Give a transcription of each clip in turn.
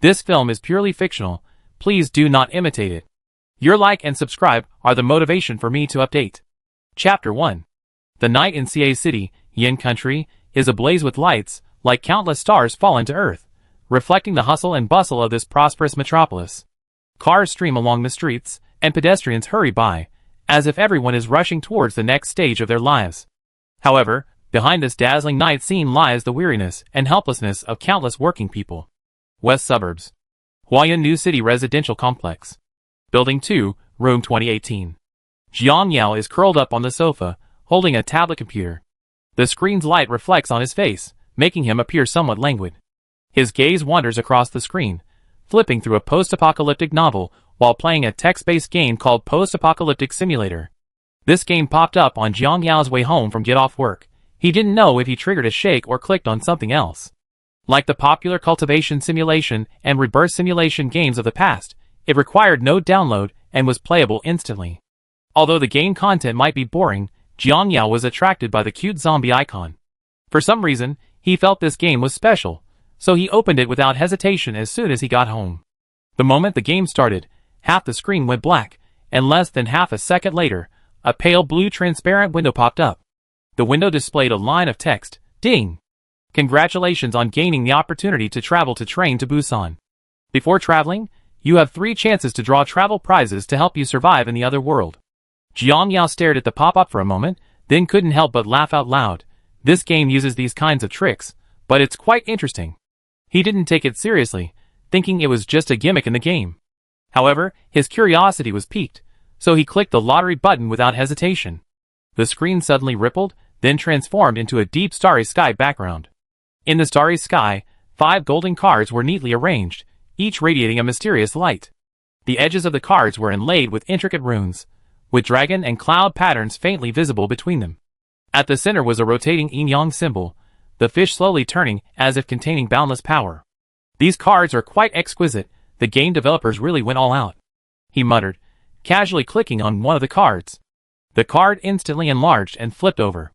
This film is purely fictional. Please do not imitate it. Your like and subscribe are the motivation for me to update. Chapter 1. The night in Ca City, Yin Country, is ablaze with lights, like countless stars fallen to earth, reflecting the hustle and bustle of this prosperous metropolis. Cars stream along the streets, and pedestrians hurry by, as if everyone is rushing towards the next stage of their lives. However, behind this dazzling night scene lies the weariness and helplessness of countless working people. West Suburbs. Huayan New City Residential Complex. Building 2, Room 2018. Jiang Yao is curled up on the sofa, holding a tablet computer. The screen's light reflects on his face, making him appear somewhat languid. His gaze wanders across the screen, flipping through a post-apocalyptic novel while playing a text-based game called Post-Apocalyptic Simulator. This game popped up on Jiang Yao's way home from get off work. He didn't know if he triggered a shake or clicked on something else. Like the popular cultivation simulation and rebirth simulation games of the past, it required no download and was playable instantly. Although the game content might be boring, Jiang Yao was attracted by the cute zombie icon. For some reason, he felt this game was special, so he opened it without hesitation as soon as he got home. The moment the game started, half the screen went black, and less than half a second later, a pale blue transparent window popped up. The window displayed a line of text, "Ding! Congratulations on gaining the opportunity to travel to train to Busan. Before traveling, you have 3 chances to draw travel prizes to help you survive in the other world." Jiang Yao stared at the pop-up for a moment, then couldn't help but laugh out loud. This game uses these kinds of tricks, but it's quite interesting. He didn't take it seriously, thinking it was just a gimmick in the game. However, his curiosity was piqued, so he clicked the lottery button without hesitation. The screen suddenly rippled, then transformed into a deep starry sky background. In the starry sky, 5 golden cards were neatly arranged, each radiating a mysterious light. The edges of the cards were inlaid with intricate runes, with dragon and cloud patterns faintly visible between them. At the center was a rotating yin-yang symbol, the fish slowly turning as if containing boundless power. "These cards are quite exquisite, the game developers really went all out," he muttered, casually clicking on one of the cards. The card instantly enlarged and flipped over.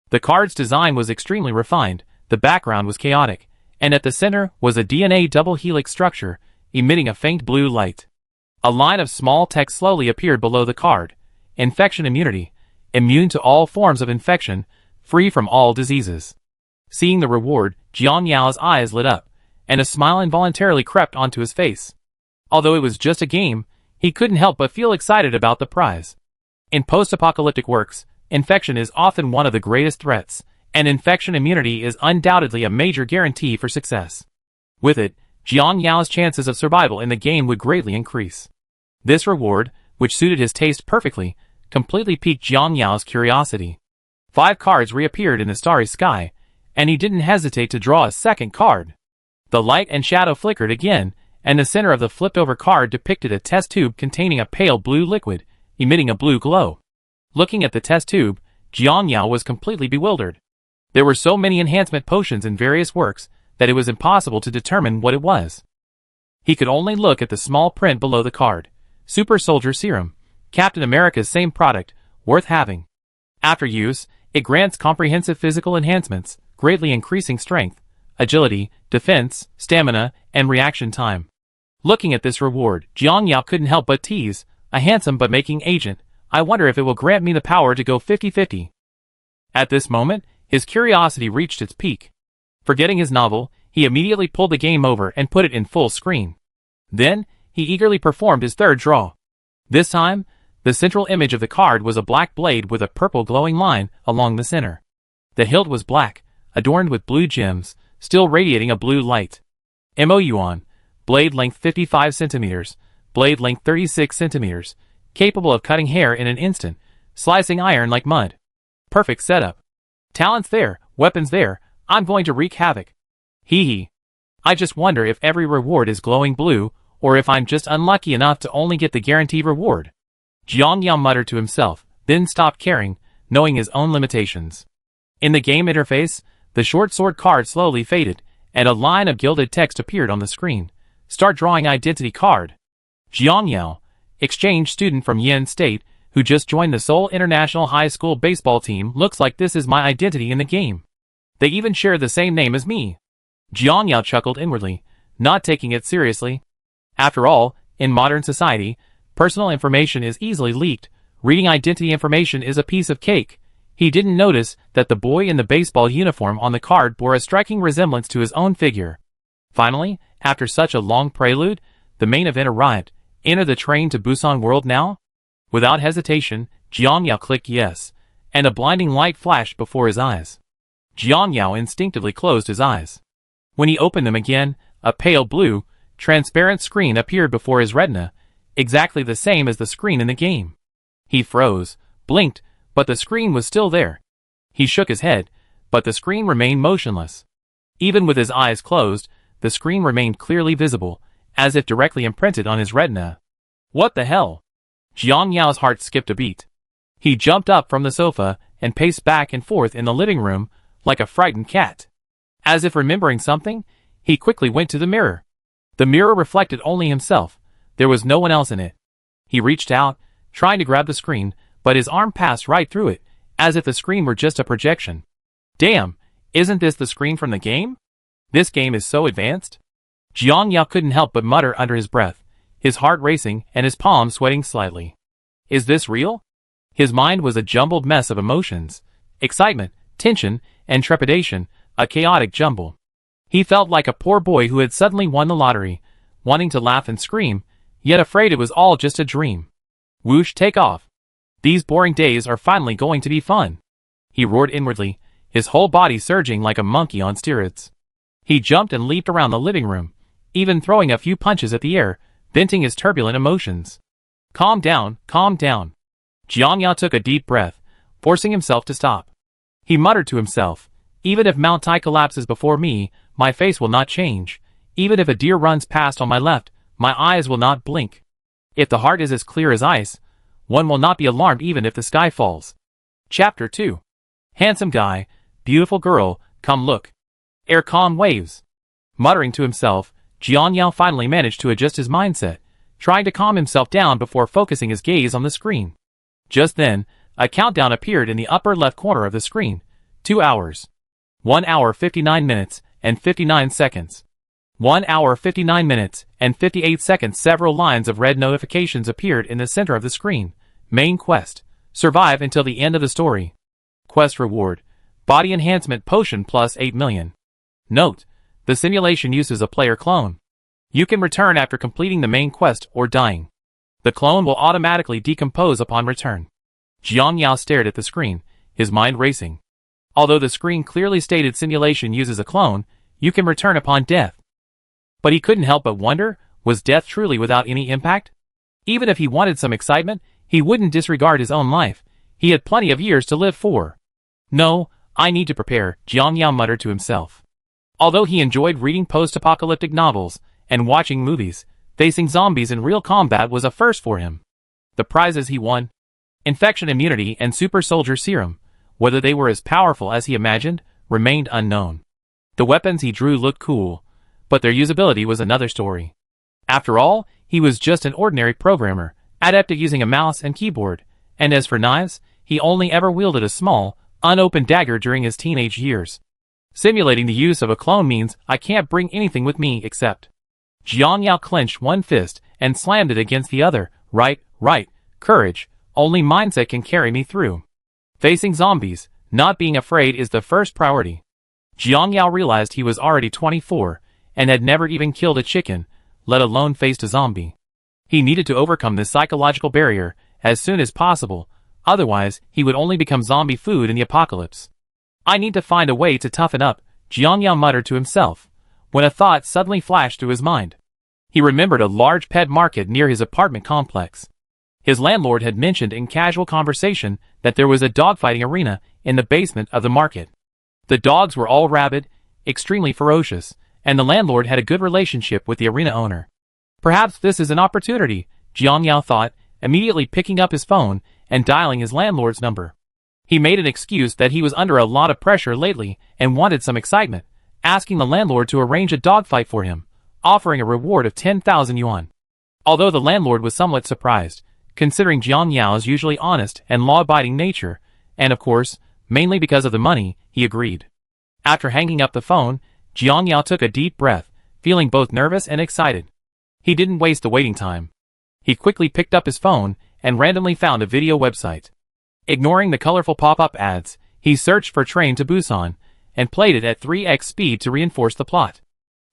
The card's design was extremely refined, the background was chaotic, and at the center was a DNA double helix structure, emitting a faint blue light. A line of small text slowly appeared below the card. "Infection immunity. Immune to all forms of infection, free from all diseases." Seeing the reward, Jiang Yao's eyes lit up, and a smile involuntarily crept onto his face. Although it was just a game, he couldn't help but feel excited about the prize. In post-apocalyptic works, infection is often one of the greatest threats, and infection immunity is undoubtedly a major guarantee for success. With it, Jiang Yao's chances of survival in the game would greatly increase. This reward, which suited his taste perfectly, completely piqued Jiang Yao's curiosity. 5 cards reappeared in the starry sky, and he didn't hesitate to draw a second card. The light and shadow flickered again, and the center of the flipped-over card depicted a test tube containing a pale blue liquid, emitting a blue glow. Looking at the test tube, Jiang Yao was completely bewildered. There were so many enhancement potions in various works that it was impossible to determine what it was. He could only look at the small print below the card. "Super Soldier Serum. Captain America's same product, worth having. After use, it grants comprehensive physical enhancements, greatly increasing strength, agility, defense, stamina, and reaction time." Looking at this reward, Jiang Yao couldn't help but tease, "A handsome but making agent. I wonder if it will grant me the power to go 50-50. At this moment, his curiosity reached its peak. Forgetting his novel, he immediately pulled the game over and put it in full screen. Then, he eagerly performed his third draw. This time, the central image of the card was a black blade with a purple glowing line along the center. The hilt was black, adorned with blue gems, still radiating a blue light. Yuan, blade length 55 centimeters, blade length 36 centimeters, capable of cutting hair in an instant, slicing iron like mud. Perfect setup. Talents there, weapons there, I'm going to wreak havoc. Hee hee. I just wonder if every reward is glowing blue, or if I'm just unlucky enough to only get the guaranteed reward." Jiang Yao muttered to himself, then stopped caring, knowing his own limitations. In the game interface, the short sword card slowly faded, and a line of gilded text appeared on the screen. "Start drawing identity card." Jiang Yao, exchange student from Yin State, who just joined the Seoul International High School baseball team, looks like this is my identity in the game. They even share the same name as me. Jiang Yao chuckled inwardly, not taking it seriously. After all, in modern society, personal information is easily leaked. Reading identity information is a piece of cake. He didn't notice that the boy in the baseball uniform on the card bore a striking resemblance to his own figure. Finally, after such a long prelude, the main event arrived. Enter the train to Busan World now? Without hesitation, Jiang Yao clicked yes, and a blinding light flashed before his eyes. Jiang Yao instinctively closed his eyes. When he opened them again, a pale blue, transparent screen appeared before his retina, exactly the same as the screen in the game. He froze, blinked, but the screen was still there. He shook his head, but the screen remained motionless. Even with his eyes closed, the screen remained clearly visible, as if directly imprinted on his retina. What the hell? Jiang Yao's heart skipped a beat. He jumped up from the sofa and paced back and forth in the living room like a frightened cat. As if remembering something, he quickly went to the mirror. The mirror reflected only himself. There was no one else in it. He reached out, trying to grab the screen, but his arm passed right through it, as if the screen were just a projection. Damn, isn't this the screen from the game? This game is so advanced? Jiang Yao couldn't help but mutter under his breath, his heart racing and his palms sweating slightly. Is this real? His mind was a jumbled mess of emotions. Excitement, tension, and trepidation, a chaotic jumble. He felt like a poor boy who had suddenly won the lottery, wanting to laugh and scream, yet afraid it was all just a dream. Whoosh, take off. These boring days are finally going to be fun. He roared inwardly, his whole body surging like a monkey on steroids. He jumped and leaped around the living room, even throwing a few punches at the air, venting his turbulent emotions. Calm down, calm down. Jiang Yao took a deep breath, forcing himself to stop. He muttered to himself, even if Mount Tai collapses before me, my face will not change. Even if a deer runs past on my left, my eyes will not blink. If the heart is as clear as ice, one will not be alarmed even if the sky falls. Chapter 2. Handsome guy, beautiful girl, come look. Air calm waves. Muttering to himself, Jiang Yao finally managed to adjust his mindset, trying to calm himself down before focusing his gaze on the screen. Just then, a countdown appeared in the upper left corner of the screen. 2 hours. 1 hour 59 minutes and 59 seconds. 1 hour 59 minutes and 58 seconds. Several lines of red notifications appeared in the center of the screen. Main quest. Survive until the end of the story. Quest reward. Body enhancement potion plus 8 million. Note. The simulation uses a player clone. You can return after completing the main quest or dying. The clone will automatically decompose upon return. Jiang Yao stared at the screen, his mind racing. Although the screen clearly stated simulation uses a clone, you can return upon death. But he couldn't help but wonder, was death truly without any impact? Even if he wanted some excitement, he wouldn't disregard his own life. He had plenty of years to live for. No, I need to prepare, Jiang Yao muttered to himself. Although he enjoyed reading post-apocalyptic novels and watching movies, facing zombies in real combat was a first for him. The prizes he won: infection immunity and super soldier serum, whether they were as powerful as he imagined, remained unknown. The weapons he drew looked cool, but their usability was another story. After all, he was just an ordinary programmer, adept at using a mouse and keyboard, and as for knives, he only ever wielded a small, unopened dagger during his teenage years. Simulating the use of a clone means I can't bring anything with me except. Jiang Yao clenched one fist and slammed it against the other. Right, courage, only mindset can carry me through. Facing zombies, not being afraid is the first priority. Jiang Yao realized he was already 24, and had never even killed a chicken, let alone faced a zombie. He needed to overcome this psychological barrier as soon as possible, otherwise he would only become zombie food in the apocalypse. I need to find a way to toughen up, Jiang Yao muttered to himself, when a thought suddenly flashed through his mind. He remembered a large pet market near his apartment complex. His landlord had mentioned in casual conversation that there was a dogfighting arena in the basement of the market. The dogs were all rabid, extremely ferocious, and the landlord had a good relationship with the arena owner. Perhaps this is an opportunity, Jiang Yao thought, immediately picking up his phone and dialing his landlord's number. He made an excuse that he was under a lot of pressure lately and wanted some excitement, asking the landlord to arrange a dogfight for him, offering a reward of 10,000 yuan. Although the landlord was somewhat surprised, considering Jiang Yao's usually honest and law-abiding nature, and of course, mainly because of the money, he agreed. After hanging up the phone, Jiang Yao took a deep breath, feeling both nervous and excited. He didn't waste the waiting time. He quickly picked up his phone and randomly found a video website. Ignoring the colorful pop-up ads, he searched for Train to Busan and played it at 3x speed to reinforce the plot.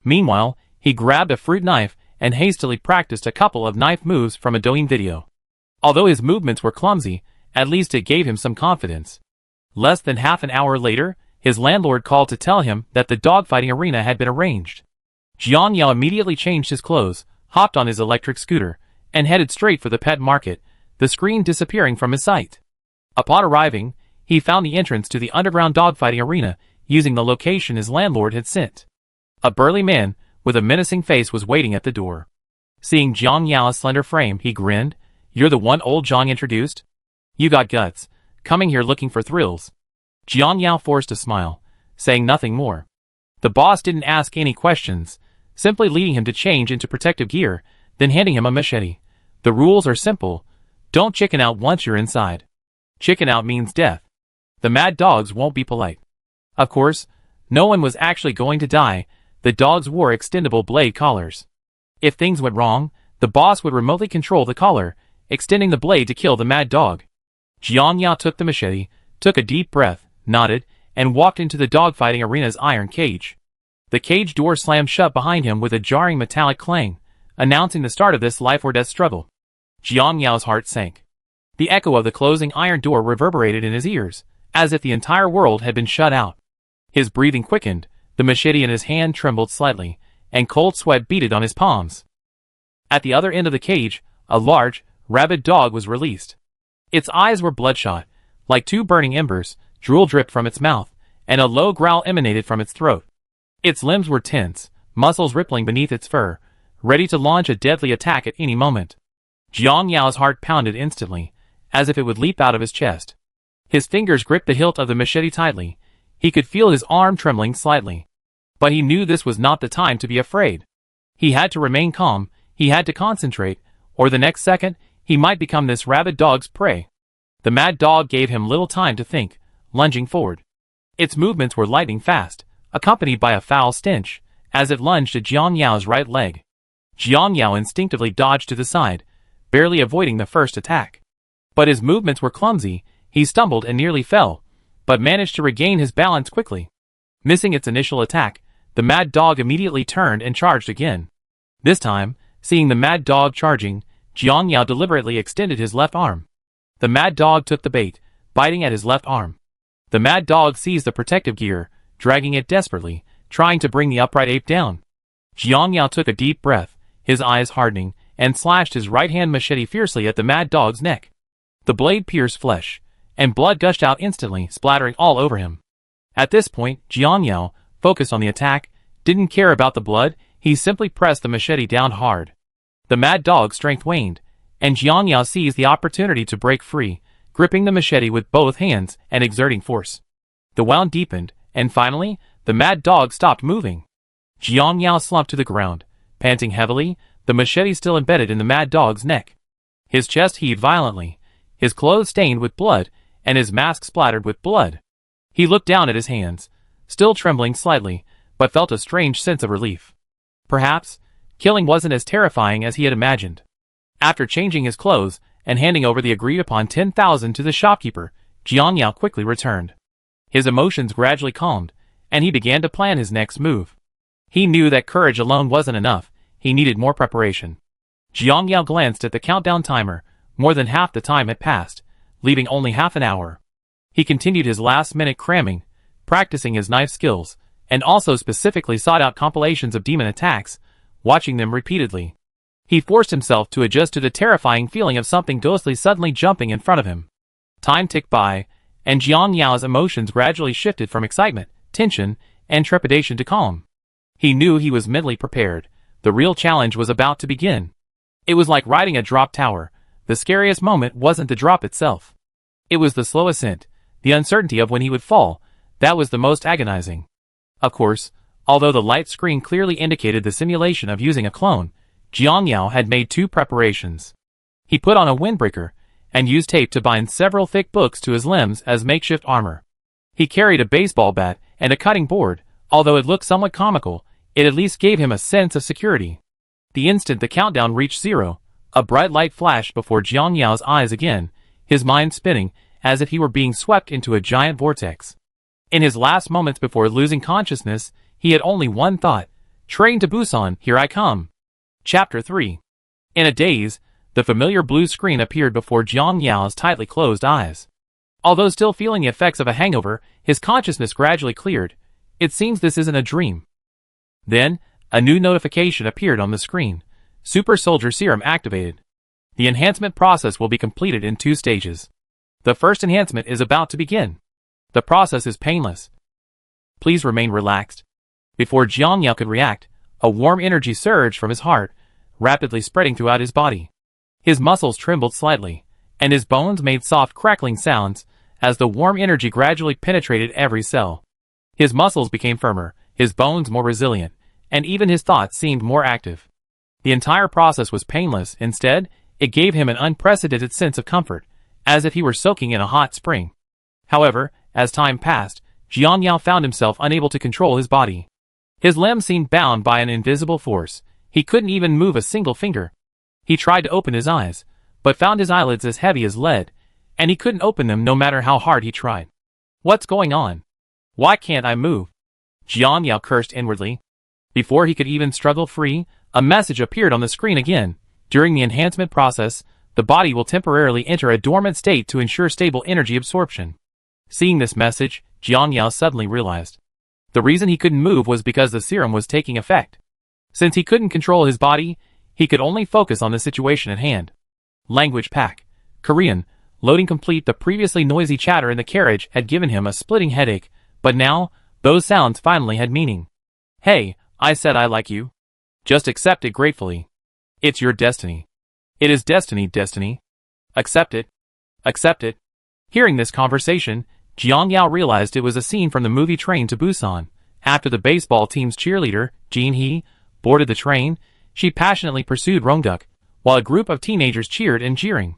Meanwhile, he grabbed a fruit knife and hastily practiced a couple of knife moves from a Douyin video. Although his movements were clumsy, at least it gave him some confidence. Less than half an hour later, his landlord called to tell him that the dogfighting arena had been arranged. Jiang Yao immediately changed his clothes, hopped on his electric scooter, and headed straight for the pet market, the screen disappearing from his sight. Upon arriving, he found the entrance to the underground dogfighting arena using the location his landlord had sent. A burly man with a menacing face was waiting at the door. Seeing Jiang Yao's slender frame, he grinned. "You're the one old Zhang introduced? You got guts, coming here looking for thrills." Jiang Yao forced a smile, saying nothing more. The boss didn't ask any questions, simply leading him to change into protective gear, then handing him a machete. The rules are simple. Don't chicken out once you're inside. Chicken out means death. The mad dogs won't be polite. Of course, no one was actually going to die. The dogs wore extendable blade collars. If things went wrong, the boss would remotely control the collar, extending the blade to kill the mad dog. Jiang Yao took the machete, took a deep breath, nodded, and walked into the dogfighting arena's iron cage. The cage door slammed shut behind him with a jarring metallic clang, announcing the start of this life-or-death struggle. Jiang Yao's heart sank. The echo of the closing iron door reverberated in his ears, as if the entire world had been shut out. His breathing quickened, the machete in his hand trembled slightly, and cold sweat beaded on his palms. At the other end of the cage, a large, rabid dog was released. Its eyes were bloodshot, like two burning embers, drool dripped from its mouth, and a low growl emanated from its throat. Its limbs were tense, muscles rippling beneath its fur, ready to launch a deadly attack at any moment. Jiang Yao's heart pounded instantly, as if it would leap out of his chest. His fingers gripped the hilt of the machete tightly. He could feel his arm trembling slightly. But he knew this was not the time to be afraid. He had to remain calm, he had to concentrate, or the next second, he might become this rabid dog's prey. The mad dog gave him little time to think, lunging forward. Its movements were lightning fast, accompanied by a foul stench, as it lunged at Jiang Yao's right leg. Jiang Yao instinctively dodged to the side, barely avoiding the first attack. But his movements were clumsy, he stumbled and nearly fell, but managed to regain his balance quickly. Missing its initial attack, the mad dog immediately turned and charged again. This time, seeing the mad dog charging, Jiang Yao deliberately extended his left arm. The mad dog took the bait, biting at his left arm. The mad dog seized the protective gear, dragging it desperately, trying to bring the upright ape down. Jiang Yao took a deep breath, his eyes hardening, and slashed his right-hand machete fiercely at the mad dog's neck. The blade pierced flesh, and blood gushed out instantly, splattering all over him. At this point, Jiang Yao, focused on the attack, didn't care about the blood, he simply pressed the machete down hard. The mad dog's strength waned, and Jiang Yao seized the opportunity to break free, gripping the machete with both hands and exerting force. The wound deepened, and finally, the mad dog stopped moving. Jiang Yao slumped to the ground, panting heavily, the machete still embedded in the mad dog's neck. His chest heaved violently, his clothes stained with blood, and his mask splattered with blood. He looked down at his hands, still trembling slightly, but felt a strange sense of relief. Perhaps, killing wasn't as terrifying as he had imagined. After changing his clothes and handing over the agreed-upon 10,000 to the shopkeeper, Jiang Yao quickly returned. His emotions gradually calmed, and he began to plan his next move. He knew that courage alone wasn't enough, he needed more preparation. Jiang Yao glanced at the countdown timer. More than half the time had passed, leaving only half an hour. He continued his last-minute cramming, practicing his knife skills, and also specifically sought out compilations of demon attacks, watching them repeatedly. He forced himself to adjust to the terrifying feeling of something ghostly suddenly jumping in front of him. Time ticked by, and Jiang Yao's emotions gradually shifted from excitement, tension, and trepidation to calm. He knew he was mentally prepared. The real challenge was about to begin. It was like riding a drop tower. The scariest moment wasn't the drop itself. It was the slow ascent, the uncertainty of when he would fall, that was the most agonizing. Of course, although the light screen clearly indicated the simulation of using a clone, Jiang Yao had made two preparations. He put on a windbreaker, and used tape to bind several thick books to his limbs as makeshift armor. He carried a baseball bat and a cutting board, although it looked somewhat comical, It at least gave him a sense of security. The instant the countdown reached 0, a bright light flashed before Jiang Yao's eyes again, his mind spinning as if he were being swept into a giant vortex. In his last moments before losing consciousness, he had only one thought: "Train to Busan, here I come." Chapter 3. In a daze, the familiar blue screen appeared before Jiang Yao's tightly closed eyes. Although still feeling the effects of a hangover, his consciousness gradually cleared. It seems this isn't a dream. Then, a new notification appeared on the screen. Super Soldier Serum activated. The enhancement process will be completed in 2 stages. The first enhancement is about to begin. The process is painless. Please remain relaxed. Before Jiang Yao could react, a warm energy surged from his heart, rapidly spreading throughout his body. His muscles trembled slightly, and his bones made soft crackling sounds as the warm energy gradually penetrated every cell. His muscles became firmer, his bones more resilient, and even his thoughts seemed more active. The entire process was painless. Instead, it gave him an unprecedented sense of comfort, as if he were soaking in a hot spring. However, as time passed, Jiang Yao found himself unable to control his body. His limbs seemed bound by an invisible force. He couldn't even move a single finger. He tried to open his eyes, but found his eyelids as heavy as lead, and he couldn't open them no matter how hard he tried. What's going on? Why can't I move? Jiang Yao cursed inwardly. Before he could even struggle free, a message appeared on the screen again. During the enhancement process, the body will temporarily enter a dormant state to ensure stable energy absorption. Seeing this message, Jiang Yao suddenly realized. The reason he couldn't move was because the serum was taking effect. Since he couldn't control his body, he could only focus on the situation at hand. Language pack. Korean. Loading complete. The previously noisy chatter in the carriage had given him a splitting headache, but now, those sounds finally had meaning. Hey, I said I like you. Just accept it gratefully. It's your destiny. It is destiny. Accept it. Accept it. Hearing this conversation, Jiang Yao realized it was a scene from the movie Train to Busan. After the baseball team's cheerleader, Jin Hee, boarded the train, she passionately pursued Rongduk, while a group of teenagers cheered and jeering.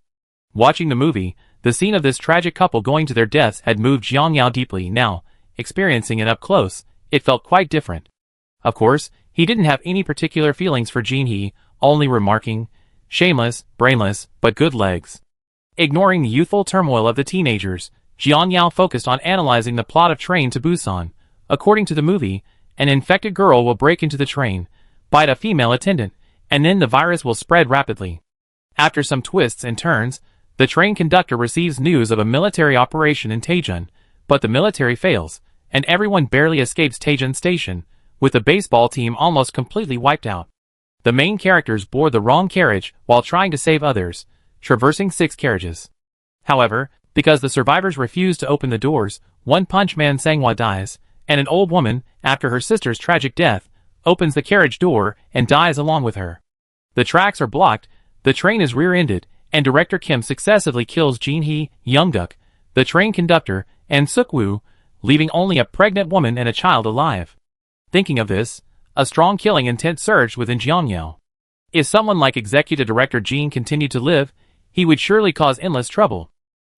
Watching the movie, the scene of this tragic couple going to their deaths had moved Jiang Yao deeply. Now, experiencing it up close, it felt quite different. Of course, he didn't have any particular feelings for Jin Hee, only remarking, "Shameless, brainless, but good legs." Ignoring the youthful turmoil of the teenagers, Jiang Yao focused on analyzing the plot of Train to Busan. According to the movie, an infected girl will break into the train, bite a female attendant, and then the virus will spread rapidly. After some twists and turns, the train conductor receives news of a military operation in Taejun, but the military fails, and everyone barely escapes Taejun Station, with the baseball team almost completely wiped out. The main characters board the wrong carriage while trying to save others, traversing 6 carriages. However, because the survivors refuse to open the doors, One Punch Man Sanghwa dies, and an old woman, after her sister's tragic death, opens the carriage door and dies along with her. The tracks are blocked, the train is rear-ended, and Director Kim successively kills Jin Hee, Youngduk, the train conductor, and Sukwoo, leaving only a pregnant woman and a child alive. Thinking of this, a strong killing intent surged within Jiang Yao. If someone like Executive Director Jin continued to live, he would surely cause endless trouble.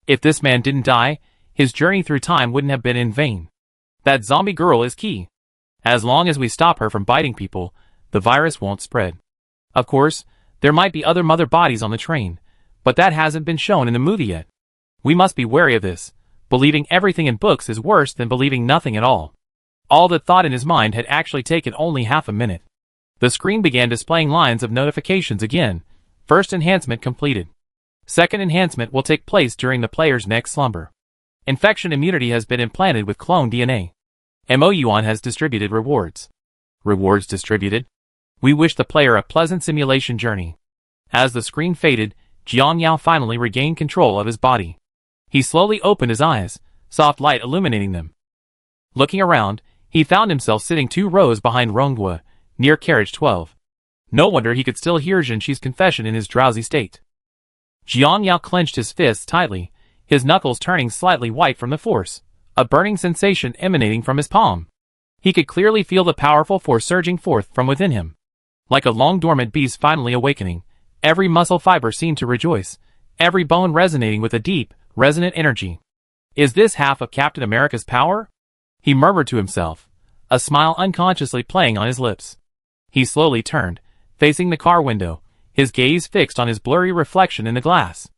If this man didn't die, his journey through time wouldn't have been in vain. That zombie girl is key. As long as we stop her from biting people, the virus won't spread. Of course, there might be other mother bodies on the train, but that hasn't been shown in the movie yet. We must be wary of this. Believing everything in books is worse than believing nothing at all. All that thought in his mind had actually taken only half a minute. The screen began displaying lines of notifications again. First enhancement completed. Second enhancement will take place during the player's next slumber. Infection immunity has been implanted with clone DNA. MOUON has distributed rewards. Rewards distributed. We wish the player a pleasant simulation journey. As the screen faded, Jiang Yao finally regained control of his body. He slowly opened his eyes, soft light illuminating them. Looking around, he found himself sitting 2 rows behind Rongwa, near carriage 12. No wonder he could still hear Jinshi's confession in his drowsy state. Jiang Yao clenched his fists tightly, his knuckles turning slightly white from the force, a burning sensation emanating from his palm. He could clearly feel the powerful force surging forth from within him. Like a long-dormant beast finally awakening, every muscle fiber seemed to rejoice, every bone resonating with a deep, resonant energy. Is this half of Captain America's power? He murmured to himself. a smile unconsciously playing on his lips. He slowly turned, facing the car window, his gaze fixed on his blurry reflection in the glass.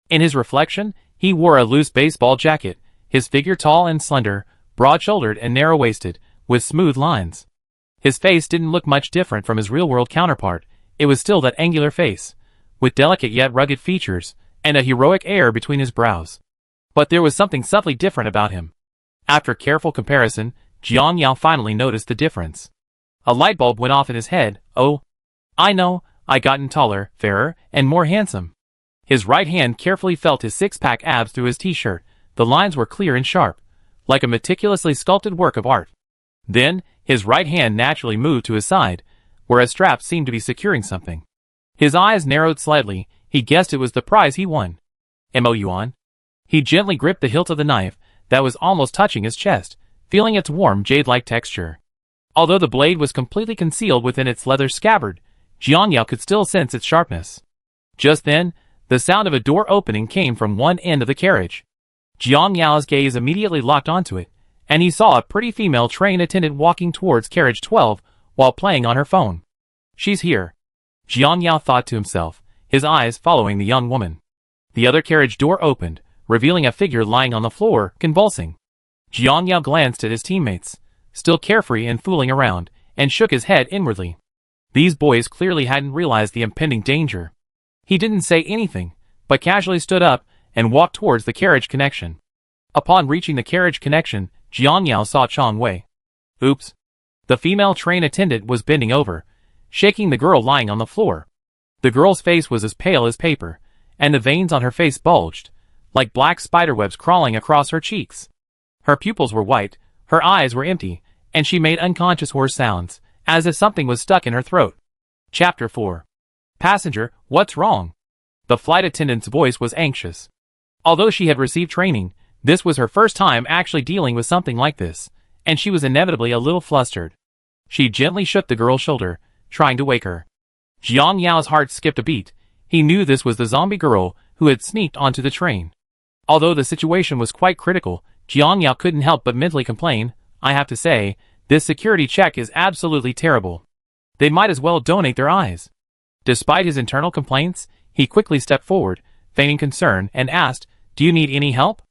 In his reflection, he wore a loose baseball jacket, his figure tall and slender, broad-shouldered and narrow-waisted, with smooth lines. His face didn't look much different from his real-world counterpart. It was still that angular face, with delicate yet rugged features, and a heroic air between his brows. But there was something subtly different about him. After careful comparison, Jiang Yao finally noticed the difference. A light bulb went off in his head. Oh, I know, I gotten taller, fairer, and more handsome. His right hand carefully felt his six-pack abs through his t-shirt. The lines were clear and sharp, like a meticulously sculpted work of art. Then, his right hand naturally moved to his side, where a strap seemed to be securing something. His eyes narrowed slightly. He guessed it was the prize he won. Mo Yuan. He gently gripped the hilt of the knife that was almost touching his chest, feeling its warm jade-like texture. Although the blade was completely concealed within its leather scabbard, Jiang Yao could still sense its sharpness. Just then, the sound of a door opening came from one end of the carriage. Jiang Yao's gaze immediately locked onto it, and he saw a pretty female train attendant walking towards carriage 12 while playing on her phone. She's here. Jiang Yao thought to himself, his eyes following the young woman. The other carriage door opened, revealing a figure lying on the floor, convulsing. Jiang Yao glanced at his teammates, still carefree and fooling around, and shook his head inwardly. These boys clearly hadn't realized the impending danger. He didn't say anything, but casually stood up and walked towards the carriage connection. Upon reaching the carriage connection, Jiang Yao saw Chang Wei. Oops. The female train attendant was bending over, shaking the girl lying on the floor. The girl's face was as pale as paper, and the veins on her face bulged, like black spiderwebs crawling across her cheeks. Her pupils were white, her eyes were empty, and she made unconscious hoarse sounds, as if something was stuck in her throat. Chapter 4. Passenger, what's wrong? The flight attendant's voice was anxious. Although she had received training, this was her first time actually dealing with something like this, and she was inevitably a little flustered. She gently shook the girl's shoulder, trying to wake her. Jiang Yao's heart skipped a beat. He knew this was the zombie girl who had sneaked onto the train. Although the situation was quite critical, Jiang Yao couldn't help but mentally complain, I have to say, this security check is absolutely terrible. They might as well donate their eyes. Despite his internal complaints, he quickly stepped forward, feigning concern, and asked, do you need any help?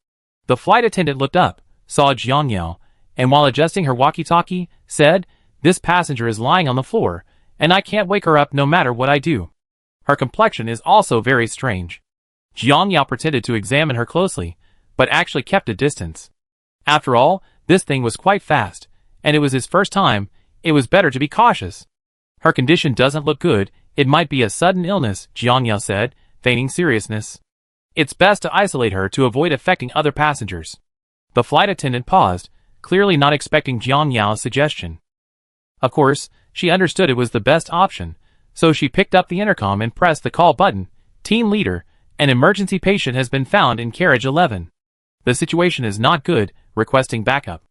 The flight attendant looked up, saw Jiang Yao, and while adjusting her walkie-talkie, said, this passenger is lying on the floor, and I can't wake her up no matter what I do. Her complexion is also very strange. Jiang Yao pretended to examine her closely, but actually kept a distance. After all, this thing was quite fast, and it was his first time. It was better to be cautious. Her condition doesn't look good. It might be a sudden illness, Jiang Yao said, feigning seriousness. It's best to isolate her to avoid affecting other passengers. The flight attendant paused, clearly not expecting Jiang Yao's suggestion. Of course, she understood it was the best option, so she picked up the intercom and pressed the call button. Team leader, an emergency patient has been found in carriage 11. The situation is not good, requesting backup.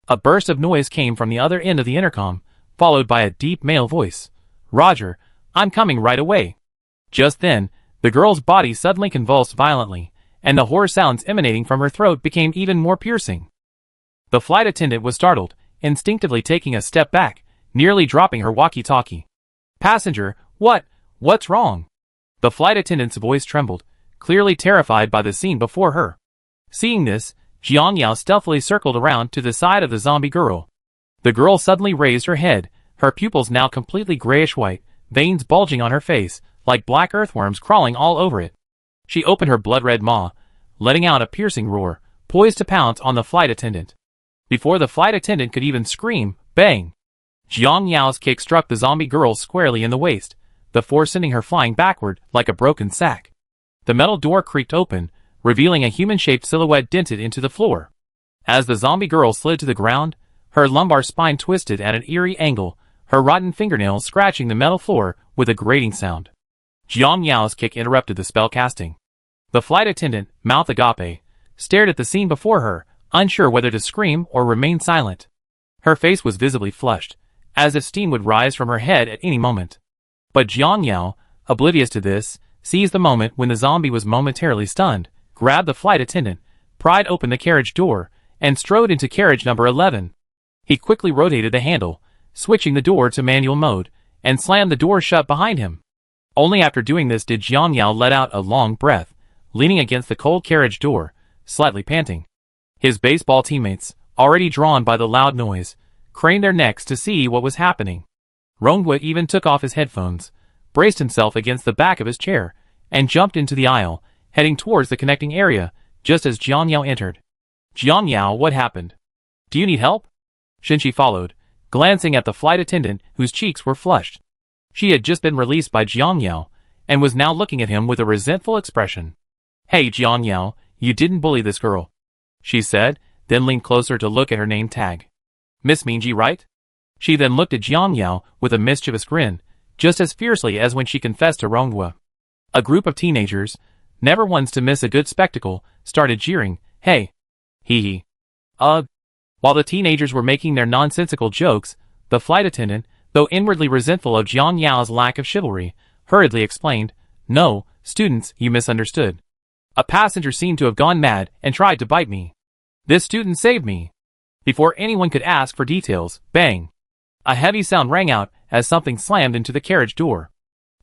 A burst of noise came from the other end of the intercom, followed by a deep male voice. Roger, I'm coming right away. Just then, the girl's body suddenly convulsed violently, and the hoarse sounds emanating from her throat became even more piercing. The flight attendant was startled, instinctively taking a step back, nearly dropping her walkie-talkie. Passenger, what's wrong? The flight attendant's voice trembled, clearly terrified by the scene before her. Seeing this, Jiang Yao stealthily circled around to the side of the zombie girl. The girl suddenly raised her head, her pupils now completely grayish-white, veins bulging on her face, like black earthworms crawling all over it. She opened her blood-red maw, letting out a piercing roar, poised to pounce on the flight attendant. Before the flight attendant could even scream, bang! Jiang Yao's kick struck the zombie girl squarely in the waist, the force sending her flying backward like a broken sack. The metal door creaked open, revealing a human-shaped silhouette dented into the floor. As the zombie girl slid to the ground, her lumbar spine twisted at an eerie angle, her rotten fingernails scratching the metal floor with a grating sound. Jiang Yao's kick interrupted the spell casting. The flight attendant, mouth agape, stared at the scene before her, unsure whether to scream or remain silent. Her face was visibly flushed, as if steam would rise from her head at any moment. But Jiang Yao, oblivious to this, seized the moment when the zombie was momentarily stunned, grabbed the flight attendant, pried open the carriage door, and strode into carriage number 11. He quickly rotated the handle, switching the door to manual mode, and slammed the door shut behind him. Only after doing this did Jiang Yao let out a long breath, leaning against the cold carriage door, slightly panting. His baseball teammates, already drawn by the loud noise, craned their necks to see what was happening. Rongwa even took off his headphones, braced himself against the back of his chair, and jumped into the aisle, heading towards the connecting area, just as Jiang Yao entered. Jiang Yao, what happened? Do you need help? Shinji followed, glancing at the flight attendant whose cheeks were flushed. She had just been released by Jiang Yao, and was now looking at him with a resentful expression. Hey Jiang Yao, you didn't bully this girl, she said, then leaned closer to look at her name tag. Miss Minji, right? She then looked at Jiang Yao with a mischievous grin, just as fiercely as when she confessed to Rongwa. A group of teenagers, never ones to miss a good spectacle, started jeering, hey. Hee hee. While the teenagers were making their nonsensical jokes, the flight attendant, though inwardly resentful of Jiang Yao's lack of chivalry, hurriedly explained, no, students, you misunderstood. A passenger seemed to have gone mad and tried to bite me. This student saved me. Before anyone could ask for details, bang! A heavy sound rang out as something slammed into the carriage door.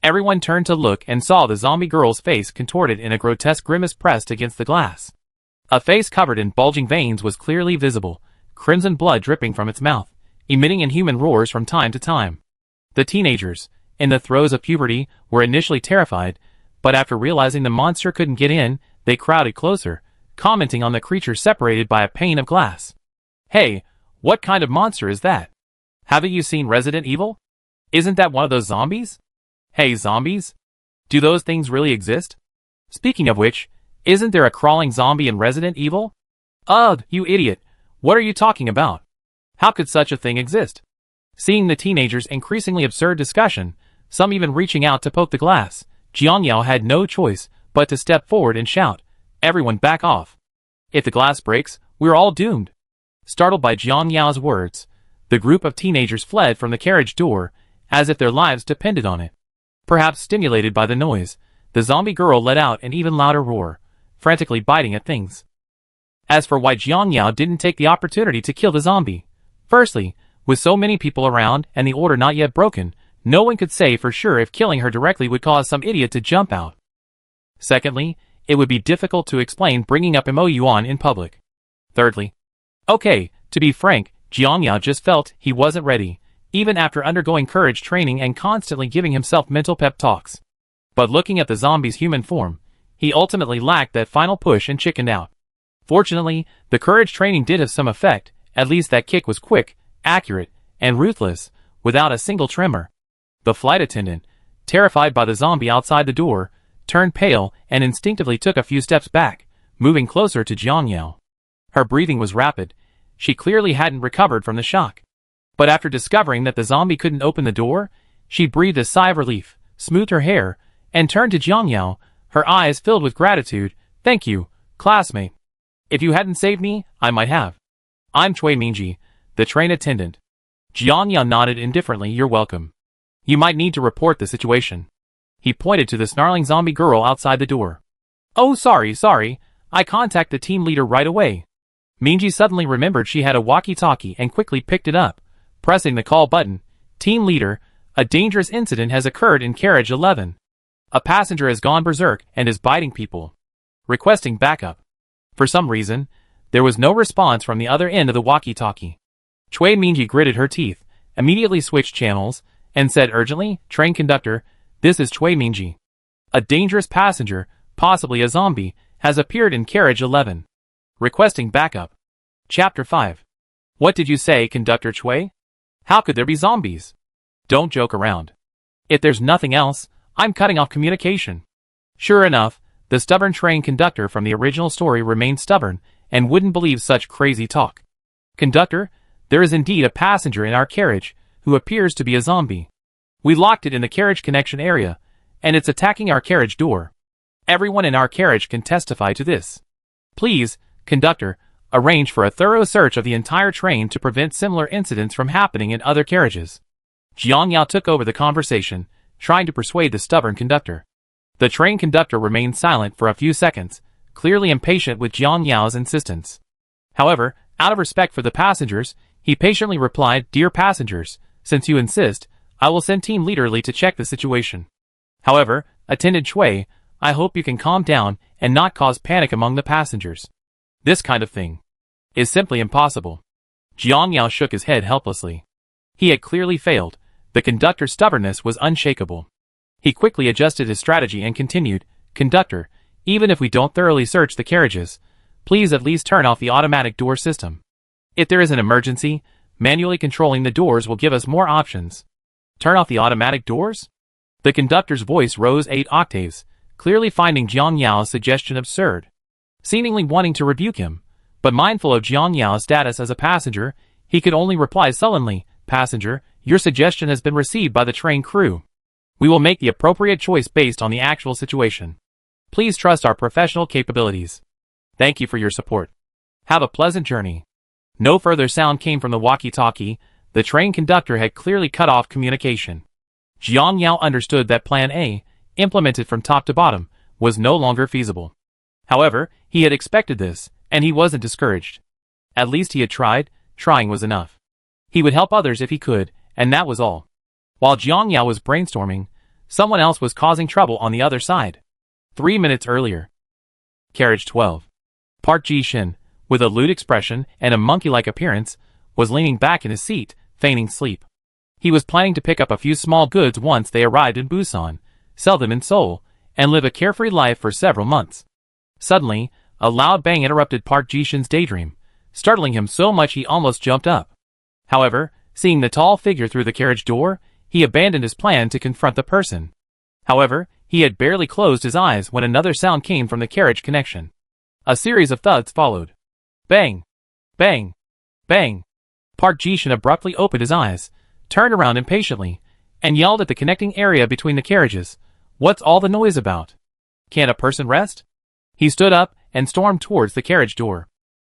Everyone turned to look and saw the zombie girl's face contorted in a grotesque grimace pressed against the glass. A face covered in bulging veins was clearly visible, crimson blood dripping from its mouth, emitting inhuman roars from time to time. The teenagers, in the throes of puberty, were initially terrified, but after realizing the monster couldn't get in, they crowded closer, commenting on the creature separated by a pane of glass. Hey, what kind of monster is that? Haven't you seen Resident Evil? Isn't that one of those zombies? Hey zombies? Do those things really exist? Speaking of which, isn't there a crawling zombie in Resident Evil? Ugh, you idiot, what are you talking about? How could such a thing exist? Seeing the teenagers' increasingly absurd discussion, some even reaching out to poke the glass, Jiang Yao had no choice but to step forward and shout, everyone back off. If the glass breaks, we're all doomed. Startled by Jiang Yao's words, the group of teenagers fled from the carriage door, as if their lives depended on it. Perhaps stimulated by the noise, the zombie girl let out an even louder roar, frantically biting at things. As for why Jiang Yao didn't take the opportunity to kill the zombie, firstly, with so many people around and the order not yet broken, no one could say for sure if killing her directly would cause some idiot to jump out. Secondly, it would be difficult to explain bringing up Mo Yuan in public. Thirdly, okay, to be frank, Jiang Yao just felt he wasn't ready, even after undergoing courage training and constantly giving himself mental pep talks. But looking at the zombie's human form, he ultimately lacked that final push and chickened out. Fortunately, the courage training did have some effect, at least that kick was quick, accurate, and ruthless, without a single tremor. The flight attendant, terrified by the zombie outside the door, turned pale and instinctively took a few steps back, moving closer to Jiang Yao. Her breathing was rapid. She clearly hadn't recovered from the shock. But after discovering that the zombie couldn't open the door, she breathed a sigh of relief, smoothed her hair, and turned to Jiang Yao, her eyes filled with gratitude. Thank you, classmate. If you hadn't saved me, I might have. I'm Cui Mingji, the train attendant. Jiang Yao nodded indifferently. You're welcome. You might need to report the situation. He pointed to the snarling zombie girl outside the door. Oh, sorry. I contact the team leader right away. Minji suddenly remembered she had a walkie-talkie and quickly picked it up, pressing the call button. Team leader, a dangerous incident has occurred in carriage 11. A passenger has gone berserk and is biting people. Requesting backup. For some reason, there was no response from the other end of the walkie-talkie. Cui Minji gritted her teeth, immediately switched channels, and said urgently, Train conductor, this is Cui Minji. A dangerous passenger, possibly a zombie, has appeared in carriage 11. Requesting backup. Chapter 5. What did you say, Conductor Cui? How could there be zombies? Don't joke around. If there's nothing else, I'm cutting off communication. Sure enough, the stubborn train conductor from the original story remained stubborn and wouldn't believe such crazy talk. Conductor, there is indeed a passenger in our carriage who appears to be a zombie. We locked it in the carriage connection area, and it's attacking our carriage door. Everyone in our carriage can testify to this. Please, conductor, arrange for a thorough search of the entire train to prevent similar incidents from happening in other carriages. Jiang Yao took over the conversation, trying to persuade the stubborn conductor. The train conductor remained silent for a few seconds, clearly impatient with Jiang Yao's insistence. However, out of respect for the passengers, He patiently replied, "Dear passengers, since you insist, I will send Team Leader Li to check the situation. However, Attendant Shui, I hope you can calm down and not cause panic among the passengers. This kind of thing is simply impossible." Jiang Yao shook his head helplessly. He had clearly failed. The conductor's stubbornness was unshakable. He quickly adjusted his strategy and continued, "Conductor, even if we don't thoroughly search the carriages, please at least turn off the automatic door system. If there is an emergency, manually controlling the doors will give us more options." "Turn off the automatic doors?" The conductor's voice rose 8 octaves, clearly finding Jiang Yao's suggestion absurd. Seemingly wanting to rebuke him, but mindful of Jiang Yao's status as a passenger, he could only reply sullenly, "Passenger, your suggestion has been received by the train crew. We will make the appropriate choice based on the actual situation. Please trust our professional capabilities. Thank you for your support. Have a pleasant journey." No further sound came from the walkie-talkie. The train conductor had clearly cut off communication. Jiang Yao understood that Plan A, implemented from top to bottom, was no longer feasible. However, he had expected this, and he wasn't discouraged. At least he had tried. Trying was enough. He would help others if he could, and that was all. While Jiang Yao was brainstorming, someone else was causing trouble on the other side. 3 minutes earlier. Carriage 12. Park Ji-shin, with a lewd expression and a monkey-like appearance, was leaning back in his seat, feigning sleep. He was planning to pick up a few small goods once they arrived in Busan, sell them in Seoul, and live a carefree life for several months. Suddenly, a loud bang interrupted Park Ji-shin's daydream, startling him so much he almost jumped up. However, seeing the tall figure through the carriage door, he abandoned his plan to confront the person. However, he had barely closed his eyes when another sound came from the carriage connection. A series of thuds followed. Bang! Bang! Bang! Park Ji-shin abruptly opened his eyes, turned around impatiently, and yelled at the connecting area between the carriages, "What's all the noise about? Can't a person rest?" He stood up and stormed towards the carriage door.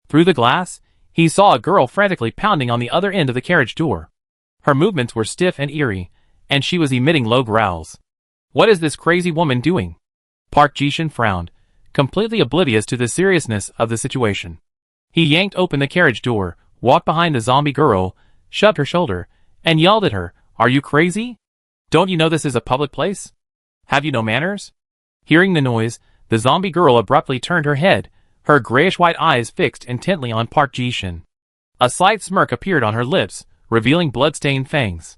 Through the glass, he saw a girl frantically pounding on the other end of the carriage door. Her movements were stiff and eerie, and she was emitting low growls. "What is this crazy woman doing?" Park Ji-shin frowned, completely oblivious to the seriousness of the situation. He yanked open the carriage door, walked behind the zombie girl, shoved her shoulder, and yelled at her, "Are you crazy? Don't you know this is a public place? Have you no manners?" Hearing the noise, the zombie girl abruptly turned her head, her grayish-white eyes fixed intently on Park Ji-shin. A slight smirk appeared on her lips, revealing blood-stained fangs.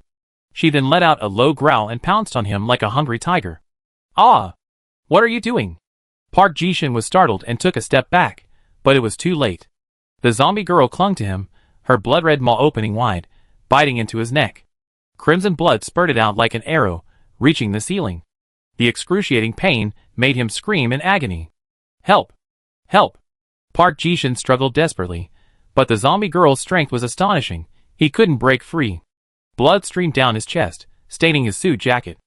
She then let out a low growl and pounced on him like a hungry tiger. "Ah! What are you doing?" Park Ji-shin was startled and took a step back, but it was too late. The zombie girl clung to him, her blood-red maw opening wide, biting into his neck. Crimson blood spurted out like an arrow, reaching the ceiling. The excruciating pain made him scream in agony. "Help! Help!" Park Ji-shin struggled desperately, but the zombie girl's strength was astonishing. He couldn't break free. Blood streamed down his chest, staining his suit jacket.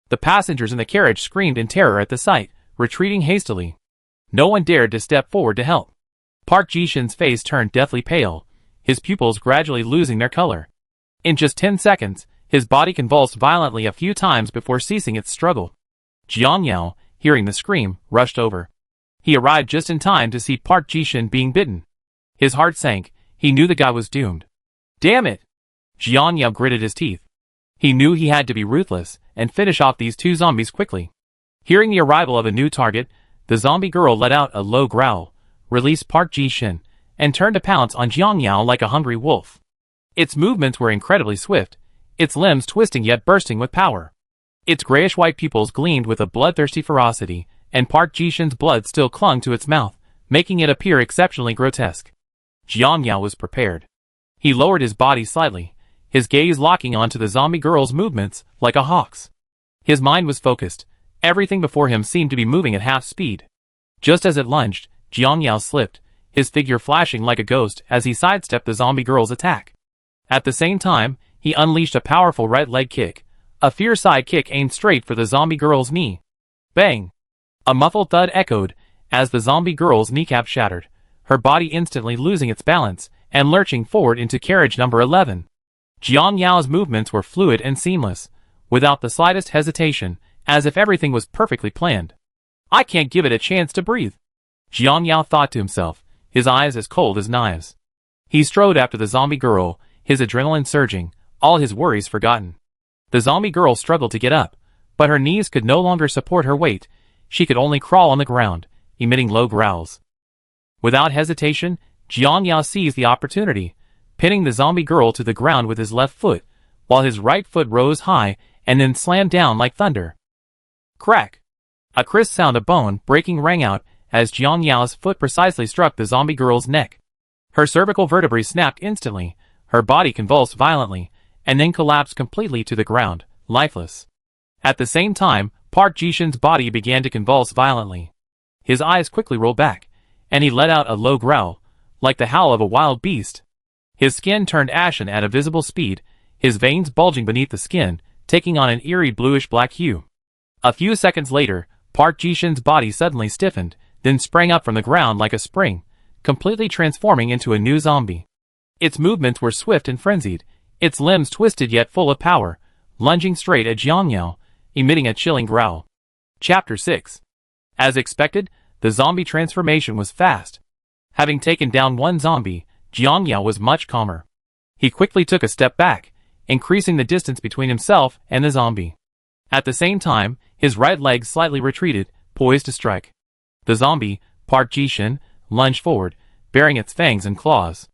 The passengers in the carriage screamed in terror at the sight, retreating hastily. No one dared to step forward to help. Park Ji-shin's face turned deathly pale, his pupils gradually losing their color. In just 10 seconds, his body convulsed violently a few times before ceasing its struggle. Jiang Yao, hearing the scream, rushed over. He arrived just in time to see Park Ji-shin being bitten. His heart sank. He knew the guy was doomed. "Damn it!" Jiang Yao gritted his teeth. He knew he had to be ruthless and finish off these 2 zombies quickly. Hearing the arrival of a new target, the zombie girl let out a low growl, released Park Ji-shin, and turned to pounce on Jiang Yao like a hungry wolf. Its movements were incredibly swift, its limbs twisting yet bursting with power. Its grayish-white pupils gleamed with a bloodthirsty ferocity, and Park Ji-shin's blood still clung to its mouth, making it appear exceptionally grotesque. Jiang Yao was prepared. He lowered his body slightly, his gaze locking onto the zombie girl's movements like a hawk's. His mind was focused. Everything before him seemed to be moving at half speed. Just as it lunged, Jiang Yao slipped, his figure flashing like a ghost as he sidestepped the zombie girl's attack. At the same time, he unleashed a powerful right leg kick, a fierce side kick aimed straight for the zombie girl's knee. Bang! A muffled thud echoed as the zombie girl's kneecap shattered, her body instantly losing its balance and lurching forward into carriage number 11. Jiang Yao's movements were fluid and seamless, without the slightest hesitation, as if everything was perfectly planned. "I can't give it a chance to breathe," Jiang Yao thought to himself, his eyes as cold as knives. He strode after the zombie girl, his adrenaline surging, all his worries forgotten. The zombie girl struggled to get up, but her knees could no longer support her weight. She could only crawl on the ground, emitting low growls. Without hesitation, Jiang Yao seized the opportunity, pinning the zombie girl to the ground with his left foot, while his right foot rose high and then slammed down like thunder. Crack! A crisp sound of bone breaking rang out as Jiang Yao's foot precisely struck the zombie girl's neck. Her cervical vertebrae snapped instantly, her body convulsed violently, and then collapsed completely to the ground, lifeless. At the same time, Park Ji-shin's body began to convulse violently. His eyes quickly rolled back, and he let out a low growl, like the howl of a wild beast. His skin turned ashen at a visible speed, his veins bulging beneath the skin, taking on an eerie bluish-black hue. A few seconds later, Park Ji-shin's body suddenly stiffened, then sprang up from the ground like a spring, completely transforming into a new zombie. Its movements were swift and frenzied, its limbs twisted yet full of power, lunging straight at Jiang Yao, emitting a chilling growl. Chapter 6. As expected, the zombie transformation was fast. Having taken down one zombie, Jiang Yao was much calmer. He quickly took a step back, increasing the distance between himself and the zombie. At the same time, his right leg slightly retreated, poised to strike. The zombie, Park Ji-shin, lunged forward, baring its fangs and claws.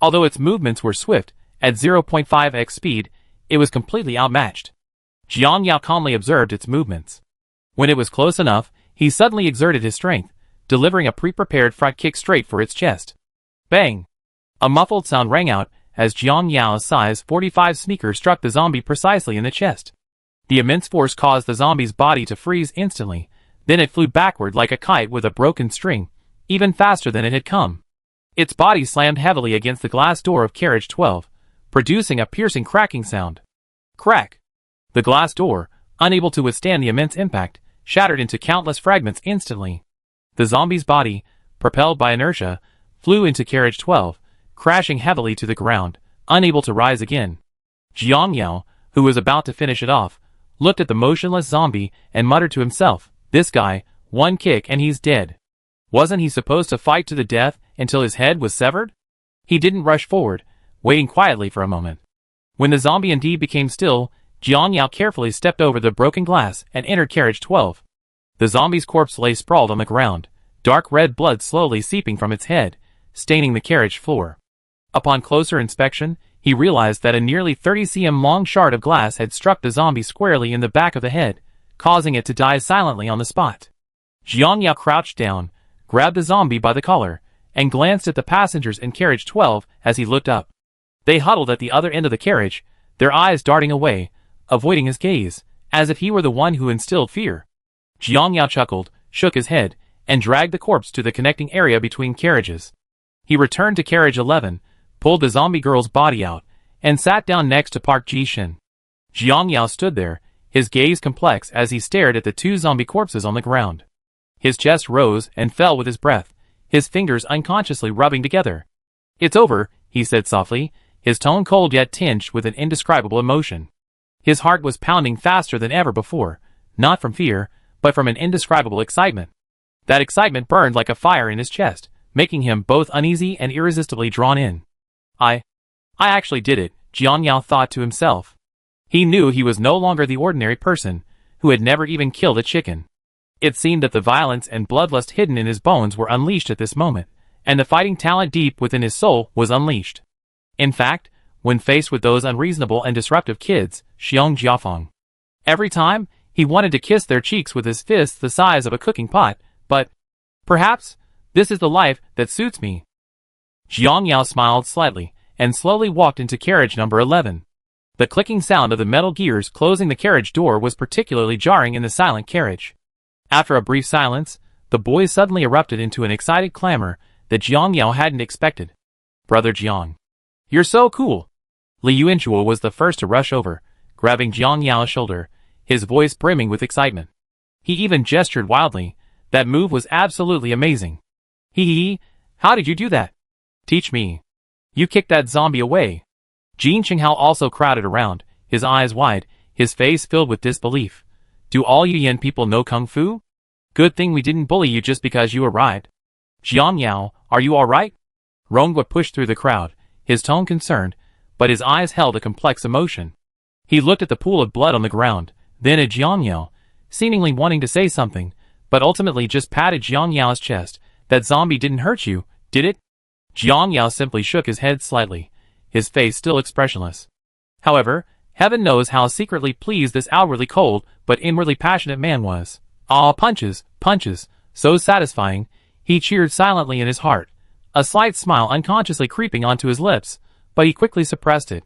Although its movements were swift, at 0.5x speed, it was completely outmatched. Jiang Yao calmly observed its movements. When it was close enough, he suddenly exerted his strength, delivering a pre-prepared front kick straight for its chest. Bang! A muffled sound rang out as Jiang Yao's size 45 sneaker struck the zombie precisely in the chest. The immense force caused the zombie's body to freeze instantly, then it flew backward like a kite with a broken string, even faster than it had come. Its body slammed heavily against the glass door of carriage 12, producing a piercing cracking sound. Crack! The glass door, unable to withstand the immense impact, shattered into countless fragments instantly. The zombie's body, propelled by inertia, flew into carriage 12, crashing heavily to the ground, unable to rise again. Jiang Yao, who was about to finish it off, looked at the motionless zombie and muttered to himself, "This guy, one kick and he's dead." Wasn't he supposed to fight to the death until his head was severed? He didn't rush forward, waiting quietly for a moment. When the zombie indeed became still, Jiang Yao carefully stepped over the broken glass and entered carriage 12. The zombie's corpse lay sprawled on the ground, dark red blood slowly seeping from its head, staining the carriage floor. Upon closer inspection, he realized that a nearly 30 cm long shard of glass had struck the zombie squarely in the back of the head, causing it to die silently on the spot. Jiang Yao crouched down, grabbed the zombie by the collar, and glanced at the passengers in carriage 12 as he looked up. They huddled at the other end of the carriage, their eyes darting away, avoiding his gaze, as if he were the one who instilled fear. Jiang Yao chuckled, shook his head, and dragged the corpse to the connecting area between carriages. He returned to carriage 11, pulled the zombie girl's body out, and sat down next to Park Ji-shin. Jiang Yao stood there, his gaze complex as he stared at the two zombie corpses on the ground. His chest rose and fell with his breath, his fingers unconsciously rubbing together. "It's over," he said softly, his tone cold yet tinged with an indescribable emotion. His heart was pounding faster than ever before, not from fear, but from an indescribable excitement. That excitement burned like a fire in his chest, making him both uneasy and irresistibly drawn in. I actually did it, Jiang Yao thought to himself. He knew he was no longer the ordinary person, who had never even killed a chicken. It seemed that the violence and bloodlust hidden in his bones were unleashed at this moment, and the fighting talent deep within his soul was unleashed. In fact, when faced with those unreasonable and disruptive kids, Xiong Jiafeng, every time, he wanted to kiss their cheeks with his fists the size of a cooking pot, but perhaps this is the life that suits me. Jiang Yao smiled slightly, and slowly walked into carriage number 11. The clicking sound of the metal gears closing the carriage door was particularly jarring in the silent carriage. After a brief silence, the boys suddenly erupted into an excited clamor that Jiang Yao hadn't expected. "Brother Jiang, you're so cool!" Li Yuanchuo was the first to rush over, grabbing Jiang Yao's shoulder, his voice brimming with excitement. He even gestured wildly. That move was absolutely amazing. Hee, how did you do that? Teach me. You kicked that zombie away. Jin Qinghao also crowded around, his eyes wide, his face filled with disbelief. Do all you Yen people know Kung Fu? Good thing we didn't bully you just because you arrived. Jiang Yao, are you alright? Rongwa pushed through the crowd, his tone concerned, but his eyes held a complex emotion. He looked at the pool of blood on the ground, then at Jiang Yao, seemingly wanting to say something, but ultimately just patted Jiang Yao's chest. That zombie didn't hurt you, did it? Jiang Yao simply shook his head slightly, his face still expressionless. However, heaven knows how secretly pleased this outwardly cold but inwardly passionate man was. Ah, punches, punches, so satisfying, he cheered silently in his heart, a slight smile unconsciously creeping onto his lips, but he quickly suppressed it.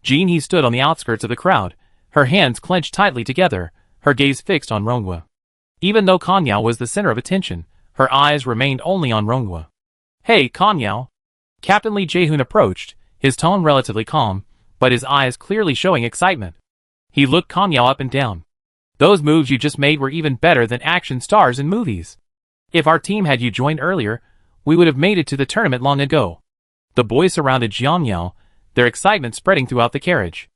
Jean He stood on the outskirts of the crowd, her hands clenched tightly together, her gaze fixed on Ronghua. Even though Kanyao was the center of attention, her eyes remained only on Ronghua. Hey, Kanyao! Captain Lee Jae-hoon approached, his tone relatively calm, but his eyes clearly showing excitement. He looked Kanyao up and down. Those moves you just made were even better than action stars in movies. If our team had you joined earlier, we would have made it to the tournament long ago. The boys surrounded Jiang Yao, their excitement spreading throughout the carriage.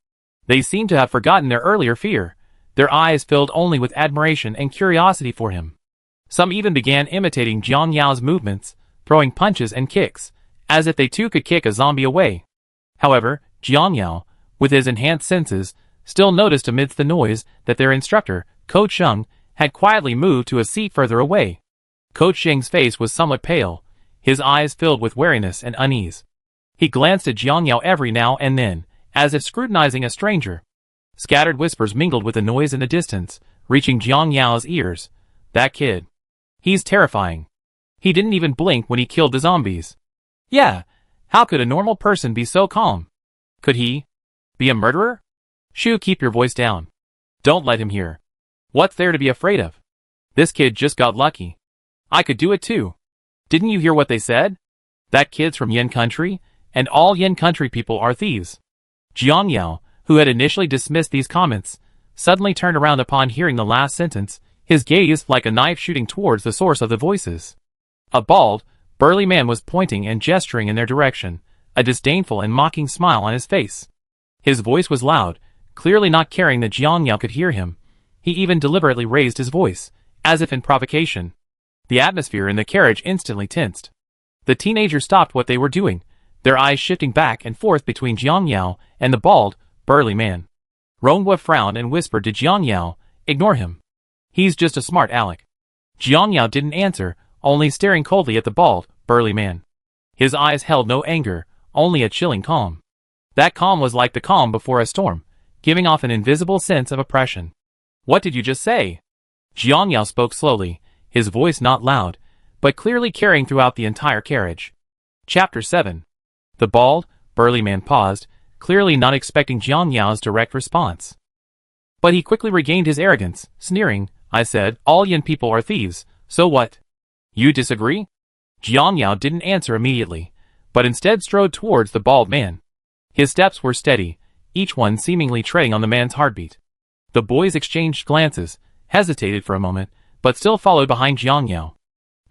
They seemed to have forgotten their earlier fear, their eyes filled only with admiration and curiosity for him. Some even began imitating Jiang Yao's movements, throwing punches and kicks, as if they too could kick a zombie away. However, Jiang Yao, with his enhanced senses, still noticed amidst the noise that their instructor, Coach Sheng, had quietly moved to a seat further away. Coach Sheng's face was somewhat pale, his eyes filled with wariness and unease. He glanced at Jiang Yao every now and then, as if scrutinizing a stranger. Scattered whispers mingled with the noise in the distance, reaching Jiang Yao's ears. That kid. He's terrifying. He didn't even blink when he killed the zombies. Yeah, how could a normal person be so calm? Could he be a murderer? Shoo, keep your voice down. Don't let him hear. What's there to be afraid of? This kid just got lucky. I could do it too. Didn't you hear what they said? That kid's from Yin Country, and all Yin Country people are thieves. Jiang Yao, who had initially dismissed these comments, suddenly turned around upon hearing the last sentence, his gaze like a knife shooting towards the source of the voices. A bald, burly man was pointing and gesturing in their direction, a disdainful and mocking smile on his face. His voice was loud, clearly not caring that Jiang Yao could hear him. He even deliberately raised his voice, as if in provocation. The atmosphere in the carriage instantly tensed. The teenagers stopped what they were doing, their eyes shifting back and forth between Jiang Yao and the bald, burly man. Ronghua frowned and whispered to Jiang Yao, "Ignore him. He's just a smart aleck." Jiang Yao didn't answer, only staring coldly at the bald, burly man. His eyes held no anger, only a chilling calm. That calm was like the calm before a storm, giving off an invisible sense of oppression. "What did you just say?" Jiang Yao spoke slowly, his voice not loud, but clearly carrying throughout the entire carriage. Chapter 7. The bald, burly man paused, clearly not expecting Jiang Yao's direct response. But he quickly regained his arrogance, sneering, "I said, all Yin people are thieves, so what? You disagree?" Jiang Yao didn't answer immediately, but instead strode towards the bald man. His steps were steady, each one seemingly treading on the man's heartbeat. The boys exchanged glances, hesitated for a moment, but still followed behind Jiang Yao.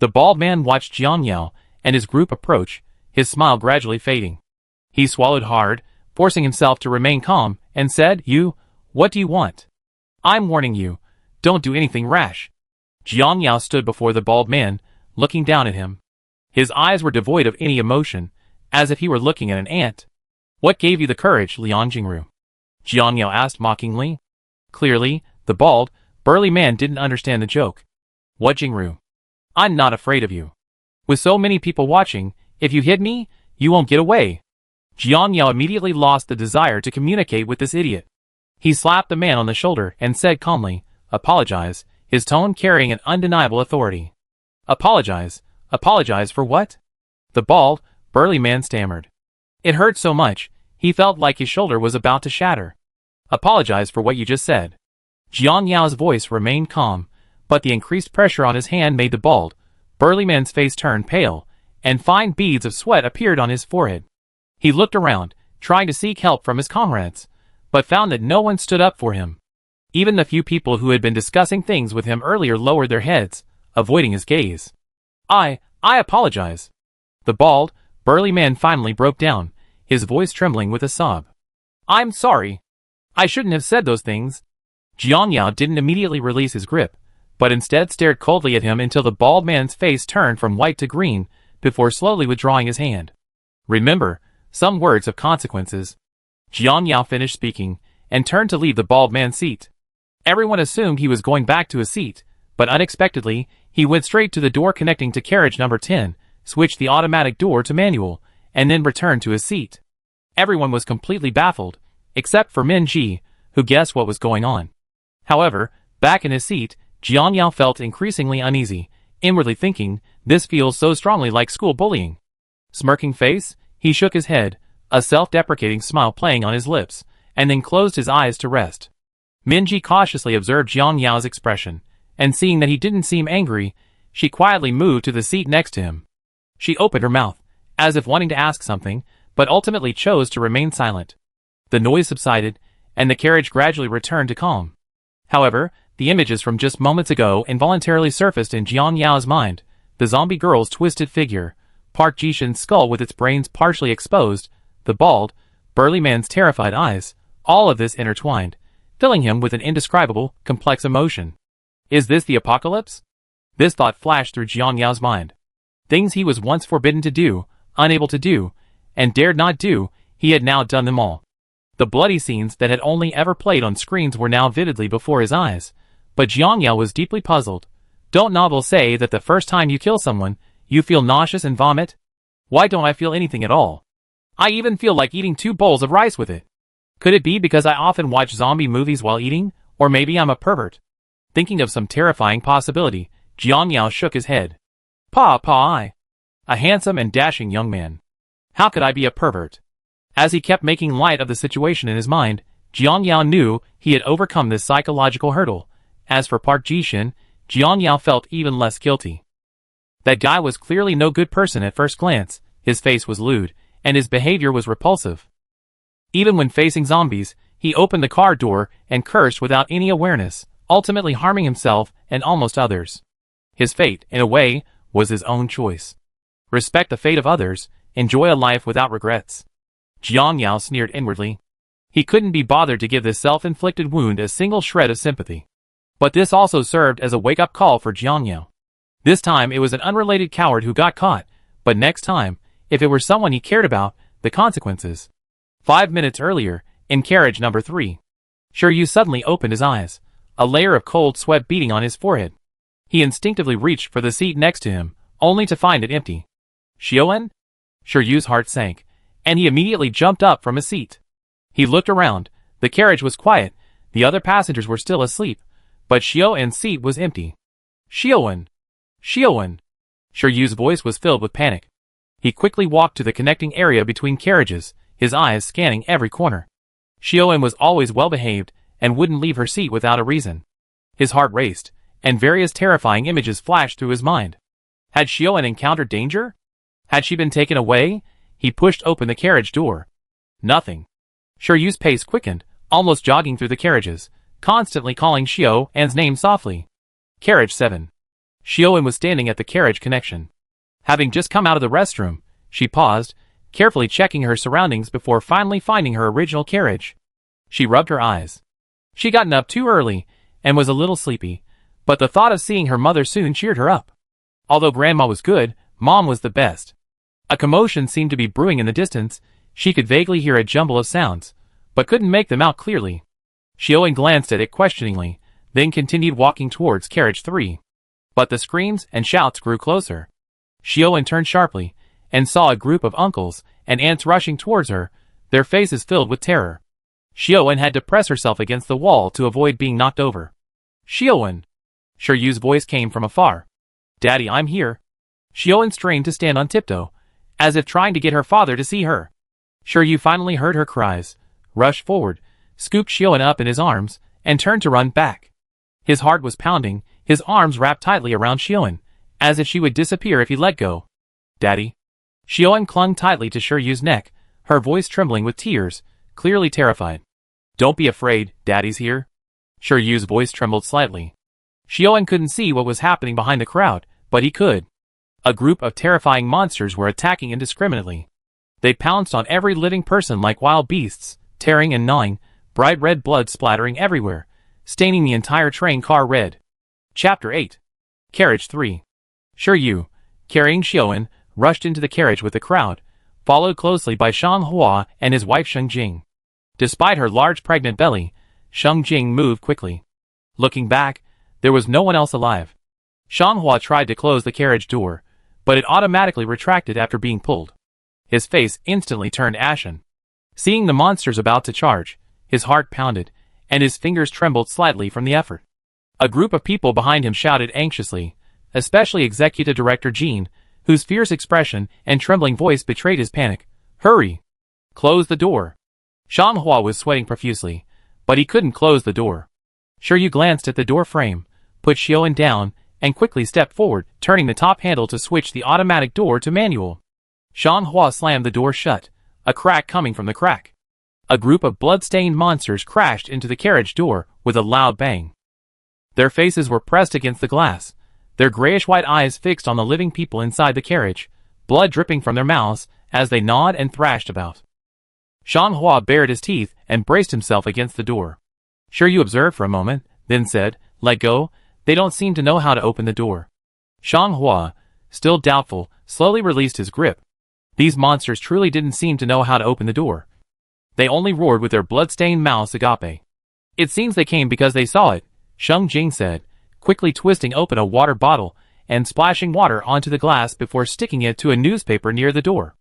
The bald man watched Jiang Yao and his group approach, his smile gradually fading. He swallowed hard, forcing himself to remain calm, and said, What do you want? I'm warning you, don't do anything rash." Jiang Yao stood before the bald man, looking down at him. His eyes were devoid of any emotion, as if he were looking at an ant. "What gave you the courage, Liang Jingru?" Jiang Yao asked mockingly. Clearly, the bald, burly man didn't understand the joke. "What Jingru? I'm not afraid of you. With so many people watching, if you hit me, you won't get away." Jiang Yao immediately lost the desire to communicate with this idiot. He slapped the man on the shoulder and said calmly, "Apologize," his tone carrying an undeniable authority. "Apologize? Apologize for what?" The bald, burly man stammered. It hurt so much, he felt like his shoulder was about to shatter. "Apologize for what you just said." Jiang Yao's voice remained calm, but the increased pressure on his hand made the bald, burly man's face turn pale, and fine beads of sweat appeared on his forehead. He looked around, trying to seek help from his comrades, but found that no one stood up for him. Even the few people who had been discussing things with him earlier lowered their heads, avoiding his gaze. I apologize." The bald, burly man finally broke down, his voice trembling with a sob. "I'm sorry. I shouldn't have said those things." Jiang Yao didn't immediately release his grip, but instead stared coldly at him until the bald man's face turned from white to green, before slowly withdrawing his hand. "Remember, some words have consequences." Jiang Yao finished speaking, and turned to leave the bald man's seat. Everyone assumed he was going back to his seat, but unexpectedly, he went straight to the door connecting to carriage number 10, switched the automatic door to manual, and then returned to his seat. Everyone was completely baffled, except for Min Ji, who guessed what was going on. However, back in his seat, Jiang Yao felt increasingly uneasy, inwardly thinking, this feels so strongly like school bullying. Smirking face, he shook his head, a self-deprecating smile playing on his lips, and then closed his eyes to rest. Minji cautiously observed Jiang Yao's expression, and seeing that he didn't seem angry, she quietly moved to the seat next to him. She opened her mouth, as if wanting to ask something, but ultimately chose to remain silent. The noise subsided, and the carriage gradually returned to calm. However, the images from just moments ago involuntarily surfaced in Jiang Yao's mind, the zombie girl's twisted figure, Park Ji-shin's skull with its brains partially exposed, the bald, burly man's terrified eyes, all of this intertwined, filling him with an indescribable, complex emotion. Is this the apocalypse? This thought flashed through Jiang Yao's mind. Things he was once forbidden to do, unable to do, and dared not do, he had now done them all. The bloody scenes that had only ever played on screens were now vividly before his eyes, but Jiang Yao was deeply puzzled. Don't novels say that the first time you kill someone, you feel nauseous and vomit? Why don't I feel anything at all? I even feel like eating 2 bowls of rice with it. Could it be because I often watch zombie movies while eating, or maybe I'm a pervert? Thinking of some terrifying possibility, Jiang Yao shook his head. I. A handsome and dashing young man. How could I be a pervert? As he kept making light of the situation in his mind, Jiang Yao knew he had overcome this psychological hurdle. As for Park Ji-shin, Jiang Yao felt even less guilty. That guy was clearly no good person at first glance, his face was lewd, and his behavior was repulsive. Even when facing zombies, he opened the car door and cursed without any awareness, ultimately harming himself and almost others. His fate, in a way, was his own choice. Respect the fate of others, enjoy a life without regrets. Jiang Yao sneered inwardly. He couldn't be bothered to give this self-inflicted wound a single shred of sympathy. But this also served as a wake-up call for Jiang Yao. This time it was an unrelated coward who got caught, but next time, if it were someone he cared about, the consequences. 5 minutes earlier, in carriage number 3. Shiryu suddenly opened his eyes, a layer of cold sweat beating on his forehead. He instinctively reached for the seat next to him, only to find it empty. Xiaoen? Shiryu's heart sank, and he immediately jumped up from his seat. He looked around, the carriage was quiet, the other passengers were still asleep, but Xiaoen's seat was empty. Xiaoen! Xiaoen! Shiryu's voice was filled with panic. He quickly walked to the connecting area between carriages, his eyes scanning every corner. Xiaoen was always well-behaved, and wouldn't leave her seat without a reason. His heart raced, and various terrifying images flashed through his mind. Had Xiaoen encountered danger? Had she been taken away? He pushed open the carriage door. Nothing. Shiryu's pace quickened, almost jogging through the carriages, constantly calling Xiaoen's name softly. Carriage 7. Xiaoen was standing at the carriage connection. Having just come out of the restroom, she paused, carefully checking her surroundings before finally finding her original carriage. She rubbed her eyes. She'd gotten up too early, and was a little sleepy, but the thought of seeing her mother soon cheered her up. Although Grandma was good, Mom was the best. A commotion seemed to be brewing in the distance. She could vaguely hear a jumble of sounds, but couldn't make them out clearly. Xiaoen glanced at it questioningly, then continued walking towards carriage 3. But the screams and shouts grew closer. Xiaoen turned sharply, and saw a group of uncles and aunts rushing towards her, their faces filled with terror. Xiaoen had to press herself against the wall to avoid being knocked over. Xiaoen! Shiryu's voice came from afar. Daddy, I'm here. Xiaoen strained to stand on tiptoe, as if trying to get her father to see her. Shiryu finally heard her cries, rushed forward, scooped Xiaoen up in his arms, and turned to run back. His heart was pounding, his arms wrapped tightly around Xiaoen, as if she would disappear if he let go. Daddy. Xiaoen clung tightly to Shiryu's neck, her voice trembling with tears, clearly terrified. Don't be afraid, Daddy's here. Shiryu's voice trembled slightly. Xiaoen couldn't see what was happening behind the crowd, but he could. A group of terrifying monsters were attacking indiscriminately. They pounced on every living person like wild beasts, tearing and gnawing, bright red blood splattering everywhere, staining the entire train car red. Chapter 8. Carriage 3. Shiryu, carrying Xiaoen, rushed into the carriage with the crowd, followed closely by Shang Hua and his wife Sheng Jing. Despite her large pregnant belly, Sheng Jing moved quickly. Looking back, there was no one else alive. Xianghua tried to close the carriage door, but it automatically retracted after being pulled. His face instantly turned ashen. Seeing the monsters about to charge, his heart pounded, and his fingers trembled slightly from the effort. A group of people behind him shouted anxiously, especially Executive Director Jean, whose fierce expression and trembling voice betrayed his panic. Hurry! Close the door! Xianghua was sweating profusely, but he couldn't close the door. Shiryu glanced at the door frame, put Xiaoan down, and quickly stepped forward, turning the top handle to switch the automatic door to manual. Xianghua slammed the door shut, a crack coming from the crack. A group of blood-stained monsters crashed into the carriage door with a loud bang. Their faces were pressed against the glass, their grayish-white eyes fixed on the living people inside the carriage, blood dripping from their mouths as they gnawed and thrashed about. Xianghua bared his teeth and braced himself against the door. Shiryu observed for a moment, then said, "Let go, they don't seem to know how to open the door." Xianghua, still doubtful, slowly released his grip. These monsters truly didn't seem to know how to open the door. They only roared with their blood-stained mouths agape. "It seems they came because they saw it," Sheng Jing said, quickly twisting open a water bottle and splashing water onto the glass before sticking it to a newspaper near the door.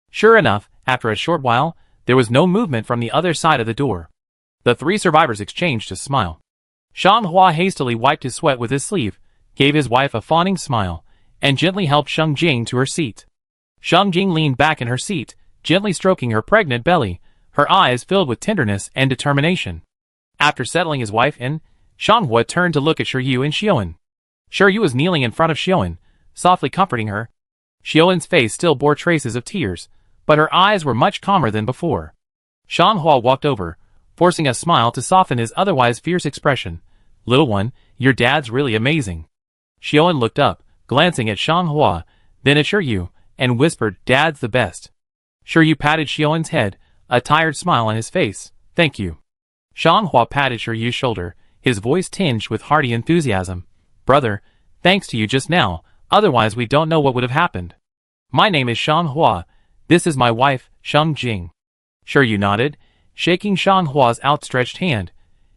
Sure enough, after a short while, there was no movement from the other side of the door. The three survivors exchanged a smile. Xianghua hastily wiped his sweat with his sleeve, gave his wife a fawning smile, and gently helped Sheng Jing to her seat. Sheng Jing leaned back in her seat, gently stroking her pregnant belly, her eyes filled with tenderness and determination. After settling his wife in, Xianghua turned to look at Shiryu and Xiaoan. Shiryu was kneeling in front of Xiaoan, softly comforting her. Xiaoan's face still bore traces of tears, but her eyes were much calmer than before. Xianghua walked over, forcing a smile to soften his otherwise fierce expression. "Little one, your dad's really amazing." Xiaoan looked up, glancing at Xianghua, then at Shiryu, and whispered, "Dad's the best." Shiryu patted Xiaoan's head, a tired smile on his face. "Thank you." Xianghua patted Shiryu's shoulder, his voice tinged with hearty enthusiasm. "Brother, thanks to you just now, otherwise we don't know what would have happened. My name is Xianghua. This is my wife, Sheng Jing." Shiryu nodded, shaking Xianghua's outstretched hand.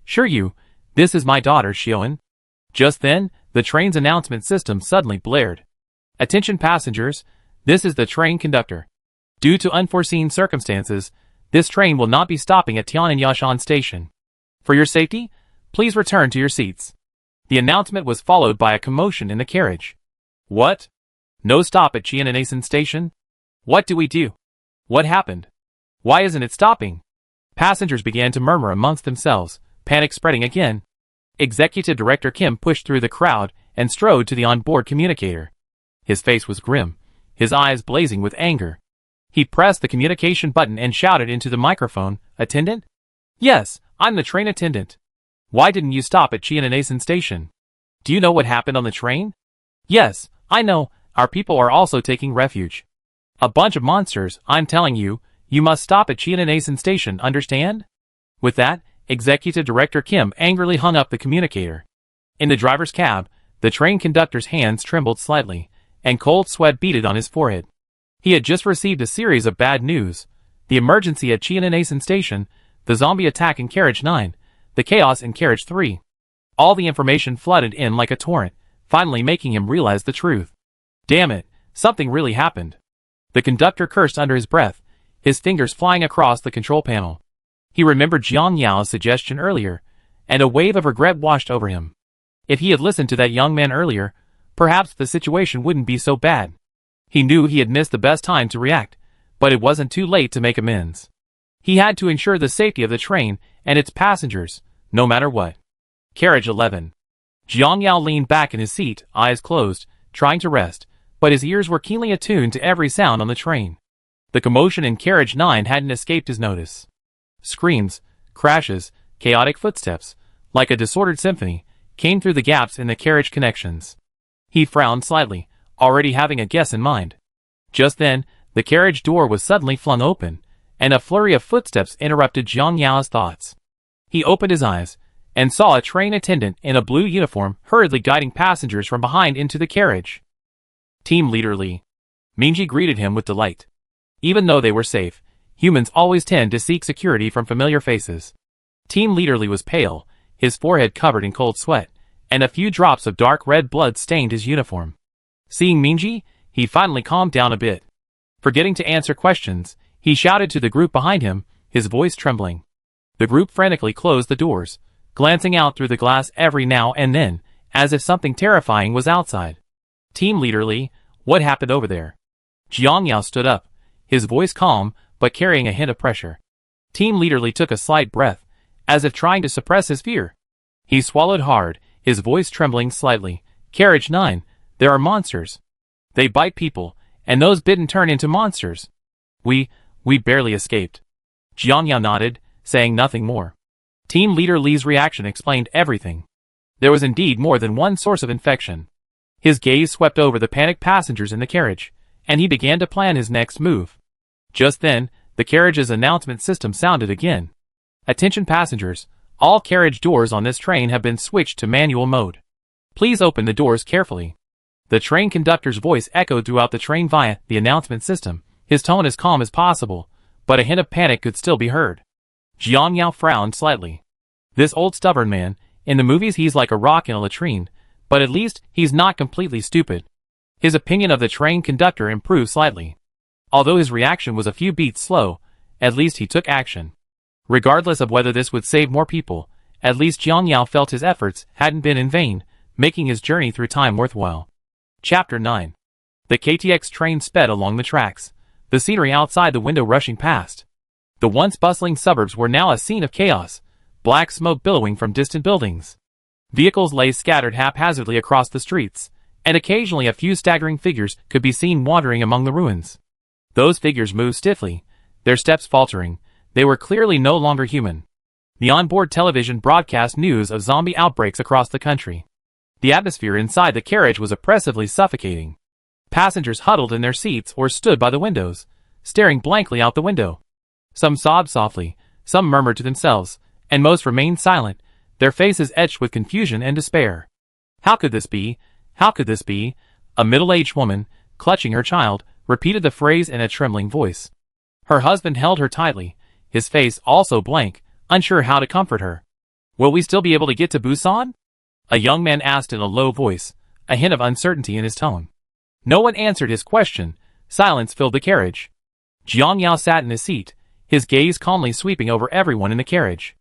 "Shiryu, this is my daughter, Xiaoan." Just then, the train's announcement system suddenly blared. "Attention passengers, this is the train conductor. Due to unforeseen circumstances, this train will not be stopping at Tianyashan Station. For your safety, please return to your seats." The announcement was followed by a commotion in the carriage. "What? No stop at Tianyashan Station? What do we do? What happened? Why isn't it stopping?" Passengers began to murmur amongst themselves, panic spreading again. Executive Director Kim pushed through the crowd and strode to the onboard communicator. His face was grim, his eyes blazing with anger. He pressed the communication button and shouted into the microphone, "Attendant? Yes, I'm the train attendant. Why didn't you stop at Tianyashan Station? Do you know what happened on the train?" "Yes, I know, our people are also taking refuge. A bunch of monsters, I'm telling you, you must stop at Tianyashan Station, understand?" With that, Executive Director Kim angrily hung up the communicator. In the driver's cab, the train conductor's hands trembled slightly, and cold sweat beaded on his forehead. He had just received a series of bad news: the emergency at Tianyashan Station, the zombie attack in Carriage 9, the chaos in Carriage 3. All the information flooded in like a torrent, finally making him realize the truth. Damn it, something really happened. The conductor cursed under his breath, his fingers flying across the control panel. He remembered Jiang Yao's suggestion earlier, and a wave of regret washed over him. If he had listened to that young man earlier, perhaps the situation wouldn't be so bad. He knew he had missed the best time to react, but it wasn't too late to make amends. He had to ensure the safety of the train and its passengers, no matter what. Carriage 11. Jiang Yao leaned back in his seat, eyes closed, trying to rest, but his ears were keenly attuned to every sound on the train. The commotion in Carriage 9 hadn't escaped his notice. Screams, crashes, chaotic footsteps, like a disordered symphony, came through the gaps in the carriage connections. He frowned slightly, already having a guess in mind. Just then, the carriage door was suddenly flung open, and a flurry of footsteps interrupted Jiang Yao's thoughts. He opened his eyes, and saw a train attendant in a blue uniform hurriedly guiding passengers from behind into the carriage. Team Leader Li. Mingji greeted him with delight. Even though they were safe, humans always tend to seek security from familiar faces. Team Leader Lee was pale, his forehead covered in cold sweat, and a few drops of dark red blood stained his uniform. Seeing Minji, he finally calmed down a bit. Forgetting to answer questions, he shouted to the group behind him, his voice trembling. The group frantically closed the doors, glancing out through the glass every now and then, as if something terrifying was outside. Team Leader Lee, what happened over there? Jiang Yao stood up, his voice calm, but carrying a hint of pressure. Team Leader Lee took a slight breath, as if trying to suppress his fear. He swallowed hard, his voice trembling slightly. Carriage 9, there are monsters. They bite people, and those bitten turn into monsters. We barely escaped. Jiang Yao nodded, saying nothing more. Team Leader Lee's reaction explained everything. There was indeed more than one source of infection. His gaze swept over the panicked passengers in the carriage, and he began to plan his next move. Just then, the carriage's announcement system sounded again. Attention passengers, all carriage doors on this train have been switched to manual mode. Please open the doors carefully. The train conductor's voice echoed throughout the train via the announcement system, his tone as calm as possible, but a hint of panic could still be heard. Jiang Yao frowned slightly. This old stubborn man, in the movies he's like a rock in a latrine, but at least he's not completely stupid. His opinion of the train conductor improved slightly. Although his reaction was a few beats slow, at least he took action. Regardless of whether this would save more people, at least Jiang Yao felt his efforts hadn't been in vain, making his journey through time worthwhile. Chapter 9. The KTX train sped along the tracks, the scenery outside the window rushing past. The once bustling suburbs were now a scene of chaos, black smoke billowing from distant buildings. Vehicles lay scattered haphazardly across the streets, and occasionally a few staggering figures could be seen wandering among the ruins. Those figures moved stiffly, their steps faltering. They were clearly no longer human. The onboard television broadcast news of zombie outbreaks across the country. The atmosphere inside the carriage was oppressively suffocating. Passengers huddled in their seats or stood by the windows, staring blankly out the window. Some sobbed softly, some murmured to themselves, and most remained silent, their faces etched with confusion and despair. How could this be? How could this be? A middle-aged woman, clutching her child, repeated the phrase in a trembling voice. Her husband held her tightly, his face also blank, unsure how to comfort her. Will we still be able to get to Busan? A young man asked in a low voice, a hint of uncertainty in his tone. No one answered his question. Silence filled the carriage. Jiang Yao sat in his seat, his gaze calmly sweeping over everyone in the carriage.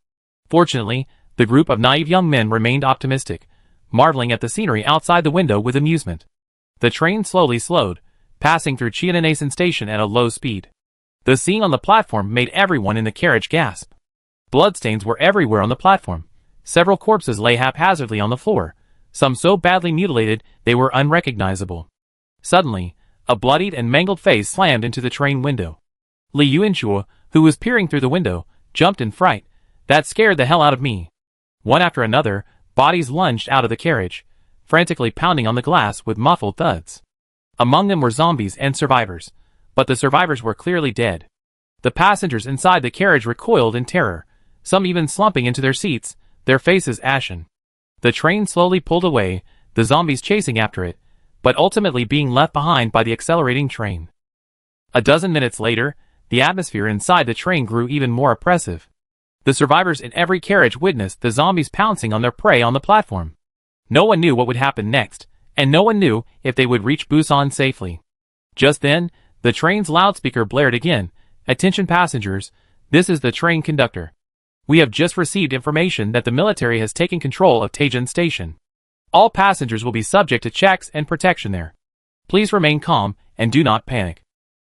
Fortunately, the group of naive young men remained optimistic, marveling at the scenery outside the window with amusement. The train slowly slowed, passing through Chianasen station at a low speed. The scene on the platform made everyone in the carriage gasp. Bloodstains were everywhere on the platform. Several corpses lay haphazardly on the floor, some so badly mutilated they were unrecognizable. Suddenly, a bloodied and mangled face slammed into the train window. Li Yuanchua, who was peering through the window, jumped in fright. That scared the hell out of me. One after another, bodies lunged out of the carriage, frantically pounding on the glass with muffled thuds. Among them were zombies and survivors, but the survivors were clearly dead. The passengers inside the carriage recoiled in terror, some even slumping into their seats, their faces ashen. The train slowly pulled away, the zombies chasing after it, but ultimately being left behind by the accelerating train. A dozen minutes later, the atmosphere inside the train grew even more oppressive. The survivors in every carriage witnessed the zombies pouncing on their prey on the platform. No one knew what would happen next, and no one knew if they would reach Busan safely. Just then, the train's loudspeaker blared again. Attention passengers, this is the train conductor. We have just received information that the military has taken control of Taejin Station. All passengers will be subject to checks and protection there. Please remain calm and do not panic.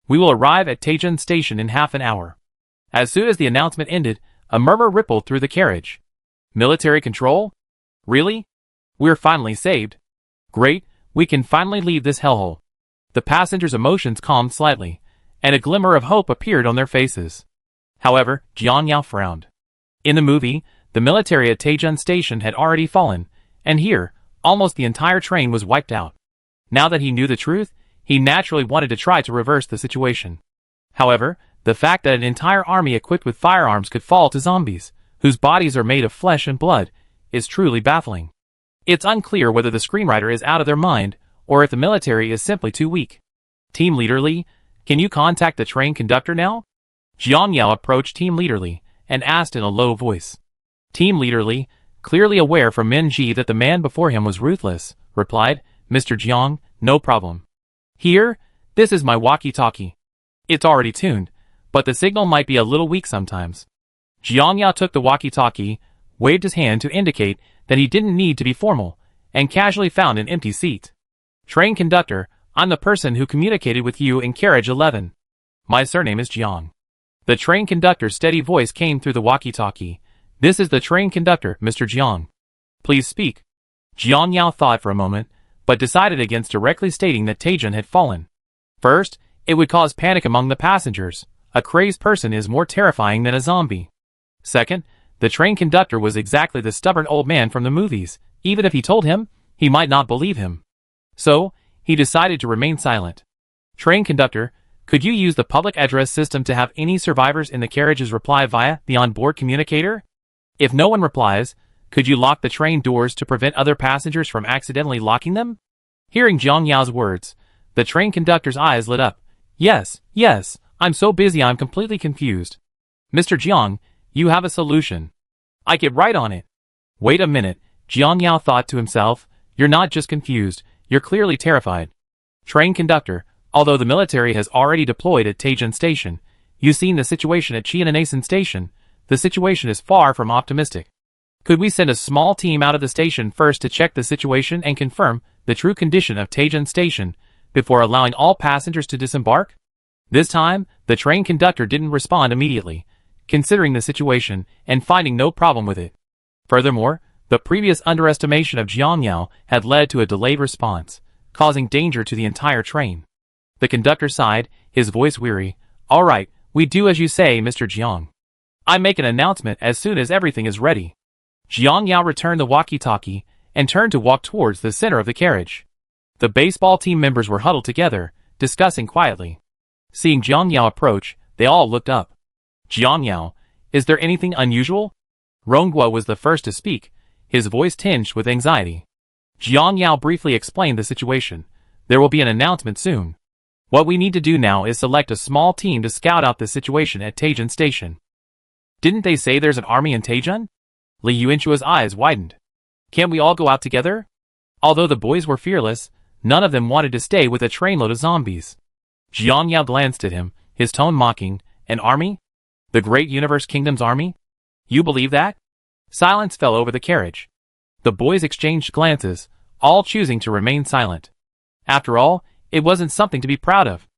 We will arrive at Taejin Station in half an hour. As soon as the announcement ended, a murmur rippled through the carriage. Military control? Really? We're finally saved. Great, we can finally leave this hellhole. The passengers' emotions calmed slightly, and a glimmer of hope appeared on their faces. However, Jiang Yao frowned. In the movie, the military at Taejin Station had already fallen, and here, almost the entire train was wiped out. Now that he knew the truth, he naturally wanted to try to reverse the situation. However, the fact that an entire army equipped with firearms could fall to zombies, whose bodies are made of flesh and blood, is truly baffling. It's unclear whether the screenwriter is out of their mind, or if the military is simply too weak. Team Leader Lee, can you contact the train conductor now? Jiang Yao approached Team Leader Li and asked in a low voice. Team Leader Li, clearly aware from Min Ji that the man before him was ruthless, replied, Mr. Jiang, no problem. Here, this is my walkie-talkie. It's already tuned, but the signal might be a little weak sometimes. Jiang Yao took the walkie-talkie, waved his hand to indicate that he didn't need to be formal, and casually found an empty seat. Train conductor, I'm the person who communicated with you in carriage 11. My surname is Jiang. The train conductor's steady voice came through the walkie-talkie. This is the train conductor, Mr. Jiang. Please speak. Jiang Yao thought for a moment, but decided against directly stating that Taejun had fallen. First, it would cause panic among the passengers. A crazed person is more terrifying than a zombie. Second, the train conductor was exactly the stubborn old man from the movies. Even if he told him, he might not believe him. So, he decided to remain silent. Train conductor, could you use the public address system to have any survivors in the carriages reply via the onboard communicator? If no one replies, could you lock the train doors to prevent other passengers from accidentally locking them? Hearing Jiang Yao's words, the train conductor's eyes lit up. Yes, I'm so busy I'm completely confused. Mr. Jiang, you have a solution. I get right on it. Wait a minute, Jiang Yao thought to himself, you're not just confused, you're clearly terrified. Train conductor, although the military has already deployed at Taejun Station, you've seen the situation at Chianasen Station, the situation is far from optimistic. Could we send a small team out of the station first to check the situation and confirm the true condition of Taejun Station before allowing all passengers to disembark? This time, the train conductor didn't respond immediately, considering the situation and finding no problem with it. Furthermore, the previous underestimation of Jiang Yao had led to a delayed response, causing danger to the entire train. The conductor sighed, his voice weary. All right, we do as you say, Mr. Jiang. I make an announcement as soon as everything is ready. Jiang Yao returned the walkie-talkie and turned to walk towards the center of the carriage. The baseball team members were huddled together, discussing quietly. Seeing Jiang Yao approach, they all looked up. Jiang Yao, is there anything unusual? Ronghua was the first to speak, his voice tinged with anxiety. Jiang Yao briefly explained the situation. There will be an announcement soon. What we need to do now is select a small team to scout out the situation at Taejun Station. Didn't they say there's an army in Taejun? Li Yuanchua's eyes widened. Can't we all go out together? Although the boys were fearless, none of them wanted to stay with a trainload of zombies. Jiang Yao glanced at him, his tone mocking. An army? The Great Universe Kingdom's army? You believe that? Silence fell over the carriage. The boys exchanged glances, all choosing to remain silent. After all, it wasn't something to be proud of.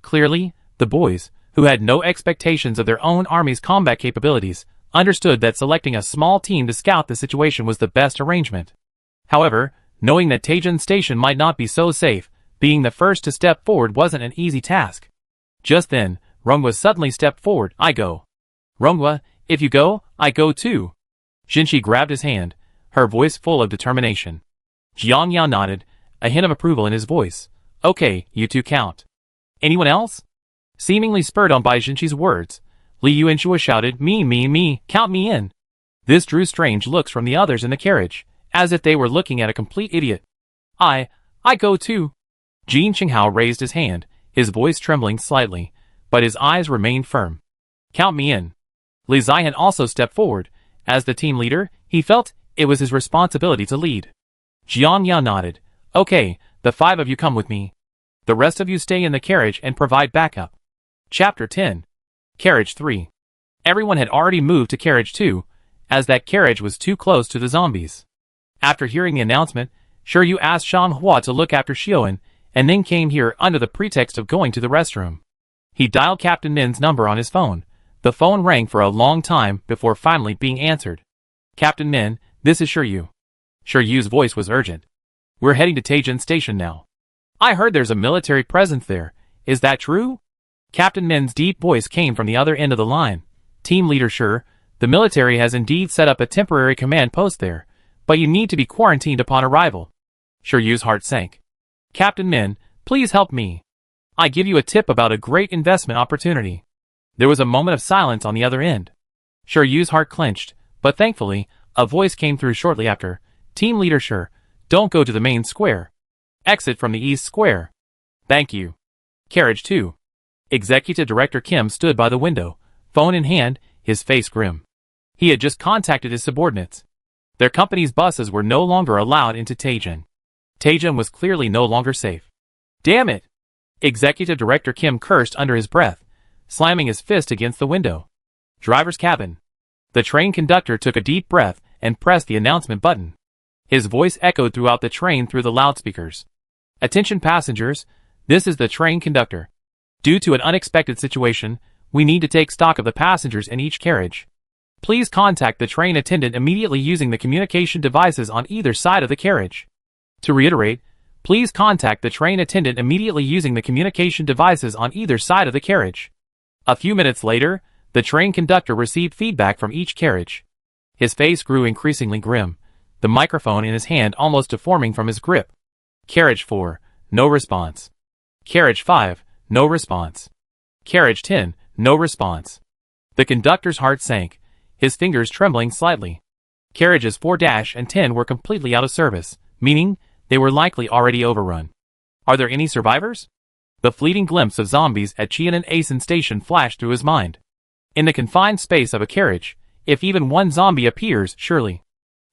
Clearly, the boys, who had no expectations of their own army's combat capabilities, understood that selecting a small team to scout the situation was the best arrangement. However, knowing that Taejun Station might not be so safe, being the first to step forward wasn't an easy task. Just then, Ronghua suddenly stepped forward. I go. Ronghua, if you go, I go too. Jinshi grabbed his hand, her voice full of determination. Jiang Yao nodded, a hint of approval in his voice. Okay, you two count. Anyone else? Seemingly spurred on by Jinshi's words, Li Yuanchua shouted, Me, count me in. This drew strange looks from the others in the carriage, as if they were looking at a complete idiot. I go too. Jin Qinghao raised his hand, his voice trembling slightly, but his eyes remained firm. Count me in. Li Zihan also stepped forward. As the team leader, he felt it was his responsibility to lead. Jiang Yao nodded. Okay, the 5 of you come with me. The rest of you stay in the carriage and provide backup. Chapter 10. Carriage 3. Everyone had already moved to Carriage 2, as that carriage was too close to the zombies. After hearing the announcement, Shiryu asked Shang Hua to look after Xiaoan, and then came here under the pretext of going to the restroom. He dialed Captain Min's number on his phone. The phone rang for a long time before finally being answered. Captain Min, this is Shiryu. Shiryu's voice was urgent. We're heading to Taejun Station now. I heard there's a military presence there. Is that true? Captain Min's deep voice came from the other end of the line. Team leader Shir, the military has indeed set up a temporary command post there, but you need to be quarantined upon arrival. Shiryu's heart sank. Captain Min, please help me. I give you a tip about a great investment opportunity. There was a moment of silence on the other end. Shiryu's heart clenched, but thankfully, a voice came through shortly after. Team leader Shir, don't go to the main square. Exit from the east square. Thank you. Carriage 2. Executive Director Kim stood by the window, phone in hand, his face grim. He had just contacted his subordinates. Their company's buses were no longer allowed into Taejeon. Taejeon was clearly no longer safe. Damn it! Executive Director Kim cursed under his breath, slamming his fist against the window. Driver's cabin. The train conductor took a deep breath and pressed the announcement button. His voice echoed throughout the train through the loudspeakers. Attention passengers, this is the train conductor. Due to an unexpected situation, we need to take stock of the passengers in each carriage. Please contact the train attendant immediately using the communication devices on either side of the carriage. To reiterate, please contact the train attendant immediately using the communication devices on either side of the carriage. A few minutes later, the train conductor received feedback from each carriage. His face grew increasingly grim, the microphone in his hand almost deforming from his grip. Carriage 4, no response. Carriage 5, no response. Carriage 10, no response. The conductor's heart sank, his fingers trembling slightly. Carriages 4 and 10 were completely out of service, meaning they were likely already overrun. Are there any survivors? The fleeting glimpse of zombies at Cheonan Asan Station flashed through his mind. In the confined space of a carriage, if even one zombie appears, surely.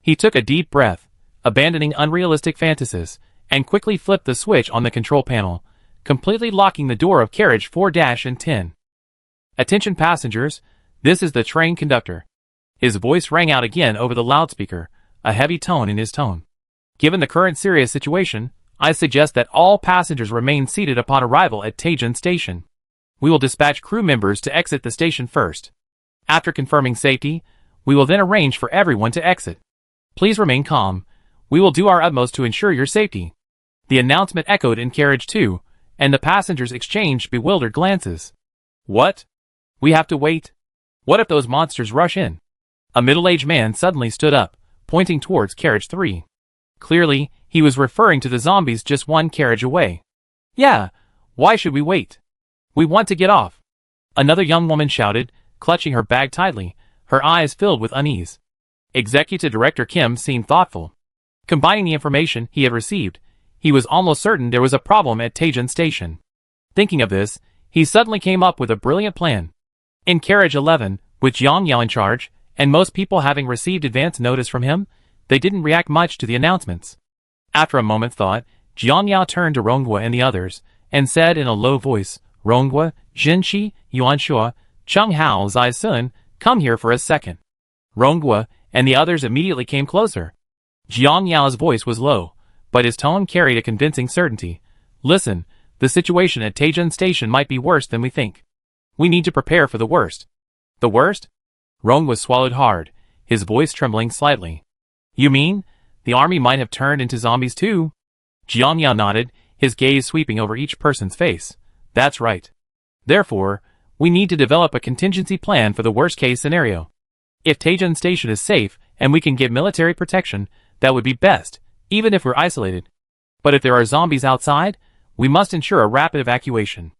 He took a deep breath, abandoning unrealistic fantasies, and quickly flipped the switch on the control panel, completely locking the door of carriage 4 and 10. Attention passengers, this is the train conductor. His voice rang out again over the loudspeaker, a heavy tone in his tone. Given the current serious situation, I suggest that all passengers remain seated upon arrival at Taejeon Station. We will dispatch crew members to exit the station first. After confirming safety, we will then arrange for everyone to exit. Please remain calm. We will do our utmost to ensure your safety. The announcement echoed in carriage 2, and the passengers exchanged bewildered glances. What? We have to wait? What if those monsters rush in? A middle-aged man suddenly stood up, pointing towards carriage 3. Clearly, he was referring to the zombies just one carriage away. Yeah, why should we wait? We want to get off. Another young woman shouted, clutching her bag tightly, her eyes filled with unease. Executive Director Kim seemed thoughtful. Combining the information he had received, he was almost certain there was a problem at Taejeon Station. Thinking of this, he suddenly came up with a brilliant plan. In carriage 11, with Jiang Yao in charge, and most people having received advance notice from him, they didn't react much to the announcements. After a moment's thought, Jiang Yao turned to Ronghua and the others, and said in a low voice, Ronghua, Jinshi, Yuanshua, Chung Hao Zai Sun, come here for a second. Ronghua and the others immediately came closer. Jiang Yao's voice was low, but his tone carried a convincing certainty. Listen, the situation at Taejeon Station might be worse than we think. We need to prepare for the worst. The worst? Ronghua swallowed hard, his voice trembling slightly. You mean, the army might have turned into zombies too? Jiang Yao nodded, his gaze sweeping over each person's face. That's right. Therefore, we need to develop a contingency plan for the worst-case scenario. If Taejeon Station is safe and we can get military protection, that would be best, even if we're isolated. But if there are zombies outside, we must ensure a rapid evacuation.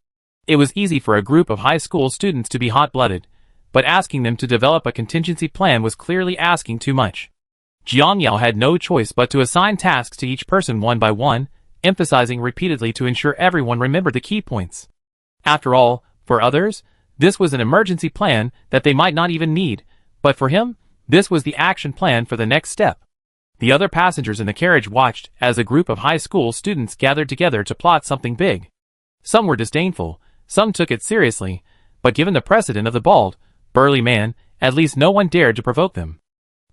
It was easy for a group of high school students to be hot-blooded, but asking them to develop a contingency plan was clearly asking too much. Jiang Yao had no choice but to assign tasks to each person one by one, emphasizing repeatedly to ensure everyone remembered the key points. After all, for others, this was an emergency plan that they might not even need, but for him, this was the action plan for the next step. The other passengers in the carriage watched as a group of high school students gathered together to plot something big. Some were disdainful, some took it seriously, but given the precedent of the bald, burly man, at least no one dared to provoke them.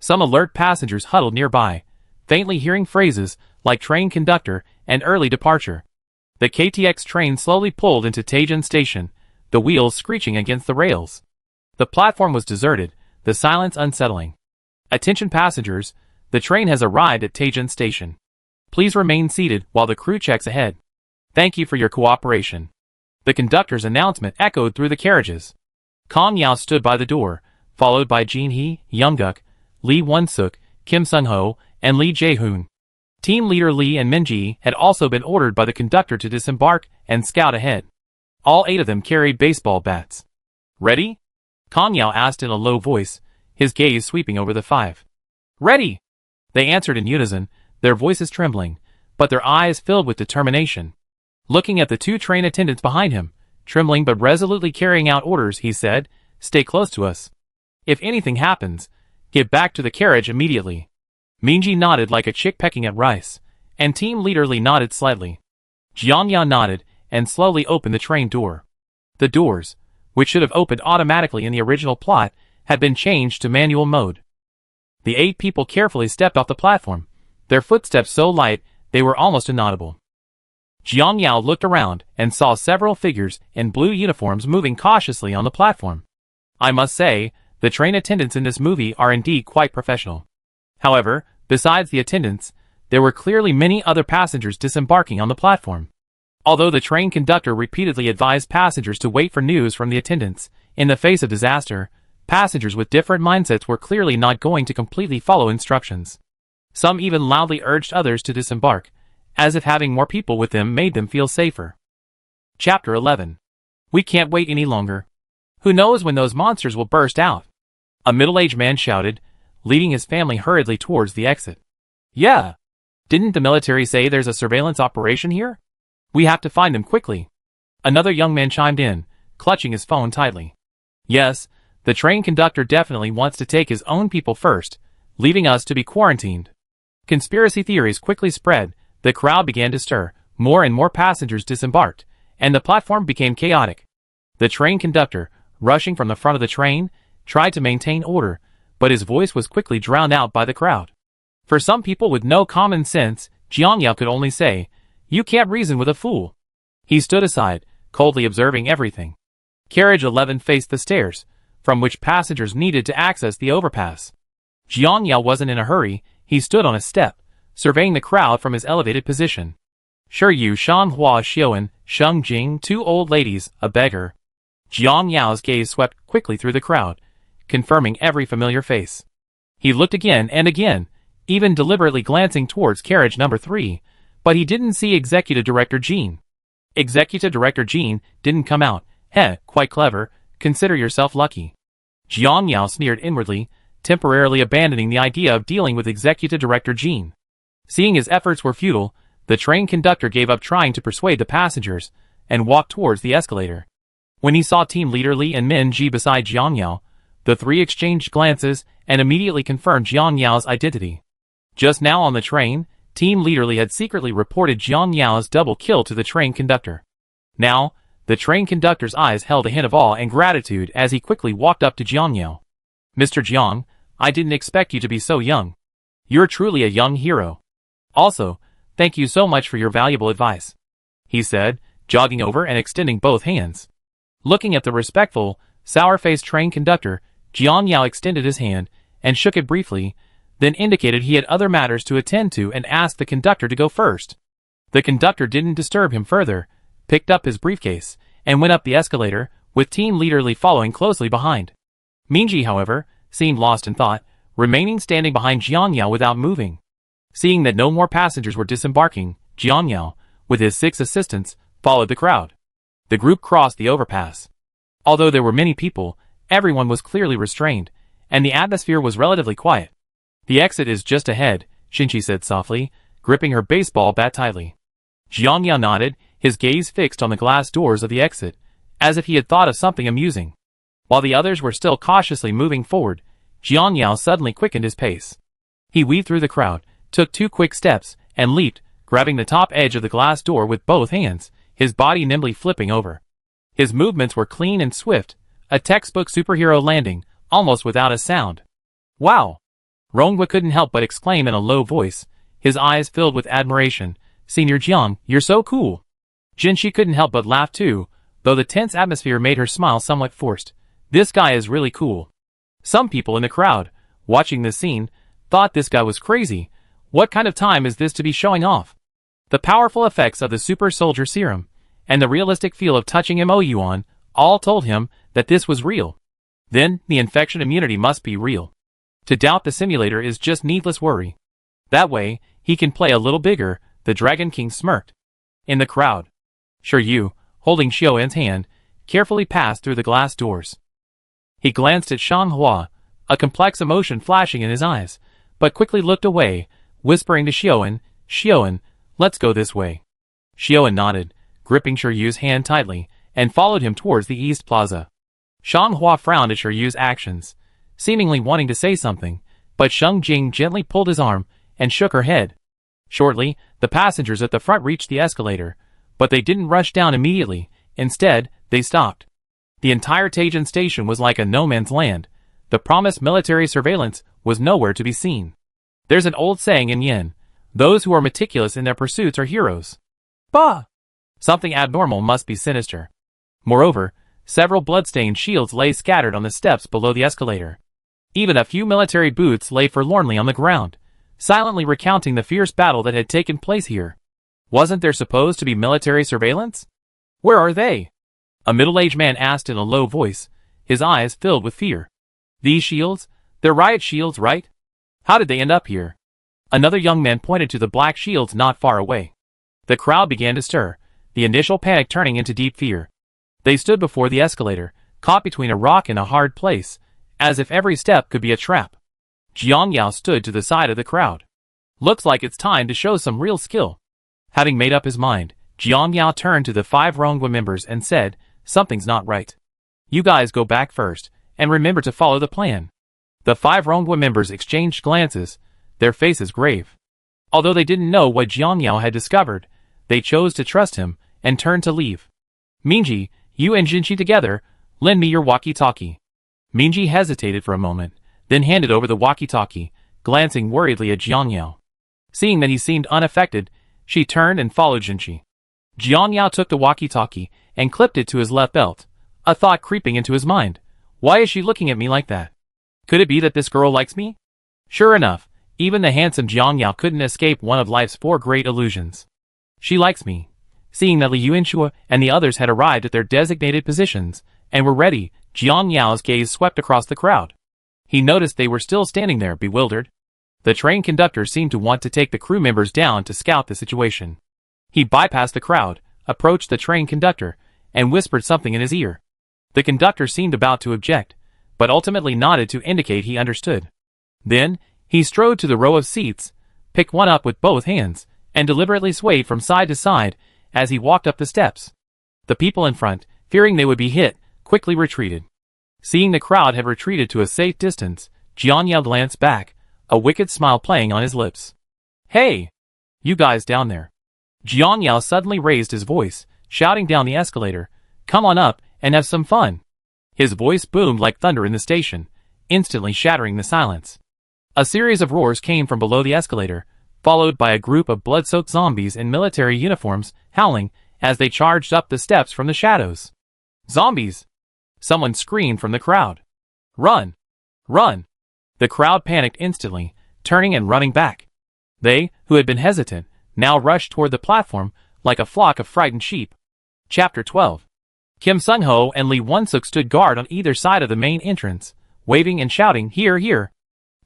Some alert passengers huddled nearby, faintly hearing phrases like train conductor and early departure. The KTX train slowly pulled into Taejeon Station, the wheels screeching against the rails. The platform was deserted, the silence unsettling. Attention passengers, the train has arrived at Taejeon Station. Please remain seated while the crew checks ahead. Thank you for your cooperation. The conductor's announcement echoed through the carriages. Kong Yao stood by the door, followed by Jin Hee, Youngguk, Lee Won-suk, Kim Sung-ho, and Lee Jae-hoon. Team leader Lee and Minji had also been ordered by the conductor to disembark and scout ahead. All 8 of them carried baseball bats. Ready? Kong Yao asked in a low voice, his gaze sweeping over the 5. Ready! They answered in unison, their voices trembling, but their eyes filled with determination. Looking at the 2 train attendants behind him, trembling but resolutely carrying out orders, he said, stay close to us. If anything happens, get back to the carriage immediately. Minji nodded like a chick pecking at rice, and team leader Lee nodded slightly. Jiangya nodded and slowly opened the train door. The doors, which should have opened automatically in the original plot, had been changed to manual mode. The 8 people carefully stepped off the platform, their footsteps so light they were almost inaudible. Jiang Yao looked around and saw several figures in blue uniforms moving cautiously on the platform. I must say, the train attendants in this movie are indeed quite professional. However, besides the attendants, there were clearly many other passengers disembarking on the platform. Although the train conductor repeatedly advised passengers to wait for news from the attendants, in the face of disaster, passengers with different mindsets were clearly not going to completely follow instructions. Some even loudly urged others to disembark, as if having more people with them made them feel safer. Chapter 11. We can't wait any longer. Who knows when those monsters will burst out? A middle-aged man shouted, leading his family hurriedly towards the exit. Yeah. Didn't the military say there's a surveillance operation here? We have to find them quickly. Another young man chimed in, clutching his phone tightly. Yes, the train conductor definitely wants to take his own people first, leaving us to be quarantined. Conspiracy theories quickly spread, the crowd began to stir, more and more passengers disembarked, and the platform became chaotic. The train conductor, rushing from the front of the train, tried to maintain order, but his voice was quickly drowned out by the crowd. For some people with no common sense, Jiang Yao could only say, "You can't reason with a fool." He stood aside, coldly observing everything. Carriage 11 faced the stairs, from which passengers needed to access the overpass. Jiang Yao wasn't in a hurry, he stood on a step, surveying the crowd from his elevated position. Shi Yu, Shan Hua, Xiuan, Sheng Jing, 2 old ladies, a beggar. Jiang Yao's gaze swept quickly through the crowd, confirming every familiar face. He looked again and again, even deliberately glancing towards carriage number 3, but he didn't see Executive Director Jean. Executive Director Jean didn't come out. Quite clever, consider yourself lucky. Jiang Yao sneered inwardly, temporarily abandoning the idea of dealing with Executive Director Jean. Seeing his efforts were futile, the train conductor gave up trying to persuade the passengers, and walked towards the escalator. When he saw Team Leader Li and Min Ji beside Jiang Yao, the 3 exchanged glances and immediately confirmed Jiang Yao's identity. Just now on the train, Team Leader Li had secretly reported Jiang Yao's double kill to the train conductor. Now, the train conductor's eyes held a hint of awe and gratitude as he quickly walked up to Jiang Yao. "Mr. Jiang, I didn't expect you to be so young. You're truly a young hero. Also, thank you so much for your valuable advice," he said, jogging over and extending both hands. Looking at the respectful, sour-faced train conductor, Jiang Yao extended his hand and shook it briefly, then indicated he had other matters to attend to and asked the conductor to go first. The conductor didn't disturb him further, picked up his briefcase, and went up the escalator, with Team Leader Li following closely behind. Minji, however, seemed lost in thought, remaining standing behind Jiang Yao without moving. Seeing that no more passengers were disembarking, Jiang Yao, with his 6 assistants, followed the crowd. The group crossed the overpass. Although there were many people, everyone was clearly restrained, and the atmosphere was relatively quiet. "The exit is just ahead," Shinchi said softly, gripping her baseball bat tightly. Jiang Yao nodded, his gaze fixed on the glass doors of the exit, as if he had thought of something amusing. While the others were still cautiously moving forward, Jiang Yao suddenly quickened his pace. He weaved through the crowd, took 2 quick steps, and leaped, grabbing the top edge of the glass door with both hands, his body nimbly flipping over. His movements were clean and swift, a textbook superhero landing, almost without a sound. "Wow!" Rongwa couldn't help but exclaim in a low voice, his eyes filled with admiration. "Senior Jiang, you're so cool." Jinshi couldn't help but laugh too, though the tense atmosphere made her smile somewhat forced. "This guy is really cool." Some people in the crowd, watching this scene, thought this guy was crazy. What kind of time is this to be showing off? The powerful effects of the super soldier serum, and the realistic feel of touching Mo Yuan, all told him that this was real. Then, the infection immunity must be real. To doubt the simulator is just needless worry. That way, he can play a little bigger, the Dragon King smirked. In the crowd, Shi Yu, holding Xiuan's hand, carefully passed through the glass doors. He glanced at Shang Hua, a complex emotion flashing in his eyes, but quickly looked away, whispering to Xiuan, "Xiuan, let's go this way." Xiuan nodded, gripping Shi Yu's hand tightly, and followed him towards the East Plaza. Xianghua frowned at Yu's actions, seemingly wanting to say something, but Sheng Jing gently pulled his arm and shook her head. Shortly, the passengers at the front reached the escalator, but they didn't rush down immediately. Instead, they stopped. The entire Taijin station was like a no-man's land. The promised military surveillance was nowhere to be seen. There's an old saying in Yin, those who are meticulous in their pursuits are heroes. Bah! Something abnormal must be sinister. Moreover, several blood-stained shields lay scattered on the steps below the escalator. Even a few military boots lay forlornly on the ground, silently recounting the fierce battle that had taken place here. Wasn't there supposed to be military surveillance? Where are they? A middle-aged man asked in a low voice, his eyes filled with fear. These shields? They're riot shields, right? How did they end up here? Another young man pointed to the black shields not far away. The crowd began to stir, the initial panic turning into deep fear. They stood before the escalator, caught between a rock and a hard place, as if every step could be a trap. Jiang Yao stood to the side of the crowd. Looks like it's time to show some real skill. Having made up his mind, Jiang Yao turned to the 5 Rongwa members and said, something's not right. You guys go back first, and remember to follow the plan. The 5 Rongwa members exchanged glances, their faces grave. Although they didn't know what Jiang Yao had discovered, they chose to trust him and turned to leave. Minji, you and Jinchi together, lend me your walkie-talkie. Minji hesitated for a moment, then handed over the walkie-talkie, glancing worriedly at Jiang Yao. Seeing that he seemed unaffected, she turned and followed Jinchi. Jiang Yao took the walkie-talkie and clipped it to his left belt, a thought creeping into his mind. Why is she looking at me like that? Could it be that this girl likes me? Sure enough, even the handsome Jiang Yao couldn't escape one of life's 4 great illusions. She likes me. Seeing that Li Yuanxue and the others had arrived at their designated positions and were ready, Jiang Yao's gaze swept across the crowd. He noticed they were still standing there, bewildered. The train conductor seemed to want to take the crew members down to scout the situation. He bypassed the crowd, approached the train conductor, and whispered something in his ear. The conductor seemed about to object, but ultimately nodded to indicate he understood. Then, he strode to the row of seats, picked one up with both hands, and deliberately swayed from side to side as he walked up the steps. The people in front, fearing they would be hit, quickly retreated. Seeing the crowd had retreated to a safe distance, Jiang Yao glanced back, a wicked smile playing on his lips. Hey! You guys down there. Jiang Yao suddenly raised his voice, shouting down the escalator, come on up and have some fun. His voice boomed like thunder in the station, instantly shattering the silence. A series of roars came from below the escalator, followed by a group of blood-soaked zombies in military uniforms, howling, as they charged up the steps from the shadows. Zombies! Someone screamed from the crowd. Run! Run! The crowd panicked instantly, turning and running back. They, who had been hesitant, now rushed toward the platform like a flock of frightened sheep. Chapter 12. Kim Sung-ho and Lee Won-suk stood guard on either side of the main entrance, waving and shouting, "Here, here!"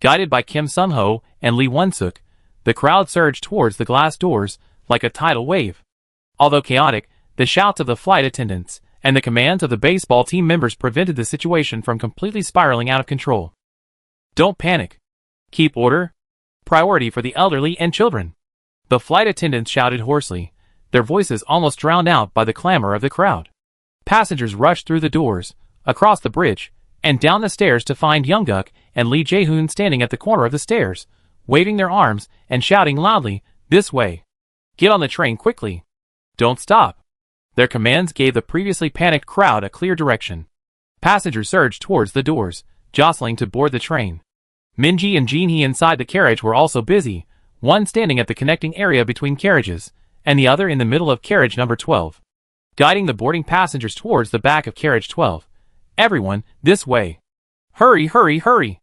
Guided by Kim Sung-ho and Lee Won-suk, the crowd surged towards the glass doors like a tidal wave. Although chaotic, the shouts of the flight attendants and the commands of the baseball team members prevented the situation from completely spiraling out of control. Don't panic. Keep order. Priority for the elderly and children. The flight attendants shouted hoarsely, their voices almost drowned out by the clamor of the crowd. Passengers rushed through the doors, across the bridge, and down the stairs to find Youngguk and Lee Jae-hoon standing at the corner of the stairs, waving their arms and shouting loudly, "This way! Get on the train quickly! Don't stop!" Their commands gave the previously panicked crowd a clear direction. Passengers surged towards the doors, jostling to board the train. Minji and Jinhee inside the carriage were also busy, one standing at the connecting area between carriages, and the other in the middle of carriage number 12. Guiding the boarding passengers towards the back of carriage 12. Everyone, this way! Hurry, hurry, hurry!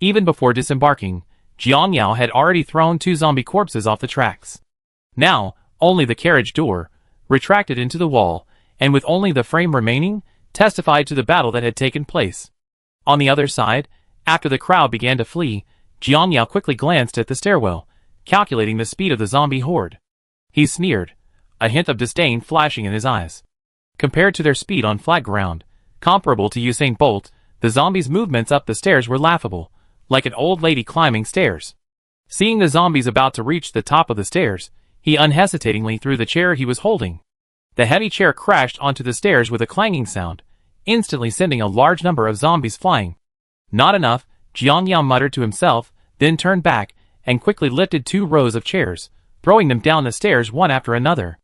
Even before disembarking, Jiang Yao had already thrown 2 zombie corpses off the tracks. Now, only the carriage door, retracted into the wall, and with only the frame remaining, testified to the battle that had taken place. On the other side, after the crowd began to flee, Jiang Yao quickly glanced at the stairwell, calculating the speed of the zombie horde. He sneered, a hint of disdain flashing in his eyes. Compared to their speed on flat ground, comparable to Usain Bolt, the zombies' movements up the stairs were laughable, like an old lady climbing stairs. Seeing the zombies about to reach the top of the stairs, he unhesitatingly threw the chair he was holding. The heavy chair crashed onto the stairs with a clanging sound, instantly sending a large number of zombies flying. Not enough, Jiang Yao muttered to himself, then turned back, and quickly lifted 2 rows of chairs, throwing them down the stairs one after another.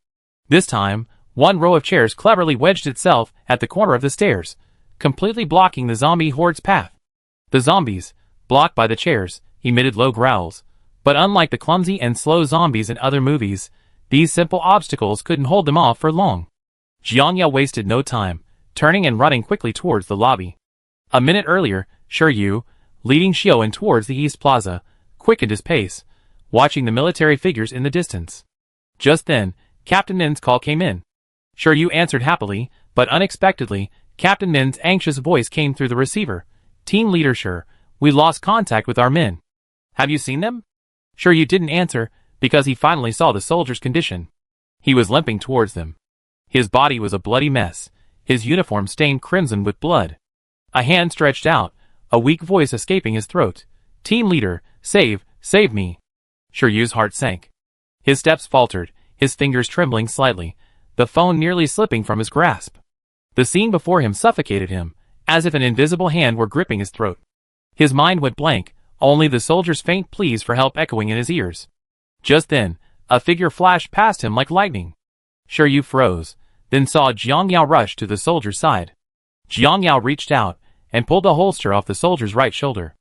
This time, one row of chairs cleverly wedged itself at the corner of the stairs, completely blocking the zombie horde's path. The zombies, blocked by the chairs, emitted low growls, but unlike the clumsy and slow zombies in other movies, these simple obstacles couldn't hold them off for long. Jiang Yao wasted no time, turning and running quickly towards the lobby. A minute earlier, Shi Yu, leading Xiao towards the East Plaza, quickened his pace, watching the military figures in the distance. Just then, Captain Min's call came in. Shi Yu answered happily, but unexpectedly, Captain Min's anxious voice came through the receiver. Team leader Shi, we lost contact with our men. Have you seen them? Shi Yu didn't answer, because he finally saw the soldier's condition. He was limping towards them. His body was a bloody mess, his uniform stained crimson with blood. A hand stretched out, a weak voice escaping his throat. Team leader, save me. Shi Yu's heart sank. His steps faltered, his fingers trembling slightly, the phone nearly slipping from his grasp. The scene before him suffocated him, as if an invisible hand were gripping his throat. His mind went blank, only the soldier's faint pleas for help echoing in his ears. Just then, a figure flashed past him like lightning. Shi Yu froze, then saw Jiang Yao rush to the soldier's side. Jiang Yao reached out and pulled the holster off the soldier's right shoulder.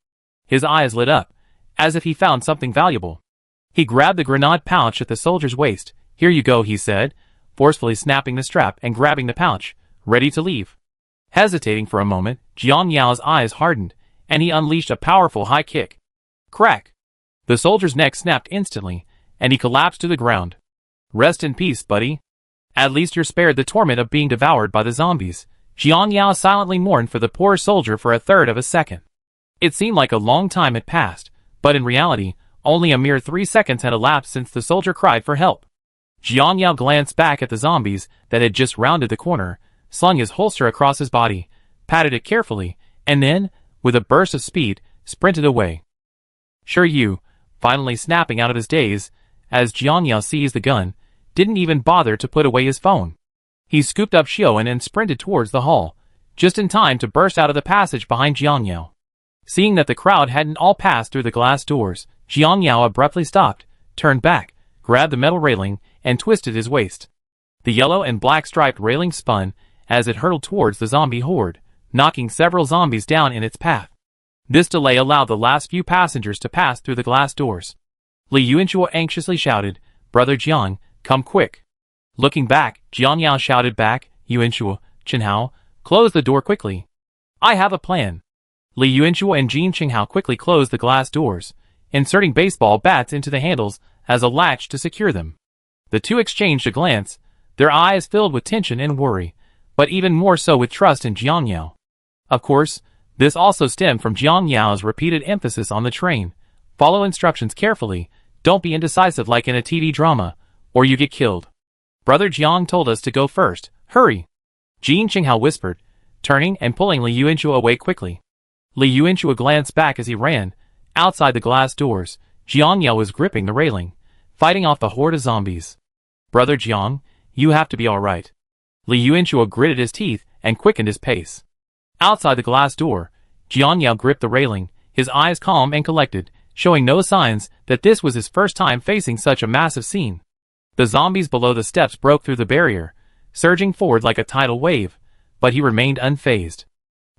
His eyes lit up, as if he found something valuable. He grabbed the grenade pouch at the soldier's waist. Here you go, he said, forcefully snapping the strap and grabbing the pouch, ready to leave. Hesitating for a moment, Jiang Yao's eyes hardened, and he unleashed a powerful high kick. Crack! The soldier's neck snapped instantly, and he collapsed to the ground. Rest in peace, buddy. At least you're spared the torment of being devoured by the zombies. Jiang Yao silently mourned for the poor soldier for a third of a second. It seemed like a long time had passed, but in reality, only a mere 3 seconds had elapsed since the soldier cried for help. Jiang Yao glanced back at the zombies that had just rounded the corner, slung his holster across his body, patted it carefully, and then, with a burst of speed, sprinted away. Shi Yu, finally snapping out of his daze, as Jiang Yao seized the gun, didn't even bother to put away his phone. He scooped up Xiao and sprinted towards the hall, just in time to burst out of the passage behind Jiang Yao. Seeing that the crowd hadn't all passed through the glass doors, Jiang Yao abruptly stopped, turned back, grabbed the metal railing, and twisted his waist. The yellow and black striped railing spun as it hurtled towards the zombie horde, knocking several zombies down in its path. This delay allowed the last few passengers to pass through the glass doors. Li Yuanchuo anxiously shouted, "Brother Jiang, come quick." Looking back, Jiang Yao shouted back, "Yuanchuo, Chenhao, close the door quickly. I have a plan." Li Yuanchuo and Jin Qinghao quickly closed the glass doors, inserting baseball bats into the handles as a latch to secure them. The two exchanged a glance, their eyes filled with tension and worry, but even more so with trust in Jiang Yao. Of course, this also stemmed from Jiang Yao's repeated emphasis on the train. Follow instructions carefully, don't be indecisive like in a TV drama, or you get killed. Brother Jiang told us to go first, hurry. Jin Qinghao whispered, turning and pulling Li Yuanchuo away quickly. Li Yuanchuo glanced back as he ran. Outside the glass doors, Jiang Yao was gripping the railing, fighting off the horde of zombies. Brother Jiang, you have to be alright. Li Yuanchuo gritted his teeth and quickened his pace. Outside the glass door, Jiang Yao gripped the railing, his eyes calm and collected, showing no signs that this was his first time facing such a massive scene. The zombies below the steps broke through the barrier, surging forward like a tidal wave, but he remained unfazed.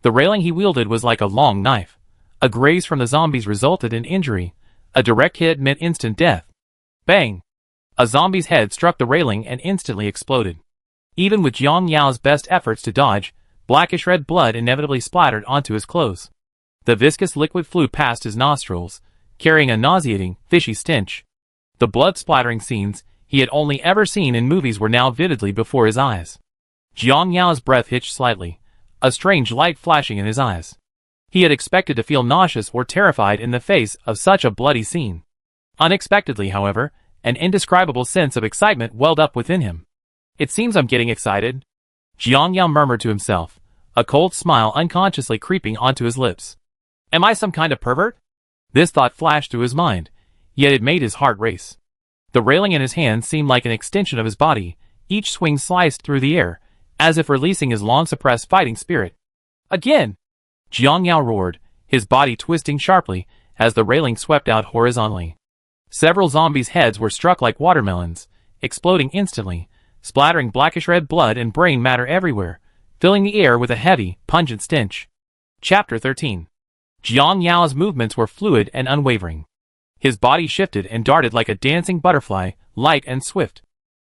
The railing he wielded was like a long knife. A graze from the zombies resulted in injury. A direct hit meant instant death. Bang! A zombie's head struck the railing and instantly exploded. Even with Jiang Yao's best efforts to dodge, blackish red blood inevitably splattered onto his clothes. The viscous liquid flew past his nostrils, carrying a nauseating, fishy stench. The blood-splattering scenes he had only ever seen in movies were now vividly before his eyes. Jiang Yao's breath hitched slightly, a strange light flashing in his eyes. He had expected to feel nauseous or terrified in the face of such a bloody scene. Unexpectedly, however, an indescribable sense of excitement welled up within him. It seems I'm getting excited. Jiang Yao murmured to himself, a cold smile unconsciously creeping onto his lips. Am I some kind of pervert? This thought flashed through his mind, yet it made his heart race. The railing in his hand seemed like an extension of his body, each swing sliced through the air, as if releasing his long-suppressed fighting spirit. Again! Jiang Yao roared, his body twisting sharply as the railing swept out horizontally. Several zombies' heads were struck like watermelons, exploding instantly, splattering blackish-red blood and brain matter everywhere, filling the air with a heavy, pungent stench. Chapter 13. Jiang Yao's movements were fluid and unwavering. His body shifted and darted like a dancing butterfly, light and swift.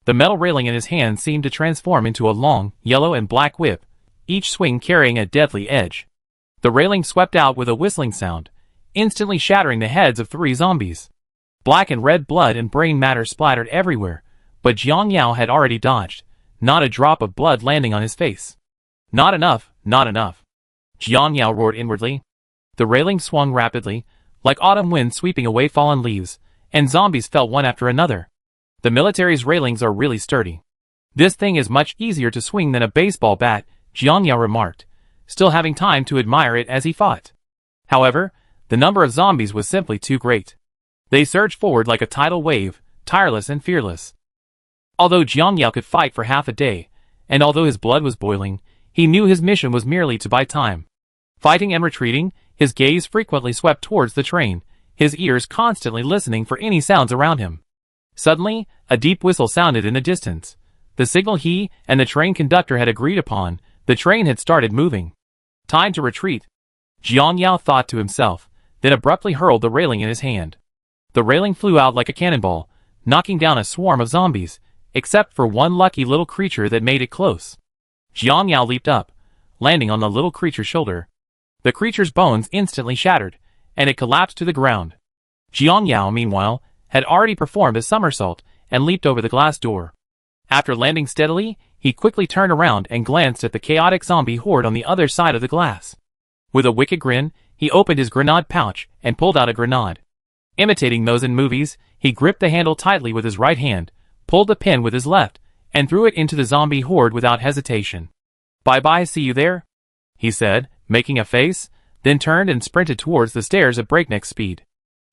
The metal railing in his hand seemed to transform into a long, yellow and black whip, each swing carrying a deadly edge. The railing swept out with a whistling sound, instantly shattering the heads of 3 zombies. Black and red blood and brain matter splattered everywhere, but Jiang Yao had already dodged, not a drop of blood landing on his face. Not enough, not enough. Jiang Yao roared inwardly. The railing swung rapidly, like autumn wind sweeping away fallen leaves, and zombies fell one after another. The military's railings are really sturdy. This thing is much easier to swing than a baseball bat, Jiang Yao remarked, still having time to admire it as he fought. However, the number of zombies was simply too great. They surged forward like a tidal wave, tireless and fearless. Although Jiang Yao could fight for half a day, and although his blood was boiling, he knew his mission was merely to buy time. Fighting and retreating, his gaze frequently swept towards the train, his ears constantly listening for any sounds around him. Suddenly, a deep whistle sounded in the distance. The signal he and the train conductor had agreed upon. The train had started moving. Time to retreat. Jiang Yao thought to himself, then abruptly hurled the railing in his hand. The railing flew out like a cannonball, knocking down a swarm of zombies, except for one lucky little creature that made it close. Jiang Yao leaped up, landing on the little creature's shoulder. The creature's bones instantly shattered, and it collapsed to the ground. Jiang Yao, meanwhile, had already performed a somersault and leaped over the glass door. After landing steadily, he quickly turned around and glanced at the chaotic zombie horde on the other side of the glass. With a wicked grin, he opened his grenade pouch and pulled out a grenade. Imitating those in movies, he gripped the handle tightly with his right hand, pulled the pin with his left, and threw it into the zombie horde without hesitation. "Bye-bye, see you there," he said, making a face, then turned and sprinted towards the stairs at breakneck speed.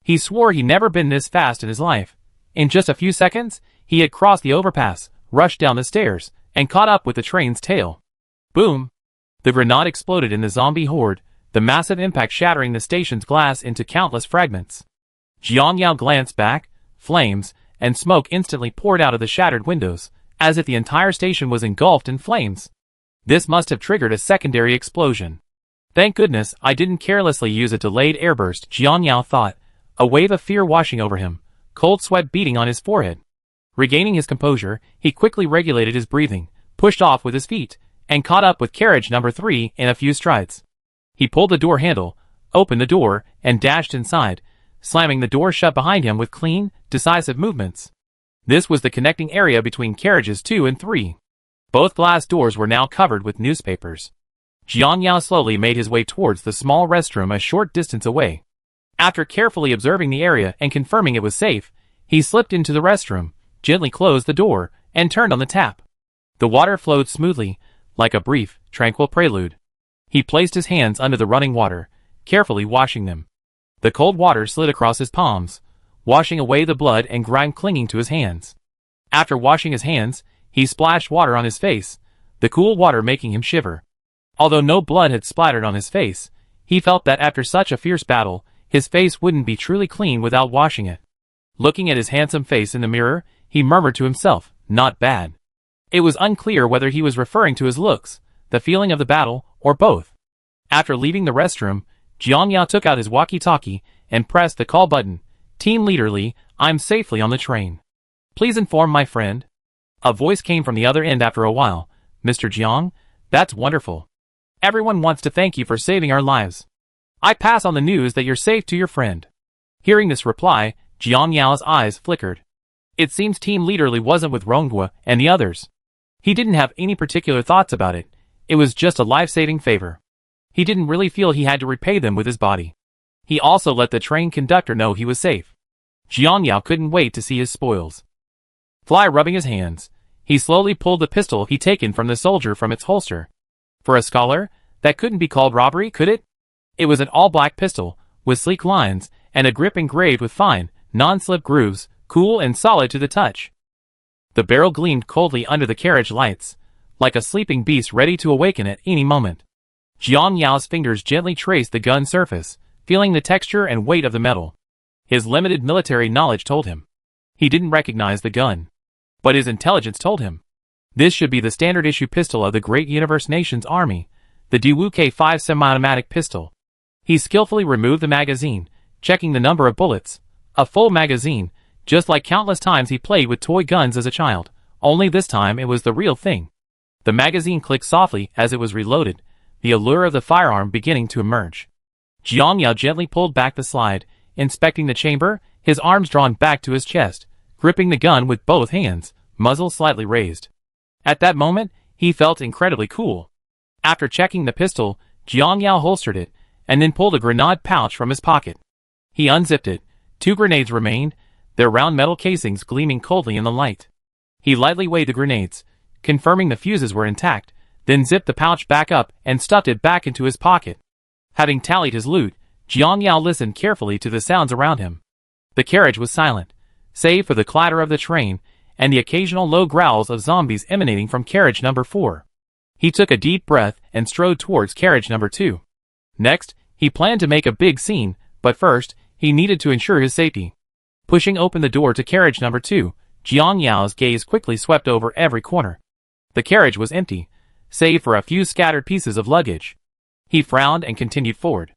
He swore he'd never been this fast in his life. In just a few seconds, he had crossed the overpass, rushed down the stairs, and caught up with the train's tail. Boom! The grenade exploded in the zombie horde, the massive impact shattering the station's glass into countless fragments. Jiang Yao glanced back, flames, and smoke instantly poured out of the shattered windows, as if the entire station was engulfed in flames. This must have triggered a secondary explosion. Thank goodness I didn't carelessly use a delayed airburst, Jiang Yao thought, a wave of fear washing over him, cold sweat beating on his forehead. Regaining his composure, he quickly regulated his breathing, pushed off with his feet, and caught up with carriage number 3 in a few strides. He pulled the door handle, opened the door, and dashed inside, slamming the door shut behind him with clean, decisive movements. This was the connecting area between carriages 2 and 3. Both glass doors were now covered with newspapers. Jiang Yao slowly made his way towards the small restroom a short distance away. After carefully observing the area and confirming it was safe, he slipped into the restroom, gently closed the door, and turned on the tap. The water flowed smoothly, like a brief, tranquil prelude. He placed his hands under the running water, carefully washing them. The cold water slid across his palms, washing away the blood and grime clinging to his hands. After washing his hands, he splashed water on his face, the cool water making him shiver. Although no blood had splattered on his face, he felt that after such a fierce battle, his face wouldn't be truly clean without washing it. Looking at his handsome face in the mirror, he murmured to himself, "Not bad." It was unclear whether he was referring to his looks, the feeling of the battle, or both. After leaving the restroom, Jiang Yao took out his walkie-talkie and pressed the call button. "Team Leader Lee, I'm safely on the train. Please inform my friend." A voice came from the other end after a while. "Mr. Jiang, that's wonderful. Everyone wants to thank you for saving our lives. I pass on the news that you're safe to your friend." Hearing this reply, Jiang Yao's eyes flickered. It seems Team Leader Lee wasn't with Ronghua and the others. He didn't have any particular thoughts about it. It was just a life-saving favor. He didn't really feel he had to repay them with his body. He also let the train conductor know he was safe. Jiang Yao couldn't wait to see his spoils. Fly rubbing his hands, he slowly pulled the pistol he'd taken from the soldier from its holster. For a scholar, that couldn't be called robbery, could it? It was an all-black pistol, with sleek lines, and a grip engraved with fine, non-slip grooves, cool and solid to the touch. The barrel gleamed coldly under the carriage lights, like a sleeping beast ready to awaken at any moment. Jiang Yao's fingers gently traced the gun's surface, feeling the texture and weight of the metal. His limited military knowledge told him he didn't recognize the gun. But his intelligence told him this should be the standard issue pistol of the great universe nation's army, the Daewoo K5 semi-automatic pistol. He skillfully removed the magazine, checking the number of bullets. A full magazine, just like countless times he played with toy guns as a child, only this time it was the real thing. The magazine clicked softly as it was reloaded, the allure of the firearm beginning to emerge. Jiang Yao gently pulled back the slide, inspecting the chamber, his arms drawn back to his chest, gripping the gun with both hands, muzzle slightly raised. At that moment, he felt incredibly cool. After checking the pistol, Jiang Yao holstered it, and then pulled a grenade pouch from his pocket. He unzipped it. 2 grenades remained, their round metal casings gleaming coldly in the light. He lightly weighed the grenades, confirming the fuses were intact, then zipped the pouch back up and stuffed it back into his pocket. Having tallied his loot, Jiang Yao listened carefully to the sounds around him. The carriage was silent, save for the clatter of the train and the occasional low growls of zombies emanating from carriage number 4. He took a deep breath and strode towards carriage number 2. Next, he planned to make a big scene, but first, he needed to ensure his safety. Pushing open the door to carriage number 2, Jiang Yao's gaze quickly swept over every corner. The carriage was empty, save for a few scattered pieces of luggage. He frowned and continued forward.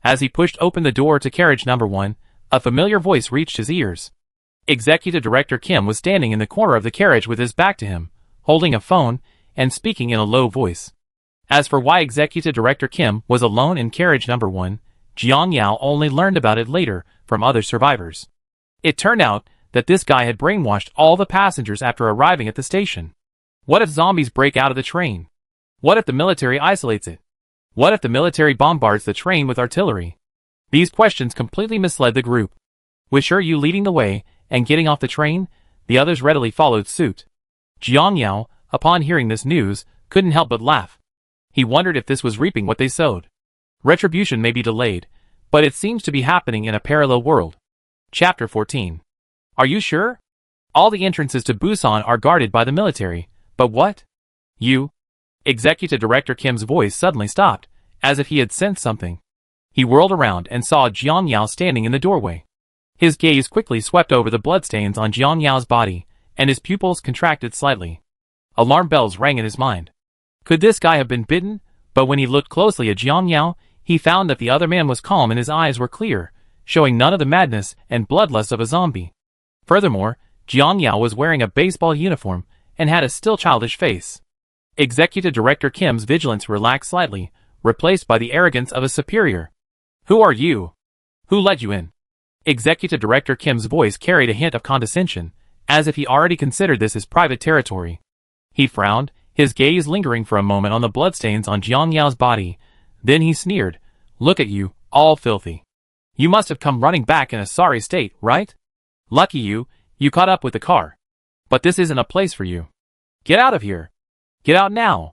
As he pushed open the door to carriage number 1, a familiar voice reached his ears. Executive Director Kim was standing in the corner of the carriage with his back to him, holding a phone and speaking in a low voice. As for why Executive Director Kim was alone in carriage number 1, Jiang Yao only learned about it later from other survivors. It turned out that this guy had brainwashed all the passengers after arriving at the station. What if zombies break out of the train? What if the military isolates it? What if the military bombards the train with artillery? These questions completely misled the group. With Sure Yu leading the way and getting off the train, the others readily followed suit. Jiang Yao, upon hearing this news, couldn't help but laugh. He wondered if this was reaping what they sowed. Retribution may be delayed, but it seems to be happening in a parallel world. Chapter 14. Are you sure? All the entrances to Busan are guarded by the military, but what? You? Executive Director Kim's voice suddenly stopped, as if he had sensed something. He whirled around and saw Jiang Yao standing in the doorway. His gaze quickly swept over the bloodstains on Jiang Yao's body, and his pupils contracted slightly. Alarm bells rang in his mind. Could this guy have been bitten? But when he looked closely at Jiang Yao, he found that the other man was calm and his eyes were clear, showing none of the madness and bloodlust of a zombie. Furthermore, Jiang Yao was wearing a baseball uniform and had a still childish face. Executive Director Kim's vigilance relaxed slightly, replaced by the arrogance of a superior. Who are you? Who let you in? Executive Director Kim's voice carried a hint of condescension, as if he already considered this his private territory. He frowned, his gaze lingering for a moment on the bloodstains on Jiang Yao's body. Then he sneered, "Look at you, all filthy. You must have come running back in a sorry state, right? Lucky you, you caught up with the car. But this isn't a place for you. Get out of here. Get out now."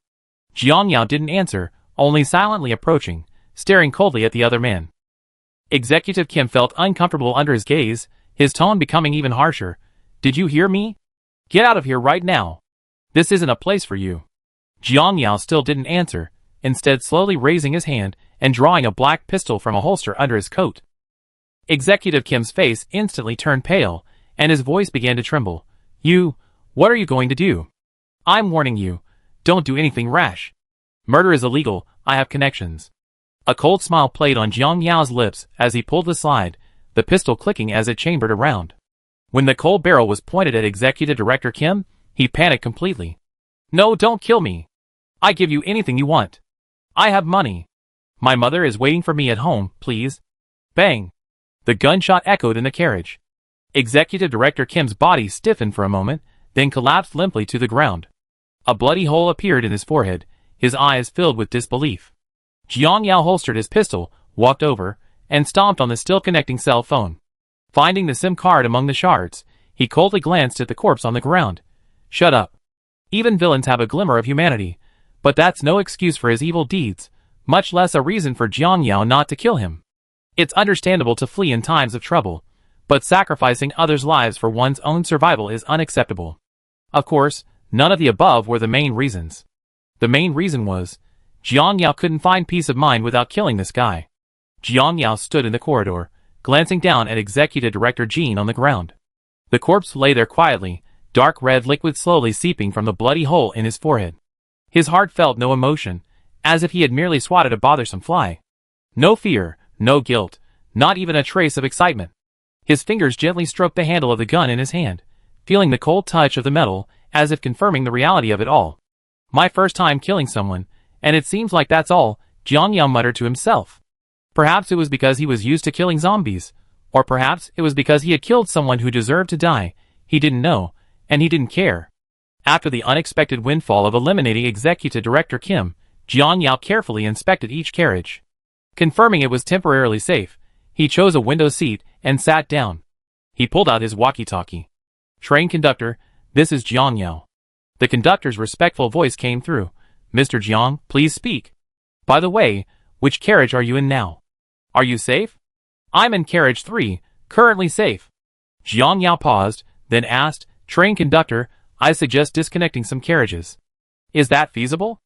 Jiang Yao didn't answer, only silently approaching, staring coldly at the other man. Executive Kim felt uncomfortable under his gaze, his tone becoming even harsher. "Did you hear me? Get out of here right now. This isn't a place for you." Jiang Yao still didn't answer, instead slowly raising his hand and drawing a black pistol from a holster under his coat. Executive Kim's face instantly turned pale, and his voice began to tremble. What are you going to do? I'm warning you, don't do anything rash. Murder is illegal, I have connections. A cold smile played on Jiang Yao's lips as he pulled the slide, the pistol clicking as it chambered around. When the cold barrel was pointed at Executive Director Kim, he panicked completely. "No, don't kill me. I give you anything you want. I have money. My mother is waiting for me at home, please." Bang! The gunshot echoed in the carriage. Executive Director Kim's body stiffened for a moment, then collapsed limply to the ground. A bloody hole appeared in his forehead, his eyes filled with disbelief. Jiang Yao holstered his pistol, walked over, and stomped on the still connecting cell phone. Finding the SIM card among the shards, he coldly glanced at the corpse on the ground. Shut up. Even villains have a glimmer of humanity, but that's no excuse for his evil deeds, much less a reason for Jiang Yao not to kill him. It's understandable to flee in times of trouble, but sacrificing others' lives for one's own survival is unacceptable. Of course, none of the above were the main reasons. The main reason was, Jiang Yao couldn't find peace of mind without killing this guy. Jiang Yao stood in the corridor, glancing down at Executive Director Jean on the ground. The corpse lay there quietly, dark red liquid slowly seeping from the bloody hole in his forehead. His heart felt no emotion, as if he had merely swatted a bothersome fly. No fear, no guilt, not even a trace of excitement. His fingers gently stroked the handle of the gun in his hand, feeling the cold touch of the metal, as if confirming the reality of it all. My first time killing someone, and it seems like that's all, Jiang Yao muttered to himself. Perhaps it was because he was used to killing zombies, or perhaps it was because he had killed someone who deserved to die. He didn't know, and he didn't care. After the unexpected windfall of eliminating Executive Director Kim, Jiang Yao carefully inspected each carriage. Confirming it was temporarily safe, he chose a window seat and sat down. He pulled out his walkie-talkie. "Train conductor, this is Jiang Yao." The conductor's respectful voice came through. "Mr. Jiang, please speak. By the way, which carriage are you in now? Are you safe?" "I'm in carriage 3, currently safe." Jiang Yao paused, then asked, "Train conductor, I suggest disconnecting some carriages. Is that feasible?"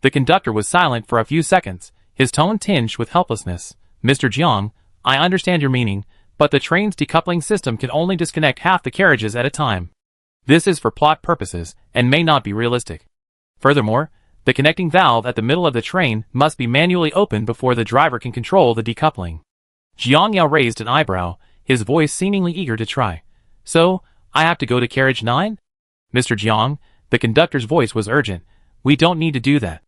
The conductor was silent for a few seconds, his tone tinged with helplessness. "Mr. Jiang, I understand your meaning, but the train's decoupling system can only disconnect half the carriages at a time. This is for plot purposes, and may not be realistic. Furthermore, the connecting valve at the middle of the train must be manually opened before the driver can control the decoupling." Jiang Yao raised an eyebrow, his voice seemingly eager to try. "So, I have to go to carriage 9? Mr. Jiang," the conductor's voice was urgent, "we don't need to do that.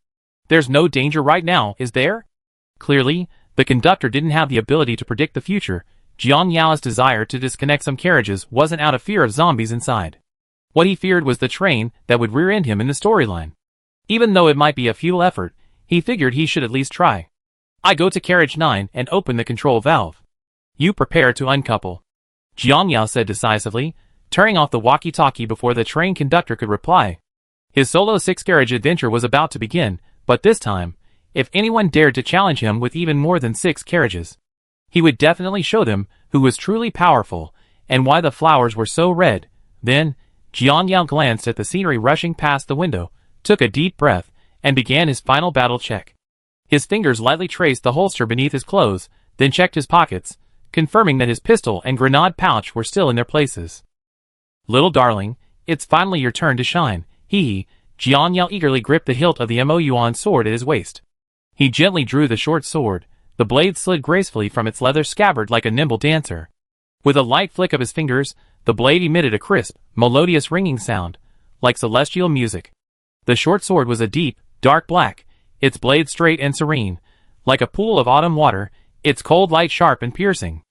There's no danger right now, is there?" Clearly, the conductor didn't have the ability to predict the future. Jiang Yao's desire to disconnect some carriages wasn't out of fear of zombies inside. What he feared was the train that would rear-end him in the storyline. Even though it might be a futile effort, he figured he should at least try. "I go to carriage 9 and open the control valve. You prepare to uncouple," Jiang Yao said decisively, turning off the walkie-talkie before the train conductor could reply. His solo 6-carriage adventure was about to begin, but this time, if anyone dared to challenge him with even more than 6 carriages, he would definitely show them who was truly powerful and why the flowers were so red. Then, Jiang Yao glanced at the scenery rushing past the window, took a deep breath, and began his final battle check. His fingers lightly traced the holster beneath his clothes, then checked his pockets, confirming that his pistol and grenade pouch were still in their places. "Little darling, it's finally your turn to shine." Jiang Yao eagerly gripped the hilt of the Mo Yuan sword at his waist. He gently drew the short sword. The blade slid gracefully from its leather scabbard like a nimble dancer. With a light flick of his fingers, the blade emitted a crisp, melodious ringing sound, like celestial music. The short sword was a deep, dark black, its blade straight and serene, like a pool of autumn water, its cold light sharp and piercing.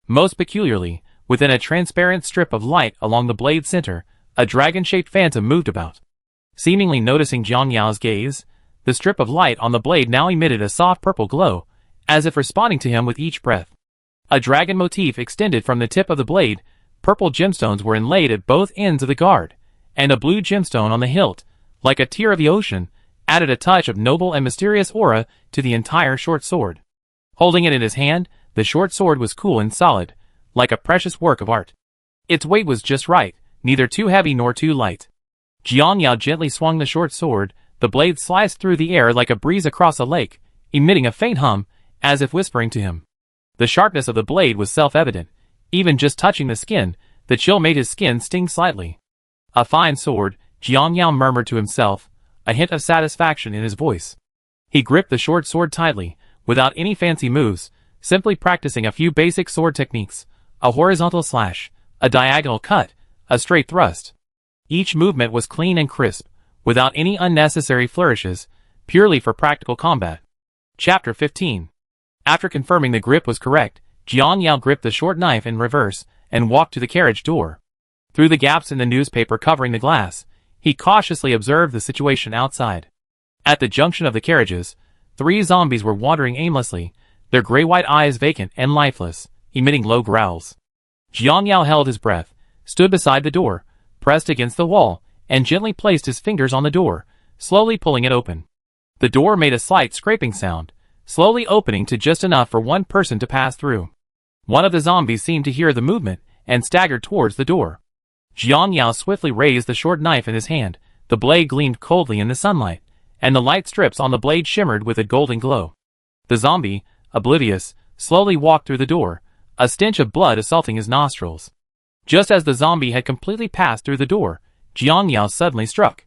Most peculiarly, within a transparent strip of light along the blade's center, a dragon-shaped phantom moved about. Seemingly noticing Jiang Yao's gaze, the strip of light on the blade now emitted a soft purple glow, as if responding to him with each breath. A dragon motif extended from the tip of the blade, purple gemstones were inlaid at both ends of the guard, and a blue gemstone on the hilt, like a tear of the ocean, added a touch of noble and mysterious aura to the entire short sword. Holding it in his hand, the short sword was cool and solid, like a precious work of art. Its weight was just right, neither too heavy nor too light. Jiang Yao gently swung the short sword, the blade sliced through the air like a breeze across a lake, emitting a faint hum, as if whispering to him. The sharpness of the blade was self-evident. Even just touching the skin, the chill made his skin sting slightly. "A fine sword," Jiang Yao murmured to himself, a hint of satisfaction in his voice. He gripped the short sword tightly, without any fancy moves, simply practicing a few basic sword techniques, a horizontal slash, a diagonal cut, a straight thrust. Each movement was clean and crisp, without any unnecessary flourishes, purely for practical combat. Chapter 15. After confirming the grip was correct, Jiang Yao gripped the short knife in reverse and walked to the carriage door. Through the gaps in the newspaper covering the glass, he cautiously observed the situation outside. At the junction of the carriages, 3 zombies were wandering aimlessly, their gray-white eyes vacant and lifeless, emitting low growls. Jiang Yao held his breath, stood beside the door, pressed against the wall, and gently placed his fingers on the door, slowly pulling it open. The door made a slight scraping sound, slowly opening to just enough for one person to pass through. One of the zombies seemed to hear the movement and staggered towards the door. Jiang Yao swiftly raised the short knife in his hand. The blade gleamed coldly in the sunlight, and the light strips on the blade shimmered with a golden glow. The zombie, oblivious, slowly walked through the door, a stench of blood assaulting his nostrils. Just as the zombie had completely passed through the door, Jiang Yao suddenly struck.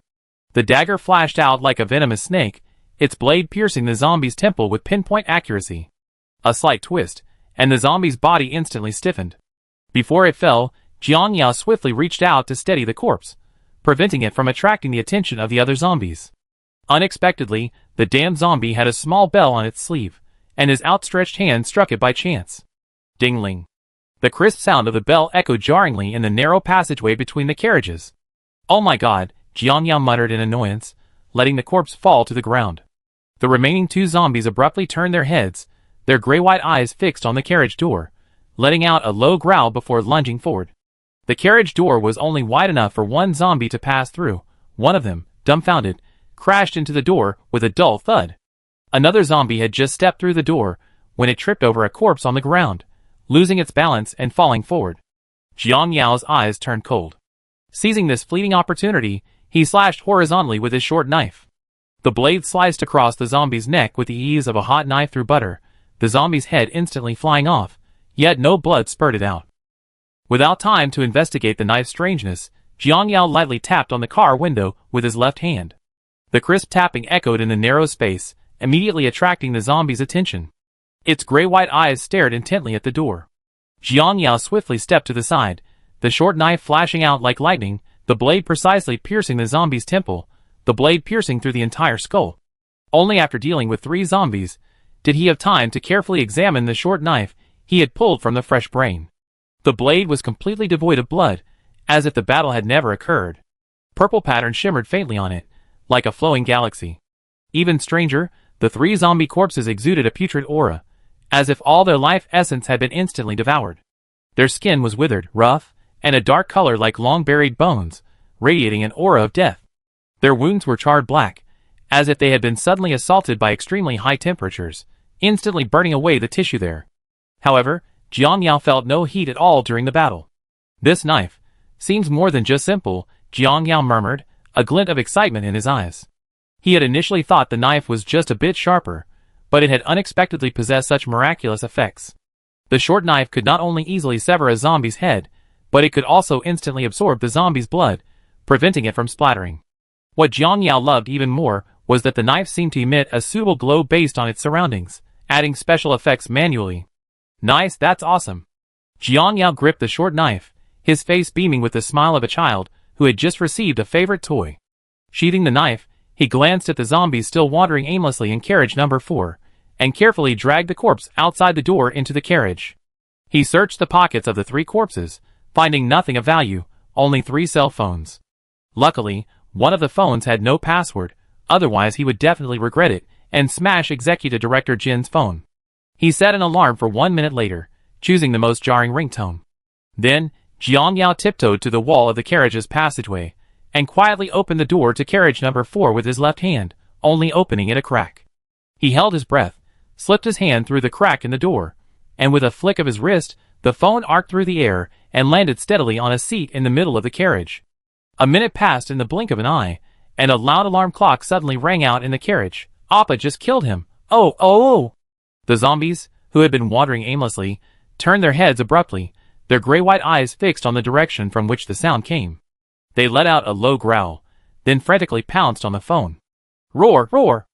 The dagger flashed out like a venomous snake, its blade piercing the zombie's temple with pinpoint accuracy. A slight twist, and the zombie's body instantly stiffened. Before it fell, Jiang Yao swiftly reached out to steady the corpse, preventing it from attracting the attention of the other zombies. Unexpectedly, the damned zombie had a small bell on its sleeve, and his outstretched hand struck it by chance. Ding-ling. The crisp sound of the bell echoed jarringly in the narrow passageway between the carriages. "Oh my god," Jiang Yao muttered in annoyance, letting the corpse fall to the ground. The remaining two zombies abruptly turned their heads, their gray-white eyes fixed on the carriage door, letting out a low growl before lunging forward. The carriage door was only wide enough for one zombie to pass through. One of them, dumbfounded, crashed into the door with a dull thud. Another zombie had just stepped through the door when it tripped over a corpse on the ground, losing its balance and falling forward. Jiang Yao's eyes turned cold. Seizing this fleeting opportunity, he slashed horizontally with his short knife. The blade sliced across the zombie's neck with the ease of a hot knife through butter, the zombie's head instantly flying off, yet no blood spurted out. Without time to investigate the knife's strangeness, Jiang Yao lightly tapped on the car window with his left hand. The crisp tapping echoed in the narrow space, immediately attracting the zombie's attention. Its gray-white eyes stared intently at the door. Jiang Yao swiftly stepped to the side, the short knife flashing out like lightning, the blade precisely piercing the zombie's temple, the blade piercing through the entire skull. Only after dealing with 3 zombies did he have time to carefully examine the short knife he had pulled from the fresh brain. The blade was completely devoid of blood, as if the battle had never occurred. Purple pattern shimmered faintly on it, like a flowing galaxy. Even stranger, the 3 zombie corpses exuded a putrid aura, as if all their life essence had been instantly devoured. Their skin was withered, rough, and a dark color like long-buried bones, radiating an aura of death. Their wounds were charred black, as if they had been suddenly assaulted by extremely high temperatures, instantly burning away the tissue there. However, Jiang Yao felt no heat at all during the battle. "This knife seems more than just simple," Jiang Yao murmured, a glint of excitement in his eyes. He had initially thought the knife was just a bit sharper, but it had unexpectedly possessed such miraculous effects. The short knife could not only easily sever a zombie's head, but it could also instantly absorb the zombie's blood, preventing it from splattering. What Jiang Yao loved even more was that the knife seemed to emit a suitable glow based on its surroundings, adding special effects manually. "Nice, that's awesome." Jiang Yao gripped the short knife, his face beaming with the smile of a child who had just received a favorite toy. Sheathing the knife, he glanced at the zombies still wandering aimlessly in carriage number 4, and carefully dragged the corpse outside the door into the carriage. He searched the pockets of the 3 corpses, finding nothing of value, only 3 cell phones. Luckily, one of the phones had no password, otherwise he would definitely regret it and smash Executive Director Jin's phone. He set an alarm for 1 minute later, choosing the most jarring ringtone. Then, Jiang Yao tiptoed to the wall of the carriage's passageway, and quietly opened the door to carriage number 4 with his left hand, only opening it a crack. He held his breath, slipped his hand through the crack in the door, and with a flick of his wrist, the phone arced through the air and landed steadily on a seat in the middle of the carriage. A minute passed in the blink of an eye, and a loud alarm clock suddenly rang out in the carriage. "Appa just killed him! Oh, oh, oh!" The zombies, who had been wandering aimlessly, turned their heads abruptly, their gray-white eyes fixed on the direction from which the sound came. They let out a low growl, then frantically pounced on the phone. "Roar, roar!"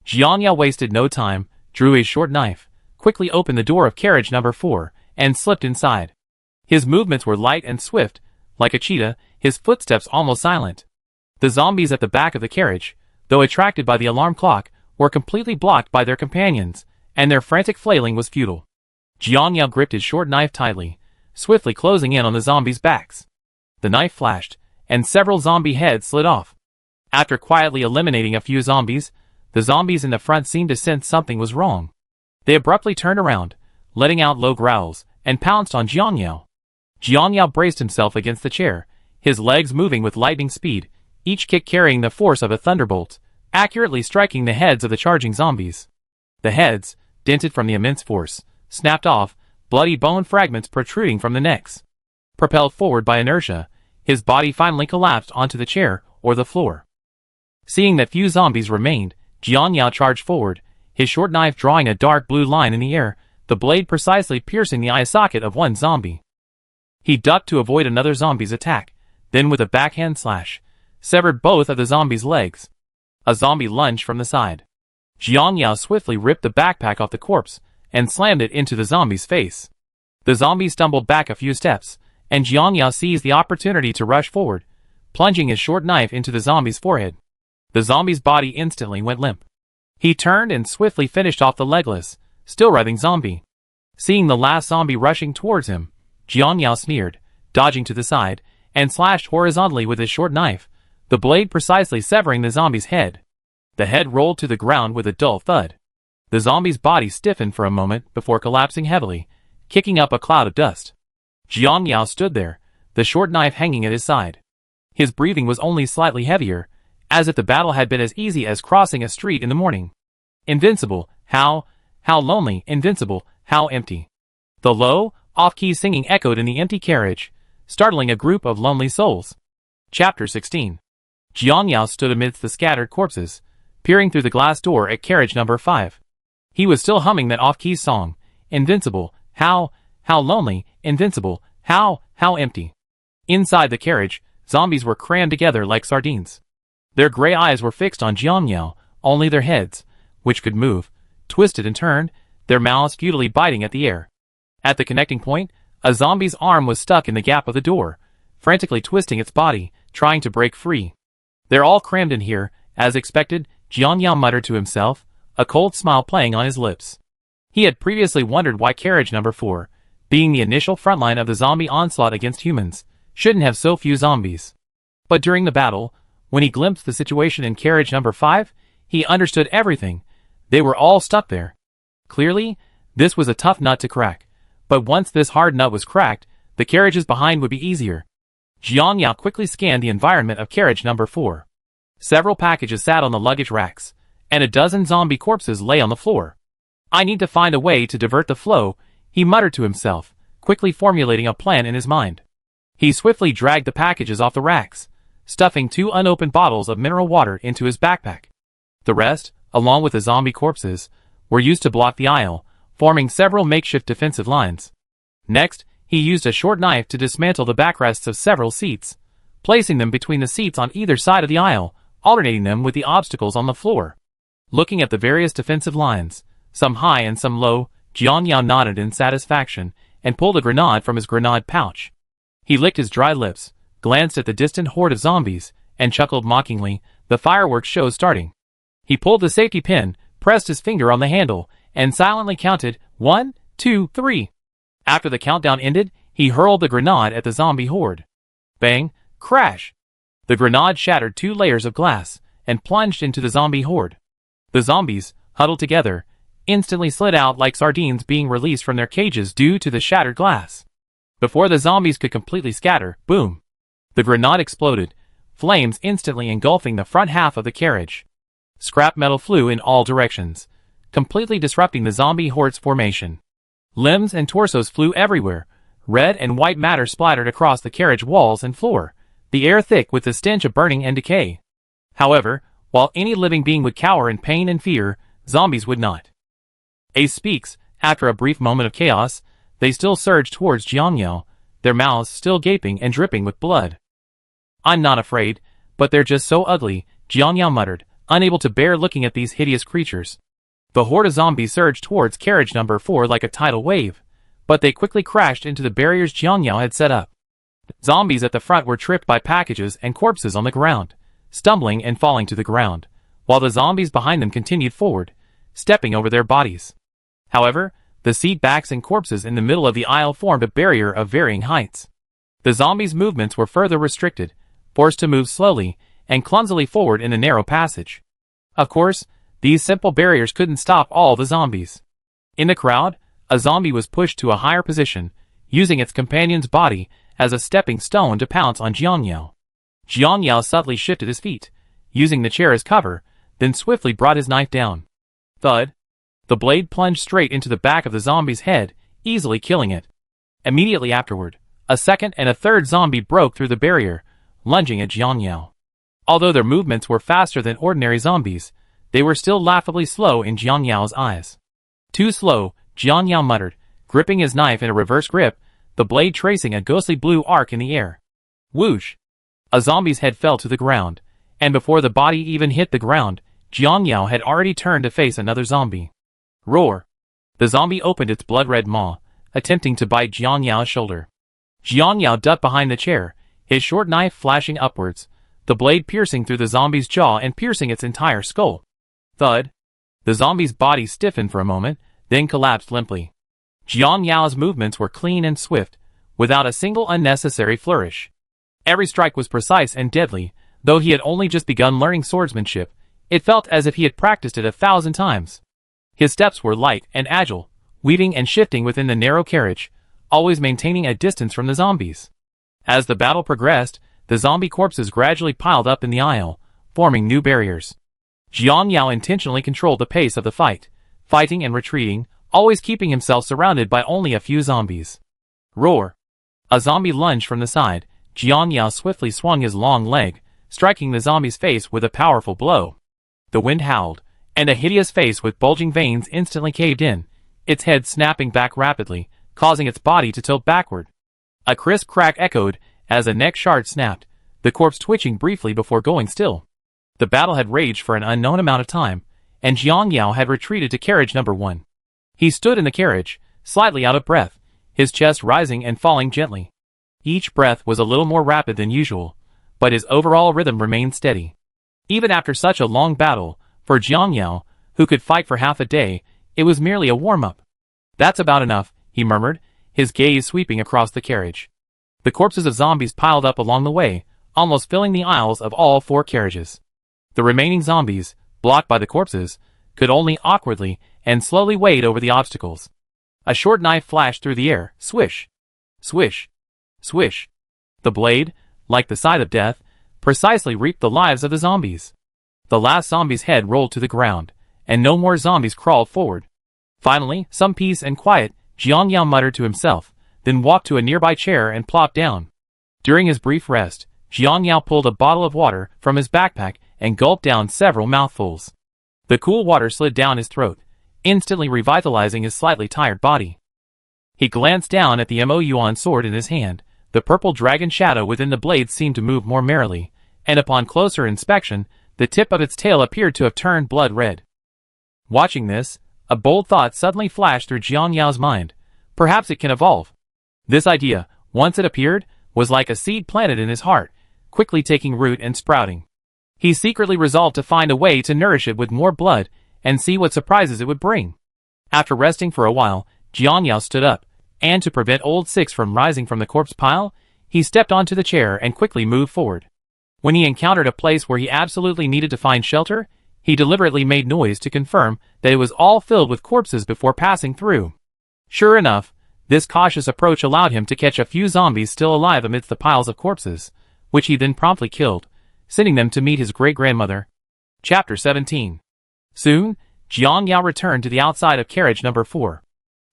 Jiang Yao wasted no time, drew his short knife, quickly opened the door of carriage number 4, and slipped inside. His movements were light and swift, like a cheetah, his footsteps almost silent. The zombies at the back of the carriage, though attracted by the alarm clock, were completely blocked by their companions, and their frantic flailing was futile. Jiang Yao gripped his short knife tightly, swiftly closing in on the zombies' backs. The knife flashed, and several zombie heads slid off. After quietly eliminating a few zombies, the zombies in the front seemed to sense something was wrong. They abruptly turned around, letting out low growls, and pounced on Jiang Yao. Jiang Yao braced himself against the chair, his legs moving with lightning speed, each kick carrying the force of a thunderbolt, accurately striking the heads of the charging zombies. The heads, dented from the immense force, snapped off, bloody bone fragments protruding from the necks. Propelled forward by inertia, his body finally collapsed onto the chair or the floor. Seeing that few zombies remained, Jiang Yao charged forward, his short knife drawing a dark blue line in the air, the blade precisely piercing the eye socket of one zombie. He ducked to avoid another zombie's attack, then with a backhand slash, severed both of the zombie's legs. A zombie lunged from the side. Jiang Yao swiftly ripped the backpack off the corpse and slammed it into the zombie's face. The zombie stumbled back a few steps, and Jiang Yao seized the opportunity to rush forward, plunging his short knife into the zombie's forehead. The zombie's body instantly went limp. He turned and swiftly finished off the legless, still writhing zombie. Seeing the last zombie rushing towards him, Jiang Yao sneered, dodging to the side, and slashed horizontally with his short knife, the blade precisely severing the zombie's head. The head rolled to the ground with a dull thud. The zombie's body stiffened for a moment before collapsing heavily, kicking up a cloud of dust. Jiang Yao stood there, the short knife hanging at his side. His breathing was only slightly heavier, as if the battle had been as easy as crossing a street in the morning. Invincible, how lonely, invincible, how empty. The low, off-key singing echoed in the empty carriage, startling a group of lonely souls. Chapter 16. Jiang Yao stood amidst the scattered corpses, peering through the glass door at carriage number 5. He was still humming that off-key song, invincible, how lonely, invincible, how empty. Inside the carriage, zombies were crammed together like sardines. Their gray eyes were fixed on Jiang Yao, only their heads, which could move, twisted and turned, their mouths futilely biting at the air. At the connecting point, a zombie's arm was stuck in the gap of the door, frantically twisting its body, trying to break free. They're all crammed in here, as expected, Jiang Yao muttered to himself, a cold smile playing on his lips. He had previously wondered why carriage number 4, being the initial frontline of the zombie onslaught against humans, shouldn't have so few zombies. But during the battle, when he glimpsed the situation in carriage number 5, he understood everything. They were all stuck there. Clearly, this was a tough nut to crack. But once this hard nut was cracked, the carriages behind would be easier. Jiang Yao quickly scanned the environment of carriage number 4. Several packages sat on the luggage racks, and a dozen zombie corpses lay on the floor. I need to find a way to divert the flow, he muttered to himself, quickly formulating a plan in his mind. He swiftly dragged the packages off the racks, stuffing 2 unopened bottles of mineral water into his backpack. The rest, along with the zombie corpses, were used to block the aisle, forming several makeshift defensive lines. Next, he used a short knife to dismantle the backrests of several seats, placing them between the seats on either side of the aisle, alternating them with the obstacles on the floor. Looking at the various defensive lines, some high and some low, Jiang Yao nodded in satisfaction and pulled a grenade from his grenade pouch. He licked his dry lips, glanced at the distant horde of zombies, and chuckled mockingly, the fireworks show starting. He pulled the safety pin, pressed his finger on the handle, and silently counted 1, 2, 3. After the countdown ended, he hurled the grenade at the zombie horde. Bang! Crash! The grenade shattered 2 layers of glass and plunged into the zombie horde. The zombies, huddled together, instantly slid out like sardines being released from their cages due to the shattered glass. Before the zombies could completely scatter, boom! The grenade exploded, flames instantly engulfing the front half of the carriage. Scrap metal flew in all directions, completely disrupting the zombie horde's formation. Limbs and torsos flew everywhere. Red and white matter splattered across the carriage walls and floor, the air thick with the stench of burning and decay. However, while any living being would cower in pain and fear, zombies would not. Ace speaks, after a brief moment of chaos, they still surged towards Jiang Yao, their mouths still gaping and dripping with blood. I'm not afraid, but they're just so ugly, Jiang Yao muttered, unable to bear looking at these hideous creatures. The horde of zombies surged towards carriage number 4 like a tidal wave, but they quickly crashed into the barriers Jiang Yao had set up. Zombies at the front were tripped by packages and corpses on the ground, stumbling and falling to the ground, while the zombies behind them continued forward, stepping over their bodies. However, the seat backs and corpses in the middle of the aisle formed a barrier of varying heights. The zombies' movements were further restricted, forced to move slowly and clumsily forward in the narrow passage. Of course, these simple barriers couldn't stop all the zombies. In the crowd, a zombie was pushed to a higher position, using its companion's body as a stepping stone to pounce on Jiang Yao. Jiang Yao subtly shifted his feet, using the chair as cover, then swiftly brought his knife down. Thud! The blade plunged straight into the back of the zombie's head, easily killing it. Immediately afterward, a second and a third zombie broke through the barrier, lunging at Jiang Yao. Although their movements were faster than ordinary zombies, they were still laughably slow in Jiang Yao's eyes. Too slow, Jiang Yao muttered, gripping his knife in a reverse grip, the blade tracing a ghostly blue arc in the air. Whoosh! A zombie's head fell to the ground, and before the body even hit the ground, Jiang Yao had already turned to face another zombie. Roar! The zombie opened its blood-red maw, attempting to bite Jiang Yao's shoulder. Jiang Yao ducked behind the chair, his short knife flashing upwards, the blade piercing through the zombie's jaw and piercing its entire skull. Thud! The zombie's body stiffened for a moment, then collapsed limply. Jiang Yao's movements were clean and swift, without a single unnecessary flourish. Every strike was precise and deadly, though he had only just begun learning swordsmanship. It felt as if he had practiced it 1,000 times. His steps were light and agile, weaving and shifting within the narrow carriage, always maintaining a distance from the zombies. As the battle progressed, the zombie corpses gradually piled up in the aisle, forming new barriers. Jiang Yao intentionally controlled the pace of the fight, fighting and retreating, always keeping himself surrounded by only a few zombies. Roar! A zombie lunged from the side. Jiang Yao swiftly swung his long leg, striking the zombie's face with a powerful blow. The wind howled, and a hideous face with bulging veins instantly caved in, its head snapping back rapidly, causing its body to tilt backward. A crisp crack echoed as a neck shard snapped, the corpse twitching briefly before going still. The battle had raged for an unknown amount of time, and Jiang Yao had retreated to carriage number 1. He stood in the carriage, slightly out of breath, his chest rising and falling gently. Each breath was a little more rapid than usual, but his overall rhythm remained steady. Even after such a long battle, for Jiang Yao, who could fight for half a day, it was merely a warm-up. "That's about enough," he murmured, his gaze sweeping across the carriage. The corpses of zombies piled up along the way, almost filling the aisles of all 4 carriages. The remaining zombies, blocked by the corpses, could only awkwardly and slowly wade over the obstacles. A short knife flashed through the air, swish, swish, swish. The blade, like the scythe of death, precisely reaped the lives of the zombies. The last zombie's head rolled to the ground, and no more zombies crawled forward. Finally, some peace and quiet, Jiang Yao muttered to himself, then walked to a nearby chair and plopped down. During his brief rest, Jiang Yao pulled a bottle of water from his backpack and gulped down several mouthfuls. The cool water slid down his throat, instantly revitalizing his slightly tired body. He glanced down at the Mo sword in his hand. The purple dragon shadow within the blade seemed to move more merrily, and upon closer inspection, the tip of its tail appeared to have turned blood red. Watching this, a bold thought suddenly flashed through Jiang Yao's mind. Perhaps it can evolve. This idea, once it appeared, was like a seed planted in his heart, quickly taking root and sprouting. He secretly resolved to find a way to nourish it with more blood and see what surprises it would bring. After resting for a while, Jiang Yao stood up, and to prevent Old Six from rising from the corpse pile, he stepped onto the chair and quickly moved forward. When he encountered a place where he absolutely needed to find shelter, he deliberately made noise to confirm that it was all filled with corpses before passing through. Sure enough, this cautious approach allowed him to catch a few zombies still alive amidst the piles of corpses, which he then promptly killed, sending them to meet his great-grandmother. Chapter 17. Soon, Jiang Yao returned to the outside of carriage number 4.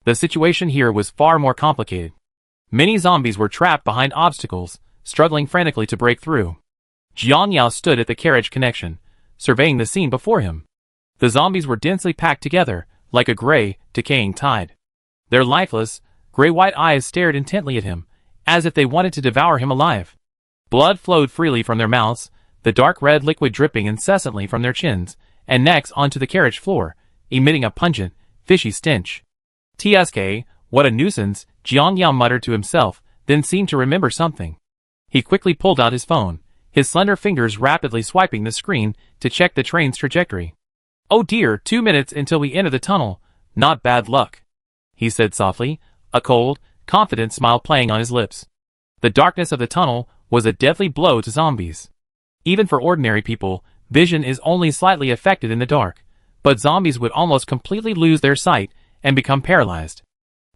The situation here was far more complicated. Many zombies were trapped behind obstacles, struggling frantically to break through. Jiang Yao stood at the carriage connection, surveying the scene before him. The zombies were densely packed together, like a gray, decaying tide. Their lifeless, gray-white eyes stared intently at him, as if they wanted to devour him alive. Blood flowed freely from their mouths, the dark red liquid dripping incessantly from their chins and necks onto the carriage floor, emitting a pungent, fishy stench. "TSK, what a nuisance," Jiang Yao muttered to himself, then seemed to remember something. He quickly pulled out his phone, his slender fingers rapidly swiping the screen to check the train's trajectory. "Oh dear, 2 minutes until we enter the tunnel. Not bad luck," he said softly, a cold, confident smile playing on his lips. The darkness of the tunnel was a deadly blow to zombies. Even for ordinary people, vision is only slightly affected in the dark, but zombies would almost completely lose their sight and become paralyzed.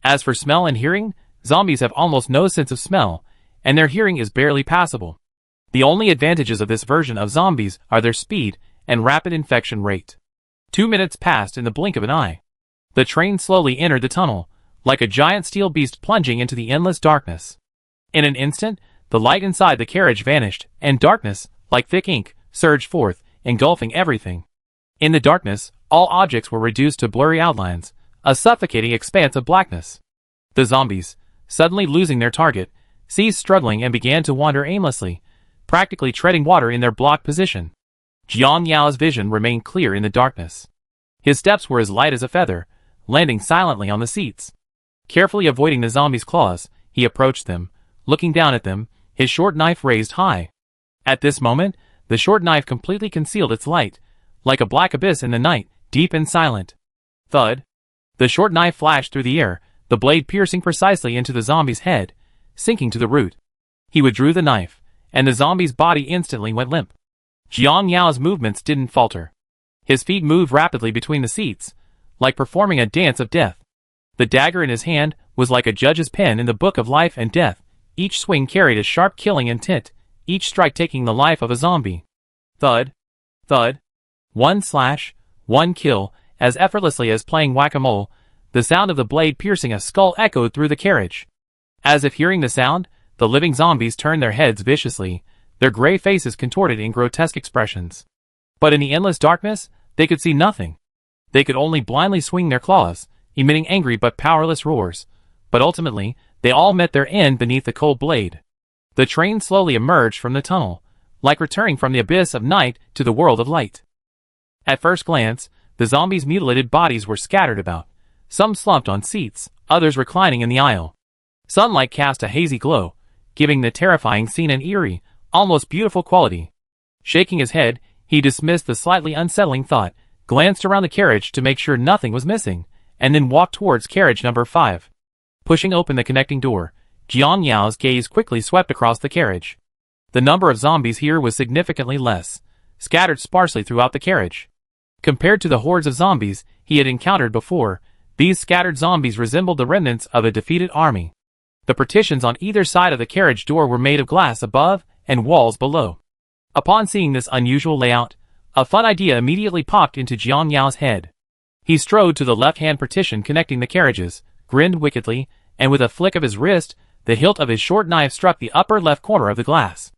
As for smell and hearing, zombies have almost no sense of smell, and their hearing is barely passable. The only advantages of this version of zombies are their speed and rapid infection rate. 2 minutes passed in the blink of an eye. The train slowly entered the tunnel, like a giant steel beast plunging into the endless darkness. In an instant, the light inside the carriage vanished, and darkness, like thick ink, surged forth, engulfing everything. In the darkness, all objects were reduced to blurry outlines, a suffocating expanse of blackness. The zombies, suddenly losing their target, ceased struggling and began to wander aimlessly, practically treading water in their blocked position. Jiang Yao's vision remained clear in the darkness. His steps were as light as a feather, landing silently on the seats. Carefully avoiding the zombies' claws, he approached them, looking down at them, his short knife raised high. At this moment, the short knife completely concealed its light, like a black abyss in the night, deep and silent. Thud! The short knife flashed through the air, the blade piercing precisely into the zombie's head, sinking to the root. He withdrew the knife, and the zombie's body instantly went limp. Jiang Yao's movements didn't falter. His feet moved rapidly between the seats, like performing a dance of death. The dagger in his hand was like a judge's pen in the book of life and death. Each swing carried a sharp killing intent, each strike taking the life of a zombie. Thud! Thud! One slash, one kill, as effortlessly as playing whack-a-mole, the sound of the blade piercing a skull echoed through the carriage. As if hearing the sound, the living zombies turned their heads viciously, their gray faces contorted in grotesque expressions. But in the endless darkness, they could see nothing. They could only blindly swing their claws, emitting angry but powerless roars. But ultimately, they all met their end beneath the cold blade. The train slowly emerged from the tunnel, like returning from the abyss of night to the world of light. At first glance, the zombies' mutilated bodies were scattered about, some slumped on seats, others reclining in the aisle. Sunlight cast a hazy glow, giving the terrifying scene an eerie, almost beautiful quality. Shaking his head, he dismissed the slightly unsettling thought, glanced around the carriage to make sure nothing was missing, and then walked towards carriage number 5. Pushing open the connecting door, Jiang Yao's gaze quickly swept across the carriage. The number of zombies here was significantly less, scattered sparsely throughout the carriage. Compared to the hordes of zombies he had encountered before, these scattered zombies resembled the remnants of a defeated army. The partitions on either side of the carriage door were made of glass above and walls below. Upon seeing this unusual layout, a fun idea immediately popped into Jiang Yao's head. He strode to the left-hand partition connecting the carriages, grinned wickedly, and with a flick of his wrist, the hilt of his short knife struck the upper left corner of the glass.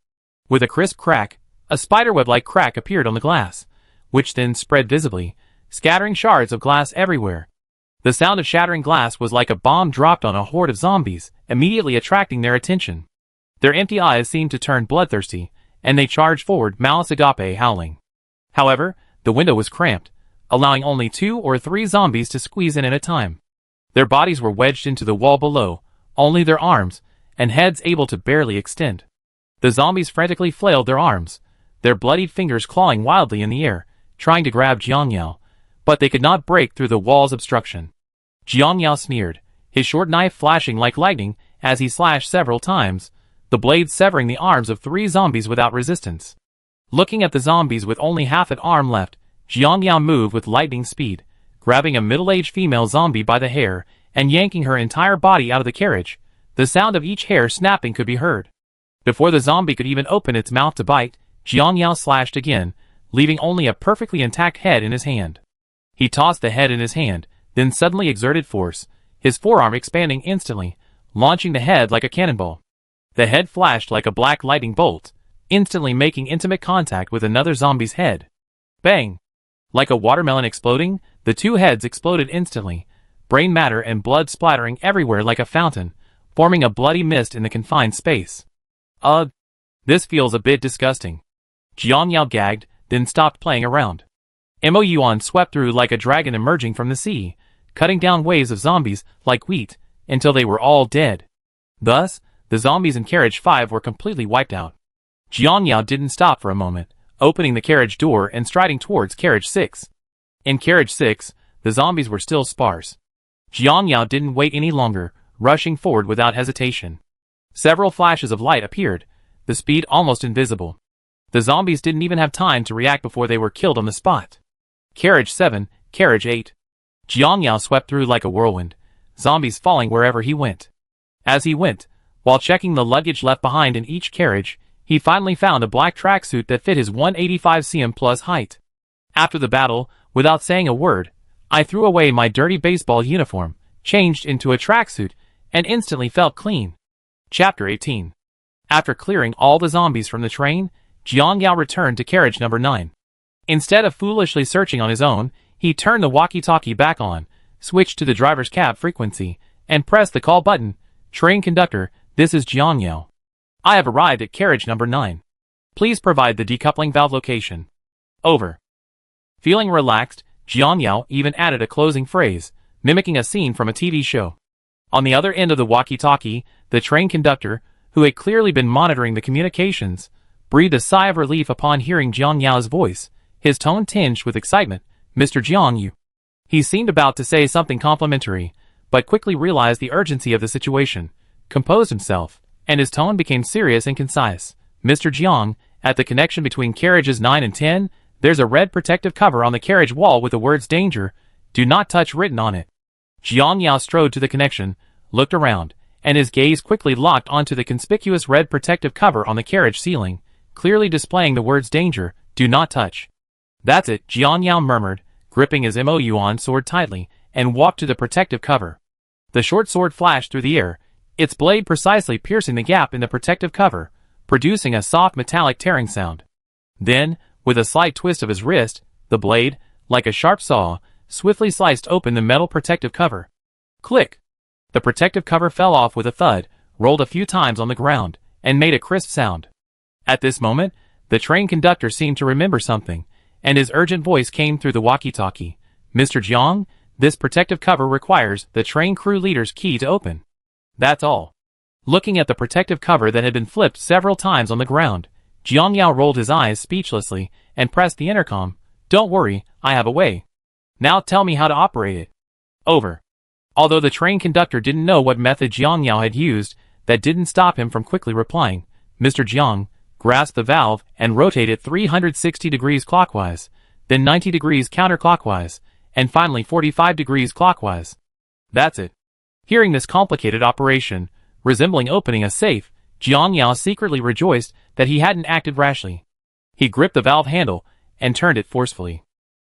With a crisp crack, a spiderweb-like crack appeared on the glass, which then spread visibly, scattering shards of glass everywhere. The sound of shattering glass was like a bomb dropped on a horde of zombies, immediately attracting their attention. Their empty eyes seemed to turn bloodthirsty, and they charged forward, malice agape howling. However, the window was cramped, allowing only 2 or 3 zombies to squeeze in at a time. Their bodies were wedged into the wall below, only their arms and heads able to barely extend. The zombies frantically flailed their arms, their bloodied fingers clawing wildly in the air, trying to grab Jiang Yao, but they could not break through the wall's obstruction. Jiang Yao sneered, his short knife flashing like lightning as he slashed several times, the blade severing the arms of 3 zombies without resistance. Looking at the zombies with only half an arm left, Jiang Yao moved with lightning speed, grabbing a middle-aged female zombie by the hair and yanking her entire body out of the carriage. The sound of each hair snapping could be heard. Before the zombie could even open its mouth to bite, Jiang Yao slashed again, leaving only a perfectly intact head in his hand. He tossed the head in his hand, then suddenly exerted force, his forearm expanding instantly, launching the head like a cannonball. The head flashed like a black lightning bolt, instantly making intimate contact with another zombie's head. Bang! Like a watermelon exploding, the 2 heads exploded instantly, brain matter and blood splattering everywhere like a fountain, forming a bloody mist in the confined space. Ugh! This feels a bit disgusting. Jiang Yao gagged, then stopped playing around. Mo Yuan swept through like a dragon emerging from the sea, cutting down waves of zombies like wheat, until they were all dead. Thus, the zombies in carriage 5 were completely wiped out. Jiang Yao didn't stop for a moment, opening the carriage door and striding towards carriage 6. In carriage 6, the zombies were still sparse. Jiang Yao didn't wait any longer, rushing forward without hesitation. Several flashes of light appeared, the speed almost invisible. The zombies didn't even have time to react before they were killed on the spot. Carriage 7, carriage 8. Jiang Yao swept through like a whirlwind, zombies falling wherever he went. As he went, while checking the luggage left behind in each carriage, he finally found a black tracksuit that fit his 185 cm plus height. After the battle, without saying a word, I threw away my dirty baseball uniform, changed into a tracksuit, and instantly felt clean. Chapter 18. After clearing all the zombies from the train, Jiang Yao returned to carriage number 9. Instead of foolishly searching on his own, he turned the walkie-talkie back on, switched to the driver's cab frequency, and pressed the call button. Train conductor, this is Jiang Yao. I have arrived at carriage number 9. Please provide the decoupling valve location. Over. Feeling relaxed, Jiang Yao even added a closing phrase, mimicking a scene from a TV show. On the other end of the walkie-talkie, the train conductor, who had clearly been monitoring the communications, breathed a sigh of relief upon hearing Jiang Yao's voice, his tone tinged with excitement. Mr. Jiang Yu. He seemed about to say something complimentary, but quickly realized the urgency of the situation, composed himself, and his tone became serious and concise. Mr. Jiang, at the connection between carriages 9 and 10, there's a red protective cover on the carriage wall with the words danger, do not touch written on it. Jiang Yao strode to the connection, looked around, and his gaze quickly locked onto the conspicuous red protective cover on the carriage ceiling, clearly displaying the words danger, do not touch. That's it, Jiang Yao murmured, gripping his Mo-Yuan sword tightly, and walked to the protective cover. The short sword flashed through the air, its blade precisely piercing the gap in the protective cover, producing a soft metallic tearing sound. Then, with a slight twist of his wrist, the blade, like a sharp saw, swiftly sliced open the metal protective cover. Click! The protective cover fell off with a thud, rolled a few times on the ground, and made a crisp sound. At this moment, the train conductor seemed to remember something, and his urgent voice came through the walkie-talkie. Mr. Jiang, this protective cover requires the train crew leader's key to open. That's all. Looking at the protective cover that had been flipped several times on the ground, Jiang Yao rolled his eyes speechlessly and pressed the intercom. Don't worry, I have a way. Now tell me how to operate it. Over. Although the train conductor didn't know what method Jiang Yao had used, that didn't stop him from quickly replying. Mr. Jiang, grasp the valve and rotate it 360 degrees clockwise, then 90 degrees counterclockwise, and finally 45 degrees clockwise. That's it. Hearing this complicated operation, resembling opening a safe, Jiang Yao secretly rejoiced that he hadn't acted rashly. He gripped the valve handle and turned it forcefully.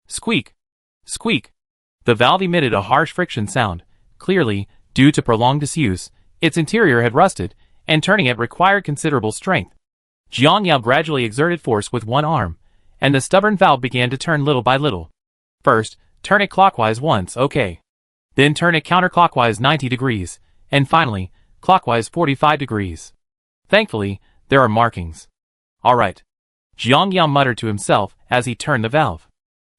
Squeak! Squeak! The valve emitted a harsh friction sound. Clearly, due to prolonged disuse, its interior had rusted, and turning it required considerable strength. Jiang Yao gradually exerted force with one arm, and the stubborn valve began to turn little by little. First, turn it clockwise once, okay. Then turn it counterclockwise 90 degrees, and finally, clockwise 45 degrees. Thankfully, there are markings. Alright. Jiang Yao muttered to himself as he turned the valve.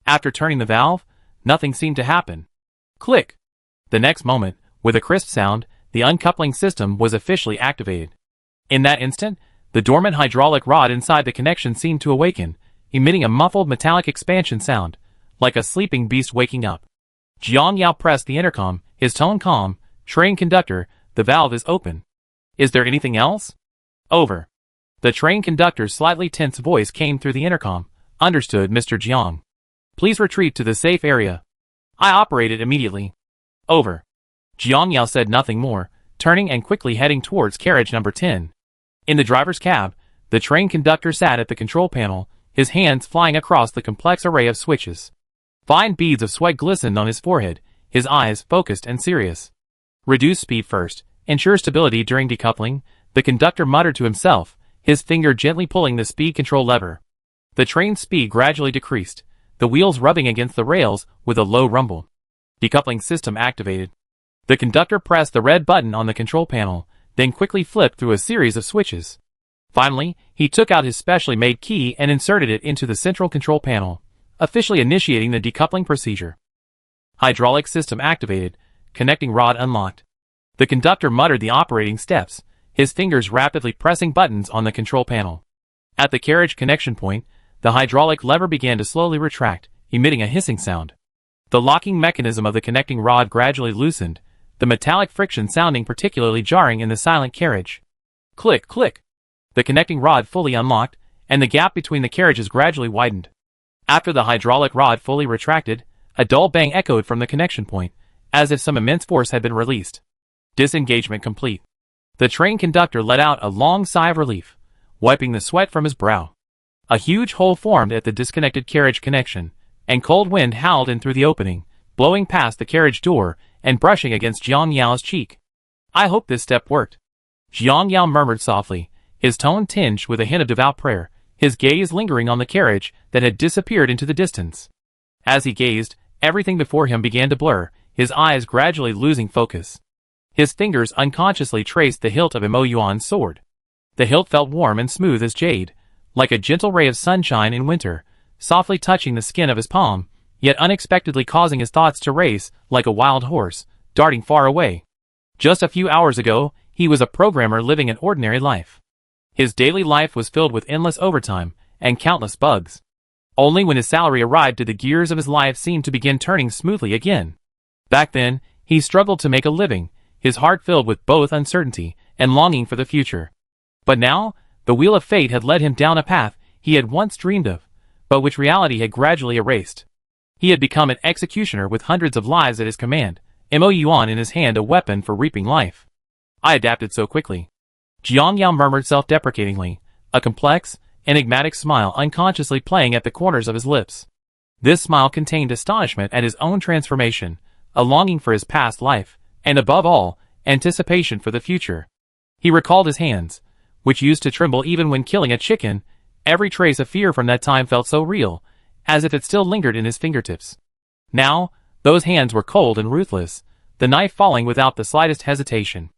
After turning the valve, nothing seemed to happen. Click! The next moment, with a crisp sound, the uncoupling system was officially activated. In that instant, the dormant hydraulic rod inside the connection seemed to awaken, emitting a muffled metallic expansion sound, like a sleeping beast waking up. Jiang Yao pressed the intercom, his tone calm. Train conductor, the valve is open. Is there anything else? Over. The train conductor's slightly tense voice came through the intercom. Understood, Mr. Jiang. Please retreat to the safe area. I operated immediately. Over. Jiang Yao said nothing more, turning and quickly heading towards carriage number 10. In the driver's cab, the train conductor sat at the control panel, his hands flying across the complex array of switches. Fine beads of sweat glistened on his forehead, his eyes focused and serious. Reduce speed first, ensure stability during decoupling, the conductor muttered to himself, his finger gently pulling the speed control lever. The train's speed gradually decreased, the wheels rubbing against the rails with a low rumble. Decoupling system activated. The conductor pressed the red button on the control panel, then quickly flipped through a series of switches. Finally, he took out his specially made key and inserted it into the central control panel, officially initiating the decoupling procedure. Hydraulic system activated, connecting rod unlocked. The conductor muttered the operating steps, his fingers rapidly pressing buttons on the control panel. At the carriage connection point, the hydraulic lever began to slowly retract, emitting a hissing sound. The locking mechanism of the connecting rod gradually loosened, the metallic friction sounding particularly jarring in the silent carriage. Click, click! The connecting rod fully unlocked, and the gap between the carriages gradually widened. After the hydraulic rod fully retracted, a dull bang echoed from the connection point, as if some immense force had been released. Disengagement complete. The train conductor let out a long sigh of relief, wiping the sweat from his brow. A huge hole formed at the disconnected carriage connection, and cold wind howled in through the opening, blowing past the carriage door and brushing against Jiang Yao's cheek. I hope this step worked. Jiang Yao murmured softly, his tone tinged with a hint of devout prayer. his gaze lingering on the carriage that had disappeared into the distance. As he gazed, everything before him began to blur, his eyes gradually losing focus. His fingers unconsciously traced the hilt of Imo Yuan's sword. The hilt felt warm and smooth as jade, like a gentle ray of sunshine in winter, softly touching the skin of his palm, yet unexpectedly causing his thoughts to race like a wild horse, darting far away. Just a few hours ago, he was a programmer living an ordinary life. His daily life was filled with endless overtime and countless bugs. Only when his salary arrived did the gears of his life seem to begin turning smoothly again. Back then, he struggled to make a living, his heart filled with both uncertainty and longing for the future. But now, the wheel of fate had led him down a path he had once dreamed of, but which reality had gradually erased. He had become an executioner with hundreds of lives at his command, Imo Yuan in his hand, a weapon for reaping life. I adapted so quickly. Jiang Yao murmured self-deprecatingly, a complex, enigmatic smile unconsciously playing at the corners of his lips. This smile contained astonishment at his own transformation, a longing for his past life, and above all, anticipation for the future. He recalled his hands, which used to tremble even when killing a chicken. Every trace of fear from that time felt so real, as if it still lingered in his fingertips. Now, those hands were cold and ruthless, the knife falling without the slightest hesitation.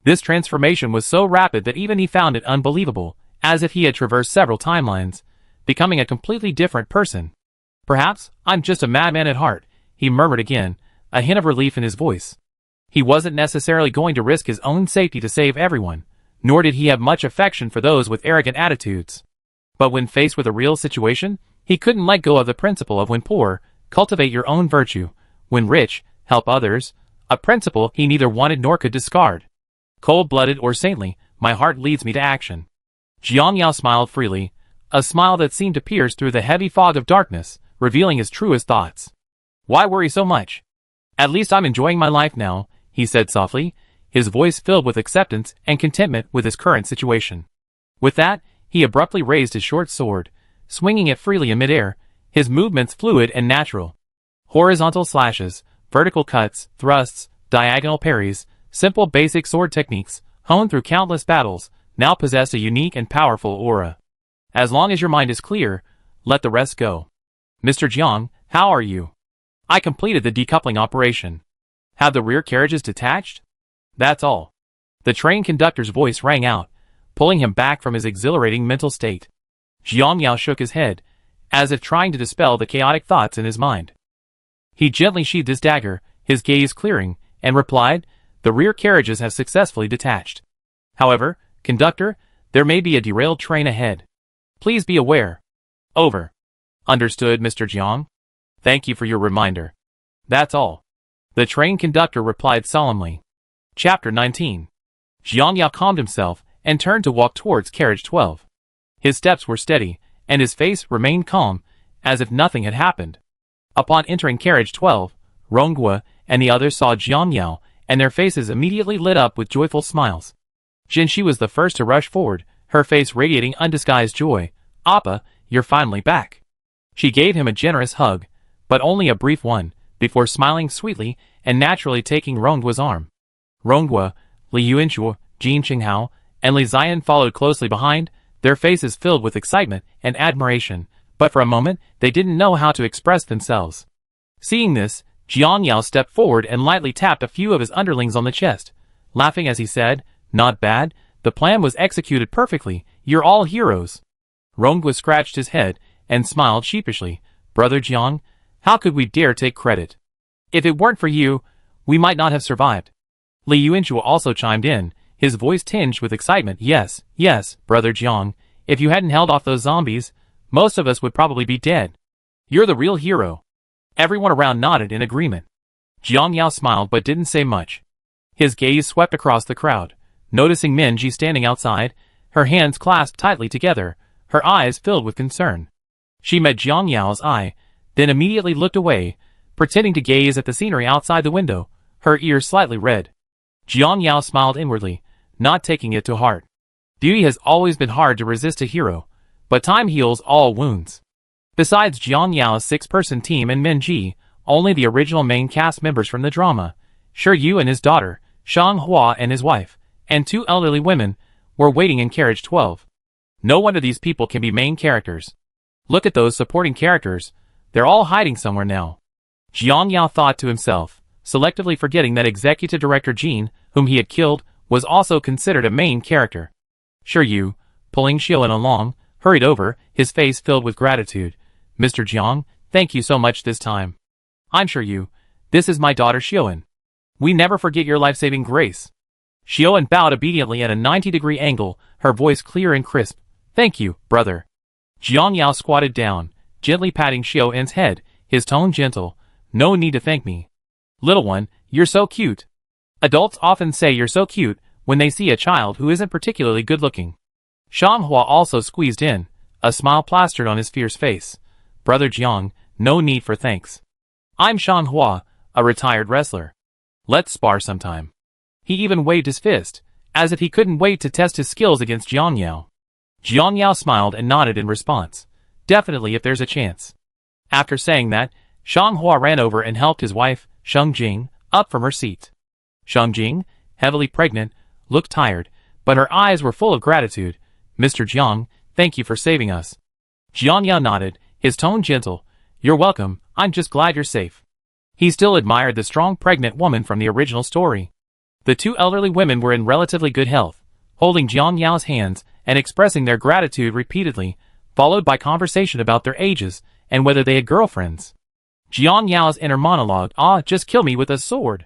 This transformation was so rapid that even he found it unbelievable, as if he had traversed several timelines, becoming a completely different person. Perhaps I'm just a madman at heart, he murmured again, a hint of relief in his voice. He wasn't necessarily going to risk his own safety to save everyone, nor did he have much affection for those with arrogant attitudes. But when faced with a real situation, he couldn't let go of the principle of when poor, cultivate your own virtue, when rich, help others, a principle he neither wanted nor could discard. Cold-blooded or saintly, my heart leads me to action. Jiang Yao smiled freely, a smile that seemed to pierce through the heavy fog of darkness, revealing his truest thoughts. Why worry so much? At least I'm enjoying my life now, he said softly, his voice filled with acceptance and contentment with his current situation. With that, he abruptly raised his short sword, swinging it freely in midair, his movements fluid and natural. Horizontal slashes, vertical cuts, thrusts, diagonal parries, simple basic sword techniques, honed through countless battles, now possessed a unique and powerful aura. As long as your mind is clear, let the rest go. Mr. Jiang, how are you? I completed the decoupling operation. Have the rear carriages detached? That's all. The train conductor's voice rang out, pulling him back from his exhilarating mental state. Jiang Yao shook his head, as if trying to dispel the chaotic thoughts in his mind. He gently sheathed his dagger, his gaze clearing, and replied, the rear carriages have successfully detached. However, conductor, there may be a derailed train ahead. Please be aware. Over. Understood, Mr. Jiang. Thank you for your reminder. That's all. The train conductor replied solemnly. Chapter 19. Jiang Yao calmed himself and turned to walk towards carriage 12. His steps were steady, and his face remained calm, as if nothing had happened. Upon entering carriage 12, Ronghua and the others saw Jiang Yao, and their faces immediately lit up with joyful smiles. Jinshi was the first to rush forward, her face radiating undisguised joy. Appa, you're finally back. She gave him a generous hug, but only a brief one, before smiling sweetly and naturally taking Ronghua's arm. Ronghua, Li Yuanchuo, Jin Qinghao, and Li Ziyan followed closely behind, their faces filled with excitement and admiration, but for a moment they didn't know how to express themselves. Seeing this, Jiang Yao stepped forward and lightly tapped a few of his underlings on the chest, laughing as he said, not bad, the plan was executed perfectly, you're all heroes. Ronghua scratched his head and smiled sheepishly, Brother Jiang, how could we dare take credit? If it weren't for you, we might not have survived. Li Yuanchuo also chimed in, his voice tinged with excitement, yes, Brother Jiang, if you hadn't held off those zombies, most of us would probably be dead. You're the real hero. Everyone around nodded in agreement. Jiang Yao smiled but didn't say much. His gaze swept across the crowd, noticing Minji standing outside, her hands clasped tightly together, her eyes filled with concern. She met Jiang Yao's eye, then immediately looked away, pretending to gaze at the scenery outside the window, her ears slightly red. Jiang Yao smiled inwardly, not taking it to heart. Beauty has always been hard to resist a hero, but time heals all wounds. Besides Jiang Yao's 6-person team and Minji, only the original main cast members from the drama, Shi Yu and his daughter, Shang Hua and his wife, and 2 elderly women, were waiting in carriage 12. No wonder these people can be main characters. Look at those supporting characters, they're all hiding somewhere now. Jiang Yao thought to himself, selectively forgetting that Executive Director Jin, whom he had killed, was also considered a main character. Sure you, pulling Xiaoan along, hurried over, his face filled with gratitude. Mr. Jiang, thank you so much this time. I'm sure you. This is my daughter Xiaoan. We never forget your life-saving grace. Xiaoan bowed obediently at a 90-degree angle, her voice clear and crisp. Thank you, brother. Jiang Yao squatted down, gently patting Xiaoan's head, his tone gentle. No need to thank me. Little one, you're so cute. Adults often say you're so cute when they see a child who isn't particularly good-looking. Shanghua also squeezed in, a smile plastered on his fierce face. Brother Jiang, no need for thanks. I'm Shanghua, a retired wrestler. Let's spar sometime. He even waved his fist, as if he couldn't wait to test his skills against Jiang Yao. Jiang Yao smiled and nodded in response. Definitely if there's a chance. After saying that, Shanghua ran over and helped his wife, Sheng Jing, up from her seat. Sheng Jing, heavily pregnant, looked tired, but her eyes were full of gratitude. Mr. Jiang, thank you for saving us. Jiang Yao nodded, his tone gentle. You're welcome, I'm just glad you're safe. He still admired the strong pregnant woman from the original story. The two elderly women were in relatively good health, holding Jiang Yao's hands and expressing their gratitude repeatedly, followed by conversation about their ages and whether they had girlfriends. Jiang Yao's inner monologue, just kill me with a sword.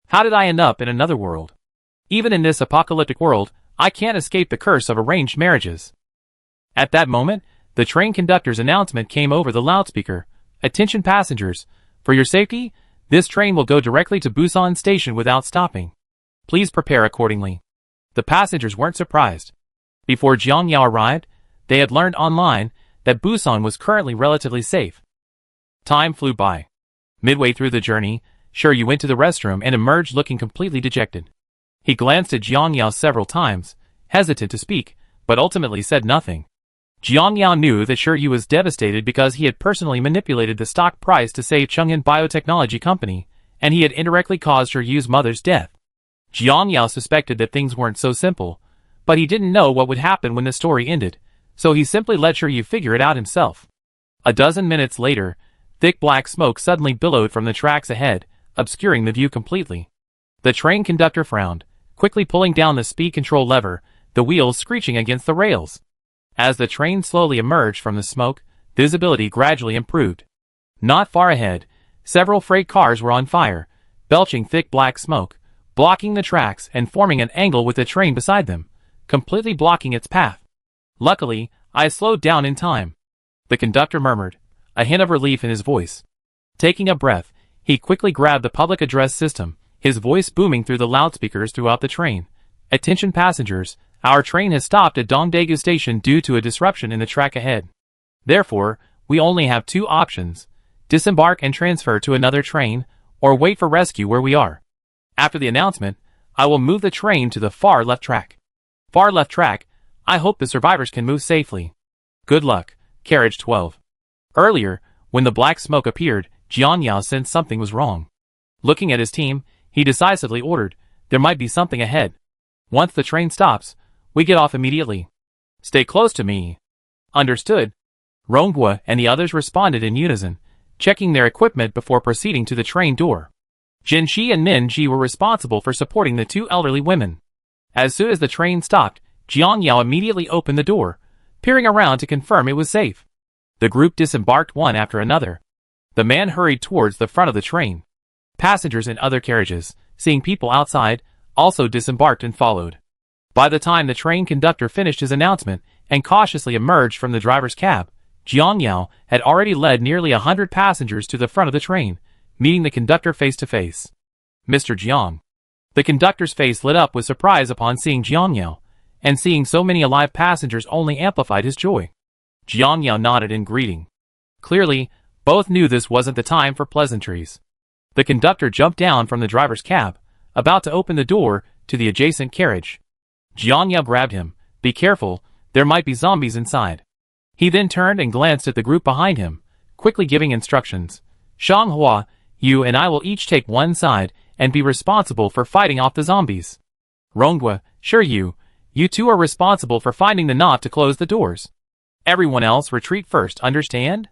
How did I end up in another world? Even in this apocalyptic world, I can't escape the curse of arranged marriages. At that moment, the train conductor's announcement came over the loudspeaker. Attention passengers, for your safety, this train will go directly to Busan station without stopping. Please prepare accordingly. The passengers weren't surprised. Before Jiang Yao arrived, they had learned online that Busan was currently relatively safe. Time flew by. Midway through the journey, Yu went to the restroom and emerged looking completely dejected. He glanced at Jiang Yao several times, hesitant to speak, but ultimately said nothing. Jiang Yao knew that Yu was devastated because he had personally manipulated the stock price to save Chang'an Biotechnology Company, and he had indirectly caused Yu's mother's death. Jiang Yao suspected that things weren't so simple, but he didn't know what would happen when the story ended, so he simply let Yu figure it out himself. A dozen minutes later, thick black smoke suddenly billowed from the tracks ahead, obscuring the view completely. The train conductor frowned, quickly pulling down the speed control lever, the wheels screeching against the rails. As the train slowly emerged from the smoke, visibility gradually improved. Not far ahead, several freight cars were on fire, belching thick black smoke, blocking the tracks and forming an angle with the train beside them, completely blocking its path. Luckily, I slowed down in time. The conductor murmured, a hint of relief in his voice. Taking a breath, he quickly grabbed the public address system, his voice booming through the loudspeakers throughout the train. Attention passengers, our train has stopped at Dongdaegu Station due to a disruption in the track ahead. Therefore, we only have two options: disembark and transfer to another train, or wait for rescue where we are. After the announcement, I will move the train to the far left track. Far left track, I hope the survivors can move safely. Good luck, carriage 12. Earlier, when the black smoke appeared, Jiang Yao sensed something was wrong. Looking at his team, he decisively ordered, there might be something ahead. Once the train stops, we get off immediately. Stay close to me. Understood. Ronghua and the others responded in unison, checking their equipment before proceeding to the train door. Jinshi and Ninji were responsible for supporting the two elderly women. As soon as the train stopped, Jiang Yao immediately opened the door, peering around to confirm it was safe. The group disembarked one after another. The man hurried towards the front of the train. Passengers in other carriages, seeing people outside, also disembarked and followed. By the time the train conductor finished his announcement and cautiously emerged from the driver's cab, Jiang Yao had already led nearly 100 passengers to the front of the train, meeting the conductor face to face. Mr. Jiang. The conductor's face lit up with surprise upon seeing Jiang Yao, and seeing so many alive passengers only amplified his joy. Jiang Yao nodded in greeting. Clearly, both knew this wasn't the time for pleasantries. The conductor jumped down from the driver's cab, about to open the door to the adjacent carriage. Jiang Yao grabbed him. Be careful, there might be zombies inside. He then turned and glanced at the group behind him, quickly giving instructions. Shanghua, you and I will each take one side and be responsible for fighting off the zombies. Ronghua, sure you You two are responsible for finding the knob to close the doors. Everyone else retreat first, understand?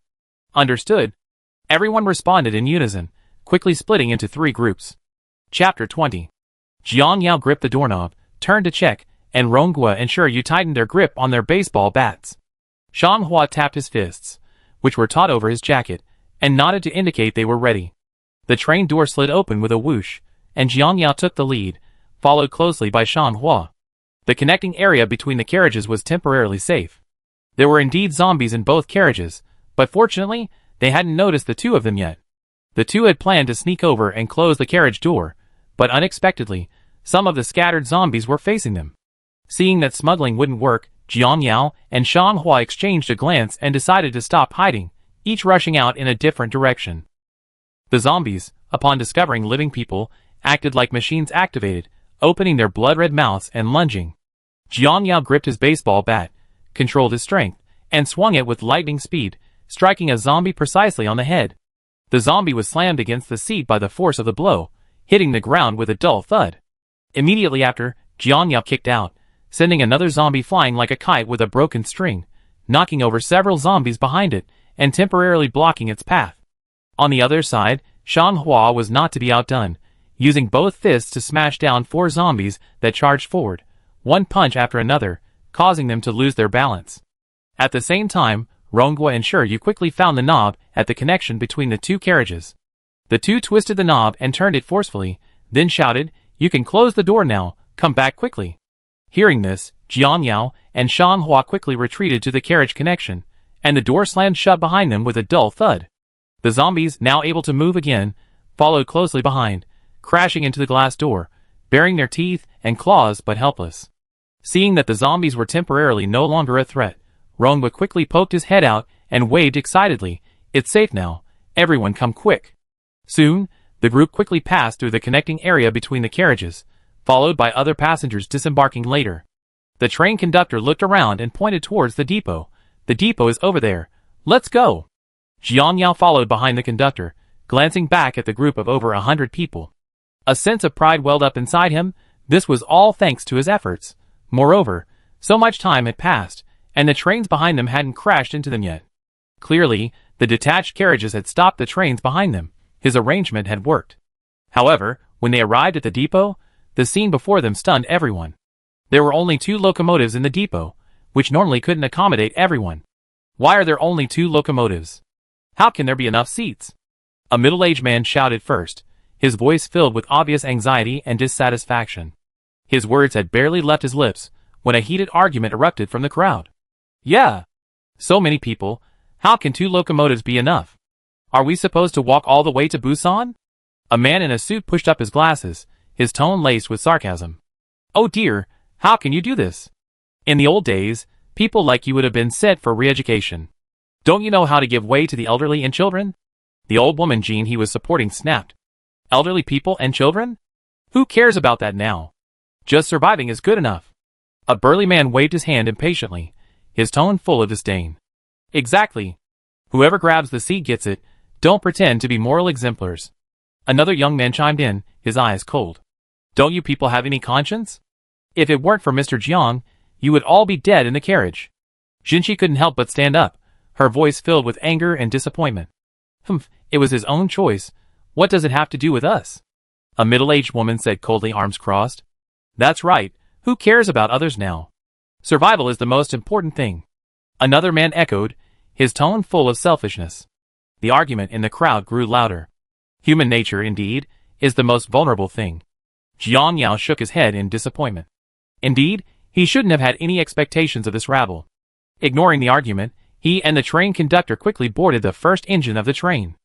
Understood. Everyone responded in unison, quickly splitting into 3 groups. Chapter 20. Jiang Yao gripped the doorknob, turned to check, and Ronghua and Shiyu tightened their grip on their baseball bats. Shanghua tapped his fists, which were taut over his jacket, and nodded to indicate they were ready. The train door slid open with a whoosh, and Jiang Yao took the lead, followed closely by Shanghua. The connecting area between the carriages was temporarily safe. There were indeed zombies in both carriages, but fortunately, they hadn't noticed the 2 of them yet. The 2 had planned to sneak over and close the carriage door, but unexpectedly, some of the scattered zombies were facing them. Seeing that smuggling wouldn't work, Jiang Yao and Shanghua exchanged a glance and decided to stop hiding, each rushing out in a different direction. The zombies, upon discovering living people, acted like machines activated, opening their blood-red mouths and lunging. Jiang Yao gripped his baseball bat, controlled his strength, and swung it with lightning speed, striking a zombie precisely on the head. The zombie was slammed against the seat by the force of the blow, hitting the ground with a dull thud. Immediately after, Jiang Yao kicked out, sending another zombie flying like a kite with a broken string, knocking over several zombies behind it, and temporarily blocking its path. On the other side, Shanghua was not to be outdone, using both fists to smash down 4 zombies that charged forward, one punch after another, causing them to lose their balance. At the same time, Ronghua and Shiyu quickly found the knob at the connection between the 2 carriages. The 2 twisted the knob and turned it forcefully, then shouted, "You can close the door now, come back quickly." Hearing this, Jiang Yao and Shanghua quickly retreated to the carriage connection, and the door slammed shut behind them with a dull thud. The zombies, now able to move again, followed closely behind, crashing into the glass door, baring their teeth and claws but helpless. Seeing that the zombies were temporarily no longer a threat, Ronghua quickly poked his head out and waved excitedly, "It's safe now, everyone come quick." Soon, the group quickly passed through the connecting area between the carriages, followed by other passengers disembarking later. The train conductor looked around and pointed towards the depot. "The depot is over there. Let's go." Jiang Yao followed behind the conductor, glancing back at the group of over 100 people. A sense of pride welled up inside him. This was all thanks to his efforts. Moreover, so much time had passed, and the trains behind them hadn't crashed into them yet. Clearly, the detached carriages had stopped the trains behind them. His arrangement had worked. However, when they arrived at the depot, the scene before them stunned everyone. There were only 2 locomotives in the depot, which normally couldn't accommodate everyone. Why are there only 2 locomotives? How can there be enough seats? A middle-aged man shouted first, his voice filled with obvious anxiety and dissatisfaction. His words had barely left his lips when a heated argument erupted from the crowd. "Yeah. So many people, how can 2 locomotives be enough? Are we supposed to walk all the way to Busan?" A man in a suit pushed up his glasses, his tone laced with sarcasm. "Oh dear, how can you do this? In the old days, people like you would have been sent for re-education. Don't you know how to give way to the elderly and children?" The old woman Jean he was supporting snapped. "Elderly people and children? Who cares about that now? Just surviving is good enough." A burly man waved his hand impatiently, his tone full of disdain. "Exactly. Whoever grabs the seat gets it. Don't pretend to be moral exemplars." Another young man chimed in, his eyes cold. "Don't you people have any conscience? If it weren't for Mr. Jiang, you would all be dead in the carriage." Jinshi couldn't help but stand up, her voice filled with anger and disappointment. "Humph, it was his own choice. What does it have to do with us?" A middle-aged woman said coldly, arms crossed. "That's right, who cares about others now? Survival is the most important thing." Another man echoed, his tone full of selfishness. The argument in the crowd grew louder. Human nature, indeed, is the most vulnerable thing. Jiang Yao shook his head in disappointment. Indeed, he shouldn't have had any expectations of this rabble. Ignoring the argument, he and the train conductor quickly boarded the first engine of the train.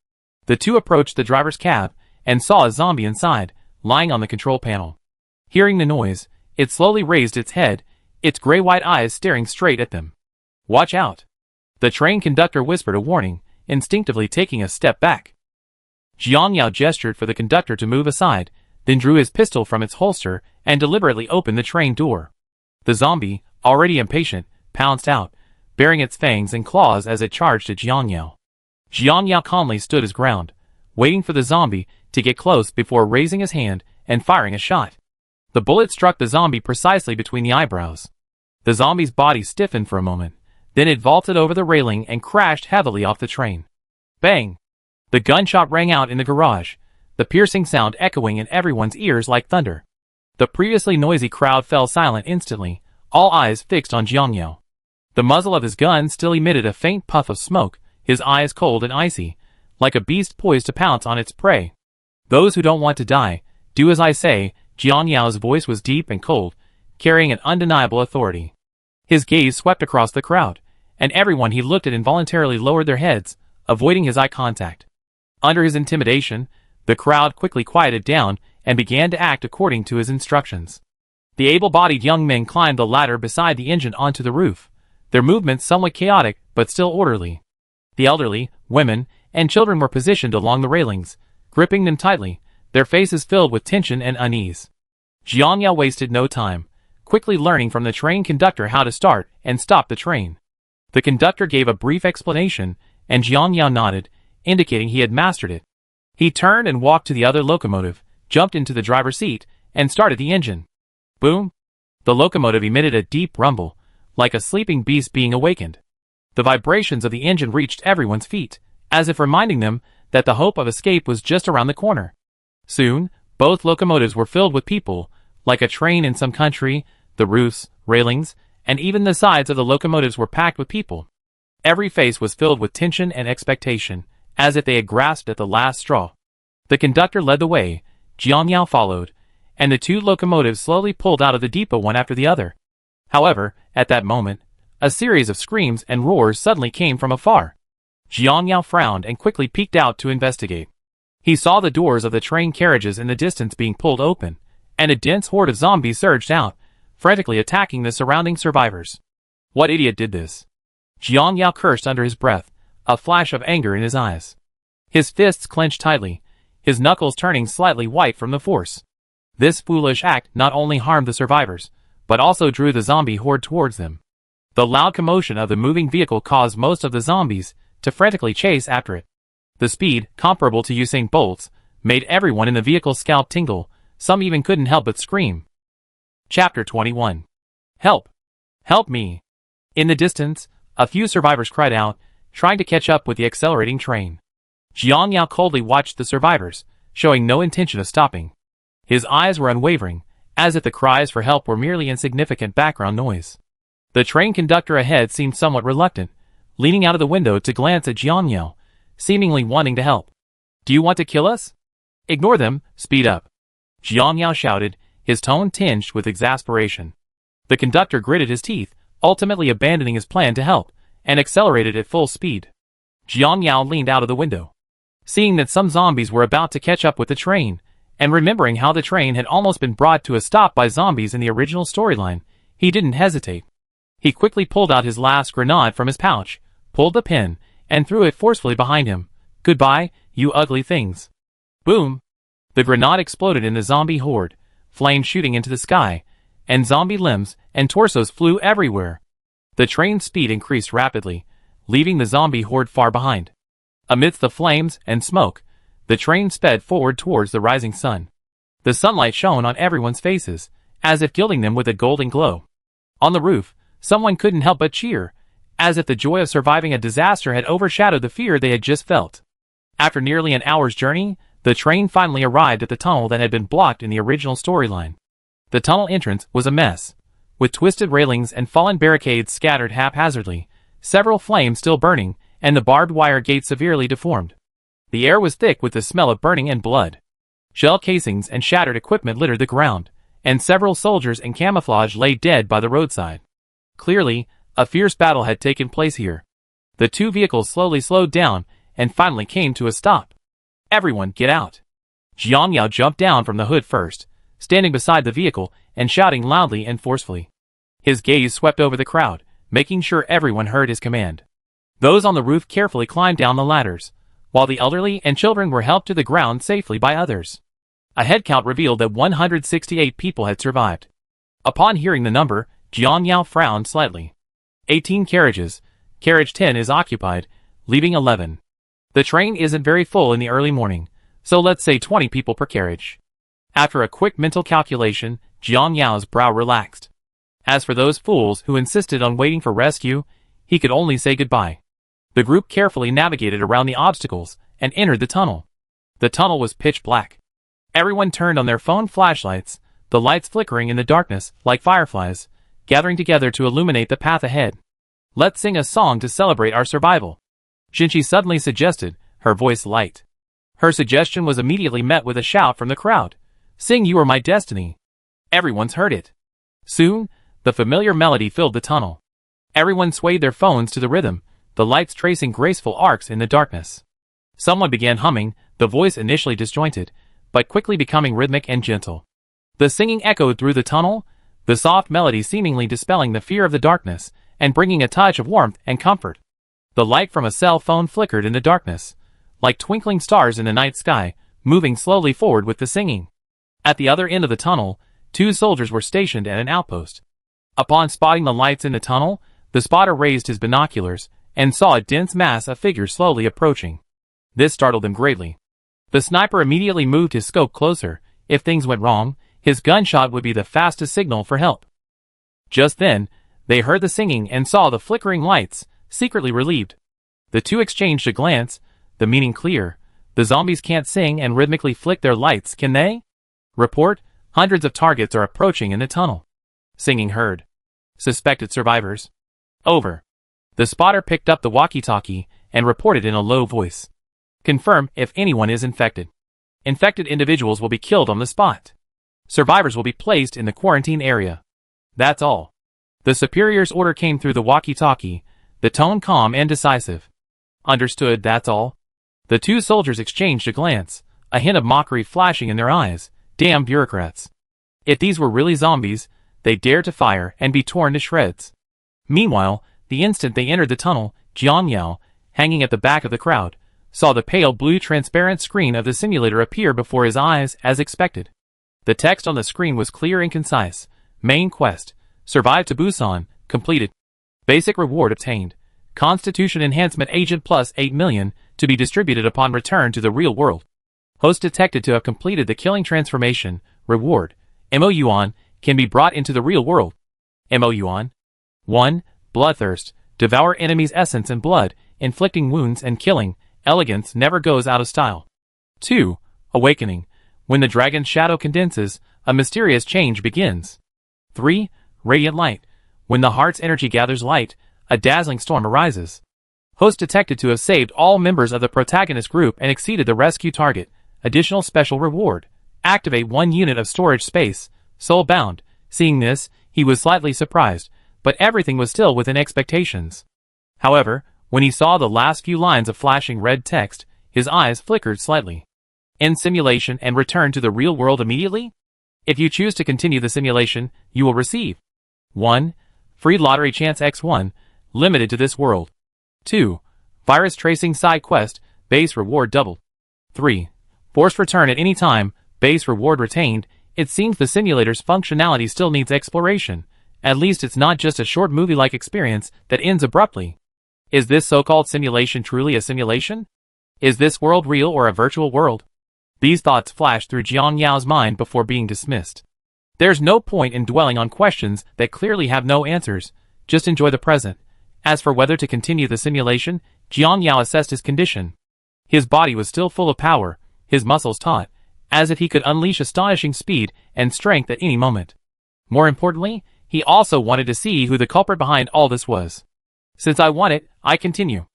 The 2 approached the driver's cab and saw a zombie inside, lying on the control panel. Hearing the noise, it slowly raised its head, its gray-white eyes staring straight at them. "Watch out!" The train conductor whispered a warning, instinctively taking a step back. Jiang Yao gestured for the conductor to move aside, then drew his pistol from its holster and deliberately opened the train door. The zombie, already impatient, pounced out, baring its fangs and claws as it charged at Jiang Yao. Jiang Yao calmly stood his ground, waiting for the zombie to get close before raising his hand and firing a shot. The bullet struck the zombie precisely between the eyebrows. The zombie's body stiffened for a moment, then it vaulted over the railing and crashed heavily off the train. Bang! The gunshot rang out in the garage, the piercing sound echoing in everyone's ears like thunder. The previously noisy crowd fell silent instantly, all eyes fixed on Jiang Yao. The muzzle of his gun still emitted a faint puff of smoke, his eyes cold and icy, like a beast poised to pounce on its prey. "Those who don't want to die, do as I say." Jiang Yao's voice was deep and cold, carrying an undeniable authority. His gaze swept across the crowd, and everyone he looked at involuntarily lowered their heads, avoiding his eye contact. Under his intimidation, the crowd quickly quieted down and began to act according to his instructions. The able-bodied young men climbed the ladder beside the engine onto the roof, their movements somewhat chaotic but still orderly. The elderly, women, and children were positioned along the railings, gripping them tightly, their faces filled with tension and unease. Jiang Yao wasted no time, quickly learning from the train conductor how to start and stop the train. The conductor gave a brief explanation, and Jiang Yao nodded, indicating he had mastered it. He turned and walked to the other locomotive, jumped into the driver's seat, and started the engine. Boom! The locomotive emitted a deep rumble, like a sleeping beast being awakened. The vibrations of the engine reached everyone's feet, as if reminding them that the hope of escape was just around the corner. Soon, both locomotives were filled with people, like a train in some country. The roofs, railings, and even the sides of the locomotives were packed with people. Every face was filled with tension and expectation, as if they had grasped at the last straw. The conductor led the way, Jiang Yao followed, and the two locomotives slowly pulled out of the depot one after the other. However, at that moment, a series of screams and roars suddenly came from afar. Jiang Yao frowned and quickly peeked out to investigate. He saw the doors of the train carriages in the distance being pulled open, and a dense horde of zombies surged out, frantically attacking the surrounding survivors. What idiot did this? Jiang Yao cursed under his breath, a flash of anger in his eyes. His fists clenched tightly, his knuckles turning slightly white from the force. This foolish act not only harmed the survivors, but also drew the zombie horde towards them. The loud commotion of the moving vehicle caused most of the zombies to frantically chase after it. The speed, comparable to Usain Bolt's, made everyone in the vehicle's scalp tingle, some even couldn't help but scream. Chapter 21. Help! Help me! In the distance, a few survivors cried out, trying to catch up with the accelerating train. Jiang Yao coldly watched the survivors, showing no intention of stopping. His eyes were unwavering, as if the cries for help were merely insignificant background noise. The train conductor ahead seemed somewhat reluctant, leaning out of the window to glance at Jiang Yao, seemingly wanting to help. "Do you want to kill us? Ignore them, speed up," Jiang Yao shouted, his tone tinged with exasperation. The conductor gritted his teeth, ultimately abandoning his plan to help, and accelerated at full speed. Jiang Yao leaned out of the window. Seeing that some zombies were about to catch up with the train, and remembering how the train had almost been brought to a stop by zombies in the original storyline, he didn't hesitate. He quickly pulled out his last grenade from his pouch, pulled the pin, and threw it forcefully behind him. "Goodbye, you ugly things." Boom! The grenade exploded in the zombie horde, flames shooting into the sky, and zombie limbs and torsos flew everywhere. The train's speed increased rapidly, leaving the zombie horde far behind. Amidst the flames and smoke, the train sped forward towards the rising sun. The sunlight shone on everyone's faces, as if gilding them with a golden glow. On the roof, someone couldn't help but cheer, as if the joy of surviving a disaster had overshadowed the fear they had just felt. After nearly an hour's journey, the train finally arrived at the tunnel that had been blocked in the original storyline. The tunnel entrance was a mess, with twisted railings and fallen barricades scattered haphazardly, several flames still burning, and the barbed wire gate severely deformed. The air was thick with the smell of burning and blood. Shell casings and shattered equipment littered the ground, and several soldiers in camouflage lay dead by the roadside. Clearly, a fierce battle had taken place here. The two vehicles slowly slowed down, and finally came to a stop. "Everyone, get out!" Jiang Yao jumped down from the hood first, standing beside the vehicle and shouting loudly and forcefully. His gaze swept over the crowd, making sure everyone heard his command. Those on the roof carefully climbed down the ladders, while the elderly and children were helped to the ground safely by others. A head count revealed that 168 people had survived. Upon hearing the number, Jiang Yao frowned slightly. 18 carriages, carriage 10 is occupied, leaving 11. The train isn't very full in the early morning, so let's say 20 people per carriage. After a quick mental calculation, Jiang Yao's brow relaxed. As for those fools who insisted on waiting for rescue, he could only say goodbye. The group carefully navigated around the obstacles and entered the tunnel. The tunnel was pitch black. Everyone turned on their phone flashlights, the lights flickering in the darkness like fireflies, gathering together to illuminate the path ahead. "Let's sing a song to celebrate our survival," Xinqi suddenly suggested, her voice light. Her suggestion was immediately met with a shout from the crowd. "Sing You Are My Destiny." Everyone's heard it. Soon, the familiar melody filled the tunnel. Everyone swayed their phones to the rhythm, the lights tracing graceful arcs in the darkness. Someone began humming, the voice initially disjointed, but quickly becoming rhythmic and gentle. The singing echoed through the tunnel, the soft melody seemingly dispelling the fear of the darkness and bringing a touch of warmth and comfort. The light from a cell phone flickered in the darkness, like twinkling stars in the night sky, moving slowly forward with the singing. At the other end of the tunnel, 2 soldiers were stationed at an outpost. Upon spotting the lights in the tunnel, the spotter raised his binoculars and saw a dense mass of figures slowly approaching. This startled them greatly. The sniper immediately moved his scope closer. If things went wrong, his gunshot would be the fastest signal for help. Just then, they heard the singing and saw the flickering lights, secretly relieved. The two exchanged a glance, the meaning clear. The zombies can't sing and rhythmically flick their lights, can they? Report, hundreds of targets are approaching in the tunnel. Singing heard. Suspected survivors. Over. The spotter picked up the walkie-talkie and reported in a low voice. Confirm if anyone is infected. Infected individuals will be killed on the spot. Survivors will be placed in the quarantine area. That's all. The superior's order came through the walkie-talkie, the tone calm and decisive. Understood, that's all. The 2 soldiers exchanged a glance, a hint of mockery flashing in their eyes. Damn bureaucrats. If these were really zombies, they'd dare to fire and be torn to shreds. Meanwhile, the instant they entered the tunnel, Jiang Yao, hanging at the back of the crowd, saw the pale blue transparent screen of the simulator appear before his eyes as expected. The text on the screen was clear and concise. Main quest. Survive to Busan. Completed. Basic reward obtained. Constitution Enhancement Agent plus 8 million to be distributed upon return to the real world. Host detected to have completed the killing transformation. Reward. MO-Yuan can be brought into the real world. MO-Yuan. 1. Bloodthirst. Devour enemy's essence and blood, inflicting wounds and killing. Elegance never goes out of style. 2. Awakening. When the dragon's shadow condenses, a mysterious change begins. 3. Radiant light. When the heart's energy gathers light, a dazzling storm arises. Host detected to have saved all members of the protagonist group and exceeded the rescue target. Additional special reward. Activate 1 unit of storage space. Soul bound. Seeing this, he was slightly surprised, but everything was still within expectations. However, when he saw the last few lines of flashing red text, his eyes flickered slightly. End simulation and return to the real world immediately? If you choose to continue the simulation, you will receive 1. Free lottery chance X1, limited to this world. 2. Virus tracing side quest, base reward doubled. 3. Forced return at any time, base reward retained. It seems the simulator's functionality still needs exploration. At least it's not just a short movie-like experience that ends abruptly. Is this so-called simulation truly a simulation? Is this world real or a virtual world? These thoughts flashed through Jiang Yao's mind before being dismissed. There's no point in dwelling on questions that clearly have no answers. Just enjoy the present. As for whether to continue the simulation, Jiang Yao assessed his condition. His body was still full of power, his muscles taut, as if he could unleash astonishing speed and strength at any moment. More importantly, he also wanted to see who the culprit behind all this was. Since I want it, I continue.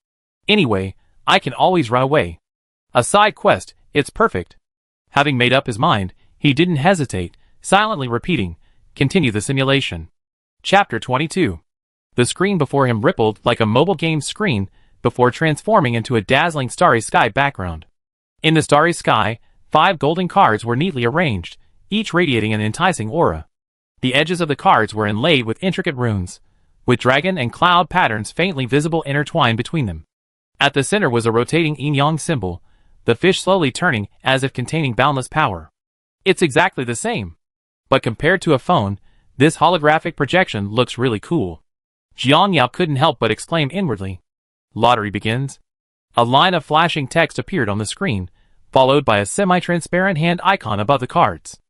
Anyway, I can always run away. A side quest, it's perfect. Having made up his mind, he didn't hesitate, silently repeating, continue the simulation. Chapter 22. The screen before him rippled like a mobile game screen before transforming into a dazzling starry sky background. In the starry sky, 5 golden cards were neatly arranged, each radiating an enticing aura. The edges of the cards were inlaid with intricate runes, with dragon and cloud patterns faintly visible intertwined between them. At the center was a rotating yin-yang symbol, the fish slowly turning as if containing boundless power. It's exactly the same. But compared to a phone, this holographic projection looks really cool. Jiang Yao couldn't help but exclaim inwardly. Lottery begins. A line of flashing text appeared on the screen, followed by a semi-transparent hand icon above the cards.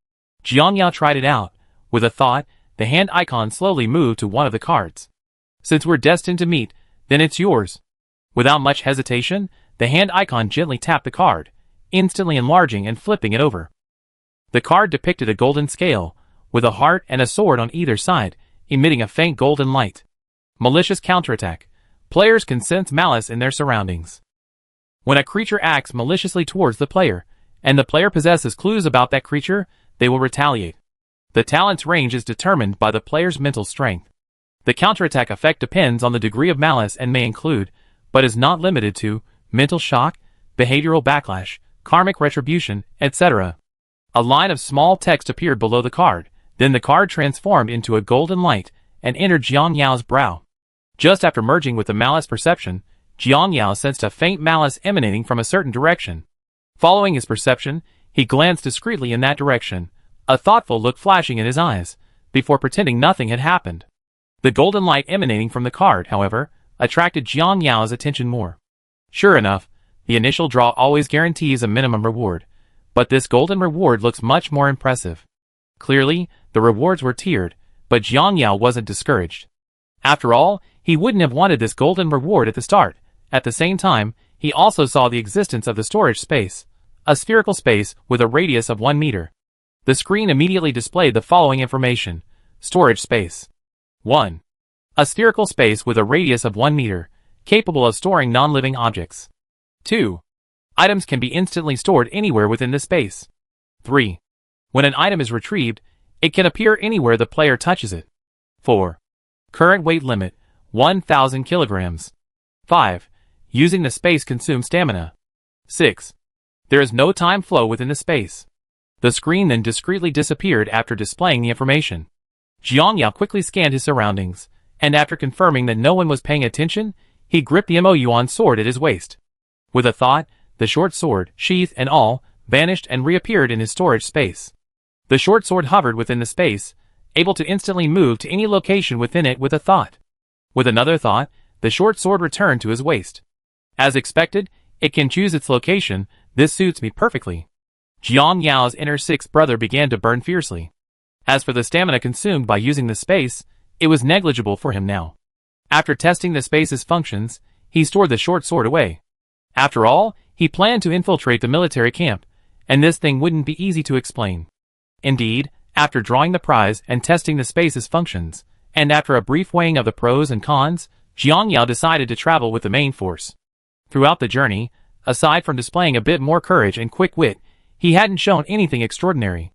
Jiang Yao tried it out, With a thought, the hand icon slowly moved to one of the cards. Since we're destined to meet, then it's yours. Without much hesitation, the hand icon gently tapped the card, instantly enlarging and flipping it over. The card depicted a golden scale, with a heart and a sword on either side, emitting a faint golden light. Malicious counterattack. Players can sense malice in their surroundings. When a creature acts maliciously towards the player, and the player possesses clues about that creature, they will retaliate. The talent's range is determined by the player's mental strength. The counterattack effect depends on the degree of malice and may include, but is not limited to, mental shock, behavioral backlash, karmic retribution, etc. A line of small text appeared below the card, then the card transformed into a golden light and entered Jiang Yao's brow. Just after merging with the malice perception, Jiang Yao sensed a faint malice emanating from a certain direction. Following his perception, he glanced discreetly in that direction, a thoughtful look flashing in his eyes, before pretending nothing had happened. The golden light emanating from the card, however, attracted Jiang Yao's attention more. Sure enough, the initial draw always guarantees a minimum reward, but this golden reward looks much more impressive. Clearly, the rewards were tiered, but Jiang Yao wasn't discouraged. After all, he wouldn't have wanted this golden reward at the start. At the same time, he also saw the existence of the storage space, a spherical space with a radius of 1 meter. The screen immediately displayed the following information. Storage space. 1. A spherical space with a radius of 1 meter, capable of storing non-living objects. 2. Items can be instantly stored anywhere within the space. 3. When an item is retrieved, it can appear anywhere the player touches it. 4. Current weight limit, 1,000 kilograms. 5. Using the space consumes stamina. 6. There is no time flow within the space. The screen then discreetly disappeared after displaying the information. Jiang Yao quickly scanned his surroundings, and after confirming that no one was paying attention, he gripped the Mo-Yuan sword at his waist. With a thought, the short sword, sheath and all, vanished and reappeared in his storage space. The short sword hovered within the space, able to instantly move to any location within it with a thought. With another thought, the short sword returned to his waist. As expected, it can choose its location. This suits me perfectly. Jiang Yao's inner sixth brother began to burn fiercely. As for the stamina consumed by using the space, it was negligible for him now. After testing the space's functions, he stored the short sword away. After all, he planned to infiltrate the military camp, and this thing wouldn't be easy to explain. Indeed, after drawing the prize and testing the space's functions, and after a brief weighing of the pros and cons, Jiang Yao decided to travel with the main force. Throughout the journey, aside from displaying a bit more courage and quick wit, he hadn't shown anything extraordinary.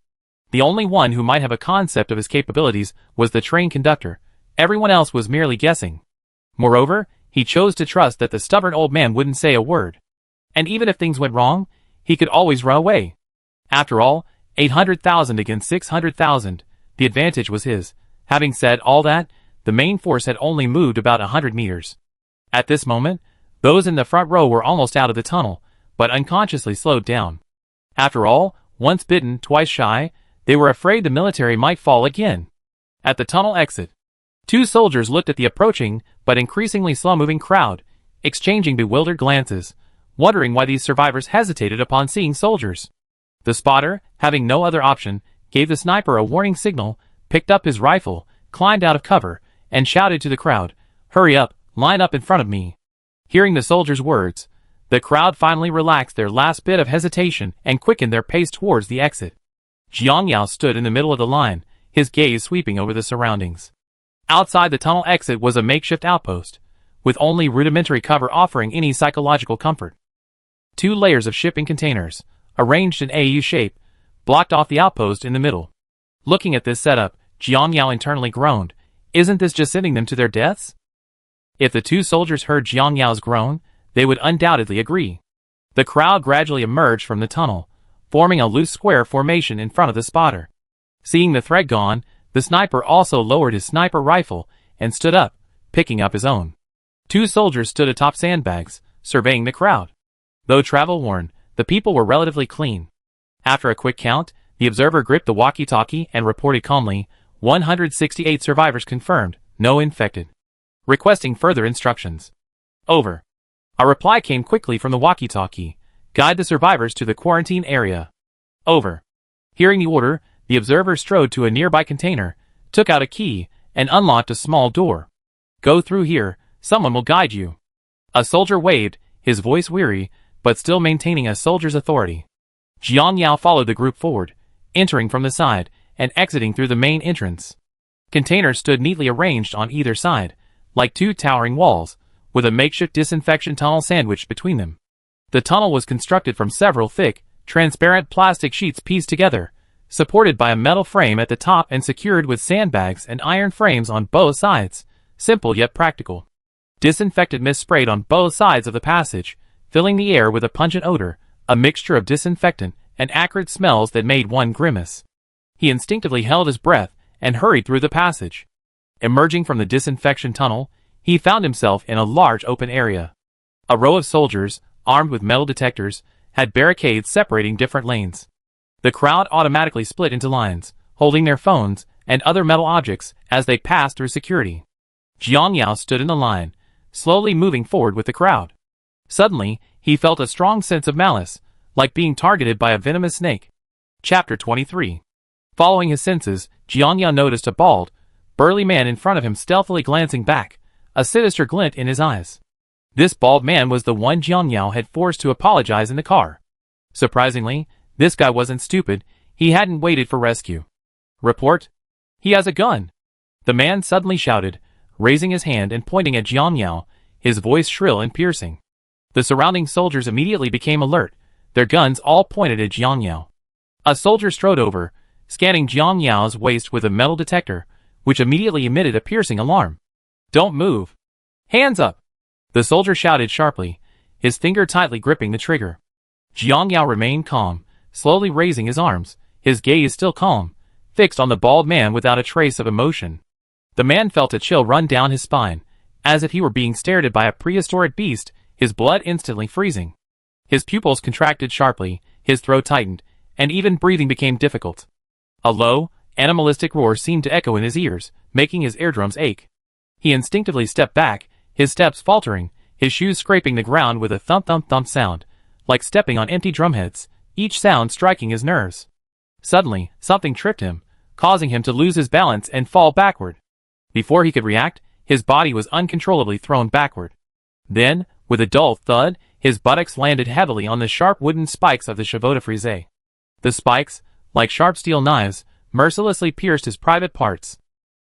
The only one who might have a concept of his capabilities was the train conductor. Everyone else was merely guessing. Moreover, he chose to trust that the stubborn old man wouldn't say a word. And even if things went wrong, he could always run away. After all, 800,000 against 600,000, the advantage was his. Having said all that, the main force had only moved about 100 meters. At this moment, those in the front row were almost out of the tunnel, but unconsciously slowed down. After all, once bitten, twice shy, they were afraid the military might fall again. At the tunnel exit, two soldiers looked at the approaching but increasingly slow-moving crowd, exchanging bewildered glances, wondering why these survivors hesitated upon seeing soldiers. The spotter, having no other option, gave the sniper a warning signal, picked up his rifle, climbed out of cover, and shouted to the crowd, "Hurry up, line up in front of me." Hearing the soldier's words, the crowd finally relaxed their last bit of hesitation and quickened their pace towards the exit. Jiang Yao stood in the middle of the line, his gaze sweeping over the surroundings. Outside the tunnel exit was a makeshift outpost, with only rudimentary cover offering any psychological comfort. 2 layers of shipping containers, arranged in AU shape, blocked off the outpost in the middle. Looking at this setup, Jiang Yao internally groaned. Isn't this just sending them to their deaths? If the 2 soldiers heard Jiang Yao's groan, they would undoubtedly agree. The crowd gradually emerged from the tunnel, forming a loose square formation in front of the spotter. Seeing the threat gone, the sniper also lowered his sniper rifle and stood up, picking up his own. 2 soldiers stood atop sandbags, surveying the crowd. Though travel-worn, the people were relatively clean. After a quick count, the observer gripped the walkie-talkie and reported calmly, 168 survivors confirmed, no infected. Requesting further instructions. Over. A reply came quickly from the walkie-talkie. Guide the survivors to the quarantine area. Over. Hearing the order, The observer strode to a nearby container, took out a key, and unlocked a small door. "Go through here, someone will guide you." A soldier waved, his voice weary, but still maintaining a soldier's authority. Jiang Yao followed the group forward, entering from the side, and exiting through the main entrance. Containers stood neatly arranged on either side, like two towering walls, with a makeshift disinfection tunnel sandwiched between them. The tunnel was constructed from several thick, transparent plastic sheets pieced together, supported by a metal frame at the top and secured with sandbags and iron frames on both sides, simple yet practical. Disinfectant mist sprayed on both sides of the passage, filling the air with a pungent odor, a mixture of disinfectant and acrid smells that made one grimace. He instinctively held his breath and hurried through the passage. Emerging from the disinfection tunnel, he found himself in a large open area. A row of soldiers, armed with metal detectors, had barricades separating different lanes. The crowd automatically split into lines, holding their phones and other metal objects as they passed through security. Jiang Yao stood in the line, slowly moving forward with the crowd. Suddenly, he felt a strong sense of malice, like being targeted by a venomous snake. Chapter 23. Following his senses, Jiang Yao noticed a bald, burly man in front of him stealthily glancing back, a sinister glint in his eyes. This bald man was the one Jiang Yao had forced to apologize in the car. Surprisingly, this guy wasn't stupid, he hadn't waited for rescue. "Report? He has a gun!" The man suddenly shouted, raising his hand and pointing at Jiang Yao, his voice shrill and piercing. The surrounding soldiers immediately became alert, their guns all pointed at Jiang Yao. A soldier strode over, scanning Jiang Yao's waist with a metal detector, which immediately emitted a piercing alarm. "Don't move! Hands up!" The soldier shouted sharply, his finger tightly gripping the trigger. Jiang Yao remained calm, slowly raising his arms, his gaze still calm, fixed on the bald man without a trace of emotion. The man felt a chill run down his spine, as if he were being stared at by a prehistoric beast, his blood instantly freezing. His pupils contracted sharply, his throat tightened, and even breathing became difficult. A low, animalistic roar seemed to echo in his ears, making his eardrums ache. He instinctively stepped back, his steps faltering, his shoes scraping the ground with a thump-thump-thump sound, like stepping on empty drumheads, each sound striking his nerves. Suddenly, something tripped him, causing him to lose his balance and fall backward. Before he could react, his body was uncontrollably thrown backward. Then, with a dull thud, his buttocks landed heavily on the sharp wooden spikes of the chevaux de frise. The spikes, like sharp steel knives, mercilessly pierced his private parts.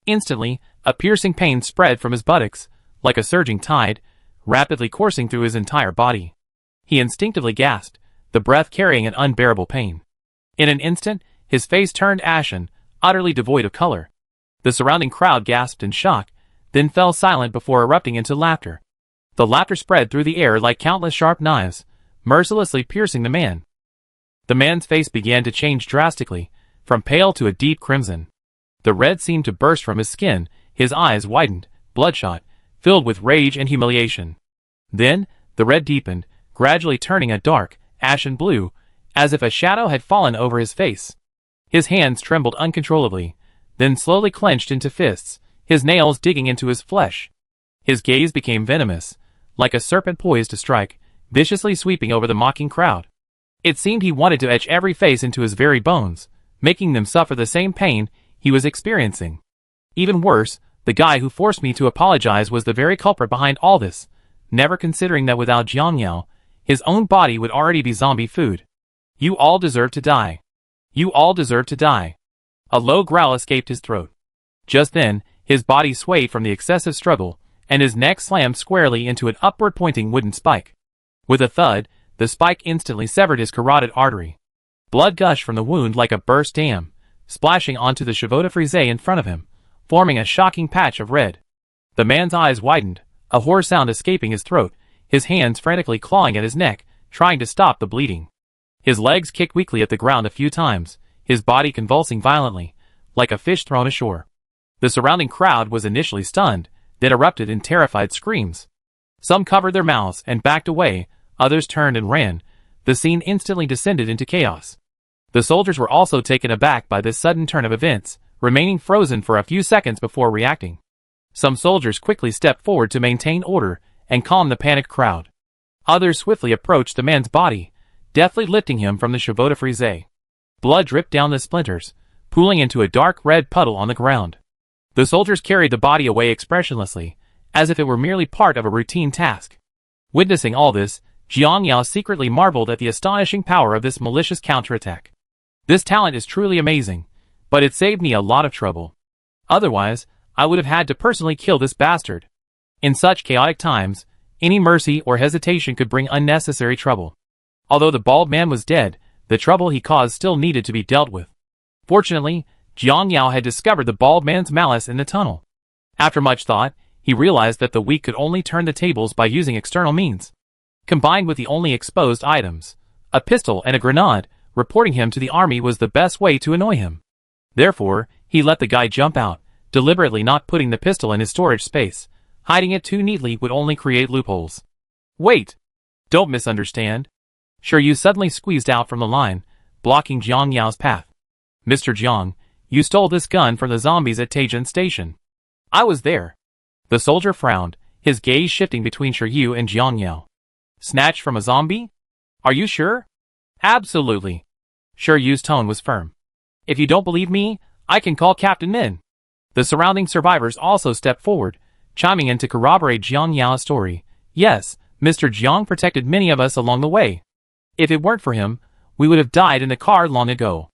Instantly, a piercing pain spread from his buttocks, like a surging tide, rapidly coursing through his entire body. He instinctively gasped, the breath carrying an unbearable pain. In an instant, his face turned ashen, utterly devoid of color. The surrounding crowd gasped in shock, then fell silent before erupting into laughter. The laughter spread through the air like countless sharp knives, mercilessly piercing the man. The man's face began to change drastically, from pale to a deep crimson. The red seemed to burst from his skin, his eyes widened, bloodshot, filled with rage and humiliation. Then, the red deepened, gradually turning a dark, ashen blue, as if a shadow had fallen over his face. His hands trembled uncontrollably, then slowly clenched into fists, his nails digging into his flesh. His gaze became venomous, like a serpent poised to strike, viciously sweeping over the mocking crowd. It seemed he wanted to etch every face into his very bones, making them suffer the same pain he was experiencing. Even worse, the guy who forced me to apologize was the very culprit behind all this, never considering that without Jiang Yao, his own body would already be zombie food. "You all deserve to die. You all deserve to die." A low growl escaped his throat. Just then, his body swayed from the excessive struggle, and his neck slammed squarely into an upward-pointing wooden spike. With a thud, the spike instantly severed his carotid artery. Blood gushed from the wound like a burst dam, splashing onto the chevaux de frise in front of him, forming a shocking patch of red. The man's eyes widened, a hoarse sound escaping his throat, his hands frantically clawing at his neck, trying to stop the bleeding. His legs kicked weakly at the ground a few times, his body convulsing violently, like a fish thrown ashore. The surrounding crowd was initially stunned, then erupted in terrified screams. Some covered their mouths and backed away, others turned and ran. The scene instantly descended into chaos. The soldiers were also taken aback by this sudden turn of events, remaining frozen for a few seconds before reacting. Some soldiers quickly stepped forward to maintain order and calm the panicked crowd. Others swiftly approached the man's body, deftly lifting him from the chevaux de frise. Blood dripped down the splinters, pooling into a dark red puddle on the ground. The soldiers carried the body away expressionlessly, as if it were merely part of a routine task. Witnessing all this, Jiang Yao secretly marveled at the astonishing power of this malicious counterattack. This talent is truly amazing, but it saved me a lot of trouble. Otherwise, I would have had to personally kill this bastard. In such chaotic times, any mercy or hesitation could bring unnecessary trouble. Although the bald man was dead, the trouble he caused still needed to be dealt with. Fortunately, Jiang Yao had discovered the bald man's malice in the tunnel. After much thought, he realized that the weak could only turn the tables by using external means. Combined with the only exposed items, a pistol and a grenade, reporting him to the army was the best way to annoy him. Therefore, he let the guy jump out, deliberately not putting the pistol in his storage space. Hiding it too neatly would only create loopholes. Wait! Don't misunderstand. Shiryu suddenly squeezed out from the line, blocking Jiang Yao's path. Mr. Jiang, you stole this gun from the zombies at Taijin Station. I was there. The soldier frowned, his gaze shifting between Shiryu and Jiang Yao. Snatched from a zombie? Are you sure? Absolutely. Shiryu's tone was firm. If you don't believe me, I can call Captain Min. The surrounding survivors also stepped forward, chiming in to corroborate Jiang Yao's story. Yes, Mr. Jiang protected many of us along the way. If it weren't for him, we would have died in the car long ago.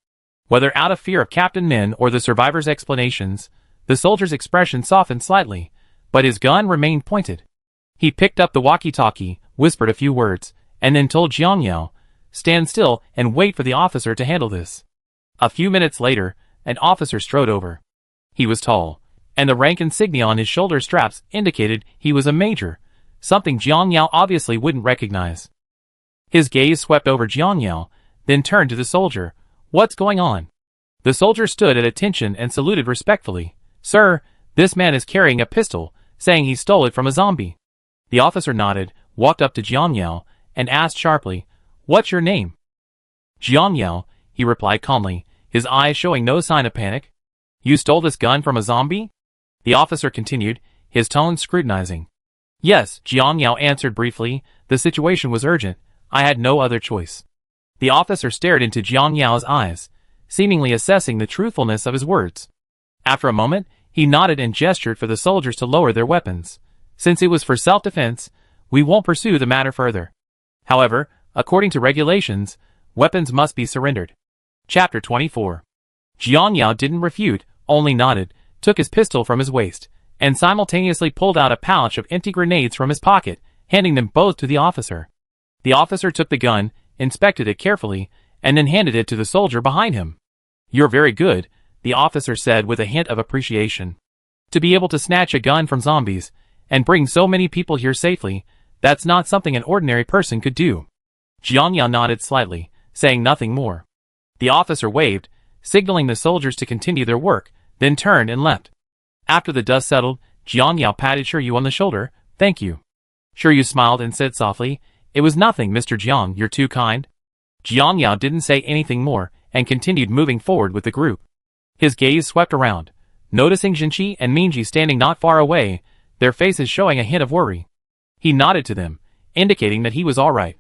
Whether out of fear of Captain Min or the survivors' explanations, the soldier's expression softened slightly, but his gun remained pointed. He picked up the walkie-talkie, whispered a few words, and then told Jiang Yao, "Stand still and wait for the officer to handle this." A few minutes later, an officer strode over. He was tall, and the rank insignia on his shoulder straps indicated he was a major, something Jiang Yao obviously wouldn't recognize. His gaze swept over Jiang Yao, then turned to the soldier. "What's going on?" The soldier stood at attention and saluted respectfully. "Sir, this man is carrying a pistol, saying he stole it from a zombie." The officer nodded, walked up to Jiang Yao, and asked sharply, "What's your name?" "Jiang Yao," he replied calmly, his eyes showing no sign of panic. "You stole this gun from a zombie?" The officer continued, his tone scrutinizing. "Yes," Jiang Yao answered briefly, "the situation was urgent. I had no other choice." The officer stared into Jiang Yao's eyes, seemingly assessing the truthfulness of his words. After a moment, he nodded and gestured for the soldiers to lower their weapons. "Since it was for self-defense, we won't pursue the matter further. However, according to regulations, weapons must be surrendered." Chapter 24. Jiang Yao didn't refute, only nodded, took his pistol from his waist, and simultaneously pulled out a pouch of empty grenades from his pocket, handing them both to the officer. The officer took the gun, inspected it carefully, and then handed it to the soldier behind him. "You're very good," the officer said with a hint of appreciation. "To be able to snatch a gun from zombies, and bring so many people here safely, that's not something an ordinary person could do." Jiang Yao nodded slightly, saying nothing more. The officer waved, signaling the soldiers to continue their work, then turned and left. After the dust settled, Jiang Yao patted Shiryu on the shoulder. "Thank you." Shiryu smiled and said softly, "It was nothing, Mr. Jiang, you're too kind." Jiang Yao didn't say anything more, and continued moving forward with the group. His gaze swept around, noticing Jinqi and Minji standing not far away, their faces showing a hint of worry. He nodded to them, indicating that he was all right.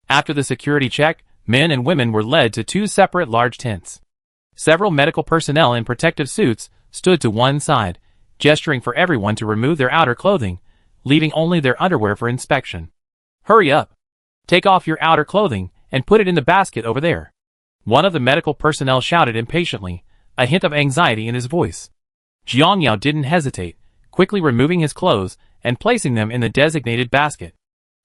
After the security check, men and women were led to two separate large tents. Several medical personnel in protective suits stood to one side, gesturing for everyone to remove their outer clothing, leaving only their underwear for inspection. "Hurry up! Take off your outer clothing and put it in the basket over there." One of the medical personnel shouted impatiently, a hint of anxiety in his voice. Jiang Yao didn't hesitate, quickly removing his clothes and placing them in the designated basket.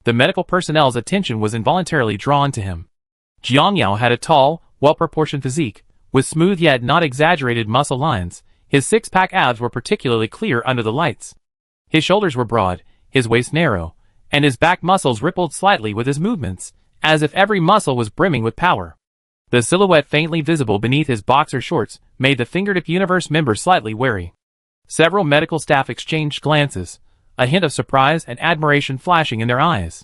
The medical personnel's attention was involuntarily drawn to him. Jiang Yao had a tall, well-proportioned physique, with smooth yet not exaggerated muscle lines. His six-pack abs were particularly clear under the lights. His shoulders were broad, his waist narrow, and his back muscles rippled slightly with his movements, as if every muscle was brimming with power. The silhouette faintly visible beneath his boxer shorts made the fingertip universe member slightly wary. Several medical staff exchanged glances, a hint of surprise and admiration flashing in their eyes.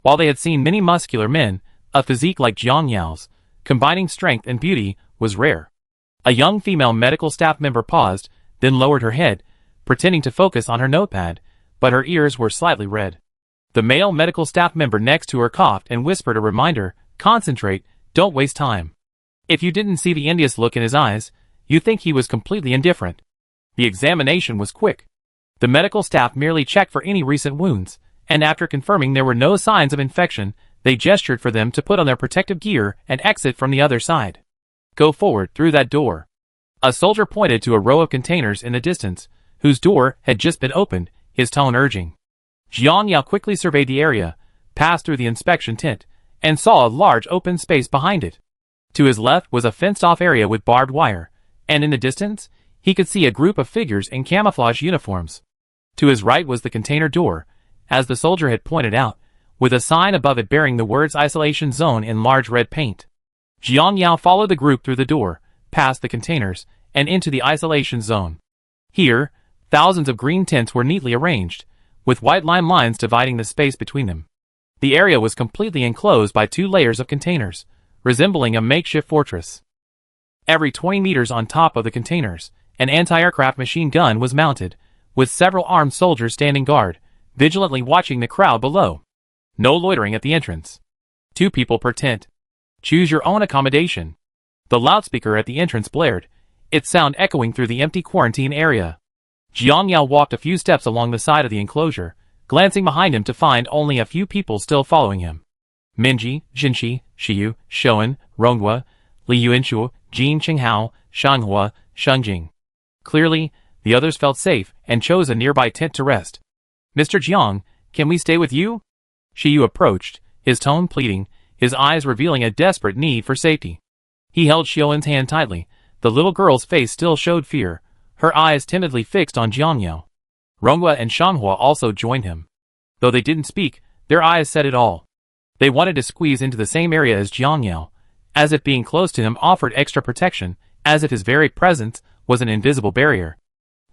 While they had seen many muscular men, a physique like Jiang Yao's, combining strength and beauty, was rare. A young female medical staff member paused, then lowered her head, pretending to focus on her notepad, but her ears were slightly red. The male medical staff member next to her coughed and whispered a reminder, "Concentrate, don't waste time." If you didn't see the envious look in his eyes, You think he was completely indifferent. The examination was quick. The medical staff merely checked for any recent wounds, and after confirming there were no signs of infection, they gestured for them to put on their protective gear and exit from the other side. Go forward through that door. A soldier pointed to a row of containers in the distance, whose door had just been opened, his tone urging. Jiang Yao quickly surveyed the area, passed through the inspection tent, and saw a large open space behind it. To his left was a fenced-off area with barbed wire, and in the distance, he could see a group of figures in camouflage uniforms. To his right was the container door, as the soldier had pointed out, with a sign above it bearing the words Isolation Zone in large red paint. Jiang Yao followed the group through the door, past the containers, and into the isolation zone. Here, thousands of green tents were neatly arranged, with white lime lines dividing the space between them. The area was completely enclosed by 2 layers of containers, resembling a makeshift fortress. Every 20 meters on top of the containers, an anti-aircraft machine gun was mounted, with several armed soldiers standing guard, vigilantly watching the crowd below. No loitering at the entrance. 2 people per tent. Choose your own accommodation. The loudspeaker at the entrance blared, its sound echoing through the empty quarantine area. Jiang Yao walked a few steps along the side of the enclosure, glancing behind him to find only a few people still following him. Minji, Jinshi, Shiyu, Shoan, Ronghua, Li Yuanshu, Jin Qinghao, Shanghua, Shengjing. Clearly, the others felt safe and chose a nearby tent to rest. Mr. Jiang, can we stay with you? Shiyu approached, his tone pleading, his eyes revealing a desperate need for safety. He held Xiaoen's hand tightly. The little girl's face still showed fear, her eyes timidly fixed on Jiang Yao. Ronghua and Shanghua also joined him. Though they didn't speak, their eyes said it all. They wanted to squeeze into the same area as Jiang Yao, as if being close to him offered extra protection, as if his very presence was an invisible barrier.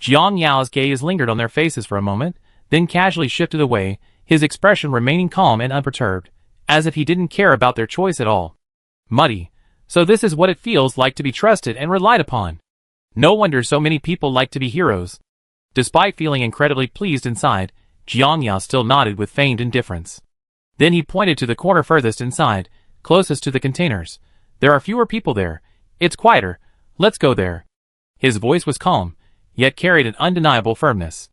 Jiang Yao's gaze lingered on their faces for a moment, then casually shifted away, his expression remaining calm and unperturbed, as if he didn't care about their choice at all. Muddy. So this is what it feels like to be trusted and relied upon. No wonder so many people like to be heroes. Despite feeling incredibly pleased inside, Jiang Yao still nodded with feigned indifference. Then he pointed to the corner furthest inside, closest to the containers. There are fewer people there. It's quieter. Let's go there. His voice was calm, yet carried an undeniable firmness.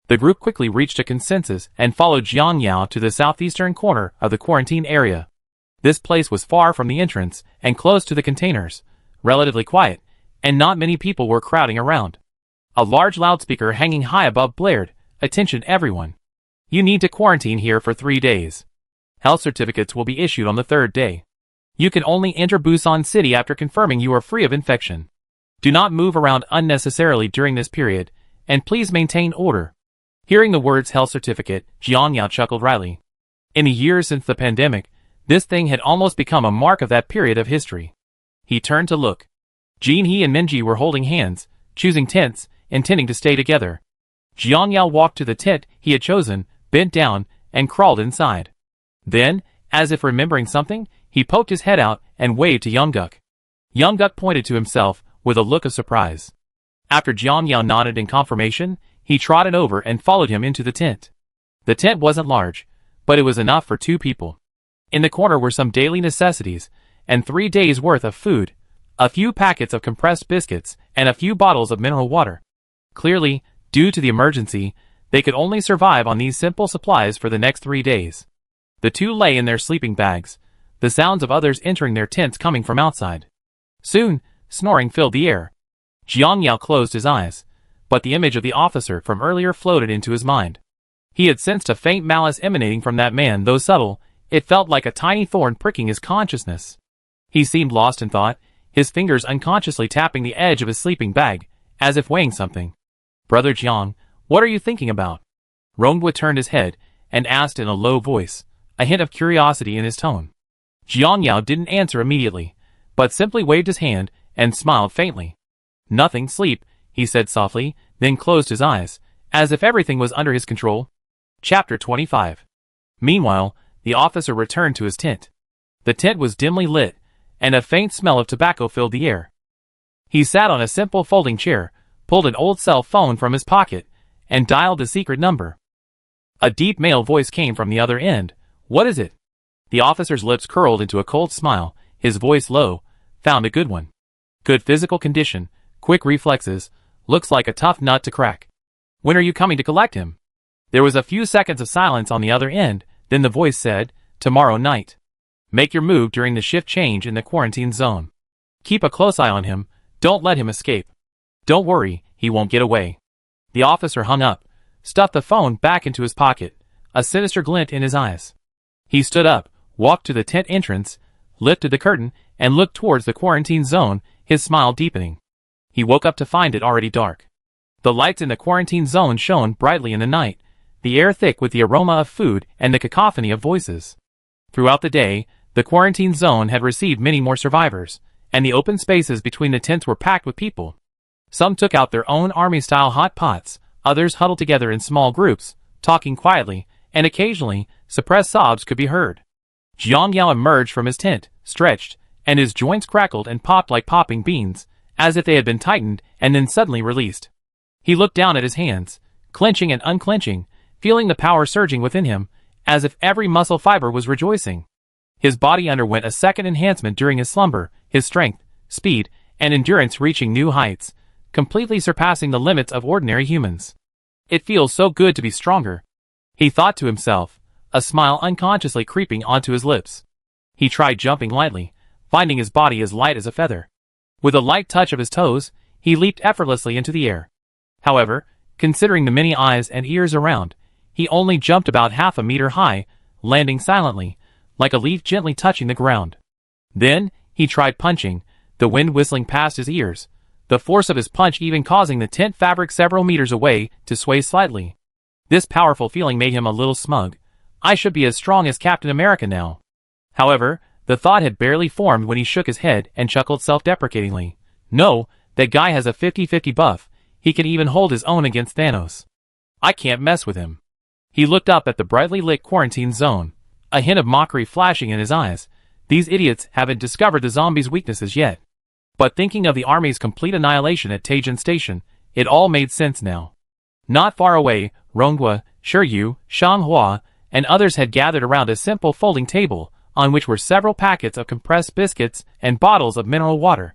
The group quickly reached a consensus and followed Jiang Yao to the southeastern corner of the quarantine area. This place was far from the entrance and close to the containers, relatively quiet, and not many people were crowding around. A large loudspeaker hanging high above blared, "Attention everyone. You need to quarantine here for 3 days. Health certificates will be issued on the 3rd day. You can only enter Busan City after confirming you are free of infection. Do not move around unnecessarily during this period, and please maintain order." Hearing the words health certificate, Jiang Yao chuckled wryly. In the years since the pandemic, this thing had almost become a mark of that period of history. He turned to look. Jin He and Minji were holding hands, choosing tents, intending to stay together. Jiang Yao walked to the tent he had chosen, bent down, and crawled inside. Then, as if remembering something, he poked his head out and waved to Youngguk. Youngguk pointed to himself with a look of surprise. After Jiang Yao nodded in confirmation, he trotted over and followed him into the tent. The tent wasn't large, but it was enough for 2 people. In the corner were some daily necessities, and 3 days' worth of food, a few packets of compressed biscuits, and a few bottles of mineral water. Clearly, due to the emergency, they could only survive on these simple supplies for the next 3 days. The 2 lay in their sleeping bags, the sounds of others entering their tents coming from outside. Soon, snoring filled the air. Jiang Yao closed his eyes, but the image of the officer from earlier floated into his mind. He had sensed a faint malice emanating from that man, though subtle. It felt like a tiny thorn pricking his consciousness. He seemed lost in thought, his fingers unconsciously tapping the edge of his sleeping bag, as if weighing something. "Brother Jiang, what are you thinking about?" Ronghua turned his head and asked in a low voice, a hint of curiosity in his tone. Jiang Yao didn't answer immediately, but simply waved his hand and smiled faintly. "Nothing, sleep," he said softly, then closed his eyes, as if everything was under his control. Chapter 25. Meanwhile, the officer returned to his tent. The tent was dimly lit, and a faint smell of tobacco filled the air. He sat on a simple folding chair, pulled an old cell phone from his pocket, and dialed a secret number. A deep male voice came from the other end. "What is it?" The officer's lips curled into a cold smile, his voice low. "Found a good one. Good physical condition, Quick reflexes, looks like a tough nut to crack. When are you coming to collect him? There was a few seconds of silence on the other end, then the voice said, tomorrow night. Make your move during the shift change in the quarantine zone. Keep a close eye on him, don't let him escape. Don't worry, he won't get away. The officer hung up, stuffed the phone back into his pocket, a sinister glint in his eyes. He stood up, walked to the tent entrance, lifted the curtain, and looked towards the quarantine zone, his smile deepening. He woke up to find it already dark. The lights in the quarantine zone shone brightly in the night, the air thick with the aroma of food and the cacophony of voices. Throughout the day, the quarantine zone had received many more survivors, and the open spaces between the tents were packed with people. Some took out their own army-style hot pots, others huddled together in small groups, talking quietly, and occasionally, suppressed sobs could be heard. Jiang Yao emerged from his tent, stretched, and his joints crackled and popped like popping beans, as if they had been tightened and then suddenly released. He looked down at his hands, clenching and unclenching, feeling the power surging within him, as if every muscle fiber was rejoicing. His body underwent a second enhancement during his slumber, his strength, speed, and endurance reaching new heights, completely surpassing the limits of ordinary humans. It feels so good to be stronger, he thought to himself, a smile unconsciously creeping onto his lips. He tried jumping lightly, finding his body as light as a feather. With a light touch of his toes, he leaped effortlessly into the air. However, considering the many eyes and ears around, he only jumped about half a meter high, landing silently, like a leaf gently touching the ground. Then, he tried punching, the wind whistling past his ears, the force of his punch even causing the tent fabric several meters away to sway slightly. This powerful feeling made him a little smug. I should be as strong as Captain America now. However, the thought had barely formed when he shook his head and chuckled self-deprecatingly. No, that guy has a 50-50 buff, he can even hold his own against Thanos. I can't mess with him. He looked up at the brightly lit quarantine zone, a hint of mockery flashing in his eyes. These idiots haven't discovered the zombies' weaknesses yet. But thinking of the army's complete annihilation at Taijin Station, it all made sense now. Not far away, Ronghua, Shiyu, Shanghua, and others had gathered around a simple folding table, on which were several packets of compressed biscuits and bottles of mineral water.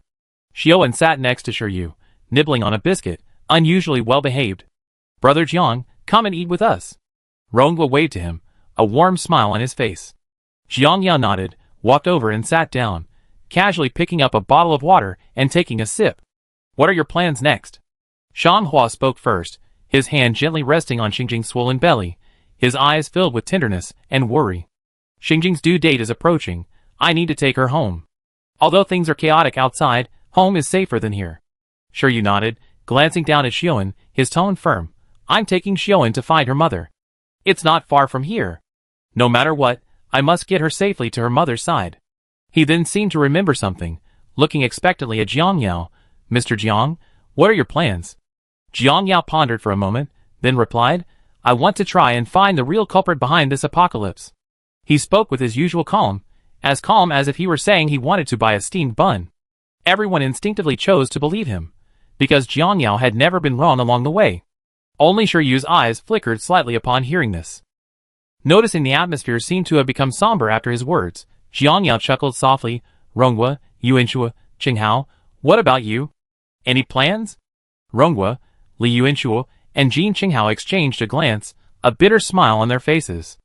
Xiaoan sat next to Shiyu, nibbling on a biscuit, unusually well-behaved. Brother Jiang, come and eat with us. Ronghua waved to him, a warm smile on his face. Jiang Yao nodded, walked over and sat down, casually picking up a bottle of water and taking a sip. What are your plans next? Shanghua spoke first, his hand gently resting on Xingjing's swollen belly, his eyes filled with tenderness and worry. Xingjing's due date is approaching. I need to take her home. Although things are chaotic outside, home is safer than here. Shiyu nodded, glancing down at Xiaoan, his tone firm. I'm taking Xiaoan to find her mother. It's not far from here. No matter what, I must get her safely to her mother's side. He then seemed to remember something, looking expectantly at Jiang Yao. Mr. Jiang, what are your plans? Jiang Yao pondered for a moment, then replied, I want to try and find the real culprit behind this apocalypse. He spoke with his usual calm as if he were saying he wanted to buy a steamed bun. Everyone instinctively chose to believe him, because Jiang Yao had never been wrong along the way. Only Shiyu's eyes flickered slightly upon hearing this. Noticing the atmosphere seemed to have become somber after his words, Jiang Yao chuckled softly. Ronghua, Yuanshua, Qinghao, what about you? Any plans? Ronghua, Li Yuanshua, and Jin Qinghao exchanged a glance, a bitter smile on their faces.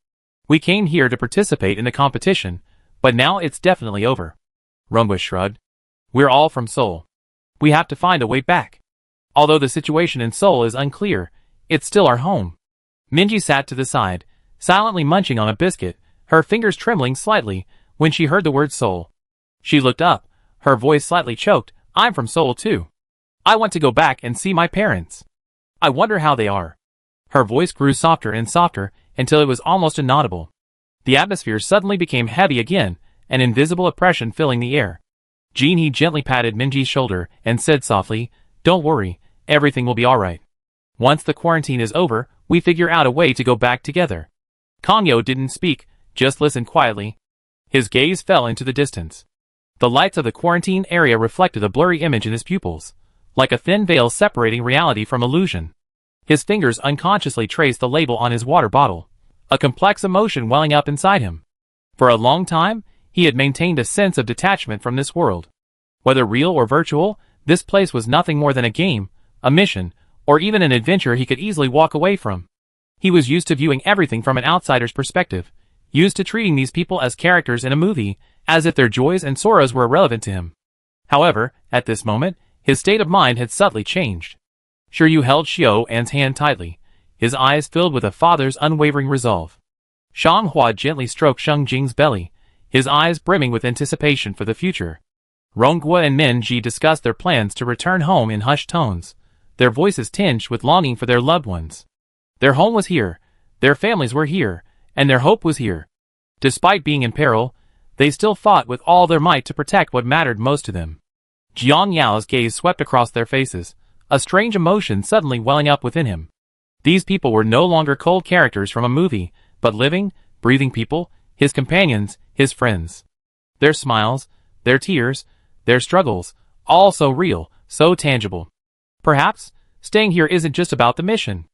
We came here to participate in the competition, but now it's definitely over. Ronghua shrugged. We're all from Seoul. We have to find a way back. Although the situation in Seoul is unclear, it's still our home. Minji sat to the side, silently munching on a biscuit, her fingers trembling slightly when she heard the word Seoul. She looked up, her voice slightly choked. I'm from Seoul too. I want to go back and see my parents. I wonder how they are. Her voice grew softer and softer until it was almost inaudible. The atmosphere suddenly became heavy again, an invisible oppression filling the air. Jean gently patted Minji's shoulder and said softly, Don't worry, everything will be alright. Once the quarantine is over, we figure out a way to go back together. Kangyo didn't speak, just listened quietly. His gaze fell into the distance. The lights of the quarantine area reflected a blurry image in his pupils, like a thin veil separating reality from illusion. His fingers unconsciously traced the label on his water bottle, a complex emotion welling up inside him. For a long time, he had maintained a sense of detachment from this world. Whether real or virtual, This place was nothing more than a game, a mission, or even an adventure he could easily walk away from. He was used to viewing everything from an outsider's perspective, used to treating these people as characters in a movie, as if their joys and sorrows were irrelevant to him. However, at this moment, his state of mind had subtly changed. Shiryu held Xiao An's hand tightly, his eyes filled with a father's unwavering resolve. Shang Hua gently stroked Sheng Jing's belly, his eyes brimming with anticipation for the future. Rongguo and Min Ji discussed their plans to return home in hushed tones, their voices tinged with longing for their loved ones. Their home was here, their families were here, and their hope was here. Despite being in peril, they still fought with all their might to protect what mattered most to them. Jiang Yao's gaze swept across their faces, a strange emotion suddenly welling up within him. These people were no longer cold characters from a movie, but living, breathing people, his companions, his friends. Their smiles, their tears, their struggles, all so real, so tangible. Perhaps, staying here isn't just about the mission.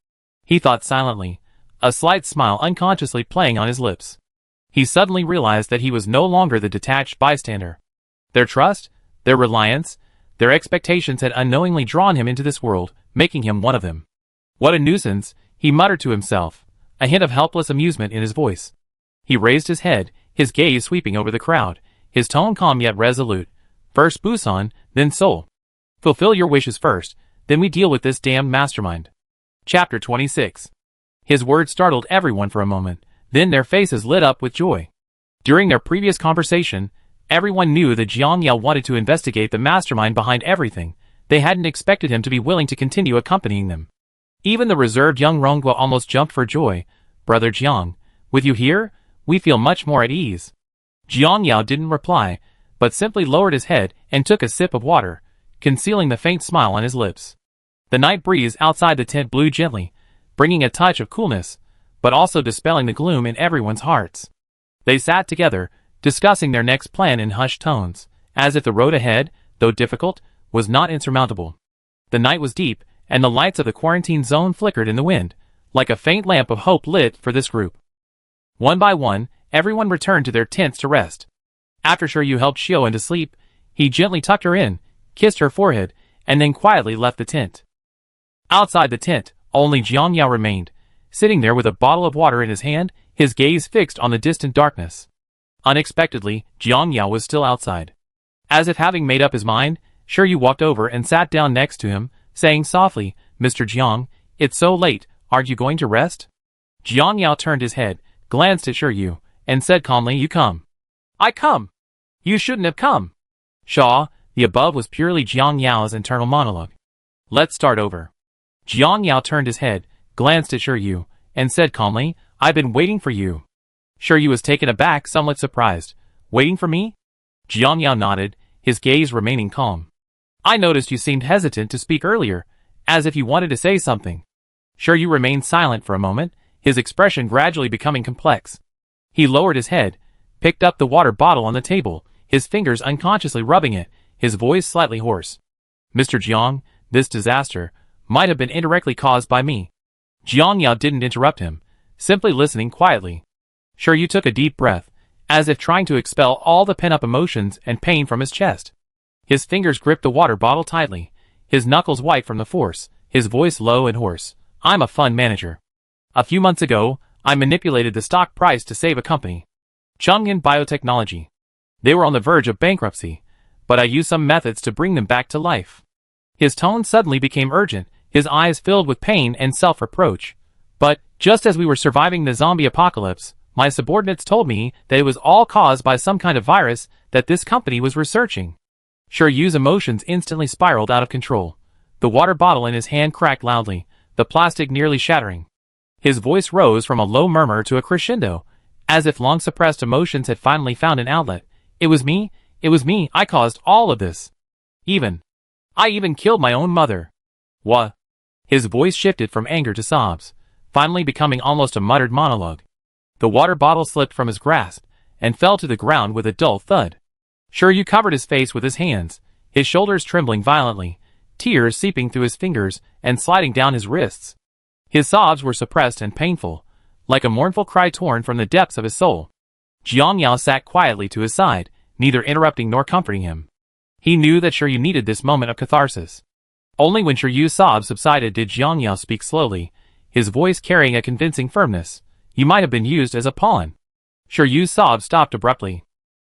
He thought silently, a slight smile unconsciously playing on his lips. He suddenly realized that he was no longer the detached bystander. Their trust, their reliance, their expectations had unknowingly drawn him into this world, making him one of them. What a nuisance, he muttered to himself, a hint of helpless amusement in his voice. He raised his head, his gaze sweeping over the crowd, his tone calm yet resolute. First Busan, then Seoul. Fulfill your wishes first, then we deal with this damned mastermind. Chapter 26. His words startled everyone for a moment, then their faces lit up with joy. During their previous conversation, everyone knew that Jiang Yao wanted to investigate the mastermind behind everything. They hadn't expected him to be willing to continue accompanying them. Even the reserved young Rongguo almost jumped for joy. Brother Jiang, with you here, we feel much more at ease. Jiang Yao didn't reply, but simply lowered his head and took a sip of water, concealing the faint smile on his lips. The night breeze outside the tent blew gently, bringing a touch of coolness, but also dispelling the gloom in everyone's hearts. They sat together, discussing their next plan in hushed tones, as if the road ahead, though difficult, was not insurmountable. The night was deep, and the lights of the quarantine zone flickered in the wind, like a faint lamp of hope lit for this group. One by one, everyone returned to their tents to rest. After Shiryu helped Xiao into sleep, he gently tucked her in, kissed her forehead, and then quietly left the tent. Outside the tent, only Jiang Yao remained, sitting there with a bottle of water in his hand, his gaze fixed on the distant darkness. Unexpectedly, Jiang Yao was still outside. As if having made up his mind, Shiryu walked over and sat down next to him, saying softly, Mr. Jiang, it's so late, aren't you going to rest? Jiang Yao turned his head, glanced at Shiryu, and said calmly, you come. I come. You shouldn't have come. Shaw, the above was purely Jiang Yao's internal monologue. Let's start over. Jiang Yao turned his head, glanced at Shiryu, and said calmly, I've been waiting for you. Shiryu was taken aback, somewhat surprised. Waiting for me? Jiang Yao nodded, his gaze remaining calm. I noticed you seemed hesitant to speak earlier, as if you wanted to say something. Shiryu remained silent for a moment, his expression gradually becoming complex. He lowered his head, picked up the water bottle on the table, his fingers unconsciously rubbing it, his voice slightly hoarse. Mr. Jiang, this disaster might have been indirectly caused by me. Jiang Yao didn't interrupt him, simply listening quietly. Shiryu took a deep breath, as if trying to expel all the pent-up emotions and pain from his chest. His fingers gripped the water bottle tightly, his knuckles white from the force, his voice low and hoarse. I'm a fund manager. A few months ago, I manipulated the stock price to save a company. Chang'an Biotechnology. They were on the verge of bankruptcy, but I used some methods to bring them back to life. His tone suddenly became urgent, his eyes filled with pain and self-reproach. But, just as we were surviving the zombie apocalypse, my subordinates told me that it was all caused by some kind of virus that this company was researching. Shiryu's emotions instantly spiraled out of control. The water bottle in his hand cracked loudly, the plastic nearly shattering. His voice rose from a low murmur to a crescendo, as if long-suppressed emotions had finally found an outlet. It was me, I caused all of this. I even killed my own mother. What? His voice shifted from anger to sobs, finally becoming almost a muttered monologue. The water bottle slipped from his grasp, and fell to the ground with a dull thud. Shiryu covered his face with his hands, his shoulders trembling violently, tears seeping through his fingers and sliding down his wrists. His sobs were suppressed and painful, like a mournful cry torn from the depths of his soul. Jiang Yao sat quietly to his side, neither interrupting nor comforting him. He knew that Shiryu needed this moment of catharsis. Only when Shiryu's sobs subsided did Jiang Yao speak slowly, his voice carrying a convincing firmness. You might have been used as a pawn. Shiryu's sobs stopped abruptly.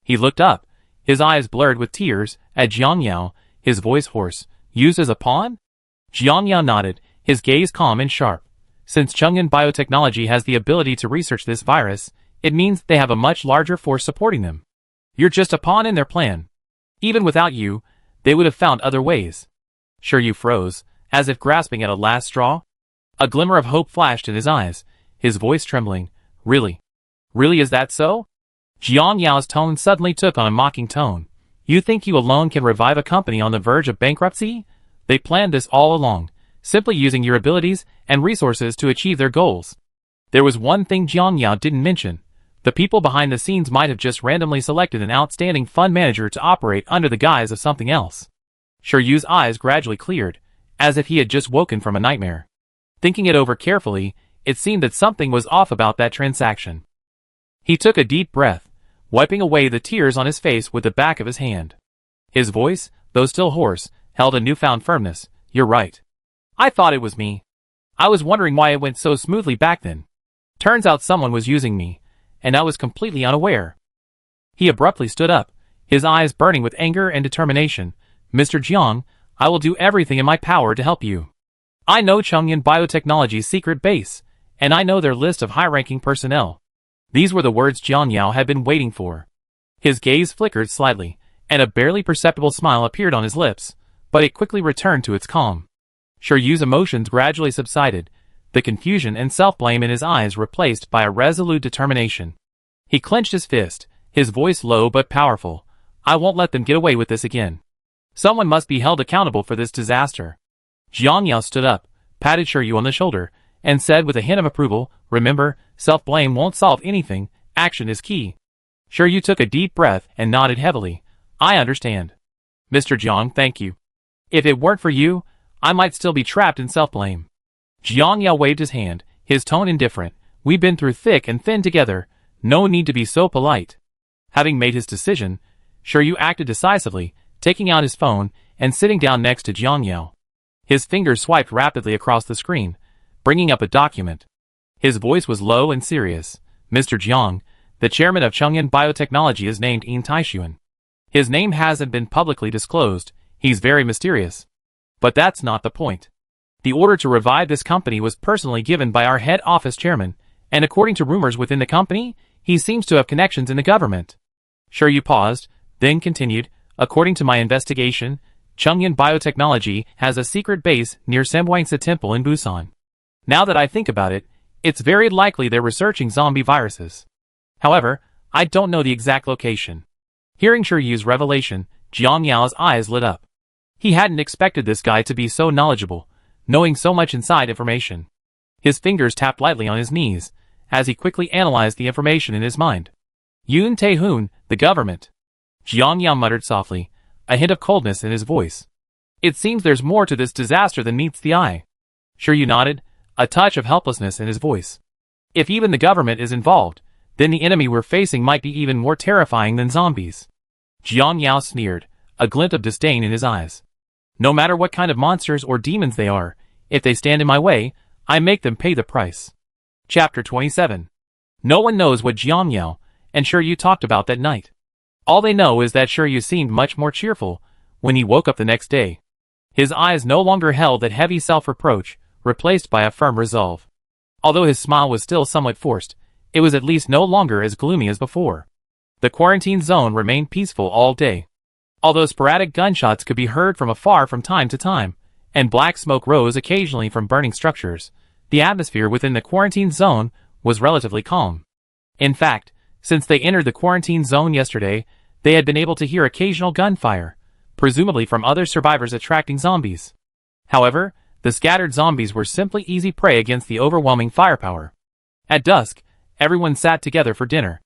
He looked up, his eyes blurred with tears, at Jiang Yao, his voice hoarse. Used as a pawn? Jiang Yao nodded, his gaze calm and sharp. Since Chang'an Biotechnology has the ability to research this virus, it means they have a much larger force supporting them. You're just a pawn in their plan. Even without you, they would have found other ways. Shiryu froze, as if grasping at a last straw. A glimmer of hope flashed in his eyes, his voice trembling. Really? Really, is that so? Jiang Yao's tone suddenly took on a mocking tone. You think you alone can revive a company on the verge of bankruptcy? They planned this all along, simply using your abilities and resources to achieve their goals. There was one thing Jiang Yao didn't mention. The people behind the scenes might have just randomly selected an outstanding fund manager to operate under the guise of something else. Shiryu's eyes gradually cleared, as if he had just woken from a nightmare. Thinking it over carefully, it seemed that something was off about that transaction. He took a deep breath, wiping away the tears on his face with the back of his hand. His voice, though still hoarse, held a newfound firmness. You're right. I thought it was me. I was wondering why it went so smoothly back then. Turns out someone was using me, and I was completely unaware. He abruptly stood up, his eyes burning with anger and determination. Mr. Jiang, I will do everything in my power to help you. I know Chang'an Biotechnology's secret base, and I know their list of high-ranking personnel. These were the words Jiang Yao had been waiting for. His gaze flickered slightly, and a barely perceptible smile appeared on his lips, but it quickly returned to its calm. Shiryu's emotions gradually subsided, the confusion and self-blame in his eyes replaced by a resolute determination. He clenched his fist, his voice low but powerful. I won't let them get away with this again. Someone must be held accountable for this disaster. Jiang Yao stood up, patted Shiryu on the shoulder, and said with a hint of approval, remember, self-blame won't solve anything, action is key. Shiryu took a deep breath and nodded heavily. I understand. Mr. Jiang, thank you. If it weren't for you, I might still be trapped in self-blame. Jiang Yao waved his hand, his tone indifferent. We've been through thick and thin together, no need to be so polite. Having made his decision, Shiryu acted decisively, taking out his phone and sitting down next to Jiang Yao. His fingers swiped rapidly across the screen, bringing up a document. His voice was low and serious. Mr. Jiang, the chairman of Chang'an Biotechnology is named Yin Taishuan. His name hasn't been publicly disclosed, he's very mysterious. But that's not the point. The order to revive this company was personally given by our head office chairman, and according to rumors within the company, he seems to have connections in the government. Shiryu paused, then continued, according to my investigation, Chang'an Biotechnology has a secret base near Semhuangsa Temple in Busan. Now that I think about it, it's very likely they're researching zombie viruses. However, I don't know the exact location. Hearing Shiryu's revelation, Jiang Yao's eyes lit up. He hadn't expected this guy to be so knowledgeable, knowing so much inside information. His fingers tapped lightly on his knees, as he quickly analyzed the information in his mind. Yun Tae-hoon, the government. Jiang Yao muttered softly, a hint of coldness in his voice. It seems there's more to this disaster than meets the eye. Shiryu nodded, a touch of helplessness in his voice. If even the government is involved, then the enemy we're facing might be even more terrifying than zombies. Jiang Yao sneered, a glint of disdain in his eyes. No matter what kind of monsters or demons they are, if they stand in my way, I make them pay the price. Chapter 27. No one knows what Jiang Yao and Shiryu talked about that night. All they know is that Shiryu seemed much more cheerful when he woke up the next day. His eyes no longer held that heavy self-reproach, replaced by a firm resolve. Although his smile was still somewhat forced, it was at least no longer as gloomy as before. The quarantine zone remained peaceful all day. Although sporadic gunshots could be heard from afar from time to time, and black smoke rose occasionally from burning structures, the atmosphere within the quarantine zone was relatively calm. In fact, since they entered the quarantine zone yesterday, they had been able to hear occasional gunfire, presumably from other survivors attracting zombies. However, the scattered zombies were simply easy prey against the overwhelming firepower. At dusk, everyone sat together for dinner.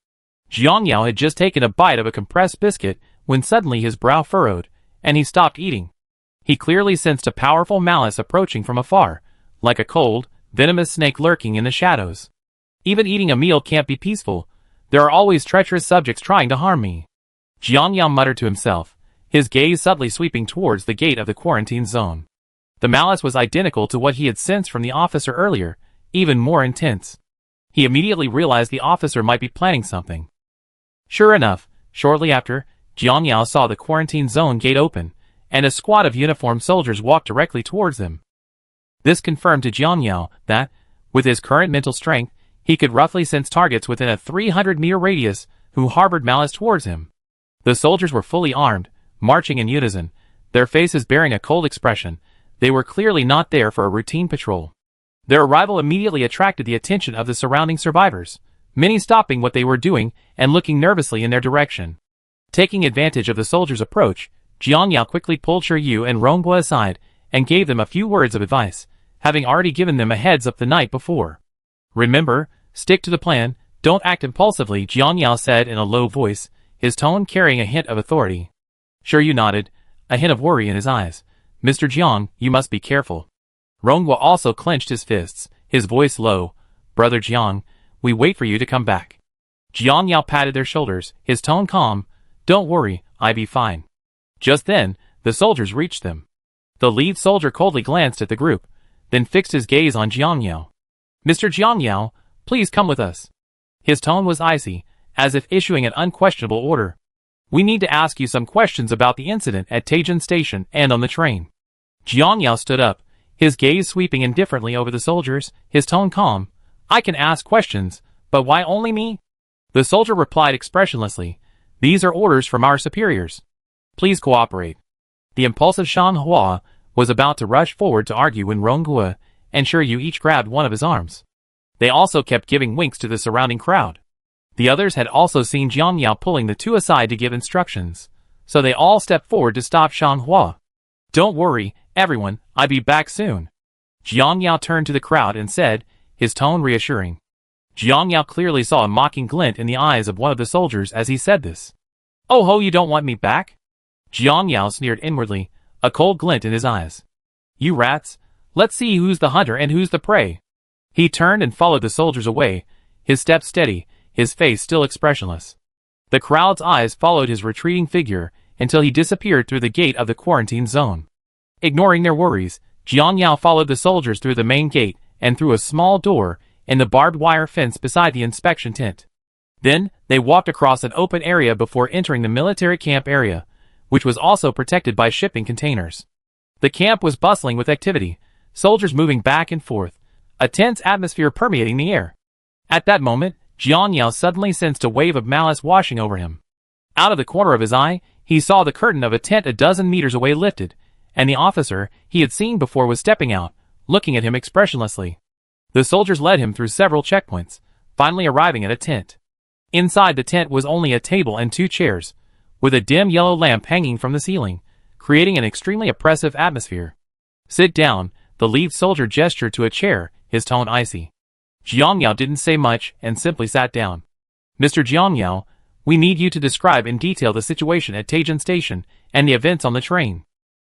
Jiang Yao had just taken a bite of a compressed biscuit when suddenly his brow furrowed, and he stopped eating. He clearly sensed a powerful malice approaching from afar, like a cold, venomous snake lurking in the shadows. Even eating a meal can't be peaceful. There are always treacherous subjects trying to harm me. Jiang Yao muttered to himself, his gaze subtly sweeping towards the gate of the quarantine zone. The malice was identical to what he had sensed from the officer earlier, even more intense. He immediately realized the officer might be planning something. Sure enough, shortly after, Jiang Yao saw the quarantine zone gate open, and a squad of uniformed soldiers walked directly towards them. This confirmed to Jiang Yao that, with his current mental strength, he could roughly sense targets within a 300-meter radius who harbored malice towards him. The soldiers were fully armed, marching in unison, their faces bearing a cold expression. They were clearly not there for a routine patrol. Their arrival immediately attracted the attention of the surrounding survivors, many stopping what they were doing and looking nervously in their direction. Taking advantage of the soldiers' approach, Jiang Yao quickly pulled Shi Yu and Ronghua aside and gave them a few words of advice, having already given them a heads-up the night before. "Remember, stick to the plan, don't act impulsively," Jiang Yao said in a low voice, his tone carrying a hint of authority. Shi Yu nodded, a hint of worry in his eyes. "Mr. Jiang, you must be careful." Ronghua also clenched his fists, his voice low. "Brother Jiang, we wait for you to come back." Jiang Yao patted their shoulders, his tone calm. "Don't worry, I be fine." Just then, the soldiers reached them. The lead soldier coldly glanced at the group, then fixed his gaze on Jiang Yao. "Mr. Jiang Yao, please come with us." His tone was icy, as if issuing an unquestionable order. "We need to ask you some questions about the incident at Taijin Station and on the train." Jiang Yao stood up, his gaze sweeping indifferently over the soldiers, his tone calm. "I can ask questions, but why only me?" The soldier replied expressionlessly, "These are orders from our superiors. Please cooperate." The impulsive Shang Hua was about to rush forward to argue when Ronghua and Shi Yu each grabbed one of his arms. They also kept giving winks to the surrounding crowd. The others had also seen Jiang Yao pulling the two aside to give instructions, so they all stepped forward to stop Shang Hua. "Don't worry, everyone, I'll be back soon." Jiang Yao turned to the crowd and said, his tone reassuring. Jiang Yao clearly saw a mocking glint in the eyes of one of the soldiers as he said this. "Oh ho, you don't want me back?" Jiang Yao sneered inwardly, a cold glint in his eyes. "You rats, let's see who's the hunter and who's the prey." He turned and followed the soldiers away, his steps steady, his face still expressionless. The crowd's eyes followed his retreating figure until he disappeared through the gate of the quarantine zone. Ignoring their worries, Jiang Yao followed the soldiers through the main gate and through a small door in the barbed wire fence beside the inspection tent. Then, they walked across an open area before entering the military camp area, which was also protected by shipping containers. The camp was bustling with activity, soldiers moving back and forth, a tense atmosphere permeating the air. At that moment, Jiang Yao suddenly sensed a wave of malice washing over him. Out of the corner of his eye, he saw the curtain of a tent a dozen meters away lifted, and the officer he had seen before was stepping out, looking at him expressionlessly. The soldiers led him through several checkpoints, finally arriving at a tent. Inside the tent was only a table and two chairs, with a dim yellow lamp hanging from the ceiling, creating an extremely oppressive atmosphere. "Sit down," the lead soldier gestured to a chair, his tone icy. Jiang Yao didn't say much and simply sat down. "Mr. Jiang Yao, we need you to describe in detail the situation at Taijin Station and the events on the train."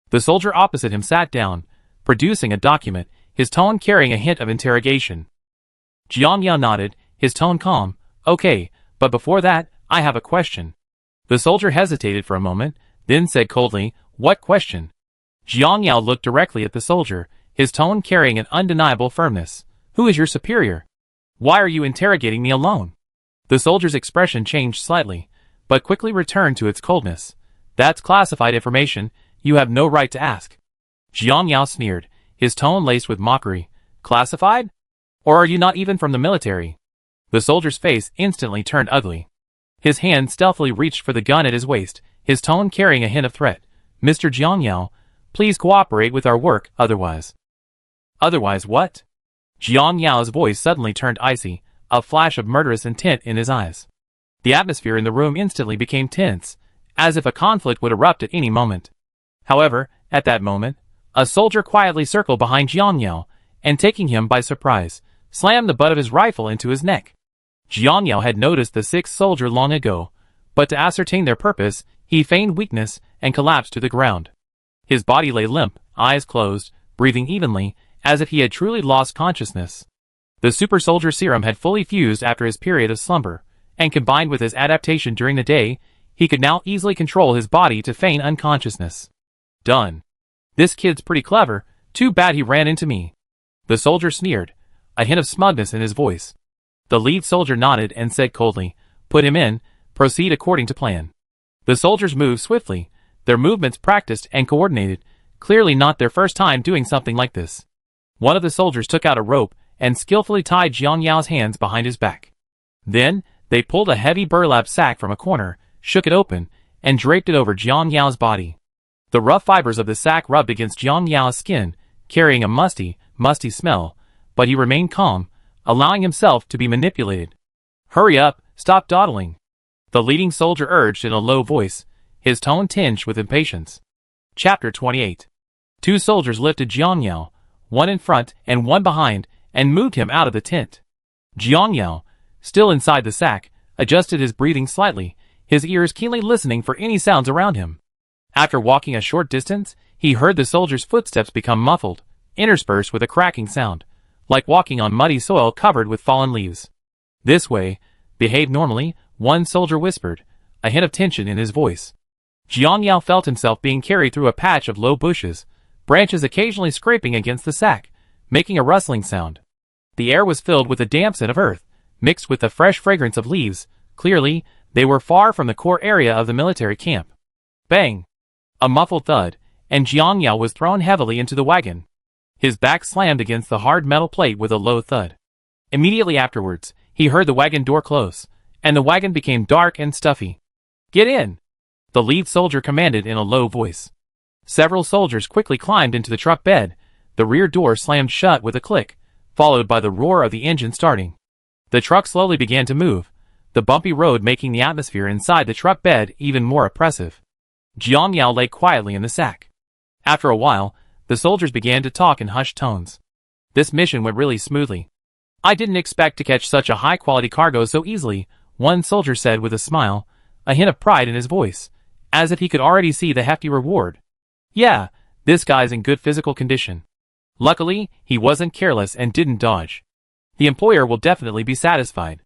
The soldier opposite him sat down, producing a document, his tone carrying a hint of interrogation. Jiang Yao nodded, his tone calm. "Okay, but before that, I have a question." The soldier hesitated for a moment, then said coldly, "What question?" Jiang Yao looked directly at the soldier, his tone carrying an undeniable firmness. "Who is your superior? Why are you interrogating me alone?" The soldier's expression changed slightly, but quickly returned to its coldness. "That's classified information, you have no right to ask." Jiang Yao sneered, his tone laced with mockery. "Classified? Or are you not even from the military?" The soldier's face instantly turned ugly. His hand stealthily reached for the gun at his waist, his tone carrying a hint of threat. "Mr. Jiang Yao, please cooperate with our work, otherwise." "Otherwise what?" Jiang Yao's voice suddenly turned icy, a flash of murderous intent in his eyes. The atmosphere in the room instantly became tense, as if a conflict would erupt at any moment. However, at that moment, a soldier quietly circled behind Jiang Yao, and taking him by surprise, slammed the butt of his rifle into his neck. Jiang Yao had noticed the sixth soldier long ago, but to ascertain their purpose, he feigned weakness and collapsed to the ground. His body lay limp, eyes closed, breathing evenly, as if he had truly lost consciousness. The super soldier serum had fully fused after his period of slumber, and combined with his adaptation during the day, He could now easily control his body to feign unconsciousness. Done. This kid's pretty clever, too bad he ran into me. The soldier sneered, a hint of smugness in his voice. The lead soldier nodded and said coldly, put him in, proceed according to plan. The soldiers moved swiftly, their movements practiced and coordinated, clearly not their first time doing something like this. One of the soldiers took out a rope and skillfully tied Jiang Yao's hands behind his back. Then, they pulled a heavy burlap sack from a corner, shook it open, and draped it over Jiang Yao's body. The rough fibers of the sack rubbed against Jiang Yao's skin, carrying a musty smell, but he remained calm, allowing himself to be manipulated. Hurry up, stop dawdling. The leading soldier urged in a low voice, his tone tinged with impatience. Chapter 28. 2 soldiers lifted Jiang Yao, one in front and one behind, and moved him out of the tent. Jiang Yao, still inside the sack, adjusted his breathing slightly, his ears keenly listening for any sounds around him. After walking a short distance, he heard the soldier's footsteps become muffled, interspersed with a cracking sound, like walking on muddy soil covered with fallen leaves. This way, behave normally, one soldier whispered, a hint of tension in his voice. Jiang Yao felt himself being carried through a patch of low bushes, branches occasionally scraping against the sack, making a rustling sound. The air was filled with the damp scent of earth, mixed with the fresh fragrance of leaves. Clearly, they were far from the core area of the military camp. Bang! A muffled thud, and Jiang Yao was thrown heavily into the wagon. His back slammed against the hard metal plate with a low thud. Immediately afterwards, he heard the wagon door close, and the wagon became dark and stuffy. Get in! The lead soldier commanded in a low voice. Several soldiers quickly climbed into the truck bed. The rear door slammed shut with a click, followed by the roar of the engine starting. The truck slowly began to move, the bumpy road making the atmosphere inside the truck bed even more oppressive. Jiang Yao lay quietly in the sack. After a while, the soldiers began to talk in hushed tones. This mission went really smoothly. I didn't expect to catch such a high-quality cargo so easily, one soldier said with a smile, a hint of pride in his voice, as if he could already see the hefty reward. Yeah, this guy's in good physical condition. Luckily, he wasn't careless and didn't dodge. The employer will definitely be satisfied.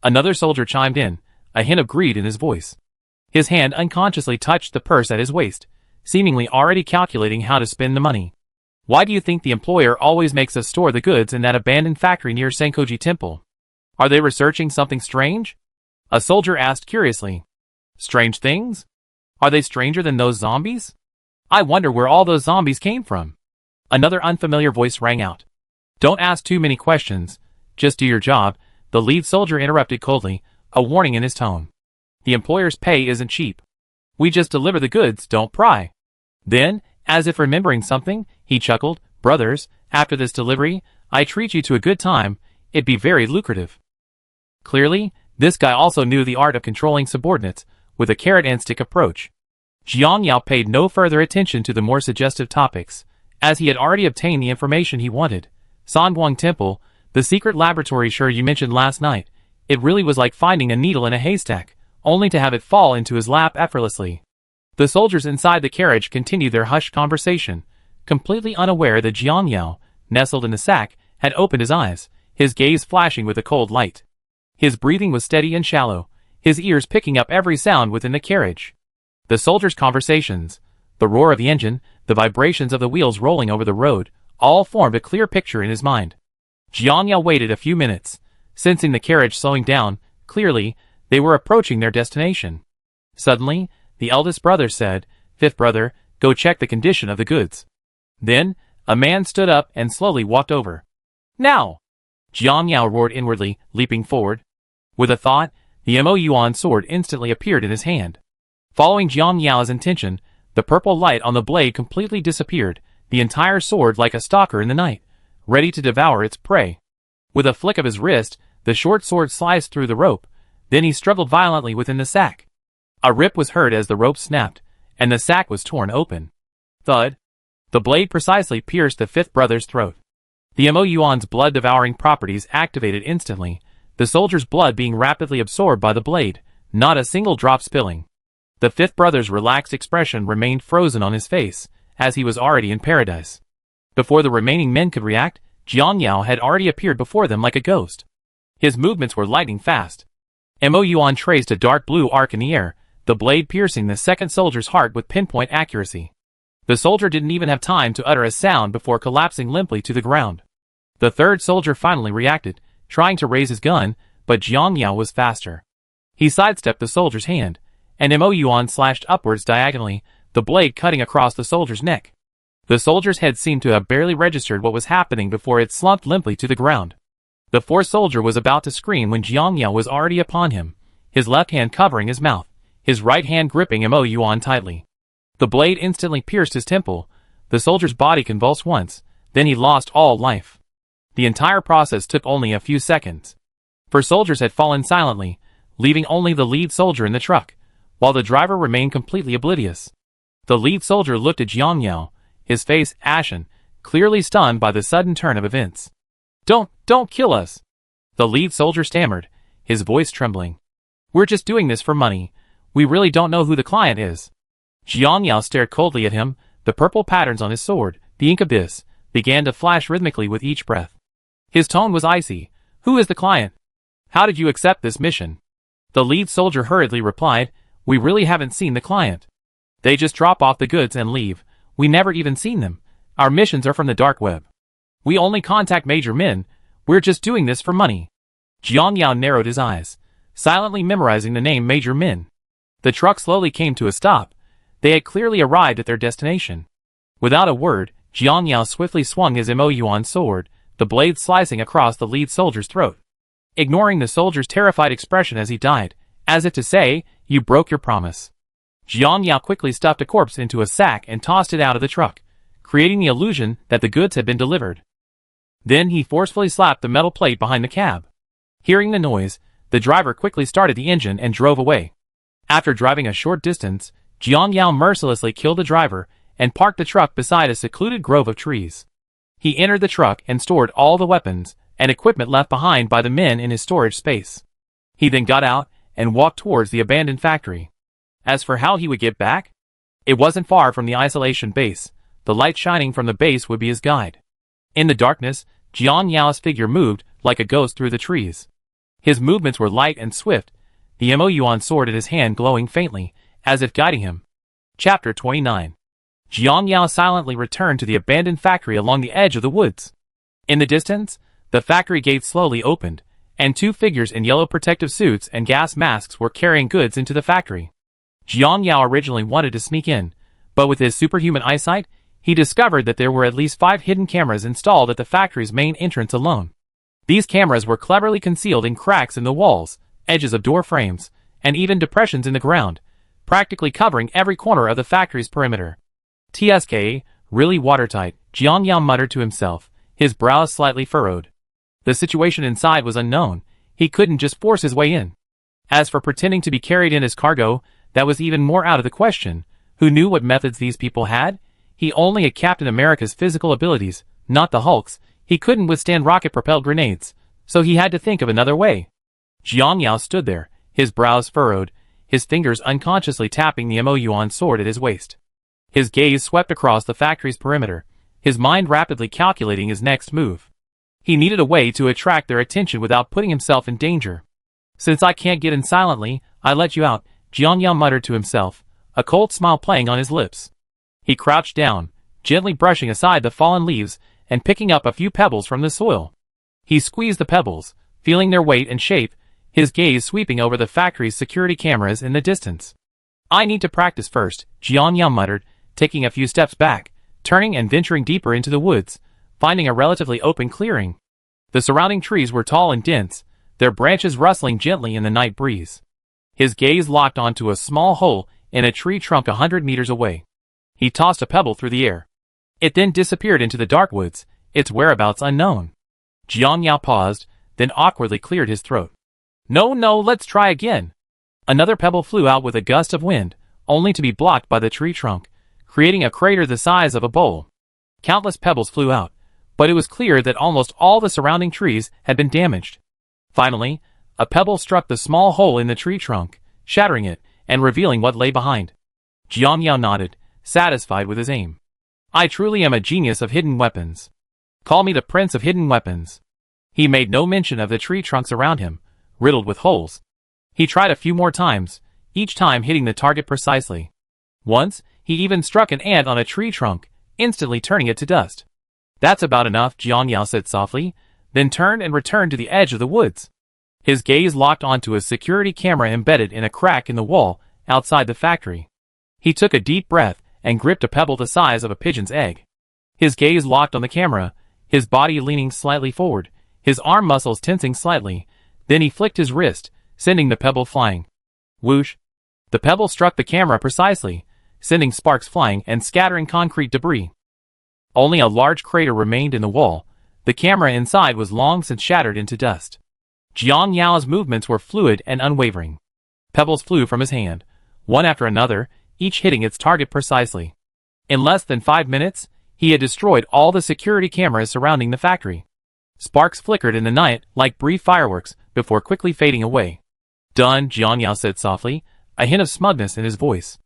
Another soldier chimed in, a hint of greed in his voice. His hand unconsciously touched the purse at his waist, seemingly already calculating how to spend the money. Why do you think the employer always makes us store the goods in that abandoned factory near Senkoji Temple? Are they researching something strange? A soldier asked curiously. Strange things? Are they stranger than those zombies? I wonder where all those zombies came from. Another unfamiliar voice rang out. Don't ask too many questions, just do your job, the lead soldier interrupted coldly, a warning in his tone. The employer's pay isn't cheap. We just deliver the goods, don't pry. Then, as if remembering something, he chuckled, brothers, after this delivery, I treat you to a good time, it'd be very lucrative. Clearly, this guy also knew the art of controlling subordinates, with a carrot-and-stick approach. Jiang Yao paid no further attention to the more suggestive topics, as he had already obtained the information he wanted. Sanguang Temple, the secret laboratory sure you mentioned last night, it really was like finding a needle in a haystack, only to have it fall into his lap effortlessly. The soldiers inside the carriage continued their hushed conversation, completely unaware that Jiang Yao, nestled in the sack, had opened his eyes, his gaze flashing with a cold light. His breathing was steady and shallow, his ears picking up every sound within the carriage. The soldiers' conversations, the roar of the engine, the vibrations of the wheels rolling over the road, all formed a clear picture in his mind. Jiang Yao waited a few minutes, sensing the carriage slowing down. Clearly, they were approaching their destination. Suddenly, the eldest brother said, Fifth brother, go check the condition of the goods. Then, a man stood up and slowly walked over. Now! Jiang Yao roared inwardly, leaping forward. With a thought, the Mo Yuan sword instantly appeared in his hand. Following Jiang Yao's intention, the purple light on the blade completely disappeared, the entire sword like a stalker in the night, ready to devour its prey. With a flick of his wrist, the short sword sliced through the rope, then he struggled violently within the sack. A rip was heard as the rope snapped, and the sack was torn open. Thud! The blade precisely pierced the fifth brother's throat. The Mo Yuan's blood-devouring properties activated instantly, the soldier's blood being rapidly absorbed by the blade, not a single drop spilling. The fifth brother's relaxed expression remained frozen on his face, as he was already in paradise. Before the remaining men could react, Jiang Yao had already appeared before them like a ghost. His movements were lightning fast. Mo Yuan traced a dark blue arc in the air, the blade piercing the second soldier's heart with pinpoint accuracy. The soldier didn't even have time to utter a sound before collapsing limply to the ground. The third soldier finally reacted, trying to raise his gun, but Jiang Yao was faster. He sidestepped the soldier's hand, and Mo Yuan slashed upwards diagonally, the blade cutting across the soldier's neck. The soldier's head seemed to have barely registered what was happening before it slumped limply to the ground. The fourth soldier was about to scream when Jiang Yao was already upon him, his left hand covering his mouth, his right hand gripping Mo Yuan tightly. The blade instantly pierced his temple. The soldier's body convulsed once, then he lost all life. The entire process took only a few seconds. 4 soldiers had fallen silently, leaving only the lead soldier in the truck, while the driver remained completely oblivious. The lead soldier looked at Jiang Yao, his face ashen, clearly stunned by the sudden turn of events. Don't kill us!" the lead soldier stammered, his voice trembling. "We're just doing this for money. We really don't know who the client is." Jiang Yao stared coldly at him, the purple patterns on his sword, the ink abyss, began to flash rhythmically with each breath. His tone was icy. "Who is the client? How did you accept this mission?" The lead soldier hurriedly replied, "We really haven't seen the client. They just drop off the goods and leave. We never even seen them. Our missions are from the dark web. We only contact major men. We're just doing this for money." Jiang Yao narrowed his eyes, silently memorizing the name Major Min. The truck slowly came to a stop. They had clearly arrived at their destination. Without a word, Jiang Yao swiftly swung his Mo Yuan sword, the blade slicing across the lead soldier's throat. Ignoring the soldier's terrified expression as he died, as if to say, "You broke your promise." Jiang Yao quickly stuffed a corpse into a sack and tossed it out of the truck, creating the illusion that the goods had been delivered. Then he forcefully slapped the metal plate behind the cab. Hearing the noise, the driver quickly started the engine and drove away. After driving a short distance, Jiang Yao mercilessly killed the driver and parked the truck beside a secluded grove of trees. He entered the truck and stored all the weapons and equipment left behind by the men in his storage space. He then got out and walked towards the abandoned factory. As for how he would get back, it wasn't far from the isolation base. The light shining from the base would be his guide. In the darkness, Jiang Yao's figure moved like a ghost through the trees. His movements were light and swift, the Mo Yuan sword in his hand glowing faintly, as if guiding him. Chapter 29. Jiang Yao silently returned to the abandoned factory along the edge of the woods. In the distance, the factory gate slowly opened, and 2 figures in yellow protective suits and gas masks were carrying goods into the factory. Jiang Yao originally wanted to sneak in, but with his superhuman eyesight, he discovered that there were at least 5 hidden cameras installed at the factory's main entrance alone. These cameras were cleverly concealed in cracks in the walls, edges of door frames, and even depressions in the ground, practically covering every corner of the factory's perimeter. "TSK, really watertight," Jiang Yao muttered to himself, his brows slightly furrowed. The situation inside was unknown. He couldn't just force his way in. As for pretending to be carried in as cargo, that was even more out of the question. Who knew what methods these people had? He only had Captain America's physical abilities, not the Hulk's. He couldn't withstand rocket-propelled grenades, so he had to think of another way. Jiang Yao stood there, his brows furrowed, his fingers unconsciously tapping the Mo Yuan sword at his waist. His gaze swept across the factory's perimeter, his mind rapidly calculating his next move. He needed a way to attract their attention without putting himself in danger. "Since I can't get in silently, I let you out," Jiang Yao muttered to himself, a cold smile playing on his lips. He crouched down, gently brushing aside the fallen leaves and picking up a few pebbles from the soil. He squeezed the pebbles, feeling their weight and shape, his gaze sweeping over the factory's security cameras in the distance. "I need to practice first," Jiang Yao muttered, taking a few steps back, turning and venturing deeper into the woods, finding a relatively open clearing. The surrounding trees were tall and dense, their branches rustling gently in the night breeze. His gaze locked onto a small hole in a tree trunk 100 meters away. He tossed a pebble through the air. It then disappeared into the dark woods, its whereabouts unknown. Jiang Yao paused, then awkwardly cleared his throat. No, let's try again." Another pebble flew out with a gust of wind, only to be blocked by the tree trunk, creating a crater the size of a bowl. Countless pebbles flew out, but it was clear that almost all the surrounding trees had been damaged. Finally, a pebble struck the small hole in the tree trunk, shattering it and revealing what lay behind. Jiang Yao nodded, satisfied with his aim. "I truly am a genius of hidden weapons. Call me the Prince of Hidden Weapons." He made no mention of the tree trunks around him, riddled with holes. He tried a few more times, each time hitting the target precisely. Once, he even struck an ant on a tree trunk, instantly turning it to dust. "That's about enough," Jiang Yao said softly, then turned and returned to the edge of the woods. His gaze locked onto a security camera embedded in a crack in the wall outside the factory. He took a deep breath and gripped a pebble the size of a pigeon's egg. His gaze locked on the camera, his body leaning slightly forward, his arm muscles tensing slightly. Then he flicked his wrist, sending the pebble flying. Whoosh! The pebble struck the camera precisely, sending sparks flying and scattering concrete debris. Only a large crater remained in the wall. The camera inside was long since shattered into dust. Jiang Yao's movements were fluid and unwavering. Pebbles flew from his hand, one after another, each hitting its target precisely. In less than 5 minutes, he had destroyed all the security cameras surrounding the factory. Sparks flickered in the night like brief fireworks before quickly fading away. "Done," Jiang Yao said softly, a hint of smugness in his voice.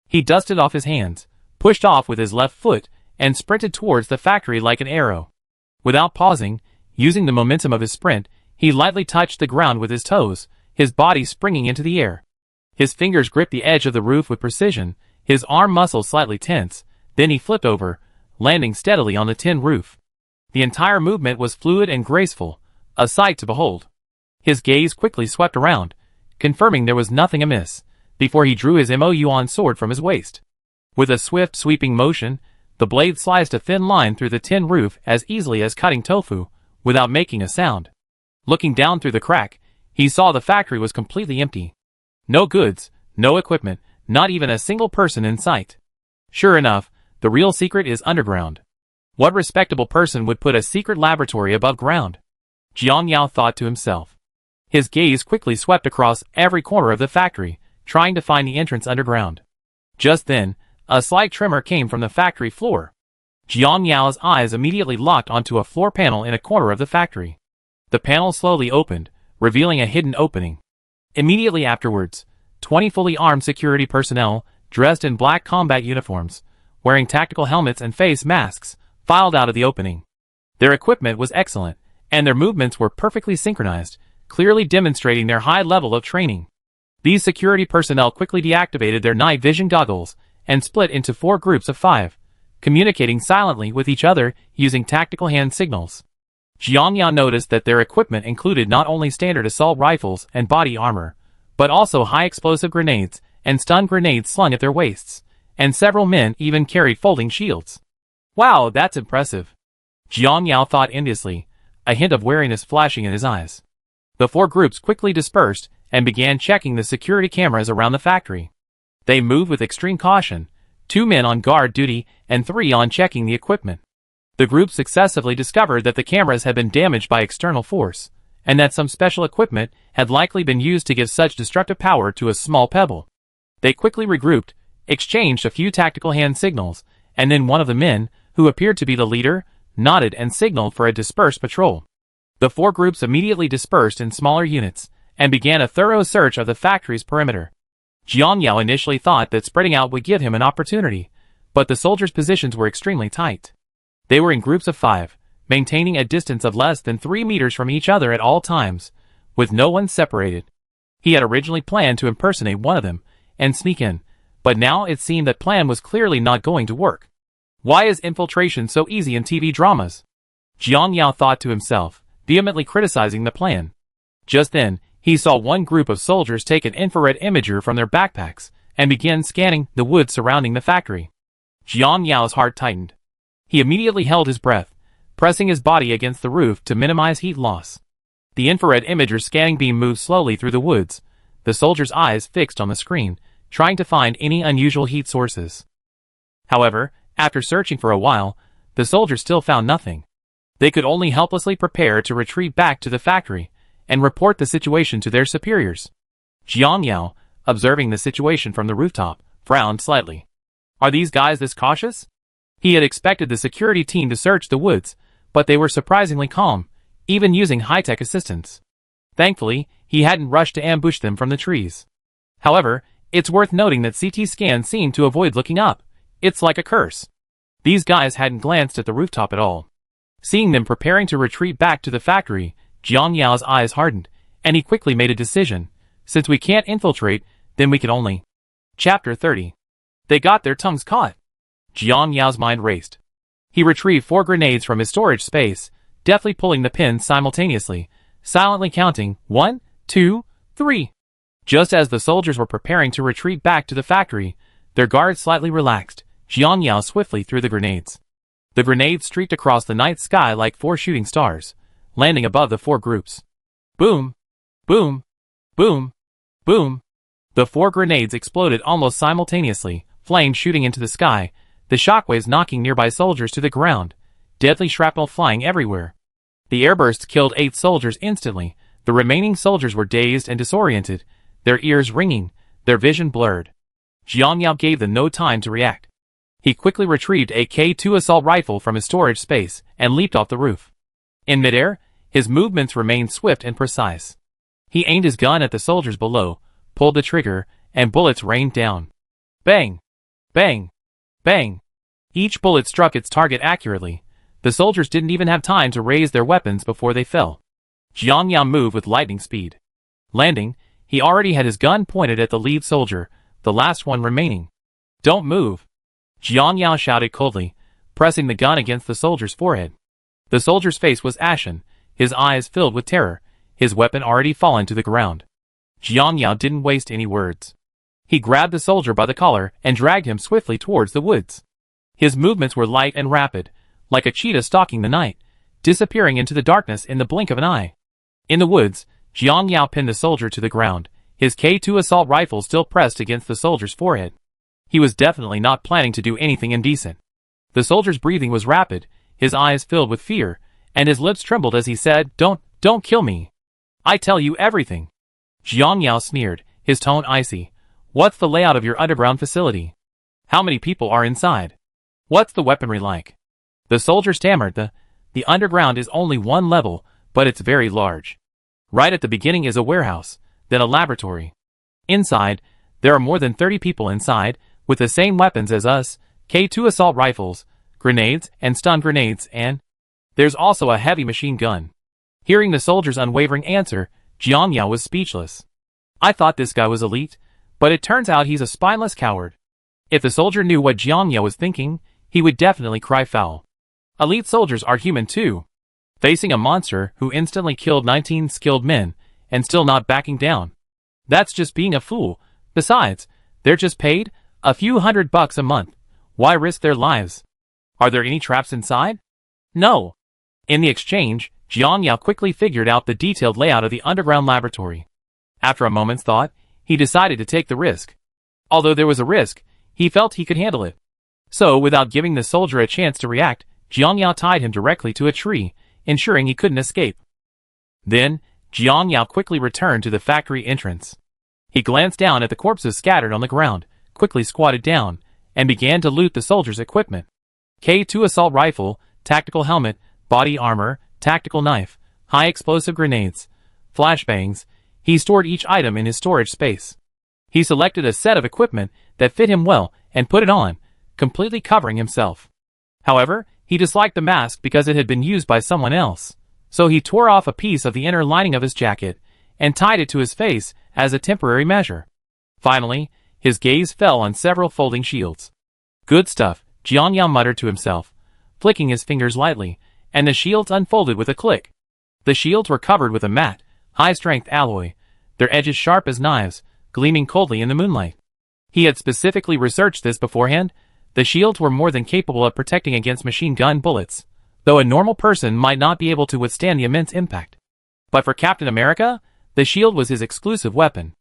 He dusted off his hands, pushed off with his left foot, and sprinted towards the factory like an arrow. Without pausing, using the momentum of his sprint, he lightly touched the ground with his toes, his body springing into the air. His fingers gripped the edge of the roof with precision, his arm muscles slightly tense, then he flipped over, landing steadily on the tin roof. The entire movement was fluid and graceful, a sight to behold. His gaze quickly swept around, confirming there was nothing amiss, before he drew his Mo-Yuan sword from his waist. With a swift, sweeping motion, the blade sliced a thin line through the tin roof as easily as cutting tofu, without making a sound. Looking down through the crack, he saw the factory was completely empty. No goods, no equipment, not even a single person in sight. Sure enough, the real secret is underground. What respectable person would put a secret laboratory above ground? Jiang Yao thought to himself. His gaze quickly swept across every corner of the factory, trying to find the entrance underground. Just then, a slight tremor came from the factory floor. Jiang Yao's eyes immediately locked onto a floor panel in a corner of the factory. The panel slowly opened, revealing a hidden opening. Immediately afterwards, 20 fully armed security personnel, dressed in black combat uniforms, wearing tactical helmets and face masks, filed out of the opening. Their equipment was excellent, and their movements were perfectly synchronized, clearly demonstrating their high level of training. These security personnel quickly deactivated their night vision goggles and split into 4 groups of 5, communicating silently with each other using tactical hand signals. Jiang Yao noticed that their equipment included not only standard assault rifles and body armor, but also high-explosive grenades and stun grenades slung at their waists, and several men even carried folding shields. Wow, that's impressive. Jiang Yao thought enviously, a hint of wariness flashing in his eyes. The 4 groups quickly dispersed and began checking the security cameras around the factory. They moved with extreme caution, 2 men on guard duty and 3 on checking the equipment. The group successively discovered that the cameras had been damaged by external force, and that some special equipment had likely been used to give such destructive power to a small pebble. They quickly regrouped, exchanged a few tactical hand signals, and then one of the men, who appeared to be the leader, nodded and signaled for a dispersed patrol. The 4 groups immediately dispersed in smaller units, and began a thorough search of the factory's perimeter. Jiang Yao initially thought that spreading out would give him an opportunity, but the soldiers' positions were extremely tight. They were in groups of 5, maintaining a distance of less than 3 meters from each other at all times, with no one separated. He had originally planned to impersonate one of them and sneak in, but now it seemed that plan was clearly not going to work. Why is infiltration so easy in TV dramas? Jiang Yao thought to himself, vehemently criticizing the plan. Just then, he saw one group of soldiers take an infrared imager from their backpacks and begin scanning the woods surrounding the factory. Jiang Yao's heart tightened. He immediately held his breath, pressing his body against the roof to minimize heat loss. The infrared imager's scanning beam moved slowly through the woods, the soldier's eyes fixed on the screen, trying to find any unusual heat sources. However, after searching for a while, the soldiers still found nothing. They could only helplessly prepare to retreat back to the factory and report the situation to their superiors. Jiang Yao, observing the situation from the rooftop, frowned slightly. Are these guys this cautious? He had expected the security team to search the woods, but they were surprisingly calm, even using high-tech assistance. Thankfully, he hadn't rushed to ambush them from the trees. However, it's worth noting that CT scans seemed to avoid looking up. It's like a curse. These guys hadn't glanced at the rooftop at all. Seeing them preparing to retreat back to the factory, Jiang Yao's eyes hardened, and he quickly made a decision. Since we can't infiltrate, Then we could only... Chapter 30. They got their tongues caught. Jiang Yao's mind raced. He retrieved 4 grenades from his storage space, deftly pulling the pins simultaneously, silently counting 1, 2, 3. Just as the soldiers were preparing to retreat back to the factory, their guards slightly relaxed. Jiang Yao swiftly threw the grenades. The grenades streaked across the night sky like 4 shooting stars, landing above the 4 groups. Boom! Boom! Boom! Boom! The 4 grenades exploded almost simultaneously, flames shooting into the sky, the shockwaves knocking nearby soldiers to the ground, deadly shrapnel flying everywhere. The airbursts killed 8 soldiers instantly. The remaining soldiers were dazed and disoriented, their ears ringing, their vision blurred. Jiang Yao gave them no time to react. He quickly retrieved a K2 assault rifle from his storage space and leaped off the roof. In midair, his movements remained swift and precise. He aimed his gun at the soldiers below, pulled the trigger, and bullets rained down. Bang! Bang! Bang! Each bullet struck its target accurately. The soldiers didn't even have time to raise their weapons before they fell. Jiang Yao moved with lightning speed. Landing, he already had his gun pointed at the lead soldier, the last one remaining. Don't move! Jiang Yao shouted coldly, pressing the gun against the soldier's forehead. The soldier's face was ashen, his eyes filled with terror, his weapon already fallen to the ground. Jiang Yao didn't waste any words. He grabbed the soldier by the collar and dragged him swiftly towards the woods. His movements were light and rapid, like a cheetah stalking the night, disappearing into the darkness in the blink of an eye. In the woods, Jiang Yao pinned the soldier to the ground, his K2 assault rifle still pressed against the soldier's forehead. He was definitely not planning to do anything indecent. The soldier's breathing was rapid, his eyes filled with fear, and his lips trembled as he said, Don't kill me. I tell you everything. Jiang Yao sneered, his tone icy. What's the layout of your underground facility? How many people are inside? What's the weaponry like? The soldier stammered, The underground is only 1 level, but it's very large. Right at the beginning is a warehouse, then a laboratory. Inside, there are more than 30 people inside, with the same weapons as us, K2 assault rifles, grenades and stun grenades, and there's also a heavy machine gun. Hearing the soldier's unwavering answer, Jiang Yao was speechless. I thought this guy was elite, but it turns out he's a spineless coward. If the soldier knew what Jiang Yao was thinking, he would definitely cry foul. Elite soldiers are human too. Facing a monster who instantly killed 19 skilled men, and still not backing down. That's just being a fool. Besides, they're just paid a few $100 a month. Why risk their lives? Are there any traps inside? No. In the exchange, Jiang Yao quickly figured out the detailed layout of the underground laboratory. After a moment's thought, he decided to take the risk. Although there was a risk, he felt he could handle it. So, without giving the soldier a chance to react, Jiang Yao tied him directly to a tree, ensuring he couldn't escape. Then, Jiang Yao quickly returned to the factory entrance. He glanced down at the corpses scattered on the ground, quickly squatted down, and began to loot the soldier's equipment. K2 assault rifle, tactical helmet, body armor, tactical knife, high explosive grenades, flashbangs. He stored each item in his storage space. He selected a set of equipment that fit him well and put it on, completely covering himself. However, he disliked the mask because it had been used by someone else, so he tore off a piece of the inner lining of his jacket and tied it to his face as a temporary measure. Finally, his gaze fell on several folding shields. Good stuff, Jiang Yao muttered to himself, flicking his fingers lightly, and the shields unfolded with a click. The shields were covered with a matte, high-strength alloy, their edges sharp as knives, gleaming coldly in the moonlight. He had specifically researched this beforehand. The shields were more than capable of protecting against machine gun bullets, though a normal person might not be able to withstand the immense impact. But for Captain America, the shield was his exclusive weapon.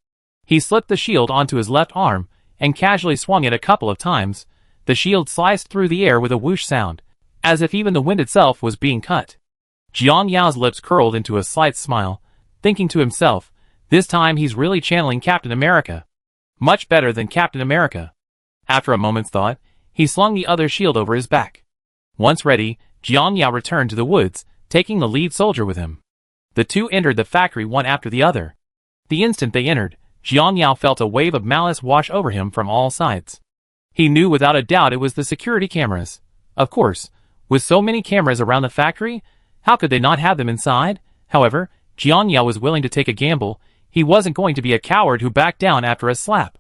He slipped the shield onto his left arm and casually swung it a couple of times. The shield sliced through the air with a whoosh sound, as if even the wind itself was being cut. Jiang Yao's lips curled into a slight smile, thinking to himself, this time he's really channeling Captain America. Much better than Captain America. After a moment's thought, he slung the other shield over his back. Once ready, Jiang Yao returned to the woods, taking the lead soldier with him. The two entered the factory one after the other. The instant they entered, Jiang Yao felt a wave of malice wash over him from all sides. He knew without a doubt it was the security cameras. Of course, with so many cameras around the factory, how could they not have them inside? However, Jiang Yao was willing to take a gamble. He wasn't going to be a coward who backed down after a slap.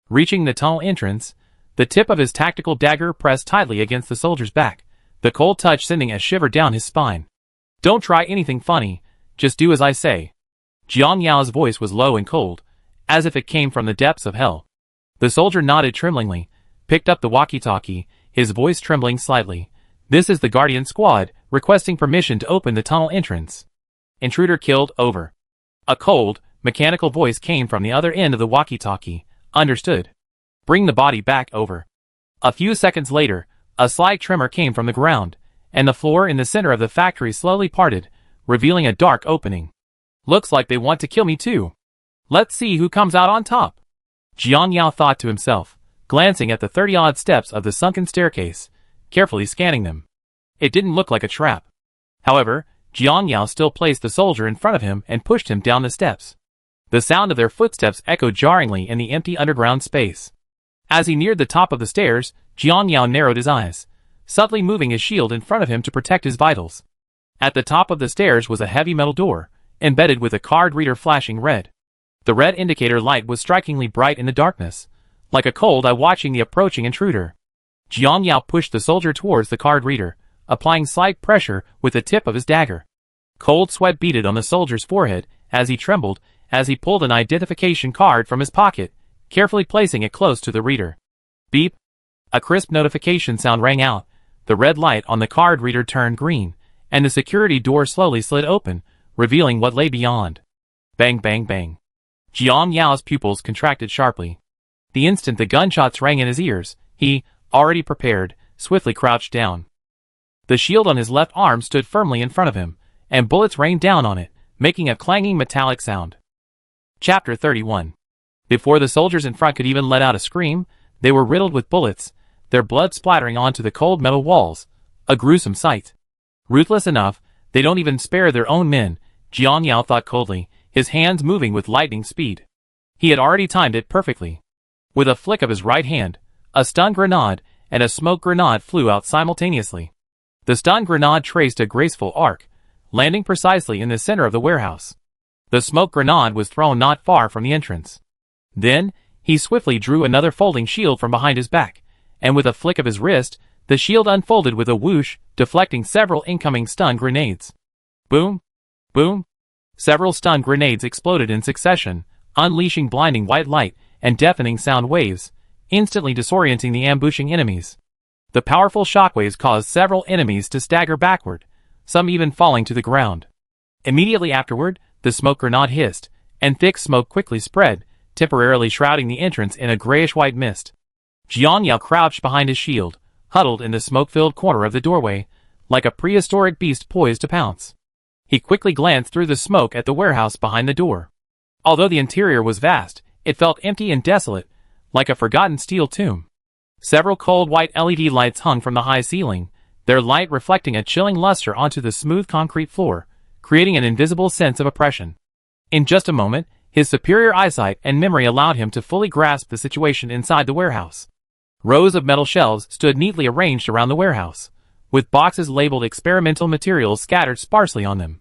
Reaching the tunnel entrance, the tip of his tactical dagger pressed tightly against the soldier's back, the cold touch sending a shiver down his spine. "Don't try anything funny, just do as I say." Jiang Yao's voice was low and cold, as if it came from the depths of hell. The soldier nodded tremblingly, picked up the walkie-talkie, his voice trembling slightly. "This is the Guardian Squad, requesting permission to open the tunnel entrance. Intruder killed, over." A cold, mechanical voice came from the other end of the walkie-talkie. "Understood. Bring the body back, over." A few seconds later, a slight tremor came from the ground, and the floor in the center of the factory slowly parted, revealing a dark opening. "Looks like they want to kill me too. Let's see who comes out on top," Jiang Yao thought to himself, glancing at the 30-odd steps of the sunken staircase, carefully scanning them. It didn't look like a trap. However, Jiang Yao still placed the soldier in front of him and pushed him down the steps. The sound of their footsteps echoed jarringly in the empty underground space. As he neared the top of the stairs, Jiang Yao narrowed his eyes, subtly moving his shield in front of him to protect his vitals. At the top of the stairs was a heavy metal door, embedded with a card reader flashing red. The red indicator light was strikingly bright in the darkness, like a cold eye watching the approaching intruder. Jiang Yao pushed the soldier towards the card reader, applying slight pressure with the tip of his dagger. Cold sweat beaded on the soldier's forehead as he trembled, as he pulled an identification card from his pocket, carefully placing it close to the reader. Beep! A crisp notification sound rang out, the red light on the card reader turned green, and the security door slowly slid open, revealing what lay beyond. Bang bang bang. Jiang Yao's pupils contracted sharply. The instant the gunshots rang in his ears, he, already prepared, swiftly crouched down. The shield on his left arm stood firmly in front of him, and bullets rained down on it, making a clanging metallic sound. Chapter 31. Before the soldiers in front could even let out a scream, they were riddled with bullets, their blood splattering onto the cold metal walls, a gruesome sight. Ruthless enough, they don't even spare their own men, Jiang Yao thought coldly, his hands moving with lightning speed. He had already timed it perfectly. With a flick of his right hand, a stun grenade and a smoke grenade flew out simultaneously. The stun grenade traced a graceful arc, landing precisely in the center of the warehouse. The smoke grenade was thrown not far from the entrance. Then, he swiftly drew another folding shield from behind his back, and with a flick of his wrist, the shield unfolded with a whoosh, deflecting several incoming stun grenades. Boom! Boom! Several stun grenades exploded in succession, unleashing blinding white light and deafening sound waves, instantly disorienting the ambushing enemies. The powerful shockwaves caused several enemies to stagger backward, some even falling to the ground. Immediately afterward, the smoke grenade hissed, and thick smoke quickly spread, temporarily shrouding the entrance in a grayish-white mist. Jiang Yao crouched behind his shield, huddled in the smoke-filled corner of the doorway, like a prehistoric beast poised to pounce. He quickly glanced through the smoke at the warehouse behind the door. Although the interior was vast, it felt empty and desolate, like a forgotten steel tomb. Several cold white LED lights hung from the high ceiling, their light reflecting a chilling luster onto the smooth concrete floor, creating an invisible sense of oppression. In just a moment, his superior eyesight and memory allowed him to fully grasp the situation inside the warehouse. Rows of metal shelves stood neatly arranged around the warehouse, with boxes labeled experimental materials scattered sparsely on them.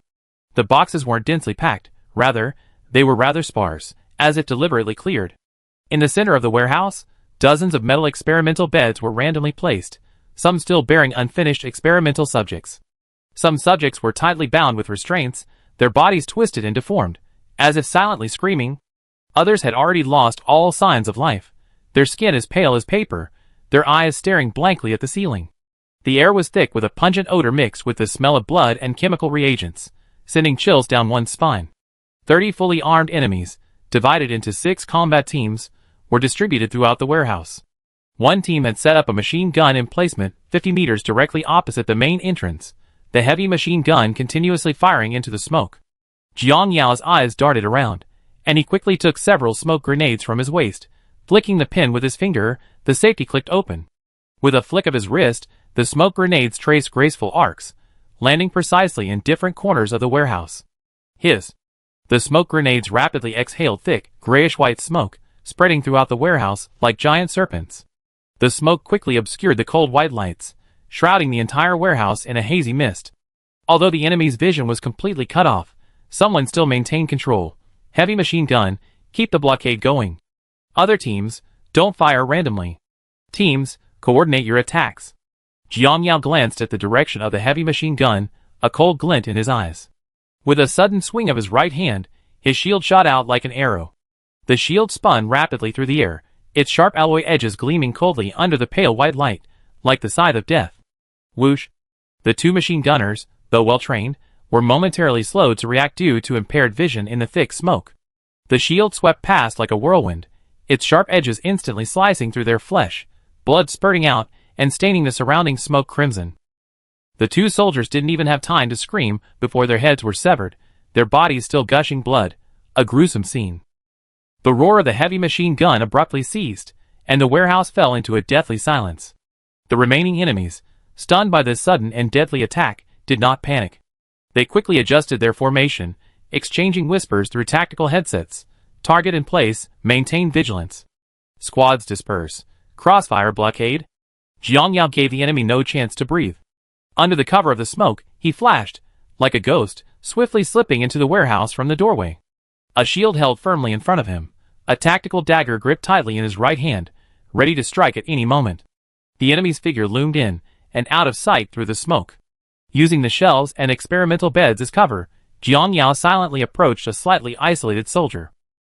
The boxes weren't densely packed, rather, they were rather sparse, as if deliberately cleared. In the center of the warehouse, dozens of metal experimental beds were randomly placed, some still bearing unfinished experimental subjects. Some subjects were tightly bound with restraints, their bodies twisted and deformed, as if silently screaming. Others had already lost all signs of life, their skin as pale as paper, their eyes staring blankly at the ceiling. The air was thick with a pungent odor mixed with the smell of blood and chemical reagents, sending chills down one's spine. 30 fully armed enemies, divided into 6 combat teams, were distributed throughout the warehouse. One team had set up a machine gun emplacement 50 meters directly opposite the main entrance, the heavy machine gun continuously firing into the smoke. Jiang Yao's eyes darted around, and he quickly took several smoke grenades from his waist. Flicking the pin with his finger, the safety clicked open. With a flick of his wrist, the smoke grenades traced graceful arcs, landing precisely in different corners of the warehouse. Hiss! The smoke grenades rapidly exhaled thick, grayish-white smoke, spreading throughout the warehouse like giant serpents. The smoke quickly obscured the cold white lights, shrouding the entire warehouse in a hazy mist. Although the enemy's vision was completely cut off, someone still maintained control, Heavy machine gun, keep the blockade going. Other teams, don't fire randomly. Teams, coordinate your attacks. Jiang Yao glanced at the direction of the heavy machine gun, a cold glint in his eyes. With a sudden swing of his right hand, his shield shot out like an arrow. The shield spun rapidly through the air, its sharp alloy edges gleaming coldly under the pale white light, like the scythe of death. Whoosh! The two machine gunners, though well-trained, were momentarily slowed to react due to impaired vision in the thick smoke. The shield swept past like a whirlwind, its sharp edges instantly slicing through their flesh, blood spurting out and staining the surrounding smoke crimson. The two soldiers didn't even have time to scream before their heads were severed, their bodies still gushing blood, a gruesome scene. The roar of the heavy machine gun abruptly ceased, and the warehouse fell into a deathly silence. The remaining enemies, stunned by this sudden and deadly attack, did not panic. They quickly adjusted their formation, exchanging whispers through tactical headsets. Target in place, maintain vigilance. Squads disperse. Crossfire blockade. Jiang Yao gave the enemy no chance to breathe. Under the cover of the smoke, he flashed, like a ghost, swiftly slipping into the warehouse from the doorway. A shield held firmly in front of him, a tactical dagger gripped tightly in his right hand, ready to strike at any moment. The enemy's figure loomed in, and out of sight through the smoke. Using the shelves and experimental beds as cover, Jiang Yao silently approached a slightly isolated soldier.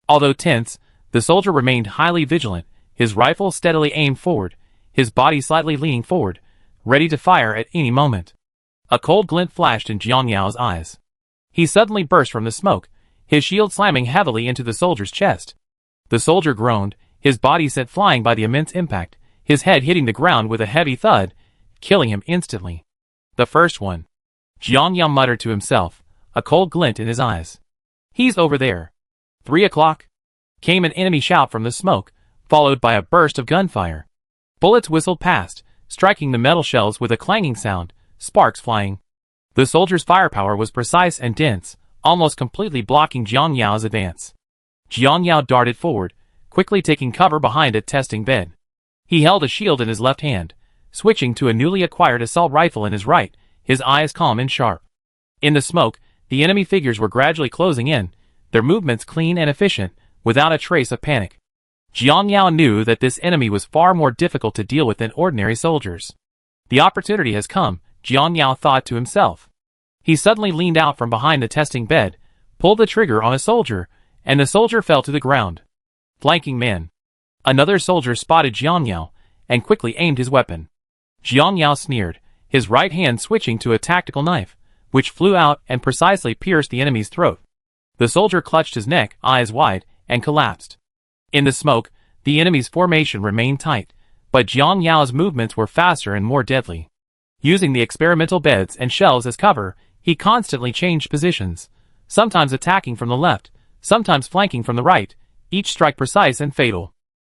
Although tense, the soldier remained highly vigilant, his rifle steadily aimed forward, his body slightly leaning forward, ready to fire at any moment. A cold glint flashed in Jiang Yao's eyes. He suddenly burst from the smoke, his shield slamming heavily into the soldier's chest. The soldier groaned, his body sent flying by the immense impact, his head hitting the ground with a heavy thud, killing him instantly. The first one. Jiang Yao muttered to himself, a cold glint in his eyes. He's over there. 3 o'clock. Came an enemy shout from the smoke, followed by a burst of gunfire. Bullets whistled past, striking the metal shells with a clanging sound, sparks flying. The soldier's firepower was precise and dense, almost completely blocking Jiang Yao's advance. Jiang Yao darted forward, quickly taking cover behind a testing bed. He held a shield in his left hand, switching to a newly acquired assault rifle in his right, his eyes calm and sharp. In the smoke, the enemy figures were gradually closing in, their movements clean and efficient, without a trace of panic. Jiang Yao knew that this enemy was far more difficult to deal with than ordinary soldiers. The opportunity has come, Jiang Yao thought to himself. He suddenly leaned out from behind the testing bed, pulled the trigger on a soldier, and the soldier fell to the ground. Flanking man. Another soldier spotted Jiang Yao, and quickly aimed his weapon. Jiang Yao sneered, his right hand switching to a tactical knife, which flew out and precisely pierced the enemy's throat. The soldier clutched his neck, eyes wide, and collapsed. In the smoke, the enemy's formation remained tight, but Jiang Yao's movements were faster and more deadly. Using the experimental beds and shelves as cover, he constantly changed positions, sometimes attacking from the left, sometimes flanking from the right, each strike precise and fatal.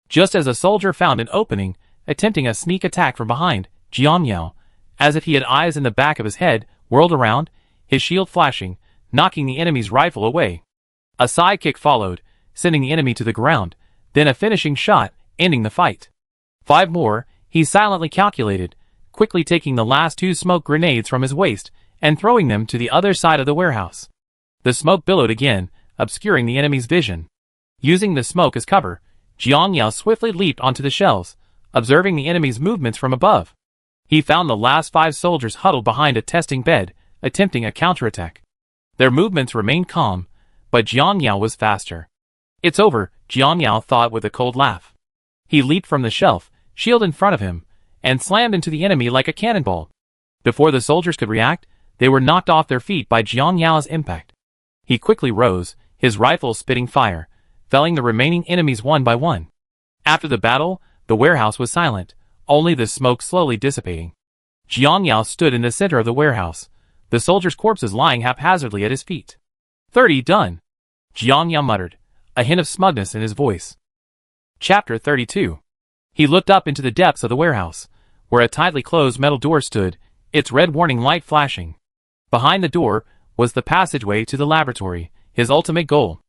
Just as a soldier found an opening, attempting a sneak attack from behind, Jiang Yao, as if he had eyes in the back of his head, whirled around, his shield flashing, knocking the enemy's rifle away. A side kick followed, sending the enemy to the ground, then a finishing shot, ending the fight. 5 more, he silently calculated, quickly taking the last 2 smoke grenades from his waist and throwing them to the other side of the warehouse. The smoke billowed again, obscuring the enemy's vision. Using the smoke as cover, Jiang Yao swiftly leaped onto the shelves, observing the enemy's movements from above. He found the last 5 soldiers huddled behind a testing bed, attempting a counterattack. Their movements remained calm, but Jiang Yao was faster. It's over, Jiang Yao thought with a cold laugh. He leaped from the shelf, shield in front of him, and slammed into the enemy like a cannonball. Before the soldiers could react, they were knocked off their feet by Jiang Yao's impact. He quickly rose, his rifle spitting fire, felling the remaining enemies one by one. After the battle, the warehouse was silent, only the smoke slowly dissipating. Jiang Yao stood in the center of the warehouse, the soldiers' corpses lying haphazardly at his feet. 30 done, Jiang Yao muttered, a hint of smugness in his voice. Chapter 32. He looked up into the depths of the warehouse, where a tightly closed metal door stood, its red warning light flashing. Behind the door was the passageway to the laboratory, his ultimate goal.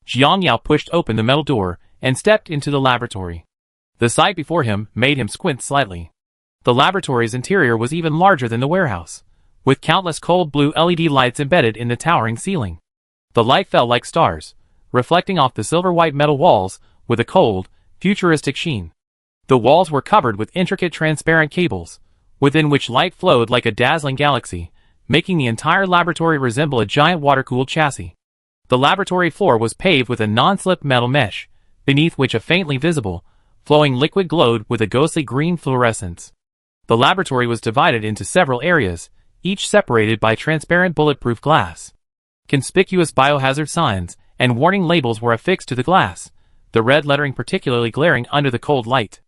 Jiang Yao pushed open the metal door and stepped into the laboratory. The sight before him made him squint slightly. The laboratory's interior was even larger than the warehouse, with countless cold blue LED lights embedded in the towering ceiling. The light fell like stars, reflecting off the silver-white metal walls with a cold, futuristic sheen. The walls were covered with intricate transparent cables, within which light flowed like a dazzling galaxy, making the entire laboratory resemble a giant water-cooled chassis. The laboratory floor was paved with a non-slip metal mesh, beneath which a faintly visible, flowing liquid glowed with a ghostly green fluorescence. The laboratory was divided into several areas, each separated by transparent bulletproof glass. Conspicuous biohazard signs and warning labels were affixed to the glass, the red lettering particularly glaring under the cold light.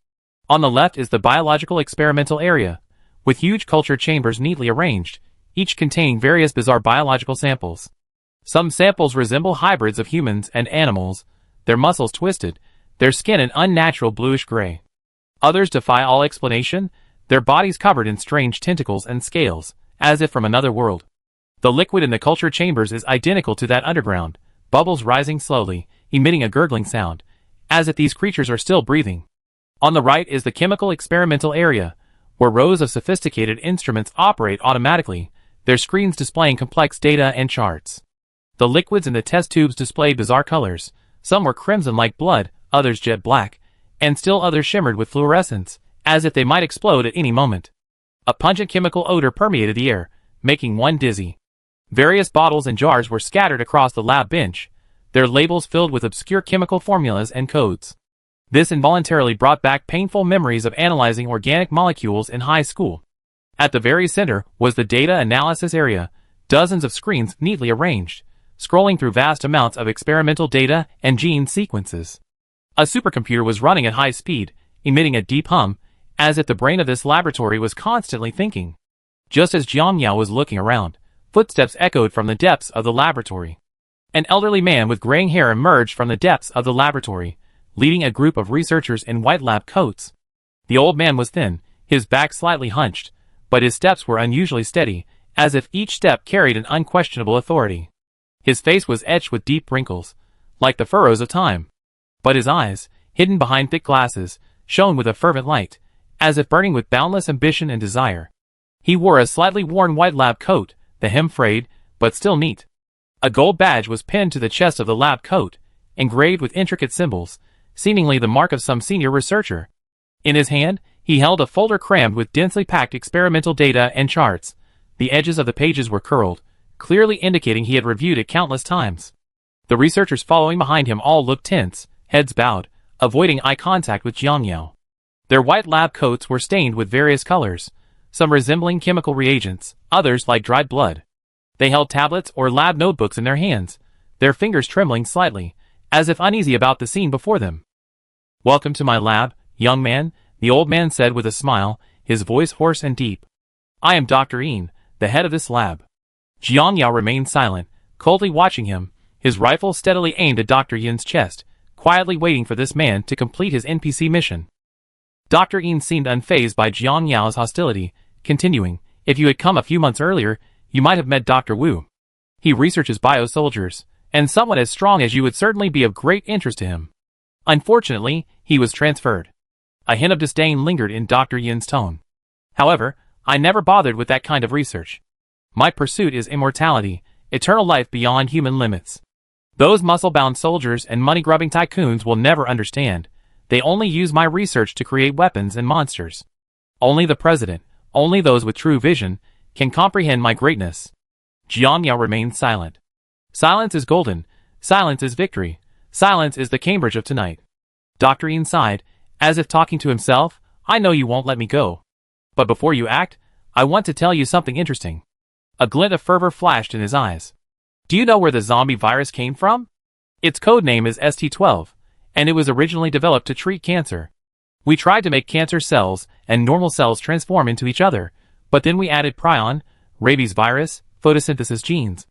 On the left is the biological experimental area, with huge culture chambers neatly arranged, each containing various bizarre biological samples. Some samples resemble hybrids of humans and animals, their muscles twisted, their skin an unnatural bluish gray. Others defy all explanation, their bodies covered in strange tentacles and scales, as if from another world. The liquid in the culture chambers is identical to that underground, bubbles rising slowly, emitting a gurgling sound, as if these creatures are still breathing. On the right is the chemical experimental area, where rows of sophisticated instruments operate automatically, their screens displaying complex data and charts. The liquids in the test tubes displayed bizarre colors, some were crimson like blood, others jet black, and still others shimmered with fluorescence, as if they might explode at any moment. A pungent chemical odor permeated the air, making one dizzy. Various bottles and jars were scattered across the lab bench, their labels filled with obscure chemical formulas and codes. This involuntarily brought back painful memories of analyzing organic molecules in high school. At the very center was the data analysis area, dozens of screens neatly arranged, scrolling through vast amounts of experimental data and gene sequences. A supercomputer was running at high speed, emitting a deep hum, as if the brain of this laboratory was constantly thinking. Just as Jiang Yao was looking around, footsteps echoed from the depths of the laboratory. An elderly man with graying hair emerged from the depths of the laboratory, leading a group of researchers in white lab coats. The old man was thin, his back slightly hunched, but his steps were unusually steady, as if each step carried an unquestionable authority. His face was etched with deep wrinkles, like the furrows of time. But his eyes, hidden behind thick glasses, shone with a fervent light, as if burning with boundless ambition and desire. He wore a slightly worn white lab coat, the hem frayed, but still neat. A gold badge was pinned to the chest of the lab coat, engraved with intricate symbols, seemingly the mark of some senior researcher. In his hand, he held a folder crammed with densely packed experimental data and charts. The edges of the pages were curled, clearly indicating he had reviewed it countless times. The researchers following behind him all looked tense, heads bowed, avoiding eye contact with Jiang Yao. Their white lab coats were stained with various colors, some resembling chemical reagents, others like dried blood. They held tablets or lab notebooks in their hands, their fingers trembling slightly, as if uneasy about the scene before them. "Welcome to my lab, young man," the old man said with a smile, his voice hoarse and deep. "I am Dr. Yin, the head of this lab." Jiang Yao remained silent, coldly watching him, his rifle steadily aimed at Dr. Yin's chest, quietly waiting for this man to complete his NPC mission. Dr. Yin seemed unfazed by Jiang Yao's hostility, continuing, "If you had come a few months earlier, you might have met Dr. Wu. He researches bio-soldiers, and someone as strong as you would certainly be of great interest to him. Unfortunately, he was transferred." A hint of disdain lingered in Dr. Yin's tone. "However, I never bothered with that kind of research. My pursuit is immortality, eternal life beyond human limits. Those muscle-bound soldiers and money-grubbing tycoons will never understand. They only use my research to create weapons and monsters. Only the president, only those with true vision, can comprehend my greatness." Jiang Yao remained silent. Silence is golden, silence is victory, silence is the Cambridge of tonight. Dr. Yin sighed, as if talking to himself, "I know you won't let me go. But before you act, I want to tell you something interesting." A glint of fervor flashed in his eyes. "Do you know where the zombie virus came from? Its code name is ST12, and it was originally developed to treat cancer. We tried to make cancer cells and normal cells transform into each other, but then we added prion, rabies virus, photosynthesis genes.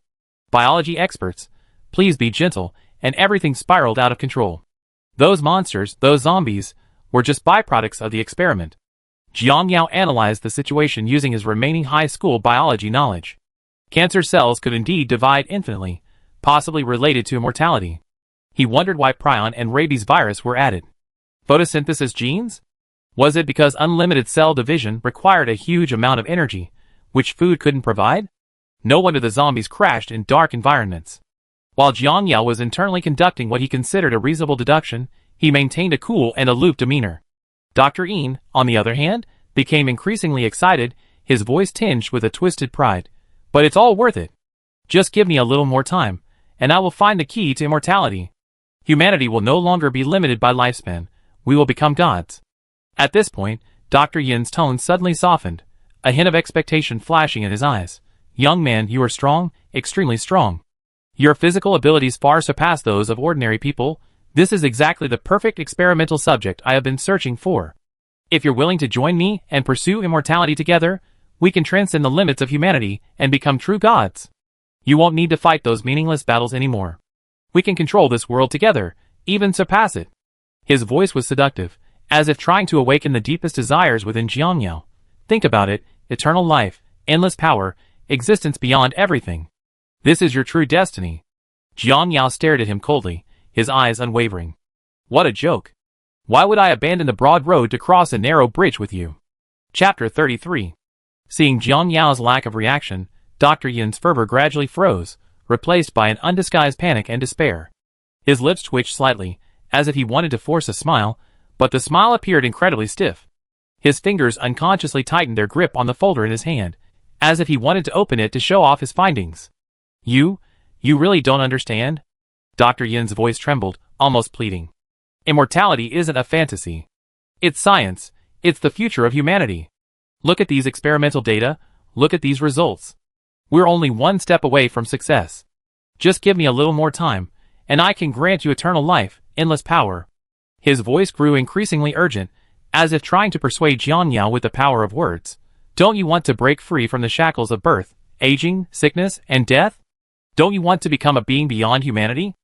Biology experts, please be gentle, and everything spiraled out of control. Those monsters, those zombies, were just byproducts of the experiment." Jiang Yao analyzed the situation using his remaining high school biology knowledge. Cancer cells could indeed divide infinitely, possibly related to immortality. He wondered why prion and rabies virus were added. Photosynthesis genes? Was it because unlimited cell division required a huge amount of energy, which food couldn't provide? No wonder the zombies crashed in dark environments. While Jiang Yao was internally conducting what he considered a reasonable deduction, he maintained a cool and aloof demeanor. Dr. Yin, on the other hand, became increasingly excited, his voice tinged with a twisted pride. But it's all worth it. Just give me a little more time, and I will find the key to immortality. Humanity will no longer be limited by lifespan. We will become gods. At this point, Dr. Yin's tone suddenly softened, a hint of expectation flashing in his eyes. Young man, you are strong, extremely strong. Your physical abilities far surpass those of ordinary people. This is exactly the perfect experimental subject I have been searching for. If you're willing to join me and pursue immortality together, we can transcend the limits of humanity and become true gods. You won't need to fight those meaningless battles anymore. We can control this world together, even surpass it. His voice was seductive, as if trying to awaken the deepest desires within Jiang Yao. Think about it, eternal life, endless power, existence beyond everything. This is your true destiny. Jiang Yao stared at him coldly, his eyes unwavering. What a joke. Why would I abandon the broad road to cross a narrow bridge with you? Chapter 33. Seeing Jiang Yao's lack of reaction, Dr. Yin's fervor gradually froze, replaced by an undisguised panic and despair. His lips twitched slightly, as if he wanted to force a smile, but the smile appeared incredibly stiff. His fingers unconsciously tightened their grip on the folder in his hand, as if he wanted to open it to show off his findings. You really don't understand? Dr. Yin's voice trembled, almost pleading. Immortality isn't a fantasy. It's science, it's the future of humanity. Look at these experimental data, look at these results. We're only one step away from success. Just give me a little more time, and I can grant you eternal life, endless power. His voice grew increasingly urgent, as if trying to persuade Jiang Yao with the power of words. Don't you want to break free from the shackles of birth, aging, sickness, and death? Don't you want to become a being beyond humanity?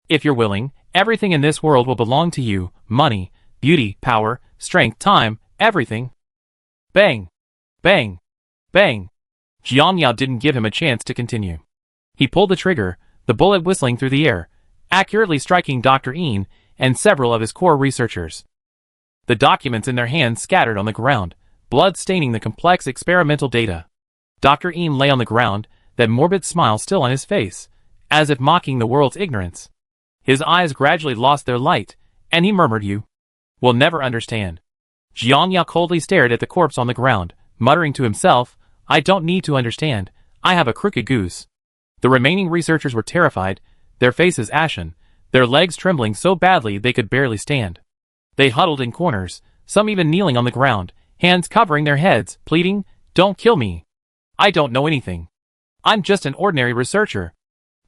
If you're willing, everything in this world will belong to you, money, beauty, power, strength, time, everything. Bang! Bang! Bang! Jiang Yao didn't give him a chance to continue. He pulled the trigger, the bullet whistling through the air, accurately striking Dr. Yin and several of his core researchers. The documents in their hands scattered on the ground, blood staining the complex experimental data. Dr. Yin lay on the ground, that morbid smile still on his face, as if mocking the world's ignorance. His eyes gradually lost their light, and he murmured, "You will never understand." Jiang Yao coldly stared at the corpse on the ground, muttering to himself, "I don't need to understand, I have a crooked goose." The remaining researchers were terrified, their faces ashen, their legs trembling so badly they could barely stand. They huddled in corners, some even kneeling on the ground, hands covering their heads, pleading, "Don't kill me. I don't know anything. I'm just an ordinary researcher."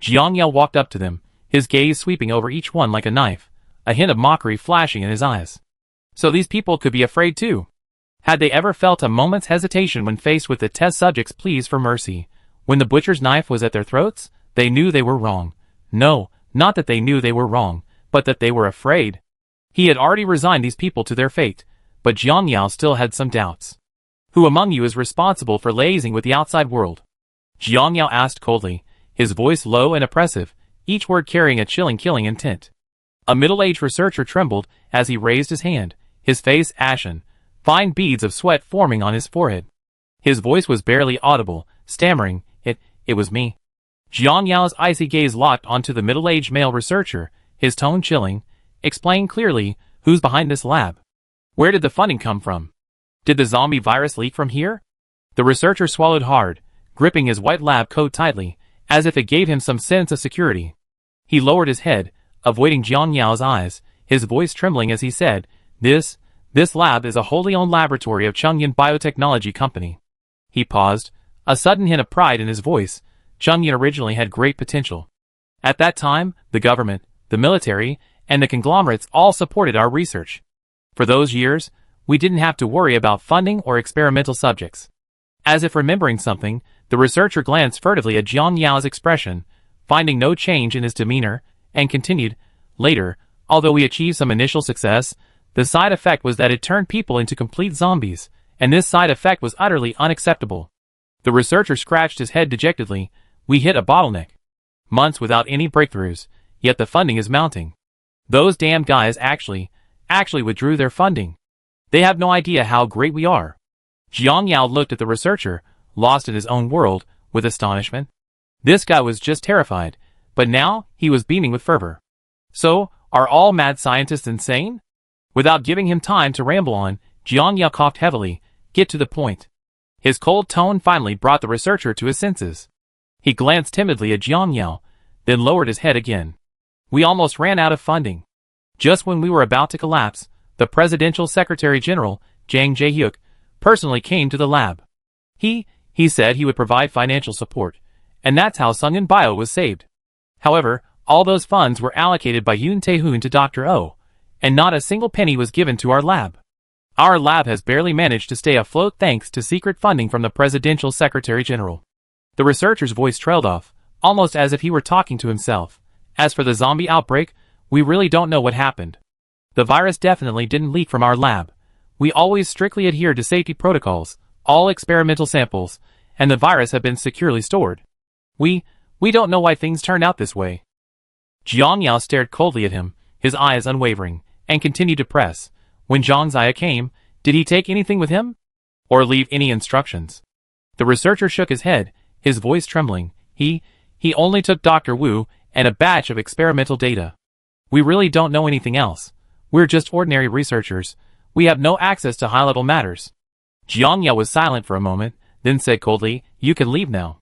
Jiang Yao walked up to them, his gaze sweeping over each one like a knife, a hint of mockery flashing in his eyes. So these people could be afraid too. Had they ever felt a moment's hesitation when faced with the test subject's pleas for mercy? When the butcher's knife was at their throats, they knew they were wrong. No, not that they knew they were wrong, but that they were afraid. He had already resigned these people to their fate, but Jiang Yao still had some doubts. Who among you is responsible for liaising with the outside world? Jiang Yao asked coldly, his voice low and oppressive, each word carrying a chilling killing intent. A middle-aged researcher trembled as he raised his hand, his face ashen, fine beads of sweat forming on his forehead. His voice was barely audible, stammering, It was me. Jiang Yao's icy gaze locked onto the middle-aged male researcher, his tone chilling. Explain clearly, who's behind this lab? Where did the funding come from? Did the zombie virus leak from here? The researcher swallowed hard, gripping his white lab coat tightly, as if it gave him some sense of security. He lowered his head, avoiding Jiang Yao's eyes, his voice trembling as he said, This lab is a wholly owned laboratory of Chengyan Biotechnology Company. He paused, a sudden hint of pride in his voice. Chengyan originally had great potential. At that time, the government, the military, and the conglomerates all supported our research. For those years, we didn't have to worry about funding or experimental subjects. As if remembering something, the researcher glanced furtively at Jiang Yao's expression, finding no change in his demeanor, and continued, Later, although we achieved some initial success, the side effect was that it turned people into complete zombies, and this side effect was utterly unacceptable. The researcher scratched his head dejectedly. We hit a bottleneck. Months without any breakthroughs, yet the funding is mounting. Those damn guys actually withdrew their funding. They have no idea how great we are. Jiang Yao looked at the researcher, lost in his own world, with astonishment. This guy was just terrified. but now he was beaming with fervor. So, are all mad scientists insane? Without giving him time to ramble on, Jiang Yao coughed heavily. Get to the point. His cold tone finally brought the researcher to his senses. He glanced timidly at Jiang Yao, then lowered his head again. We almost ran out of funding. Just when we were about to collapse, the Presidential Secretary General, Jang Jae-hyuk, personally came to the lab. He said he would provide financial support, and that's how Sungun Bio was saved. However, all those funds were allocated by Yoon Tae-hoon to Dr. Oh, and not a single penny was given to our lab. Our lab has barely managed to stay afloat thanks to secret funding from the Presidential Secretary General. The researcher's voice trailed off, almost as if he were talking to himself. As for the zombie outbreak, we really don't know what happened. The virus definitely didn't leak from our lab. We always strictly adhered to safety protocols, all experimental samples, and the virus had been securely stored. We don't know why things turned out this way. Jiang Yao stared coldly at him, his eyes unwavering, and continued to press. When Zhang Zia came, did he take anything with him? Or leave any instructions? The researcher shook his head, his voice trembling. He only took Dr. Wu and a batch of experimental data. We really don't know anything else. We're just ordinary researchers. We have no access to high-level matters. Jiang Yao was silent for a moment, then said coldly, you can leave now.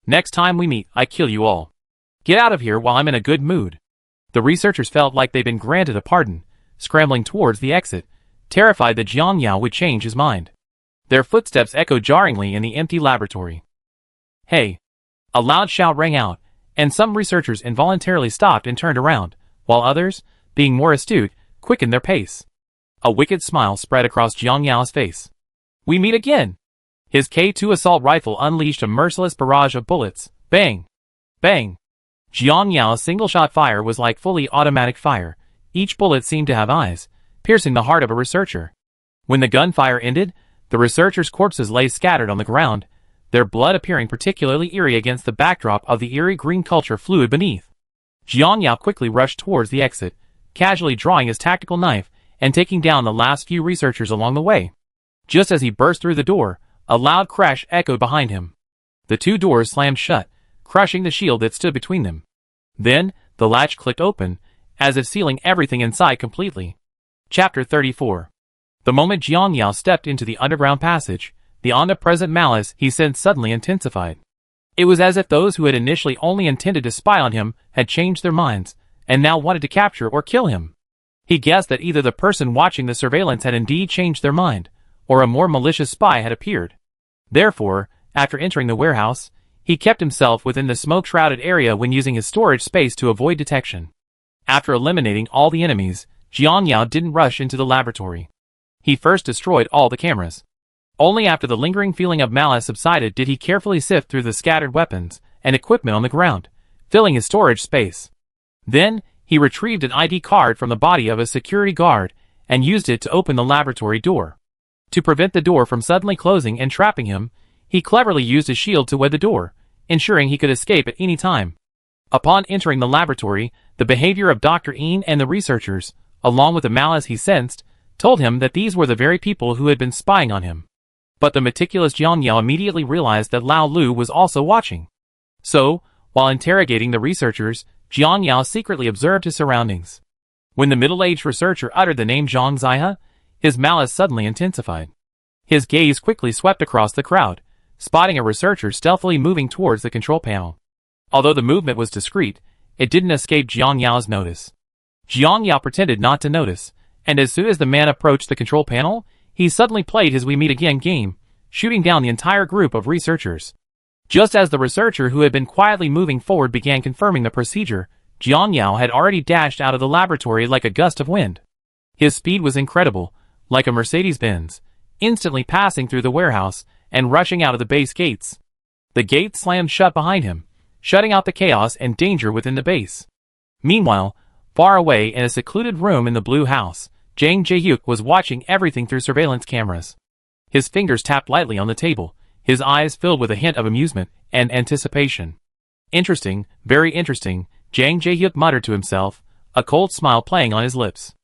Next time we meet, I kill you all. Get out of here while I'm in a good mood. The researchers felt like they'd been granted a pardon, scrambling towards the exit, terrified that Jiang Yao would change his mind. Their footsteps echoed jarringly in the empty laboratory. Hey! A loud shout rang out, and some researchers involuntarily stopped and turned around, while others, being more astute, quickened their pace. A wicked smile spread across Jiang Yao's face. We meet again! His K2 assault rifle unleashed a merciless barrage of bullets. Bang! Bang! Jiang Yao's single-shot fire was like fully automatic fire. Each bullet seemed to have eyes, piercing the heart of a researcher. When the gunfire ended, the researchers' corpses lay scattered on the ground, their blood appearing particularly eerie against the backdrop of the eerie green culture fluid beneath. Jiang Yao quickly rushed towards the exit, casually drawing his tactical knife and taking down the last few researchers along the way. Just as he burst through the door, a loud crash echoed behind him. The two doors slammed shut, crushing the shield that stood between them. Then, the latch clicked open, as if sealing everything inside completely. Chapter 34. The moment Jiang Yao stepped into the underground passage, the omnipresent malice he sensed suddenly intensified. It was as if those who had initially only intended to spy on him had changed their minds, and now wanted to capture or kill him. He guessed that either the person watching the surveillance had indeed changed their mind, or a more malicious spy had appeared. Therefore, after entering the warehouse, he kept himself within the smoke-shrouded area when using his storage space to avoid detection. After eliminating all the enemies, Jiang Yao didn't rush into the laboratory. He first destroyed all the cameras. Only after the lingering feeling of malice subsided did he carefully sift through the scattered weapons and equipment on the ground, filling his storage space. Then, he retrieved an ID card from the body of a security guard and used it to open the laboratory door. To prevent the door from suddenly closing and trapping him, he cleverly used his shield to wed the door, ensuring he could escape at any time. Upon entering the laboratory, the behavior of Dr. Een and the researchers, along with the malice he sensed, told him that these were the very people who had been spying on him. But the meticulous Jiang Yao immediately realized that Lao Lu was also watching. So, while interrogating the researchers, Jiang Yao secretly observed his surroundings. When the middle-aged researcher uttered the name Zhang Zia, his malice suddenly intensified. His gaze quickly swept across the crowd, spotting a researcher stealthily moving towards the control panel. Although the movement was discreet, it didn't escape Jiang Yao's notice. Jiang Yao pretended not to notice, and as soon as the man approached the control panel, he suddenly played his We Meet Again game, shooting down the entire group of researchers. Just as the researcher who had been quietly moving forward began confirming the procedure, Jiang Yao had already dashed out of the laboratory like a gust of wind. His speed was incredible, like a Mercedes-Benz, instantly passing through the warehouse and rushing out of the base gates. The gates slammed shut behind him, shutting out the chaos and danger within the base. Meanwhile, far away in a secluded room in the Blue House, Jang Jae-hyuk was watching everything through surveillance cameras. His fingers tapped lightly on the table, his eyes filled with a hint of amusement and anticipation. Interesting, very interesting, Jang Jae-hyuk muttered to himself, a cold smile playing on his lips.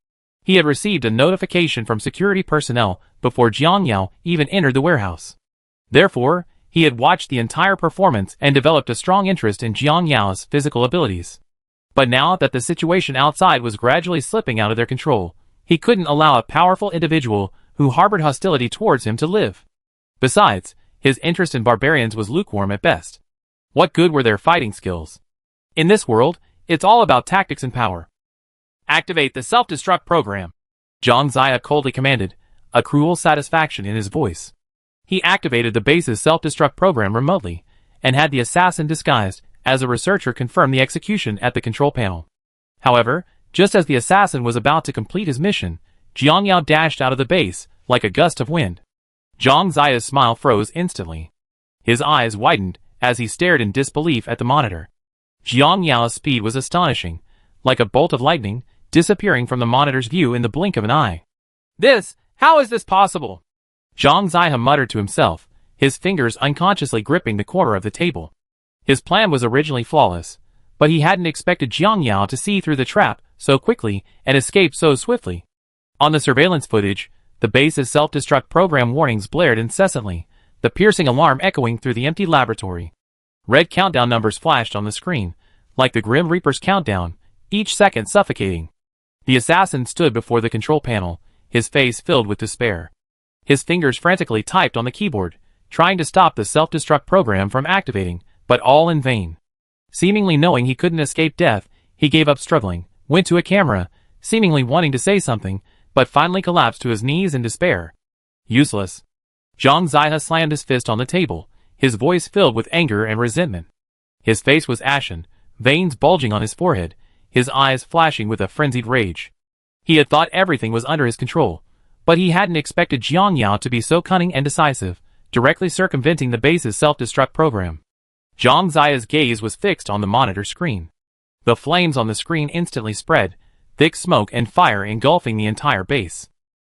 He had received a notification from security personnel before Jiang Yao even entered the warehouse. Therefore, He had watched the entire performance and developed a strong interest in Jiang Yao's physical abilities. But now that the situation outside was gradually slipping out of their control, he couldn't allow a powerful individual who harbored hostility towards him to live. Besides, his interest in barbarians was lukewarm at best. What good were their fighting skills? In this world, it's all about tactics and power. Activate the self-destruct program, Zhang Zaya coldly commanded, a cruel satisfaction in his voice. He activated the base's self-destruct program remotely, and had the assassin disguised as a researcher confirm the execution at the control panel. However, just as the assassin was about to complete his mission, Jiang Yao dashed out of the base like a gust of wind. Zhang Zaya's smile froze instantly. His eyes widened as he stared in disbelief at the monitor. Jiang Yao's speed was astonishing, like a bolt of lightning, disappearing from the monitor's view in the blink of an eye. How is this possible? Zhang Zaya muttered to himself, his fingers unconsciously gripping the corner of the table. His plan was originally flawless, but he hadn't expected Jiang Yao to see through the trap so quickly and escape so swiftly. On the surveillance footage, the base's self-destruct program warnings blared incessantly, the piercing alarm echoing through the empty laboratory. Red countdown numbers flashed on the screen, like the Grim Reaper's countdown, each second suffocating. The assassin stood before the control panel, his face filled with despair. His fingers frantically typed on the keyboard, trying to stop the self-destruct program from activating, but all in vain. Seemingly knowing he couldn't escape death, he gave up struggling, went to a camera, seemingly wanting to say something, but finally collapsed to his knees in despair. Useless. Zhang Zaya slammed his fist on the table, his voice filled with anger and resentment. His face was ashen, veins bulging on his forehead, his eyes flashing with a frenzied rage. He had thought everything was under his control, but he hadn't expected Jiang Yao to be so cunning and decisive, directly circumventing the base's self-destruct program. Zhang Zaya's gaze was fixed on the monitor screen. The flames on the screen instantly spread, thick smoke and fire engulfing the entire base.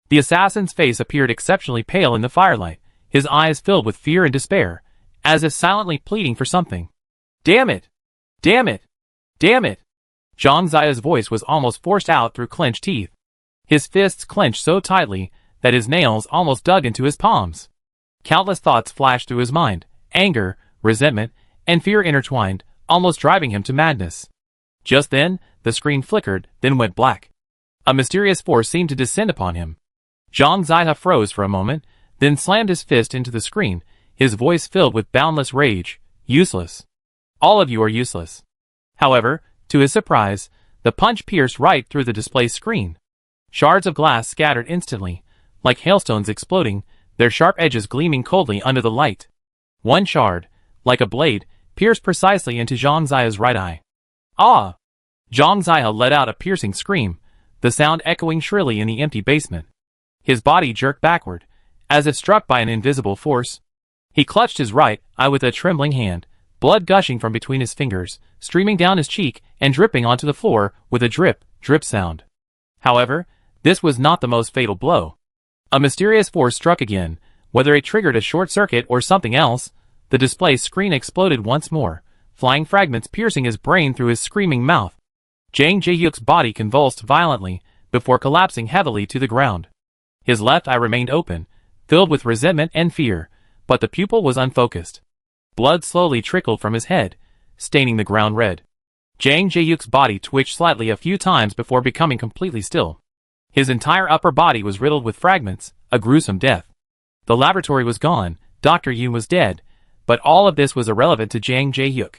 The assassin's face appeared exceptionally pale in the firelight, his eyes filled with fear and despair, as if silently pleading for something. Damn it! Damn it! Damn it! Zhang Zaya's voice was almost forced out through clenched teeth. His fists clenched so tightly that his nails almost dug into his palms. Countless thoughts flashed through his mind, anger, resentment, and fear intertwined, almost driving him to madness. Just then, the screen flickered, then went black. A mysterious force seemed to descend upon him. Zhang Zaya froze for a moment, then slammed his fist into the screen, his voice filled with boundless rage. Useless. All of you are useless. However, to his surprise, the punch pierced right through the display screen. Shards of glass scattered instantly, like hailstones exploding, their sharp edges gleaming coldly under the light. One shard, like a blade, pierced precisely into Zhang Zaya's right eye. Ah! Zhang Zaya let out a piercing scream, the sound echoing shrilly in the empty basement. His body jerked backward, as if struck by an invisible force. He clutched his right eye with a trembling hand, blood gushing from between his fingers, streaming down his cheek and dripping onto the floor with a drip, drip sound. However, this was not the most fatal blow. A mysterious force struck again, whether it triggered a short circuit or something else. The display screen exploded once more, flying fragments piercing his brain through his screaming mouth. Jang Jae-hyuk's body convulsed violently, before collapsing heavily to the ground. His left eye remained open, filled with resentment and fear, but the pupil was unfocused. Blood slowly trickled from his head, staining the ground red. Jang Jae-hyuk's body twitched slightly a few times before becoming completely still. His entire upper body was riddled with fragments, a gruesome death. The laboratory was gone, Dr. Yoon was dead, but all of this was irrelevant to Jang Jae-hyuk.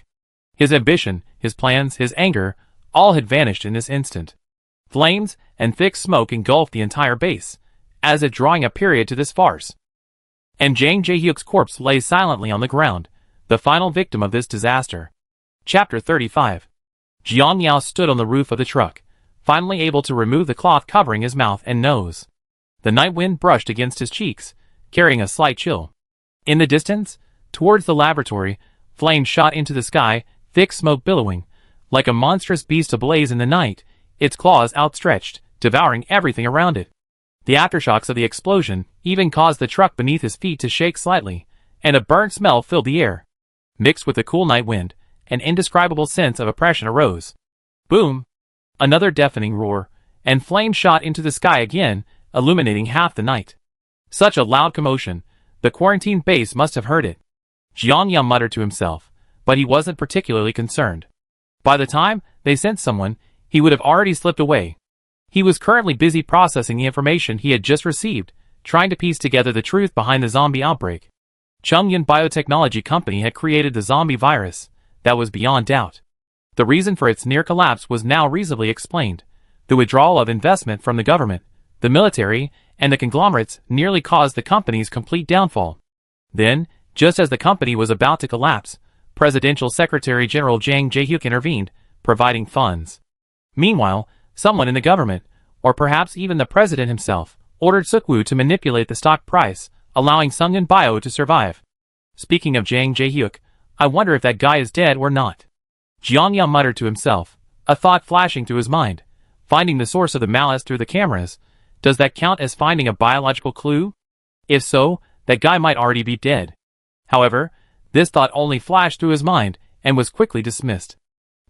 His ambition, his plans, his anger, all had vanished in this instant. Flames and thick smoke engulfed the entire base, as if drawing a period to this farce. And Jang Jae-hyuk's corpse lay silently on the ground, the final victim of this disaster. Chapter 35. Jiang Yao stood on the roof of the truck, finally able to remove the cloth covering his mouth and nose. The night wind brushed against his cheeks, carrying a slight chill. In the distance, towards the laboratory, flames shot into the sky, thick smoke billowing, like a monstrous beast ablaze in the night, its claws outstretched, devouring everything around it. The aftershocks of the explosion even caused the truck beneath his feet to shake slightly, and a burnt smell filled the air. Mixed with the cool night wind, an indescribable sense of oppression arose. Boom! Another deafening roar, and flames shot into the sky again, illuminating half the night. Such a loud commotion, the quarantine base must have heard it. Jiang Yao muttered to himself, but he wasn't particularly concerned. By the time they sent someone, he would have already slipped away. He was currently busy processing the information he had just received, trying to piece together the truth behind the zombie outbreak. Chungyun Biotechnology Company had created the zombie virus, that was beyond doubt. The reason for its near collapse was now reasonably explained. The withdrawal of investment from the government, the military, and the conglomerates nearly caused the company's complete downfall. Then, just as the company was about to collapse, Presidential Secretary General Jang Jae-hyuk intervened, providing funds. Meanwhile, someone in the government, or perhaps even the president himself, ordered Sukwu to manipulate the stock price, allowing Sungun Bio to survive. Speaking of Jang Jae-hyuk, I wonder if that guy is dead or not. Jiang Yao muttered to himself, a thought flashing through his mind. Finding the source of the malice through the cameras, does that count as finding a biological clue? If so, that guy might already be dead. However, this thought only flashed through his mind, and was quickly dismissed.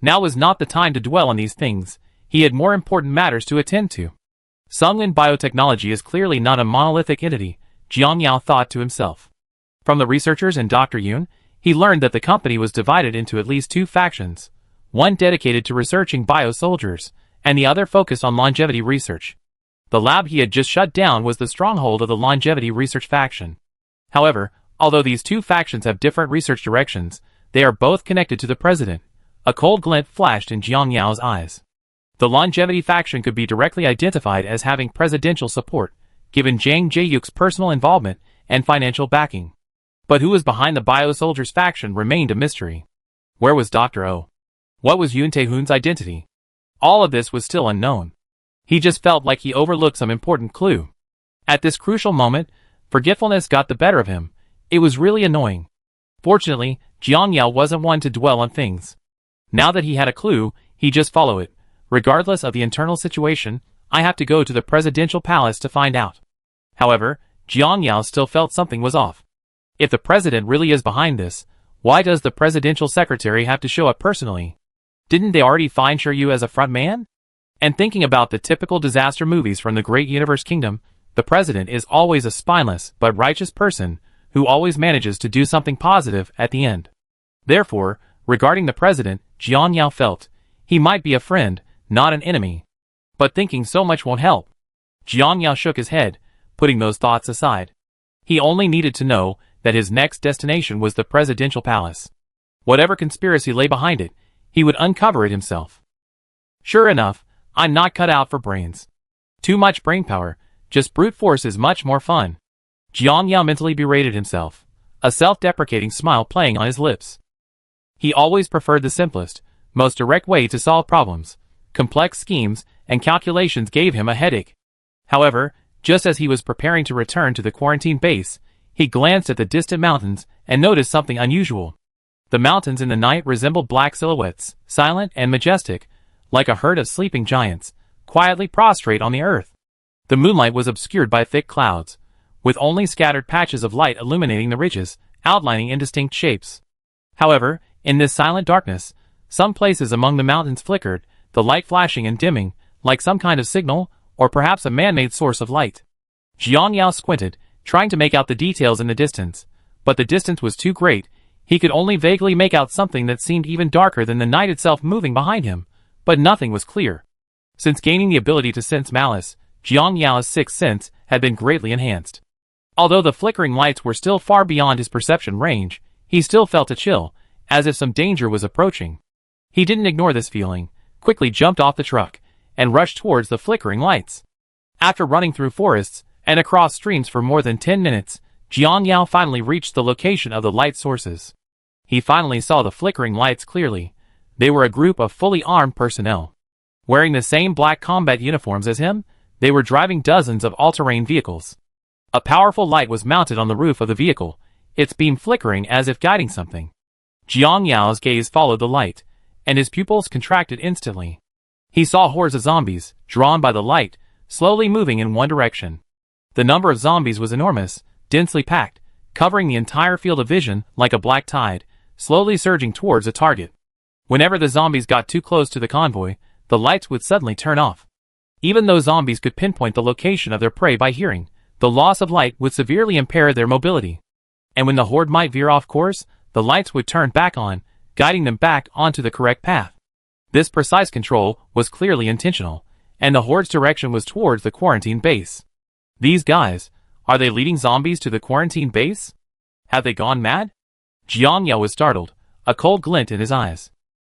Now was not the time to dwell on these things, he had more important matters to attend to. Sungun Biotechnology is clearly not a monolithic entity, Jiang Yao thought to himself. From the researchers and Dr. Yoon, he learned that the company was divided into at least two factions, one dedicated to researching bio-soldiers, and the other focused on longevity research. The lab he had just shut down was the stronghold of the longevity research faction. However, although these two factions have different research directions, they are both connected to the president. A cold glint flashed in Jiang Yao's eyes. The longevity faction could be directly identified as having presidential support, given Jang Jae-hyuk's personal involvement and financial backing. But who was behind the bio-soldiers faction remained a mystery. Where was Dr. Oh? What was Yoon Tae-hoon's identity? All of this was still unknown. He just felt like he overlooked some important clue. At this crucial moment, forgetfulness got the better of him. It was really annoying. Fortunately, Jiang Yao wasn't one to dwell on things. Now that he had a clue, he just followed it. Regardless of the internal situation, I have to go to the presidential palace to find out. However, Jiang Yao still felt something was off. If the president really is behind this, why does the presidential secretary have to show up personally? Didn't they already find Shiryu as a front man? And thinking about the typical disaster movies from the Great Universe Kingdom, the president is always a spineless but righteous person who always manages to do something positive at the end. Therefore, regarding the president, Jiang Yao felt he might be a friend, not an enemy. But thinking so much won't help. Jiang Yao shook his head, putting those thoughts aside. He only needed to know that his next destination was the presidential palace. Whatever conspiracy lay behind it, he would uncover it himself. Sure enough, I'm not cut out for brains. Too much brainpower, just brute force is much more fun. Jiang Yao mentally berated himself, a self-deprecating smile playing on his lips. He always preferred the simplest, most direct way to solve problems. Complex schemes and calculations gave him a headache. However, just as he was preparing to return to the quarantine base, he glanced at the distant mountains and noticed something unusual. The mountains in the night resembled black silhouettes, silent and majestic, like a herd of sleeping giants, quietly prostrate on the earth. The moonlight was obscured by thick clouds, with only scattered patches of light illuminating the ridges, outlining indistinct shapes. However, in this silent darkness, some places among the mountains flickered, the light flashing and dimming, like some kind of signal, or perhaps a man-made source of light. Jiang Yao squinted, trying to make out the details in the distance, but the distance was too great. He could only vaguely make out something that seemed even darker than the night itself moving behind him, but nothing was clear. Since gaining the ability to sense malice, Jiang Yao's sixth sense had been greatly enhanced. Although the flickering lights were still far beyond his perception range, he still felt a chill, as if some danger was approaching. He didn't ignore this feeling, quickly jumped off the truck, and rushed towards the flickering lights. After running through forests and across streams for more than 10 minutes, Jiang Yao finally reached the location of the light sources. He finally saw the flickering lights clearly. They were a group of fully armed personnel. Wearing the same black combat uniforms as him, they were driving dozens of all-terrain vehicles. A powerful light was mounted on the roof of the vehicle, its beam flickering as if guiding something. Jiang Yao's gaze followed the light, and his pupils contracted instantly. He saw hordes of zombies, drawn by the light, slowly moving in one direction. The number of zombies was enormous, densely packed, covering the entire field of vision like a black tide, slowly surging towards a target. Whenever the zombies got too close to the convoy, the lights would suddenly turn off. Even though zombies could pinpoint the location of their prey by hearing, the loss of light would severely impair their mobility. And when the horde might veer off course, the lights would turn back on, guiding them back onto the correct path. This precise control was clearly intentional, and the horde's direction was towards the quarantine base. These guys, are they leading zombies to the quarantine base? Have they gone mad? Jiang Yao was startled, a cold glint in his eyes.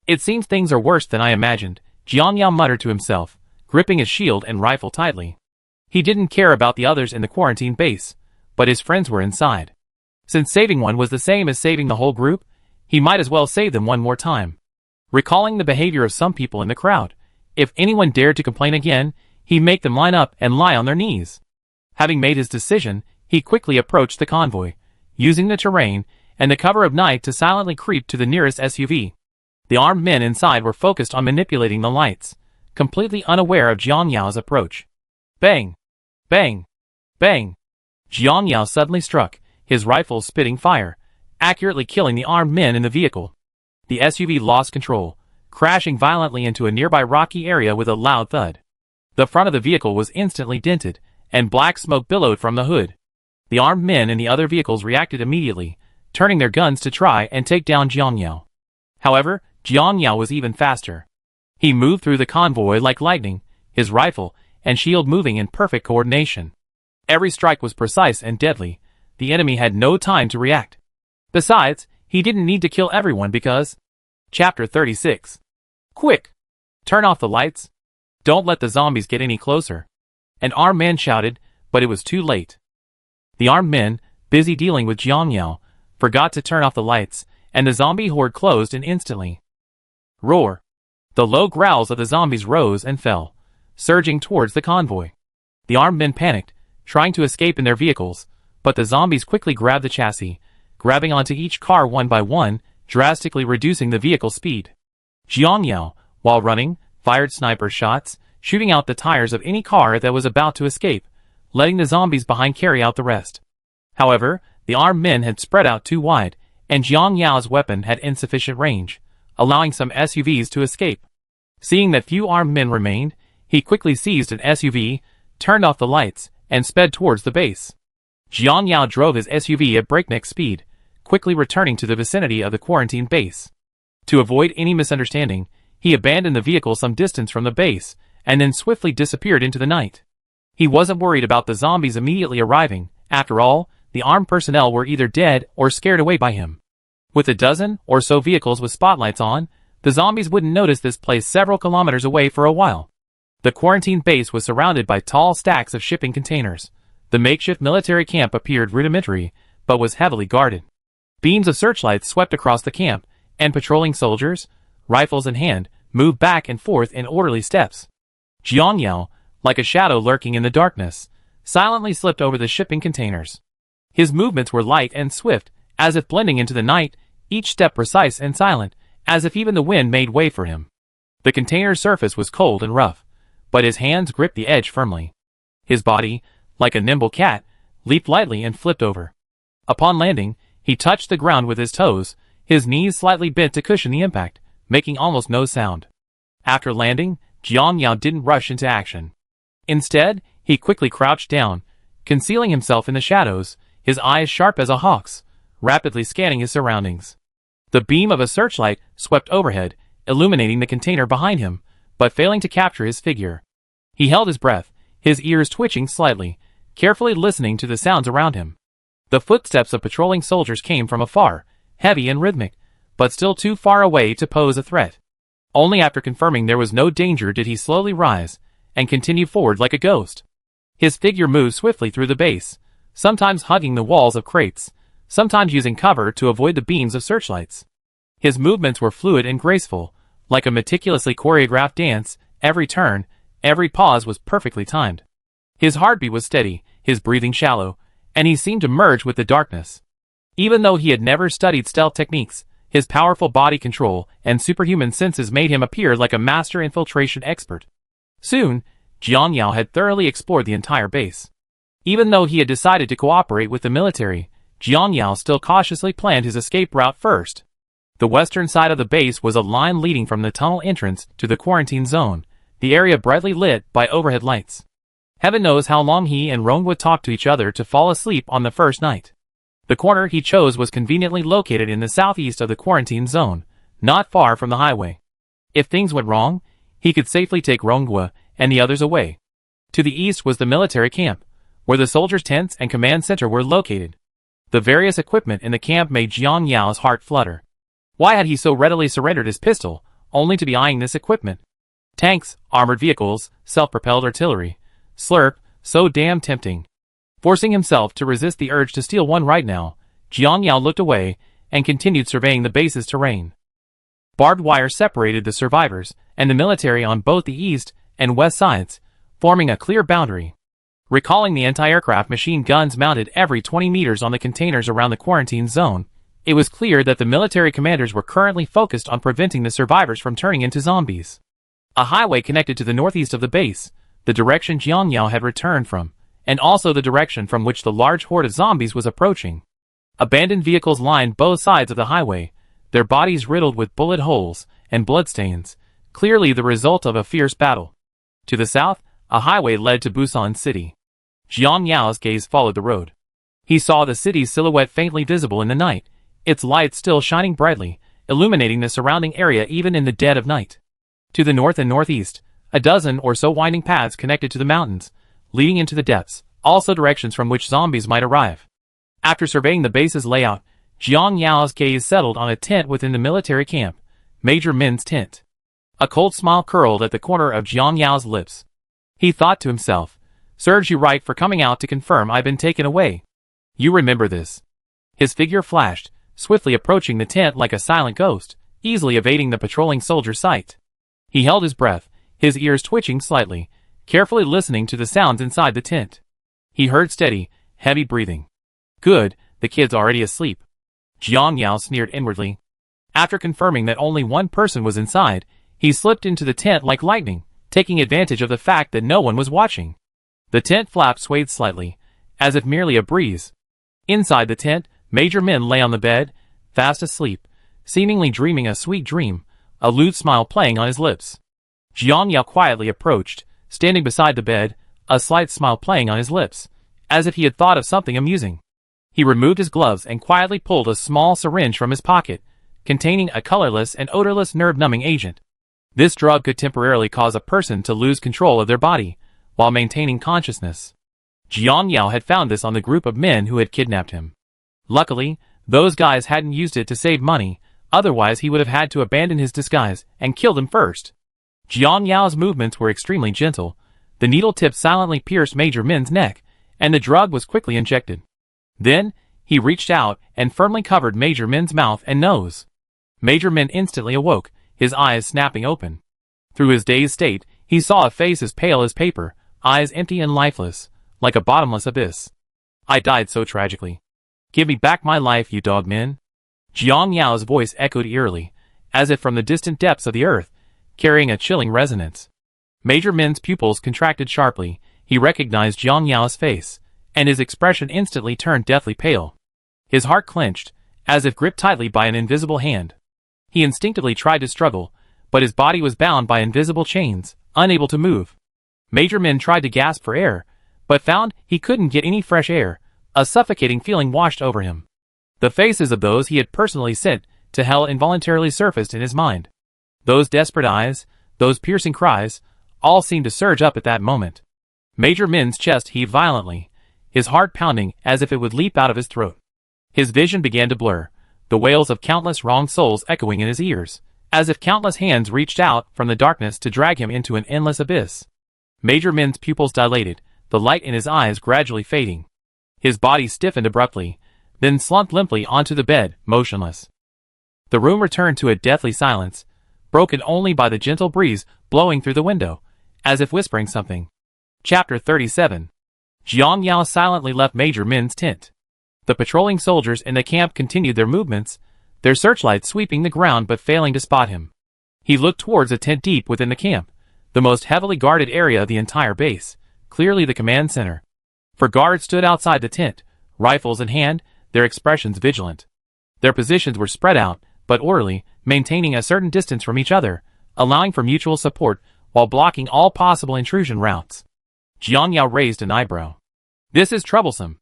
It seems things are worse than I imagined, Jiang Yao muttered to himself, gripping his shield and rifle tightly. He didn't care about the others in the quarantine base, but his friends were inside. Since saving one was the same as saving the whole group, he might as well save them one more time. Recalling the behavior of some people in the crowd, if anyone dared to complain again, he'd make them line up and lie on their knees. Having made his decision, he quickly approached the convoy, using the terrain and the cover of night to silently creep to the nearest SUV. The armed men inside were focused on manipulating the lights, completely unaware of Jiang Yao's approach. Bang! Bang! Bang! Jiang Yao suddenly struck, his rifle spitting fire, accurately killing the armed men in the vehicle. The SUV lost control, crashing violently into a nearby rocky area with a loud thud. The front of the vehicle was instantly dented, and black smoke billowed from the hood. The armed men in the other vehicles reacted immediately, turning their guns to try and take down Jiang Yao. However, Jiang Yao was even faster. He moved through the convoy like lightning, his rifle and shield moving in perfect coordination. Every strike was precise and deadly. The enemy had no time to react. Besides, he didn't need to kill everyone because... Chapter 36. Quick! Turn off the lights. Don't let the zombies get any closer. An armed man shouted, but it was too late. The armed men, busy dealing with Jiang Yao, forgot to turn off the lights, and the zombie horde closed in instantly. Roar! The low growls of the zombies rose and fell, surging towards the convoy. The armed men panicked, trying to escape in their vehicles, but the zombies quickly grabbed the chassis, grabbing onto each car one by one, drastically reducing the vehicle speed. Jiang Yao, while running, fired sniper shots, shooting out the tires of any car that was about to escape, letting the zombies behind carry out the rest. However, the armed men had spread out too wide, and Jiang Yao's weapon had insufficient range, allowing some SUVs to escape. Seeing that few armed men remained, he quickly seized an SUV, turned off the lights, and sped towards the base. Jiang Yao drove his SUV at breakneck speed, quickly returning to the vicinity of the quarantine base. To avoid any misunderstanding, he abandoned the vehicle some distance from the base, and then swiftly disappeared into the night. He wasn't worried about the zombies immediately arriving. After all, the armed personnel were either dead or scared away by him. With a dozen or so vehicles with spotlights on, the zombies wouldn't notice this place several kilometers away for a while. The quarantine base was surrounded by tall stacks of shipping containers. The makeshift military camp appeared rudimentary, but was heavily guarded. Beams of searchlights swept across the camp, and patrolling soldiers, rifles in hand, moved back and forth in orderly steps. Jiang Yao, like a shadow lurking in the darkness, silently slipped over the shipping containers. His movements were light and swift, as if blending into the night, each step precise and silent, as if even the wind made way for him. The container's surface was cold and rough, but his hands gripped the edge firmly. His body, like a nimble cat, leaped lightly and flipped over. Upon landing, he touched the ground with his toes, his knees slightly bent to cushion the impact, making almost no sound. After landing, Jiang Yao didn't rush into action. Instead, he quickly crouched down, concealing himself in the shadows, his eyes sharp as a hawk's, rapidly scanning his surroundings. The beam of a searchlight swept overhead, illuminating the container behind him, but failing to capture his figure. He held his breath, his ears twitching slightly, carefully listening to the sounds around him. The footsteps of patrolling soldiers came from afar, heavy and rhythmic, but still too far away to pose a threat. Only after confirming there was no danger did he slowly rise, and continue forward like a ghost. His figure moved swiftly through the base, sometimes hugging the walls of crates, sometimes using cover to avoid the beams of searchlights. His movements were fluid and graceful, like a meticulously choreographed dance. Every turn, every pause was perfectly timed. His heartbeat was steady, his breathing shallow, and he seemed to merge with the darkness. Even though he had never studied stealth techniques, his powerful body control and superhuman senses made him appear like a master infiltration expert. Soon, Jiang Yao had thoroughly explored the entire base. Even though he had decided to cooperate with the military, Jiang Yao still cautiously planned his escape route first. The western side of the base was a line leading from the tunnel entrance to the quarantine zone, the area brightly lit by overhead lights. Heaven knows how long he and Rong would talk to each other to fall asleep on the first night. The corner he chose was conveniently located in the southeast of the quarantine zone, not far from the highway. If things went wrong, he could safely take Rongwa and the others away. To the east was the military camp, where the soldiers' tents and command center were located. The various equipment in the camp made Jiang Yao's heart flutter. Why had he so readily surrendered his pistol, only to be eyeing this equipment? Tanks, armored vehicles, self-propelled artillery. Slurp, so damn tempting. Forcing himself to resist the urge to steal one right now, Jiang Yao looked away and continued surveying the base's terrain. Barbed wire separated the survivors and the military on both the east and west sides, forming a clear boundary. Recalling the anti-aircraft machine guns mounted every 20 meters on the containers around the quarantine zone, it was clear that the military commanders were currently focused on preventing the survivors from turning into zombies. A highway connected to the northeast of the base, the direction Jiang Yao had returned from, and also the direction from which the large horde of zombies was approaching. Abandoned vehicles lined both sides of the highway, their bodies riddled with bullet holes and bloodstains, clearly the result of a fierce battle. To the south, a highway led to Busan city. Jiang Yao's gaze followed the road. He saw the city's silhouette faintly visible in the night, its lights still shining brightly, illuminating the surrounding area even in the dead of night. To the north and northeast, a dozen or so winding paths connected to the mountains, leading into the depths, also directions from which zombies might arrive. After surveying the base's layout, Jiang Yao's gaze settled on a tent within the military camp, Major Min's tent. A cold smile curled at the corner of Jiang Yao's lips. He thought to himself, "Serves you right for coming out to confirm I've been taken away. You remember this." His figure flashed, swiftly approaching the tent like a silent ghost, easily evading the patrolling soldier's sight. He held his breath, his ears twitching slightly, carefully listening to the sounds inside the tent. He heard steady, heavy breathing. Good, the kid's already asleep. Jiang Yao sneered inwardly. After confirming that only one person was inside, he slipped into the tent like lightning, taking advantage of the fact that no one was watching. The tent flap swayed slightly, as if merely a breeze. Inside the tent, Major Min lay on the bed, fast asleep, seemingly dreaming a sweet dream, a lewd smile playing on his lips. Jiang Yao quietly approached, standing beside the bed, a slight smile playing on his lips, as if he had thought of something amusing. He removed his gloves and quietly pulled a small syringe from his pocket, containing a colorless and odorless nerve-numbing agent. This drug could temporarily cause a person to lose control of their body, while maintaining consciousness. Jiang Yao had found this on the group of men who had kidnapped him. Luckily, those guys hadn't used it to save money, otherwise he would have had to abandon his disguise and killed him first. Jiang Yao's movements were extremely gentle. The needle tip silently pierced Major Min's neck, and the drug was quickly injected. Then, he reached out and firmly covered Major Min's mouth and nose. Major Min instantly awoke, his eyes snapping open. Through his dazed state, he saw a face as pale as paper, eyes empty and lifeless, like a bottomless abyss. "I died so tragically. Give me back my life, you dog Min." Jiang Yao's voice echoed eerily, as if from the distant depths of the earth, carrying a chilling resonance. Major Min's pupils contracted sharply. He recognized Jiang Yao's face, and his expression instantly turned deathly pale. His heart clenched, as if gripped tightly by an invisible hand. He instinctively tried to struggle, but his body was bound by invisible chains, unable to move. Major Min tried to gasp for air, but found he couldn't get any fresh air. A suffocating feeling washed over him. The faces of those he had personally sent to hell involuntarily surfaced in his mind. Those desperate eyes, those piercing cries, all seemed to surge up at that moment. Major Min's chest heaved violently, his heart pounding as if it would leap out of his throat. His vision began to blur, the wails of countless wronged souls echoing in his ears, as if countless hands reached out from the darkness to drag him into an endless abyss. Major Min's pupils dilated, the light in his eyes gradually fading. His body stiffened abruptly, then slumped limply onto the bed, motionless. The room returned to a deathly silence, broken only by the gentle breeze blowing through the window, as if whispering something. Chapter 37. Jiang Yao silently left Major Min's tent. The patrolling soldiers in the camp continued their movements, their searchlights sweeping the ground but failing to spot him. He looked towards a tent deep within the camp, the most heavily guarded area of the entire base, clearly the command center. For guards stood outside the tent, rifles in hand, their expressions vigilant. Their positions were spread out, but orderly, maintaining a certain distance from each other, allowing for mutual support, while blocking all possible intrusion routes. Jiang Yao raised an eyebrow. "This is troublesome."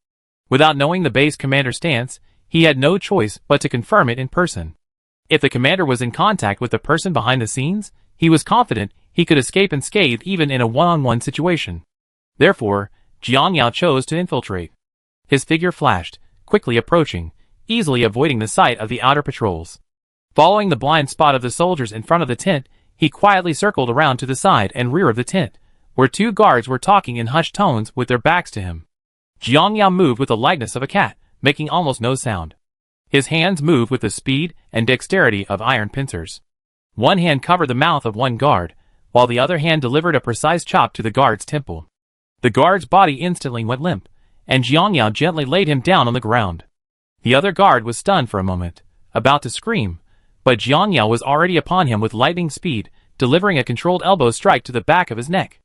Without knowing the base commander's stance, he had no choice but to confirm it in person. If the commander was in contact with the person behind the scenes, he was confident he could escape unscathed even in a one-on-one situation. Therefore, Jiang Yao chose to infiltrate. His figure flashed, quickly approaching, easily avoiding the sight of the outer patrols. Following the blind spot of the soldiers in front of the tent, he quietly circled around to the side and rear of the tent, where two guards were talking in hushed tones with their backs to him. Jiang Yao moved with the lightness of a cat, making almost no sound. His hands moved with the speed and dexterity of iron pincers. One hand covered the mouth of one guard, while the other hand delivered a precise chop to the guard's temple. The guard's body instantly went limp, and Jiang Yao gently laid him down on the ground. The other guard was stunned for a moment, about to scream, but Jiang Yao was already upon him with lightning speed, delivering a controlled elbow strike to the back of his neck.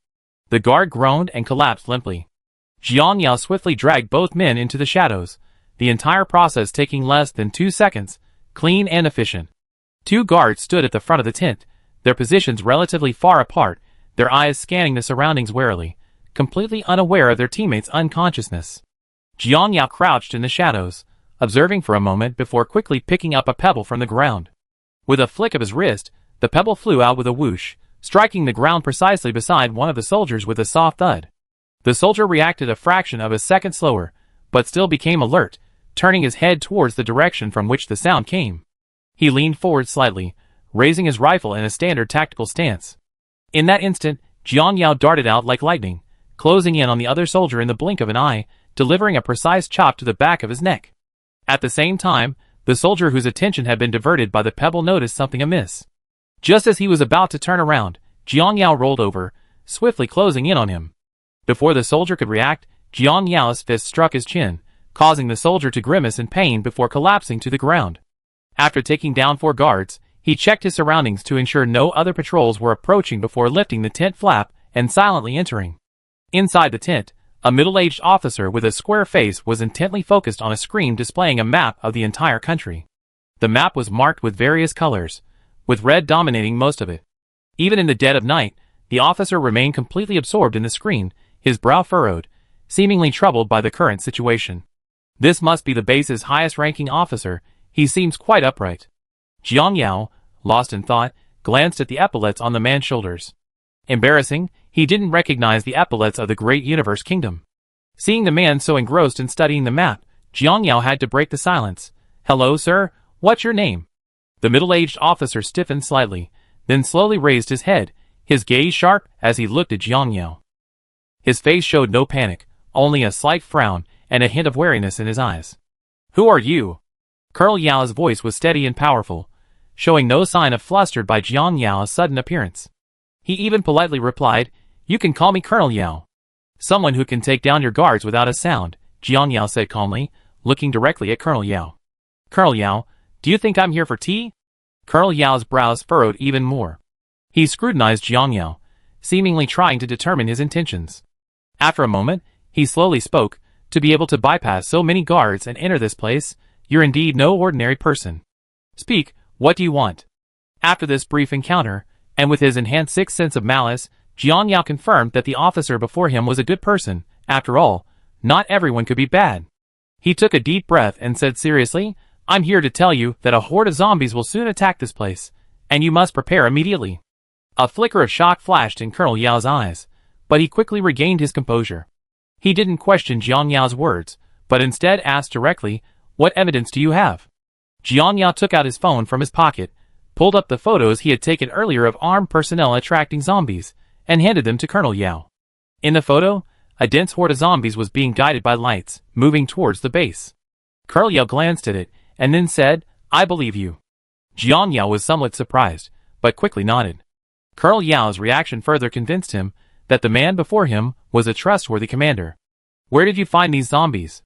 The guard groaned and collapsed limply. Jiang Yao swiftly dragged both men into the shadows, the entire process taking less than 2 seconds, clean and efficient. Two guards stood at the front of the tent, their positions relatively far apart, their eyes scanning the surroundings warily, completely unaware of their teammates' unconsciousness. Jiang Yao crouched in the shadows, observing for a moment before quickly picking up a pebble from the ground. With a flick of his wrist, the pebble flew out with a whoosh, striking the ground precisely beside one of the soldiers with a soft thud. The soldier reacted a fraction of a second slower, but still became alert, turning his head towards the direction from which the sound came. He leaned forward slightly, raising his rifle in a standard tactical stance. In that instant, Jiang Yao darted out like lightning, closing in on the other soldier in the blink of an eye, delivering a precise chop to the back of his neck. At the same time, the soldier whose attention had been diverted by the pebble noticed something amiss. Just as he was about to turn around, Jiang Yao rolled over, swiftly closing in on him. Before the soldier could react, Jiang Yao's fist struck his chin, causing the soldier to grimace in pain before collapsing to the ground. After taking down 4 guards, he checked his surroundings to ensure no other patrols were approaching before lifting the tent flap and silently entering. Inside the tent, a middle-aged officer with a square face was intently focused on a screen displaying a map of the entire country. The map was marked with various colors, with red dominating most of it. Even in the dead of night, the officer remained completely absorbed in the screen, his brow furrowed, seemingly troubled by the current situation. This must be the base's highest-ranking officer. He seems quite upright. Jiang Yao, lost in thought, glanced at the epaulets on the man's shoulders. Embarrassing, he didn't recognize the epaulets of the great universe kingdom. Seeing the man so engrossed in studying the map, Jiang Yao had to break the silence. "Hello, sir, what's your name?" The middle-aged officer stiffened slightly, then slowly raised his head, his gaze sharp as he looked at Jiang Yao. His face showed no panic, only a slight frown and a hint of wariness in his eyes. "Who are you?" Colonel Yao's voice was steady and powerful, showing no sign of flustered by Jiang Yao's sudden appearance. He even politely replied, "You can call me Colonel Yao." "Someone who can take down your guards without a sound," Jiang Yao said calmly, looking directly at Colonel Yao. "Colonel Yao, do you think I'm here for tea?" Colonel Yao's brows furrowed even more. He scrutinized Jiang Yao, seemingly trying to determine his intentions. After a moment, he slowly spoke, "To be able to bypass so many guards and enter this place, you're indeed no ordinary person. Speak, what do you want?" After this brief encounter, and with his enhanced sixth sense of malice, Jiang Yao confirmed that the officer before him was a good person. After all, not everyone could be bad. He took a deep breath and said seriously, "I'm here to tell you that a horde of zombies will soon attack this place, and you must prepare immediately." A flicker of shock flashed in Colonel Yao's eyes, but he quickly regained his composure. He didn't question Jiang Yao's words, but instead asked directly, "What evidence do you have?" Jiang Yao took out his phone from his pocket, pulled up the photos he had taken earlier of armed personnel attracting zombies, and handed them to Colonel Yao. In the photo, a dense horde of zombies was being guided by lights, moving towards the base. Colonel Yao glanced at it, and then said, "I believe you." Jiang Yao was somewhat surprised, but quickly nodded. Colonel Yao's reaction further convinced him that the man before him was a trustworthy commander. "Where did you find these zombies?"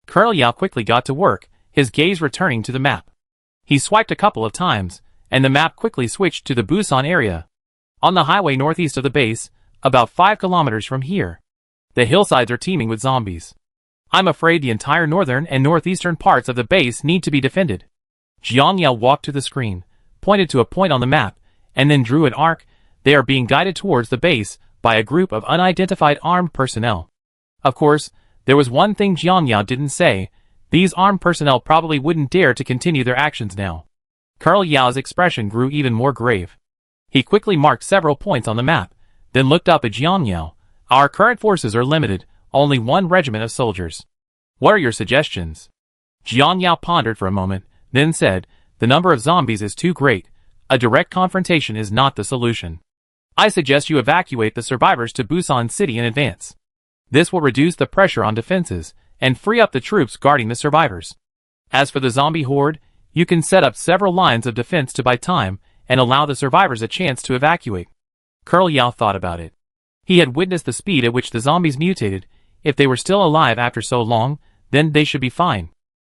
Colonel Yao quickly got to work, his gaze returning to the map. He swiped a couple of times, and the map quickly switched to the Busan area. On the highway northeast of the base, about 5 kilometers from here. The hillsides are teeming with zombies. I'm afraid the entire northern and northeastern parts of the base need to be defended. Jiang Yao walked to the screen, pointed to a point on the map, and then drew an arc. They are being guided towards the base by a group of unidentified armed personnel. Of course, There was one thing Jiang Yao didn't say. These armed personnel probably wouldn't dare to continue their actions now. Colonel Yao's expression grew even more grave. He quickly marked several points on the map, then looked up at Jiang Yao. Our current forces are limited, only one regiment of soldiers. What are your suggestions? Jiang Yao pondered for a moment, then said, the number of zombies is too great. A direct confrontation is not the solution. I suggest you evacuate the survivors to Busan City in advance. This will reduce the pressure on defenses and free up the troops guarding the survivors. As for the zombie horde, you can set up several lines of defense to buy time and allow the survivors a chance to evacuate. Colonel Yao thought about it. He had witnessed the speed at which the zombies mutated. If they were still alive after so long, then they should be fine.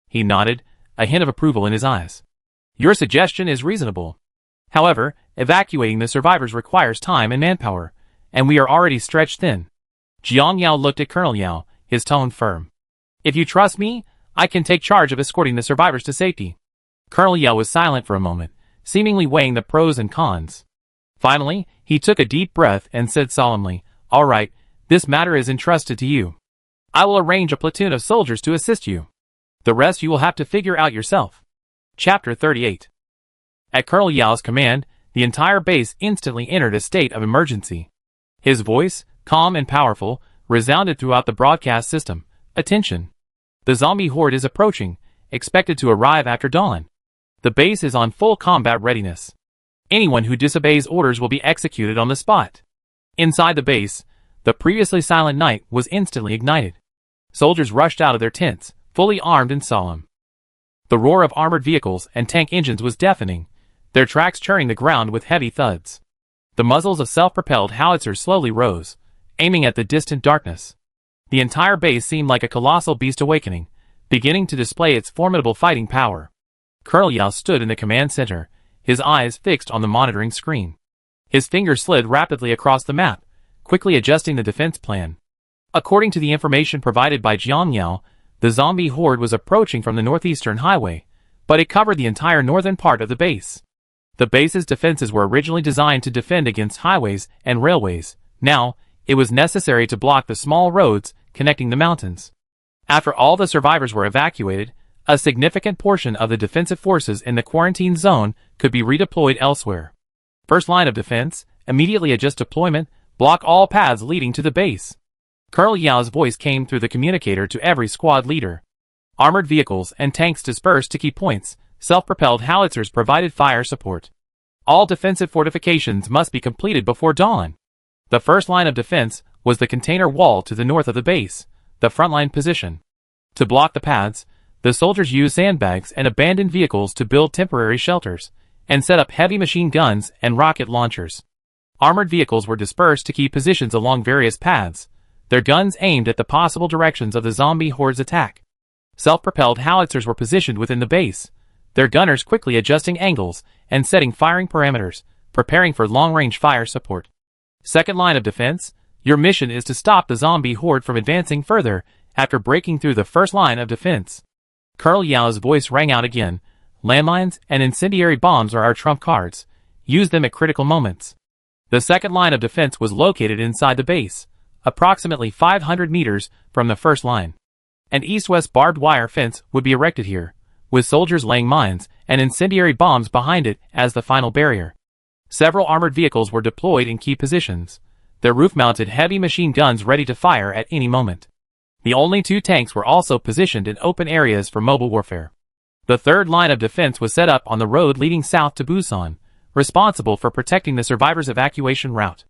He nodded, a hint of approval in his eyes. Your suggestion is reasonable. However, evacuating the survivors requires time and manpower, and we are already stretched thin. Jiang Yao looked at Colonel Yao, his tone firm. If you trust me, I can take charge of escorting the survivors to safety. Colonel Yao was silent for a moment, seemingly weighing the pros and cons. Finally, he took a deep breath and said solemnly, all right, this matter is entrusted to you. I will arrange a platoon of soldiers to assist you. The rest you will have to figure out yourself. Chapter 38. At Colonel Yao's command, the entire base instantly entered a state of emergency. His voice, calm and powerful, resounded throughout the broadcast system. Attention! The zombie horde is approaching, expected to arrive after dawn. The base is on full combat readiness. Anyone who disobeys orders will be executed on the spot. Inside the base, the previously silent night was instantly ignited. Soldiers rushed out of their tents, fully armed and solemn. The roar of armored vehicles and tank engines was deafening, their tracks churning the ground with heavy thuds. The muzzles of self-propelled howitzers slowly rose, aiming at the distant darkness. The entire base seemed like a colossal beast awakening, beginning to display its formidable fighting power. Colonel Yao stood in the command center, his eyes fixed on the monitoring screen. His fingers slid rapidly across the map, quickly adjusting the defense plan. According to the information provided by Jiang Yao, the zombie horde was approaching from the northeastern highway, but it covered the entire northern part of the base. The base's defenses were originally designed to defend against highways and railways. Now, it was necessary to block the small roads connecting the mountains. After all the survivors were evacuated, a significant portion of the defensive forces in the quarantine zone could be redeployed elsewhere. First line of defense, immediately adjust deployment, block all paths leading to the base. Colonel Yao's voice came through the communicator to every squad leader. Armored vehicles and tanks dispersed to key points, self-propelled howitzers provided fire support. All defensive fortifications must be completed before dawn. The first line of defense was the container wall to the north of the base, the frontline position. To block the paths, the soldiers used sandbags and abandoned vehicles to build temporary shelters, and set up heavy machine guns and rocket launchers. Armored vehicles were dispersed to key positions along various paths, their guns aimed at the possible directions of the zombie horde's attack. Self-propelled howitzers were positioned within the base, their gunners quickly adjusting angles and setting firing parameters, preparing for long-range fire support. Second line of defense, your mission is to stop the zombie horde from advancing further after breaking through the first line of defense. Colonel Yao's voice rang out again. Landmines and incendiary bombs are our trump cards. Use them at critical moments. The second line of defense was located inside the base, approximately 500 meters from the first line. An east-west barbed wire fence would be erected here, with soldiers laying mines and incendiary bombs behind it as the final barrier. Several armored vehicles were deployed in key positions, their roof-mounted heavy machine guns ready to fire at any moment. The only 2 tanks were also positioned in open areas for mobile warfare. The third line of defense was set up on the road leading south to Busan, responsible for protecting the survivors' evacuation route.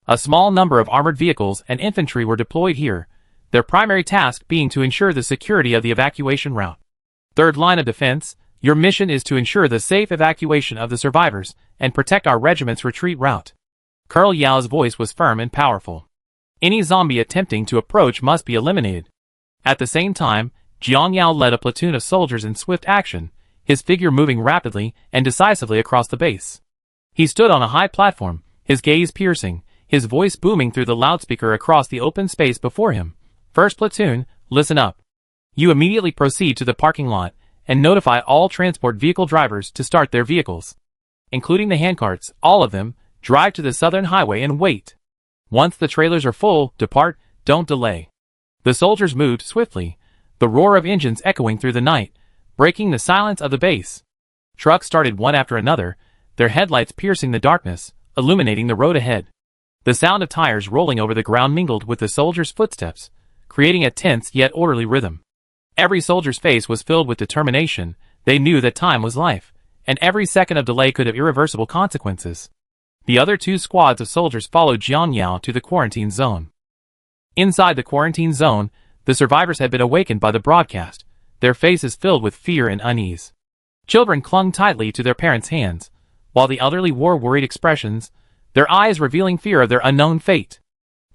A small number of armored vehicles and infantry were deployed here, their primary task being to ensure the security of the evacuation route. Third line of defense, your mission is to ensure the safe evacuation of the survivors and protect our regiment's retreat route. Colonel Yao's voice was firm and powerful. Any zombie attempting to approach must be eliminated. At the same time, Jiang Yao led a platoon of soldiers in swift action, his figure moving rapidly and decisively across the base. He stood on a high platform, his gaze piercing, his voice booming through the loudspeaker across the open space before him. First platoon, listen up. You immediately proceed to the parking lot and notify all transport vehicle drivers to start their vehicles. Including the handcarts, all of them, drive to the southern highway and wait. Once the trailers are full, depart, don't delay. The soldiers moved swiftly, the roar of engines echoing through the night, breaking the silence of the base. Trucks started one after another, their headlights piercing the darkness, illuminating the road ahead. The sound of tires rolling over the ground mingled with the soldiers' footsteps, creating a tense yet orderly rhythm. Every soldier's face was filled with determination. They knew that time was life, and every second of delay could have irreversible consequences. The other two squads of soldiers followed Jiang Yao to the quarantine zone. Inside the quarantine zone, the survivors had been awakened by the broadcast, their faces filled with fear and unease. Children clung tightly to their parents' hands, while the elderly wore worried expressions, their eyes revealing fear of their unknown fate.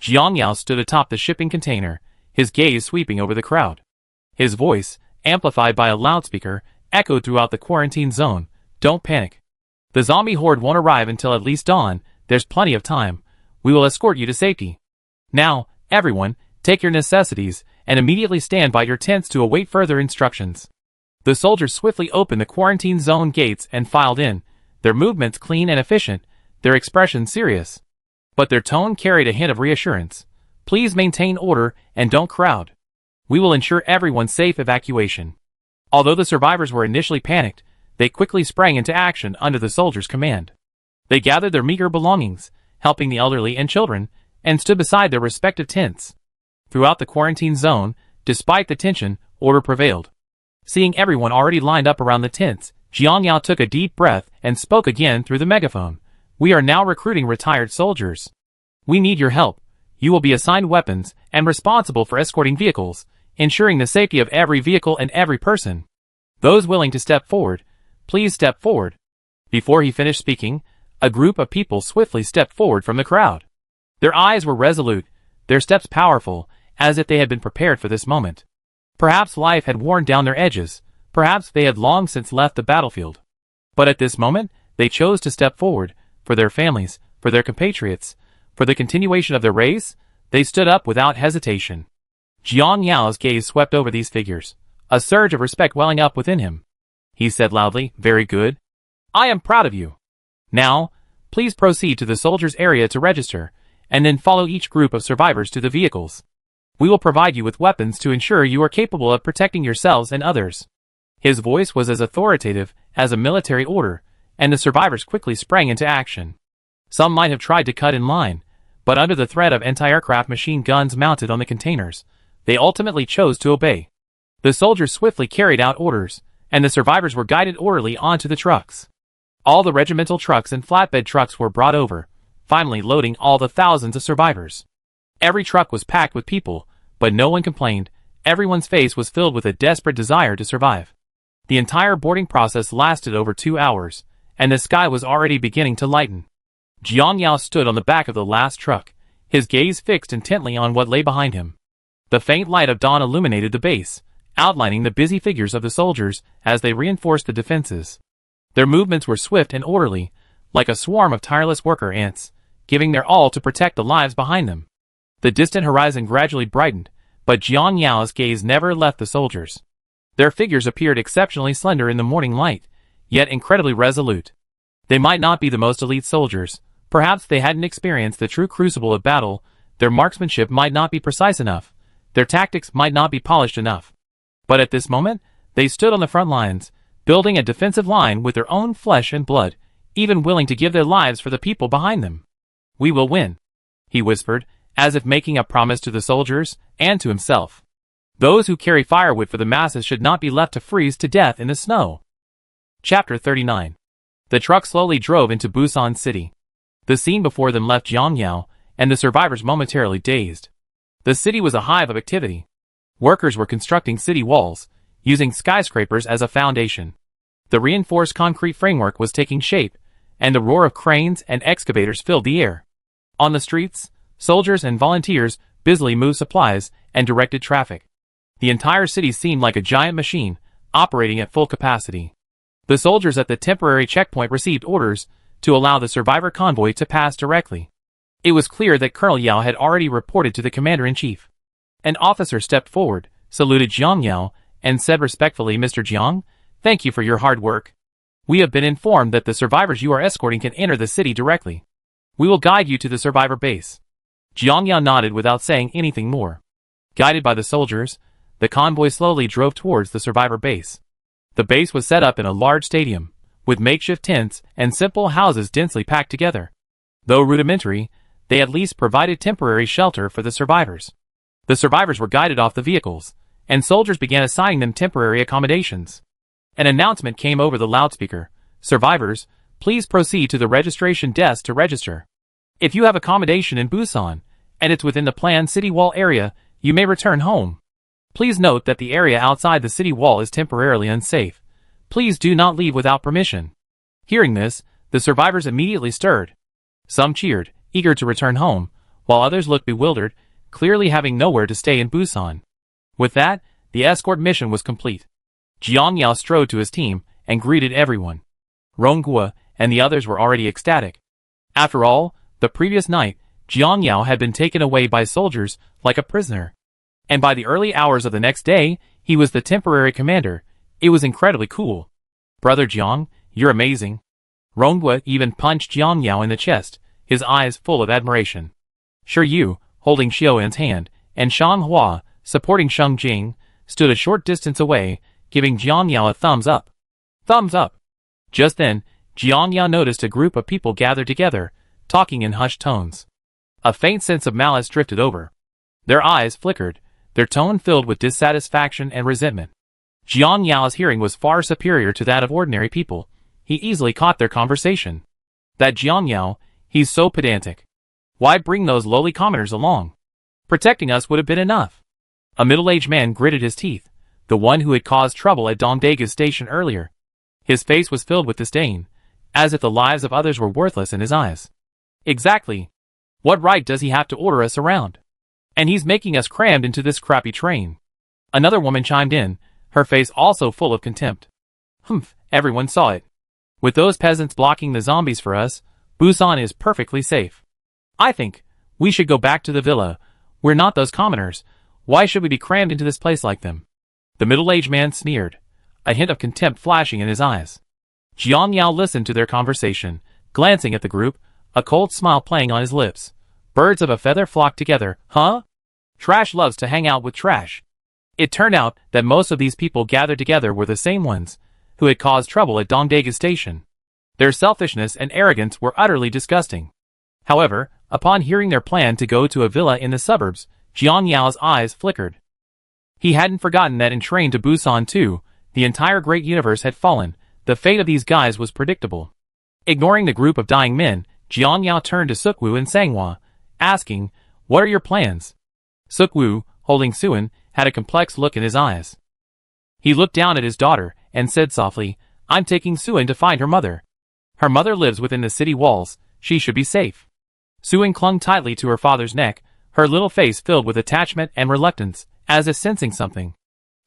Jiang Yao stood atop the shipping container, his gaze sweeping over the crowd. His voice, amplified by a loudspeaker, echoed throughout the quarantine zone. Don't panic. The zombie horde won't arrive until at least dawn. There's plenty of time. We will escort you to safety. Now, everyone, take your necessities and immediately stand by your tents to await further instructions. The soldiers swiftly opened the quarantine zone gates and filed in, their movements clean and efficient, their expressions serious. But their tone carried a hint of reassurance. Please maintain order and don't crowd. We will ensure everyone's safe evacuation. Although the survivors were initially panicked, they quickly sprang into action under the soldiers' command. They gathered their meager belongings, helping the elderly and children, and stood beside their respective tents. Throughout the quarantine zone, despite the tension, order prevailed. Seeing everyone already lined up around the tents, Jiang Yao took a deep breath and spoke again through the megaphone. We are now recruiting retired soldiers. We need your help. You will be assigned weapons and responsible for escorting vehicles, ensuring the safety of every vehicle and every person. Those willing to step forward, please step forward. Before he finished speaking, a group of people swiftly stepped forward from the crowd. Their eyes were resolute, their steps powerful, as if they had been prepared for this moment. Perhaps life had worn down their edges, perhaps they had long since left the battlefield. But at this moment, they chose to step forward, for their families, for their compatriots, for the continuation of their race. They stood up without hesitation. Jiang Yao's gaze swept over these figures, a surge of respect welling up within him. He said loudly, "Very good. I am proud of you. Now, please proceed to the soldiers' area to register, and then follow each group of survivors to the vehicles. We will provide you with weapons to ensure you are capable of protecting yourselves and others." His voice was as authoritative as a military order, and the survivors quickly sprang into action. Some might have tried to cut in line, but under the threat of anti-aircraft machine guns mounted on the containers, they ultimately chose to obey. The soldiers swiftly carried out orders, and the survivors were guided orderly onto the trucks. All the regimental trucks and flatbed trucks were brought over, finally loading all the thousands of survivors. Every truck was packed with people, but no one complained. Everyone's face was filled with a desperate desire to survive. The entire boarding process lasted over 2 hours, and the sky was already beginning to lighten. Jiang Yao stood on the back of the last truck, his gaze fixed intently on what lay behind him. The faint light of dawn illuminated the base, outlining the busy figures of the soldiers as they reinforced the defenses. Their movements were swift and orderly, like a swarm of tireless worker ants, giving their all to protect the lives behind them. The distant horizon gradually brightened, but Jiang Yao's gaze never left the soldiers. Their figures appeared exceptionally slender in the morning light, yet incredibly resolute. They might not be the most elite soldiers, perhaps they hadn't experienced the true crucible of battle, their marksmanship might not be precise enough, their tactics might not be polished enough. But at this moment, they stood on the front lines, building a defensive line with their own flesh and blood, even willing to give their lives for the people behind them. "We will win," he whispered, as if making a promise to the soldiers and to himself. Those who carry firewood for the masses should not be left to freeze to death in the snow. Chapter 39. The truck slowly drove into Busan City. The scene before them left Jiang Yao and the survivors momentarily dazed. The city was a hive of activity. Workers were constructing city walls, using skyscrapers as a foundation. The reinforced concrete framework was taking shape, and the roar of cranes and excavators filled the air. On the streets, soldiers and volunteers busily moved supplies and directed traffic. The entire city seemed like a giant machine, operating at full capacity. The soldiers at the temporary checkpoint received orders to allow the survivor convoy to pass directly. It was clear that Colonel Yao had already reported to the commander-in-chief. An officer stepped forward, saluted Jiang Yao, and said respectfully, "Mr. Jiang, thank you for your hard work. We have been informed that the survivors you are escorting can enter the city directly. We will guide you to the survivor base." Jiang Yao nodded without saying anything more. Guided by the soldiers, the convoy slowly drove towards the survivor base. The base was set up in a large stadium, with makeshift tents and simple houses densely packed together. Though rudimentary, they at least provided temporary shelter for the survivors. The survivors were guided off the vehicles, and soldiers began assigning them temporary accommodations. An announcement came over the loudspeaker. Survivors, please proceed to the registration desk to register. If you have accommodation in Busan, and it's within the planned city wall area, you may return home. Please note that the area outside the city wall is temporarily unsafe. Please do not leave without permission. Hearing this, the survivors immediately stirred. Some cheered, eager to return home, while others looked bewildered, clearly having nowhere to stay in Busan. With that, the escort mission was complete. Jiang Yao strode to his team and greeted everyone. Ronghua and the others were already ecstatic. After all, the previous night, Jiang Yao had been taken away by soldiers like a prisoner. And by the early hours of the next day, he was the temporary commander. It was incredibly cool. Brother Jiang, you're amazing. Ronghua even punched Jiang Yao in the chest, his eyes full of admiration. Shi Yu, holding Xiaoyan's hand, and Shang Hua, supporting Sheng Jing, stood a short distance away, giving Jiang Yao a thumbs up. Thumbs up. Just then, Jiang Yao noticed a group of people gathered together, talking in hushed tones. A faint sense of malice drifted over. Their eyes flickered, their tone filled with dissatisfaction and resentment. Jiang Yao's hearing was far superior to that of ordinary people. He easily caught their conversation. That Jiang Yao, he's so pedantic. Why bring those lowly commoners along? Protecting us would have been enough. A middle-aged man gritted his teeth, the one who had caused trouble at Dongdaega's station earlier. His face was filled with disdain, as if the lives of others were worthless in his eyes. Exactly. What right does he have to order us around? And he's making us crammed into this crappy train. Another woman chimed in, her face also full of contempt. Humph, everyone saw it. With those peasants blocking the zombies for us, Busan is perfectly safe. I think we should go back to the villa. We're not those commoners. Why should we be crammed into this place like them? The middle-aged man sneered, a hint of contempt flashing in his eyes. Jiang Yao listened to their conversation, glancing at the group, a cold smile playing on his lips. Birds of a feather flocked together, huh? Trash loves to hang out with trash. It turned out that most of these people gathered together were the same ones who had caused trouble at Dongdaega's station. Their selfishness and arrogance were utterly disgusting. However, upon hearing their plan to go to a villa in the suburbs, Jiang Yao's eyes flickered. He hadn't forgotten that in Train to Busan 2, the entire great universe had fallen. The fate of these guys was predictable. Ignoring the group of dying men, Jiang Yao turned to Sukwu and Sanghua, asking, "What are your plans?" Sukwu, holding Suan, had a complex look in his eyes. He looked down at his daughter and said softly, "I'm taking Suan to find her mother. Her mother lives within the city walls. She should be safe." Suan clung tightly to her father's neck, her little face filled with attachment and reluctance, as if sensing something.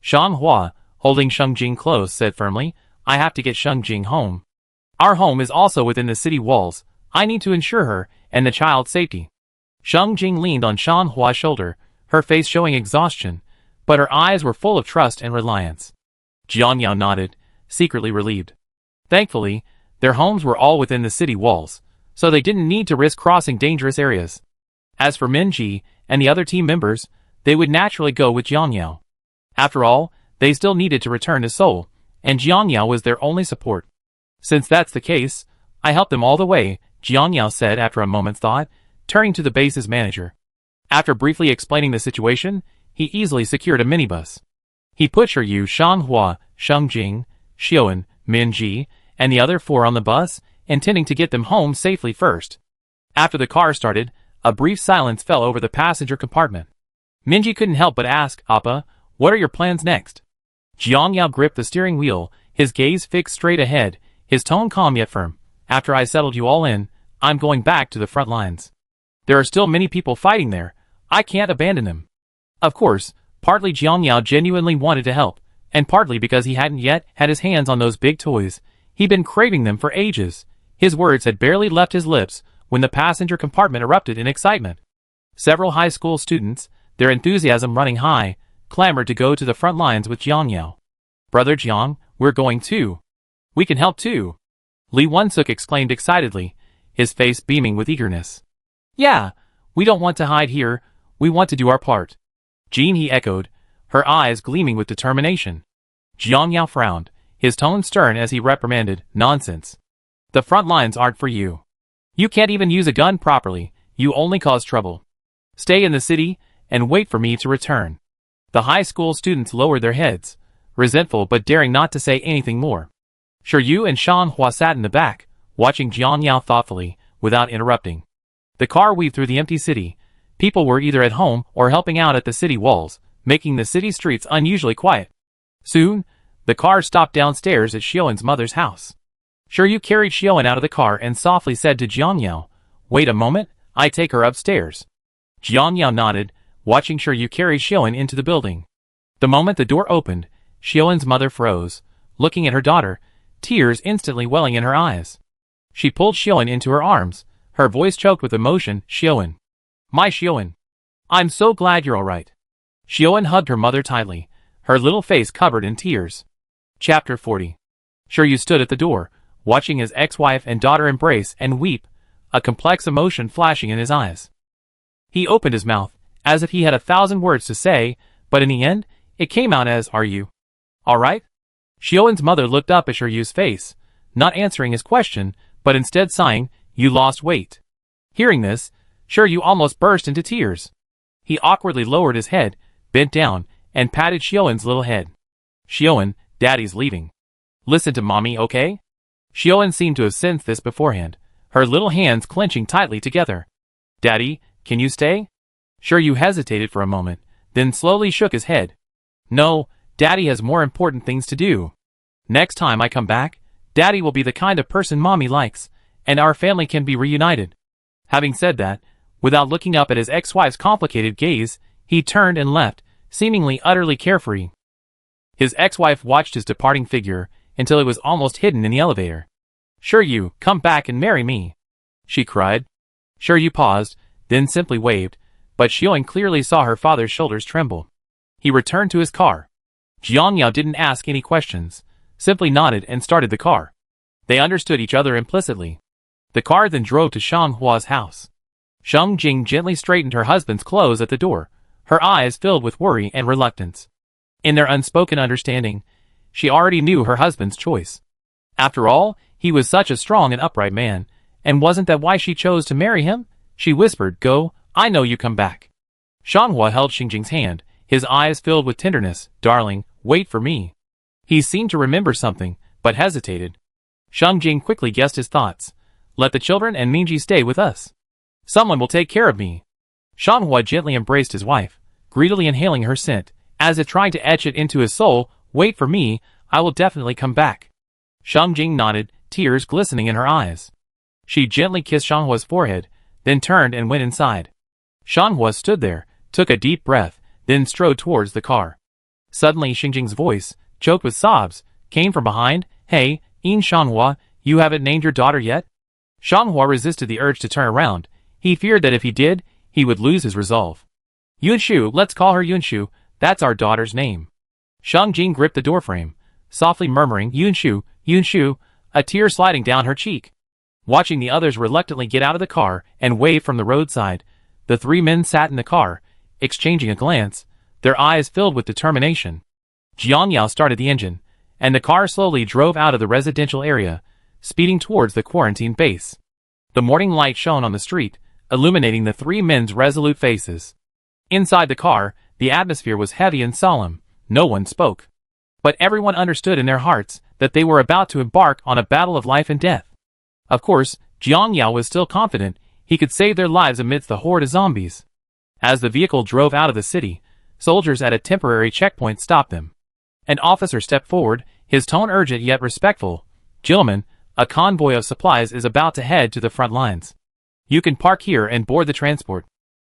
Shang Hua, holding Sheng Jing close, said firmly, "I have to get Sheng Jing home. Our home is also within the city walls. I need to ensure her and the child's safety." Sheng Jing leaned on Shang Hua's shoulder, her face showing exhaustion, but her eyes were full of trust and reliance. Jiang Yao nodded, secretly relieved. Thankfully, their homes were all within the city walls, so they didn't need to risk crossing dangerous areas. As for Minji and the other team members, they would naturally go with Jiang Yao. After all, they still needed to return to Seoul, and Jiang Yao was their only support. "Since that's the case, I helped them all the way," Jiang Yao said after a moment's thought, turning to the base's manager. After briefly explaining the situation, he easily secured a minibus. He put Shi Yu, Shang Hua, Sheng Jing, Xiaoyan, Minji, and the other four on the bus, intending to get them home safely first. After the car started, a brief silence fell over the passenger compartment. Minji couldn't help but ask, "Appa, what are your plans next?" Jiang Yao gripped the steering wheel, his gaze fixed straight ahead, his tone calm yet firm. "After I settled you all in, I'm going back to the front lines. There are still many people fighting there. I can't abandon them." Of course, partly Jiang Yao genuinely wanted to help, and partly because he hadn't yet had his hands on those big toys. He'd been craving them for ages. His words had barely left his lips when the passenger compartment erupted in excitement. Several high school students, their enthusiasm running high, clamored to go to the front lines with Jiang Yao. "Brother Jiang, we're going too. We can help too," Li Wonsuk exclaimed excitedly, his face beaming with eagerness. "Yeah, we don't want to hide here, we want to do our part." Jean, he echoed, her eyes gleaming with determination. Jiang Yao frowned, his tone stern as he reprimanded, nonsense. The front lines aren't for you. You can't even use a gun properly, you only cause trouble. Stay in the city, and wait for me to return. The high school students lowered their heads, resentful but daring not to say anything more. Shiryu and Shanghua sat in the back, watching Jiang Yao thoughtfully, without interrupting. The car weaved through the empty city. People were either at home or helping out at the city walls, making the city streets unusually quiet. Soon, the car stopped downstairs at Xiuan's mother's house. Shiryu carried Xiuan out of the car and softly said to Jiang Yao, "Wait a moment, I take her upstairs." Jiang Yao nodded, watching Shiryu carry Xiuan into the building. The moment the door opened, Xiuan's mother froze, looking at her daughter, tears instantly welling in her eyes. She pulled Xiuan into her arms, her voice choked with emotion. "Xiuan. My Xiuan. I'm so glad you're alright." Xiuan hugged her mother tightly, her little face covered in tears. Chapter 40. Shiryu stood at the door, watching his ex-wife and daughter embrace and weep, a complex emotion flashing in his eyes. He opened his mouth, as if he had 1,000 words to say, but in the end, it came out as, "Are you alright?" Xiuan's mother looked up at Shiryu's face, not answering his question, but instead sighing, "You lost weight." Hearing this, Shiryu almost burst into tears. He awkwardly lowered his head, bent down, and patted Xiuan's little head. "Xiuan, Daddy's leaving. Listen to Mommy, okay?" Xiuan seemed to have sensed this beforehand, her little hands clenching tightly together. "Daddy, can you stay?" Shiryu hesitated for a moment, then slowly shook his head. "No, Daddy has more important things to do. Next time I come back, Daddy will be the kind of person Mommy likes, and our family can be reunited." Having said that, without looking up at his ex-wife's complicated gaze, he turned and left, seemingly utterly carefree. His ex-wife watched his departing figure until it was almost hidden in the elevator. "Shiryu, come back and marry me," she cried. Shiryu paused, then simply waved, but Xiuan clearly saw her father's shoulders tremble. He returned to his car. Jiang Yao didn't ask any questions, simply nodded and started the car. They understood each other implicitly. The car then drove to Shanghua's house. Shang Jing gently straightened her husband's clothes at the door, her eyes filled with worry and reluctance. In their unspoken understanding, she already knew her husband's choice. After all, he was such a strong and upright man, and wasn't that why she chose to marry him? She whispered, "Go, I know you come back." Shanghua held Xingjing's hand, his eyes filled with tenderness. "Darling, wait for me." He seemed to remember something, but hesitated. Shangjing quickly guessed his thoughts. "Let the children and Minji stay with us. Someone will take care of me." Shanghua gently embraced his wife, greedily inhaling her scent, as if trying to etch it into his soul. "Wait for me, I will definitely come back." Shangjing nodded, tears glistening in her eyes. She gently kissed Shanghua's forehead, then turned and went inside. Shanghua stood there, took a deep breath, then strode towards the car. Suddenly Xingjing's voice, choked with sobs, came from behind. "Hey, Shanghua, you haven't named your daughter yet?" Shanghua resisted the urge to turn around. He feared that if he did, he would lose his resolve. "Yunshu, let's call her Yunshu, that's our daughter's name." Shangjing gripped the doorframe, softly murmuring, "Yunshu, Yunshu," a tear sliding down her cheek. Watching the others reluctantly get out of the car and wave from the roadside, the three men sat in the car, exchanging a glance, their eyes filled with determination. Jiang Yao started the engine, and the car slowly drove out of the residential area, speeding towards the quarantine base. The morning light shone on the street, illuminating the three men's resolute faces. Inside the car, the atmosphere was heavy and solemn. No one spoke. But everyone understood in their hearts that they were about to embark on a battle of life and death. Of course, Jiang Yao was still confident he could save their lives amidst the horde of zombies. As the vehicle drove out of the city, soldiers at a temporary checkpoint stopped them. An officer stepped forward, his tone urgent yet respectful. "Gentlemen, a convoy of supplies is about to head to the front lines. You can park here and board the transport.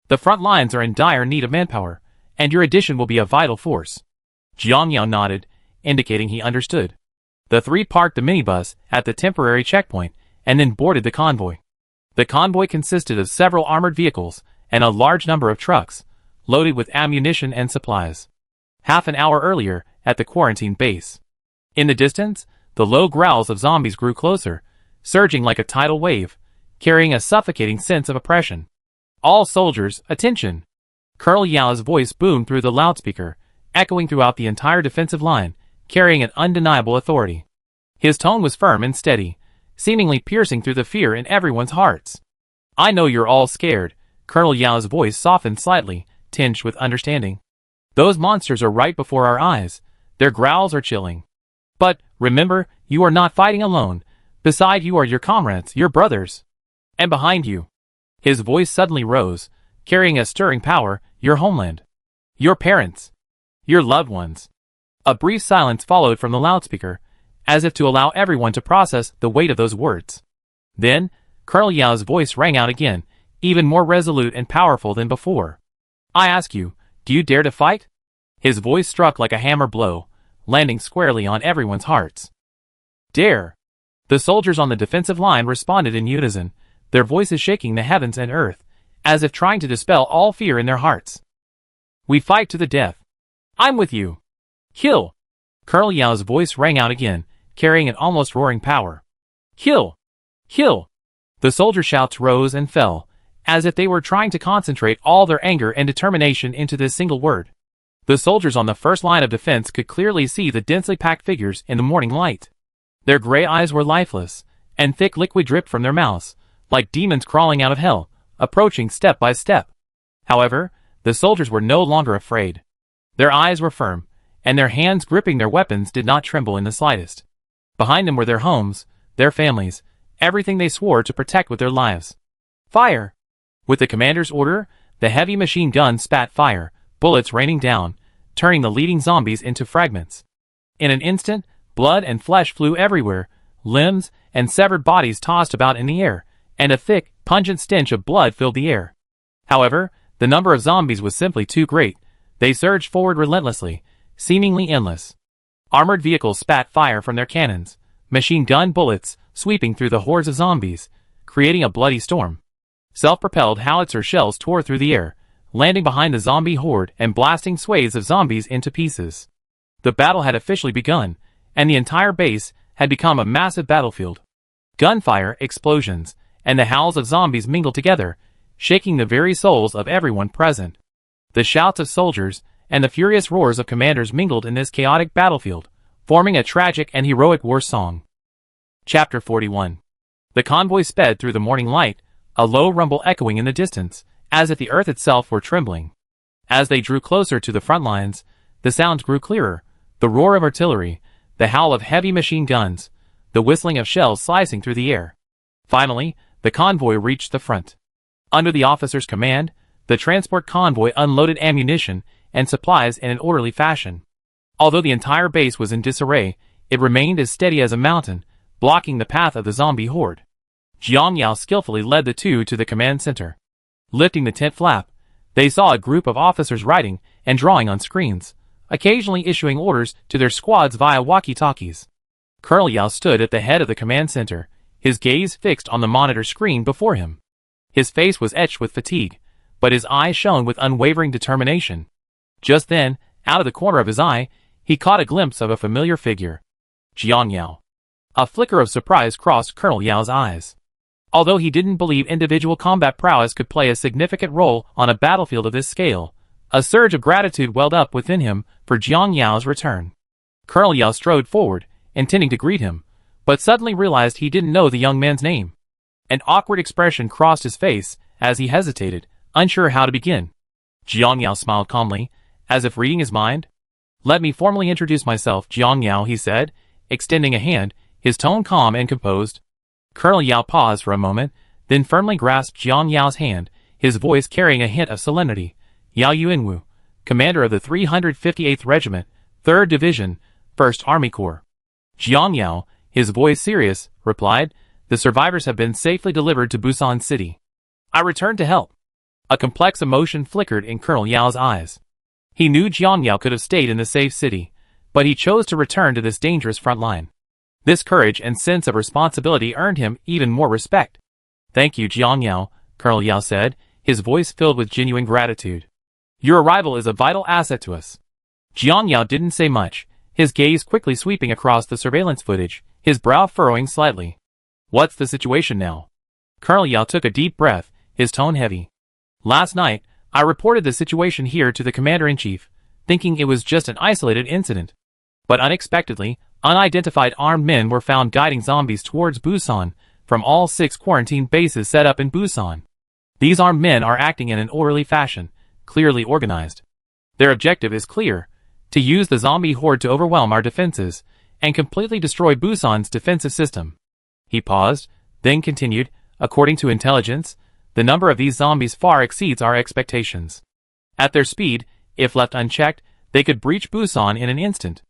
The front lines are in dire need of manpower, and your addition will be a vital force." Jiang Yao nodded, indicating he understood. The three parked the minibus at the temporary checkpoint, and then boarded the convoy. The convoy consisted of several armored vehicles, and a large number of trucks, loaded with ammunition and supplies. Half an hour earlier, at the quarantine base. In the distance, the low growls of zombies grew closer, surging like a tidal wave, carrying a suffocating sense of oppression. "All soldiers, attention! Colonel Yao's voice boomed through the loudspeaker, echoing throughout the entire defensive line, carrying an undeniable authority. His tone was firm and steady, seemingly piercing through the fear in everyone's hearts. I know you're all scared. Colonel Yao's voice softened slightly, tinged with understanding. Those monsters are right before our eyes. Their growls are chilling. But, remember, you are not fighting alone. Beside you are your comrades, your brothers. And behind you. His voice suddenly rose, carrying a stirring power, your homeland. Your parents. Your loved ones. A brief silence followed from the loudspeaker, as if to allow everyone to process the weight of those words. Then, Colonel Yao's voice rang out again, even more resolute and powerful than before. I ask you, do you dare to fight? His voice struck like a hammer blow, landing squarely on everyone's hearts. Dare! The soldiers on the defensive line responded in unison, their voices shaking the heavens and earth, as if trying to dispel all fear in their hearts. We fight to the death. I'm with you. Kill! Colonel Yao's voice rang out again, carrying an almost roaring power. Kill! Kill! The soldier shouts rose and fell, as if they were trying to concentrate all their anger and determination into this single word. The soldiers on the first line of defense could clearly see the densely packed figures in the morning light. Their gray eyes were lifeless, and thick liquid dripped from their mouths, like demons crawling out of hell, approaching step by step. However, the soldiers were no longer afraid. Their eyes were firm, and their hands gripping their weapons did not tremble in the slightest. Behind them were their homes, their families, everything they swore to protect with their lives. Fire! With the commander's order, the heavy machine gun spat fire, bullets raining down, turning the leading zombies into fragments. In an instant, blood and flesh flew everywhere, limbs and severed bodies tossed about in the air, and a thick, pungent stench of blood filled the air. However, the number of zombies was simply too great. They surged forward relentlessly, seemingly endless. Armored vehicles spat fire from their cannons, machine gun bullets sweeping through the hordes of zombies, creating a bloody storm. Self-propelled howitzer shells tore through the air, landing behind the zombie horde and blasting swathes of zombies into pieces. The battle had officially begun, and the entire base had become a massive battlefield. Gunfire, explosions, and the howls of zombies mingled together, shaking the very souls of everyone present. The shouts of soldiers and the furious roars of commanders mingled in this chaotic battlefield, forming a tragic and heroic war song. Chapter 41. The convoy sped through the morning light, a low rumble echoing in the distance, as if the earth itself were trembling. As they drew closer to the front lines, the sounds grew clearer, the roar of artillery, the howl of heavy machine guns, the whistling of shells slicing through the air. Finally, the convoy reached the front. Under the officer's command, the transport convoy unloaded ammunition and supplies in an orderly fashion. Although the entire base was in disarray, it remained as steady as a mountain, blocking the path of the zombie horde. Jiang Yao skillfully led the two to the command center. Lifting the tent flap, they saw a group of officers writing and drawing on screens, occasionally issuing orders to their squads via walkie-talkies. Colonel Yao stood at the head of the command center, his gaze fixed on the monitor screen before him. His face was etched with fatigue, but his eyes shone with unwavering determination. Just then, out of the corner of his eye, he caught a glimpse of a familiar figure. Jiang Yao. A flicker of surprise crossed Colonel Yao's eyes. Although he didn't believe individual combat prowess could play a significant role on a battlefield of this scale, a surge of gratitude welled up within him for Jiang Yao's return. Colonel Yao strode forward, intending to greet him, but suddenly realized he didn't know the young man's name. An awkward expression crossed his face as he hesitated, unsure how to begin. Jiang Yao smiled calmly, as if reading his mind. Let me formally introduce myself, Jiang Yao, he said, extending a hand, his tone calm and composed. Colonel Yao paused for a moment, then firmly grasped Jiang Yao's hand, his voice carrying a hint of solemnity. Yao Yuanwu, commander of the 358th Regiment, 3rd Division, 1st Army Corps. Jiang Yao, his voice serious, replied, the survivors have been safely delivered to Busan City. I returned to help. A complex emotion flickered in Colonel Yao's eyes. He knew Jiang Yao could have stayed in the safe city, but he chose to return to this dangerous front line. This courage and sense of responsibility earned him even more respect. Thank you, Jiang Yao, Colonel Yao said, his voice filled with genuine gratitude. Your arrival is a vital asset to us. Jiang Yao didn't say much, his gaze quickly sweeping across the surveillance footage, his brow furrowing slightly. What's the situation now? Colonel Yao took a deep breath, his tone heavy. Last night, I reported the situation here to the Commander-in-Chief, thinking it was just an isolated incident. But unexpectedly, unidentified armed men were found guiding zombies towards Busan from all 6 quarantine bases set up in Busan. These armed men are acting in an orderly fashion, clearly organized. Their objective is clear: to use the zombie horde to overwhelm our defenses and completely destroy Busan's defensive system. He paused, then continued, according to intelligence, the number of these zombies far exceeds our expectations. At their speed, if left unchecked, they could breach Busan in an instant.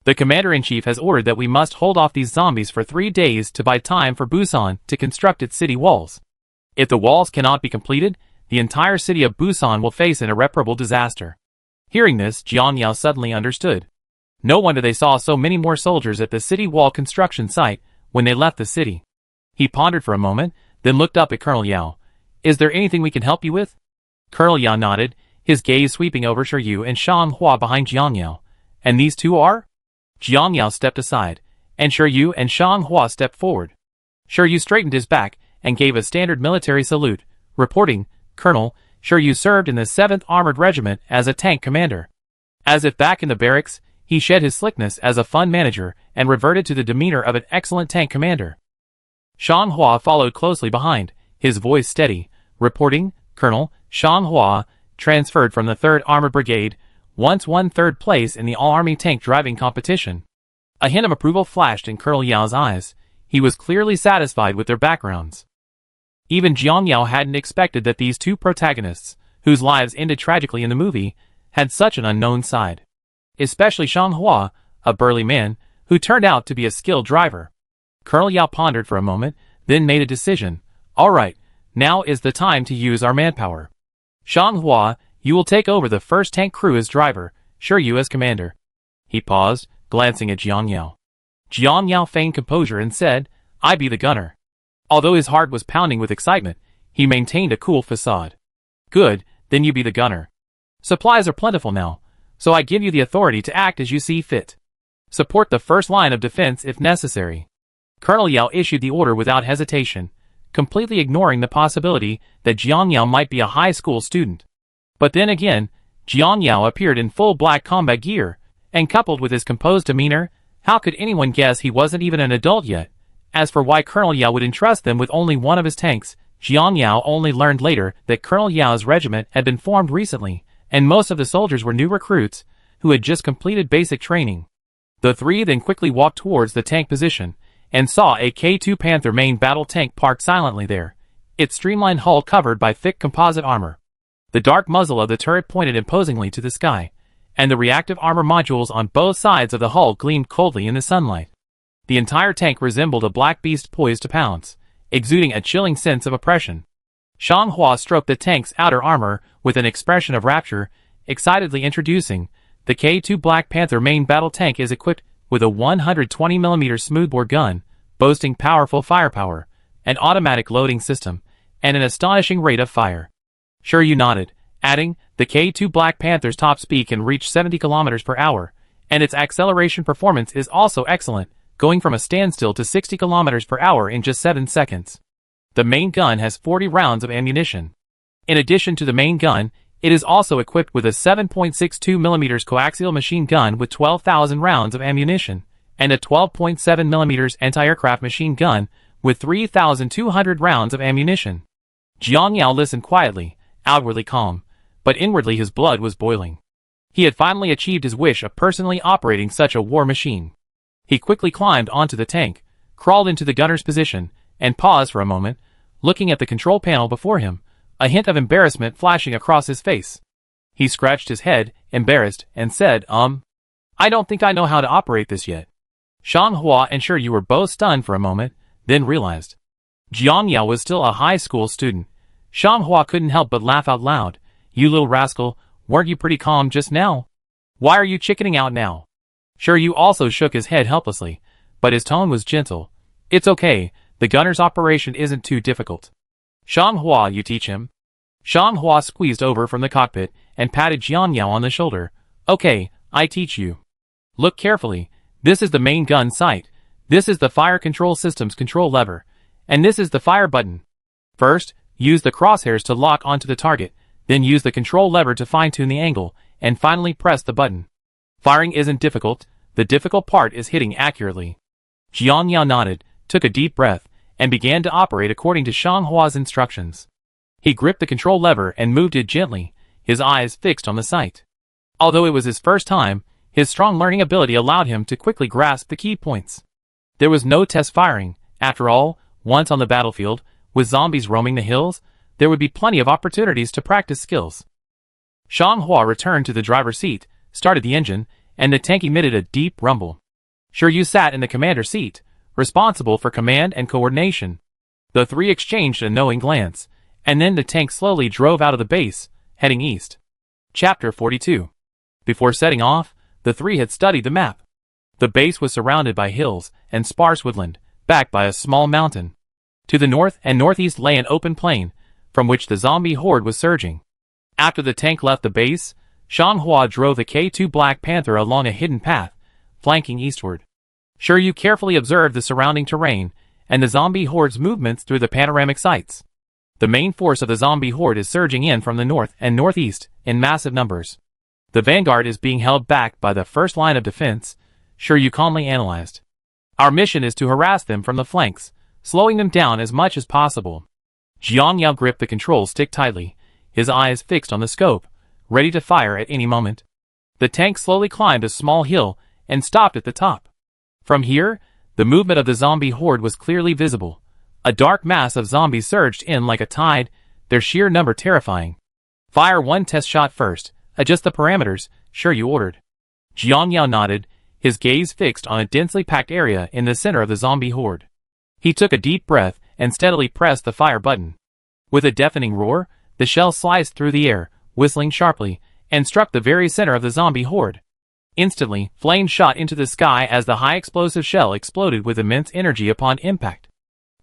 The Commander-in-Chief has ordered that we must hold off these zombies for 3 days to buy time for Busan to construct its city walls. If the walls cannot be completed, the entire city of Busan will face an irreparable disaster. Hearing this, Jiang Yao suddenly understood. No wonder they saw so many more soldiers at the city wall construction site when they left the city. He pondered for a moment, then looked up at Colonel Yao. Is there anything we can help you with? Colonel Yao nodded, his gaze sweeping over Shiryu and Shang Hua behind Jiang Yao. And these two are? Jiang Yao stepped aside, and Shiryu and Shang Hua stepped forward. Shiryu straightened his back and gave a standard military salute, reporting, Colonel, Shiryu served in the 7th Armored Regiment as a tank commander. As if back in the barracks, he shed his slickness as a fund manager and reverted to the demeanor of an excellent tank commander. Shang Hua followed closely behind, his voice steady, reporting, Colonel, Shang Hua, transferred from the 3rd Armored Brigade, once won 3rd place in the all-army tank driving competition. A hint of approval flashed in Colonel Yao's eyes. He was clearly satisfied with their backgrounds. Even Jiang Yao hadn't expected that these two protagonists, whose lives ended tragically in the movie, had such an unknown side. Especially Shang Hua, a burly man, who turned out to be a skilled driver. Colonel Yao pondered for a moment, then made a decision. All right, now is the time to use our manpower. Shang Hua, you will take over the 1st tank crew as driver, Shiryu as commander. He paused, glancing at Jiang Yao. Jiang Yao feigned composure and said, I be the gunner. Although his heart was pounding with excitement, he maintained a cool facade. Good, then you be the gunner. Supplies are plentiful now, so I give you the authority to act as you see fit. Support the 1st line of defense if necessary. Colonel Yao issued the order without hesitation, completely ignoring the possibility that Jiang Yao might be a high school student. But then again, Jiang Yao appeared in full black combat gear, and coupled with his composed demeanor, how could anyone guess he wasn't even an adult yet? As for why Colonel Yao would entrust them with only one of his tanks, Jiang Yao only learned later that Colonel Yao's regiment had been formed recently, and most of the soldiers were new recruits, who had just completed basic training. The three then quickly walked towards the tank position, and saw a K2 Panther main battle tank parked silently there, its streamlined hull covered by thick composite armor. The dark muzzle of the turret pointed imposingly to the sky, and the reactive armor modules on both sides of the hull gleamed coldly in the sunlight. The entire tank resembled a black beast poised to pounce, exuding a chilling sense of oppression. Shang Hua stroked the tank's outer armor with an expression of rapture, excitedly introducing, the K2 Black Panther main battle tank is equipped with a 120mm smoothbore gun, boasting powerful firepower, an automatic loading system, and an astonishing rate of fire. Shiryu nodded, adding, the K2 Black Panther's top speed can reach 70 km per hour, and its acceleration performance is also excellent, going from a standstill to 60 km per hour in just 7 seconds. The main gun has 40 rounds of ammunition. In addition to the main gun, it is also equipped with a 7.62mm coaxial machine gun with 12,000 rounds of ammunition, and a 12.7mm anti-aircraft machine gun with 3,200 rounds of ammunition. Jiang Yao listened quietly, outwardly calm, but inwardly his blood was boiling. He had finally achieved his wish of personally operating such a war machine. He quickly climbed onto the tank, crawled into the gunner's position, and paused for a moment, looking at the control panel before him, a hint of embarrassment flashing across his face. He scratched his head, embarrassed, and said, I don't think I know how to operate this yet. Shang Hua and Shiryu were both stunned for a moment, then realized. Jiang Yao was still a high school student. Shang Hua couldn't help but laugh out loud. You little rascal, weren't you pretty calm just now? Why are you chickening out now? Shiryu also shook his head helplessly, but his tone was gentle. It's okay, the gunner's operation isn't too difficult. Shang Hua, you teach him. Shang Hua squeezed over from the cockpit and patted Jiang Yao on the shoulder. Okay, I teach you. Look carefully, this is the main gun sight, this is the fire control system's control lever, and this is the fire button. First, use the crosshairs to lock onto the target, Then use the control lever to fine-tune the angle, and finally press the button. Firing isn't difficult, the difficult part is hitting accurately. Jiang Yao nodded, took a deep breath, and began to operate according to Shang Hua's instructions. He gripped the control lever and moved it gently, his eyes fixed on the sight. Although it was his first time, his strong learning ability allowed him to quickly grasp the key points. There was no test firing. After all, once on the battlefield, with zombies roaming the hills, there would be plenty of opportunities to practice skills. Shang Hua returned to the driver's seat, started the engine, and the tank emitted a deep rumble. Shiryu sat in the commander's seat, responsible for command and coordination. The three exchanged a knowing glance, and then the tank slowly drove out of the base, heading east. Chapter 42. Before setting off, the three had studied the map. The base was surrounded by hills and sparse woodland, backed by a small mountain. To the north and northeast lay an open plain, from which the zombie horde was surging. After the tank left the base, Shang Hua drove the K2 Black Panther along a hidden path, flanking eastward. Shiryu carefully observed the surrounding terrain and the zombie horde's movements through the panoramic sights. The main force of the zombie horde is surging in from the north and northeast in massive numbers. The vanguard is being held back by the first line of defense, Shiryu calmly analyzed. Our mission is to harass them from the flanks, slowing them down as much as possible. Jiang Yao gripped the control stick tightly, his eyes fixed on the scope, ready to fire at any moment. The tank slowly climbed a small hill and stopped at the top. From here, the movement of the zombie horde was clearly visible. A dark mass of zombies surged in like a tide, their sheer number terrifying. Fire one test shot first, adjust the parameters, Shiryu ordered. Jiang Yao nodded, his gaze fixed on a densely packed area in the center of the zombie horde. He took a deep breath and steadily pressed the fire button. With a deafening roar, the shell sliced through the air, whistling sharply, and struck the very center of the zombie horde. Instantly, flames shot into the sky as the high-explosive shell exploded with immense energy upon impact.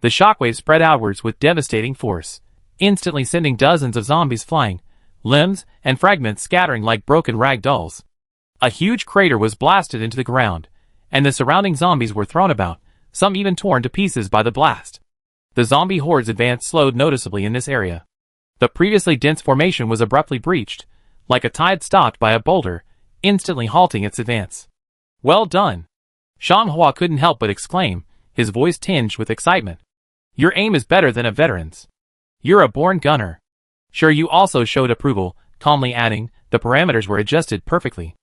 The shockwave spread outwards with devastating force, instantly sending dozens of zombies flying, limbs and fragments scattering like broken rag dolls. A huge crater was blasted into the ground, and the surrounding zombies were thrown about, some even torn to pieces by the blast. The zombie horde's advance slowed noticeably in this area. The previously dense formation was abruptly breached, like a tide stopped by a boulder, instantly halting its advance. Well done! Shang Hua couldn't help but exclaim, his voice tinged with excitement. Your aim is better than a veteran's. You're a born gunner. Shiryu also showed approval, calmly adding, the parameters were adjusted perfectly.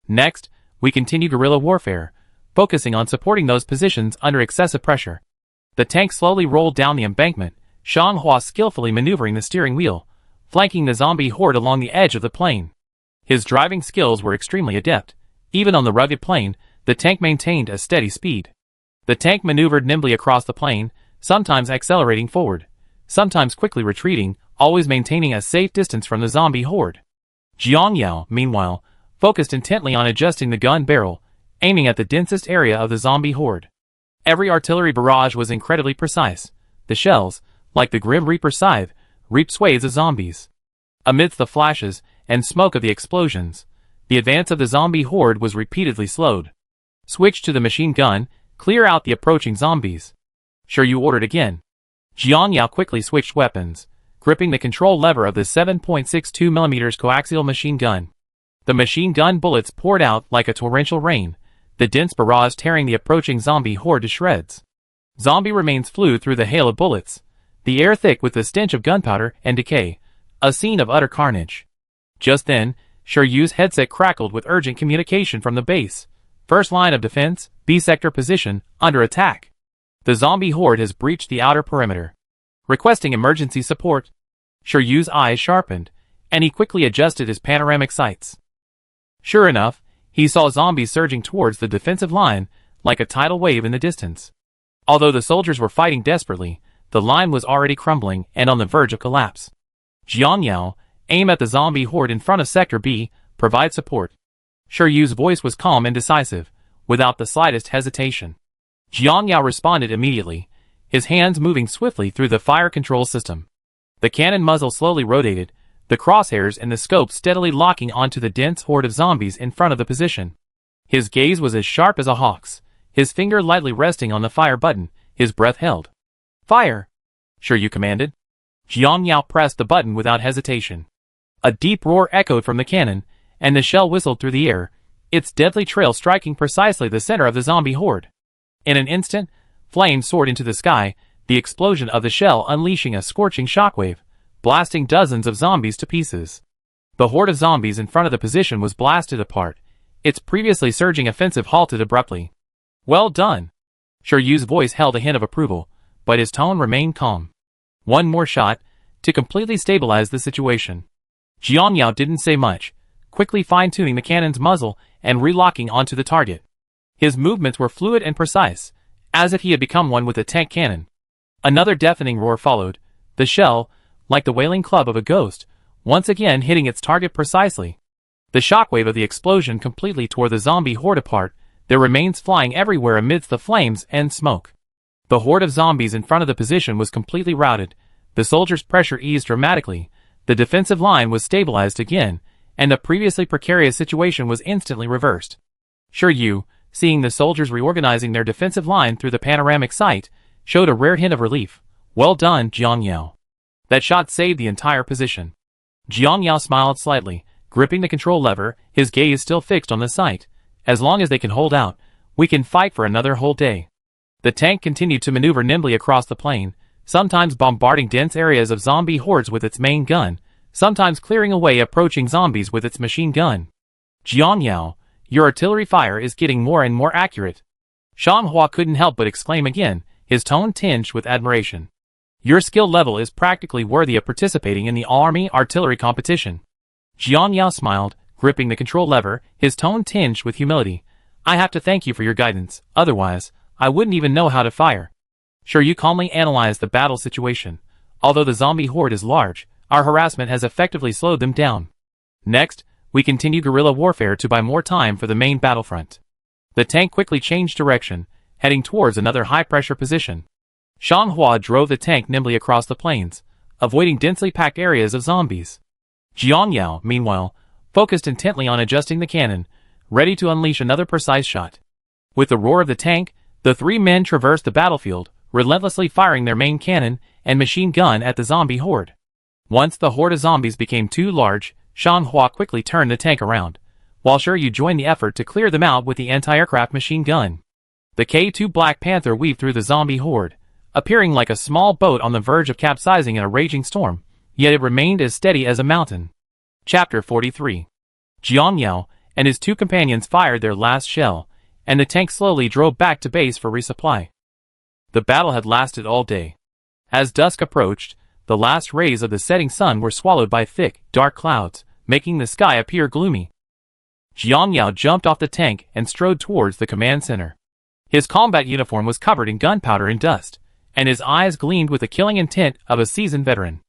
Next, we continue guerrilla warfare, focusing on supporting those positions under excessive pressure. The tank slowly rolled down the embankment, Shang Hua skillfully maneuvering the steering wheel, flanking the zombie horde along the edge of the plain. His driving skills were extremely adept. Even on the rugged plain, the tank maintained a steady speed. The tank maneuvered nimbly across the plain, sometimes accelerating forward, sometimes quickly retreating, always maintaining a safe distance from the zombie horde. Jiang Yao, meanwhile, focused intently on adjusting the gun barrel, aiming at the densest area of the zombie horde. Every artillery barrage was incredibly precise. The shells, like the Grim Reaper's scythe, reaped swathes of zombies. Amidst the flashes and smoke of the explosions, the advance of the zombie horde was repeatedly slowed. Switch to the machine gun, clear out the approaching zombies. Shiryu ordered again. Jiang Yao quickly switched weapons, gripping the control lever of the 7.62mm coaxial machine gun. The machine gun bullets poured out like a torrential rain, the dense barrage tearing the approaching zombie horde to shreds. Zombie remains flew through the hail of bullets, the air thick with the stench of gunpowder and decay, a scene of utter carnage. Just then, Shiryu's headset crackled with urgent communication from the base. First line of defense, B sector position, under attack. The zombie horde has breached the outer perimeter. Requesting emergency support. Shiryu's eyes sharpened, and he quickly adjusted his panoramic sights. Sure enough, he saw zombies surging towards the defensive line, like a tidal wave in the distance. Although the soldiers were fighting desperately, the line was already crumbling and on the verge of collapse. Jiang Yao, aim at the zombie horde in front of Sector B, provide support. Shiryu's voice was calm and decisive, without the slightest hesitation. Jiang Yao responded immediately, his hands moving swiftly through the fire control system. The cannon muzzle slowly rotated, the crosshairs and the scope steadily locking onto the dense horde of zombies in front of the position. His gaze was as sharp as a hawk's, his finger lightly resting on the fire button, his breath held. Fire! Shiryu commanded. Jiang Yao pressed the button without hesitation. A deep roar echoed from the cannon, and the shell whistled through the air, its deadly trail striking precisely the center of the zombie horde. In an instant, flames soared into the sky, the explosion of the shell unleashing a scorching shockwave, blasting dozens of zombies to pieces. The horde of zombies in front of the position was blasted apart, its previously surging offensive halted abruptly. "Well done." Shiryu's voice held a hint of approval, but his tone remained calm. One more shot, to completely stabilize the situation. Jiang Yao didn't say much, quickly fine-tuning the cannon's muzzle and relocking onto the target. His movements were fluid and precise, as if he had become one with a tank cannon. Another deafening roar followed, the shell, like the wailing club of a ghost, once again hitting its target precisely. The shockwave of the explosion completely tore the zombie horde apart, their remains flying everywhere amidst the flames and smoke. The horde of zombies in front of the position was completely routed, the soldiers' pressure eased dramatically, the defensive line was stabilized again, and the previously precarious situation was instantly reversed. Shiryu, seeing the soldiers reorganizing their defensive line through the panoramic sight, showed a rare hint of relief. "Well done, Jiang Yao. That shot saved the entire position." Jiang Yao smiled slightly, gripping the control lever, his gaze still fixed on the sight. "As long as they can hold out, we can fight for another whole day." The tank continued to maneuver nimbly across the plain, sometimes bombarding dense areas of zombie hordes with its main gun, sometimes clearing away approaching zombies with its machine gun. "Jiang Yao, your artillery fire is getting more and more accurate." Shang Hua couldn't help but exclaim again, his tone tinged with admiration. "Your skill level is practically worthy of participating in the all-army artillery competition." Jiang Yao smiled, gripping the control lever, his tone tinged with humility. "I have to thank you for your guidance, otherwise, I wouldn't even know how to fire." Shiryu calmly analyzed the battle situation. "Although the zombie horde is large, our harassment has effectively slowed them down. Next, we continue guerrilla warfare to buy more time for the main battlefront." The tank quickly changed direction, heading towards another high-pressure position. Shang Hua drove the tank nimbly across the plains, avoiding densely packed areas of zombies. Jiang Yao, meanwhile, focused intently on adjusting the cannon, ready to unleash another precise shot. With the roar of the tank, the three men traversed the battlefield, relentlessly firing their main cannon and machine gun at the zombie horde. Once the horde of zombies became too large, Shang Hua quickly turned the tank around, while Shiryu joined the effort to clear them out with the anti-aircraft machine gun. The K2 Black Panther weaved through the zombie horde, appearing like a small boat on the verge of capsizing in a raging storm, yet it remained as steady as a mountain. Chapter 43. Jiang Yao and his two companions fired their last shell, and the tank slowly drove back to base for resupply. The battle had lasted all day. As dusk approached, the last rays of the setting sun were swallowed by thick, dark clouds, making the sky appear gloomy. Jiang Yao jumped off the tank and strode towards the command center. His combat uniform was covered in gunpowder and dust, and his eyes gleamed with the killing intent of a seasoned veteran.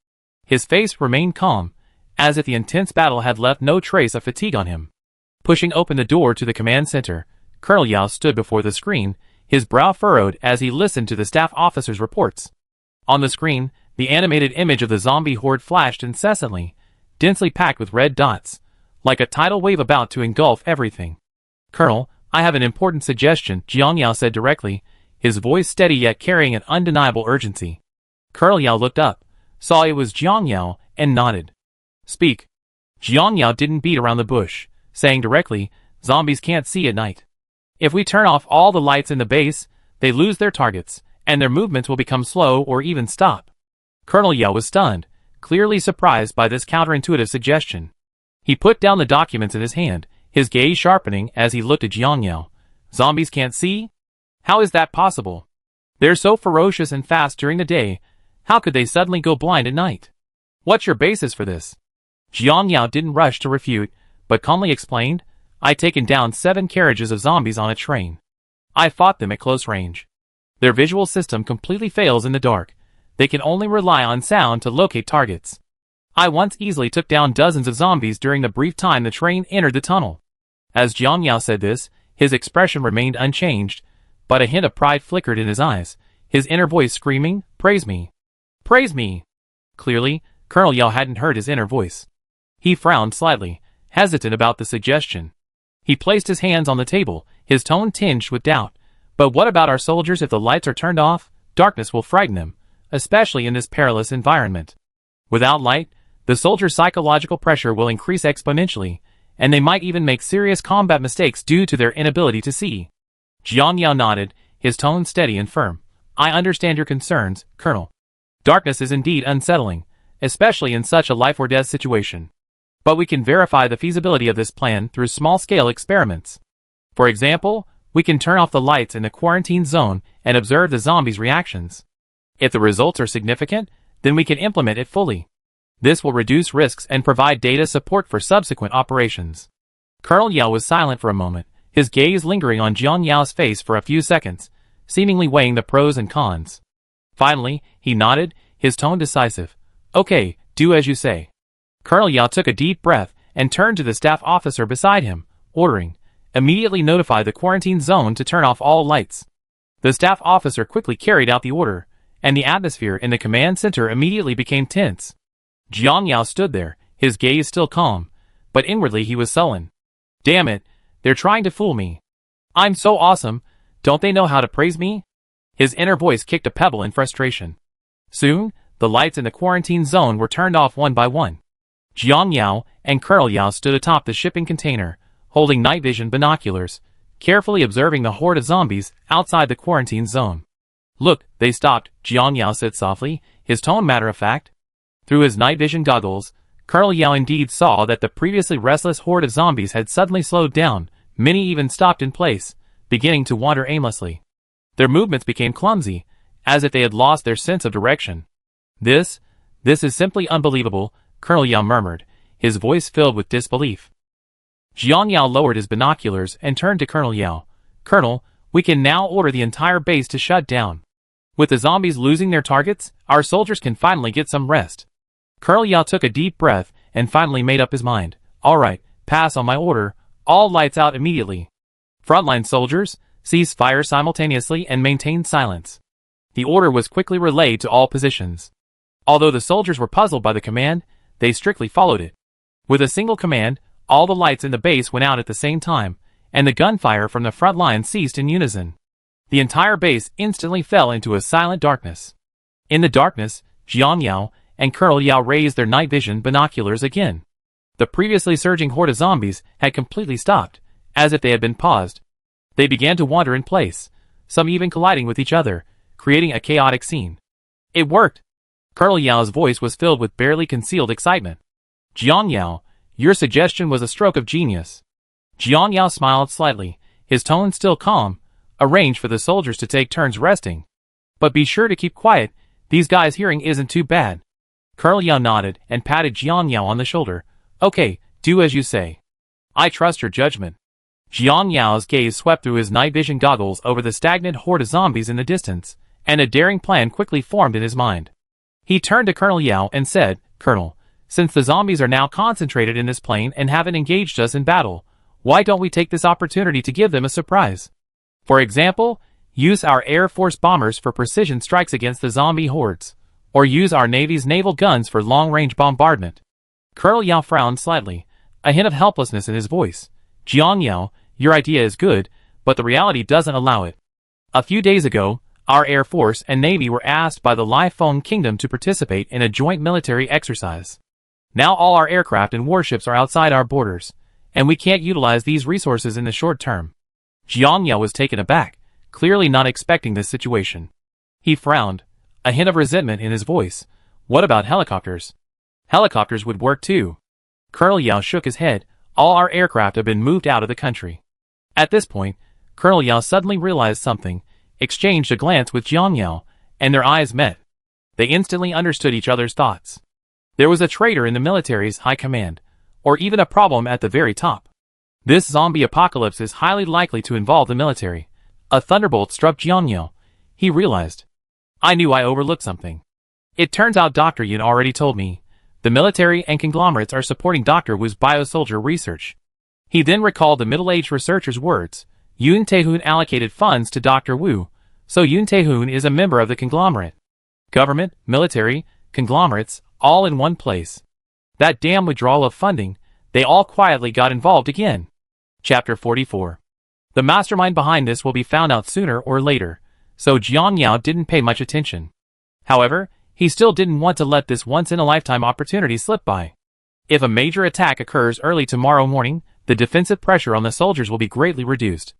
His face remained calm, as if the intense battle had left no trace of fatigue on him. Pushing open the door to the command center, Colonel Yao stood before the screen, his brow furrowed as he listened to the staff officer's reports. On the screen, the animated image of the zombie horde flashed incessantly, densely packed with red dots, like a tidal wave about to engulf everything. "Colonel, I have an important suggestion," Jiang Yao said directly, his voice steady yet carrying an undeniable urgency. Colonel Yao looked up, saw it was Jiang Yao, and nodded. "Speak." Jiang Yao didn't beat around the bush, saying directly, "Zombies can't see at night. If we turn off all the lights in the base, they lose their targets, and their movements will become slow or even stop." Colonel Yao was stunned, clearly surprised by this counterintuitive suggestion. He put down the documents in his hand, his gaze sharpening as he looked at Jiang Yao. "Zombies can't see? How is that possible? They're so ferocious and fast during the day, how could they suddenly go blind at night? What's your basis for this?" Jiang Yao didn't rush to refute, but calmly explained, "I'd taken down 7 carriages of zombies on a train. I fought them at close range. Their visual system completely fails in the dark. They can only rely on sound to locate targets. I once easily took down dozens of zombies during the brief time the train entered the tunnel." As Jiang Yao said this, his expression remained unchanged, but a hint of pride flickered in his eyes, his inner voice screaming, "Praise me! Praise me!" Clearly, Colonel Yao hadn't heard his inner voice. He frowned slightly, hesitant about the suggestion. He placed his hands on the table, his tone tinged with doubt. "But what about our soldiers? If the lights are turned off, darkness will frighten them, especially in this perilous environment. Without light, the soldiers' psychological pressure will increase exponentially, and they might even make serious combat mistakes due to their inability to see. Jiang Yao nodded, his tone steady and firm. I understand your concerns, Colonel. Darkness is indeed unsettling, especially in such a life-or-death situation. But we can verify the feasibility of this plan through small-scale experiments. For example, we can turn off the lights in the quarantine zone and observe the zombies' reactions. If the results are significant, then we can implement it fully. This will reduce risks and provide data support for subsequent operations. Colonel Yao was silent for a moment, his gaze lingering on Jiang Yao's face for a few seconds, seemingly weighing the pros and cons. Finally, he nodded, his tone decisive. Okay, do as you say. Colonel Yao took a deep breath and turned to the staff officer beside him, ordering, immediately notify the quarantine zone to turn off all lights. The staff officer quickly carried out the order, and the atmosphere in the command center immediately became tense. Jiang Yao stood there, his gaze still calm, but inwardly he was sullen. Damn it, they're trying to fool me. I'm so awesome, don't they know how to praise me? His inner voice kicked a pebble in frustration. Soon, the lights in the quarantine zone were turned off one by one. Jiang Yao and Colonel Yao stood atop the shipping container, holding night vision binoculars, carefully observing the horde of zombies outside the quarantine zone. Look, they stopped, Jiang Yao said softly, his tone matter-of-fact. Through his night vision goggles, Colonel Yao indeed saw that the previously restless horde of zombies had suddenly slowed down, many even stopped in place, beginning to wander aimlessly. Their movements became clumsy, as if they had lost their sense of direction. This is simply unbelievable, Colonel Yao murmured, his voice filled with disbelief. Jiang Yao lowered his binoculars and turned to Colonel Yao. Colonel, we can now order the entire base to shut down. With the zombies losing their targets, our soldiers can finally get some rest. Colonel Yao took a deep breath and finally made up his mind. All right, pass on my order, all lights out immediately. Frontline soldiers, cease fire simultaneously and maintain silence. The order was quickly relayed to all positions. Although the soldiers were puzzled by the command, they strictly followed it. With a single command, all the lights in the base went out at the same time, and the gunfire from the front line ceased in unison. The entire base instantly fell into a silent darkness. In the darkness, Jiang Yao and Colonel Yao raised their night vision binoculars again. The previously surging horde of zombies had completely stopped, as if they had been paused. They began to wander in place, some even colliding with each other, creating a chaotic scene. It worked! Colonel Yao's voice was filled with barely concealed excitement. Jiang Yao, your suggestion was a stroke of genius. Jiang Yao smiled slightly, his tone still calm. Arrange for the soldiers to take turns resting. But be sure to keep quiet, these guys' hearing isn't too bad. Colonel Yao nodded and patted Jiang Yao on the shoulder. Okay, do as you say. I trust your judgment. Jiang Yao's gaze swept through his night vision goggles over the stagnant horde of zombies in the distance, and a daring plan quickly formed in his mind. He turned to Colonel Yao and said, Colonel, since the zombies are now concentrated in this plane and haven't engaged us in battle, why don't we take this opportunity to give them a surprise? For example, use our Air Force bombers for precision strikes against the zombie hordes, or use our Navy's naval guns for long-range bombardment. Colonel Yao frowned slightly, a hint of helplessness in his voice. Jiang Yao, your idea is good, but the reality doesn't allow it. A few days ago, our Air Force and Navy were asked by the Liphone Kingdom to participate in a joint military exercise. Now all our aircraft and warships are outside our borders, and we can't utilize these resources in the short term. Jiang Yao was taken aback, clearly not expecting this situation. He frowned, a hint of resentment in his voice. What about helicopters? Helicopters would work too. Colonel Yao shook his head. All our aircraft have been moved out of the country. At this point, Colonel Yao suddenly realized something, exchanged a glance with Jiang Yao, and their eyes met. They instantly understood each other's thoughts. There was a traitor in the military's high command, or even a problem at the very top. This zombie apocalypse is highly likely to involve the military. A thunderbolt struck Jiang Yao. He realized. I knew I overlooked something. It turns out Dr. Yun already told me. The military and conglomerates are supporting Dr. Wu's biosoldier research. He then recalled the middle-aged researcher's words. Yun Taehoon allocated funds to Dr. Wu, so Yun Taehoon is a member of the conglomerate. Government, military, conglomerates, all in one place. That damn withdrawal of funding, they all quietly got involved again. Chapter 44. The mastermind behind this will be found out sooner or later, so Jiang Yao didn't pay much attention. However, he He still didn't want to let this once-in-a-lifetime opportunity slip by. If a major attack occurs early tomorrow morning, the defensive pressure on the soldiers will be greatly reduced.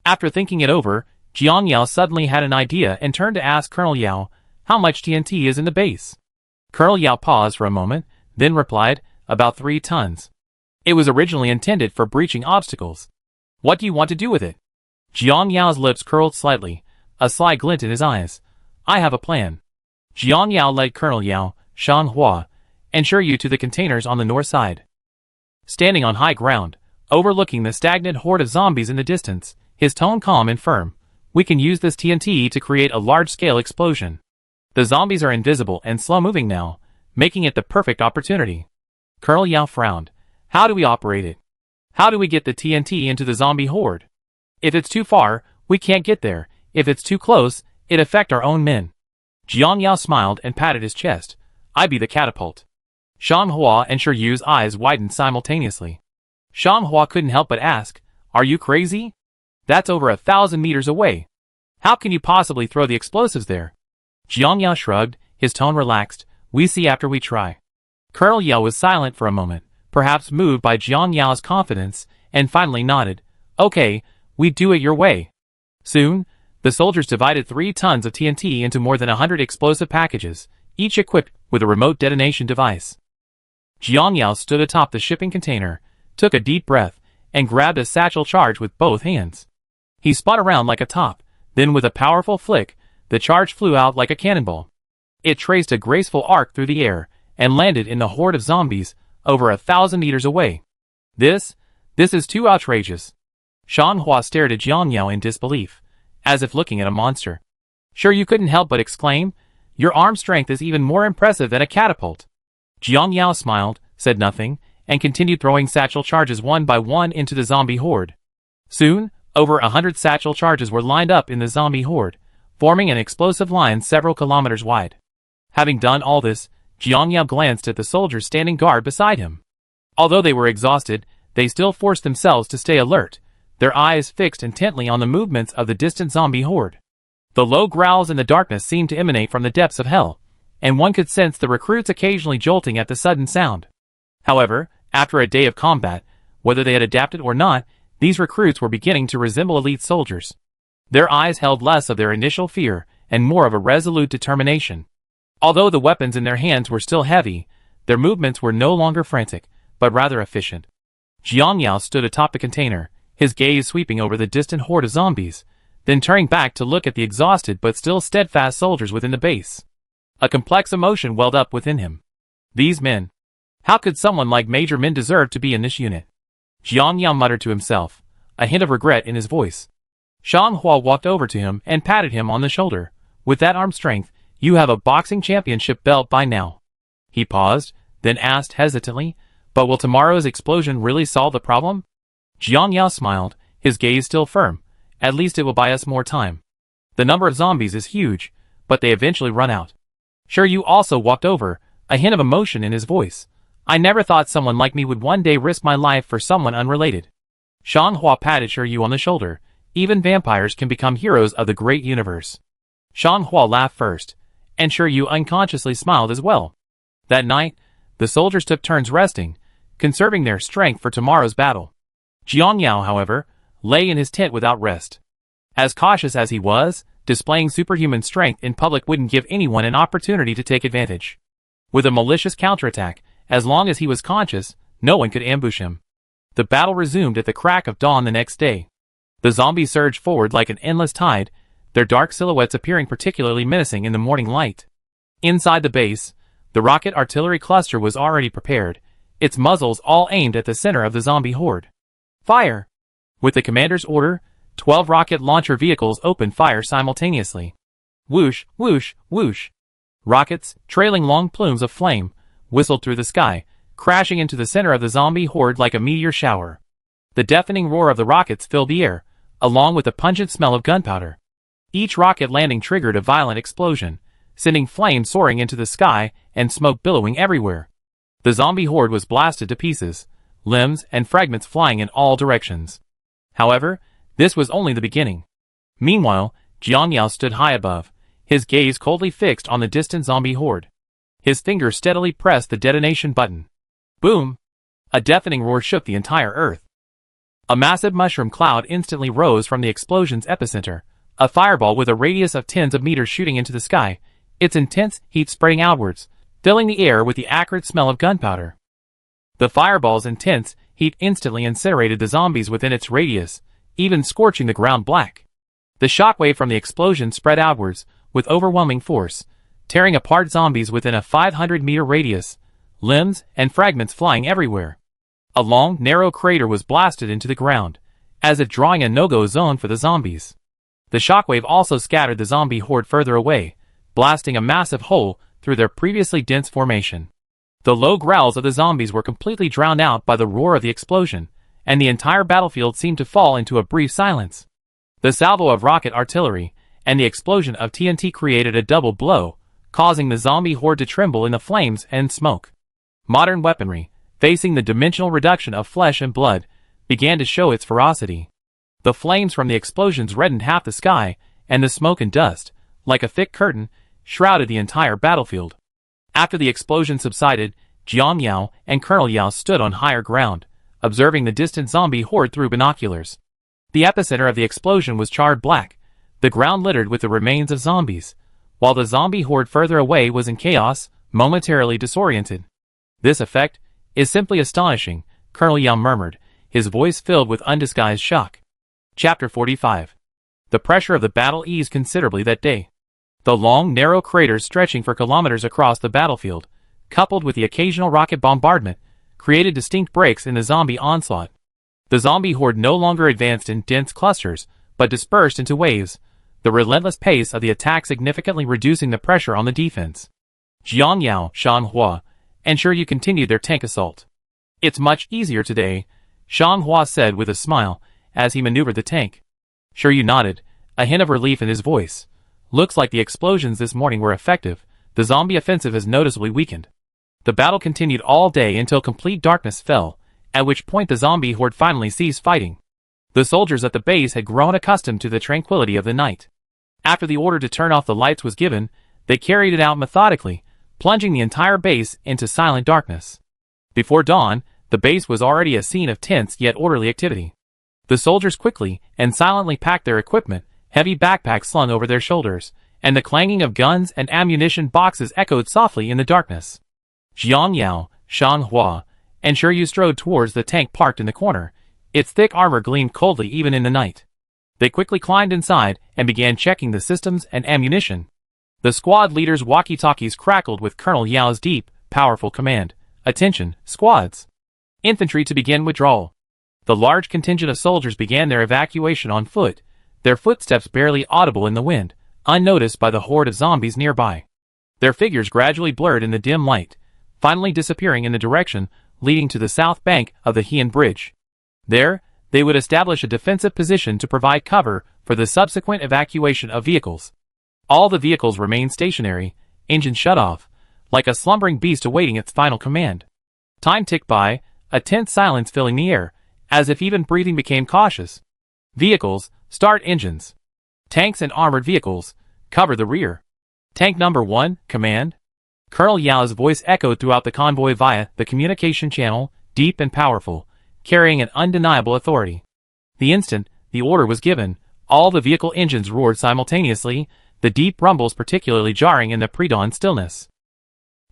After thinking it over, Jiang Yao suddenly had an idea and turned to ask Colonel Yao how much TNT is in the base. Colonel Yao paused for a moment, then replied, about 3 tons. It was originally intended for breaching obstacles. What do you want to do with it? Jiang Yao's lips curled slightly, a sly glint in his eyes. I have a plan. Jiang Yao led Colonel Yao, Shan Hua, and Shiryu to the containers on the north side. Standing on high ground, overlooking the stagnant horde of zombies in the distance, his tone calm and firm. We can use this TNT to create a large-scale explosion. The zombies are invisible and slow-moving now, making it the perfect opportunity. Colonel Yao frowned. How do we operate it? How do we get the TNT into the zombie horde? If it's too far, we can't get there. If it's too close, it'd affect our own men. Jiang Yao smiled and patted his chest. I'd be the catapult. Shan Hua and Shiryu's eyes widened simultaneously. Shan Hua couldn't help but ask, are you crazy? That's over 1,000 meters away. How can you possibly throw the explosives there? Jiang Yao shrugged, his tone relaxed. We see after we try. Colonel Yao was silent for a moment, perhaps moved by Jiang Yao's confidence, and finally nodded. Okay, we do it your way. Soon, the soldiers divided 3 tons of TNT into more than 100 explosive packages, each equipped with a remote detonation device. Jiang Yao stood atop the shipping container, took a deep breath, and grabbed a satchel charge with both hands. He spun around like a top, then with a powerful flick, the charge flew out like a cannonball. It traced a graceful arc through the air, and landed in the horde of zombies, over 1,000 meters away. This is too outrageous. Shan Hua stared at Jiang Yao in disbelief, as if looking at a monster. Sure, you couldn't help but exclaim, your arm strength is even more impressive than a catapult. Jiang Yao smiled, said nothing, and continued throwing satchel charges one by one into the zombie horde. Soon, over 100 satchel charges were lined up in the zombie horde, forming an explosive line several kilometers wide. Having done all this, Jiang Yao glanced at the soldiers standing guard beside him. Although they were exhausted, they still forced themselves to stay alert, their eyes fixed intently on the movements of the distant zombie horde. The low growls in the darkness seemed to emanate from the depths of hell, and one could sense the recruits occasionally jolting at the sudden sound. However, after a day of combat, whether they had adapted or not, these recruits were beginning to resemble elite soldiers. Their eyes held less of their initial fear and more of a resolute determination. Although the weapons in their hands were still heavy, their movements were no longer frantic, but rather efficient. Jiang Yao stood atop the container, his gaze sweeping over the distant horde of zombies, then turning back to look at the exhausted but still steadfast soldiers within the base. A complex emotion welled up within him. These men. How could someone like Major Min deserve to be in this unit? Jiang Yao muttered to himself, a hint of regret in his voice. Shan Hua walked over to him and patted him on the shoulder. With that arm strength, you have a boxing championship belt by now. He paused, then asked hesitantly, but will tomorrow's explosion really solve the problem? Jiang Yao smiled, his gaze still firm. At least it will buy us more time. The number of zombies is huge, but they eventually run out. Shiryu also walked over, a hint of emotion in his voice. I never thought someone like me would one day risk my life for someone unrelated. Shan Hua patted Shiryu on the shoulder. Even vampires can become heroes of the great universe. Shan Hua laughed first, and Shiryu unconsciously smiled as well. That night, the soldiers took turns resting, conserving their strength for tomorrow's battle. Jiang Yao, however, lay in his tent without rest. As cautious as he was, displaying superhuman strength in public wouldn't give anyone an opportunity to take advantage. With a malicious counterattack, as long as he was conscious, no one could ambush him. The battle resumed at the crack of dawn the next day. The zombies surged forward like an endless tide, their dark silhouettes appearing particularly menacing in the morning light. Inside the base, the rocket artillery cluster was already prepared, its muzzles all aimed at the center of the zombie horde. Fire! With the commander's order, 12 rocket launcher vehicles opened fire simultaneously. Whoosh, whoosh, whoosh. Rockets, trailing long plumes of flame, whistled through the sky, crashing into the center of the zombie horde like a meteor shower. The deafening roar of the rockets filled the air, along with the pungent smell of gunpowder. Each rocket landing triggered a violent explosion, sending flames soaring into the sky and smoke billowing everywhere. The zombie horde was blasted to pieces, limbs and fragments flying in all directions. However, this was only the beginning. Meanwhile, Jiang Yao stood high above, his gaze coldly fixed on the distant zombie horde. His fingers steadily pressed the detonation button. Boom! A deafening roar shook the entire earth. A massive mushroom cloud instantly rose from the explosion's epicenter, a fireball with a radius of tens of meters shooting into the sky, its intense heat spreading outwards, filling the air with the acrid smell of gunpowder. The fireball's intense heat instantly incinerated the zombies within its radius, even scorching the ground black. The shockwave from the explosion spread outwards, with overwhelming force, tearing apart zombies within a 500-meter radius, limbs and fragments flying everywhere. A long, narrow crater was blasted into the ground, as if drawing a no-go zone for the zombies. The shockwave also scattered the zombie horde further away, blasting a massive hole through their previously dense formation. The low growls of the zombies were completely drowned out by the roar of the explosion, and the entire battlefield seemed to fall into a brief silence. The salvo of rocket artillery and the explosion of TNT created a double blow, causing the zombie horde to tremble in the flames and smoke. Modern weaponry, facing the dimensional reduction of flesh and blood, began to show its ferocity. The flames from the explosions reddened half the sky, and the smoke and dust, like a thick curtain, shrouded the entire battlefield. After the explosion subsided, Jiang Yao and Colonel Yao stood on higher ground, observing the distant zombie horde through binoculars. The epicenter of the explosion was charred black, the ground littered with the remains of zombies, while the zombie horde further away was in chaos, momentarily disoriented. "This effect is simply astonishing," Colonel Yao murmured, his voice filled with undisguised shock. Chapter 45. The pressure of the battle eased considerably that day. The long, narrow craters stretching for kilometers across the battlefield, coupled with the occasional rocket bombardment, created distinct breaks in the zombie onslaught. The zombie horde no longer advanced in dense clusters, but dispersed into waves, the relentless pace of the attack significantly reducing the pressure on the defense. Jiang Yao, Shan Hua, ensure you continue their tank assault. "It's much easier today," Shan Hua said with a smile, as he maneuvered the tank. Sure you nodded, a hint of relief in his voice. "Looks like the explosions this morning were effective. The zombie offensive has noticeably weakened." The battle continued all day until complete darkness fell, at which point the zombie horde finally ceased fighting. The soldiers at the base had grown accustomed to the tranquility of the night. After the order to turn off the lights was given, they carried it out methodically, plunging the entire base into silent darkness. Before dawn, the base was already a scene of tense yet orderly activity. The soldiers quickly and silently packed their equipment, heavy backpacks slung over their shoulders, and the clanging of guns and ammunition boxes echoed softly in the darkness. Jiang Yao, Shan Hua, and Sure Yu strode towards the tank parked in the corner. Its thick armor gleamed coldly even in the night. They quickly climbed inside and began checking the systems and ammunition. The squad leader's walkie-talkies crackled with Colonel Yao's deep, powerful command. "Attention, squads! Infantry to begin withdrawal." The large contingent of soldiers began their evacuation on foot, their footsteps barely audible in the wind, unnoticed by the horde of zombies nearby. Their figures gradually blurred in the dim light, finally disappearing in the direction leading to the south bank of the Heian Bridge. There, they would establish a defensive position to provide cover for the subsequent evacuation of vehicles. All the vehicles remained stationary, engines shut off, like a slumbering beast awaiting its final command. Time ticked by, a tense silence filling the air, as if even breathing became cautious. "Vehicles, start engines. Tanks and armored vehicles, cover the rear. Tank number 1, command." Colonel Yao's voice echoed throughout the convoy via the communication channel, deep and powerful, carrying an undeniable authority. The instant the order was given, all the vehicle engines roared simultaneously, the deep rumbles particularly jarring in the pre-dawn stillness.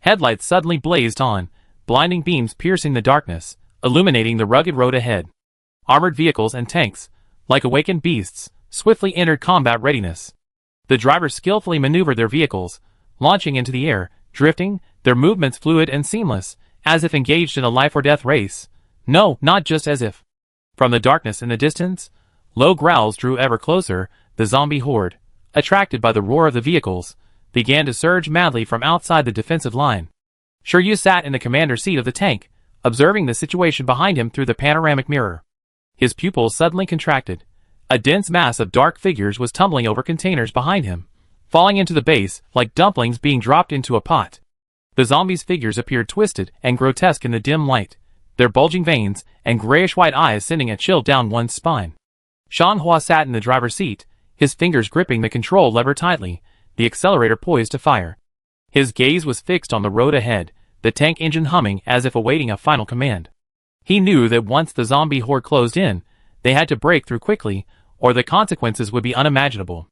Headlights suddenly blazed on, blinding beams piercing the darkness, illuminating the rugged road ahead. Armored vehicles and tanks, like awakened beasts, swiftly entered combat readiness. The drivers skillfully maneuvered their vehicles, launching into the air, drifting, their movements fluid and seamless, as if engaged in a life-or-death race. No, not just as if. From the darkness in the distance, low growls drew ever closer. The zombie horde, attracted by the roar of the vehicles, began to surge madly from outside the defensive line. Sure Yu sat in the commander's seat of the tank, observing the situation behind him through the panoramic mirror. His pupils suddenly contracted. A dense mass of dark figures was tumbling over containers behind him, falling into the base like dumplings being dropped into a pot. The zombies' figures appeared twisted and grotesque in the dim light, their bulging veins and grayish-white eyes sending a chill down one's spine. Shan Hua sat in the driver's seat, his fingers gripping the control lever tightly, the accelerator poised to fire. His gaze was fixed on the road ahead, the tank engine humming as if awaiting a final command. He knew that once the zombie horde closed in, they had to break through quickly, or the consequences would be unimaginable.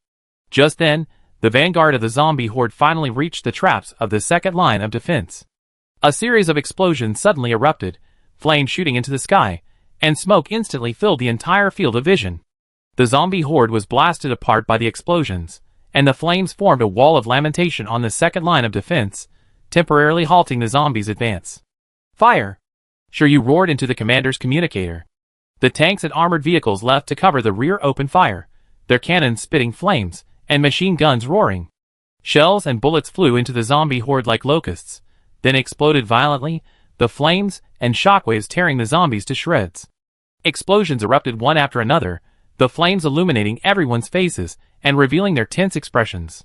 Just then, the vanguard of the zombie horde finally reached the traps of the second line of defense. A series of explosions suddenly erupted, flames shooting into the sky, and smoke instantly filled the entire field of vision. The zombie horde was blasted apart by the explosions, and the flames formed a wall of lamentation on the second line of defense, temporarily halting the zombies' advance. Fire! Shiryu roared into the commander's communicator. The tanks and armored vehicles left to cover the rear open fire, their cannons spitting flames, and machine guns roaring. Shells and bullets flew into the zombie horde like locusts, then exploded violently, the flames and shockwaves tearing the zombies to shreds. Explosions erupted one after another, the flames illuminating everyone's faces and revealing their tense expressions.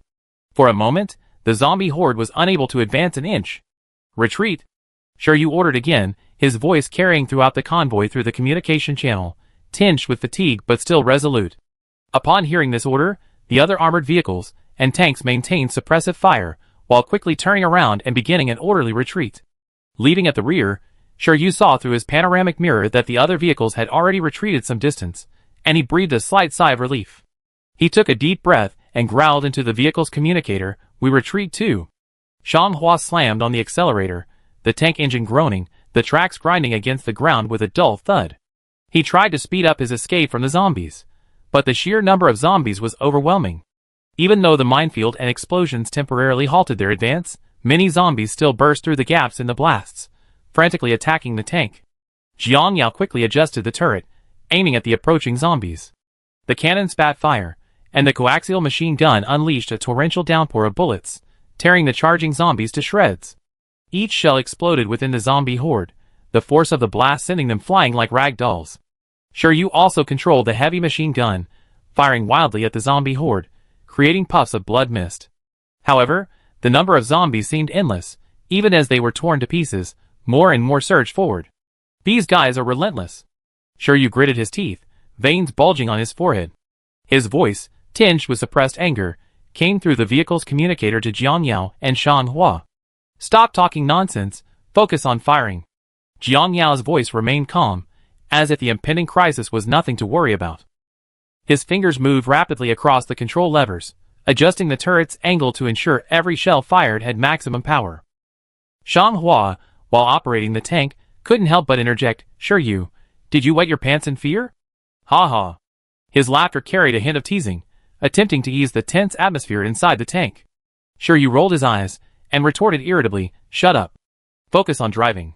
For a moment, the zombie horde was unable to advance an inch. Retreat! Shiryu ordered again, his voice carrying throughout the convoy through the communication channel, tinged with fatigue but still resolute. Upon hearing this order, the other armored vehicles and tanks maintained suppressive fire, while quickly turning around and beginning an orderly retreat. Leaving at the rear, Shiryu saw through his panoramic mirror that the other vehicles had already retreated some distance, and he breathed a slight sigh of relief. He took a deep breath and growled into the vehicle's communicator, "We retreat too." Xianghua slammed on the accelerator, the tank engine groaning, the tracks grinding against the ground with a dull thud. He tried to speed up his escape from the zombies, but the sheer number of zombies was overwhelming. Even though the minefield and explosions temporarily halted their advance, many zombies still burst through the gaps in the blasts, frantically attacking the tank. Jiang Yao quickly adjusted the turret, aiming at the approaching zombies. The cannon spat fire, and the coaxial machine gun unleashed a torrential downpour of bullets, tearing the charging zombies to shreds. Each shell exploded within the zombie horde, the force of the blast sending them flying like rag dolls. Shiryu also controlled the heavy machine gun, firing wildly at the zombie horde, creating puffs of blood mist. However, the number of zombies seemed endless. Even as they were torn to pieces, more and more surged forward. "These guys are relentless." Shiryu gritted his teeth, veins bulging on his forehead. His voice, tinged with suppressed anger, came through the vehicle's communicator to Jiang Yao and Xianghua. "Stop talking nonsense, focus on firing." Jiang Yao's voice remained calm, as if the impending crisis was nothing to worry about. His fingers moved rapidly across the control levers, adjusting the turret's angle to ensure every shell fired had maximum power. Xianghua, while operating the tank, couldn't help but interject, "Shiryu, did you wet your pants in fear?" "Ha ha." His laughter carried a hint of teasing, attempting to ease the tense atmosphere inside the tank. Shiryu rolled his eyes, and retorted irritably, "Shut up. Focus on driving.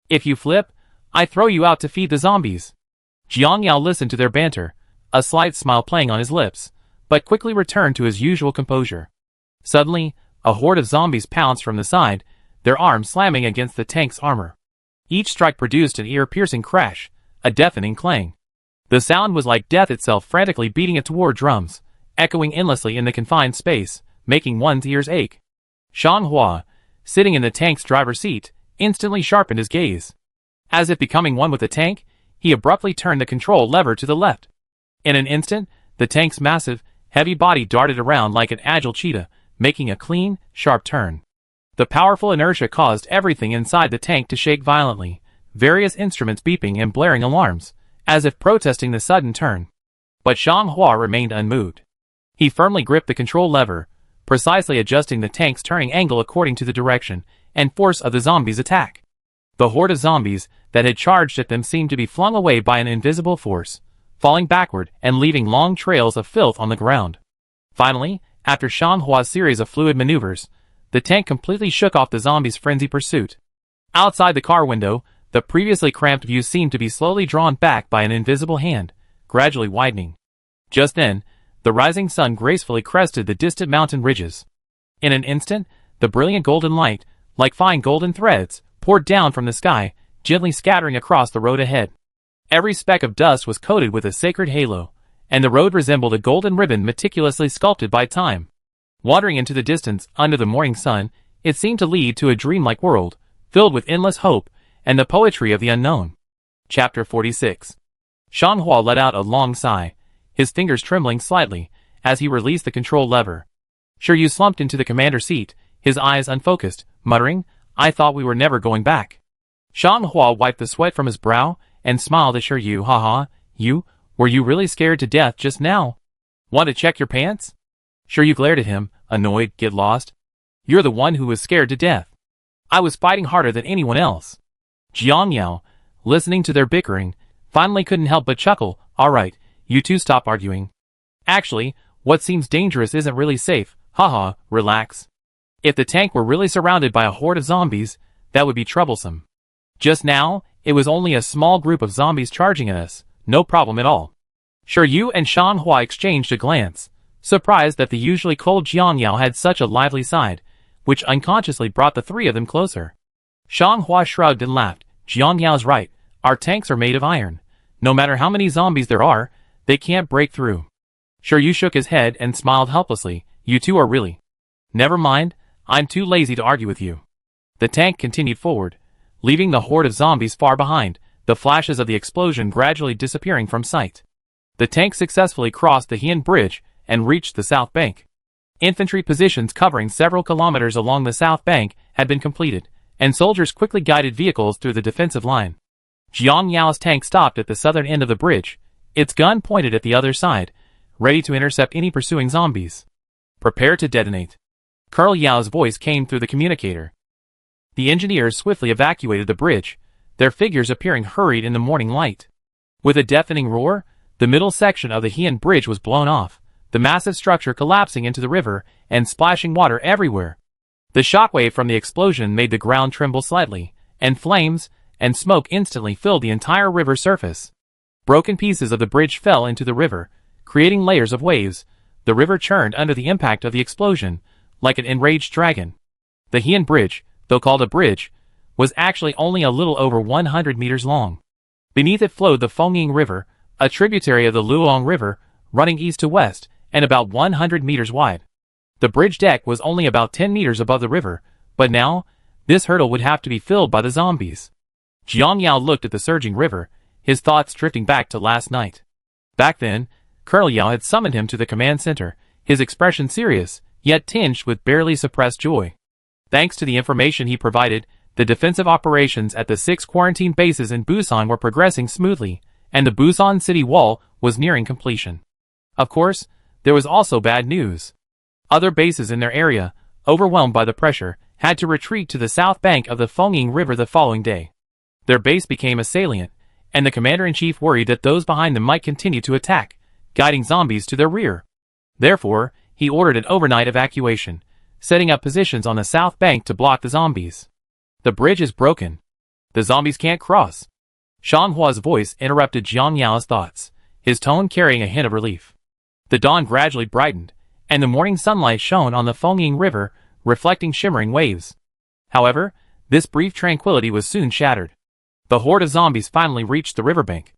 If you flip, I throw you out to feed the zombies." Jiang Yao listened to their banter, a slight smile playing on his lips, but quickly returned to his usual composure. Suddenly, a horde of zombies pounced from the side, their arms slamming against the tank's armor. Each strike produced an ear-piercing crash, a deafening clang. The sound was like death itself frantically beating its war drums, echoing endlessly in the confined space, making one's ears ache. Xianghua, sitting in the tank's driver's seat, instantly sharpened his gaze. As if becoming one with the tank, he abruptly turned the control lever to the left. In an instant, the tank's massive, heavy body darted around like an agile cheetah, making a clean, sharp turn. The powerful inertia caused everything inside the tank to shake violently, various instruments beeping and blaring alarms, as if protesting the sudden turn. But Xianghua remained unmoved. He firmly gripped the control lever, precisely adjusting the tank's turning angle according to the direction and force of the zombies' attack. The horde of zombies that had charged at them seemed to be flung away by an invisible force, falling backward and leaving long trails of filth on the ground. Finally, after Xianghua's series of fluid maneuvers, the tank completely shook off the zombies' frenzied pursuit. Outside the car window, the previously cramped view seemed to be slowly drawn back by an invisible hand, gradually widening. Just then, the rising sun gracefully crested the distant mountain ridges. In an instant, the brilliant golden light, like fine golden threads, poured down from the sky, gently scattering across the road ahead. Every speck of dust was coated with a sacred halo, and the road resembled a golden ribbon meticulously sculpted by time. Wandering into the distance under the morning sun, it seemed to lead to a dreamlike world, filled with endless hope and the poetry of the unknown. Chapter 46. Xianghua let out a long sigh, his fingers trembling slightly as he released the control lever. Shiryu slumped into the commander's seat, his eyes unfocused, muttering, "I thought we were never going back." Xianghua wiped the sweat from his brow and smiled at Shiryu. "Haha, were you really scared to death just now? Want to check your pants?" Shiryu glared at him, annoyed. "Get lost. You're the one who was scared to death. I was fighting harder than anyone else." Jiang Yao, listening to their bickering, finally couldn't help but chuckle. "All right, you two stop arguing. Actually, what seems dangerous isn't really safe. Haha, relax. If the tank were really surrounded by a horde of zombies, that would be troublesome. Just now, it was only a small group of zombies charging at us, no problem at all." Shiryu and Xianghua exchanged a glance, surprised that the usually cold Jiang Yao had such a lively side, which unconsciously brought the three of them closer. Xianghua shrugged and laughed. "Jiang Yao's right, our tanks are made of iron. No matter how many zombies there are, they can't break through." Shiryu shook his head and smiled helplessly. "You two are really... Never mind, I'm too lazy to argue with you." The tank continued forward, leaving the horde of zombies far behind, the flashes of the explosion gradually disappearing from sight. The tank successfully crossed the Heian Bridge and reached the south bank. Infantry positions covering several kilometers along the south bank had been completed, and soldiers quickly guided vehicles through the defensive line. Jiang Yao's tank stopped at the southern end of the bridge, its gun pointed at the other side, ready to intercept any pursuing zombies. "Prepare to detonate." Colonel Yao's voice came through the communicator. The engineers swiftly evacuated the bridge, their figures appearing hurried in the morning light. With a deafening roar, the middle section of the Heian Bridge was blown off, the massive structure collapsing into the river and splashing water everywhere. The shockwave from the explosion made the ground tremble slightly, and flames and smoke instantly filled the entire river surface. Broken pieces of the bridge fell into the river, creating layers of waves. The river churned under the impact of the explosion, like an enraged dragon. The Heian Bridge, though called a bridge, was actually only a little over 100 meters long. Beneath it flowed the Fengying River, a tributary of the Luoyang River, running east to west, and about 100 meters wide. The bridge deck was only about 10 meters above the river, but now, this hurdle would have to be filled by the zombies. Jiang Yao looked at the surging river, his thoughts drifting back to last night. Back then, Colonel Yao had summoned him to the command center, his expression serious, yet tinged with barely suppressed joy. Thanks to the information he provided, the defensive operations at the 6 quarantine bases in Busan were progressing smoothly, and the Busan city wall was nearing completion. Of course, there was also bad news. Other bases in their area, overwhelmed by the pressure, had to retreat to the south bank of the Fengying River the following day. Their base became a salient, and the commander-in-chief worried that those behind them might continue to attack, guiding zombies to their rear. Therefore, he ordered an overnight evacuation, setting up positions on the south bank to block the zombies. "The bridge is broken. The zombies can't cross." Xianghua's voice interrupted Jiang Yao's thoughts, his tone carrying a hint of relief. The dawn gradually brightened, and the morning sunlight shone on the Fengying River, reflecting shimmering waves. However, this brief tranquility was soon shattered. The horde of zombies finally reached the riverbank.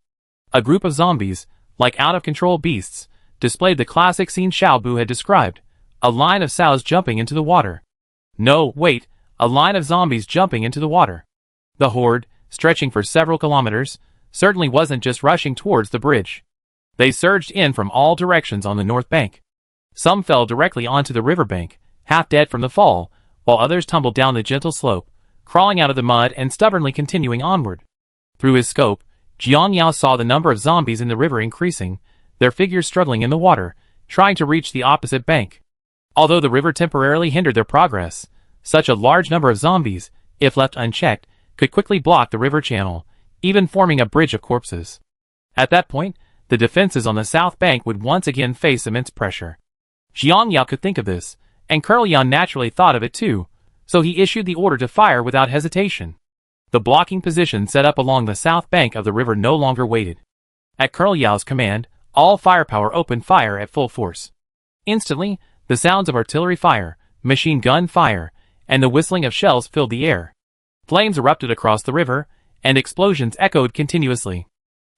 A group of zombies, like out-of-control beasts, displayed the classic scene Xiaobu had described, a line of sows jumping into the water. No, wait, a line of zombies jumping into the water. The horde, stretching for several kilometers, certainly wasn't just rushing towards the bridge. They surged in from all directions on the north bank. Some fell directly onto the riverbank, half dead from the fall, while others tumbled down the gentle slope, crawling out of the mud and stubbornly continuing onward. Through his scope, Jiang Yao saw the number of zombies in the river increasing, their figures struggling in the water, trying to reach the opposite bank. Although the river temporarily hindered their progress, such a large number of zombies, if left unchecked, could quickly block the river channel, even forming a bridge of corpses. At that point, the defenses on the south bank would once again face immense pressure. Jiang Yao could think of this, and Colonel Yan naturally thought of it too, so he issued the order to fire without hesitation. The blocking position set up along the south bank of the river no longer waited. At Colonel Yao's command, all firepower opened fire at full force. Instantly, the sounds of artillery fire, machine gun fire, and the whistling of shells filled the air. Flames erupted across the river, and explosions echoed continuously.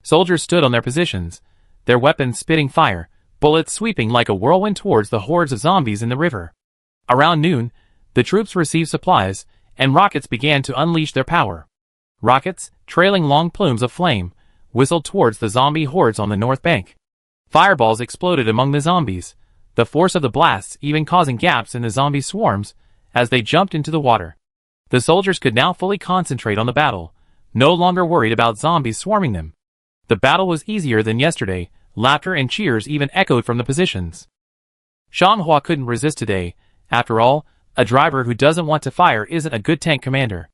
Soldiers stood on their positions, their weapons spitting fire, bullets sweeping like a whirlwind towards the hordes of zombies in the river. Around noon, the troops received supplies, and rockets began to unleash their power. Rockets, trailing long plumes of flame, whistled towards the zombie hordes on the north bank. Fireballs exploded among the zombies, the force of the blasts even causing gaps in the zombie swarms as they jumped into the water. The soldiers could now fully concentrate on the battle, no longer worried about zombies swarming them. The battle was easier than yesterday. Laughter and cheers even echoed from the positions. Xianghua couldn't resist today. After all, a driver who doesn't want to fire isn't a good tank commander.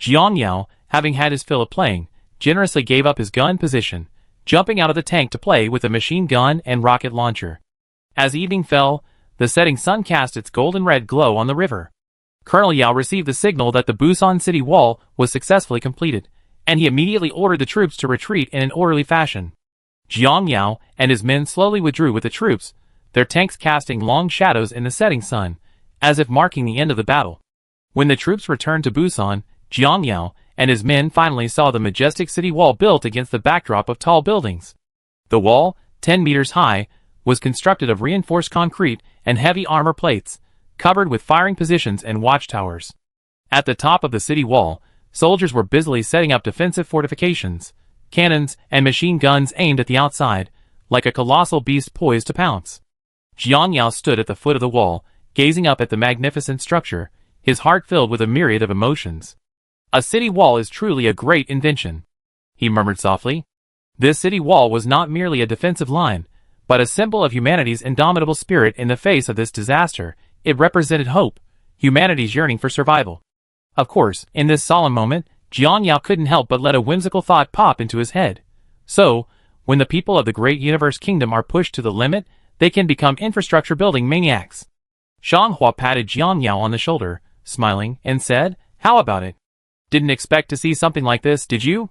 Jiang Yao, having had his fill of playing, generously gave up his gun position, jumping out of the tank to play with a machine gun and rocket launcher. As evening fell, the setting sun cast its golden red glow on the river. Colonel Yao received the signal that the Busan city wall was successfully completed, and he immediately ordered the troops to retreat in an orderly fashion. Jiang Yao and his men slowly withdrew with the troops, their tanks casting long shadows in the setting sun, as if marking the end of the battle. When the troops returned to Busan, Jiang Yao and his men finally saw the majestic city wall built against the backdrop of tall buildings. The wall, 10 meters high, was constructed of reinforced concrete and heavy armor plates, covered with firing positions and watchtowers. At the top of the city wall, soldiers were busily setting up defensive fortifications, cannons and machine guns aimed at the outside, like a colossal beast poised to pounce. Jiang Yao stood at the foot of the wall, gazing up at the magnificent structure, his heart filled with a myriad of emotions. A city wall is truly a great invention, he murmured softly. This city wall was not merely a defensive line, but a symbol of humanity's indomitable spirit in the face of this disaster. It represented hope, humanity's yearning for survival. Of course, in this solemn moment, Jiang Yao couldn't help but let a whimsical thought pop into his head. So, when the people of the great universe kingdom are pushed to the limit, they can become infrastructure building maniacs. Xianghua patted Jiang Yao on the shoulder, smiling, and said, "How about it? Didn't expect to see something like this, did you?"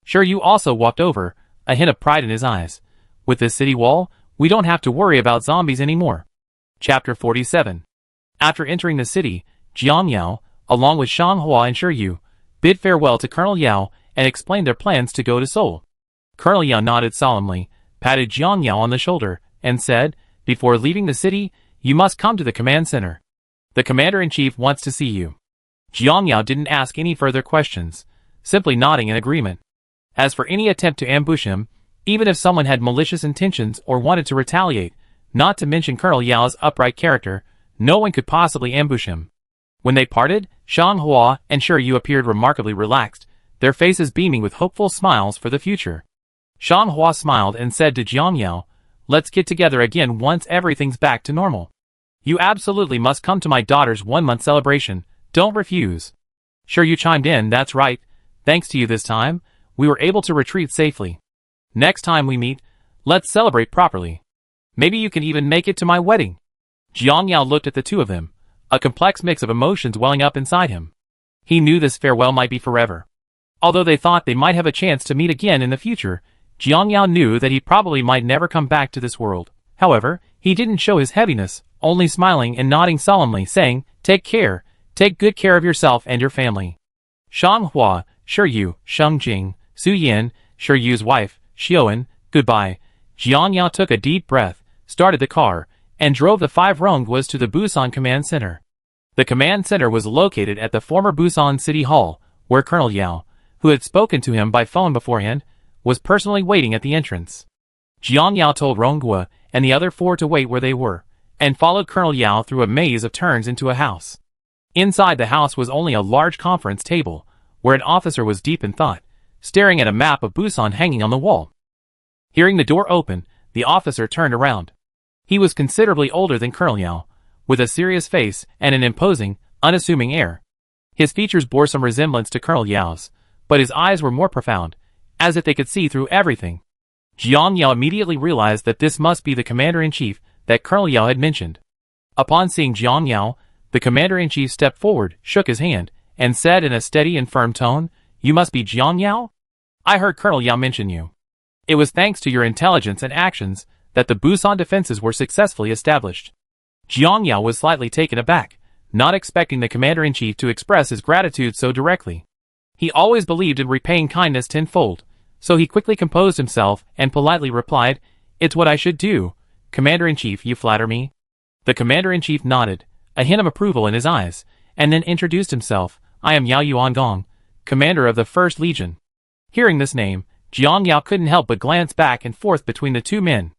Sure, you also walked over, a hint of pride in his eyes. With this city wall, we don't have to worry about zombies anymore. Chapter 47. After entering the city, Jiang Yao, along with Xianghua and Shiryu, bid farewell to Colonel Yao and explained their plans to go to Seoul. Colonel Yao nodded solemnly, patted Jiang Yao on the shoulder, and said, "Before leaving the city, you must come to the command center. The commander-in-chief wants to see you." Jiang Yao didn't ask any further questions, simply nodding in agreement. As for any attempt to ambush him, even if someone had malicious intentions or wanted to retaliate, not to mention Colonel Yao's upright character, no one could possibly ambush him. When they parted, Xianghua and Shiryu appeared remarkably relaxed, their faces beaming with hopeful smiles for the future. Xianghua smiled and said to Jiang Yao, "Let's get together again once everything's back to normal. You absolutely must come to my daughter's 1-month celebration, don't refuse." Shiryu chimed in, "That's right, thanks to you this time, we were able to retreat safely. Next time we meet, let's celebrate properly. Maybe you can even make it to my wedding." Jiang Yao looked at the two of them, a complex mix of emotions welling up inside him. He knew this farewell might be forever. Although they thought they might have a chance to meet again in the future, Jiang Yao knew that he probably might never come back to this world. However, he didn't show his heaviness, only smiling and nodding solemnly, saying, "Take care, take good care of yourself and your family." Xianghua, Shiryu, Shengjing, Su Yin, Shiryu's wife, Xiaoan, goodbye. Jiang Yao took a deep breath, started the car, and drove the 5 Rongguas to the Busan Command Center. The command center was located at the former Busan City Hall, where Colonel Yao, who had spoken to him by phone beforehand, was personally waiting at the entrance. Jiang Yao told Ronggua and the other 4 to wait where they were, and followed Colonel Yao through a maze of turns into a house. Inside the house was only a large conference table, where an officer was deep in thought, staring at a map of Busan hanging on the wall. Hearing the door open, the officer turned around. He was considerably older than Colonel Yao, with a serious face and an imposing, unassuming air. His features bore some resemblance to Colonel Yao's, but his eyes were more profound, as if they could see through everything. Jiang Yao immediately realized that this must be the commander-in-chief that Colonel Yao had mentioned. Upon seeing Jiang Yao, the commander-in-chief stepped forward, shook his hand, and said in a steady and firm tone, "You must be Jiang Yao? I heard Colonel Yao mention you. It was thanks to your intelligence and actions that the Busan defenses were successfully established." Jiang Yao was slightly taken aback, not expecting the commander-in-chief to express his gratitude so directly. He always believed in repaying kindness tenfold, so he quickly composed himself and politely replied, "It's what I should do. Commander-in-chief, you flatter me." The commander-in-chief nodded, a hint of approval in his eyes, and then introduced himself, "I am Yao Yuangong, commander of the 1st Legion." Hearing this name, Jiang Yao couldn't help but glance back and forth between the two men.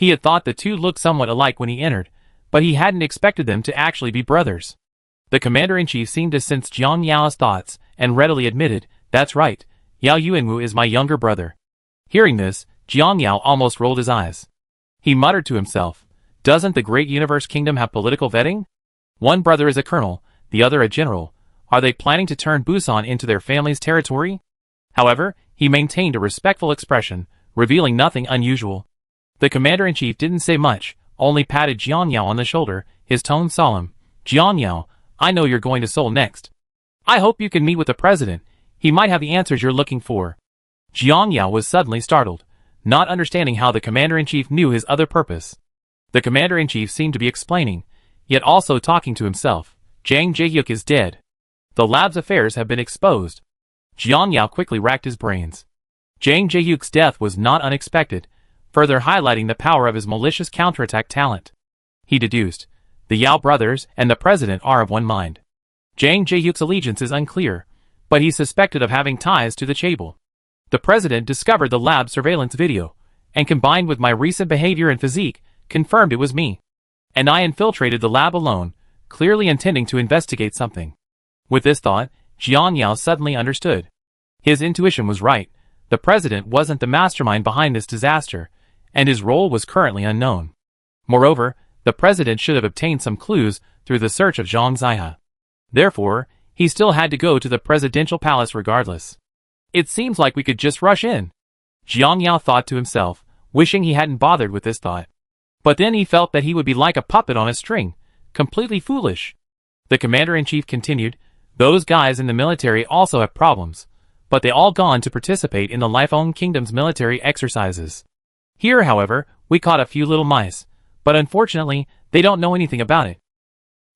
He had thought the two looked somewhat alike when he entered, but he hadn't expected them to actually be brothers. The commander-in-chief seemed to sense Jiang Yao's thoughts and readily admitted, "That's right, Yao Yuanwu is my younger brother." Hearing this, Jiang Yao almost rolled his eyes. He muttered to himself, "Doesn't the great universe kingdom have political vetting? One brother is a colonel, the other a general. Are they planning to turn Busan into their family's territory?" However, he maintained a respectful expression, revealing nothing unusual. The commander-in-chief didn't say much, only patted Jiang Yao on the shoulder, his tone solemn. "Jiang Yao, I know you're going to Seoul next. I hope you can meet with the president. He might have the answers you're looking for." Jiang Yao was suddenly startled, not understanding how the commander-in-chief knew his other purpose. The commander-in-chief seemed to be explaining, yet also talking to himself. "Jang Jae-hyuk is dead. The lab's affairs have been exposed." Jiang Yao quickly racked his brains. Jang Jae-hyuk's death was not unexpected, further highlighting the power of his malicious counterattack talent. He deduced, the Yao brothers and the president are of one mind. Jang Jae-hyuk's allegiance is unclear, but he's suspected of having ties to the chaebol. The president discovered the lab surveillance video, and combined with my recent behavior and physique, confirmed it was me. And I infiltrated the lab alone, clearly intending to investigate something. With this thought, Jiang Yao suddenly understood. His intuition was right. The president wasn't the mastermind behind this disaster, and his role was currently unknown. Moreover, the president should have obtained some clues through the search of Zhang Ziha. Therefore, he still had to go to the presidential palace regardless. "It seems like we could just rush in," Jiang Yao thought to himself, wishing he hadn't bothered with this thought. But then he felt that he would be like a puppet on a string, completely foolish. The commander-in-chief continued, "Those guys in the military also have problems, but they all gone to participate in the Lifeong Kingdom's military exercises. Here, however, we caught a few little mice, but unfortunately, they don't know anything about it."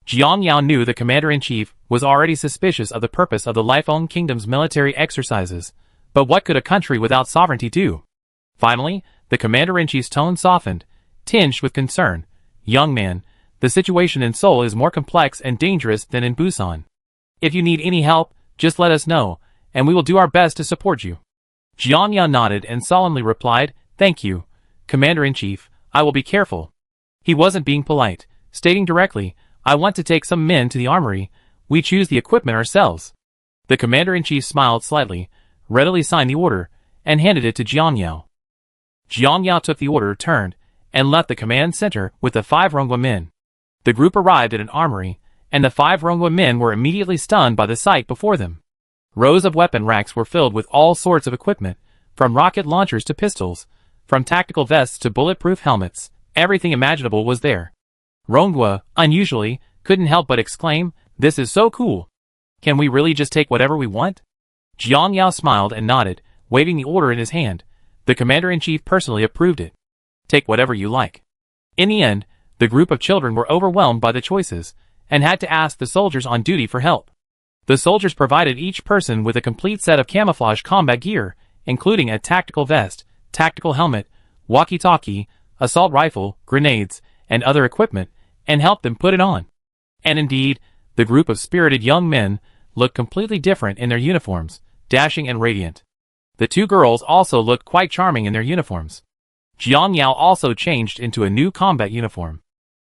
Jiang Yao knew the commander-in-chief was already suspicious of the purpose of the Lifeong Kingdom's military exercises, but what could a country without sovereignty do? Finally, the commander-in-chief's tone softened, tinged with concern. "Young man, the situation in Seoul is more complex and dangerous than in Busan. If you need any help, just let us know, and we will do our best to support you." Jiang Yao nodded and solemnly replied, "Thank you, Commander-in-Chief, I will be careful." He wasn't being polite, stating directly, "I want to take some men to the armory. We choose the equipment ourselves." The commander-in-chief smiled slightly, readily signed the order, and handed it to Jiang Yao. Jiang Yao took the order, turned, and left the command center with the 5 Ronghua men. The group arrived at an armory, and the 5 Ronghua men were immediately stunned by the sight before them. Rows of weapon racks were filled with all sorts of equipment, from rocket launchers to pistols, from tactical vests to bulletproof helmets. Everything imaginable was there. Ronghua, unusually, couldn't help but exclaim, "This is so cool. Can we really just take whatever we want?" Jiang Yao smiled and nodded, waving the order in his hand. The commander-in-chief personally approved it. "Take whatever you like." In the end, the group of children were overwhelmed by the choices, and had to ask the soldiers on duty for help. The soldiers provided each person with a complete set of camouflage combat gear, including a tactical vest, tactical helmet, walkie-talkie, assault rifle, grenades, and other equipment, and helped them put it on. And indeed, the group of spirited young men looked completely different in their uniforms, dashing and radiant. The 2 girls also looked quite charming in their uniforms. Jiang Yao also changed into a new combat uniform.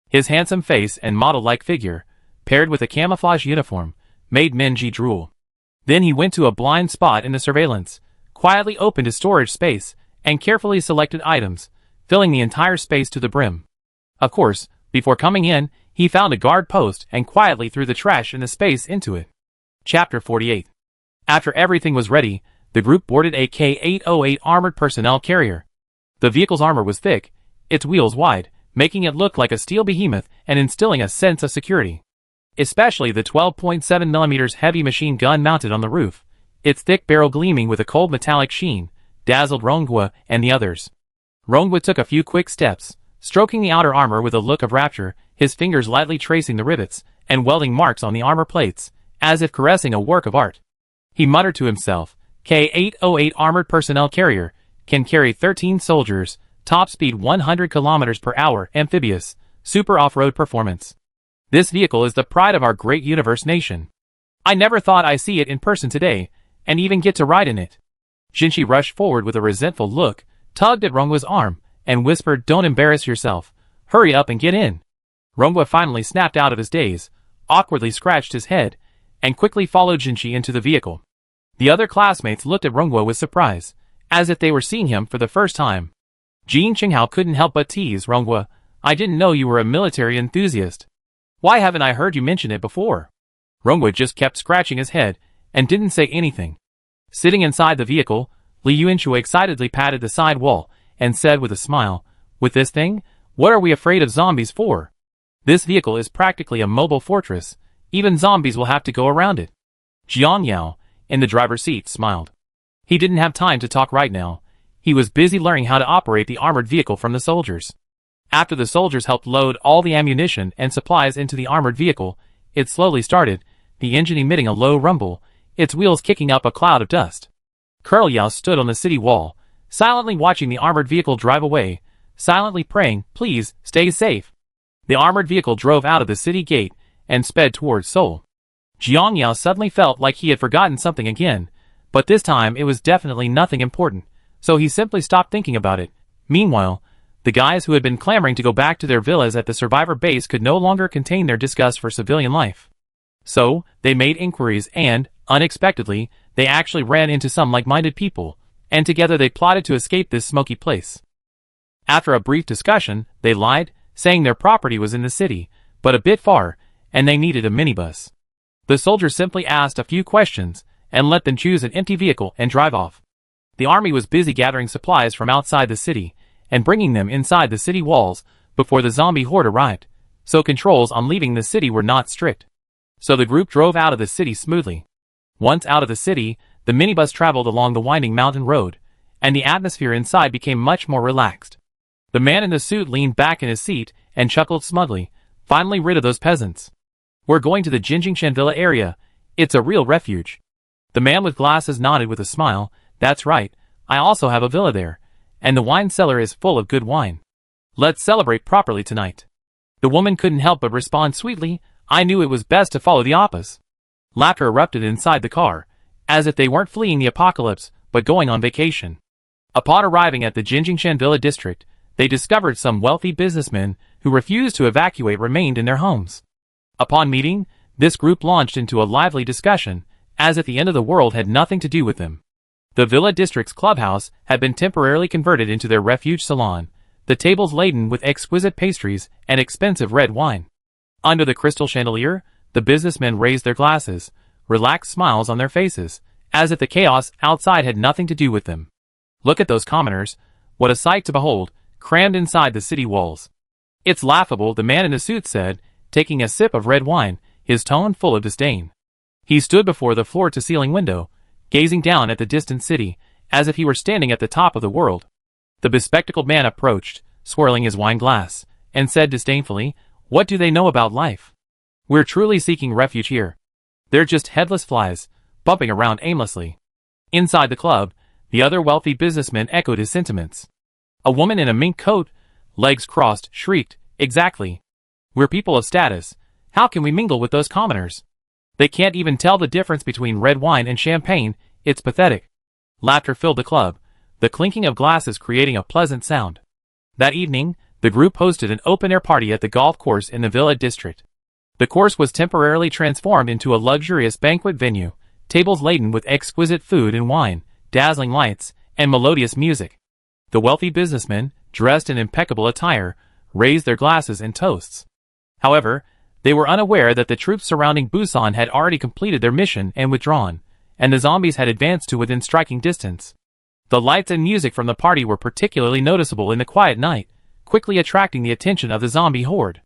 His handsome face and model-like figure, paired with a camouflage uniform, made Menji drool. Then he went to a blind spot in the surveillance, quietly opened his storage space, and carefully selected items, filling the entire space to the brim. Of course, before coming in, he found a guard post and quietly threw the trash in the space into it. Chapter 48. After everything was ready, the group boarded a K-808 armored personnel carrier. The vehicle's armor was thick, its wheels wide, making it look like a steel behemoth and instilling a sense of security. Especially the 12.7mm heavy machine gun mounted on the roof, its thick barrel gleaming with a cold metallic sheen, dazzled Ronghua and the others. Ronghua took a few quick steps, stroking the outer armor with a look of rapture, his fingers lightly tracing the rivets and welding marks on the armor plates, as if caressing a work of art. He muttered to himself, "K-808 armored personnel carrier, can carry 13 soldiers, top speed 100 km per hour, amphibious, super off-road performance. This vehicle is the pride of our great universe nation. I never thought I'd see it in person today, and even get to ride in it." Jinshi rushed forward with a resentful look, tugged at Ronghua's arm, and whispered, "Don't embarrass yourself. Hurry up and get in." Rongwa finally snapped out of his daze, awkwardly scratched his head, and quickly followed Jinchi into the vehicle. The other classmates looked at Rongwa with surprise, as if they were seeing him for the first time. Jin Qinghao couldn't help but tease Rongwa, "I didn't know you were a military enthusiast. Why haven't I heard you mention it before?" Rongwa just kept scratching his head and didn't say anything. Sitting inside the vehicle, Li Yuanchu excitedly patted the side wall and said with a smile, "With this thing, what are we afraid of zombies for? This vehicle is practically a mobile fortress. Even zombies will have to go around it." Jiang Yao, in the driver's seat, smiled. He didn't have time to talk right now. He was busy learning how to operate the armored vehicle from the soldiers. After the soldiers helped load all the ammunition and supplies into the armored vehicle, it slowly started, the engine emitting a low rumble, its wheels kicking up a cloud of dust. Colonel Yao stood on the city wall, silently watching the armored vehicle drive away, silently praying, "Please, stay safe." The armored vehicle drove out of the city gate and sped towards Seoul. Jiang Yao suddenly felt like he had forgotten something again, but this time it was definitely nothing important, so he simply stopped thinking about it. Meanwhile, the guys who had been clamoring to go back to their villas at the survivor base could no longer contain their disgust for civilian life. So, they made inquiries and, unexpectedly, they actually ran into some like-minded people, and together they plotted to escape this smoky place. After a brief discussion, they lied, saying their property was in the city, but a bit far, and they needed a minibus. The soldiers simply asked a few questions, and let them choose an empty vehicle and drive off. The army was busy gathering supplies from outside the city, and bringing them inside the city walls before the zombie horde arrived, so controls on leaving the city were not strict. So the group drove out of the city smoothly. Once out of the city, the minibus traveled along the winding mountain road, and the atmosphere inside became much more relaxed. The man in the suit leaned back in his seat and chuckled smugly, finally rid of those peasants. "We're going to the Jinjingshan Villa area. It's a real refuge." The man with glasses nodded with a smile. "That's right, I also have a villa there, and the wine cellar is full of good wine. Let's celebrate properly tonight." The woman couldn't help but respond sweetly, "I knew it was best to follow the Appas." Laughter erupted inside the car, as if they weren't fleeing the apocalypse, but going on vacation. Upon arriving at the Jinjingshan Villa district, they discovered some wealthy businessmen who refused to evacuate remained in their homes. Upon meeting, this group launched into a lively discussion, as if the end of the world had nothing to do with them. The Villa District's clubhouse had been temporarily converted into their refuge salon, the tables laden with exquisite pastries and expensive red wine. Under the crystal chandelier, the businessmen raised their glasses, relaxed smiles on their faces, as if the chaos outside had nothing to do with them. "Look at those commoners, what a sight to behold, crammed inside the city walls." "It's laughable," the man in the suit said, taking a sip of red wine, his tone full of disdain. He stood before the floor-to-ceiling window, gazing down at the distant city, as if he were standing at the top of the world. The bespectacled man approached, swirling his wine glass, and said disdainfully, "What do they know about life? We're truly seeking refuge here. They're just headless flies, bumping around aimlessly." Inside the club, the other wealthy businessmen echoed his sentiments. A woman in a mink coat, legs crossed, shrieked, "Exactly. We're people of status. How can we mingle with those commoners? They can't even tell the difference between red wine and champagne. It's pathetic." Laughter filled the club, the clinking of glasses creating a pleasant sound. That evening, the group hosted an open-air party at the golf course in the Villa District. The course was temporarily transformed into a luxurious banquet venue, tables laden with exquisite food and wine, dazzling lights, and melodious music. The wealthy businessmen, dressed in impeccable attire, raised their glasses in toasts. However, they were unaware that the troops surrounding Busan had already completed their mission and withdrawn, and the zombies had advanced to within striking distance. The lights and music from the party were particularly noticeable in the quiet night, quickly attracting the attention of the zombie horde.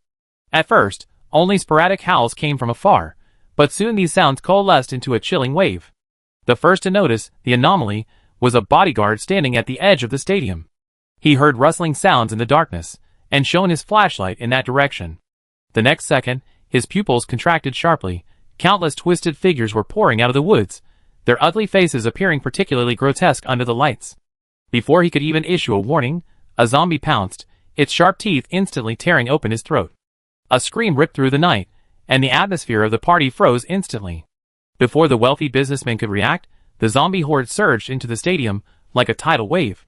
At first, only sporadic howls came from afar, but soon these sounds coalesced into a chilling wave. The first to notice the anomaly was a bodyguard standing at the edge of the stadium. He heard rustling sounds in the darkness, and shone his flashlight in that direction. The next second, his pupils contracted sharply. Countless twisted figures were pouring out of the woods, their ugly faces appearing particularly grotesque under the lights. Before he could even issue a warning, a zombie pounced, its sharp teeth instantly tearing open his throat. A scream ripped through the night, and the atmosphere of the party froze instantly. Before the wealthy businessman could react, the zombie horde surged into the stadium like a tidal wave.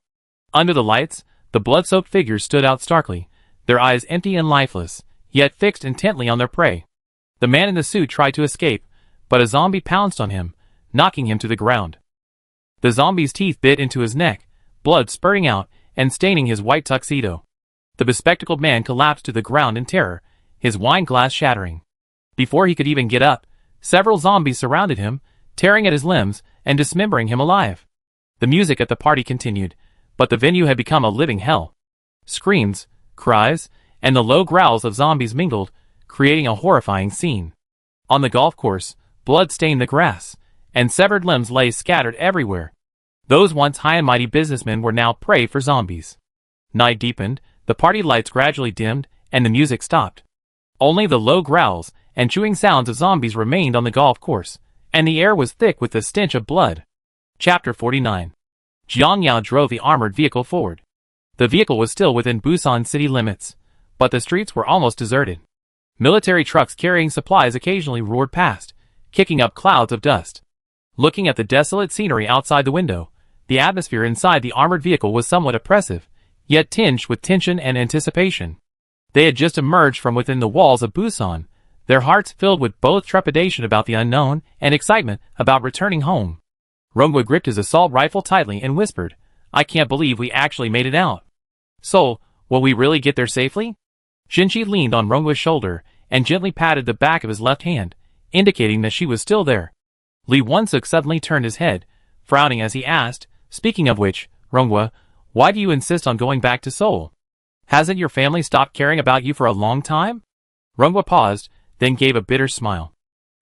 Under the lights, The blood-soaked figures stood out starkly, their eyes empty and lifeless, yet fixed intently on their prey. The man in the suit tried to escape, but a zombie pounced on him, knocking him to the ground. The zombie's teeth bit into his neck, blood spurting out and staining his white tuxedo. The bespectacled man collapsed to the ground in terror, his wine glass shattering. Before he could even get up, several zombies surrounded him, tearing at his limbs and dismembering him alive. The music at the party continued, but the venue had become a living hell. Screams, cries, and the low growls of zombies mingled, creating a horrifying scene. On the golf course, blood stained the grass, and severed limbs lay scattered everywhere. Those once high and mighty businessmen were now prey for zombies. Night deepened, the party lights gradually dimmed, and the music stopped. Only the low growls and chewing sounds of zombies remained on the golf course, and the air was thick with the stench of blood. Chapter 49. Jiang Yao drove the armored vehicle forward. The vehicle was still within Busan city limits, but the streets were almost deserted. Military trucks carrying supplies occasionally roared past, kicking up clouds of dust. Looking at the desolate scenery outside the window, the atmosphere inside the armored vehicle was somewhat oppressive, yet tinged with tension and anticipation. They had just emerged from within the walls of Busan, their hearts filled with both trepidation about the unknown and excitement about returning home. Rongwa gripped his assault rifle tightly and whispered, "I can't believe we actually made it out. So, will we really get there safely?" Shinji leaned on Rongwa's shoulder and gently patted the back of his left hand, indicating that she was still there. Lee Won-suk suddenly turned his head, frowning as he asked, "Speaking of which, Rongwa, why do you insist on going back to Seoul? Hasn't your family stopped caring about you for a long time?" Rongwa paused, then gave a bitter smile.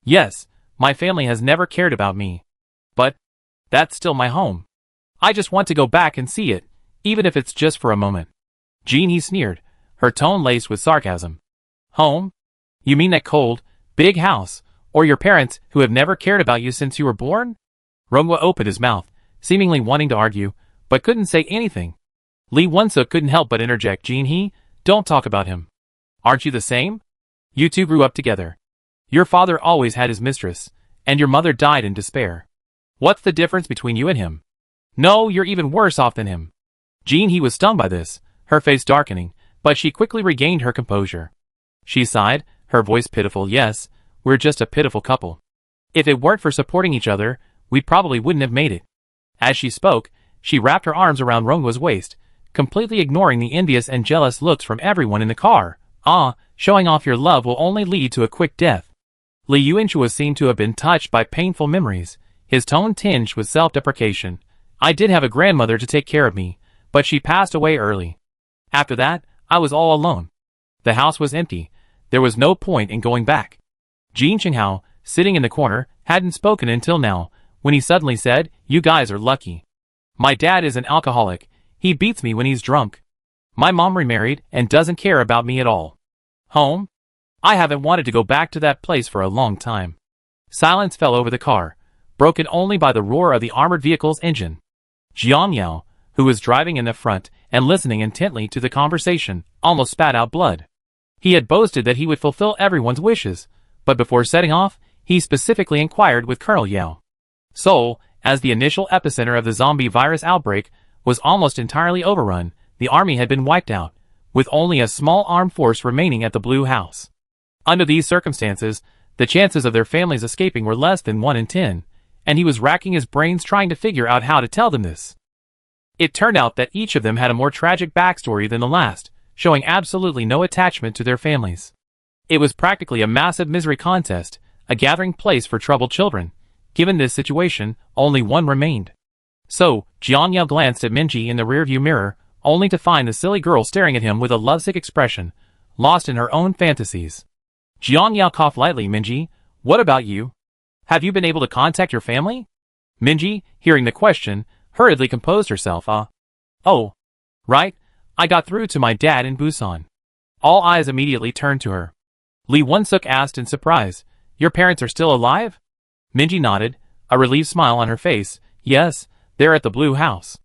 "Yes, my family has never cared about me. But that's still my home. I just want to go back and see it, even if it's just for a moment." Jean sneered, her tone laced with sarcasm. "Home? You mean that cold, big house, or your parents who have never cared about you since you were born?" Rongwa opened his mouth, seemingly wanting to argue, but couldn't say anything. Lee Won-suk couldn't help but interject, "Jean, don't talk about him. Aren't you the same? You two grew up together. Your father always had his mistress, and your mother died in despair. What's the difference between you and him? No, you're even worse off than him." Jean was stung by this, her face darkening, but she quickly regained her composure. She sighed, her voice pitiful. "Yes, we're just a pitiful couple. If it weren't for supporting each other, we probably wouldn't have made it." As she spoke, she wrapped her arms around Rongwa's waist, completely ignoring the envious and jealous looks from everyone in the car. Showing off your love will only lead to a quick death." Lee Yuanchua seemed to have been touched by painful memories, his tone tinged with self-deprecation. "I did have a grandmother to take care of me, but she passed away early. After that, I was all alone. The house was empty. There was no point in going back." Jean Qinghao, sitting in the corner, hadn't spoken until now, when he suddenly said, "You guys are lucky. My dad is an alcoholic. He beats me when he's drunk. My mom remarried and doesn't care about me at all. Home? I haven't wanted to go back to that place for a long time." Silence fell over the car, broken only by the roar of the armored vehicle's engine. Jiang Yao, who was driving in the front and listening intently to the conversation, almost spat out blood. He had boasted that he would fulfill everyone's wishes, but before setting off, he specifically inquired with Colonel Yao. Seoul, as the initial epicenter of the zombie virus outbreak, was almost entirely overrun. The army had been wiped out, with only a small armed force remaining at the Blue House. Under these circumstances, the chances of their families escaping were less than 1 in 10, and he was racking his brains trying to figure out how to tell them this. It turned out that each of them had a more tragic backstory than the last, showing absolutely no attachment to their families. It was practically a massive misery contest, a gathering place for troubled children. Given this situation, only one remained. So, Jiang Yao glanced at Minji in the rearview mirror, only to find the silly girl staring at him with a lovesick expression, lost in her own fantasies. Jiang Yao coughed lightly. "Minji, what about you? Have you been able to contact your family?" Minji, hearing the question, hurriedly composed herself. Oh, right, I got through to my dad in Busan." All eyes immediately turned to her. Lee Won-suk asked in surprise, "Your parents are still alive?" Minji nodded, a relieved smile on her face. "Yes, they're at the Blue House.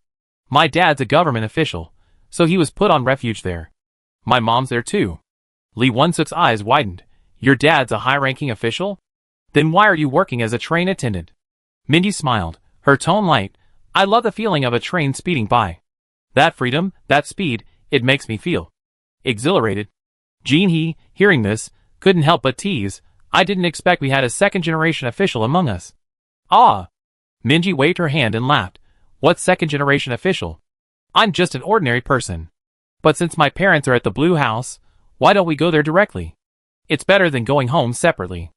My dad's a government official, so he was put on refuge there. My mom's there too." Lee Won-suk's eyes widened. "Your dad's a high-ranking official? Then why are you working as a train attendant?" Minji smiled, her tone light. "I love the feeling of a train speeding by. That freedom, that speed, it makes me feel exhilarated. Jin-hee, hearing this, couldn't help but tease, I didn't expect we had a second-generation official among us. Ah! Minji waved her hand and laughed. What second-generation official? I'm just an ordinary person. But since my parents are at the Blue House, why don't we go there directly? It's better than going home separately.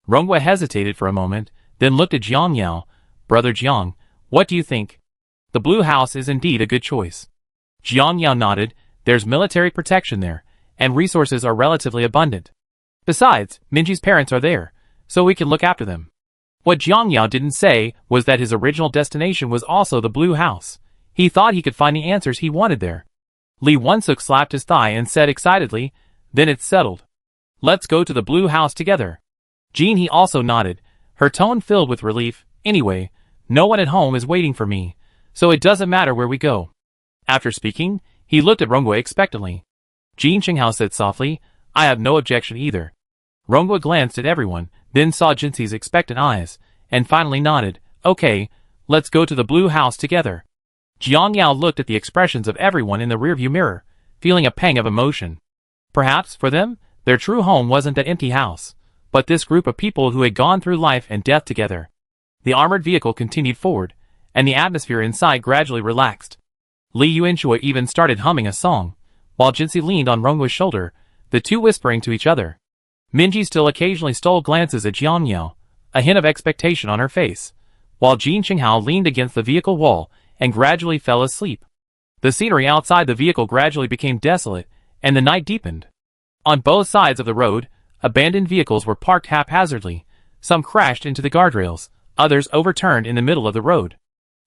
Ronghua hesitated for a moment, then looked at Jiang Yao. Brother Jiang, what do you think? The Blue House is indeed a good choice. Jiang Yao nodded. There's military protection there, and resources are relatively abundant. Besides, Minji's parents are there, so we can look after them. What Jiang Yao didn't say was that his original destination was also the Blue House. He thought he could find the answers he wanted there. Li Wunsuk slapped his thigh and said excitedly, then it's settled. Let's go to the Blue House together. Jin-hee also nodded, her tone filled with relief. Anyway, no one at home is waiting for me, so it doesn't matter where we go. After speaking, he looked at Ronghua expectantly. Jin Qinghao said softly, I have no objection either. Ronghua glanced at everyone, then saw Jinxi's expectant eyes, and finally nodded. Okay, let's go to the Blue House together. Jiang Yao looked at the expressions of everyone in the rearview mirror, feeling a pang of emotion. Perhaps, for them, their true home wasn't that empty house, but this group of people who had gone through life and death together. The armored vehicle continued forward, and the atmosphere inside gradually relaxed. Li Yuanshua even started humming a song, while Jinxi leaned on Ronghua's shoulder, the two whispering to each other. Minji still occasionally stole glances at Jiang Yao, a hint of expectation on her face, while Jin Qinghao leaned against the vehicle wall and gradually fell asleep. The scenery outside the vehicle gradually became desolate, and the night deepened. On both sides of the road, abandoned vehicles were parked haphazardly. Some crashed into the guardrails, others overturned in the middle of the road.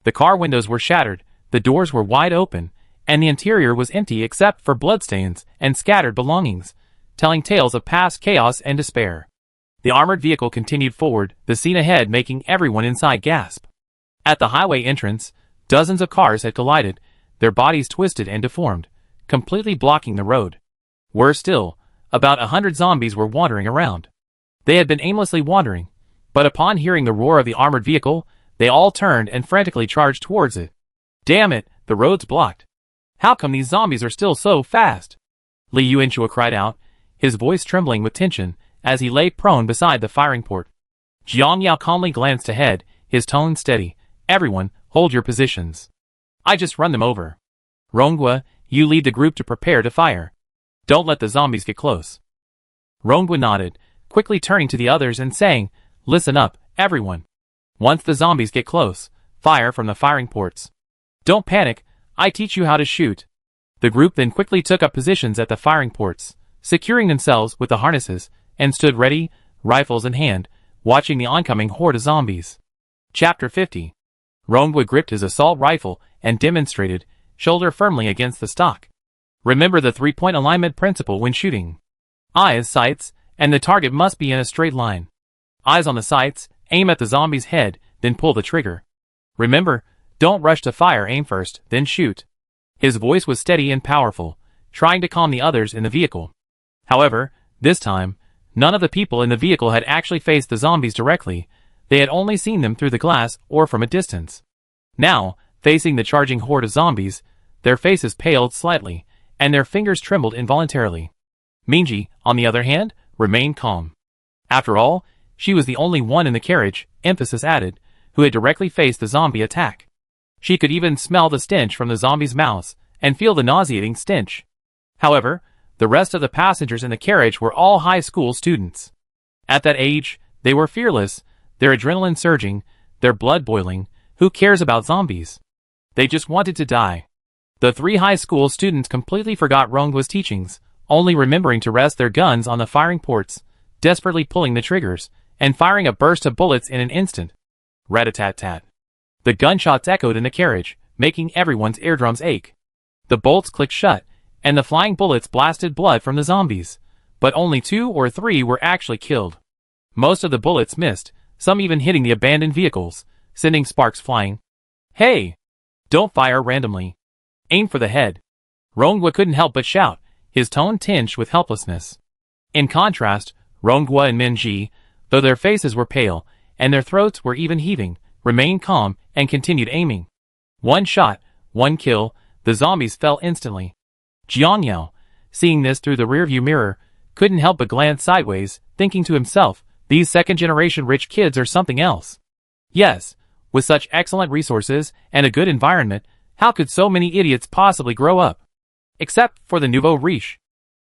The car windows were shattered, the doors were wide open, and the interior was empty except for bloodstains and scattered belongings, telling tales of past chaos and despair. The armored vehicle continued forward, the scene ahead making everyone inside gasp. At the highway entrance, dozens of cars had collided, their bodies twisted and deformed, completely blocking the road. Worse still, about 100 zombies were wandering around. They had been aimlessly wandering, but upon hearing the roar of the armored vehicle, they all turned and frantically charged towards it. Damn it, the road's blocked. How come these zombies are still so fast? Li Yuanshua cried out, his voice trembling with tension as he lay prone beside the firing port. Jiang Yao calmly glanced ahead, his tone steady. Everyone, hold your positions. I just run them over. Ronghua, you lead the group to prepare to fire. Don't let the zombies get close. Ronghua nodded, quickly turning to the others and saying, listen up, everyone. Once the zombies get close, fire from the firing ports. Don't panic, I teach you how to shoot. The group then quickly took up positions at the firing ports, securing themselves with the harnesses, and stood ready, rifles in hand, watching the oncoming horde of zombies. Chapter 50. Ronghua gripped his assault rifle and demonstrated, shoulder firmly against the stock. Remember the three-point alignment principle when shooting. Eyes, sights, and the target must be in a straight line. Eyes on the sights, aim at the zombie's head, then pull the trigger. Remember, don't rush to fire, aim first, then shoot. His voice was steady and powerful, trying to calm the others in the vehicle. However, this time, none of the people in the vehicle had actually faced the zombies directly, they had only seen them through the glass or from a distance. Now, facing the charging horde of zombies, their faces paled slightly, and their fingers trembled involuntarily. Minji, on the other hand, remained calm. After all, she was the only one in the carriage, emphasis added, who had directly faced the zombie attack. She could even smell the stench from the zombies' mouths, and feel the nauseating stench. However, the rest of the passengers in the carriage were all high school students. At that age, they were fearless, their adrenaline surging, their blood boiling. Who cares about zombies? They just wanted to die. The three high school students completely forgot Ronghua's teachings, only remembering to rest their guns on the firing ports, desperately pulling the triggers, and firing a burst of bullets in an instant. Rat-a-tat-tat. The gunshots echoed in the carriage, making everyone's eardrums ache. The bolts clicked shut, and the flying bullets blasted blood from the zombies, but only 2 or 3 were actually killed. Most of the bullets missed, some even hitting the abandoned vehicles, sending sparks flying. Hey! Don't fire randomly. Aim for the head. Ronghua couldn't help but shout, his tone tinged with helplessness. In contrast, Ronghua and Minji, though their faces were pale, and their throats were even heaving, remained calm and continued aiming. One shot, one kill, The zombies fell instantly. Jiang Yao, seeing this through the rearview mirror, couldn't help but glance sideways, thinking to himself, these second-generation rich kids are something else. Yes, with such excellent resources and a good environment, how could so many idiots possibly grow up? Except for the nouveau riche.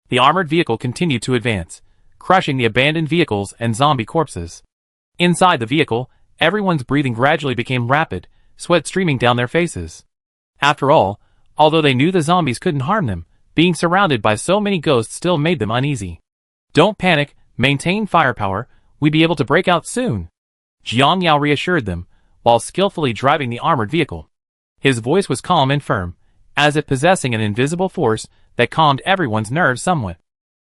The armored vehicle continued to advance, crushing the abandoned vehicles and zombie corpses. Inside the vehicle, everyone's breathing gradually became rapid, sweat streaming down their faces. After all, although they knew the zombies couldn't harm them, being surrounded by so many ghosts still made them uneasy. Don't panic, maintain firepower, we'll be able to break out soon. Jiang Yao reassured them, while skillfully driving the armored vehicle. His voice was calm and firm, as if possessing an invisible force that calmed everyone's nerves somewhat.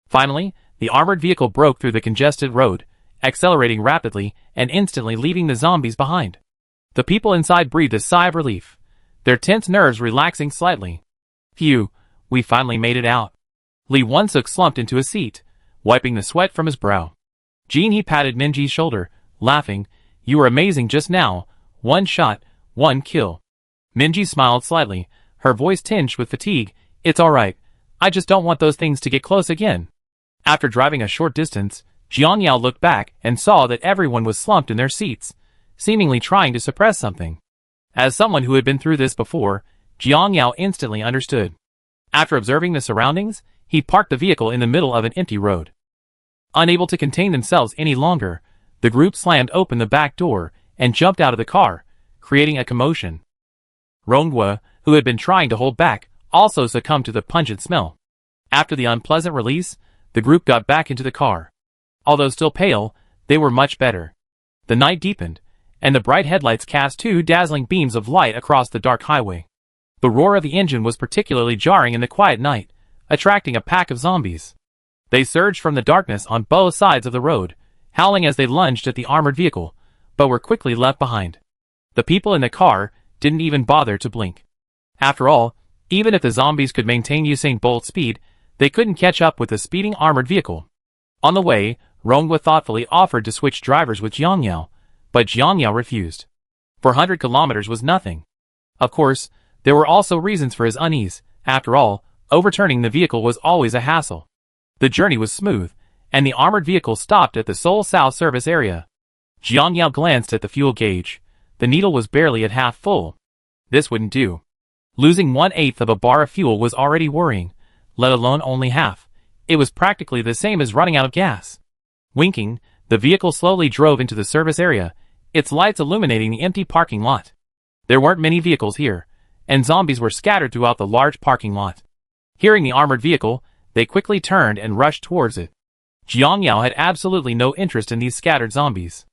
Finally, the armored vehicle broke through the congested road, accelerating rapidly and instantly leaving the zombies behind. The people inside breathed a sigh of relief, their tense nerves relaxing slightly. Phew, we finally made it out. Li Wonsuk slumped into a seat, wiping the sweat from his brow. Jean he patted Minji's shoulder, laughing, you were amazing just now, 1 shot, 1 kill. Minji smiled slightly, her voice tinged with fatigue, it's alright, I just don't want those things to get close again. After driving a short distance, Jiang Yao looked back and saw that everyone was slumped in their seats, seemingly trying to suppress something. As someone who had been through this before, Jiang Yao instantly understood. After observing the surroundings, he parked the vehicle in the middle of an empty road. Unable to contain themselves any longer, the group slammed open the back door and jumped out of the car, creating a commotion. Rongwa, who had been trying to hold back, also succumbed to the pungent smell. After the unpleasant release, the group got back into the car. Although still pale, they were much better. The night deepened, and the bright headlights cast 2 dazzling beams of light across the dark highway. The roar of the engine was particularly jarring in the quiet night, attracting a pack of zombies. They surged from the darkness on both sides of the road, howling as they lunged at the armored vehicle, but were quickly left behind. The people in the car didn't even bother to blink. After all, even if the zombies could maintain Usain Bolt speed, they couldn't catch up with the speeding armored vehicle. On the way, Rongwa thoughtfully offered to switch drivers with Jiang Yao, but Jiang Yao refused. 400 kilometers was nothing. Of course, there were also reasons for his unease. After all, overturning the vehicle was always a hassle. The journey was smooth, and the armored vehicle stopped at the Seoul South service area. Jiang Yao glanced at the fuel gauge. The needle was barely at half full. This wouldn't do. Losing 1/8 of a bar of fuel was already worrying, let alone only half. It was practically the same as running out of gas. Winking, the vehicle slowly drove into the service area, its lights illuminating the empty parking lot. There weren't many vehicles here, and zombies were scattered throughout the large parking lot. Hearing the armored vehicle, they quickly turned and rushed towards it. Jiang Yao had absolutely no interest in these scattered zombies.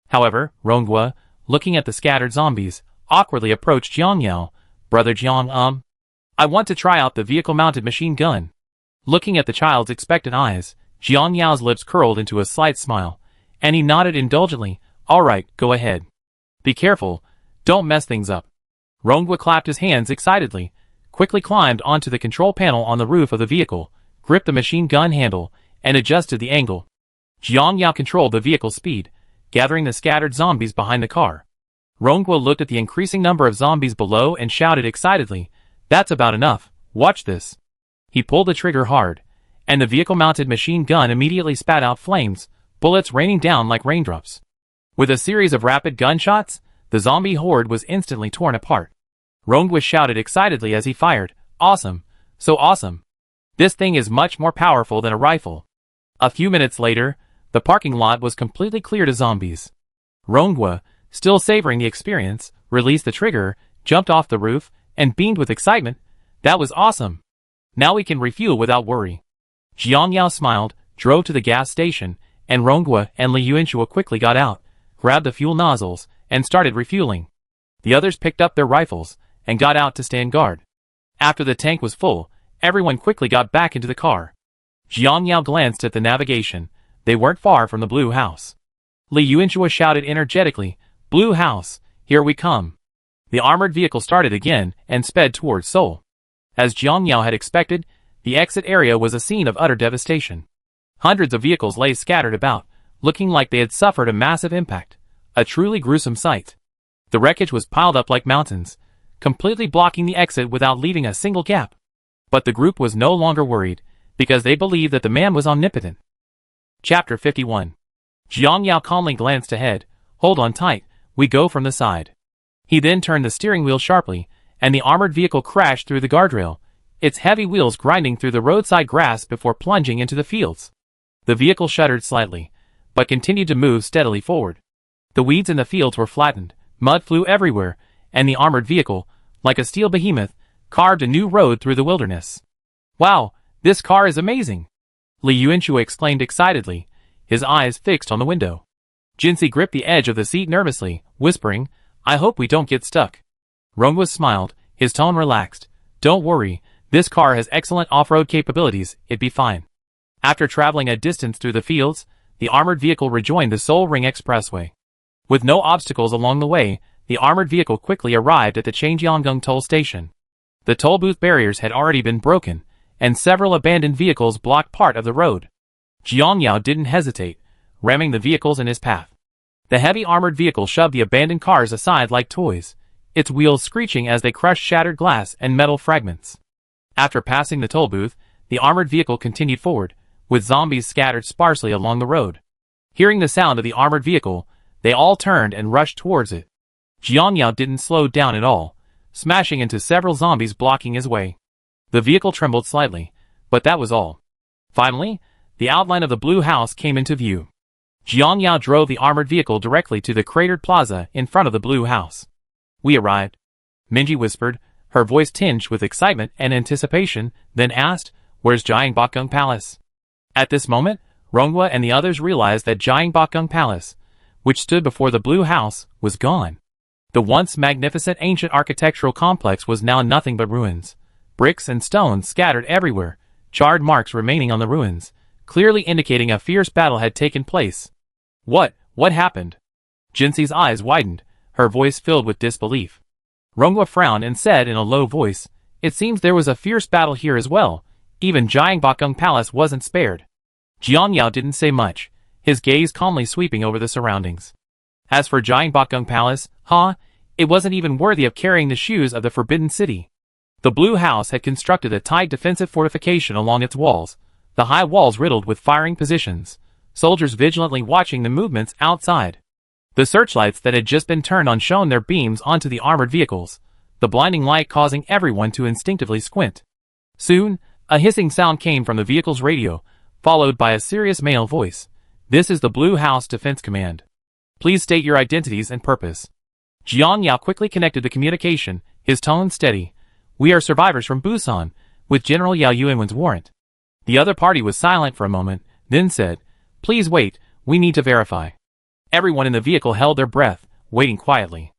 However, Rongwa, looking at the scattered zombies, awkwardly approached Jiang Yao. Brother Jiang, I want to try out the vehicle-mounted machine gun. Looking at the child's expectant eyes, Jiang Yao's lips curled into a slight smile, and he nodded indulgently, alright, go ahead. Be careful, don't mess things up. Rongwa clapped his hands excitedly, quickly climbed onto the control panel on the roof of the vehicle, gripped the machine gun handle, and adjusted the angle. Jiang Yao controlled the vehicle's speed, gathering the scattered zombies behind the car. Rongwa looked at the increasing number of zombies below and shouted excitedly, that's about enough, watch this. He pulled the trigger hard, and the vehicle-mounted machine gun immediately spat out flames, bullets raining down like raindrops. With a series of rapid gunshots, the zombie horde was instantly torn apart. Rongwa shouted excitedly as he fired, awesome, so awesome. This thing is much more powerful than a rifle. A few minutes later, the parking lot was completely cleared of zombies. Rongwa, still savoring the experience, released the trigger, jumped off the roof, and beamed with excitement. That was awesome. Now we can refuel without worry. Jiang Yao smiled, drove to the gas station, and Rongwa and Li Yuanshua quickly got out, grabbed the fuel nozzles, and started refueling. The others picked up their rifles, and got out to stand guard. After the tank was full, everyone quickly got back into the car. Jiang Yao glanced at the navigation. They weren't far from the blue house. Li Yuanshua shouted energetically, Blue house, here we come. The armored vehicle started again and sped towards Seoul. As Jiang Yao had expected, the exit area was a scene of utter devastation. Hundreds of vehicles lay scattered about, looking like they had suffered a massive impact. A truly gruesome sight. The wreckage was piled up like mountains, completely blocking the exit without leaving a single gap. But the group was no longer worried, because they believed that the man was omnipotent. Chapter 51. Jiang Yao calmly glanced ahead. Hold on tight, we go from the side. He then turned the steering wheel sharply, and the armored vehicle crashed through the guardrail, its heavy wheels grinding through the roadside grass before plunging into the fields. The vehicle shuddered slightly, but continued to move steadily forward. The weeds in the fields were flattened, mud flew everywhere, and the armored vehicle, like a steel behemoth, carved a new road through the wilderness. Wow, this car is amazing! Li Yuanxue exclaimed excitedly, his eyes fixed on the window. Jinzi gripped the edge of the seat nervously, whispering, I hope we don't get stuck. Ronghua smiled, his tone relaxed. Don't worry, this car has excellent off-road capabilities, it'd be fine. After traveling a distance through the fields, the armored vehicle rejoined the Seoul Ring Expressway. With no obstacles along the way, the armored vehicle quickly arrived at the Changjianggung toll station. The toll booth barriers had already been broken, and several abandoned vehicles blocked part of the road. Jiang Yao didn't hesitate, ramming the vehicles in his path. The heavy armored vehicle shoved the abandoned cars aside like toys, its wheels screeching as they crushed shattered glass and metal fragments. After passing the toll booth, the armored vehicle continued forward, with zombies scattered sparsely along the road. Hearing the sound of the armored vehicle, they all turned and rushed towards it. Jiang Yao didn't slow down at all, smashing into several zombies blocking his way. The vehicle trembled slightly, but that was all. Finally, the outline of the blue house came into view. Jiang Yao drove the armored vehicle directly to the cratered plaza in front of the blue house. We arrived. Minji whispered, her voice tinged with excitement and anticipation, then asked, where's Jiangbakgung Palace? At this moment, Ronghua and the others realized that Jiangbakgung Palace, which stood before the blue house, was gone. The once magnificent ancient architectural complex was now nothing but ruins. Bricks and stones scattered everywhere, charred marks remaining on the ruins, clearly indicating a fierce battle had taken place. What happened? Jinzi's eyes widened, her voice filled with disbelief. Ronghua frowned and said in a low voice, it seems there was a fierce battle here as well. Even Jiangbakgung Palace wasn't spared. Jiang Yao didn't say much, his gaze calmly sweeping over the surroundings. As for Jiangbakgung Palace, it wasn't even worthy of carrying the shoes of the Forbidden City. The blue house had constructed a tight defensive fortification along its walls, the high walls riddled with firing positions, soldiers vigilantly watching the movements outside. The searchlights that had just been turned on shone their beams onto the armored vehicles, the blinding light causing everyone to instinctively squint. Soon, a hissing sound came from the vehicle's radio, followed by a serious male voice. This is the Blue House Defense Command. Please state your identities and purpose. Jiang Yao quickly connected the communication, his tone steady. We are survivors from Busan, with General Yao Yuanwen's warrant. The other party was silent for a moment, then said, please wait, we need to verify. Everyone in the vehicle held their breath, waiting quietly.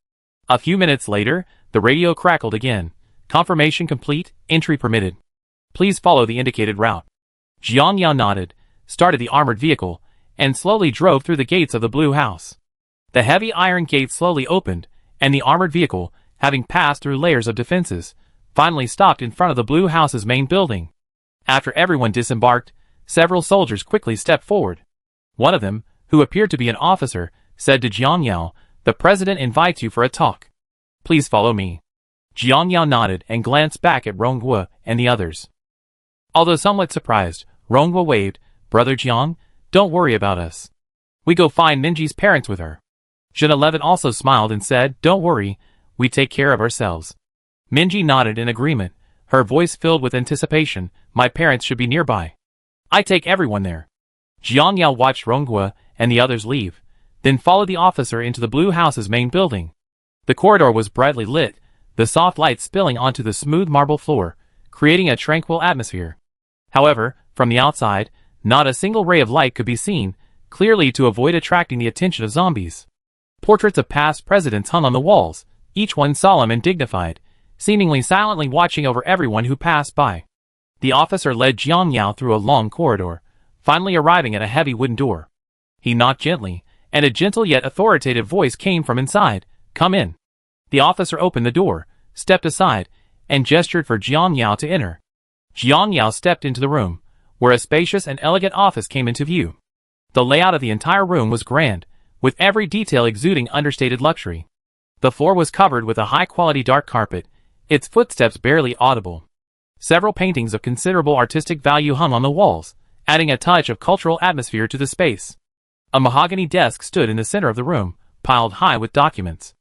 A few minutes later, the radio crackled again. Confirmation complete, entry permitted. Please follow the indicated route. Jiang Yao nodded, started the armored vehicle, and slowly drove through the gates of the blue house. The heavy iron gates slowly opened, and the armored vehicle, having passed through layers of defenses, finally stopped in front of the blue house's main building. After everyone disembarked, several soldiers quickly stepped forward. One of them, who appeared to be an officer, said to Jiang Yao, the president invites you for a talk. Please follow me. Jiang Yao nodded and glanced back at Ronghua and the others. Although somewhat surprised, Ronghua waved, Brother Jiang, don't worry about us. We go find Minji's parents with her. Zhen 11 also smiled and said, don't worry, we take care of ourselves. Minji nodded in agreement, her voice filled with anticipation, my parents should be nearby. I take everyone there. Jiang Yao watched Ronghua and the others leave, then followed the officer into the blue house's main building. The corridor was brightly lit, the soft light spilling onto the smooth marble floor, creating a tranquil atmosphere. However, from the outside, not a single ray of light could be seen, clearly to avoid attracting the attention of zombies. Portraits of past presidents hung on the walls, each one solemn and dignified, seemingly silently watching over everyone who passed by. The officer led Jiang Yao through a long corridor, finally arriving at a heavy wooden door. He knocked gently, and a gentle yet authoritative voice came from inside, come in. The officer opened the door, stepped aside, and gestured for Jiang Yao to enter. Jiang Yao stepped into the room, where a spacious and elegant office came into view. The layout of the entire room was grand, with every detail exuding understated luxury. The floor was covered with a high-quality dark carpet, its footsteps barely audible. Several paintings of considerable artistic value hung on the walls, adding a touch of cultural atmosphere to the space. A mahogany desk stood in the center of the room, piled high with documents.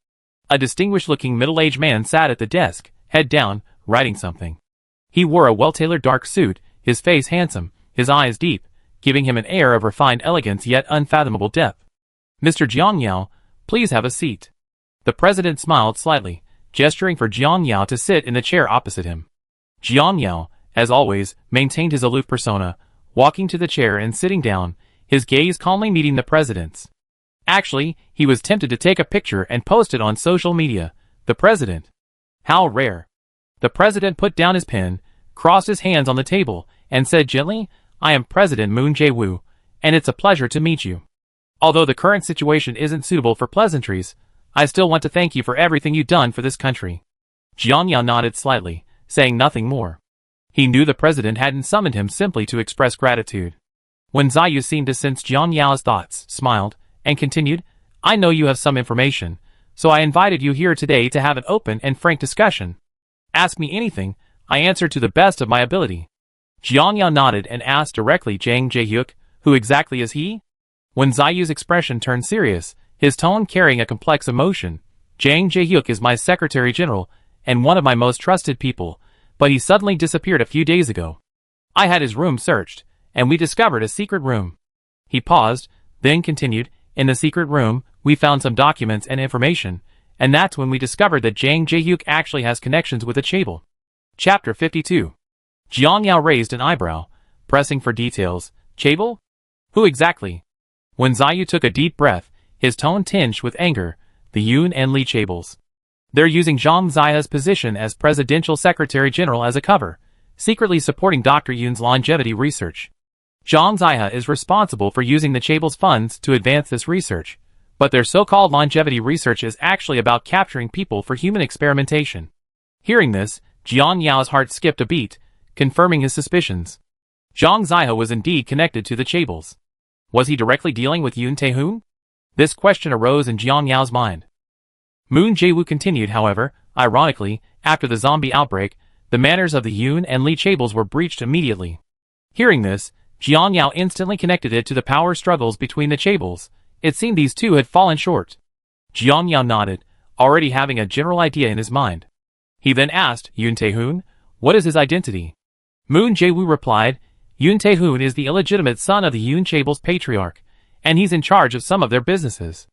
A distinguished-looking middle-aged man sat at the desk, head down, writing something. He wore a well-tailored dark suit, his face handsome, his eyes deep, giving him an air of refined elegance yet unfathomable depth. "Mr. Jiang Yao, please have a seat." The president smiled slightly, gesturing for Jiang Yao to sit in the chair opposite him. Jiang Yao, as always, maintained his aloof persona, walking to the chair and sitting down, his gaze calmly meeting the president's. Actually, he was tempted to take a picture and post it on social media. The president. How rare. The president put down his pen, crossed his hands on the table, and said gently, "I am President Moon Jae-woo, and it's a pleasure to meet you. Although the current situation isn't suitable for pleasantries, I still want to thank you for everything you've done for this country." Jiang Yao nodded slightly, saying nothing more. He knew the president hadn't summoned him simply to express gratitude. When Ziyu seemed to sense Jiang Yao's thoughts, smiled, and continued, "I know you have some information, so I invited you here today to have an open and frank discussion. Ask me anything, I answer to the best of my ability." Jiang Yao nodded and asked directly Jang Jae-hyuk, "Who exactly is he?" When Ziyu's expression turned serious, his tone carrying a complex emotion, "Jang Jae-hyuk is my Secretary General, and one of my most trusted people, but he suddenly disappeared a few days ago. I had his room searched, and we discovered a secret room." He paused, then continued, "In the secret room, we found some documents and information, and that's when we discovered that Jang Jae-hyuk actually has connections with the Chaebol." Chapter 52. Jiang Yao raised an eyebrow, pressing for details. "Chaebol? Who exactly?" When Ziyu took a deep breath, his tone tinged with anger. "The Yoon and Lee Chaebols. They're using Zhang Ziya's position as Presidential Secretary General as a cover, secretly supporting Dr. Yoon's longevity research. Zhang Ziya is responsible for using the Chaebol's funds to advance this research, but their so-called longevity research is actually about capturing people for human experimentation." Hearing this, Jiang Yao's heart skipped a beat, confirming his suspicions. Zhang Ziya was indeed connected to the Chaebols. Was he directly dealing with Yoon Tae-hoon? This question arose in Jiang Yao's mind. Moon Jae-woo continued, however, ironically, after the zombie outbreak, the manners of the Yoon and Lee Chaebols were breached immediately. Hearing this, Jiang Yao instantly connected it to the power struggles between the Chaebols. It seemed these two had fallen short. Jiang Yao nodded, already having a general idea in his mind. He then asked, "Yoon Tae-hoon, what is his identity?" Moon Jae-woo replied, "Yoon Tae-hoon is the illegitimate son of the Yoon Chaebol's patriarch, and he's in charge of some of their businesses."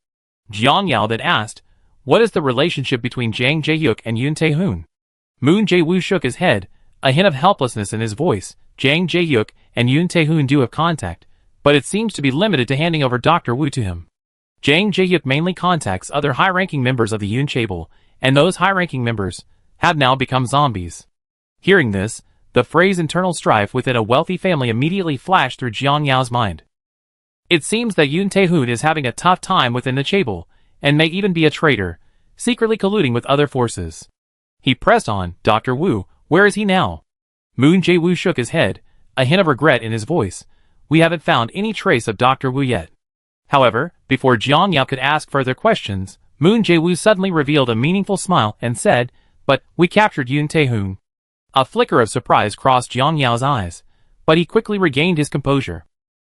Jiang Yao then asked, "What is the relationship between Jang Jae-hyuk and Yoon Tae-hoon?" Moon Jae-woo shook his head, a hint of helplessness in his voice. "Jang Jae-hyuk and Yoon Tae-hoon do have contact, but it seems to be limited to handing over Dr. Woo to him. Jang Jae-hyuk mainly contacts other high-ranking members of the Yoon Chaebol, and those high-ranking members have now become zombies." Hearing this, the phrase internal strife within a wealthy family immediately flashed through Jiang Yao's mind. It seems that Yoon Tae-hoon is having a tough time within the Chaebol, and may even be a traitor, secretly colluding with other forces. He pressed on, "Dr. Woo, where is he now?" Moon Jae-woo shook his head, a hint of regret in his voice. "We haven't found any trace of Dr. Woo yet." However, before Jiang Yao could ask further questions, Moon Jae-woo suddenly revealed a meaningful smile and said, "But we captured Yoon Tae-hoon." A flicker of surprise crossed Jiang Yao's eyes, but he quickly regained his composure.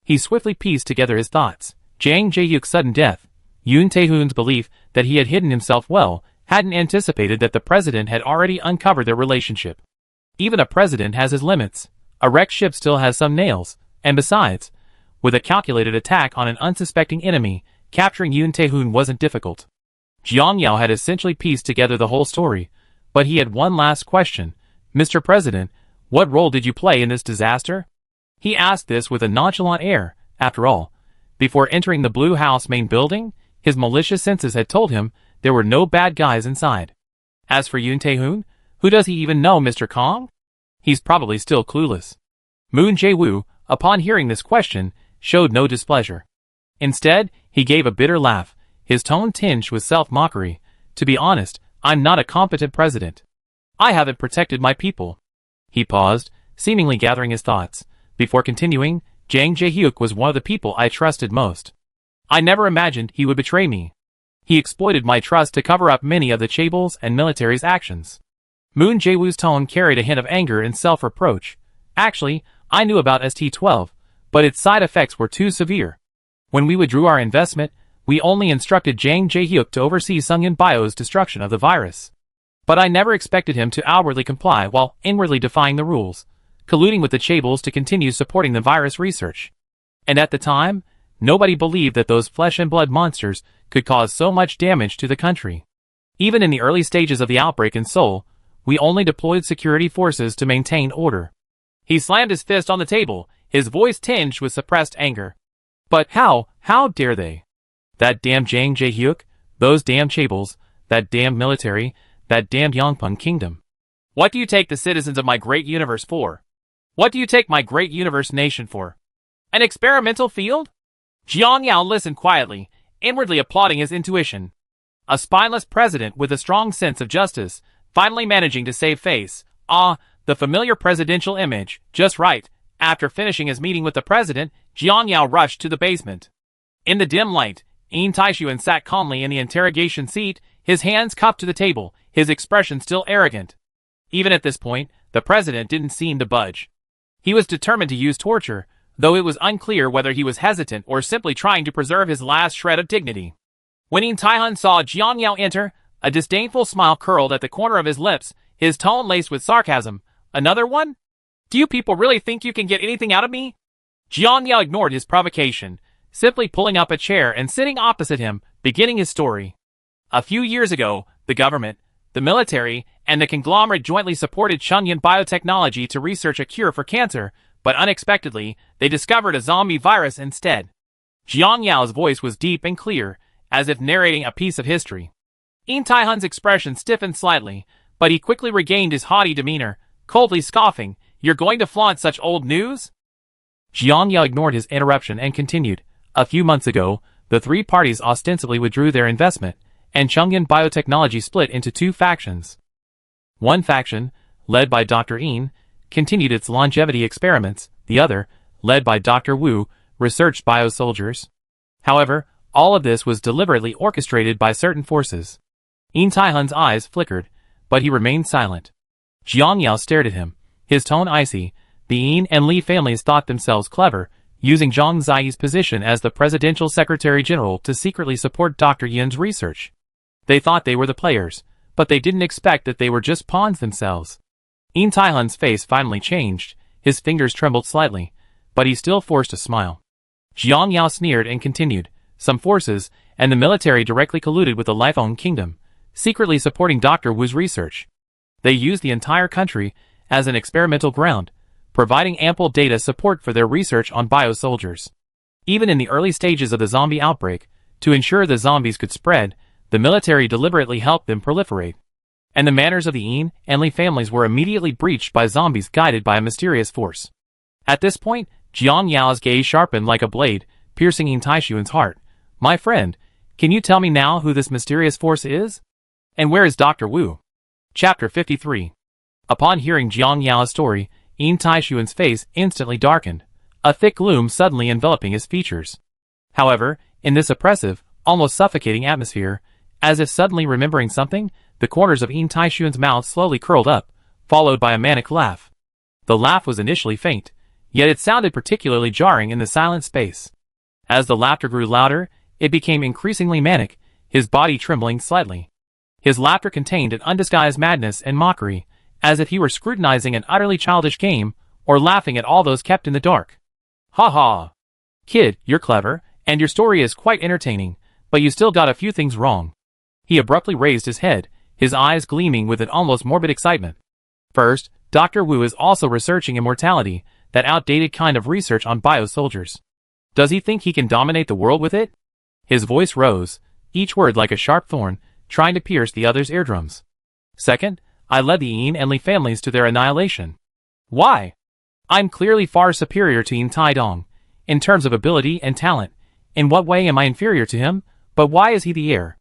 He swiftly pieced together his thoughts. Jang Jae-hyuk's sudden death, Yoon Tae-hoon's belief that he had hidden himself well, hadn't anticipated that the president had already uncovered their relationship. Even a president has his limits. A wrecked ship still has some nails, and besides, with a calculated attack on an unsuspecting enemy, capturing Yoon Tae-hoon wasn't difficult. Jiang Yao had essentially pieced together the whole story, but he had one last question. "Mr. President, what role did you play in this disaster?" He asked this with a nonchalant air. After all, before entering the Blue House main building, his malicious senses had told him there were no bad guys inside. As for Yoon Tae-hoon, who does he even know, Mr. Kong? He's probably still clueless. Moon Jae-woo, upon hearing this question, showed no displeasure. Instead, he gave a bitter laugh, his tone tinged with self-mockery. "To be honest, I'm not a competent president. I haven't protected my people." He paused, seemingly gathering his thoughts. Before continuing, Jang Jae-hyuk was one of the people I trusted most. I never imagined he would betray me. He exploited my trust to cover up many of the Chaebol's and military's actions. Moon Jae-woo's tone carried a hint of anger and self-reproach. Actually, I knew about ST-12, but its side effects were too severe. When we withdrew our investment, we only instructed Jang Jae-hyuk to oversee Sungyun Bio's destruction of the virus. But I never expected him to outwardly comply while inwardly defying the rules, colluding with the chaebols to continue supporting the virus research. And at the time, nobody believed that those flesh and blood monsters could cause so much damage to the country. Even in the early stages of the outbreak in Seoul, we only deployed security forces to maintain order. He slammed his fist on the table, his voice tinged with suppressed anger. But how dare they? That damn Jang Jae-hyuk, those damn chaebols, that damn military, that damned Yongpung kingdom. What do you take the citizens of my great universe for? What do you take my great universe nation for? An experimental field? Jiang Yao listened quietly, inwardly applauding his intuition. A spineless president with a strong sense of justice, finally managing to save face. The familiar presidential image, just right. After finishing his meeting with the president, Jiang Yao rushed to the basement. In the dim light, Yin Taishuan sat calmly in the interrogation seat, his hands cupped to the table, his expression still arrogant. Even at this point, the president didn't seem to budge. He was determined to use torture, though it was unclear whether he was hesitant or simply trying to preserve his last shred of dignity. When Yin Taihun saw Jiang Yao enter, a disdainful smile curled at the corner of his lips, his tone laced with sarcasm. Another one? Do you people really think you can get anything out of me? Jiang Yao ignored his provocation, simply pulling up a chair and sitting opposite him, beginning his story. A few years ago, the government, the military, and the conglomerate jointly supported Sungyun Biotechnology to research a cure for cancer, but unexpectedly, they discovered a zombie virus instead. Jiang Yao's voice was deep and clear, as if narrating a piece of history. Yin Taihun's expression stiffened slightly, but he quickly regained his haughty demeanor, coldly scoffing, "You're going to flaunt such old news?" Jiang Yao ignored his interruption and continued. A few months ago, the three parties ostensibly withdrew their investment, and Sungyun Biotechnology split into two factions. One faction, led by Dr. Yin, continued its longevity experiments. The other, led by Dr. Wu, researched biosoldiers. However, all of this was deliberately orchestrated by certain forces. Yin Taihun's eyes flickered, but he remained silent. Jiang Yao stared at him, his tone icy. The Yin and Li families thought themselves clever, using Zhang Ziyi's position as the presidential secretary-general to secretly support Dr. Yin's research. They thought they were the players, but they didn't expect that they were just pawns themselves. Yin Taihun's face finally changed, his fingers trembled slightly, but he still forced a smile. Jiang Yao sneered and continued, some forces, and the military directly colluded with the Lifeng Kingdom, secretly supporting Dr. Wu's research. They used the entire country as an experimental ground, providing ample data support for their research on biosoldiers. Even in the early stages of the zombie outbreak, to ensure the zombies could spread, the military deliberately helped them proliferate. And the manners of the Yin and Li families were immediately breached by zombies guided by a mysterious force. At this point, Jiang Yao's gaze sharpened like a blade, piercing Yin Taishuan's heart. My friend, can you tell me now who this mysterious force is? And where is Dr. Wu? Chapter 53. Upon hearing Jiang Yao's story, Yin Taishuan's face instantly darkened, a thick gloom suddenly enveloping his features. However, in this oppressive, almost suffocating atmosphere, as if suddenly remembering something, the corners of Yin Taishuan's mouth slowly curled up, followed by a manic laugh. The laugh was initially faint, yet it sounded particularly jarring in the silent space. As the laughter grew louder, it became increasingly manic, his body trembling slightly. His laughter contained an undisguised madness and mockery, as if he were scrutinizing an utterly childish game, or laughing at all those kept in the dark. Ha ha! Kid, you're clever, and your story is quite entertaining, but you still got a few things wrong. He abruptly raised his head, his eyes gleaming with an almost morbid excitement. First, Dr. Wu is also researching immortality, that outdated kind of research on biosoldiers. Does he think he can dominate the world with it? His voice rose, each word like a sharp thorn, trying to pierce the other's eardrums. Second, I led the Yin and Li families to their annihilation. Why? I'm clearly far superior to Yin Taidong, in terms of ability and talent. In what way am I inferior to him? But why is he the heir?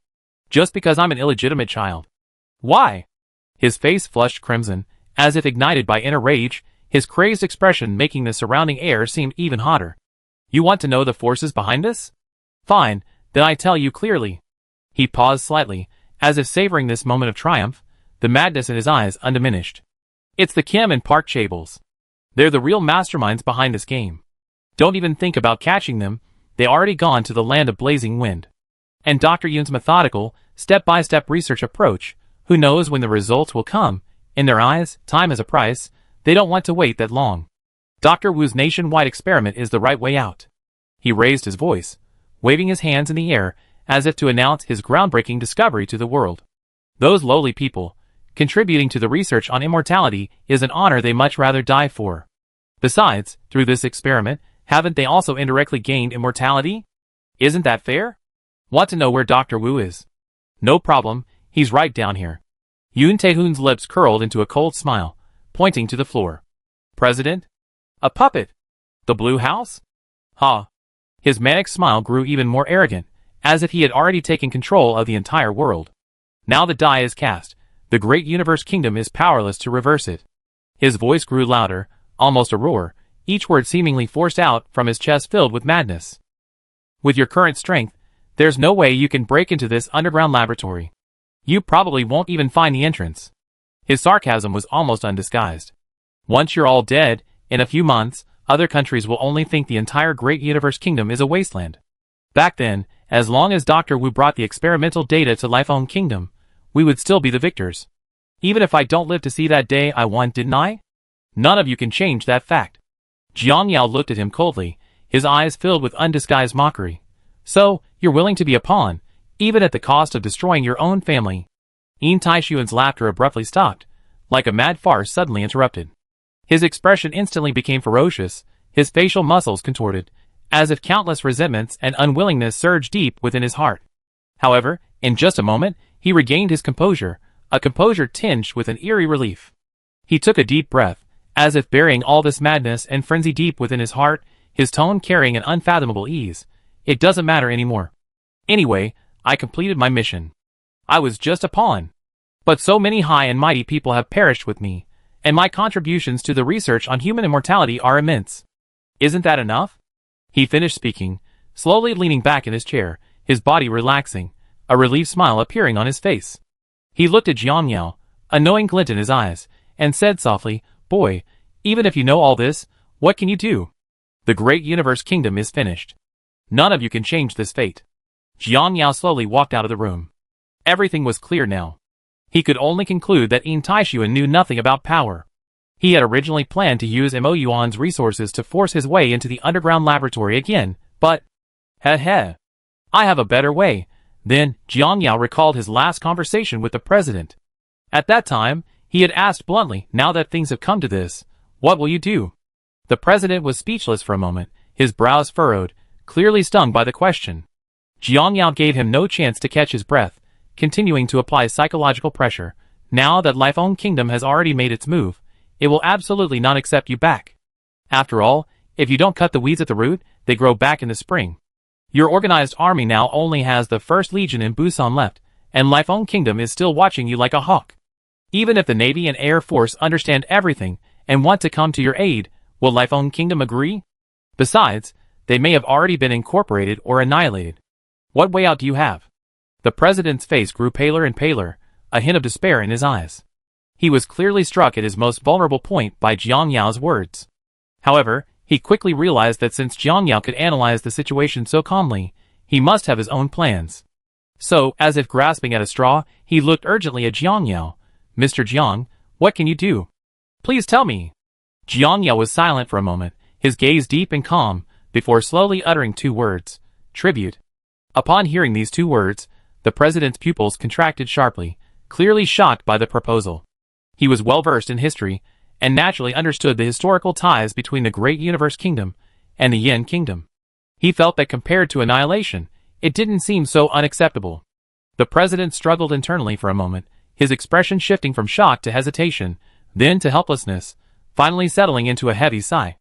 Just because I'm an illegitimate child. Why? His face flushed crimson, as if ignited by inner rage, his crazed expression making the surrounding air seem even hotter. You want to know the forces behind this? Fine, then I tell you clearly. He paused slightly, as if savoring this moment of triumph. the madness in his eyes undiminished. It's the Kim and Park Chables. They're the real masterminds behind this game. Don't even think about catching them, they already gone to the land of blazing wind. And Dr. Yoon's methodical, step-by-step research approach, who knows when the results will come, in their eyes, time is a price, they don't want to wait that long. Dr. Wu's nationwide experiment is the right way out. He raised his voice, waving his hands in the air as if to announce his groundbreaking discovery to the world. Those lowly people, contributing to the research on immortality is an honor they much rather die for. Besides, through this experiment, haven't they also indirectly gained immortality? Isn't that fair? Want to know where Dr. Wu is? No problem, he's right down here. Yoon Tae-hoon's lips curled into a cold smile, pointing to the floor. President? A puppet? The Blue House? Ha! His manic smile grew even more arrogant, as if he had already taken control of the entire world. Now the die is cast, the great universe kingdom is powerless to reverse it. His voice grew louder, almost a roar, each word seemingly forced out from his chest filled with madness. With your current strength, there's no way you can break into this underground laboratory. You probably won't even find the entrance. His sarcasm was almost undisguised. Once you're all dead, in a few months, other countries will only think the entire great universe kingdom is a wasteland. Back then, as long as Dr. Wu brought the experimental data to Life's kingdom, we would still be the victors. Even if I don't live to see that day I won, didn't I? None of you can change that fact. Jiang Yao looked at him coldly, his eyes filled with undisguised mockery. So, you're willing to be a pawn, even at the cost of destroying your own family. Yin Taishuan's laughter abruptly stopped, like a mad farce suddenly interrupted. His expression instantly became ferocious, his facial muscles contorted, as if countless resentments and unwillingness surged deep within his heart. However, in just a moment, he regained his composure, a composure tinged with an eerie relief. He took a deep breath, as if burying all this madness and frenzy deep within his heart, his tone carrying an unfathomable ease. It doesn't matter anymore. Anyway, I completed my mission. I was just a pawn. But so many high and mighty people have perished with me, and my contributions to the research on human immortality are immense. Isn't that enough? He finished speaking, slowly leaning back in his chair, his body relaxing, a relieved smile appearing on his face. He looked at Jiang Yao, a knowing glint in his eyes, and said softly, "Boy, even if you know all this, what can you do? The great universe kingdom is finished. None of you can change this fate." Jiang Yao slowly walked out of the room. Everything was clear now. He could only conclude that Yin Taishuan knew nothing about power. He had originally planned to use Mo Yuan's resources to force his way into the underground laboratory again, but... I have a better way. Then, Jiang Yao recalled his last conversation with the president. At that time, he had asked bluntly, "Now that things have come to this, what will you do?" The president was speechless for a moment, his brows furrowed, clearly stung by the question. Jiang Yao gave him no chance to catch his breath, continuing to apply psychological pressure. Now that Life's kingdom has already made its move, it will absolutely not accept you back. After all, if you don't cut the weeds at the root, they grow back in the spring. Your organized army now only has the 1st Legion in Busan left, and Life's kingdom is still watching you like a hawk. Even if the Navy and Air Force understand everything and want to come to your aid, will Life's kingdom agree? Besides, they may have already been incorporated or annihilated. What way out do you have? The president's face grew paler and paler, a hint of despair in his eyes. He was clearly struck at his most vulnerable point by Jiang Yao's words. However, he quickly realized that since Jiang Yao could analyze the situation so calmly, he must have his own plans. So, as if grasping at a straw, he looked urgently at Jiang Yao. "Mr. Jiang, what can you do? Please tell me." Jiang Yao was silent for a moment, his gaze deep and calm, before slowly uttering 2 words, "Tribute." Upon hearing these 2 words, the president's pupils contracted sharply, clearly shocked by the proposal. He was well versed in history, and naturally understood the historical ties between the great universe kingdom and the Yin kingdom. He felt that compared to annihilation, it didn't seem so unacceptable. The president struggled internally for a moment, his expression shifting from shock to hesitation, then to helplessness, finally settling into a heavy sigh.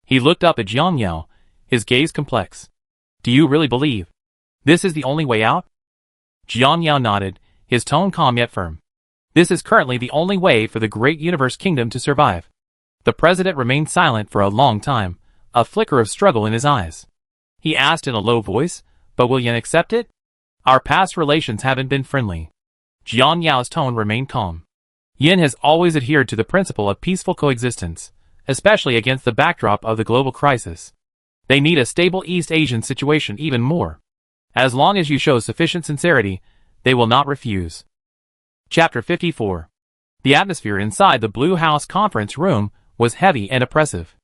He looked up at Jiang Yao, his gaze complex. "Do you really believe this is the only way out?" Jiang Yao nodded, his tone calm yet firm. "This is currently the only way for the great universe kingdom to survive." The president remained silent for a long time, a flicker of struggle in his eyes. He asked in a low voice, "But will Yin accept it? Our past relations haven't been friendly." Jiang Yao's tone remained calm. Yin has always adhered to the principle of peaceful coexistence, especially against the backdrop of the global crisis. They need a stable East Asian situation even more. As long as you show sufficient sincerity, they will not refuse. Chapter 54. The atmosphere inside the Blue House conference room was heavy and oppressive.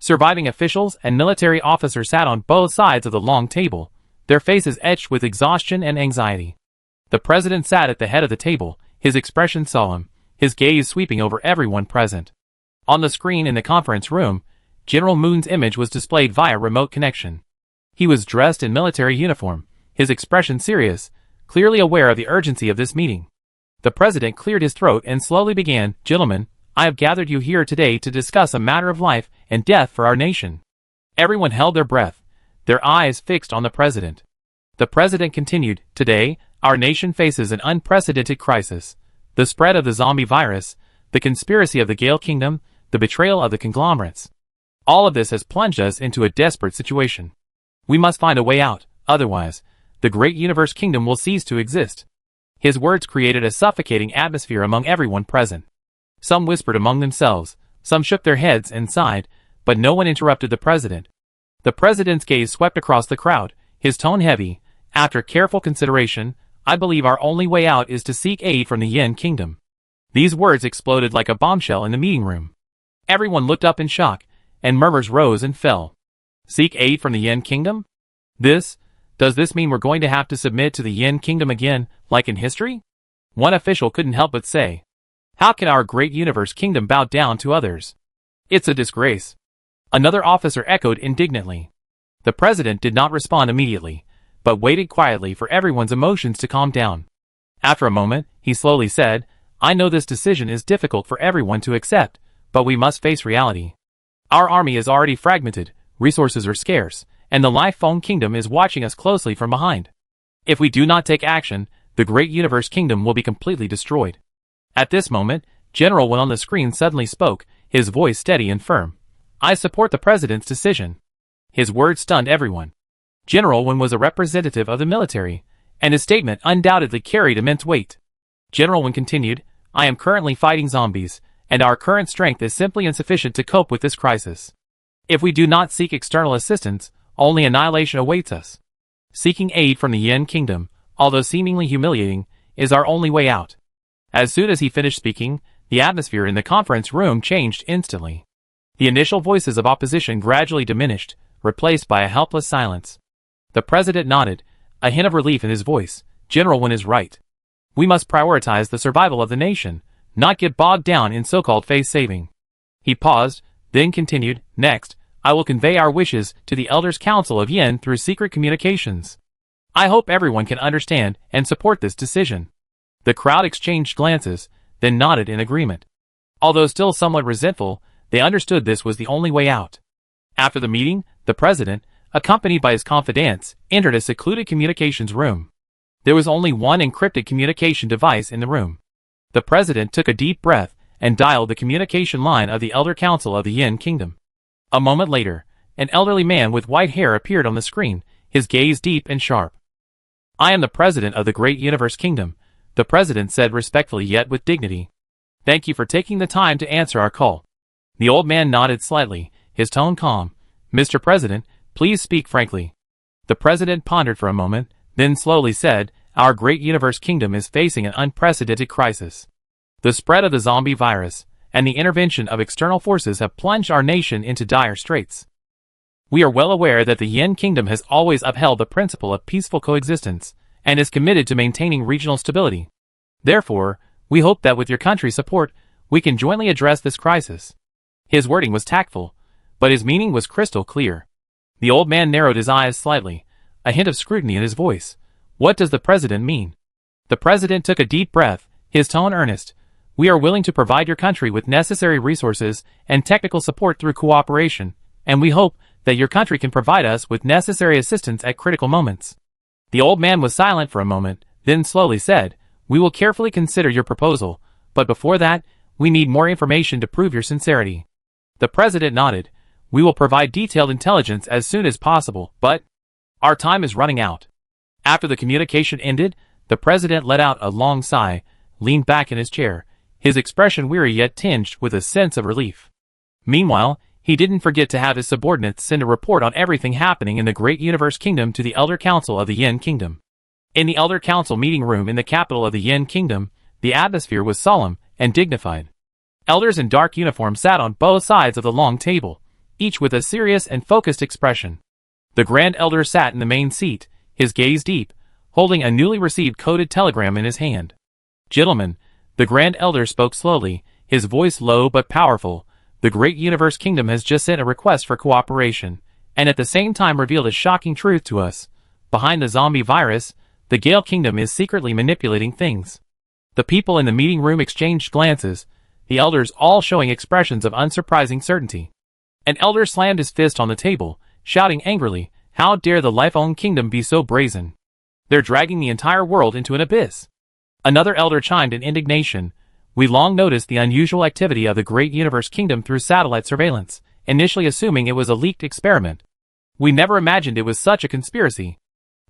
Surviving officials and military officers sat on both sides of the long table, their faces etched with exhaustion and anxiety. The president sat at the head of the table, his expression solemn, his gaze sweeping over everyone present. On the screen in the conference room, General Moon's image was displayed via remote connection. He was dressed in military uniform, his expression serious, clearly aware of the urgency of this meeting. The president cleared his throat and slowly began, "Gentlemen, I have gathered you here today to discuss a matter of life and death for our nation." Everyone held their breath, their eyes fixed on the president. The president continued, "Today, our nation faces an unprecedented crisis. The spread of the zombie virus, the conspiracy of the Gale Kingdom, the betrayal of the conglomerates. All of this has plunged us into a desperate situation. We must find a way out, otherwise, the great universe kingdom will cease to exist." His words created a suffocating atmosphere among everyone present. Some whispered among themselves, some shook their heads and sighed, but no one interrupted the president. The president's gaze swept across the crowd, his tone heavy. "After careful consideration, I believe our only way out is to seek aid from the Yin Kingdom." These words exploded like a bombshell in the meeting room. Everyone looked up in shock, and murmurs rose and fell. Seek aid from the Yin Kingdom? Does this mean we're going to have to submit to the Yin Kingdom again, like in history? One official couldn't help but say, "How can our great universe kingdom bow down to others? It's a disgrace." Another officer echoed indignantly. The president did not respond immediately, but waited quietly for everyone's emotions to calm down. After a moment, he slowly said, "I know this decision is difficult for everyone to accept, but we must face reality. Our army is already fragmented, resources are scarce, and the Life Phone Kingdom is watching us closely from behind. If we do not take action, the great universe kingdom will be completely destroyed." At this moment, General Wen on the screen suddenly spoke, his voice steady and firm. "I support the president's decision." His words stunned everyone. General Wen was a representative of the military, and his statement undoubtedly carried immense weight. General Wen continued, "I am currently fighting zombies, and our current strength is simply insufficient to cope with this crisis. If we do not seek external assistance, only annihilation awaits us. Seeking aid from the Yin Kingdom, although seemingly humiliating, is our only way out." As soon as he finished speaking, the atmosphere in the conference room changed instantly. The initial voices of opposition gradually diminished, replaced by a helpless silence. The president nodded, a hint of relief in his voice. "General Wen is right. We must prioritize the survival of the nation, not get bogged down in so-called face-saving." He paused, then continued, "Next, I will convey our wishes to the Elders' Council of Yin through secret communications. I hope everyone can understand and support this decision." The crowd exchanged glances, then nodded in agreement. Although still somewhat resentful, they understood this was the only way out. After the meeting, the president, accompanied by his confidants, entered a secluded communications room. There was only one encrypted communication device in the room. The president took a deep breath and dialed the communication line of the Elder Council of the Yin Kingdom. A moment later, an elderly man with white hair appeared on the screen, his gaze deep and sharp. "I am the president of the Great Universe Kingdom," the president said respectfully yet with dignity. "Thank you for taking the time to answer our call." The old man nodded slightly, his tone calm. "Mr. President, please speak frankly." The president pondered for a moment, then slowly said, "Our great universe kingdom is facing an unprecedented crisis. The spread of the zombie virus and the intervention of external forces have plunged our nation into dire straits. We are well aware that the Yin Kingdom has always upheld the principle of peaceful coexistence and is committed to maintaining regional stability. Therefore, we hope that with your country's support, we can jointly address this crisis." His wording was tactful, but his meaning was crystal clear. The old man narrowed his eyes slightly, a hint of scrutiny in his voice. "What does the president mean?" The president took a deep breath, his tone earnest. "We are willing to provide your country with necessary resources and technical support through cooperation, and we hope that your country can provide us with necessary assistance at critical moments." The old man was silent for a moment, then slowly said, "We will carefully consider your proposal, but before that, we need more information to prove your sincerity." The president nodded. "We will provide detailed intelligence as soon as possible, but our time is running out." After the communication ended, the president let out a long sigh, leaned back in his chair, his expression weary yet tinged with a sense of relief. Meanwhile, he didn't forget to have his subordinates send a report on everything happening in the Great Universe Kingdom to the Elder Council of the Yin Kingdom. In the Elder Council meeting room in the capital of the Yin Kingdom, the atmosphere was solemn and dignified. Elders in dark uniform sat on both sides of the long table, each with a serious and focused expression. The Grand Elder sat in the main seat, his gaze deep, holding a newly received coded telegram in his hand. "Gentlemen," the Grand Elder spoke slowly, his voice low but powerful, "the Great Universe Kingdom has just sent a request for cooperation, and at the same time revealed a shocking truth to us. Behind the zombie virus, the Gale Kingdom is secretly manipulating things." The people in the meeting room exchanged glances, the elders all showing expressions of unsurprising certainty. An elder slammed his fist on the table, shouting angrily, "How dare the Life-Own Kingdom be so brazen? They're dragging the entire world into an abyss." Another elder chimed in indignation, "We long noticed the unusual activity of the Great Universe Kingdom through satellite surveillance, initially assuming it was a leaked experiment. We never imagined it was such a conspiracy.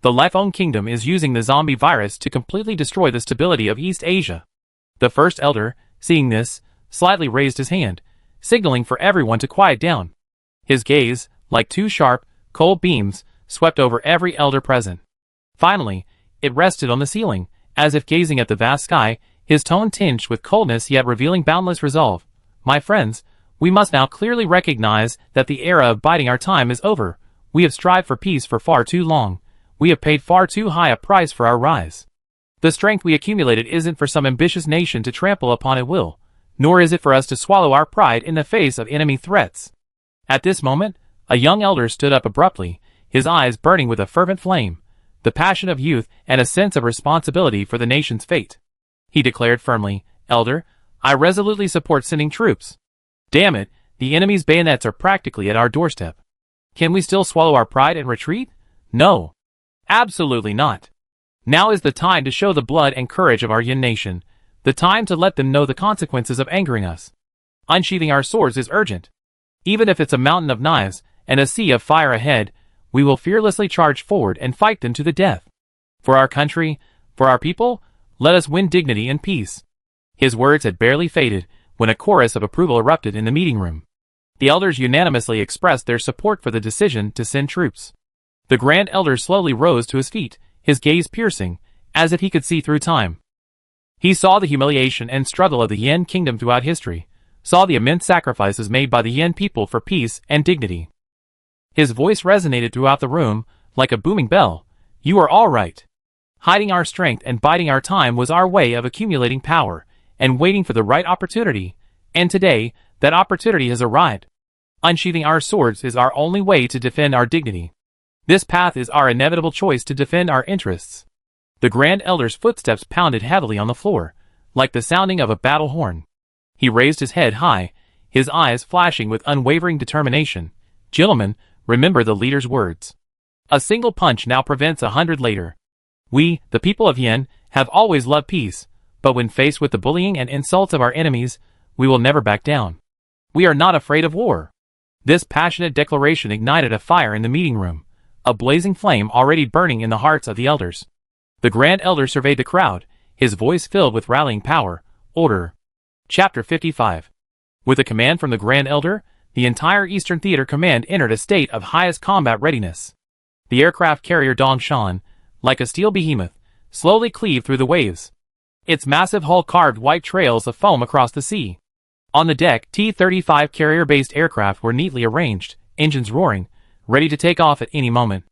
The Life-Own Kingdom is using the zombie virus to completely destroy the stability of East Asia." The first elder, seeing this, slightly raised his hand, signaling for everyone to quiet down. His gaze, like two sharp, cold beams, swept over every elder present. Finally, it rested on the ceiling, as if gazing at the vast sky, his tone tinged with coldness yet revealing boundless resolve. "My friends, we must now clearly recognize that the era of biding our time is over. We have strived for peace for far too long. We have paid far too high a price for our rise. The strength we accumulated isn't for some ambitious nation to trample upon at will, nor is it for us to swallow our pride in the face of enemy threats." At this moment, a young elder stood up abruptly, his eyes burning with a fervent flame, the passion of youth and a sense of responsibility for the nation's fate. He declared firmly, "Elder, I resolutely support sending troops. Damn it, the enemy's bayonets are practically at our doorstep. Can we still swallow our pride and retreat? No. Absolutely not. Now is the time to show the blood and courage of our Yin nation, the time to let them know the consequences of angering us. Unsheathing our swords is urgent. Even if it's a mountain of knives and a sea of fire ahead, we will fearlessly charge forward and fight them to the death. For our country, for our people, let us win dignity and peace." His words had barely faded when a chorus of approval erupted in the meeting room. The elders unanimously expressed their support for the decision to send troops. The Grand Elder slowly rose to his feet, his gaze piercing, as if he could see through time. He saw the humiliation and struggle of the Yin Kingdom throughout history, saw the immense sacrifices made by the Yin people for peace and dignity. His voice resonated throughout the room, like a booming bell. "You are all right. Hiding our strength and biding our time was our way of accumulating power, and waiting for the right opportunity, and today, that opportunity has arrived. Unsheathing our swords is our only way to defend our dignity. This path is our inevitable choice to defend our interests." The Grand Elder's footsteps pounded heavily on the floor, like the sounding of a battle horn. He raised his head high, his eyes flashing with unwavering determination. "Gentlemen, remember the leader's words. A single punch now prevents 100 later. We, the people of Yin, have always loved peace, but when faced with the bullying and insults of our enemies, we will never back down. We are not afraid of war." This passionate declaration ignited a fire in the meeting room, a blazing flame already burning in the hearts of the elders. The Grand Elder surveyed the crowd, his voice filled with rallying power. "Order." Chapter 55. With a command from the Grand Elder, the entire Eastern Theater Command entered a state of highest combat readiness. The aircraft carrier Dongshan, like a steel behemoth, slowly cleaved through the waves. Its massive hull carved white trails of foam across the sea. On the deck, T-35 carrier-based aircraft were neatly arranged, engines roaring, ready to take off at any moment.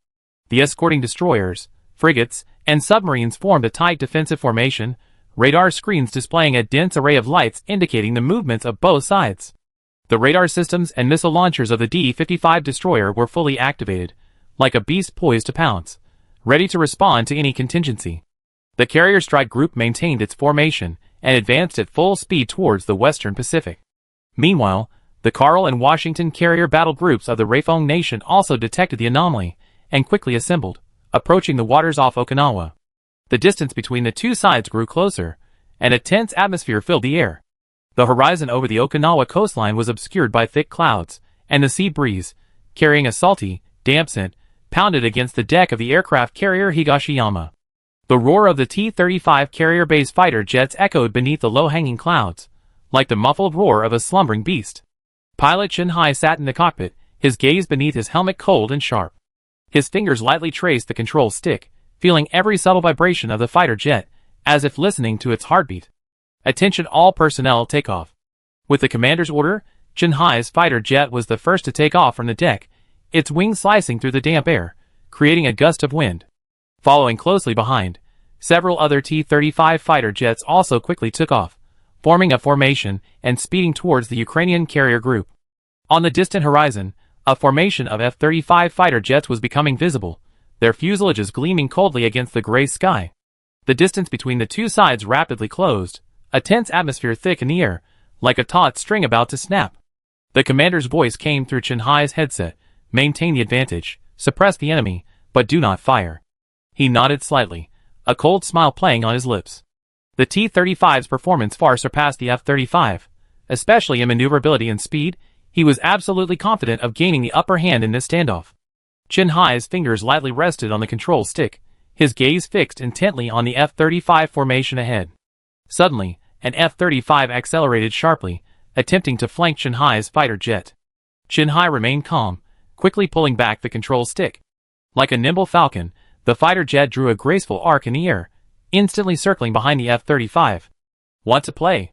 The escorting destroyers, frigates, and submarines formed a tight defensive formation, radar screens displaying a dense array of lights indicating the movements of both sides. The radar systems and missile launchers of the D-55 destroyer were fully activated, like a beast poised to pounce, ready to respond to any contingency. The carrier strike group maintained its formation and advanced at full speed towards the Western Pacific. Meanwhile, the Carl and Washington carrier battle groups of the Raifeng Nation also detected the anomaly and quickly assembled, approaching the waters off Okinawa. The distance between the two sides grew closer, and a tense atmosphere filled the air. The horizon over the Okinawa coastline was obscured by thick clouds, and the sea breeze, carrying a salty, damp scent, pounded against the deck of the aircraft carrier Higashiyama. The roar of the T-35 carrier-based fighter jets echoed beneath the low-hanging clouds, like the muffled roar of a slumbering beast. Pilot Chen Hai sat in the cockpit, his gaze beneath his helmet cold and sharp. His fingers lightly traced the control stick, feeling every subtle vibration of the fighter jet, as if listening to its heartbeat. Attention all personnel, take off. With the commander's order, Chen Hai's fighter jet was the first to take off from the deck, its wings slicing through the damp air, creating a gust of wind. Following closely behind, several other T-35 fighter jets also quickly took off, forming a formation and speeding towards the Ukrainian carrier group. On the distant horizon, a formation of F-35 fighter jets was becoming visible, their fuselages gleaming coldly against the gray sky. The distance between the two sides rapidly closed, a tense atmosphere thick in the air, like a taut string about to snap. The commander's voice came through Chen Hai's headset: "Maintain the advantage, suppress the enemy, but do not fire." He nodded slightly, a cold smile playing on his lips. The T-35's performance far surpassed the F-35, especially in maneuverability and speed. He was absolutely confident of gaining the upper hand in this standoff. Chen Hai's fingers lightly rested on the control stick, his gaze fixed intently on the F-35 formation ahead. Suddenly, an F-35 accelerated sharply, attempting to flank Chen Hai's fighter jet. Chen Hai remained calm, quickly pulling back the control stick. Like a nimble falcon, the fighter jet drew a graceful arc in the air, instantly circling behind the F-35. "Want to play?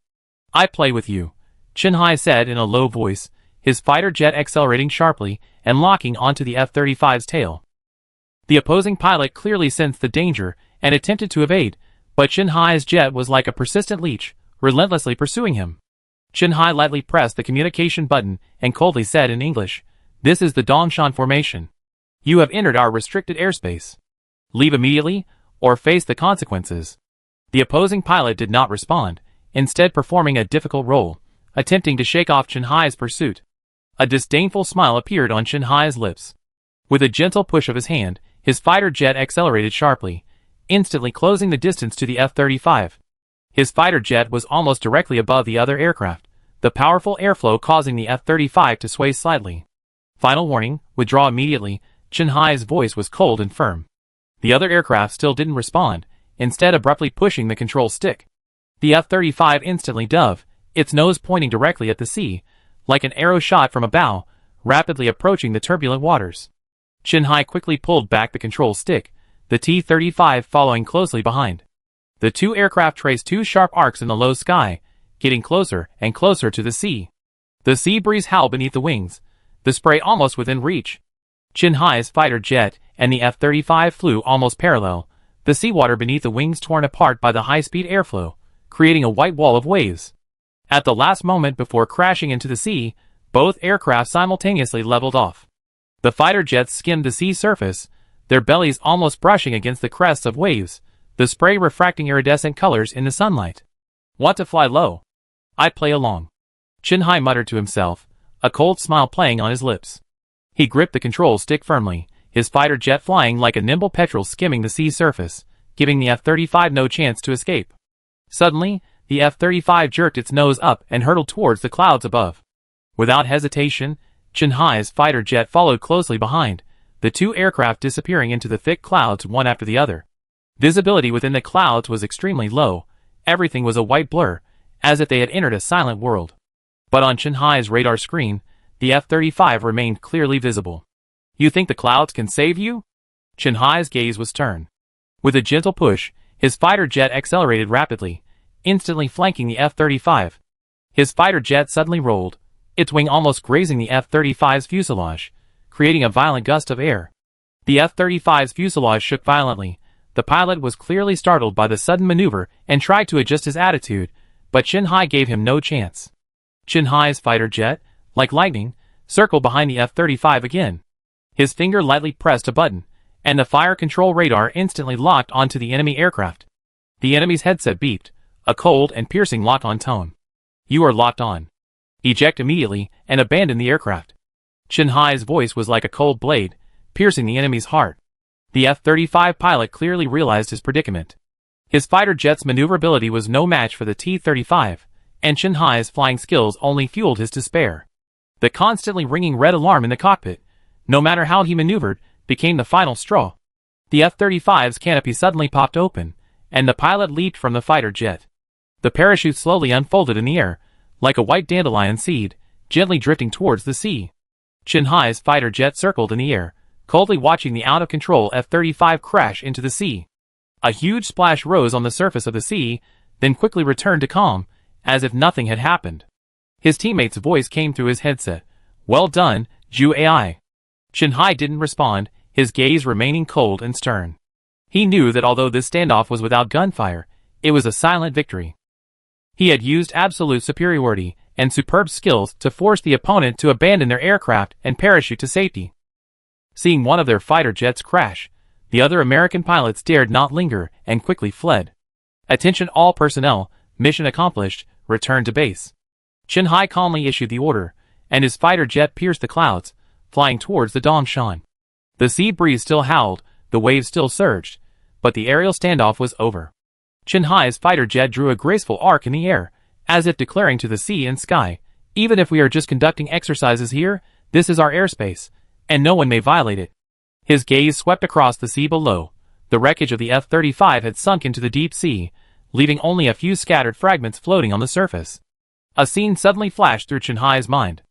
I play with you," Chen Hai said in a low voice, his fighter jet accelerating sharply and locking onto the F-35's tail. The opposing pilot clearly sensed the danger and attempted to evade, but Chen Hai's jet was like a persistent leech, relentlessly pursuing him. Chen Hai lightly pressed the communication button and coldly said in English, "This is the Dongshan formation. You have entered our restricted airspace. Leave immediately, or face the consequences." The opposing pilot did not respond, instead performing a difficult role, attempting to shake off Chen Hai's pursuit. A disdainful smile appeared on Chen Hai's lips. With a gentle push of his hand, his fighter jet accelerated sharply, instantly closing the distance to the F-35. His fighter jet was almost directly above the other aircraft, the powerful airflow causing the F-35 to sway slightly. "Final warning, withdraw immediately," Chen Hai's voice was cold and firm. The other aircraft still didn't respond, instead abruptly pushing the control stick. The F-35 instantly dove, its nose pointing directly at the sea, like an arrow shot from a bow, rapidly approaching the turbulent waters. Chen Hai quickly pulled back the control stick, the T-35 following closely behind. The two aircraft traced two sharp arcs in the low sky, getting closer and closer to the sea. The sea breeze howled beneath the wings, the spray almost within reach. Chen Hai's fighter jet and the F-35 flew almost parallel, the seawater beneath the wings torn apart by the high-speed airflow, creating a white wall of waves. At the last moment before crashing into the sea, both aircraft simultaneously leveled off. The fighter jets skimmed the sea surface, their bellies almost brushing against the crests of waves, the spray refracting iridescent colors in the sunlight. "Want to fly low? I play along," Chen Hai muttered to himself, a cold smile playing on his lips. He gripped the control stick firmly, his fighter jet flying like a nimble petrel skimming the sea surface, giving the F-35 no chance to escape. Suddenly, the F-35 jerked its nose up and hurtled towards the clouds above. Without hesitation, Chen Hai's fighter jet followed closely behind, the two aircraft disappearing into the thick clouds one after the other. Visibility within the clouds was extremely low, everything was a white blur, as if they had entered a silent world. But on Chen Hai's radar screen, the F-35 remained clearly visible. "You think the clouds can save you?" Chen Hai's gaze was turned. With a gentle push, his fighter jet accelerated rapidly, instantly flanking the F-35. His fighter jet suddenly rolled, its wing almost grazing the F-35's fuselage, creating a violent gust of air. The F-35's fuselage shook violently. The pilot was clearly startled by the sudden maneuver and tried to adjust his attitude, but Chen Hai gave him no chance. Chen Hai's fighter jet, like lightning, circled behind the F-35 again. His finger lightly pressed a button, and the fire control radar instantly locked onto the enemy aircraft. The enemy's headset beeped, a cold and piercing lock-on tone. "You are locked on. Eject immediately and abandon the aircraft." Chen Hai's voice was like a cold blade, piercing the enemy's heart. The F-35 pilot clearly realized his predicament. His fighter jet's maneuverability was no match for the T-35, and Chen Hai's flying skills only fueled his despair. The constantly ringing red alarm in the cockpit, no matter how he maneuvered, became the final straw. The F-35's canopy suddenly popped open, and the pilot leaped from the fighter jet. The parachute slowly unfolded in the air, like a white dandelion seed, gently drifting towards the sea. Chen Hai's fighter jet circled in the air, coldly watching the out-of-control F-35 crash into the sea. A huge splash rose on the surface of the sea, then quickly returned to calm, as if nothing had happened. His teammate's voice came through his headset. "Well done, Zhu AI." Chen Hai didn't respond, his gaze remaining cold and stern. He knew that although this standoff was without gunfire, it was a silent victory. He had used absolute superiority and superb skills to force the opponent to abandon their aircraft and parachute to safety. Seeing one of their fighter jets crash, the other American pilots dared not linger and quickly fled. "Attention all personnel, mission accomplished, return to base." Chen Hai calmly issued the order, and his fighter jet pierced the clouds, flying towards the Dongshan. The sea breeze still howled, the waves still surged, but the aerial standoff was over. Chen Hai's fighter jet drew a graceful arc in the air, as if declaring to the sea and sky, "Even if we are just conducting exercises here, this is our airspace, and no one may violate it." His gaze swept across the sea below. The wreckage of the F-35 had sunk into the deep sea, leaving only a few scattered fragments floating on the surface. A scene suddenly flashed through Chen Hai's mind.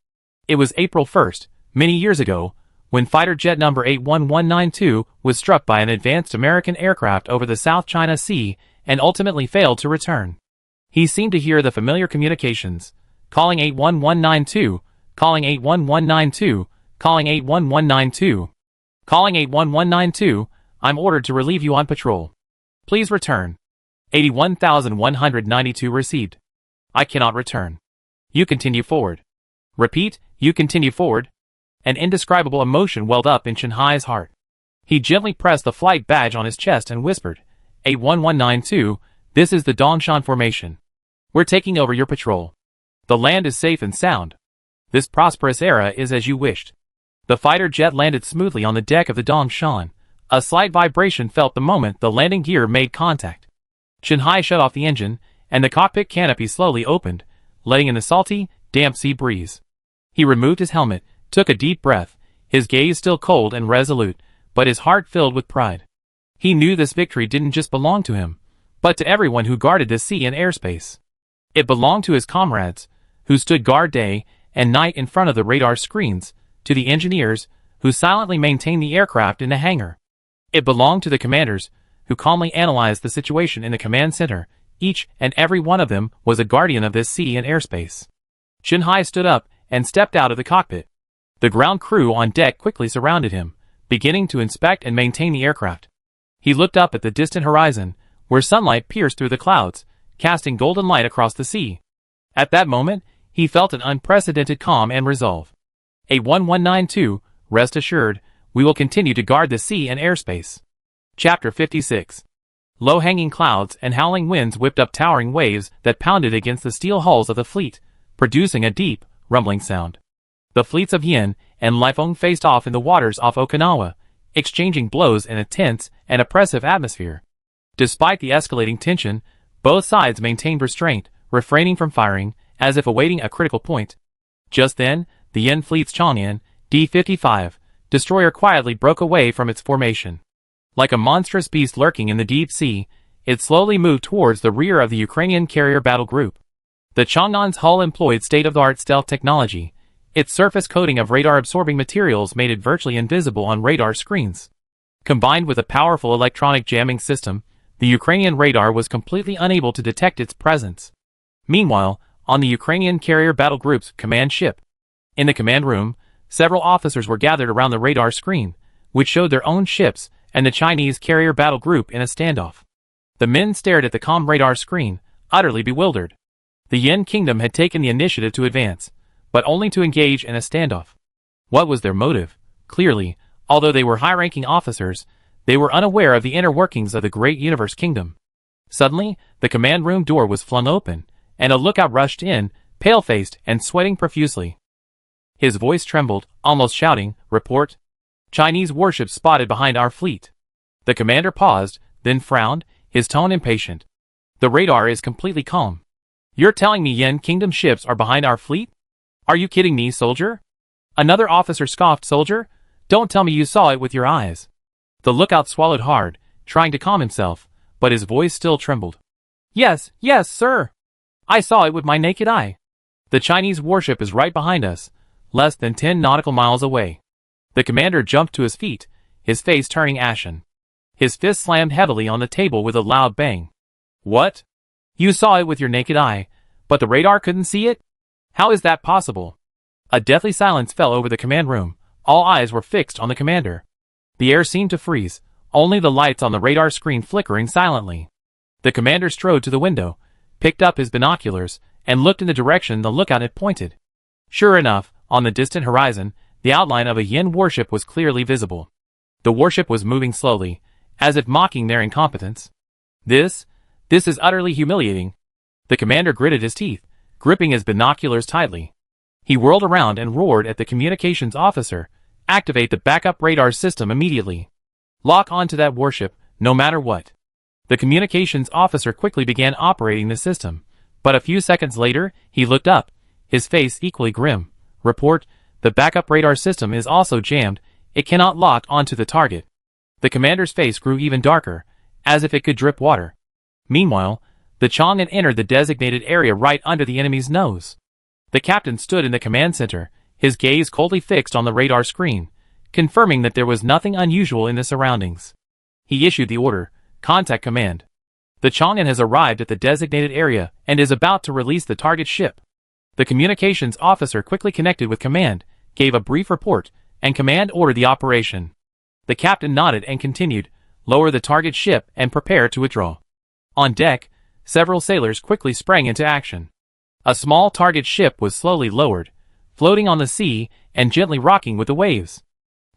It was April 1st, many years ago, when fighter jet number 81192 was struck by an advanced American aircraft over the South China Sea and ultimately failed to return. He seemed to hear the familiar communications. "Calling 81192, calling 81192, calling 81192. Calling 81192, I'm ordered to relieve you on patrol. Please return." 81,192 received. "I cannot return. You continue forward." "Repeat, you continue forward." An indescribable emotion welled up in Chen Hai's heart. He gently pressed the flight badge on his chest and whispered, 81192, this is the Dongshan formation. We're taking over your patrol. The land is safe and sound. This prosperous era is as you wished. The fighter jet landed smoothly on the deck of the Dongshan. A slight vibration felt the moment the landing gear made contact. Chen Hai shut off the engine, and the cockpit canopy slowly opened, letting in the salty, damp sea breeze. He removed his helmet, took a deep breath, his gaze still cold and resolute, but his heart filled with pride. He knew this victory didn't just belong to him, but to everyone who guarded the sea and airspace. It belonged to his comrades, who stood guard day and night in front of the radar screens, to the engineers, who silently maintained the aircraft in the hangar. It belonged to the commanders, who calmly analyzed the situation in the command center. Each and every one of them was a guardian of this sea and airspace. Chen Hai stood up and stepped out of the cockpit. The ground crew on deck quickly surrounded him, beginning to inspect and maintain the aircraft. He looked up at the distant horizon, where sunlight pierced through the clouds, casting golden light across the sea. At that moment, he felt an unprecedented calm and resolve. 81192, rest assured, we will continue to guard the sea and airspace. Chapter 56. Low-hanging clouds and howling winds whipped up towering waves that pounded against the steel hulls of the fleet, producing a deep, rumbling sound. The fleets of Yin and Liefeng faced off in the waters off Okinawa, exchanging blows in a tense and oppressive atmosphere. Despite the escalating tension, both sides maintained restraint, refraining from firing, as if awaiting a critical point. Just then, the Yin fleet's Chang'an D-55 destroyer quietly broke away from its formation. Like a monstrous beast lurking in the deep sea, it slowly moved towards the rear of the Ukrainian carrier battle group. The Chang'an's hull employed state-of-the-art stealth technology. Its surface coating of radar-absorbing materials made it virtually invisible on radar screens. Combined with a powerful electronic jamming system, the Ukrainian radar was completely unable to detect its presence. Meanwhile, on the Ukrainian carrier battle group's command ship, in the command room, several officers were gathered around the radar screen, which showed their own ships and the Chinese carrier battle group in a standoff. The men stared at the comm radar screen, utterly bewildered. The Yin Kingdom had taken the initiative to advance, but only to engage in a standoff. What was their motive? Clearly, although they were high-ranking officers, they were unaware of the inner workings of the great universe kingdom. Suddenly, the command room door was flung open, and a lookout rushed in, pale-faced and sweating profusely. His voice trembled, almost shouting, "Report! Chinese warships spotted behind our fleet." The commander paused, then frowned, his tone impatient. "The radar is completely calm. You're telling me Yin Kingdom ships are behind our fleet? Are you kidding me, soldier?" Another officer scoffed. "Soldier? Don't tell me you saw it with your eyes." The lookout swallowed hard, trying to calm himself, but his voice still trembled. Yes, yes, sir. I saw it with my naked eye. The Chinese warship is right behind us, less than 10 nautical miles away. The commander jumped to his feet, his face turning ashen. His fist slammed heavily on the table with a loud bang. What? You saw it with your naked eye, but the radar couldn't see it? How is that possible? A deathly silence fell over the command room. All eyes were fixed on the commander. The air seemed to freeze, only the lights on the radar screen flickering silently. The commander strode to the window, picked up his binoculars, and looked in the direction the lookout had pointed. Sure enough, on the distant horizon, the outline of a Yin warship was clearly visible. The warship was moving slowly, as if mocking their incompetence. This is utterly humiliating. The commander gritted his teeth, gripping his binoculars tightly. He whirled around and roared at the communications officer, "Activate the backup radar system immediately. Lock onto that warship, no matter what." The communications officer quickly began operating the system, but a few seconds later, he looked up, his face equally grim. "Report, the backup radar system is also jammed, it cannot lock onto the target." The commander's face grew even darker, as if it could drip water. Meanwhile, the Chang'an entered the designated area right under the enemy's nose. The captain stood in the command center, his gaze coldly fixed on the radar screen, confirming that there was nothing unusual in the surroundings. He issued the order, "Contact command. The Chang'an has arrived at the designated area and is about to release the target ship." The communications officer quickly connected with command, gave a brief report, and command ordered the operation. The captain nodded and continued, "Lower the target ship and prepare to withdraw." On deck, several sailors quickly sprang into action. A small target ship was slowly lowered, floating on the sea and gently rocking with the waves.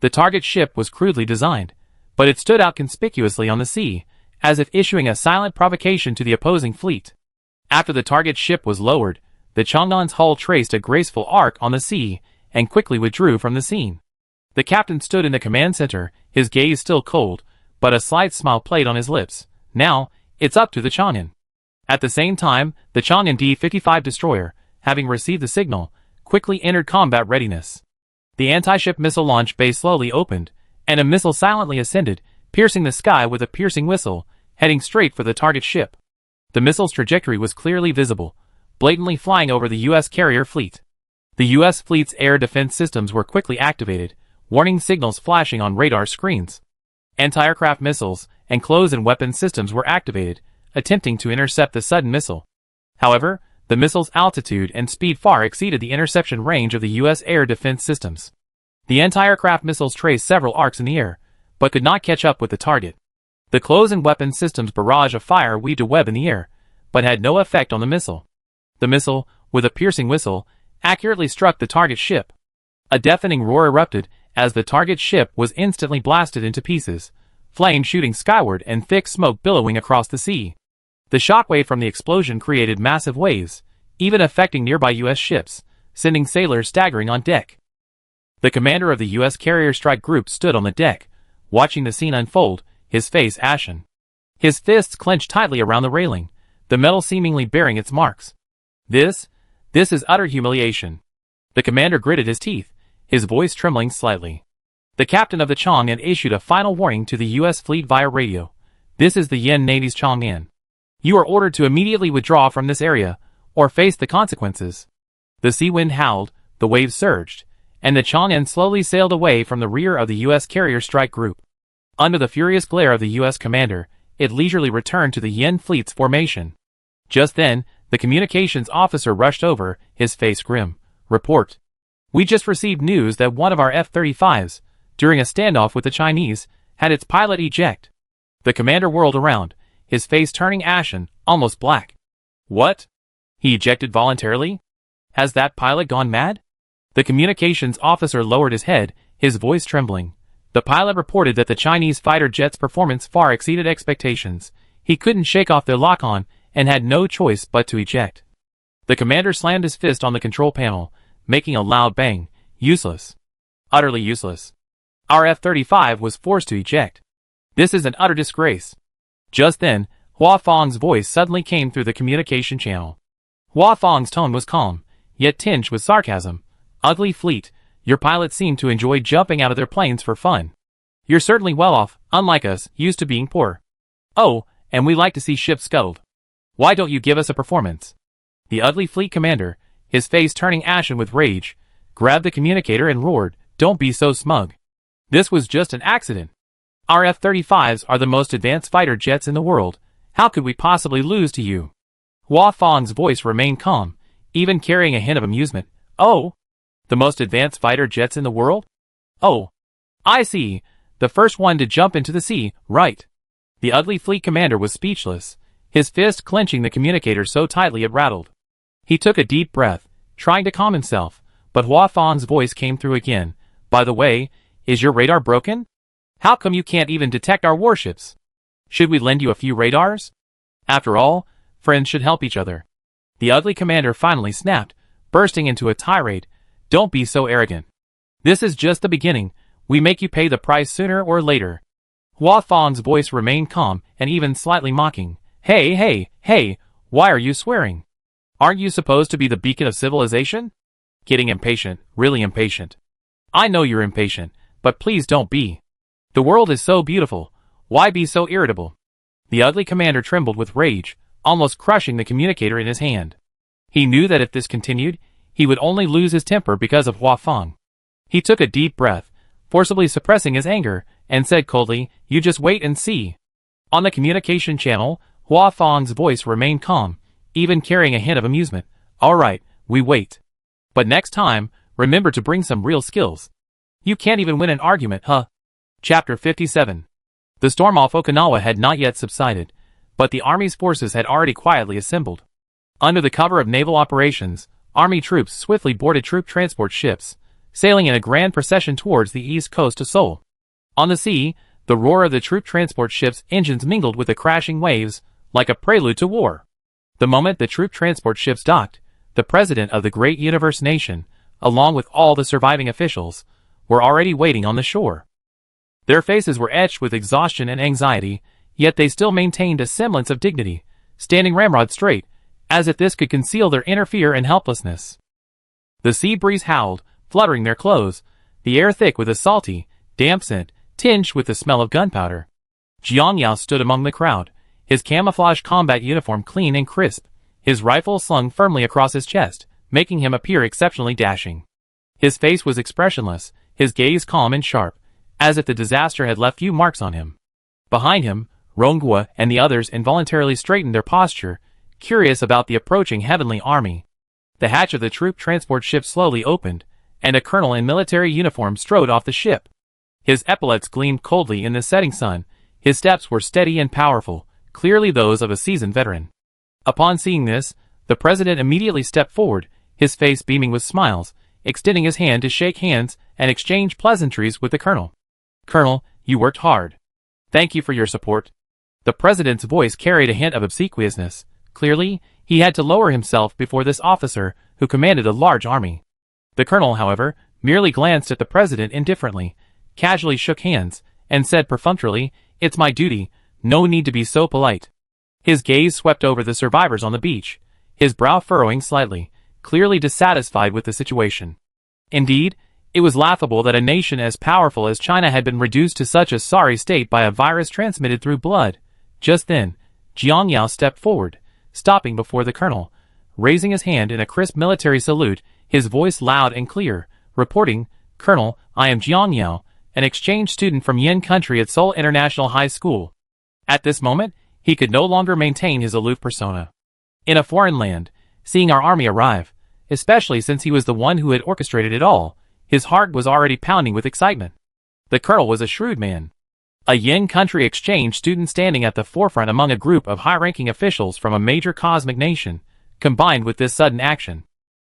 The target ship was crudely designed, but it stood out conspicuously on the sea, as if issuing a silent provocation to the opposing fleet. After the target ship was lowered, the Chang'an's hull traced a graceful arc on the sea and quickly withdrew from the scene. The captain stood in the command center, his gaze still cold, but a slight smile played on his lips. Now, it's up to the Chang'an. At the same time, the Chang'an D-55 destroyer, having received the signal, quickly entered combat readiness. The anti-ship missile launch bay slowly opened, and a missile silently ascended, piercing the sky with a piercing whistle, heading straight for the target ship. The missile's trajectory was clearly visible, blatantly flying over the U.S. carrier fleet. The U.S. fleet's air defense systems were quickly activated, warning signals flashing on radar screens. Anti-aircraft missiles and close-in weapon systems were activated, attempting to intercept the sudden missile. However, the missile's altitude and speed far exceeded the interception range of the U.S. air defense systems. The anti-aircraft missiles traced several arcs in the air, but could not catch up with the target. The close-in weapon system's barrage of fire weaved a web in the air, but had no effect on the missile. The missile, with a piercing whistle, accurately struck the target ship. A deafening roar erupted as the target ship was instantly blasted into pieces, flames shooting skyward and thick smoke billowing across the sea. The shockwave from the explosion created massive waves, even affecting nearby U.S. ships, sending sailors staggering on deck. The commander of the U.S. carrier strike group stood on the deck, watching the scene unfold, his face ashen. His fists clenched tightly around the railing, the metal seemingly bearing its marks. This is utter humiliation. The commander gritted his teeth, his voice trembling slightly. The captain of the Chang'an issued a final warning to the U.S. fleet via radio. "This is the Yen Navy's Chang'an. You are ordered to immediately withdraw from this area, or face the consequences." The sea wind howled, the waves surged, and the Chang'an slowly sailed away from the rear of the U.S. carrier strike group. Under the furious glare of the U.S. commander, it leisurely returned to the Yen fleet's formation. Just then, the communications officer rushed over, his face grim. "Report. We just received news that one of our F-35s, during a standoff with the Chinese, had its pilot eject." The commander whirled around, his face turning ashen, almost black. "What? He ejected voluntarily? Has that pilot gone mad?" The communications officer lowered his head, his voice trembling. The pilot reported that the Chinese fighter jet's performance far exceeded expectations. He couldn't shake off their lock-on and had no choice but to eject. The commander slammed his fist on the control panel, making a loud bang. "Useless. Utterly useless. Our F-35 was forced to eject. This is an utter disgrace." Just then, Hua Fong's voice suddenly came through the communication channel. Hua Fong's tone was calm, yet tinged with sarcasm. "Ugly fleet, your pilots seem to enjoy jumping out of their planes for fun. You're certainly well off, unlike us, used to being poor. Oh, and we like to see ships scuttled. Why don't you give us a performance? The ugly fleet commander, his face turning ashen with rage, grabbed the communicator and roared, "Don't be so smug. This was just an accident. Our F-35s are the most advanced fighter jets in the world. How could we possibly lose to you?" Hua Fang's voice remained calm, even carrying a hint of amusement. "Oh? The most advanced fighter jets in the world? Oh. I see. The first one to jump into the sea, right?" The ugly fleet commander was speechless, his fist clenching the communicator so tightly it rattled. He took a deep breath, trying to calm himself, but Hua Fang's voice came through again. "By the way, is your radar broken? How come you can't even detect our warships? Should we lend you a few radars? After all, friends should help each other." The ugly commander finally snapped, bursting into a tirade. "Don't be so arrogant. This is just the beginning. We make you pay the price sooner or later." Hua Fang's voice remained calm and even slightly mocking. Hey, why are you swearing? Aren't you supposed to be the beacon of civilization?" Getting impatient, really impatient. "I know you're impatient, but please don't be. The world is so beautiful. Why be so irritable?" The ugly commander trembled with rage, almost crushing the communicator in his hand. He knew that if this continued, he would only lose his temper because of Hua Fang. He took a deep breath, forcibly suppressing his anger, and said coldly, "You just wait and see." On the communication channel, Hua Fang's voice remained calm, even carrying a hint of amusement. "All right, we wait. But next time, remember to bring some real skills. You can't even win an argument, huh?" Chapter 57. The storm off Okinawa had not yet subsided, but the Army's forces had already quietly assembled. Under the cover of naval operations, Army troops swiftly boarded troop transport ships, sailing in a grand procession towards the east coast of Seoul. On the sea, the roar of the troop transport ships' engines mingled with the crashing waves, like a prelude to war. The moment the troop transport ships docked, the president of the great universe nation, along with all the surviving officials, were already waiting on the shore. Their faces were etched with exhaustion and anxiety, yet they still maintained a semblance of dignity, standing ramrod straight, as if this could conceal their inner fear and helplessness. The sea breeze howled, fluttering their clothes, the air thick with a salty, damp scent, tinged with the smell of gunpowder. Jiang Yao stood among the crowd, his camouflage combat uniform clean and crisp, his rifle slung firmly across his chest, making him appear exceptionally dashing. His face was expressionless, his gaze calm and sharp, as if the disaster had left few marks on him. Behind him, Ronghua and the others involuntarily straightened their posture, curious about the approaching heavenly army. The hatch of the troop transport ship slowly opened, and a colonel in military uniform strode off the ship. His epaulets gleamed coldly in the setting sun, his steps were steady and powerful, clearly those of a seasoned veteran. Upon seeing this, the president immediately stepped forward, his face beaming with smiles, extending his hand to shake hands and exchange pleasantries with the colonel. "Colonel, you worked hard. Thank you for your support." The president's voice carried a hint of obsequiousness. Clearly, he had to lower himself before this officer who commanded a large army. The colonel, however, merely glanced at the president indifferently, casually shook hands, and said perfunctorily, "It's my duty, no need to be so polite." His gaze swept over the survivors on the beach, his brow furrowing slightly, clearly dissatisfied with the situation. Indeed, it was laughable that a nation as powerful as China had been reduced to such a sorry state by a virus transmitted through blood. Just then, Jiang Yao stepped forward, stopping before the colonel, raising his hand in a crisp military salute, his voice loud and clear, reporting, "Colonel, I am Jiang Yao, an exchange student from Yin country at Seoul International High School." At this moment, he could no longer maintain his aloof persona. In a foreign land, seeing our army arrive, especially since he was the one who had orchestrated it all, his heart was already pounding with excitement. The colonel was a shrewd man. A Yin country exchange student standing at the forefront among a group of high-ranking officials from a major cosmic nation, combined with this sudden action.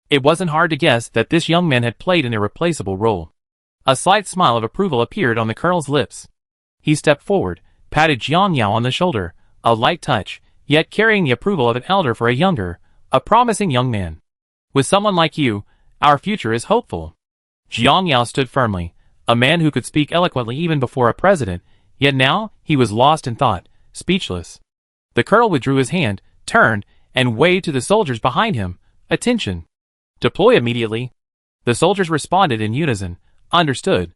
It wasn't hard to guess that this young man had played an irreplaceable role. A slight smile of approval appeared on the colonel's lips. He stepped forward, patted Jiang Yao on the shoulder, a light touch, yet carrying the approval of an elder for a younger, a promising young man. "With someone like you, our future is hopeful." Jiang Yao stood firmly, a man who could speak eloquently even before a president, yet now he was lost in thought, speechless. The colonel withdrew his hand, turned, and waved to the soldiers behind him, "Attention! Deploy immediately." The soldiers responded in unison, "Understood,"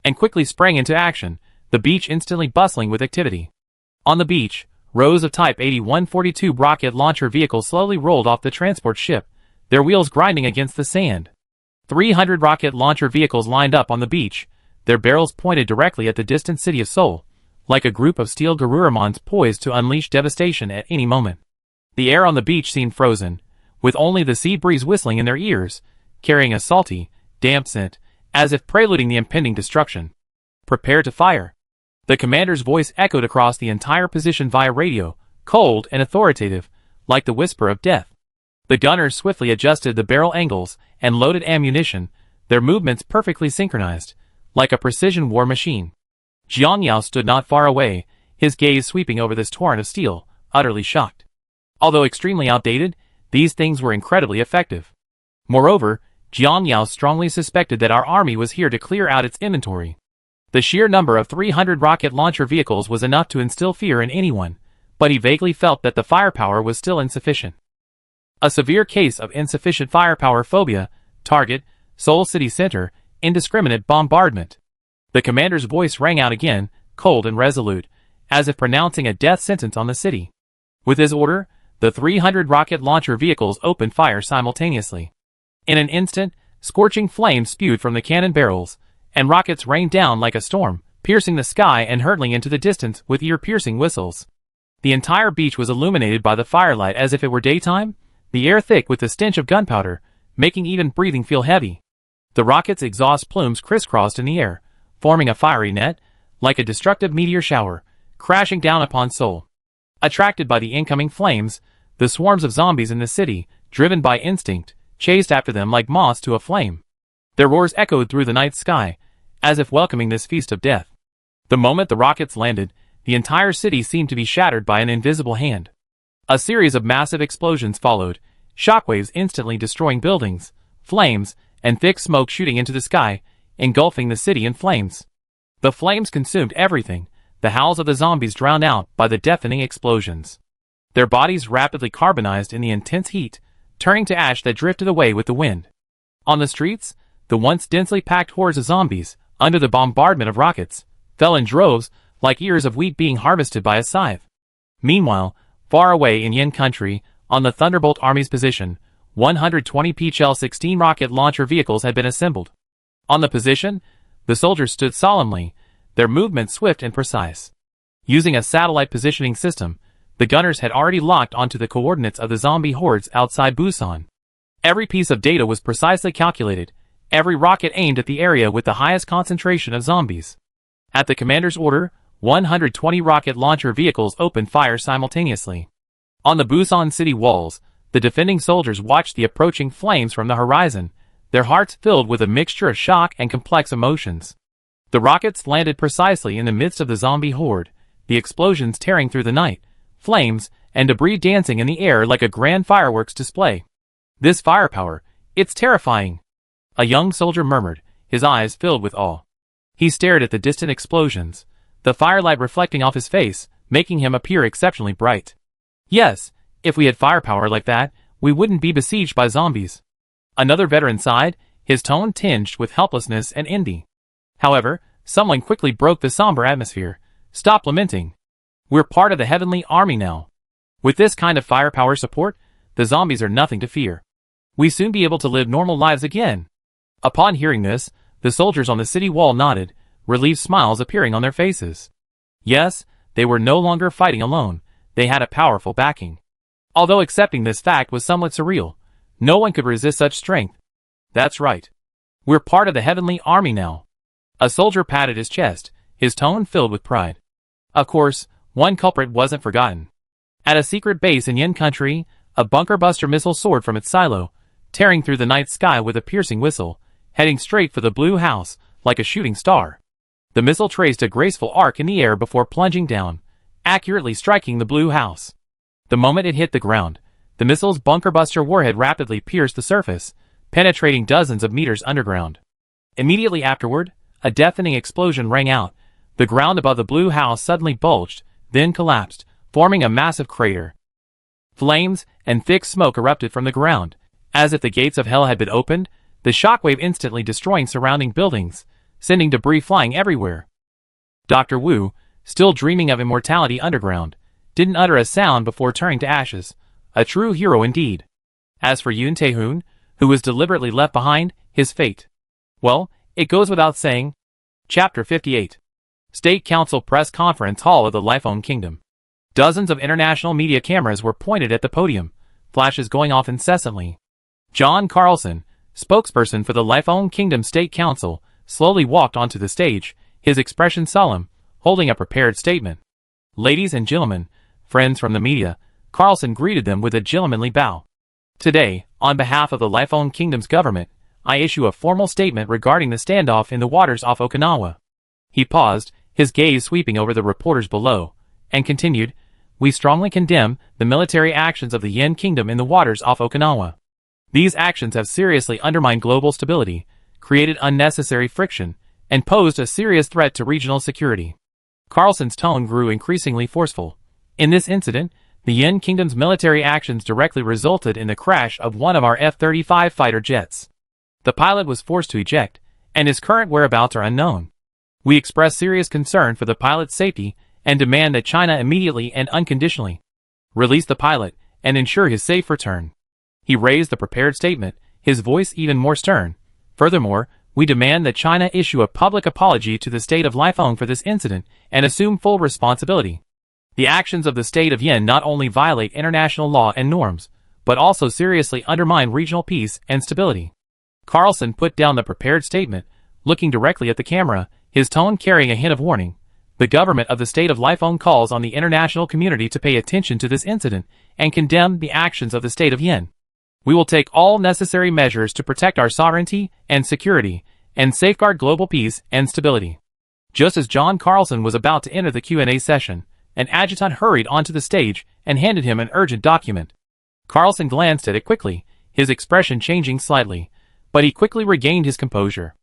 and quickly sprang into action, the beach instantly bustling with activity. On the beach, rows of Type 8142 rocket launcher vehicles slowly rolled off the transport ship, their wheels grinding against the sand. 300 rocket launcher vehicles lined up on the beach, their barrels pointed directly at the distant city of Seoul, like a group of steel Garurumons poised to unleash devastation at any moment. The air on the beach seemed frozen, with only the sea breeze whistling in their ears, carrying a salty, damp scent, as if preluding the impending destruction. Prepare to fire. The commander's voice echoed across the entire position via radio, cold and authoritative, like the whisper of death. The gunners swiftly adjusted the barrel angles and loaded ammunition, their movements perfectly synchronized, like a precision war machine. Jiang Yao stood not far away, his gaze sweeping over this torrent of steel, utterly shocked. Although extremely outdated, these things were incredibly effective. Moreover, Jiang Yao strongly suspected that our army was here to clear out its inventory. The sheer number of 300 rocket launcher vehicles was enough to instill fear in anyone, but he vaguely felt that the firepower was still insufficient. A severe case of insufficient firepower phobia, target, Seoul city center, indiscriminate bombardment. The commander's voice rang out again, cold and resolute, as if pronouncing a death sentence on the city. With his order, the 300 rocket launcher vehicles opened fire simultaneously. In an instant, scorching flames spewed from the cannon barrels, and rockets rained down like a storm, piercing the sky and hurtling into the distance with ear-piercing whistles. The entire beach was illuminated by the firelight as if it were daytime, the air thick with the stench of gunpowder, making even breathing feel heavy. The rockets' exhaust plumes crisscrossed in the air, forming a fiery net, like a destructive meteor shower, crashing down upon Seoul. Attracted by the incoming flames, the swarms of zombies in the city, driven by instinct, chased after them like moths to a flame. Their roars echoed through the night sky, as if welcoming this feast of death. The moment the rockets landed, the entire city seemed to be shattered by an invisible hand. A series of massive explosions followed, shockwaves instantly destroying buildings, flames, and thick smoke shooting into the sky, engulfing the city in flames. The flames consumed everything, the howls of the zombies drowned out by the deafening explosions. Their bodies rapidly carbonized in the intense heat, turning to ash that drifted away with the wind. On the streets, the once densely packed hordes of zombies, under the bombardment of rockets, fell in droves, like ears of wheat being harvested by a scythe. Meanwhile, far away in Yin country, on the Thunderbolt Army's position, 120 PHL-16 rocket launcher vehicles had been assembled. On the position, the soldiers stood solemnly, their movements swift and precise. Using a satellite positioning system, the gunners had already locked onto the coordinates of the zombie hordes outside Busan. Every piece of data was precisely calculated, every rocket aimed at the area with the highest concentration of zombies. At the commander's order, 120 rocket launcher vehicles opened fire simultaneously. On the Busan city walls, the defending soldiers watched the approaching flames from the horizon, their hearts filled with a mixture of shock and complex emotions. The rockets landed precisely in the midst of the zombie horde, the explosions tearing through the night, flames and debris dancing in the air like a grand fireworks display. This firepower, it's terrifying, a young soldier murmured, his eyes filled with awe. He stared at the distant explosions, the firelight reflecting off his face, making him appear exceptionally bright. Yes, if we had firepower like that, we wouldn't be besieged by zombies. Another veteran sighed, his tone tinged with helplessness and envy. However, someone quickly broke the somber atmosphere. Stop lamenting. We're part of the heavenly army now. With this kind of firepower support, the zombies are nothing to fear. We soon be able to live normal lives again. Upon hearing this, the soldiers on the city wall nodded, relieved smiles appearing on their faces. Yes, they were no longer fighting alone, they had a powerful backing. Although accepting this fact was somewhat surreal, no one could resist such strength. That's right. We're part of the heavenly army now. A soldier patted his chest, his tone filled with pride. Of course, one culprit wasn't forgotten. At a secret base in Yin country, a bunker buster missile soared from its silo, tearing through the night sky with a piercing whistle, heading straight for the blue house, like a shooting star. The missile traced a graceful arc in the air before plunging down, accurately striking the blue house. The moment it hit the ground, the missile's bunker buster warhead rapidly pierced the surface, penetrating dozens of meters underground. Immediately afterward, a deafening explosion rang out. The ground above the blue house suddenly bulged, then collapsed, forming a massive crater. Flames and thick smoke erupted from the ground, as if the gates of hell had been opened, the shockwave instantly destroying surrounding buildings, sending debris flying everywhere. Dr. Wu, still dreaming of immortality underground, didn't utter a sound before turning to ashes. A true hero indeed. As for Yoon Tae-hoon, who was deliberately left behind, his fate, well, it goes without saying. Chapter 58. State Council Press Conference Hall of the Lifeone Kingdom. Dozens of international media cameras were pointed at the podium, flashes going off incessantly. John Carlson, spokesperson for the Lifeone Kingdom State Council, slowly walked onto the stage, his expression solemn, holding a prepared statement. Ladies and gentlemen, friends from the media, Carlson greeted them with a gentlemanly bow. Today, on behalf of the Lifeone Kingdom's government, I issue a formal statement regarding the standoff in the waters off Okinawa. He paused, his gaze sweeping over the reporters below, and continued, we strongly condemn the military actions of the Yen Kingdom in the waters off Okinawa. These actions have seriously undermined global stability, created unnecessary friction, and posed a serious threat to regional security. Carlson's tone grew increasingly forceful. In this incident, the Yen Kingdom's military actions directly resulted in the crash of one of our F-35 fighter jets. The pilot was forced to eject, and his current whereabouts are unknown. We express serious concern for the pilot's safety and demand that China immediately and unconditionally release the pilot and ensure his safe return. He raised the prepared statement, his voice even more stern. Furthermore, we demand that China issue a public apology to the state of Lifeone for this incident and assume full responsibility. The actions of the state of Yen not only violate international law and norms, but also seriously undermine regional peace and stability. Carlson put down the prepared statement, looking directly at the camera, his tone carrying a hint of warning. The government of the state of Lifeone calls on the international community to pay attention to this incident and condemn the actions of the state of Yen. We will take all necessary measures to protect our sovereignty and security and safeguard global peace and stability. Just as John Carlson was about to enter the Q&A session, an adjutant hurried onto the stage and handed him an urgent document. Carlson glanced at it quickly, his expression changing slightly, but he quickly regained his composure.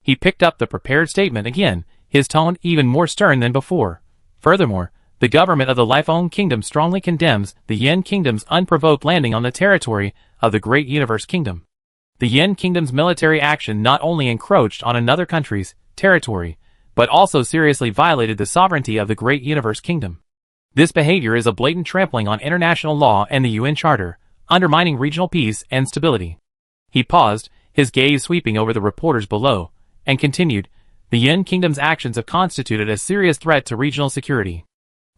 He picked up the prepared statement again, his tone even more stern than before. Furthermore, the government of the Lifeone Kingdom strongly condemns the Yen Kingdom's unprovoked landing on the territory of the Great Universe Kingdom. The Yen Kingdom's military action not only encroached on another country's territory, but also seriously violated the sovereignty of the Great Universe Kingdom. This behavior is a blatant trampling on international law and the UN Charter, undermining regional peace and stability. He paused, his gaze sweeping over the reporters below, and continued, the Yen Kingdom's actions have constituted a serious threat to regional security.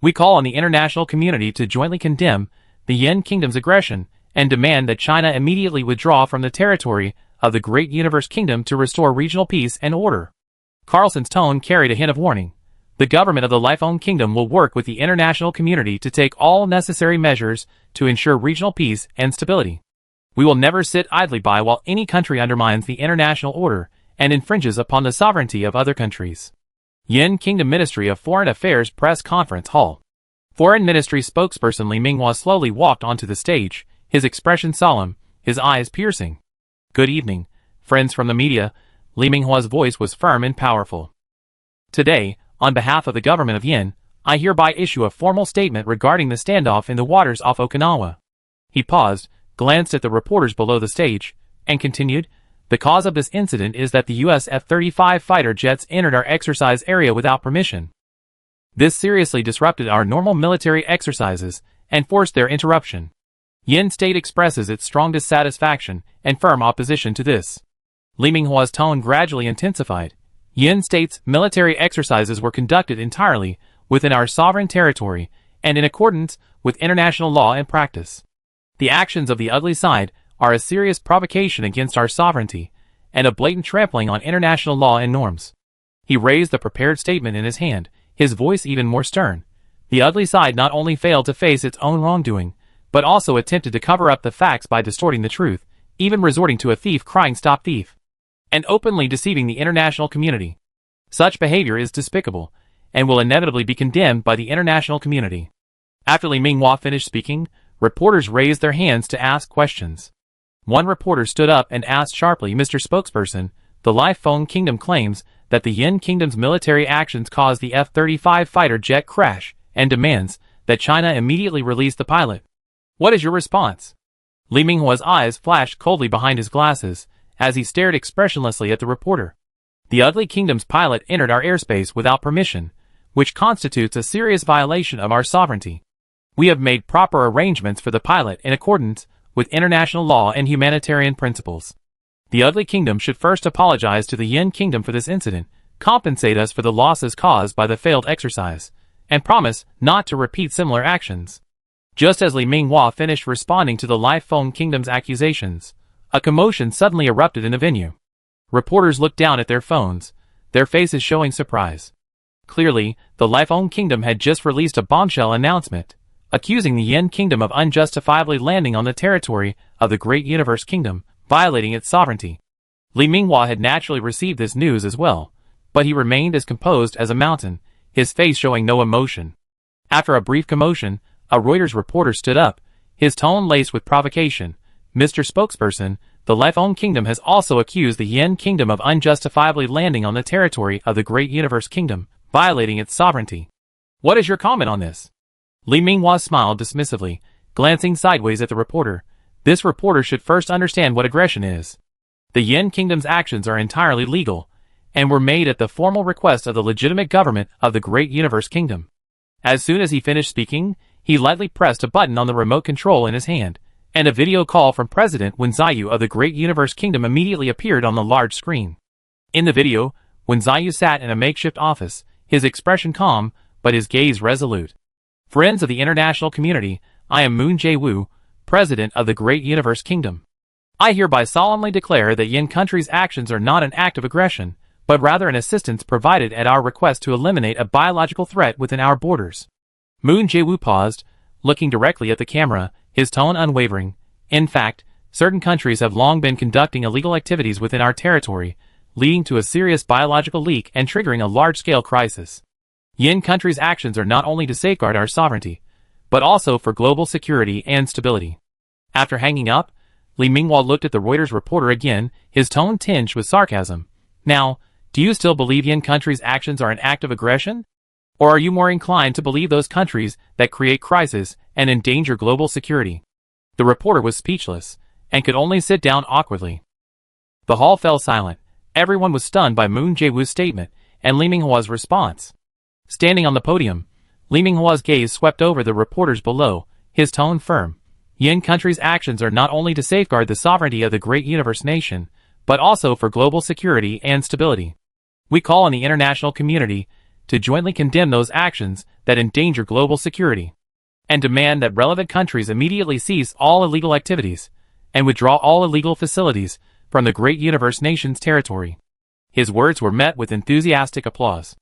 We call on the international community to jointly condemn the Yen Kingdom's aggression and demand that China immediately withdraw from the territory of the Great Universe Kingdom to restore regional peace and order. Carlson's tone carried a hint of warning. The government of the Lifeone Kingdom will work with the international community to take all necessary measures to ensure regional peace and stability. We will never sit idly by while any country undermines the international order and infringes upon the sovereignty of other countries. Yen Kingdom Ministry of Foreign Affairs Press Conference Hall. Foreign Ministry spokesperson Li Minghua slowly walked onto the stage, his expression solemn, his eyes piercing. Good evening, friends from the media. Li Minghua's voice was firm and powerful. Today, on behalf of the government of Yen, I hereby issue a formal statement regarding the standoff in the waters off Okinawa. He paused, glanced at the reporters below the stage, and continued, the cause of this incident is that the US F-35 fighter jets entered our exercise area without permission. This seriously disrupted our normal military exercises and forced their interruption. Yen State expresses its strong dissatisfaction and firm opposition to this. Li Minghua's tone gradually intensified. Yen State's military exercises were conducted entirely within our sovereign territory and in accordance with international law and practice. The actions of the ugly side are a serious provocation against our sovereignty and a blatant trampling on international law and norms. He raised the prepared statement in his hand, his voice even more stern. The ugly side not only failed to face its own wrongdoing, but also attempted to cover up the facts by distorting the truth, even resorting to a thief crying "Stop thief," and openly deceiving the international community. Such behavior is despicable, and will inevitably be condemned by the international community. After Li Minghua finished speaking, reporters raised their hands to ask questions. One reporter stood up and asked sharply, Mr. Spokesperson, the Lifeone Kingdom claims that the Yen Kingdom's military actions caused the F-35 fighter jet crash and demands that China immediately release the pilot. What is your response? Li Minghua's eyes flashed coldly behind his glasses as he stared expressionlessly at the reporter. The ugly kingdom's pilot entered our airspace without permission. which constitutes a serious violation of our sovereignty. We have made proper arrangements for the pilot in accordance with international law and humanitarian principles. The Ugly Kingdom should first apologize to the Yin Kingdom for this incident, compensate us for the losses caused by the failed exercise, and promise not to repeat similar actions. Just as Li Minghua finished responding to the Lifeng Kingdom's accusations, a commotion suddenly erupted in the venue. Reporters looked down at their phones, their faces showing surprise. Clearly, the Lifeng Kingdom had just released a bombshell announcement, accusing the Yin Kingdom of unjustifiably landing on the territory of the Great Universe Kingdom, violating its sovereignty. Li Minghua had naturally received this news as well, but he remained as composed as a mountain, his face showing no emotion. After a brief commotion, a Reuters reporter stood up, his tone laced with provocation. "Mr. Spokesperson, the Lifeng Kingdom has also accused the Yin Kingdom of unjustifiably landing on the territory of the Great Universe Kingdom, violating its sovereignty. What is your comment on this?" Li Minghua smiled dismissively, glancing sideways at the reporter. This reporter should first understand what aggression is. The Yin Kingdom's actions are entirely legal, and were made at the formal request of the legitimate government of the Great Universe Kingdom. As soon as he finished speaking, he lightly pressed a button on the remote control in his hand, and a video call from President Wen Ziyu of the Great Universe Kingdom immediately appeared on the large screen. In the video, Wen Ziyu sat in a makeshift office, his expression calm, but his gaze resolute. "Friends of the international community, I am Moon Jae-woo, President of the Great Universe Kingdom. I hereby solemnly declare that Yin country's actions are not an act of aggression, but rather an assistance provided at our request to eliminate a biological threat within our borders." Moon Jae-woo paused, looking directly at the camera, his tone unwavering. "In fact, certain countries have long been conducting illegal activities within our territory, leading to a serious biological leak and triggering a large-scale crisis. Yin country's actions are not only to safeguard our sovereignty, but also for global security and stability." After hanging up, Li Minghua looked at the Reuters reporter again, his tone tinged with sarcasm. "Now, do you still believe Yin country's actions are an act of aggression? Or are you more inclined to believe those countries that create crisis and endanger global security?" The reporter was speechless, and could only sit down awkwardly. The hall fell silent. Everyone was stunned by Moon Jae-woo's statement, and Li Minghua's response. Standing on the podium, Li Minghua's gaze swept over the reporters below, his tone firm. "Yin country's actions are not only to safeguard the sovereignty of the Great Universe nation, but also for global security and stability. We call on the international community to jointly condemn those actions that endanger global security, and demand that relevant countries immediately cease all illegal activities, and withdraw all illegal facilities from the Great Universe nation's territory." His words were met with enthusiastic applause.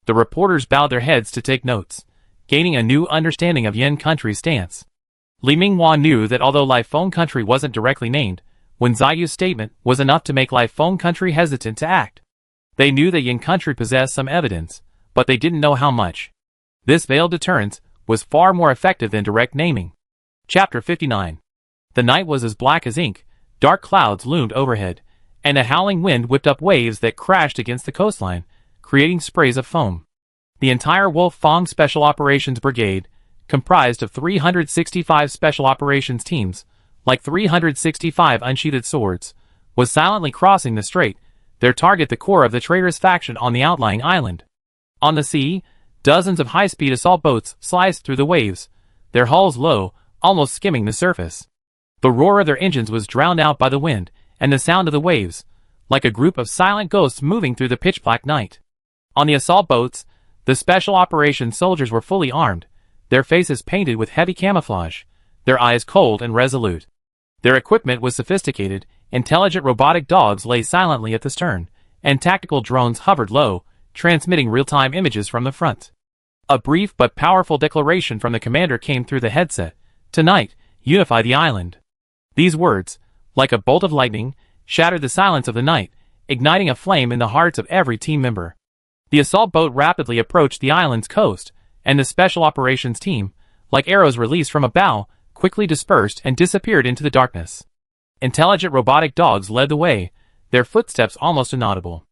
The reporters bowed their heads to take notes, gaining a new understanding of Yin country's stance. Li Minghua knew that although Lifeng country wasn't directly named, Wen Ziyu's statement was enough to make Lifeng country hesitant to act. They knew that Yin country possessed some evidence, but they didn't know how much. This veiled deterrence was far more effective than direct naming. Chapter 59. The night was as black as ink, dark clouds loomed overhead, and a howling wind whipped up waves that crashed against the coastline, creating sprays of foam. The entire Wolf-Fong Special Operations Brigade, comprised of 365 Special Operations teams, like 365 unsheathed swords, was silently crossing the strait, their target the core of the traitorous faction on the outlying island. On the sea, dozens of high-speed assault boats sliced through the waves, their hulls low, almost skimming the surface. The roar of their engines was drowned out by the wind and the sound of the waves, like a group of silent ghosts moving through the pitch-black night. On the assault boats, the Special Operations soldiers were fully armed, their faces painted with heavy camouflage, their eyes cold and resolute. Their equipment was sophisticated, intelligent robotic dogs lay silently at the stern, and tactical drones hovered low, transmitting real-time images from the front. A brief but powerful declaration from the commander came through the headset. "Tonight, unify the island." These words, like a bolt of lightning, shattered the silence of the night, igniting a flame in the hearts of every team member. The assault boat rapidly approached the island's coast, and the Special Operations team, like arrows released from a bow, quickly dispersed and disappeared into the darkness. Intelligent robotic dogs led the way, their footsteps almost inaudible.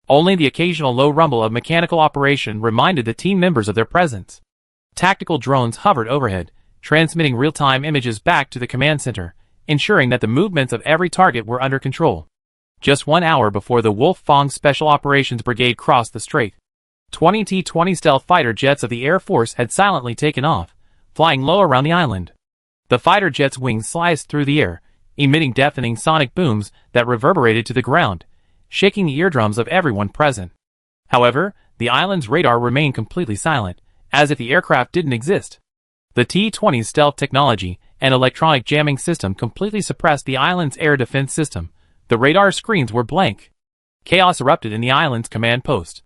Only the occasional low rumble of mechanical operation reminded the team members of their presence. Tactical drones hovered overhead, transmitting real-time images back to the command center, ensuring that the movements of every target were under control. Just 1 hour before the Wolf-Fong Special Operations Brigade crossed the strait, 20 T-20 stealth fighter jets of the Air Force had silently taken off, flying low around the island. The fighter jets' wings sliced through the air, emitting deafening sonic booms that reverberated to the ground, shaking the eardrums of everyone present. However, the island's radar remained completely silent, as if the aircraft didn't exist. The T-20's stealth technology and electronic jamming system completely suppressed the island's air defense system. The radar screens were blank. Chaos erupted in the island's command post.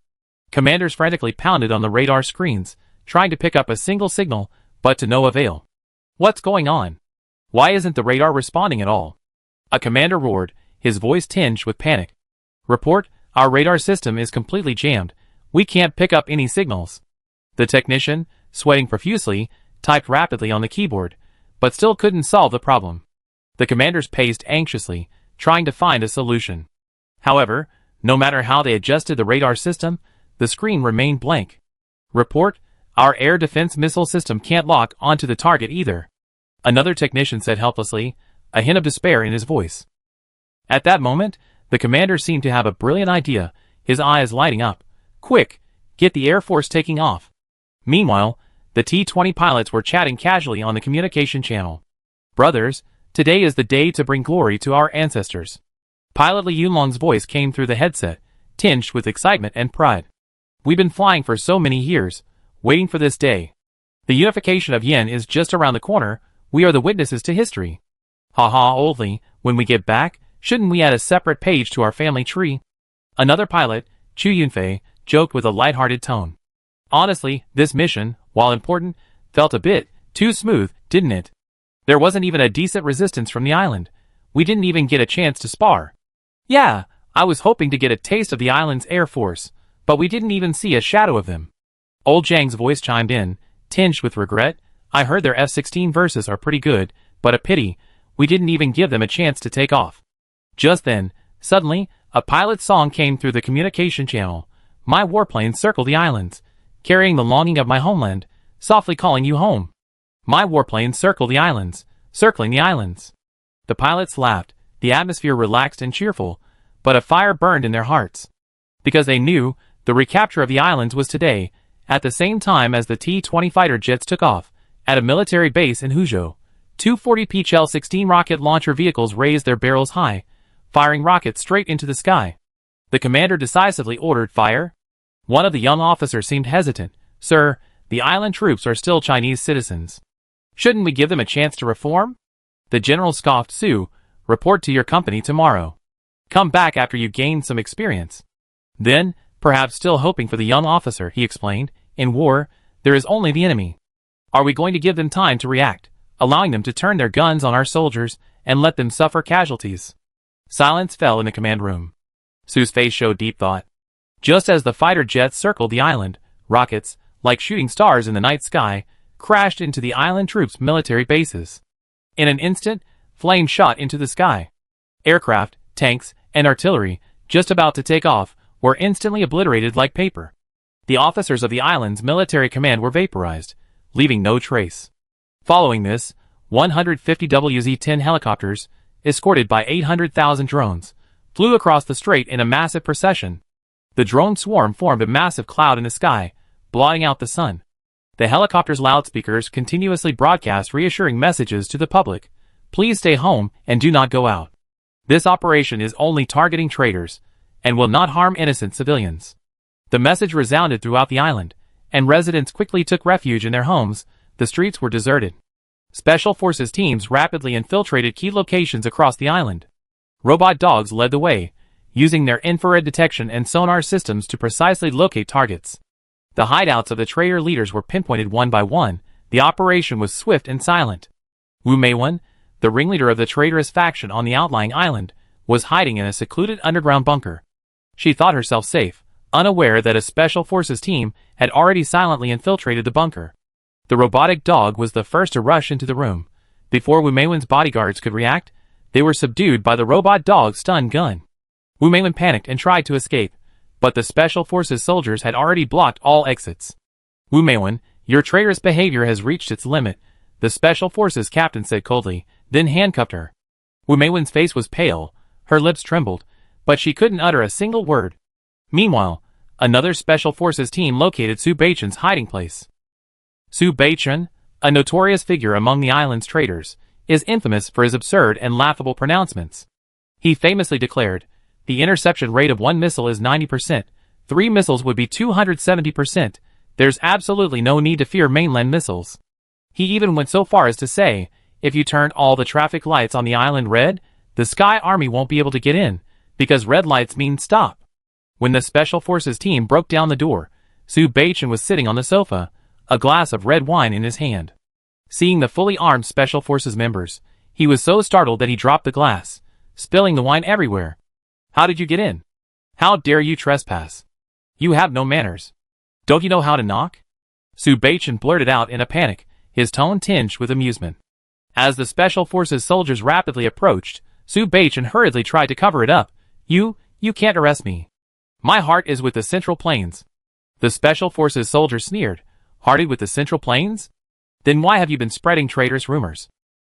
Commanders frantically pounded on the radar screens, trying to pick up a single signal, but to no avail. What's going on? Why isn't the radar responding at all? A commander roared, his voice tinged with panic. Report, our radar system is completely jammed. We can't pick up any signals. The technician, sweating profusely, typed rapidly on the keyboard, but still couldn't solve the problem. The commanders paced anxiously, trying to find a solution. However, no matter how they adjusted the radar system, the screen remained blank. Report, our air defense missile system can't lock onto the target either. Another technician said helplessly, a hint of despair in his voice. At that moment, the commander seemed to have a brilliant idea, his eyes lighting up. Quick, get the Air Force taking off. Meanwhile, the T-20 pilots were chatting casually on the communication channel. Brothers, today is the day to bring glory to our ancestors. Pilot Li Yunlong's voice came through the headset, tinged with excitement and pride. We've been flying for so many years, waiting for this day. The unification of Yen is just around the corner. We are the witnesses to history. Haha, old Li, when we get back, shouldn't we add a separate page to our family tree? Another pilot, Chu Yunfei, joked with a lighthearted tone. Honestly, this mission, while important, felt a bit too smooth, didn't it? There wasn't even a decent resistance from the island. We didn't even get a chance to spar. Yeah, I was hoping to get a taste of the island's air force, but we didn't even see a shadow of them. Old Zhang's voice chimed in, tinged with regret. I heard their F-16 verses are pretty good, but a pity, we didn't even give them a chance to take off. Just then, suddenly, a pilot's song came through the communication channel. My warplane circled the islands, carrying the longing of my homeland, softly calling you home. My warplane circled the islands, circling the islands. The pilots laughed, the atmosphere relaxed and cheerful, but a fire burned in their hearts. Because they knew, the recapture of the islands was today, at the same time as the T-20 fighter jets took off, at a military base in Huzhou. 240 PCL-16 rocket launcher vehicles raised their barrels high, firing rockets straight into the sky. The commander decisively ordered fire. One of the young officers seemed hesitant. Sir, the island troops are still Chinese citizens. Shouldn't we give them a chance to reform? The general scoffed. Su, report to your company tomorrow. Come back after you gain some experience. Then, perhaps still hoping for the young officer, he explained, in war, there is only the enemy. Are we going to give them time to react, allowing them to turn their guns on our soldiers and let them suffer casualties? Silence fell in the command room. Su's face showed deep thought. Just as the fighter jets circled the island, rockets, like shooting stars in the night sky, crashed into the island troops' military bases. In an instant, flames shot into the sky. Aircraft, tanks, and artillery, just about to take off, were instantly obliterated like paper. The officers of the island's military command were vaporized, leaving no trace. Following this, 150 WZ-10 helicopters, escorted by 800,000 drones, flew across the strait in a massive procession. The drone swarm formed a massive cloud in the sky, blotting out the sun. The helicopter's loudspeakers continuously broadcast reassuring messages to the public. Please stay home and do not go out. This operation is only targeting traitors, and will not harm innocent civilians. The message resounded throughout the island, and residents quickly took refuge in their homes. The streets were deserted. Special forces teams rapidly infiltrated key locations across the island. Robot dogs led the way, using their infrared detection and sonar systems to precisely locate targets. The hideouts of the traitor leaders were pinpointed one by one. The operation was swift and silent. Wu Meiwen, the ringleader of the traitorous faction on the outlying island, was hiding in a secluded underground bunker. She thought herself safe, unaware that a special forces team had already silently infiltrated the bunker. The robotic dog was the first to rush into the room. Before Wu Meiwen's bodyguards could react, they were subdued by the robot dog's stun gun. Wu Meiwen panicked and tried to escape, but the special forces soldiers had already blocked all exits. Wu Meiwen, your traitorous behavior has reached its limit, the special forces captain said coldly, then handcuffed her. Wu Meiwen's face was pale, her lips trembled, but she couldn't utter a single word. Meanwhile, another Special Forces team located Su Baichen's hiding place. Su Baichen, a notorious figure among the island's traitors, is infamous for his absurd and laughable pronouncements. He famously declared, "The interception rate of one missile is 90%, 3 missiles would be 270%, there's absolutely no need to fear mainland missiles." He even went so far as to say, if you turn all the traffic lights on the island red, the Sky Army won't be able to get in, because red lights mean stop. When the Special Forces team broke down the door, Su Baichen was sitting on the sofa, a glass of red wine in his hand. Seeing the fully armed Special Forces members, he was so startled that he dropped the glass, spilling the wine everywhere. "How did you get in? How dare you trespass? You have no manners. Don't you know how to knock?" Su Baichen blurted out in a panic, his tone tinged with amusement. As the Special Forces soldiers rapidly approached, Su Baichen hurriedly tried to cover it up. You can't arrest me. My heart is with the Central Plains." The Special Forces soldier sneered. "Hearted with the Central Plains? Then why have you been spreading traitorous rumors?"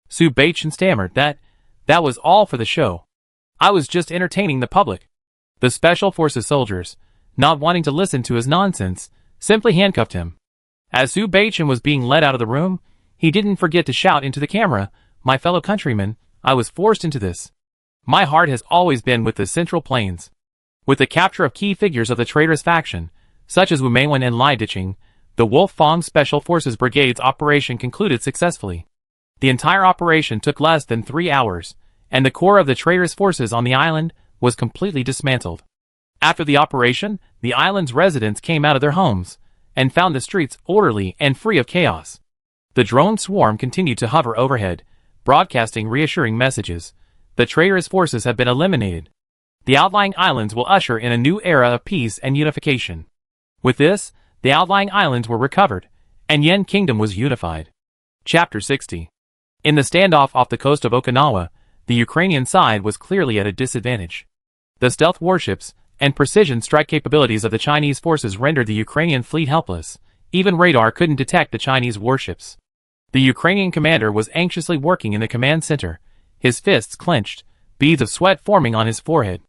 Su Baichen stammered that was all for the show. "I was just entertaining the public." The Special Forces soldiers, not wanting to listen to his nonsense, simply handcuffed him. As Su Baichen was being led out of the room, he didn't forget to shout into the camera, "My fellow countrymen, I was forced into this. My heart has always been with the Central Plains." With the capture of key figures of the traitorous faction, such as Wu Meiwen and Lai Diqing, the Wolf Fong Special Forces Brigade's operation concluded successfully. The entire operation took less than 3 hours, and the core of the traitorous forces on the island was completely dismantled. After the operation, the island's residents came out of their homes, and found the streets orderly and free of chaos. The drone swarm continued to hover overhead, broadcasting reassuring messages. The traitorous forces have been eliminated. The outlying islands will usher in a new era of peace and unification. With this, the outlying islands were recovered, and Yen Kingdom was unified. Chapter 60. In the standoff off the coast of Okinawa, the Ukrainian side was clearly at a disadvantage. The stealth warships and precision strike capabilities of the Chinese forces rendered the Ukrainian fleet helpless. Even radar couldn't detect the Chinese warships. The Ukrainian commander was anxiously working in the command center, his fists clenched, beads of sweat forming on his forehead.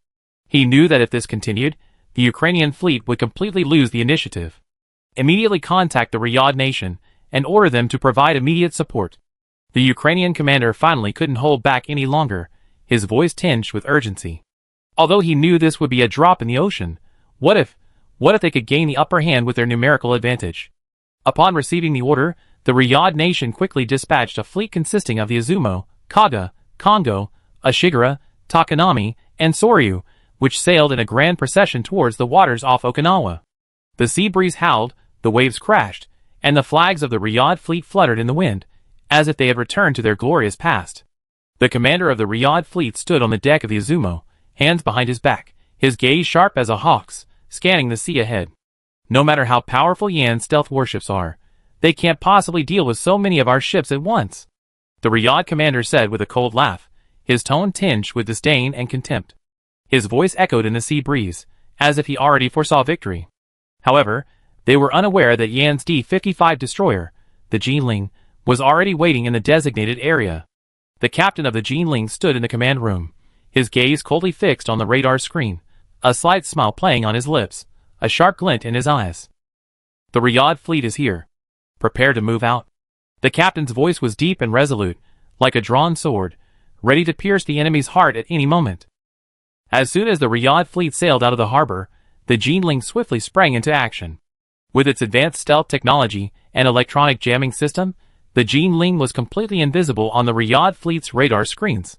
He knew that if this continued, the Ukrainian fleet would completely lose the initiative. Immediately contact the Riyadh nation and order them to provide immediate support. The Ukrainian commander finally couldn't hold back any longer, his voice tinged with urgency. Although he knew this would be a drop in the ocean, what if they could gain the upper hand with their numerical advantage? Upon receiving the order, the Riyadh nation quickly dispatched a fleet consisting of the Izumo, Kaga, Kongo, Ashigara, Takanami, and Soryu, which sailed in a grand procession towards the waters off Okinawa. The sea breeze howled, the waves crashed, and the flags of the Riyadh fleet fluttered in the wind, as if they had returned to their glorious past. The commander of the Riyadh fleet stood on the deck of the Izumo, hands behind his back, his gaze sharp as a hawk's, scanning the sea ahead. No matter how powerful Yan's stealth warships are, they can't possibly deal with so many of our ships at once, the Riyadh commander said with a cold laugh, his tone tinged with disdain and contempt. His voice echoed in the sea breeze, as if he already foresaw victory. However, they were unaware that Yan's D-55 destroyer, the Jinling, was already waiting in the designated area. The captain of the Jinling stood in the command room, his gaze coldly fixed on the radar screen, a slight smile playing on his lips, a sharp glint in his eyes. "The Riyadh fleet is here. Prepare to move out." The captain's voice was deep and resolute, like a drawn sword, ready to pierce the enemy's heart at any moment. As soon as the Riyadh fleet sailed out of the harbor, the Jinling swiftly sprang into action. With its advanced stealth technology and electronic jamming system, the Jinling was completely invisible on the Riyadh fleet's radar screens.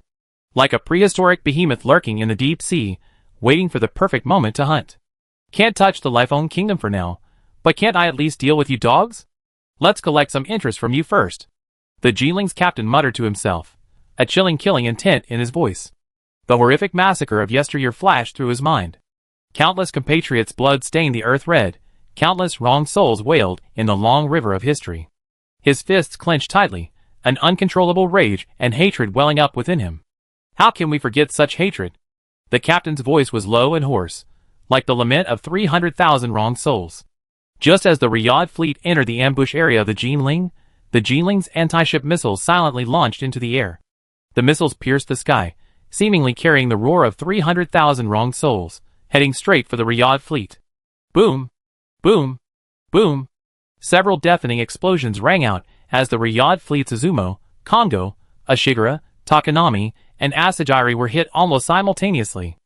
Like a prehistoric behemoth lurking in the deep sea, waiting for the perfect moment to hunt. "Can't touch the Lifeown Kingdom for now, but can't I at least deal with you dogs? Let's collect some interest from you first." The Jinling's captain muttered to himself, a chilling killing intent in his voice. The horrific massacre of yesteryear flashed through his mind. Countless compatriots' blood stained the earth red, countless wronged souls wailed in the long river of history. His fists clenched tightly, an uncontrollable rage and hatred welling up within him. How can we forget such hatred? The captain's voice was low and hoarse, like the lament of 300,000 wronged souls. Just as the Riyadh fleet entered the ambush area of the Jinling's anti-ship missiles silently launched into the air. The missiles pierced the sky, seemingly carrying the roar of 300,000 wronged souls, heading straight for the Riyadh fleet. Boom! Boom! Boom! Several deafening explosions rang out as the Riyadh fleets Izumo, Kongo, Ashigara, Takanami, and Asajiri were hit almost simultaneously.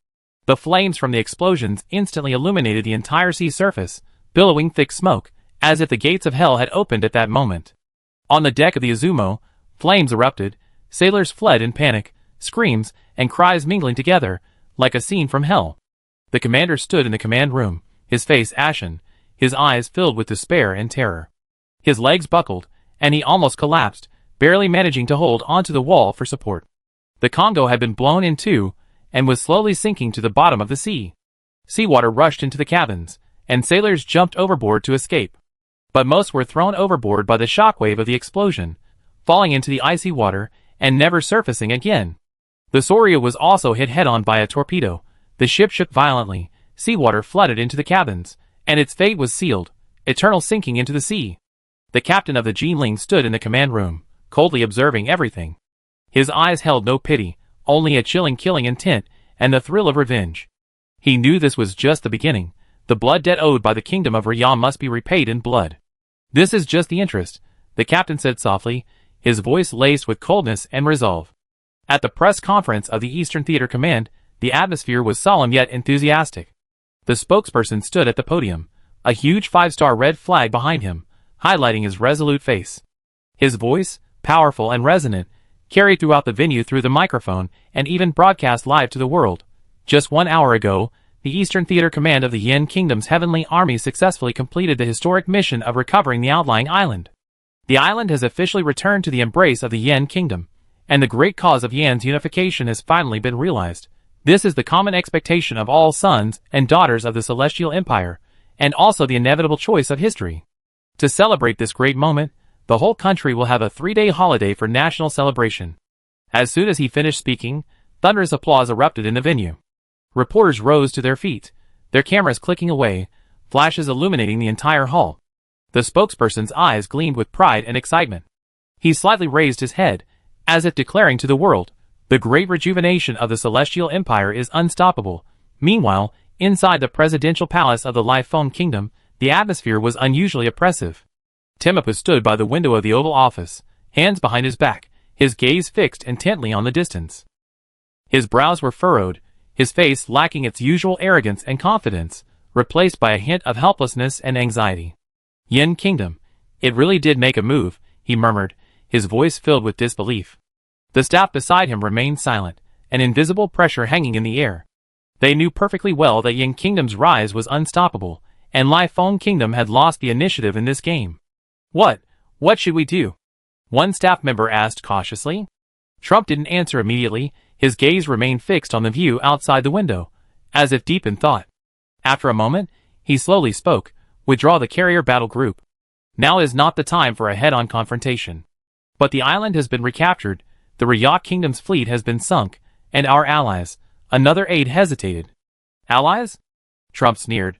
The flames from the explosions instantly illuminated the entire sea surface, billowing thick smoke, as if the gates of hell had opened at that moment. On the deck of the Izumo, flames erupted, sailors fled in panic, screams and cries mingling together, like a scene from hell. The commander stood in the command room, his face ashen, his eyes filled with despair and terror. His legs buckled, and he almost collapsed, barely managing to hold onto the wall for support. The Congo had been blown in two, and was slowly sinking to the bottom of the sea. Seawater rushed into the cabins, and sailors jumped overboard to escape. But most were thrown overboard by the shockwave of the explosion, falling into the icy water and never surfacing again. The Soria was also hit head-on by a torpedo. The ship shook violently, seawater flooded into the cabins, and its fate was sealed, eternal sinking into the sea. The captain of the Jinling stood in the command room, coldly observing everything. His eyes held no pity, only a chilling killing intent and the thrill of revenge. He knew this was just the beginning. The blood debt owed by the kingdom of Riyadh must be repaid in blood. This is just the interest, the captain said softly, his voice laced with coldness and resolve. At the press conference of the Eastern Theater Command, the atmosphere was solemn yet enthusiastic. The spokesperson stood at the podium, a huge 5-star red flag behind him, highlighting his resolute face. His voice, powerful and resonant, carried throughout the venue through the microphone and even broadcast live to the world. Just 1 hour ago, the Eastern Theater Command of the Yin Kingdom's Heavenly Army successfully completed the historic mission of recovering the outlying island. The island has officially returned to the embrace of the Yin Kingdom, and the great cause of Yan's unification has finally been realized. This is the common expectation of all sons and daughters of the Celestial Empire, and also the inevitable choice of history. To celebrate this great moment, the whole country will have a 3-day holiday for national celebration. As soon as he finished speaking, thunderous applause erupted in the venue. Reporters rose to their feet, their cameras clicking away, flashes illuminating the entire hall. The spokesperson's eyes gleamed with pride and excitement. He slightly raised his head, as if declaring to the world, the great rejuvenation of the Celestial Empire is unstoppable. Meanwhile, inside the presidential palace of the Liphone Kingdom, the atmosphere was unusually oppressive. Timopus stood by the window of the Oval Office, hands behind his back, his gaze fixed intently on the distance. His brows were furrowed, his face lacking its usual arrogance and confidence, replaced by a hint of helplessness and anxiety. Yin Kingdom, it really did make a move, he murmured, his voice filled with disbelief. The staff beside him remained silent, an invisible pressure hanging in the air. They knew perfectly well that Yin Kingdom's rise was unstoppable, and Liphone Kingdom had lost the initiative in this game. What should we do? One staff member asked cautiously. Trump didn't answer immediately, his gaze remained fixed on the view outside the window, as if deep in thought. After a moment, he slowly spoke, withdraw the carrier battle group. Now is not the time for a head-on confrontation. But the island has been recaptured, the Riyadh Kingdom's fleet has been sunk, and our allies, another aide hesitated. Allies? Trump sneered.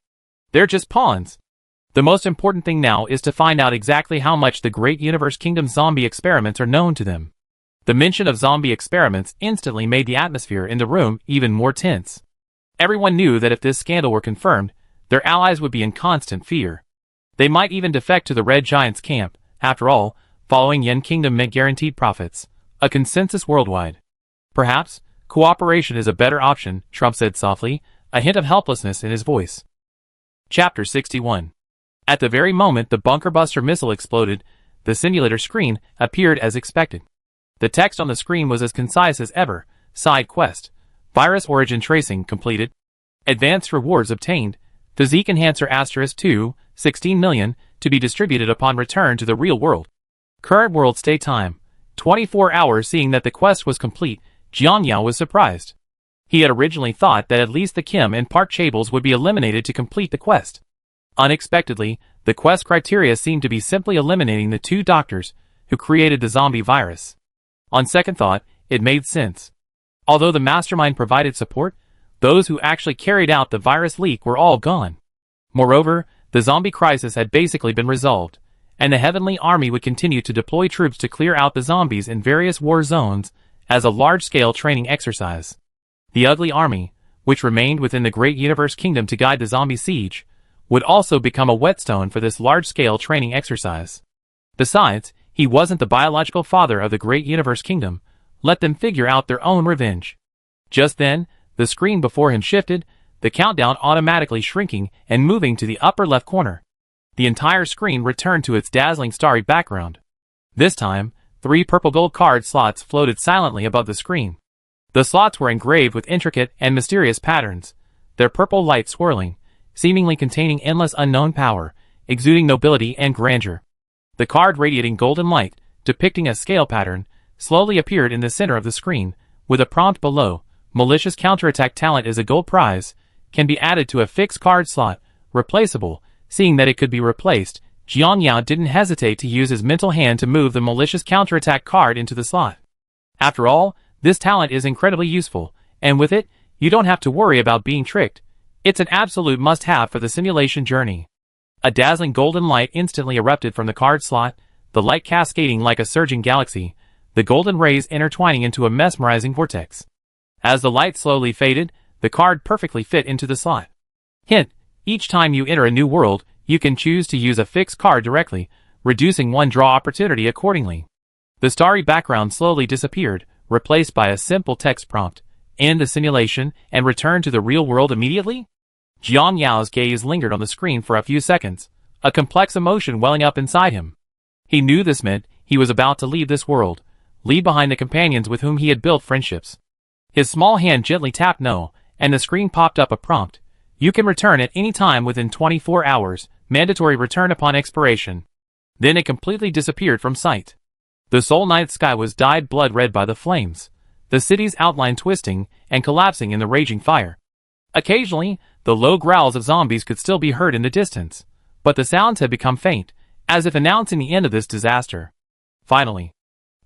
They're just pawns. The most important thing now is to find out exactly how much the Great Universe Kingdom's zombie experiments are known to them. The mention of zombie experiments instantly made the atmosphere in the room even more tense. Everyone knew that if this scandal were confirmed, their allies would be in constant fear. They might even defect to the Red Giant's camp. After all, following Yin Kingdom meant guaranteed profits, a consensus worldwide. Perhaps, cooperation is a better option, Trump said softly, a hint of helplessness in his voice. Chapter 61. At the very moment the bunker buster missile exploded, the simulator screen appeared as expected. The text on the screen was as concise as ever. Side quest. Virus origin tracing completed. Advanced rewards obtained. Physique enhancer *2, 16 million, to be distributed upon return to the real world. Current world stay time, 24 hours. Seeing that the quest was complete, Jiang Yao was surprised. He had originally thought that at least the Kim and Park Chables would be eliminated to complete the quest. Unexpectedly, the quest criteria seemed to be simply eliminating the 2 doctors who created the zombie virus. On second thought, it made sense. Although the mastermind provided support, those who actually carried out the virus leak were all gone. Moreover, the zombie crisis had basically been resolved, and the Heavenly Army would continue to deploy troops to clear out the zombies in various war zones as a large-scale training exercise. The Ugly Army, which remained within the Great Universe Kingdom to guide the zombie siege, would also become a whetstone for this large-scale training exercise. Besides, he wasn't the biological father of the great universe kingdom. Let them figure out their own revenge. Just then, the screen before him shifted, the countdown automatically shrinking and moving to the upper left corner. The entire screen returned to its dazzling starry background. This time, 3 purple gold card slots floated silently above the screen. The slots were engraved with intricate and mysterious patterns, their purple light swirling, seemingly containing endless unknown power, exuding nobility and grandeur. The card radiating golden light, depicting a scale pattern, slowly appeared in the center of the screen, with a prompt below: malicious counterattack talent is a gold prize, can be added to a fixed card slot, replaceable. Seeing that it could be replaced, Jiang Yao didn't hesitate to use his mental hand to move the malicious counterattack card into the slot. After all, this talent is incredibly useful, and with it, you don't have to worry about being tricked. It's an absolute must-have for the simulation journey. A dazzling golden light instantly erupted from the card slot, the light cascading like a surging galaxy, the golden rays intertwining into a mesmerizing vortex. As the light slowly faded, the card perfectly fit into the slot. Hint: each time you enter a new world, you can choose to use a fixed card directly, reducing one draw opportunity accordingly. The starry background slowly disappeared, replaced by a simple text prompt: end the simulation and return to the real world immediately? Jiang Yao's gaze lingered on the screen for a few seconds, a complex emotion welling up inside him. He knew this meant he was about to leave this world, leave behind the companions with whom he had built friendships. His small hand gently tapped no, and the screen popped up a prompt: you can return at any time within 24 hours, mandatory return upon expiration. Then it completely disappeared from sight. The Seoul night sky was dyed blood red by the flames, the city's outline twisting and collapsing in the raging fire. Occasionally, the low growls of zombies could still be heard in the distance, but the sounds had become faint, as if announcing the end of this disaster. Finally,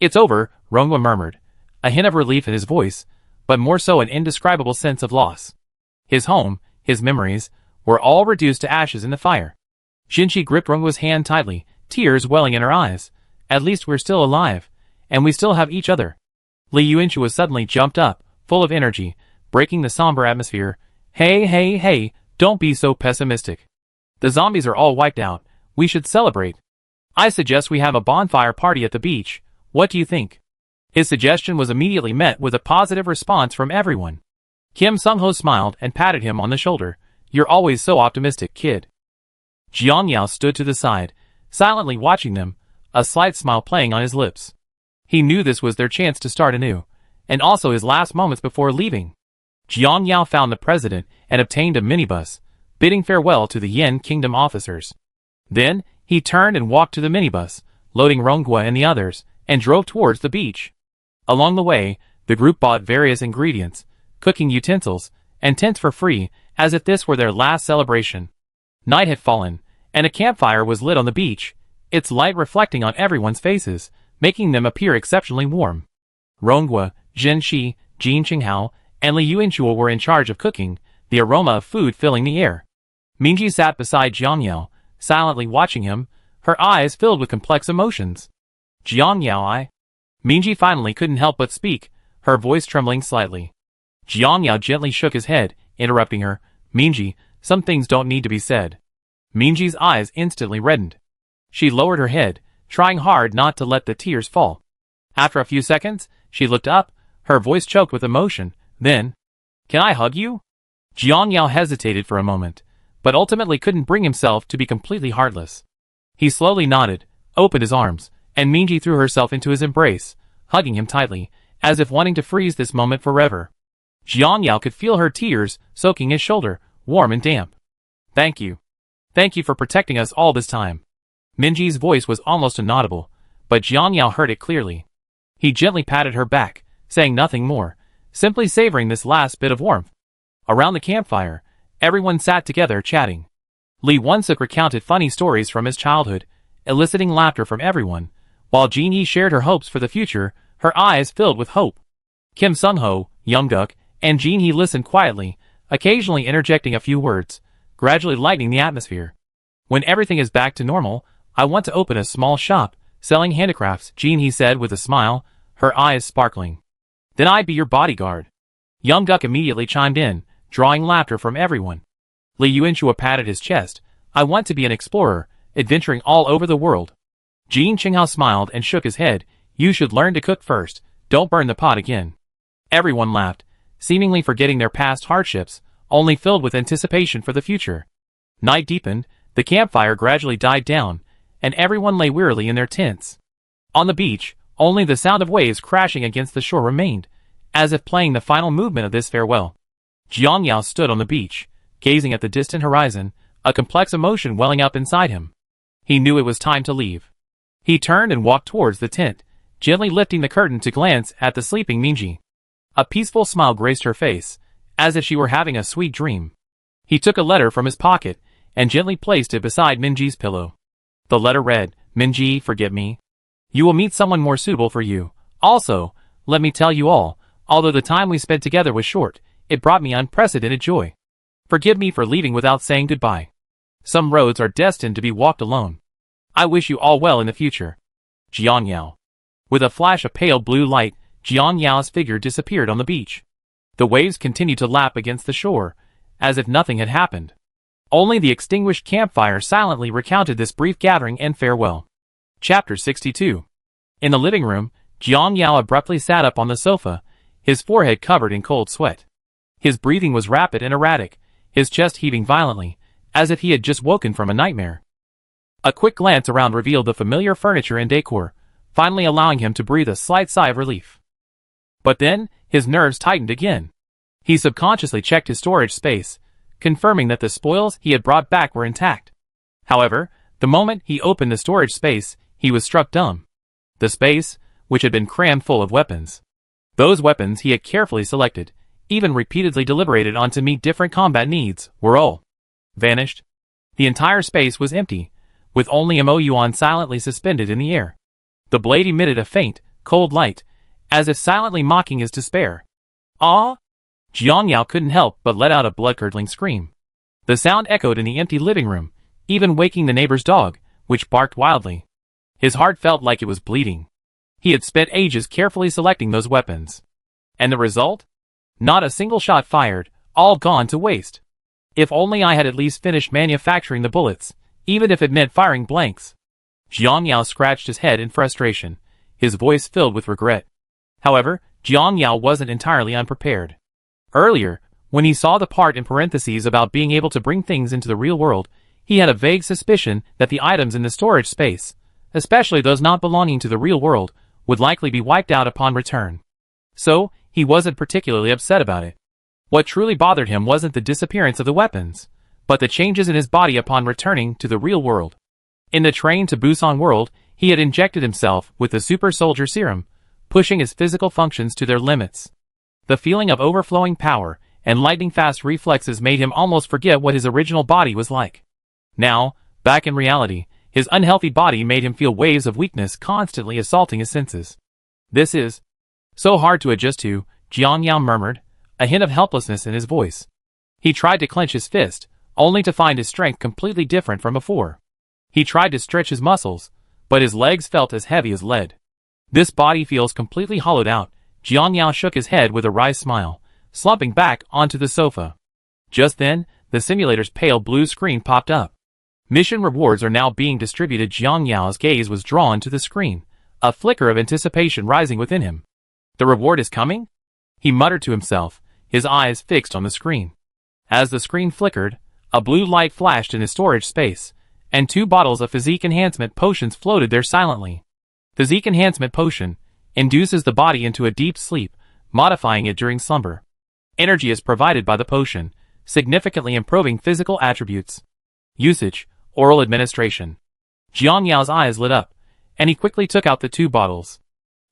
"It's over," Rongwa murmured, a hint of relief in his voice, but more so an indescribable sense of loss. His home, his memories, were all reduced to ashes in the fire. Jinshi gripped Rongwa's hand tightly, tears welling in her eyes. "At least we're still alive, and we still have each other." Li Yuanchua suddenly jumped up, full of energy, breaking the somber atmosphere. Hey, don't be so pessimistic. The zombies are all wiped out. We should celebrate. I suggest we have a bonfire party at the beach. What do you think?" His suggestion was immediately met with a positive response from everyone. Kim Sung-ho smiled and patted him on the shoulder. "You're always so optimistic, kid." Jiang Yao stood to the side, silently watching them, a slight smile playing on his lips. He knew this was their chance to start anew, and also his last moments before leaving. Jiang Yao found the president and obtained a minibus, bidding farewell to the Yen Kingdom officers. Then, he turned and walked to the minibus, loading Rongwa and the others, and drove towards the beach. Along the way, the group bought various ingredients, cooking utensils, and tents for free, as if this were their last celebration. Night had fallen, and a campfire was lit on the beach, its light reflecting on everyone's faces, making them appear exceptionally warm. Rongwa, Zhen Shi, Jin Qinghao, and Li Yuanchua were in charge of cooking, the aroma of food filling the air. Mingji sat beside Jiang Yao, silently watching him, her eyes filled with complex emotions. "Jiang Yao, Mingji finally couldn't help but speak, her voice trembling slightly. Jiang Yao gently shook his head, interrupting her. "Mingji, some things don't need to be said." Mingji's eyes instantly reddened. She lowered her head, trying hard not to let the tears fall. After a few seconds, she looked up, her voice choked with emotion. Then, "Can I hug you?" Jiang Yao hesitated for a moment, but ultimately couldn't bring himself to be completely heartless. He slowly nodded, opened his arms, and Mingji threw herself into his embrace, hugging him tightly, as if wanting to freeze this moment forever. Jiang Yao could feel her tears soaking his shoulder, warm and damp. "Thank you. Thank you for protecting us all this time." Mingji's voice was almost inaudible, but Jiang Yao heard it clearly. He gently patted her back, saying nothing more, simply savoring this last bit of warmth. Around the campfire, everyone sat together chatting. Li Wansuk recounted funny stories from his childhood, eliciting laughter from everyone, while Jin Yi shared her hopes for the future, her eyes filled with hope. Kim Sung-ho, Young-guk, and Jin Yi listened quietly, occasionally interjecting a few words, gradually lightening the atmosphere. "When everything is back to normal, I want to open a small shop, selling handicrafts," Jin Yi said with a smile, her eyes sparkling. "Then I'd be your bodyguard." Young-guk immediately chimed in, drawing laughter from everyone. Li Yuanchua patted his chest, I want to be an explorer, adventuring all over the world. Jin Qinghao smiled and shook his head. You should learn to cook first, don't burn the pot again. Everyone laughed, seemingly forgetting their past hardships, only filled with anticipation for the future. Night deepened, the campfire gradually died down, and everyone lay wearily in their tents. On the beach, only the sound of waves crashing against the shore remained, as if playing the final movement of this farewell. Jiang Yao stood on the beach, gazing at the distant horizon, a complex emotion welling up inside him. He knew it was time to leave. He turned and walked towards the tent, gently lifting the curtain to glance at the sleeping Minji. A peaceful smile graced her face, as if she were having a sweet dream. He took a letter from his pocket, and gently placed it beside Minji's pillow. The letter read, Minji, forgive me. You will meet someone more suitable for you. Also, let me tell you all, although the time we spent together was short, it brought me unprecedented joy. Forgive me for leaving without saying goodbye. Some roads are destined to be walked alone. I wish you all well in the future. Jiang Yao. With a flash of pale blue light, Jiang Yao's figure disappeared on the beach. The waves continued to lap against the shore, as if nothing had happened. Only the extinguished campfire silently recounted this brief gathering and farewell. Chapter 62. In the living room, Jiang Yao abruptly sat up on the sofa, his forehead covered in cold sweat. His breathing was rapid and erratic, his chest heaving violently, as if he had just woken from a nightmare. A quick glance around revealed the familiar furniture and decor, finally allowing him to breathe a slight sigh of relief. But then, his nerves tightened again. He subconsciously checked his storage space, confirming that the spoils he had brought back were intact. However, the moment he opened the storage space, he was struck dumb. The space, which had been crammed full of weapons. Those weapons he had carefully selected, even repeatedly deliberated on to meet different combat needs, were all vanished. The entire space was empty, with only Mo Yuan silently suspended in the air. The blade emitted a faint, cold light, as if silently mocking his despair. Ah! Jiang Yao couldn't help but let out a blood-curdling scream. The sound echoed in the empty living room, even waking the neighbor's dog, which barked wildly. His heart felt like it was bleeding. He had spent ages carefully selecting those weapons. And the result? Not a single shot fired, all gone to waste. If only I had at least finished manufacturing the bullets, even if it meant firing blanks. Jiang Yao scratched his head in frustration, his voice filled with regret. However, Jiang Yao wasn't entirely unprepared. Earlier, when he saw the part in parentheses about being able to bring things into the real world, he had a vague suspicion that the items in the storage space, especially those not belonging to the real world, would likely be wiped out upon return. So, he wasn't particularly upset about it. What truly bothered him wasn't the disappearance of the weapons, but the changes in his body upon returning to the real world. In the train to Busan world, he had injected himself with the super soldier serum, pushing his physical functions to their limits. The feeling of overflowing power and lightning-fast reflexes made him almost forget what his original body was like. Now, back in reality, his unhealthy body made him feel waves of weakness constantly assaulting his senses. This is so hard to adjust to, Jiang Yao murmured, a hint of helplessness in his voice. He tried to clench his fist, only to find his strength completely different from before. He tried to stretch his muscles, but his legs felt as heavy as lead. This body feels completely hollowed out. Jiang Yao shook his head with a wry smile, slumping back onto the sofa. Just then, the simulator's pale blue screen popped up. Mission rewards are now being distributed. Jiang Yao's gaze was drawn to the screen, a flicker of anticipation rising within him. The reward is coming? He muttered to himself, his eyes fixed on the screen. As the screen flickered, a blue light flashed in his storage space, and 2 bottles of physique enhancement potions floated there silently. Physique enhancement potion induces the body into a deep sleep, modifying it during slumber. Energy is provided by the potion, significantly improving physical attributes. Usage, oral administration. Jiang Yao's eyes lit up, and he quickly took out the 2 bottles.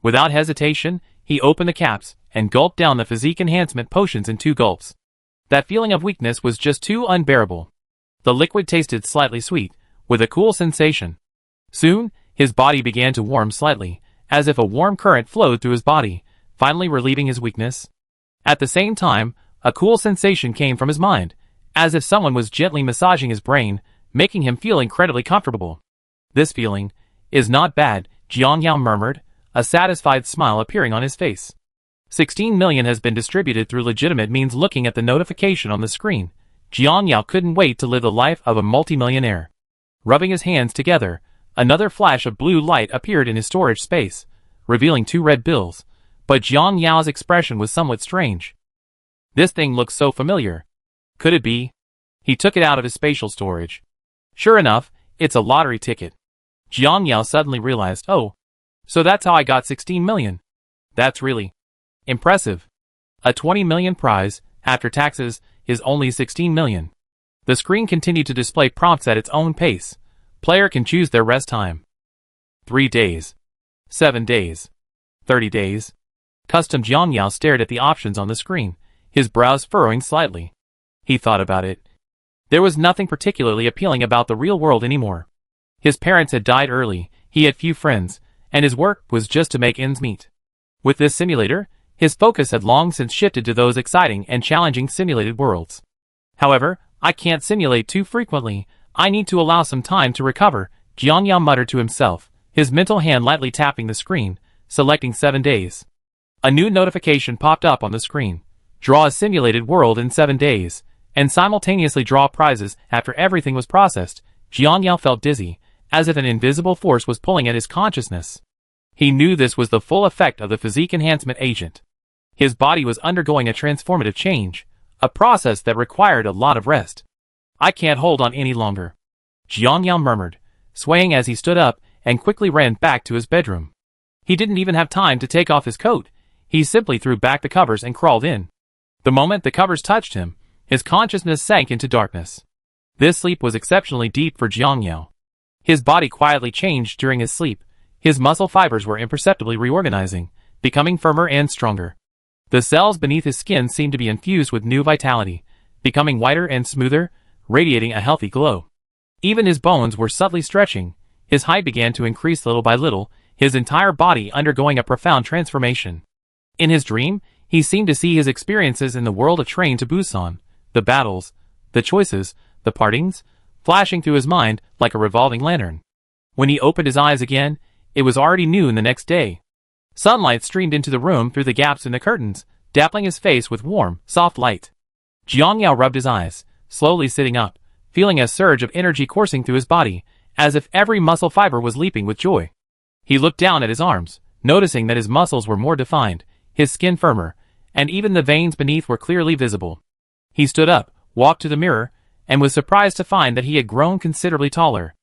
Without hesitation, he opened the caps and gulped down the physique enhancement potions in 2 gulps. That feeling of weakness was just too unbearable. The liquid tasted slightly sweet, with a cool sensation. Soon, his body began to warm slightly, as if a warm current flowed through his body, finally relieving his weakness. At the same time, a cool sensation came from his mind, as if someone was gently massaging his brain, making him feel incredibly comfortable. This feeling is not bad, Jiang Yao murmured, a satisfied smile appearing on his face. 16 million has been distributed through legitimate means. Looking at the notification on the screen, Jiang Yao couldn't wait to live the life of a multimillionaire. Rubbing his hands together, another flash of blue light appeared in his storage space, revealing 2 red bills, but Jiang Yao's expression was somewhat strange. This thing looks so familiar. Could it be? He took it out of his spatial storage. Sure enough, it's a lottery ticket. Jiang Yao suddenly realized, oh, so that's how I got 16 million. That's really impressive. A 20 million prize, after taxes, is only 16 million. The screen continued to display prompts at its own pace. Player can choose their rest time. 3 days. 7 days. 30 days. Custom Jiang Yao stared at the options on the screen, his brows furrowing slightly. He thought about it. There was nothing particularly appealing about the real world anymore. His parents had died early, he had few friends, and his work was just to make ends meet. With this simulator, his focus had long since shifted to those exciting and challenging simulated worlds. However, I can't simulate too frequently, I need to allow some time to recover, Jiang Yao muttered to himself, his mental hand lightly tapping the screen, selecting 7 days. A new notification popped up on the screen. Draw a simulated world in 7 days, and simultaneously draw prizes after everything was processed. Jiang Yao felt dizzy, as if an invisible force was pulling at his consciousness. He knew this was the full effect of the physique enhancement agent. His body was undergoing a transformative change, a process that required a lot of rest. I can't hold on any longer, Jiang Yao murmured, swaying as he stood up and quickly ran back to his bedroom. He didn't even have time to take off his coat. He simply threw back the covers and crawled in. The moment the covers touched him, his consciousness sank into darkness. This sleep was exceptionally deep for Jiang Yao. His body quietly changed during his sleep. His muscle fibers were imperceptibly reorganizing, becoming firmer and stronger. The cells beneath his skin seemed to be infused with new vitality, becoming whiter and smoother, radiating a healthy glow. Even his bones were subtly stretching. His height began to increase little by little, his entire body undergoing a profound transformation. In his dream, he seemed to see his experiences in the world of Train to Busan, the battles, the choices, the partings, flashing through his mind like a revolving lantern. When he opened his eyes again, it was already noon the next day. Sunlight streamed into the room through the gaps in the curtains, dappling his face with warm, soft light. Jiang Yao rubbed his eyes, slowly sitting up, feeling a surge of energy coursing through his body, as if every muscle fiber was leaping with joy. He looked down at his arms, noticing that his muscles were more defined, his skin firmer, and even the veins beneath were clearly visible. He stood up, walked to the mirror, and was surprised to find that he had grown considerably taller.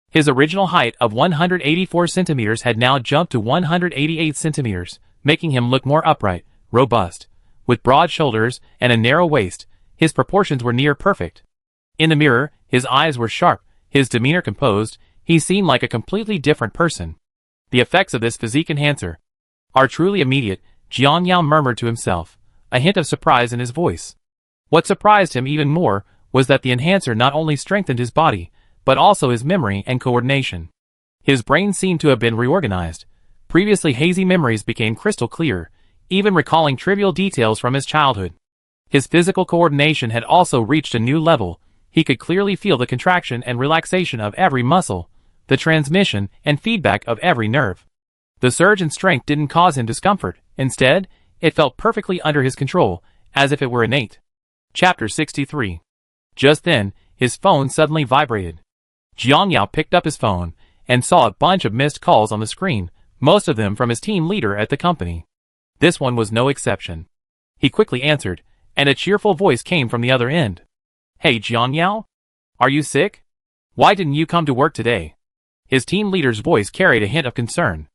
His original height of 184 centimeters had now jumped to 188 centimeters, making him look more upright, robust. With broad shoulders and a narrow waist, his proportions were near perfect. In the mirror, his eyes were sharp, his demeanor composed, he seemed like a completely different person. The effects of this physique enhancer are truly immediate, Jiang Yao murmured to himself, a hint of surprise in his voice. What surprised him even more was that the enhancer not only strengthened his body, but also his memory and coordination. His brain seemed to have been reorganized. Previously hazy memories became crystal clear, even recalling trivial details from his childhood. His physical coordination had also reached a new level. He could clearly feel the contraction and relaxation of every muscle, the transmission and feedback of every nerve. The surge in strength didn't cause him discomfort. Instead, it felt perfectly under his control, as if it were innate. Chapter 63. Just then, his phone suddenly vibrated. Jiang Yao picked up his phone and saw a bunch of missed calls on the screen, most of them from his team leader at the company. This one was no exception. He quickly answered, and a cheerful voice came from the other end. Hey Jiang Yao? Are you sick? Why didn't you come to work today? His team leader's voice carried a hint of concern.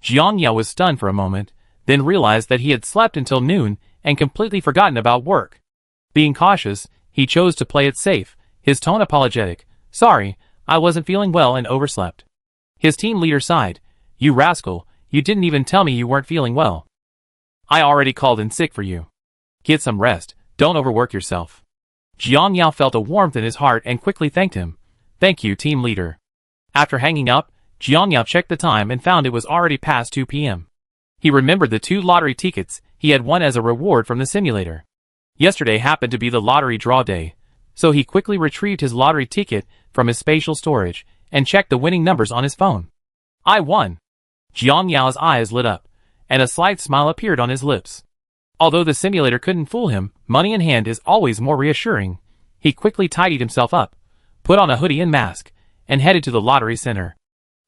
Jiang Yao was stunned for a moment, then realized that he had slept until noon and completely forgotten about work. Being cautious, he chose to play it safe, his tone apologetic. Sorry, I wasn't feeling well and overslept. His team leader sighed. You rascal, you didn't even tell me you weren't feeling well. I already called in sick for you. Get some rest, don't overwork yourself. Jiang Yao felt a warmth in his heart and quickly thanked him. Thank you, team leader. After hanging up, Jiang Yao checked the time and found it was already past 2 p.m. He remembered the 2 lottery tickets he had won as a reward from the simulator. Yesterday happened to be the lottery draw day, so he quickly retrieved his lottery ticket from his spatial storage and checked the winning numbers on his phone. I won! Jiang Yao's eyes lit up, and a slight smile appeared on his lips. Although the simulator couldn't fool him, money in hand is always more reassuring. He quickly tidied himself up, put on a hoodie and mask, and headed to the lottery center.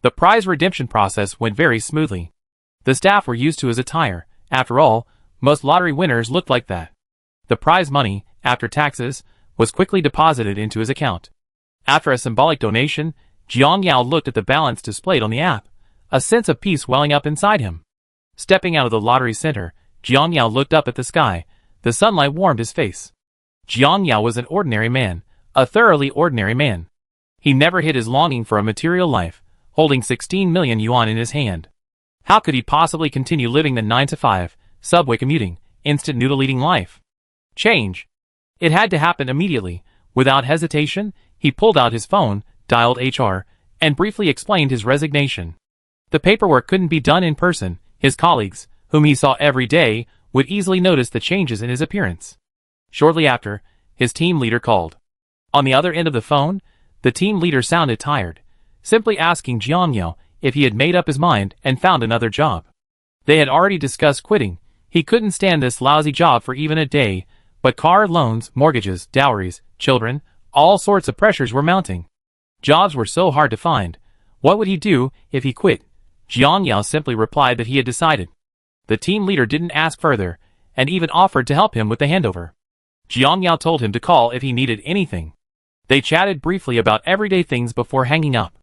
The prize redemption process went very smoothly. The staff were used to his attire. After all, most lottery winners looked like that. The prize money, after taxes, was quickly deposited into his account. After a symbolic donation, Jiang Yao looked at the balance displayed on the app, a sense of peace welling up inside him. Stepping out of the lottery center, Jiang Yao looked up at the sky. The sunlight warmed his face. Jiang Yao was an ordinary man, a thoroughly ordinary man. He never hid his longing for a material life, holding 16 million yuan in his hand. How could he possibly continue living the 9-to-5, subway commuting, instant noodle-eating life? Change. It had to happen immediately. Without hesitation, he pulled out his phone, dialed HR, and briefly explained his resignation. The paperwork couldn't be done in person. His colleagues, whom he saw every day, would easily notice the changes in his appearance. Shortly after, his team leader called. On the other end of the phone, the team leader sounded tired, simply asking Jiang Yao if he had made up his mind and found another job. They had already discussed quitting. He couldn't stand this lousy job for even a day, but car loans, mortgages, dowries, children, all sorts of pressures were mounting. Jobs were so hard to find. What would he do if he quit? Jiang Yao simply replied that he had decided. The team leader didn't ask further, and even offered to help him with the handover. Jiang Yao told him to call if he needed anything. They chatted briefly about everyday things before hanging up.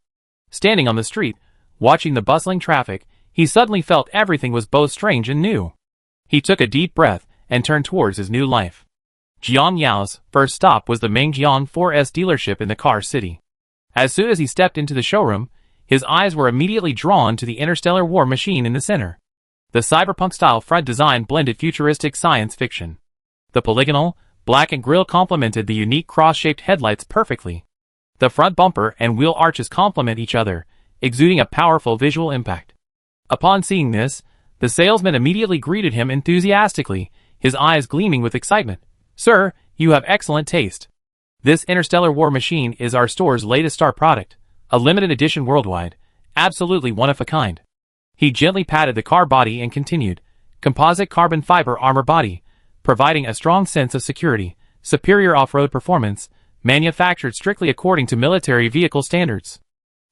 Standing on the street, watching the bustling traffic, he suddenly felt everything was both strange and new. He took a deep breath and turned towards his new life. Jiang Yao's first stop was the Mengjiang 4S dealership in the car city. As soon as he stepped into the showroom, his eyes were immediately drawn to the interstellar war machine in the center. The cyberpunk-style front design blended futuristic science fiction. The polygonal, blackened grille complemented the unique cross-shaped headlights perfectly. The front bumper and wheel arches complement each other, exuding a powerful visual impact. Upon seeing this, the salesman immediately greeted him enthusiastically, his eyes gleaming with excitement. "Sir, you have excellent taste. This interstellar war machine is our store's latest star product, a limited edition worldwide, absolutely one of a kind." He gently patted the car body and continued, "Composite carbon fiber armor body, providing a strong sense of security, superior off-road performance, manufactured strictly according to military vehicle standards."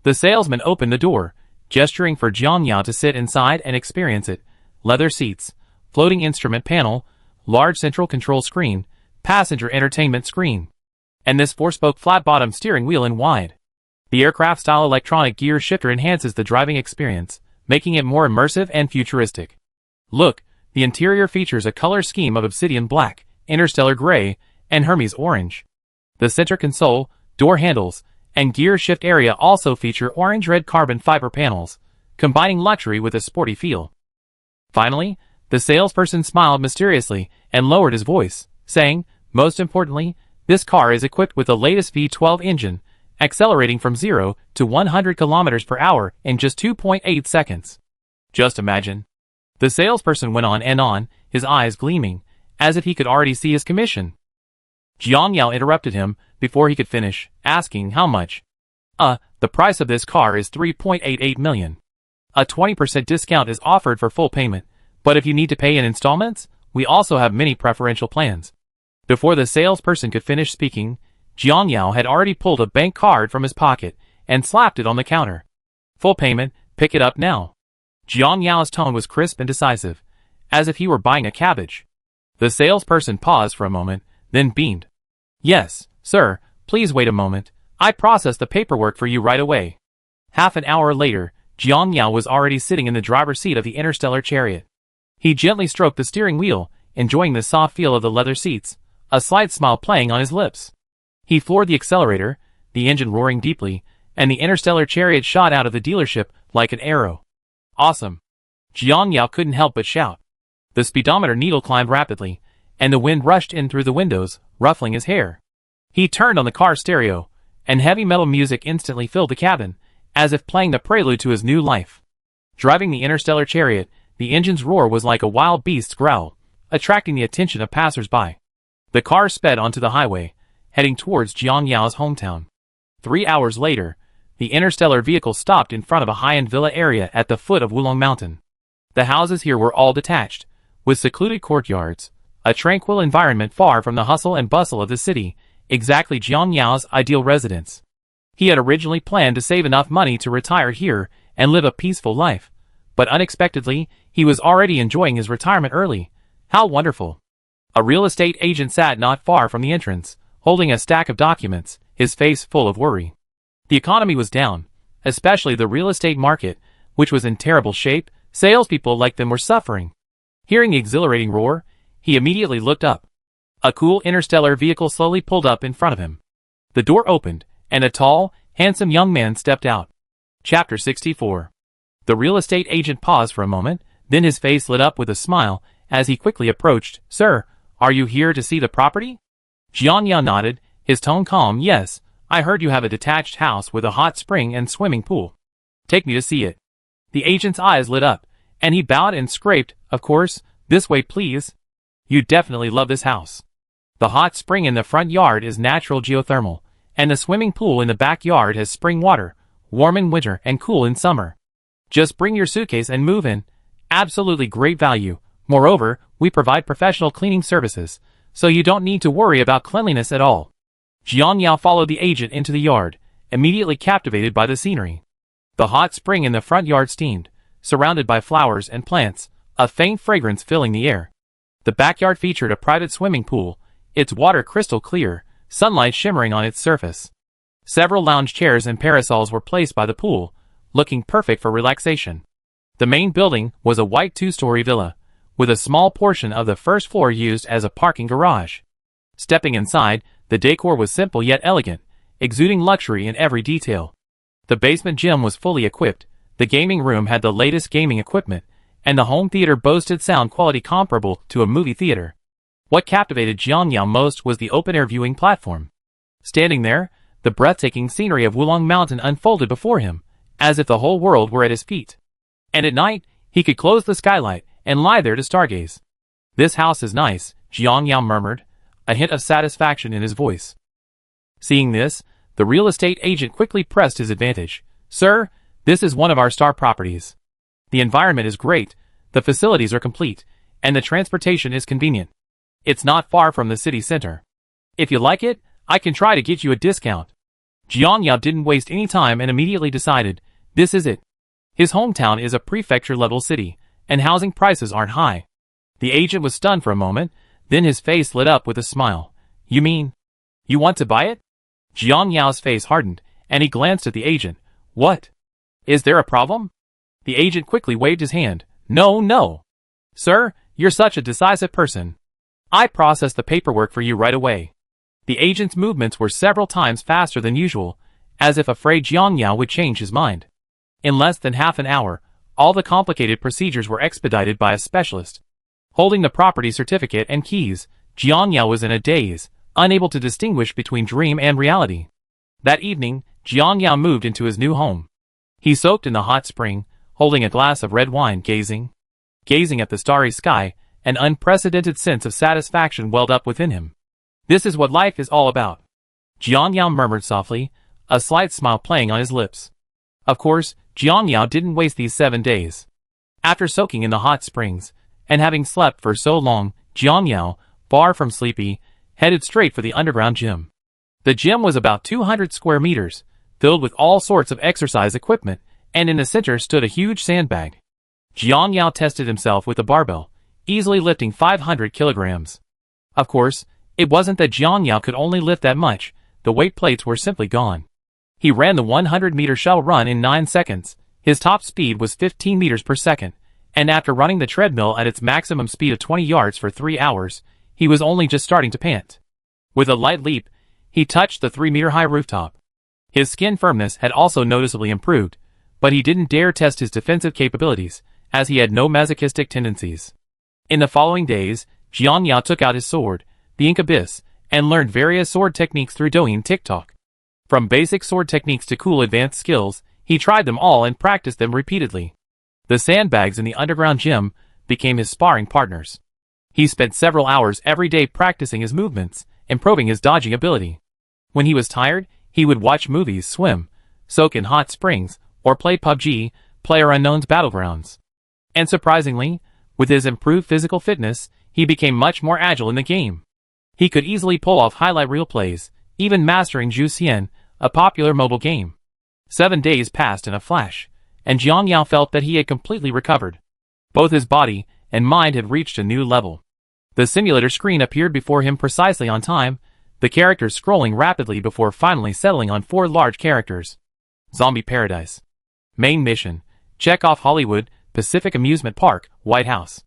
The salesman opened the door, gesturing for Jiang Yao to sit inside and experience it. Leather seats, floating instrument panel, large central control screen, passenger entertainment screen, and this 4-spoke flat-bottom steering wheel in wide. The aircraft-style electronic gear shifter enhances the driving experience, making it more immersive and futuristic. Look, the interior features a color scheme of obsidian black, interstellar gray, and Hermes orange. The center console, door handles, and gear shift area also feature orange-red carbon fiber panels, combining luxury with a sporty feel. Finally, the salesperson smiled mysteriously and lowered his voice, saying, "Most importantly, this car is equipped with the latest V12 engine, accelerating from 0 to 100 km per hour in just 2.8 seconds. Just imagine." The salesperson went on, his eyes gleaming, as if he could already see his commission. Jiang Yao interrupted him before he could finish, asking how much. The price of this car is 3.88 million. A 20% discount is offered for full payment, but if you need to pay in installments, we also have many preferential plans. Before the salesperson could finish speaking, Jiang Yao had already pulled a bank card from his pocket and slapped it on the counter. "Full payment, pick it up now." Jiang Yao's tone was crisp and decisive, as if he were buying a cabbage. The salesperson paused for a moment, then beamed. "Yes, sir, please wait a moment. I process the paperwork for you right away." Half an hour later, Jiang Yao was already sitting in the driver's seat of the interstellar chariot. He gently stroked the steering wheel, enjoying the soft feel of the leather seats, a slight smile playing on his lips. He floored the accelerator, the engine roaring deeply, and the interstellar chariot shot out of the dealership like an arrow. "Awesome!" Jiang Yao couldn't help but shout. The speedometer needle climbed rapidly, and the wind rushed in through the windows, ruffling his hair. He turned on the car stereo, and heavy metal music instantly filled the cabin, as if playing the prelude to his new life. Driving the interstellar chariot, the engine's roar was like a wild beast's growl, attracting the attention of passers-by. The car sped onto the highway, heading towards Jiang Yao's hometown. 3 hours later, the interstellar vehicle stopped in front of a high-end villa area at the foot of Wulong Mountain. The houses here were all detached, with secluded courtyards, a tranquil environment far from the hustle and bustle of the city, exactly Jiang Yao's ideal residence. He had originally planned to save enough money to retire here and live a peaceful life, but unexpectedly, he was already enjoying his retirement early. How wonderful! A real estate agent sat not far from the entrance, holding a stack of documents, his face full of worry. The economy was down, especially the real estate market, which was in terrible shape. Salespeople like them were suffering. Hearing the exhilarating roar, he immediately looked up. A cool interstellar vehicle slowly pulled up in front of him. The door opened, and a tall, handsome young man stepped out. Chapter 64. The real estate agent paused for a moment, then his face lit up with a smile as he quickly approached. Sir, are you here to see the property? Jiang Yao nodded, his tone calm. Yes, I heard you have a detached house with a hot spring and swimming pool. Take me to see it. The agent's eyes lit up, and he bowed and scraped. Of course, this way please. You'd definitely love this house. The hot spring in the front yard is natural geothermal, and the swimming pool in the backyard has spring water, warm in winter and cool in summer. Just bring your suitcase and move in. Absolutely great value. Moreover, we provide professional cleaning services, so you don't need to worry about cleanliness at all. Jiang Yao followed the agent into the yard, immediately captivated by the scenery. The hot spring in the front yard steamed, surrounded by flowers and plants, a faint fragrance filling the air. The backyard featured a private swimming pool, its water crystal clear, sunlight shimmering on its surface. Several lounge chairs and parasols were placed by the pool, looking perfect for relaxation. The main building was a white two-story villa, with a small portion of the first floor used as a parking garage. Stepping inside, the decor was simple yet elegant, exuding luxury in every detail. The basement gym was fully equipped, the gaming room had the latest gaming equipment, and the home theater boasted sound quality comparable to a movie theater. What captivated Jiang Yao most was the open-air viewing platform. Standing there, the breathtaking scenery of Wulong Mountain unfolded before him, as if the whole world were at his feet. And at night, he could close the skylight and lie there to stargaze. This house is nice, Jiang Yao murmured, a hint of satisfaction in his voice. Seeing this, the real estate agent quickly pressed his advantage. Sir, this is one of our star properties. The environment is great, the facilities are complete, and the transportation is convenient. It's not far from the city center. If you like it, I can try to get you a discount. Jiang Yao didn't waste any time and immediately decided, this is it. His hometown is a prefecture-level city, and housing prices aren't high. The agent was stunned for a moment, then his face lit up with a smile. You mean, you want to buy it? Jiang Yao's face hardened, and he glanced at the agent. What? Is there a problem? The agent quickly waved his hand. No. Sir, you're such a decisive person. I processed the paperwork for you right away. The agent's movements were several times faster than usual, as if afraid Jiang Yao would change his mind. In less than half an hour, all the complicated procedures were expedited by a specialist. Holding the property certificate and keys, Jiang Yao was in a daze, unable to distinguish between dream and reality. That evening, Jiang Yao moved into his new home. He soaked in the hot spring, holding a glass of red wine, gazing at the starry sky. An unprecedented sense of satisfaction welled up within him. This is what life is all about. Jiang Yao murmured softly, a slight smile playing on his lips. Of course, Jiang Yao didn't waste these 7 days. After soaking in the hot springs, and having slept for so long, Jiang Yao, far from sleepy, headed straight for the underground gym. The gym was about 200 square meters, filled with all sorts of exercise equipment, and in the center stood a huge sandbag. Jiang Yao tested himself with a barbell, easily lifting 500 kilograms. Of course, it wasn't that Jiang Yao could only lift that much, the weight plates were simply gone. He ran the 100-meter shuttle run in 9 seconds, his top speed was 15 meters per second, and after running the treadmill at its maximum speed of 20 yards for 3 hours, he was only just starting to pant. With a light leap, he touched the 3-meter-high rooftop. His skin firmness had also noticeably improved, but he didn't dare test his defensive capabilities, as he had no masochistic tendencies. In the following days, Jiang Yao took out his sword, the Incubus, and learned various sword techniques through Douyin TikTok. From basic sword techniques to cool advanced skills, he tried them all and practiced them repeatedly. The sandbags in the underground gym became his sparring partners. He spent several hours every day practicing his movements, improving his dodging ability. When he was tired, he would watch movies, swim, soak in hot springs, or play PUBG, PlayerUnknown's Battlegrounds. And surprisingly, with his improved physical fitness, he became much more agile in the game. He could easily pull off highlight reel plays, even mastering Juxian, a popular mobile game. 7 days passed in a flash, and Jiang Yao felt that he had completely recovered. Both his body and mind had reached a new level. The simulator screen appeared before him precisely on time, the characters scrolling rapidly before finally settling on 4 large characters. Zombie Paradise. Main mission: check off Hollywood, Pacific Amusement Park, White House.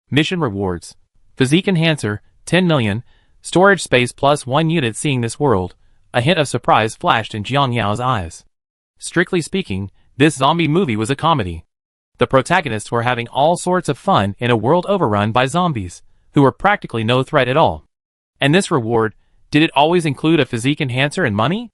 Mission rewards: Physique Enhancer, 10 million, storage space plus 1 unit. Seeing this world, a hint of surprise flashed in Jiang Yao's eyes. Strictly speaking, this zombie movie was a comedy. The protagonists were having all sorts of fun in a world overrun by zombies, who were practically no threat at all. And this reward, did it always include a physique enhancer and money?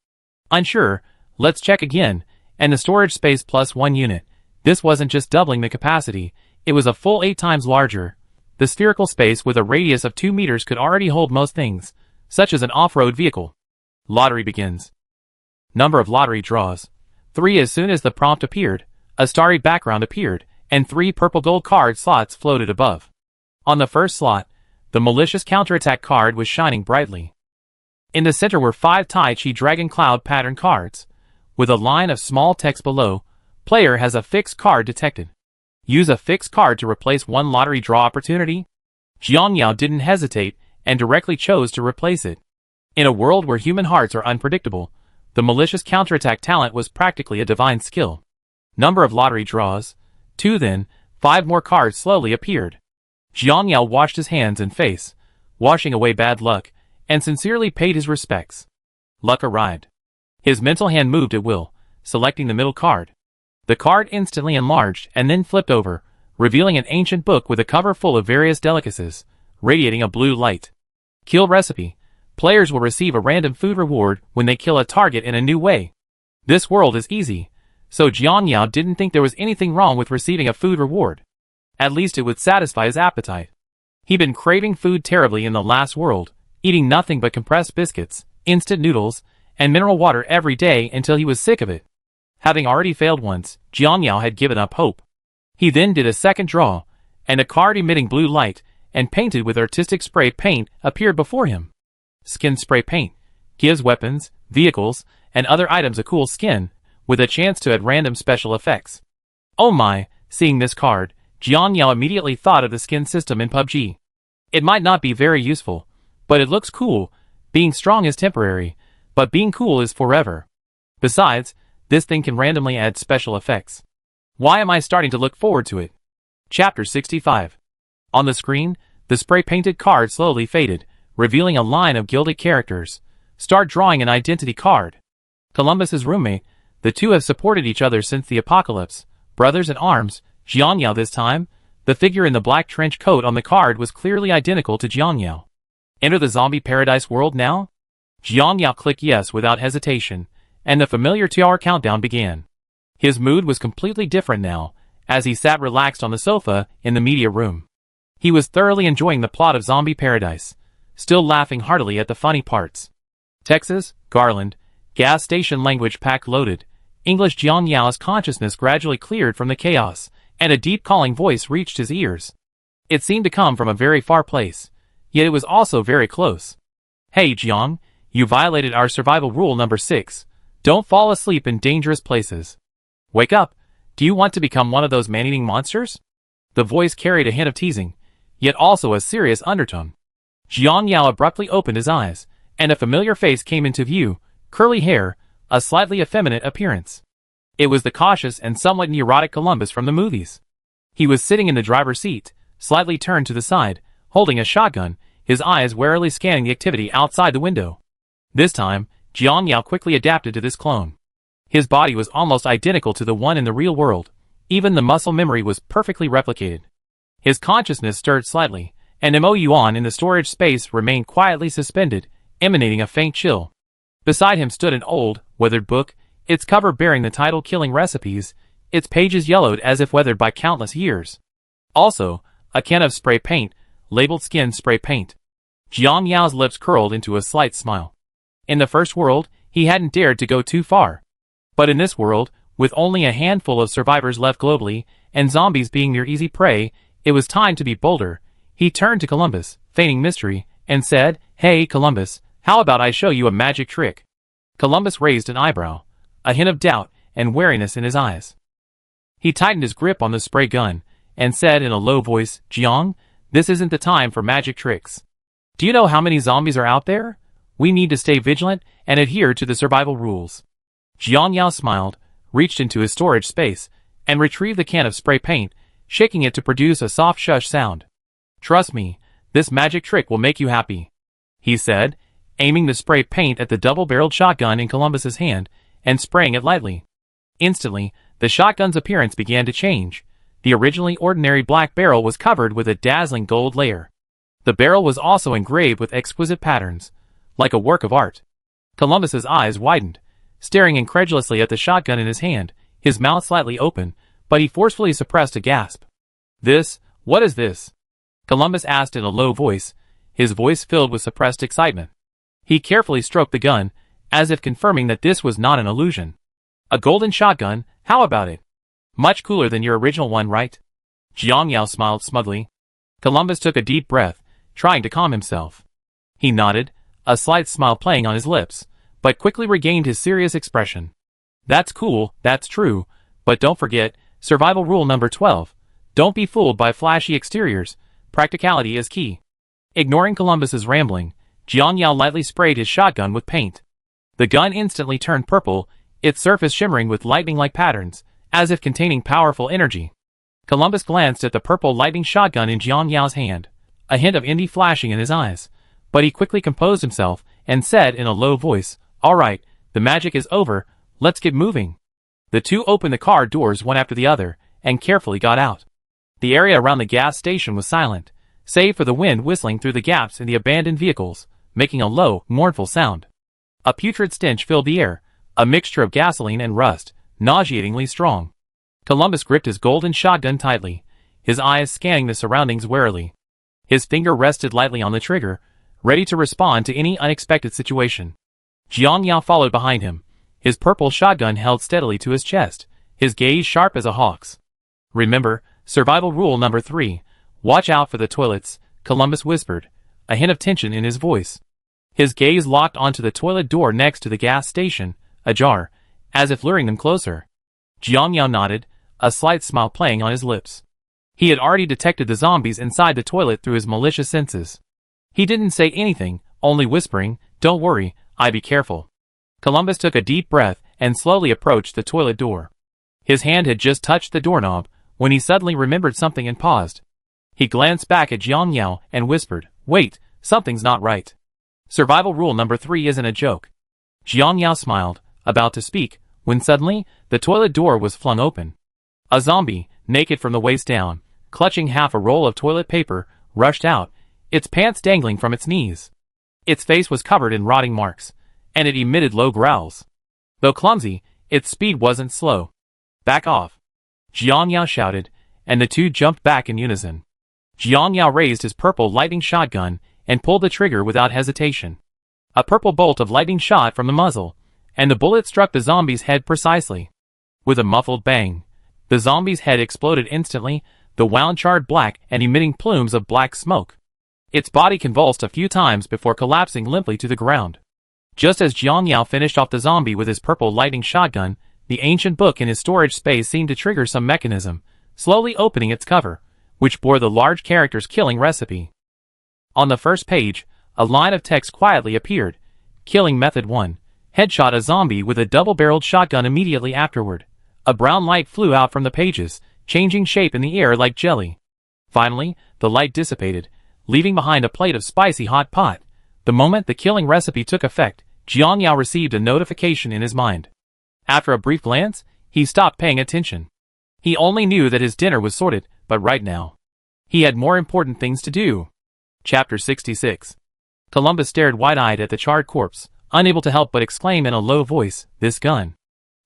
Unsure, let's check again, and the storage space plus 1 unit. This wasn't just doubling the capacity, it was a full 8 times larger. The spherical space with a radius of 2 meters could already hold most things, such as an off-road vehicle. Lottery begins. Number of lottery draws: 3. As soon as the prompt appeared, a starry background appeared, and 3 purple gold card slots floated above. On the first slot, the malicious counterattack card was shining brightly. In the center were 5 Tai Chi Dragon Cloud pattern cards, with a line of small text below. Player has a fixed card detected. Use a fixed card to replace 1 lottery draw opportunity. Jiang Yao didn't hesitate and directly chose to replace it. In a world where human hearts are unpredictable, the malicious counterattack talent was practically a divine skill. Number of lottery draws: 2. Then, 5 more cards slowly appeared. Jiang Yao washed his hands and face, washing away bad luck, and sincerely paid his respects. Luck arrived. His mental hand moved at will, selecting the middle card. The card instantly enlarged and then flipped over, revealing an ancient book with a cover full of various delicacies, radiating a blue light. Kill recipe: players will receive a random food reward when they kill a target in a new way. This world is easy, so Jiang Yao didn't think there was anything wrong with receiving a food reward. At least it would satisfy his appetite. He'd been craving food terribly in the last world, eating nothing but compressed biscuits, instant noodles, and mineral water every day until he was sick of it. Having already failed once, Jiang Yao had given up hope. He then did a second draw, and a card emitting blue light and painted with artistic spray paint appeared before him. Skin spray paint gives weapons, vehicles, and other items a cool skin, with a chance to add random special effects. Oh my, seeing this card, Jiang Yao immediately thought of the skin system in PUBG. It might not be very useful, but it looks cool. Being strong is temporary, but being cool is forever. Besides, this thing can randomly add special effects. Why am I starting to look forward to it? Chapter 65. On the screen, the spray-painted card slowly faded, revealing a line of gilded characters. Start drawing an identity card. Columbus's roommate. The two have supported each other since the apocalypse. Brothers in arms. Jiang Yao this time. The figure in the black trench coat on the card was clearly identical to Jiang Yao. Enter the zombie paradise world now? Jiang Yao clicked yes without hesitation, and the familiar 2-hour countdown began. His mood was completely different now, as he sat relaxed on the sofa in the media room. He was thoroughly enjoying the plot of Zombie Paradise, still laughing heartily at the funny parts. Texas, Garland, gas station language pack loaded. English. Jiang Yao's consciousness gradually cleared from the chaos, and a deep calling voice reached his ears. It seemed to come from a very far place, yet it was also very close. Hey Jiang, you violated our survival rule number 6. Don't fall asleep in dangerous places. Wake up. Do you want to become one of those man-eating monsters? The voice carried a hint of teasing, yet also a serious undertone. Jiang Yao abruptly opened his eyes, and a familiar face came into view, curly hair, a slightly effeminate appearance. It was the cautious and somewhat neurotic Columbus from the movies. He was sitting in the driver's seat, slightly turned to the side, holding a shotgun, his eyes warily scanning the activity outside the window. This time, Jiang Yao quickly adapted to this clone. His body was almost identical to the one in the real world. Even the muscle memory was perfectly replicated. His consciousness stirred slightly, and Mo Yuan in the storage space remained quietly suspended, emanating a faint chill. Beside him stood an old, weathered book, its cover bearing the title Killing Recipes, its pages yellowed as if weathered by countless years. Also, a can of spray paint, labeled Skin Spray Paint. Jiang Yao's lips curled into a slight smile. In the first world, he hadn't dared to go too far. But in this world, with only a handful of survivors left globally, and zombies being near easy prey, it was time to be bolder. He turned to Columbus, feigning mystery, and said, "Hey Columbus, How about I show you a magic trick? Columbus raised an eyebrow, a hint of doubt and wariness in his eyes. He tightened his grip on the spray gun, and said in a low voice, Jiang, this isn't the time for magic tricks. Do you know how many zombies are out there? We need to stay vigilant and adhere to the survival rules. Jiang Yao smiled, reached into his storage space, and retrieved the can of spray paint, shaking it to produce a soft shush sound. Trust me, this magic trick will make you happy, he said, aiming the spray paint at the double-barreled shotgun in Columbus's hand and spraying it lightly. Instantly, the shotgun's appearance began to change. The originally ordinary black barrel was covered with a dazzling gold layer. The barrel was also engraved with exquisite patterns, like a work of art. Columbus's eyes widened, staring incredulously at the shotgun in his hand, his mouth slightly open, but he forcefully suppressed a gasp. What is this? Columbus asked in a low voice, his voice filled with suppressed excitement. He carefully stroked the gun, as if confirming that this was not an illusion. A golden shotgun, how about it? Much cooler than your original one, right? Jiang Yao smiled smugly. Columbus took a deep breath, trying to calm himself. He nodded, a slight smile playing on his lips, but quickly regained his serious expression. That's cool, that's true, but don't forget, survival rule number 12. Don't be fooled by flashy exteriors, practicality is key. Ignoring Columbus's rambling, Jiang Yao lightly sprayed his shotgun with paint. The gun instantly turned purple, its surface shimmering with lightning-like patterns, as if containing powerful energy. Columbus glanced at the purple lightning shotgun in Jiang Yao's hand, a hint of envy flashing in his eyes, but he quickly composed himself and said in a low voice, All right, the magic is over, let's get moving. The two opened the car doors one after the other, and carefully got out. The area around the gas station was silent, save for the wind whistling through the gaps in the abandoned vehicles, making a low, mournful sound. A putrid stench filled the air, a mixture of gasoline and rust, nauseatingly strong. Columbus gripped his golden shotgun tightly, his eyes scanning the surroundings warily. His finger rested lightly on the trigger, ready to respond to any unexpected situation. Jiang Yao followed behind him, his purple shotgun held steadily to his chest, his gaze sharp as a hawk's. Remember, survival rule number 3, watch out for the toilets, Columbus whispered, a hint of tension in his voice. His gaze locked onto the toilet door next to the gas station, ajar, as if luring them closer. Jiang Yao nodded, a slight smile playing on his lips. He had already detected the zombies inside the toilet through his malicious senses. He didn't say anything, only whispering, Don't worry, be careful. Columbus took a deep breath and slowly approached the toilet door. His hand had just touched the doorknob when he suddenly remembered something and paused. He glanced back at Jiang Yao and whispered, Wait, something's not right. Survival rule number 3 isn't a joke. Jiang Yao smiled, about to speak, when suddenly, the toilet door was flung open. A zombie, naked from the waist down, clutching half a roll of toilet paper, rushed out, its pants dangling from its knees. Its face was covered in rotting marks, and it emitted low growls. Though clumsy, its speed wasn't slow. Back off! Jiang Yao shouted, and the two jumped back in unison. Jiang Yao raised his purple lightning shotgun and pulled the trigger without hesitation. A purple bolt of lightning shot from the muzzle, and the bullet struck the zombie's head precisely. With a muffled bang, the zombie's head exploded instantly, the wound charred black and emitting plumes of black smoke. Its body convulsed a few times before collapsing limply to the ground. Just as Jiang Yao finished off the zombie with his purple lightning shotgun, the ancient book in his storage space seemed to trigger some mechanism, slowly opening its cover, which bore the large character's killing recipe. On the first page, a line of text quietly appeared, Killing Method 1. Headshot a zombie with a double-barreled shotgun immediately afterward. A brown light flew out from the pages, changing shape in the air like jelly. Finally, the light dissipated, leaving behind a plate of spicy hot pot. The moment the killing recipe took effect, Jiang Yao received a notification in his mind. After a brief glance, he stopped paying attention. He only knew that his dinner was sorted, but right now, he had more important things to do. Chapter 66. Columbus stared wide-eyed at the charred corpse, unable to help but exclaim in a low voice, This gun.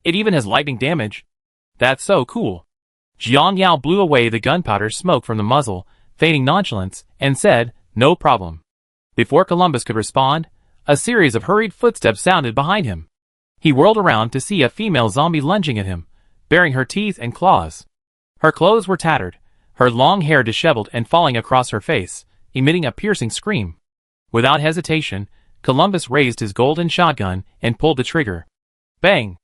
It even has lightning damage. That's so cool. Jiang Yao blew away the gunpowder smoke from the muzzle, feigning nonchalance, and said, No problem. Before Columbus could respond, a series of hurried footsteps sounded behind him. He whirled around to see a female zombie lunging at him, baring her teeth and claws. Her clothes were tattered, her long hair disheveled and falling across her face, emitting a piercing scream. Without hesitation, Columbus raised his golden shotgun and pulled the trigger. Bang!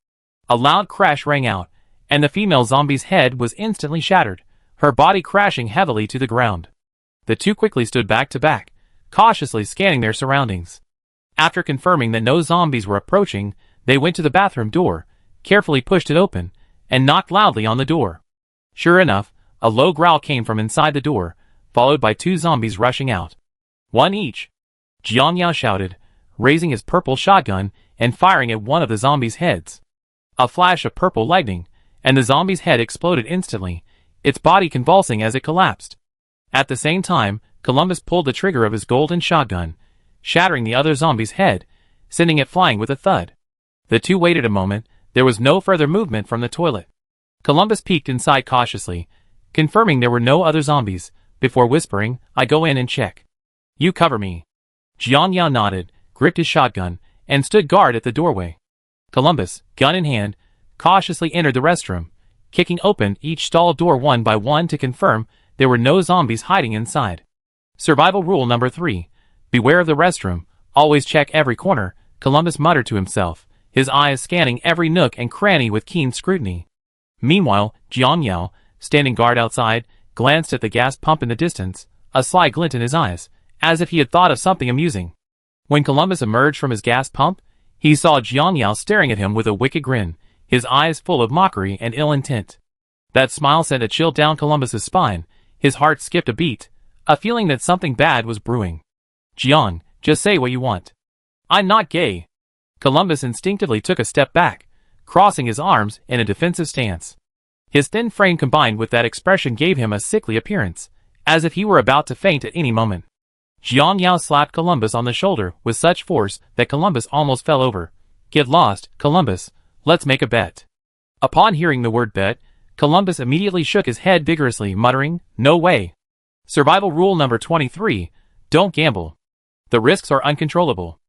A loud crash rang out, and the female zombie's head was instantly shattered, her body crashing heavily to the ground. The two quickly stood back to back, cautiously scanning their surroundings. After confirming that no zombies were approaching, they went to the bathroom door, carefully pushed it open, and knocked loudly on the door. Sure enough, a low growl came from inside the door, followed by two zombies rushing out. One each. Jiang Yao shouted, raising his purple shotgun and firing at one of the zombies' heads. A flash of purple lightning, and the zombie's head exploded instantly, its body convulsing as it collapsed. At the same time, Columbus pulled the trigger of his golden shotgun, shattering the other zombie's head, sending it flying with a thud. The two waited a moment. There was no further movement from the toilet. Columbus peeked inside cautiously, confirming there were no other zombies, before whispering, "I go in and check. You cover me." Jiang Yao nodded, gripped his shotgun, and stood guard at the doorway. Columbus, gun in hand, cautiously entered the restroom, kicking open each stall door one by one to confirm there were no zombies hiding inside. Survival rule number 3. Beware of the restroom, always check every corner, Columbus muttered to himself, his eyes scanning every nook and cranny with keen scrutiny. Meanwhile, Jiang Yao, standing guard outside, glanced at the gas pump in the distance, a sly glint in his eyes, as if he had thought of something amusing. When Columbus emerged from his gas pump, he saw Jiang Yao staring at him with a wicked grin, his eyes full of mockery and ill intent. That smile sent a chill down Columbus's spine, his heart skipped a beat, a feeling that something bad was brewing. "Jiang, just say what you want. I'm not gay." Columbus instinctively took a step back, crossing his arms in a defensive stance. His thin frame combined with that expression gave him a sickly appearance, as if he were about to faint at any moment. Jiang Yao slapped Columbus on the shoulder with such force that Columbus almost fell over. "Get lost, Columbus. Let's make a bet." Upon hearing the word bet, Columbus immediately shook his head vigorously, muttering, "No way." Survival rule number 23. Don't gamble. The risks are uncontrollable.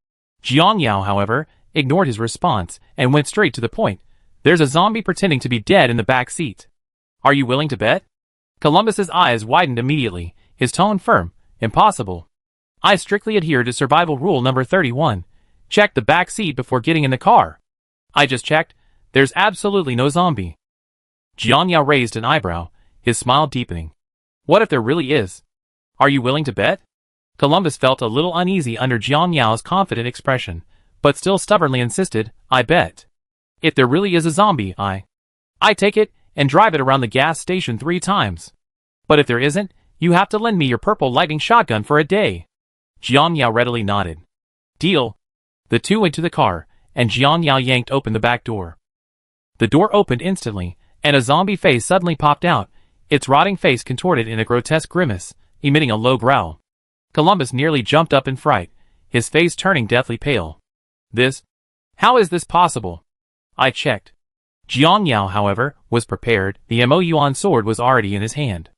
Jiang Yao, however, ignored his response and went straight to the point. "There's a zombie pretending to be dead in the back seat. Are you willing to bet?" Columbus's eyes widened immediately, his tone firm. "Impossible. I strictly adhere to survival rule number 31. Check the back seat before getting in the car." "I just checked. There's absolutely no zombie." Jiang Yao raised an eyebrow, his smile deepening. "What if there really is? Are you willing to bet?" Columbus felt a little uneasy under Jiang Yao's confident expression, but still stubbornly insisted, "I bet. If there really is a zombie, I take it and drive it around the gas station 3 times. But if there isn't, you have to lend me your purple lightning shotgun for a day." Jiang Yao readily nodded. "Deal." The two went to the car, and Jiang Yao yanked open the back door. The door opened instantly, and a zombie face suddenly popped out, its rotting face contorted in a grotesque grimace, emitting a low growl. Columbus nearly jumped up in fright, his face turning deathly pale. How is this possible?" "I checked." Jiang Yao, however, was prepared. The Mo-Yuan sword was already in his hand.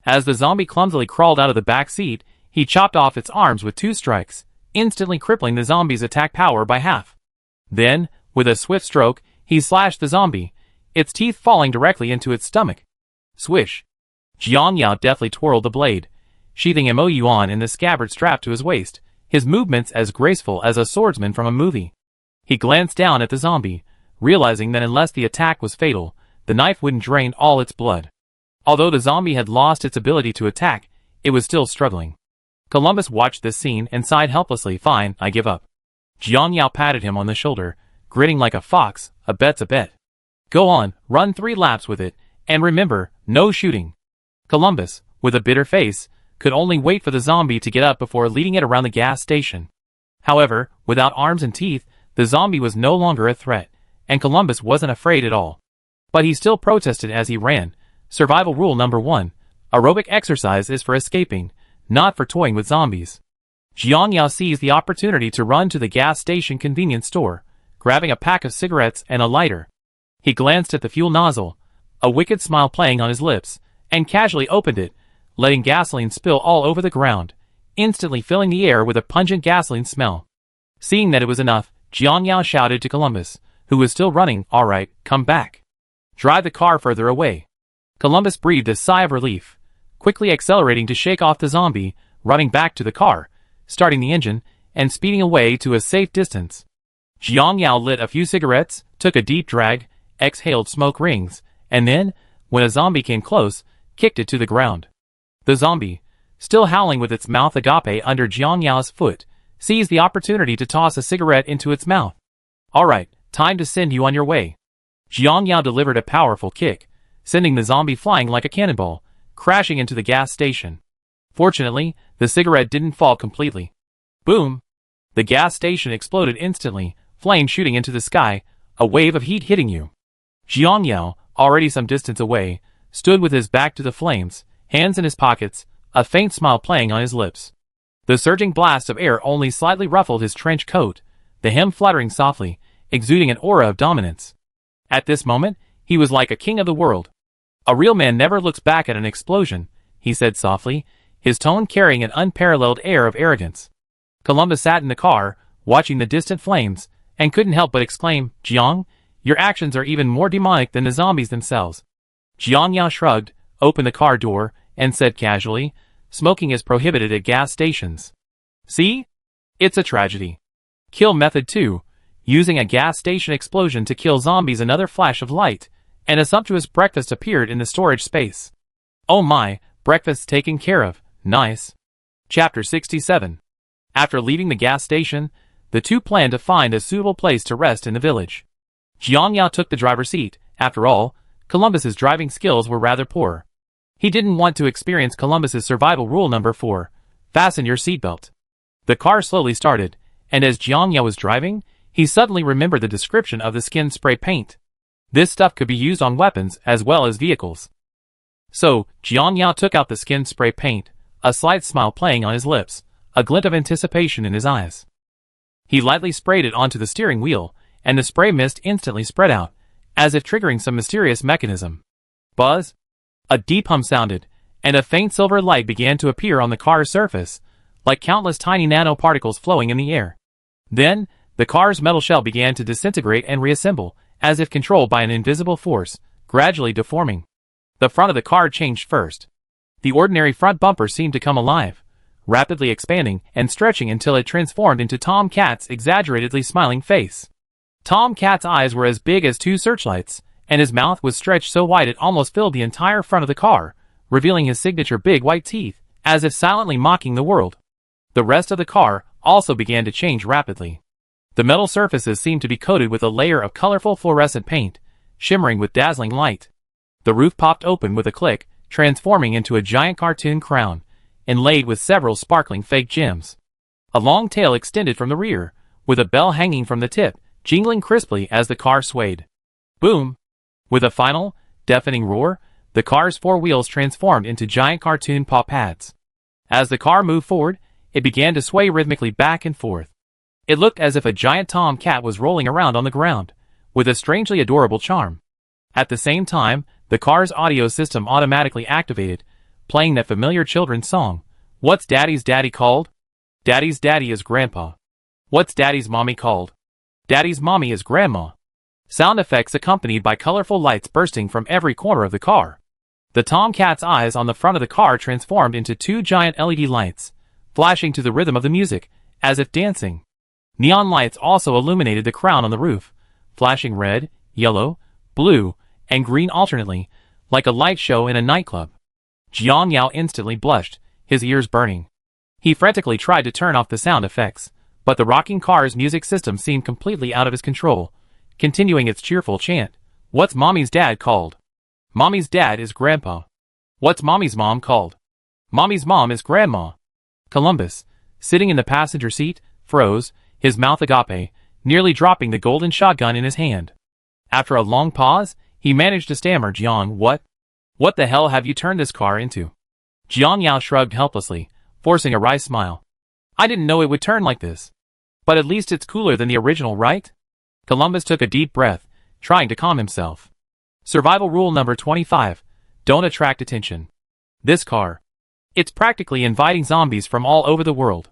As the zombie clumsily crawled out of the back seat, he chopped off its arms with 2 strikes, instantly crippling the zombie's attack power by half. Then, with a swift stroke, he slashed the zombie, its teeth falling directly into its stomach. Swish! Jiang Yao deftly twirled the blade, sheathing Mo-Yuan in the scabbard strapped to his waist, his movements as graceful as a swordsman from a movie. He glanced down at the zombie, realizing that unless the attack was fatal, the knife wouldn't drain all its blood. Although the zombie had lost its ability to attack, it was still struggling. Columbus watched this scene and sighed helplessly. "Fine, I give up." Jiang Yao patted him on the shoulder, grinning like a fox. "A bet's a bet. Go on, run 3 laps with it, and remember, no shooting." Columbus, with a bitter face, could only wait for the zombie to get up before leading it around the gas station. However, without arms and teeth, the zombie was no longer a threat, and Columbus wasn't afraid at all. But he still protested as he ran. Survival rule number 1. Aerobic exercise is for escaping, not for toying with zombies. Jiang Yao seized the opportunity to run to the gas station convenience store, grabbing a pack of cigarettes and a lighter. He glanced at the fuel nozzle, a wicked smile playing on his lips, and casually opened it, letting gasoline spill all over the ground, instantly filling the air with a pungent gasoline smell. Seeing that it was enough, Jiang Yao shouted to Columbus, who was still running, "All right, come back. Drive the car further away." Columbus breathed a sigh of relief, quickly accelerating to shake off the zombie, running back to the car, starting the engine, and speeding away to a safe distance. Jiang Yao lit a few cigarettes, took a deep drag, exhaled smoke rings, and then, when a zombie came close, kicked it to the ground. The zombie, still howling with its mouth agape under Jiang Yao's foot, seized the opportunity to toss a cigarette into its mouth. "Alright, time to send you on your way." Jiang Yao delivered a powerful kick, sending the zombie flying like a cannonball, crashing into the gas station. Fortunately, the cigarette didn't fall completely. Boom! The gas station exploded instantly, flames shooting into the sky, a wave of heat hitting you. Jiang Yao, already some distance away, stood with his back to the flames, hands in his pockets, a faint smile playing on his lips. The surging blast of air only slightly ruffled his trench coat, the hem fluttering softly, exuding an aura of dominance. At this moment, he was like a king of the world. "A real man never looks back at an explosion," he said softly, his tone carrying an unparalleled air of arrogance. Columbus sat in the car, watching the distant flames, and couldn't help but exclaim, "Jiang, your actions are even more demonic than the zombies themselves." Jiang Yao shrugged, opened the car door, and said casually, "Smoking is prohibited at gas stations. See? It's a tragedy." Kill method 2. Using a gas station explosion to kill zombies. Another flash of light, and a sumptuous breakfast appeared in the storage space. "Oh my, breakfast's taken care of. Nice." Chapter 67. After leaving the gas station, the two planned to find a suitable place to rest in the village. Jiang Yao took the driver's seat. After all, Columbus's driving skills were rather poor. He didn't want to experience Columbus's survival rule number 4, fasten your seatbelt. The car slowly started, and as Jiang Yao was driving, he suddenly remembered the description of the skin spray paint. This stuff could be used on weapons as well as vehicles. So, Jiang Yao took out the skin spray paint, a slight smile playing on his lips, a glint of anticipation in his eyes. He lightly sprayed it onto the steering wheel, and the spray mist instantly spread out, as if triggering some mysterious mechanism. Buzz! A deep hum sounded, and a faint silver light began to appear on the car's surface, like countless tiny nanoparticles flowing in the air. Then, the car's metal shell began to disintegrate and reassemble, as if controlled by an invisible force, gradually deforming. The front of the car changed first. The ordinary front bumper seemed to come alive, rapidly expanding and stretching until it transformed into Tom Cat's exaggeratedly smiling face. Tom Cat's eyes were as big as 2 searchlights, and his mouth was stretched so wide it almost filled the entire front of the car, revealing his signature big white teeth, as if silently mocking the world. The rest of the car also began to change rapidly. The metal surfaces seemed to be coated with a layer of colorful fluorescent paint, shimmering with dazzling light. The roof popped open with a click, transforming into a giant cartoon crown, inlaid with several sparkling fake gems. A long tail extended from the rear, with a bell hanging from the tip, jingling crisply as the car swayed. Boom! With a final, deafening roar, the car's 4 wheels transformed into giant cartoon paw pads. As the car moved forward, it began to sway rhythmically back and forth. It looked as if a giant Tom Cat was rolling around on the ground, with a strangely adorable charm. At the same time, the car's audio system automatically activated, playing that familiar children's song, "What's Daddy's daddy called? Daddy's daddy is Grandpa. What's Daddy's mommy called? Daddy's mommy is Grandma." Sound effects accompanied by colorful lights bursting from every corner of the car. The Tom Cat's eyes on the front of the car transformed into 2 giant LED lights, flashing to the rhythm of the music, as if dancing. Neon lights also illuminated the crown on the roof, flashing red, yellow, blue, and green alternately, like a light show in a nightclub. Jiang Yao instantly blushed, his ears burning. He frantically tried to turn off the sound effects, but the rocking car's music system seemed completely out of his control, continuing its cheerful chant. "What's Mommy's dad called? Mommy's dad is Grandpa. What's Mommy's mom called? Mommy's mom is Grandma." Columbus, sitting in the passenger seat, froze, his mouth agape, nearly dropping the golden shotgun in his hand. After a long pause, he managed to stammer, "Jiang, what the hell have you turned this car into?" Jiang Yao shrugged helplessly, forcing a wry smile. "I didn't know it would turn like this. But at least it's cooler than the original, right?" Columbus took a deep breath, trying to calm himself. Survival rule number 25. Don't attract attention. This car. It's practically inviting zombies from all over the world.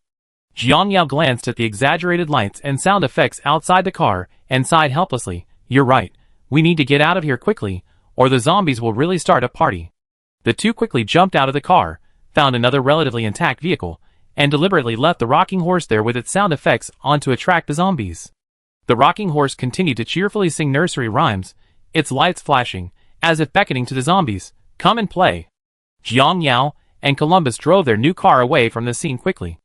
Jiang Yao glanced at the exaggerated lights and sound effects outside the car and sighed helplessly. "You're right. We need to get out of here quickly, or the zombies will really start a party." The two quickly jumped out of the car, found another relatively intact vehicle, and deliberately left the rocking horse there with its sound effects on to attract the zombies. The rocking horse continued to cheerfully sing nursery rhymes, its lights flashing, as if beckoning to the zombies, "Come and play." Jiang Yao and Columbus drove their new car away from the scene quickly.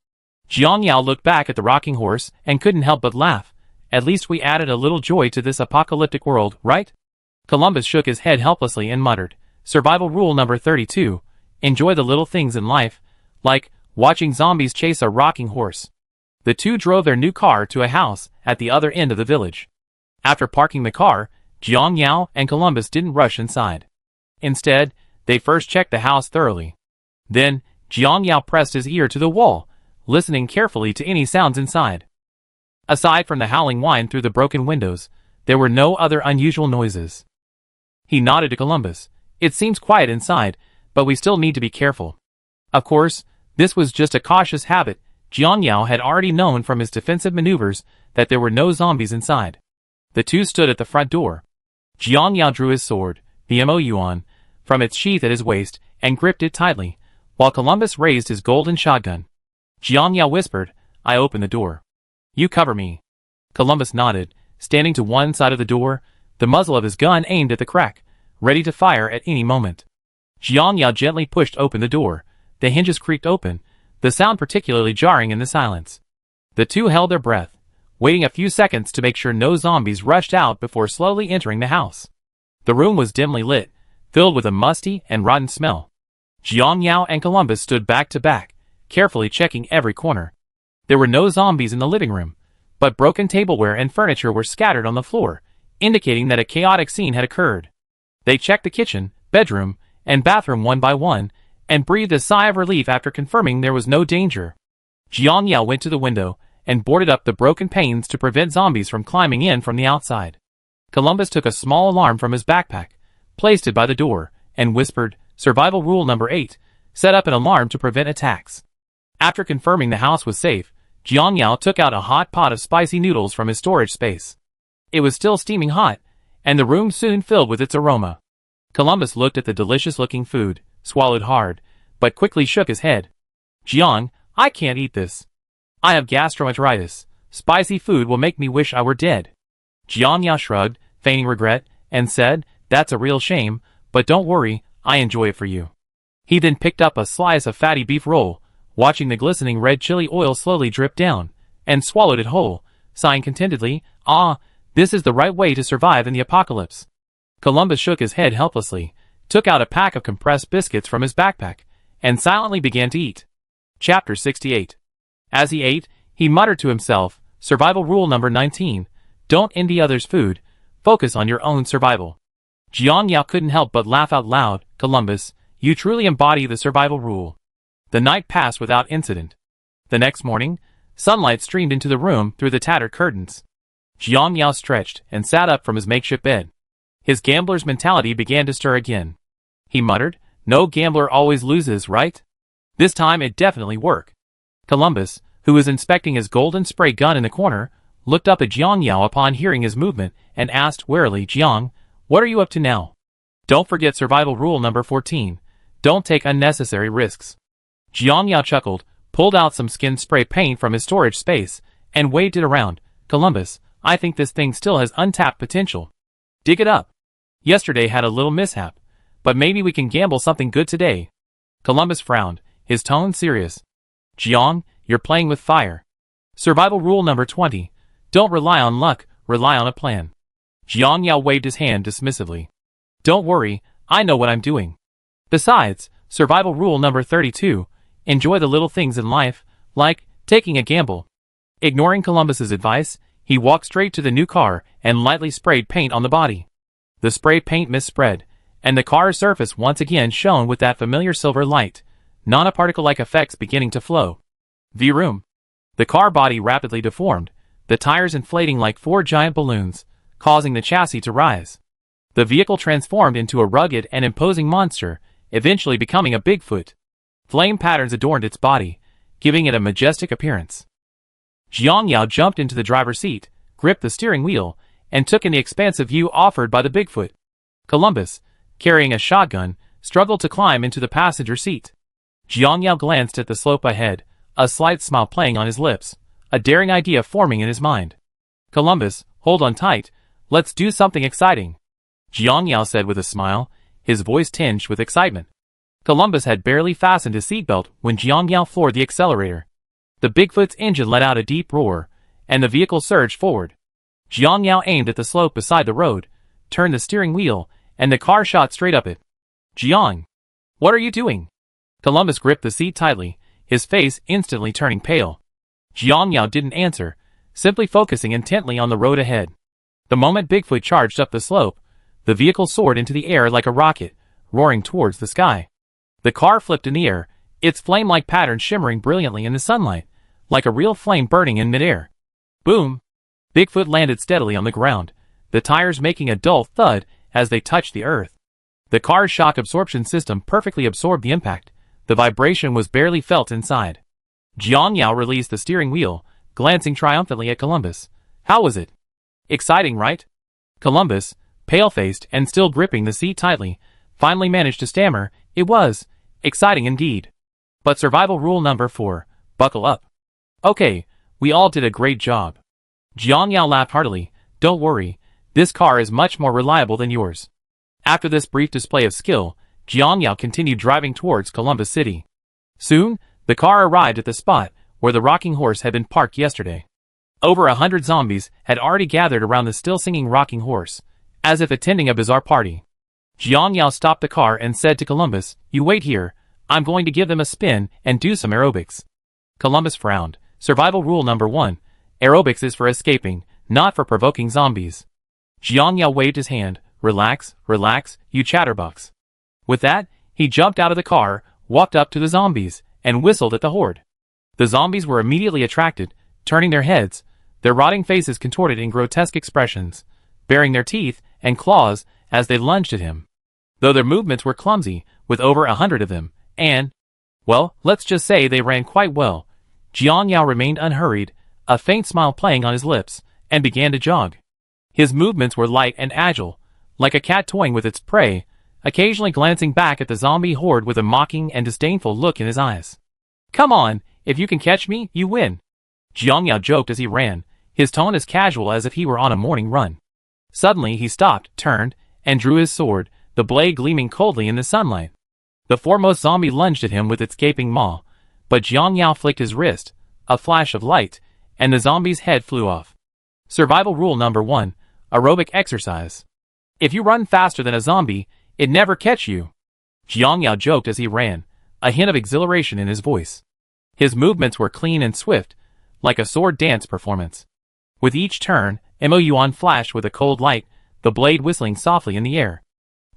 Jiang Yao looked back at the rocking horse and couldn't help but laugh. At least we added a little joy to this apocalyptic world, right? Columbus shook his head helplessly and muttered, "Survival rule number 32, enjoy the little things in life, like watching zombies chase a rocking horse." The two drove their new car to a house at the other end of the village. After parking the car, Jiang Yao and Columbus didn't rush inside. Instead, they first checked the house thoroughly. Then, Jiang Yao pressed his ear to the wall, listening carefully to any sounds inside. Aside from the howling whine through the broken windows, there were no other unusual noises. He nodded to Columbus. "It seems quiet inside, but we still need to be careful." Of course, this was just a cautious habit. Jiang Yao had already known from his defensive maneuvers that there were no zombies inside. The two stood at the front door. Jiang Yao drew his sword, the Mo-Yuan, from its sheath at his waist and gripped it tightly, while Columbus raised his golden shotgun. Jiang Yao whispered, "I open the door. You cover me." Columbus nodded, standing to one side of the door, the muzzle of his gun aimed at the crack, ready to fire at any moment. Jiang Yao gently pushed open the door. The hinges creaked open, the sound particularly jarring in the silence. The two held their breath, waiting a few seconds to make sure no zombies rushed out before slowly entering the house. The room was dimly lit, filled with a musty and rotten smell. Jiang Yao and Columbus stood back to back, carefully checking every corner. There were no zombies in the living room, but broken tableware and furniture were scattered on the floor, indicating that a chaotic scene had occurred. They checked the kitchen, bedroom, and bathroom one by one, and breathed a sigh of relief after confirming there was no danger. Jiang Yao went to the window and boarded up the broken panes to prevent zombies from climbing in from the outside. Columbus took a small alarm from his backpack, placed it by the door, and whispered, "Survival rule number 8, set up an alarm to prevent attacks." After confirming the house was safe, Jiang Yao took out a hot pot of spicy noodles from his storage space. It was still steaming hot, and the room soon filled with its aroma. Columbus looked at the delicious-looking food, swallowed hard, but quickly shook his head. "Jiang, I can't eat this. I have gastroenteritis. Spicy food will make me wish I were dead." Jiang Yao shrugged, feigning regret, and said, "That's a real shame, but don't worry, I enjoy it for you." He then picked up a slice of fatty beef roll, watching the glistening red chili oil slowly drip down, and swallowed it whole, sighing contentedly, "Ah, this is the right way to survive in the apocalypse." Columbus shook his head helplessly, took out a pack of compressed biscuits from his backpack, and silently began to eat. Chapter 68. As he ate, he muttered to himself, "Survival rule number 19, don't envy others' food, focus on your own survival." Jiang Yao couldn't help but laugh out loud. "Columbus, you truly embody the survival rule." The night passed without incident. The next morning, sunlight streamed into the room through the tattered curtains. Jiang Yao stretched and sat up from his makeshift bed. His gambler's mentality began to stir again. He muttered, "No gambler always loses, right? This time it definitely worked." Columbus, who was inspecting his golden spray gun in the corner, looked up at Jiang Yao upon hearing his movement and asked warily, "Jiang, what are you up to now? Don't forget survival rule number 14, don't take unnecessary risks." Jiang Yao chuckled, pulled out some skin spray paint from his storage space, and waved it around. "Columbus, I think this thing still has untapped potential. Dig it up. Yesterday had a little mishap, but maybe we can gamble something good today." Columbus frowned, his tone serious. "Jiang, you're playing with fire. Survival rule number 20, don't rely on luck, rely on a plan." Jiang Yao waved his hand dismissively. "Don't worry, I know what I'm doing. Besides, survival rule number 32, enjoy the little things in life, like taking a gamble." Ignoring Columbus's advice, he walked straight to the new car and lightly sprayed paint on the body. The spray paint mist spread, and the car's surface once again shone with that familiar silver light, nanoparticle-like effects beginning to flow. Vroom. The car body rapidly deformed, the tires inflating like 4 giant balloons, causing the chassis to rise. The vehicle transformed into a rugged and imposing monster, eventually becoming a Bigfoot. Flame patterns adorned its body, giving it a majestic appearance. Jiang Yao jumped into the driver's seat, gripped the steering wheel, and took in the expansive view offered by the Bigfoot. Columbus, carrying a shotgun, struggled to climb into the passenger seat. Jiang Yao glanced at the slope ahead, a slight smile playing on his lips, a daring idea forming in his mind. Columbus, hold on tight, let's do something exciting, Jiang Yao said with a smile, his voice tinged with excitement. Columbus had barely fastened his seatbelt when Jiang Yao floored the accelerator. The Bigfoot's engine let out a deep roar, and the vehicle surged forward. Jiang Yao aimed at the slope beside the road, turned the steering wheel, and the car shot straight up it. Jiang! What are you doing? Columbus gripped the seat tightly, his face instantly turning pale. Jiang Yao didn't answer, simply focusing intently on the road ahead. The moment Bigfoot charged up the slope, the vehicle soared into the air like a rocket, roaring towards the sky. The car flipped in the air, its flame-like pattern shimmering brilliantly in the sunlight, like a real flame burning in midair. Boom! Bigfoot landed steadily on the ground, the tires making a dull thud as they touched the earth. The car's shock absorption system perfectly absorbed the impact. The vibration was barely felt inside. Jiang Yao released the steering wheel, glancing triumphantly at Columbus. How was it? Exciting, right? Columbus, pale-faced and still gripping the seat tightly, finally managed to stammer, it was exciting indeed. But survival rule number 4, buckle up. Okay, we all did a great job. Jiang Yao laughed heartily, don't worry, this car is much more reliable than yours. After this brief display of skill, Jiang Yao continued driving towards Columbus City. Soon, the car arrived at the spot where the rocking horse had been parked yesterday. Over 100 zombies had already gathered around the still-singing rocking horse, as if attending a bizarre party. Jiang Yao stopped the car and said to Columbus, you wait here, I'm going to give them a spin and do some aerobics. Columbus frowned. Survival rule number 1, aerobics is for escaping, not for provoking zombies. Jiang Yao waved his hand, relax, relax, you chatterbox. With that, he jumped out of the car, walked up to the zombies, and whistled at the horde. The zombies were immediately attracted, turning their heads, their rotting faces contorted in grotesque expressions, baring their teeth and claws as they lunged at him. Though their movements were clumsy, with over 100 of them, and, well, let's just say they ran quite well, Jiang Yao remained unhurried, a faint smile playing on his lips, and began to jog. His movements were light and agile, like a cat toying with its prey, occasionally glancing back at the zombie horde with a mocking and disdainful look in his eyes. Come on, if you can catch me, you win. Jiang Yao joked as he ran, his tone as casual as if he were on a morning run. Suddenly he stopped, turned, and drew his sword, the blade gleaming coldly in the sunlight. The foremost zombie lunged at him with its gaping maw, but Jiang Yao flicked his wrist, a flash of light, and the zombie's head flew off. Survival rule number 1, aerobic exercise. If you run faster than a zombie, it never catch you. Jiang Yao joked as he ran, a hint of exhilaration in his voice. His movements were clean and swift, like a sword dance performance. With each turn, Mo Yuan flashed with a cold light, the blade whistling softly in the air.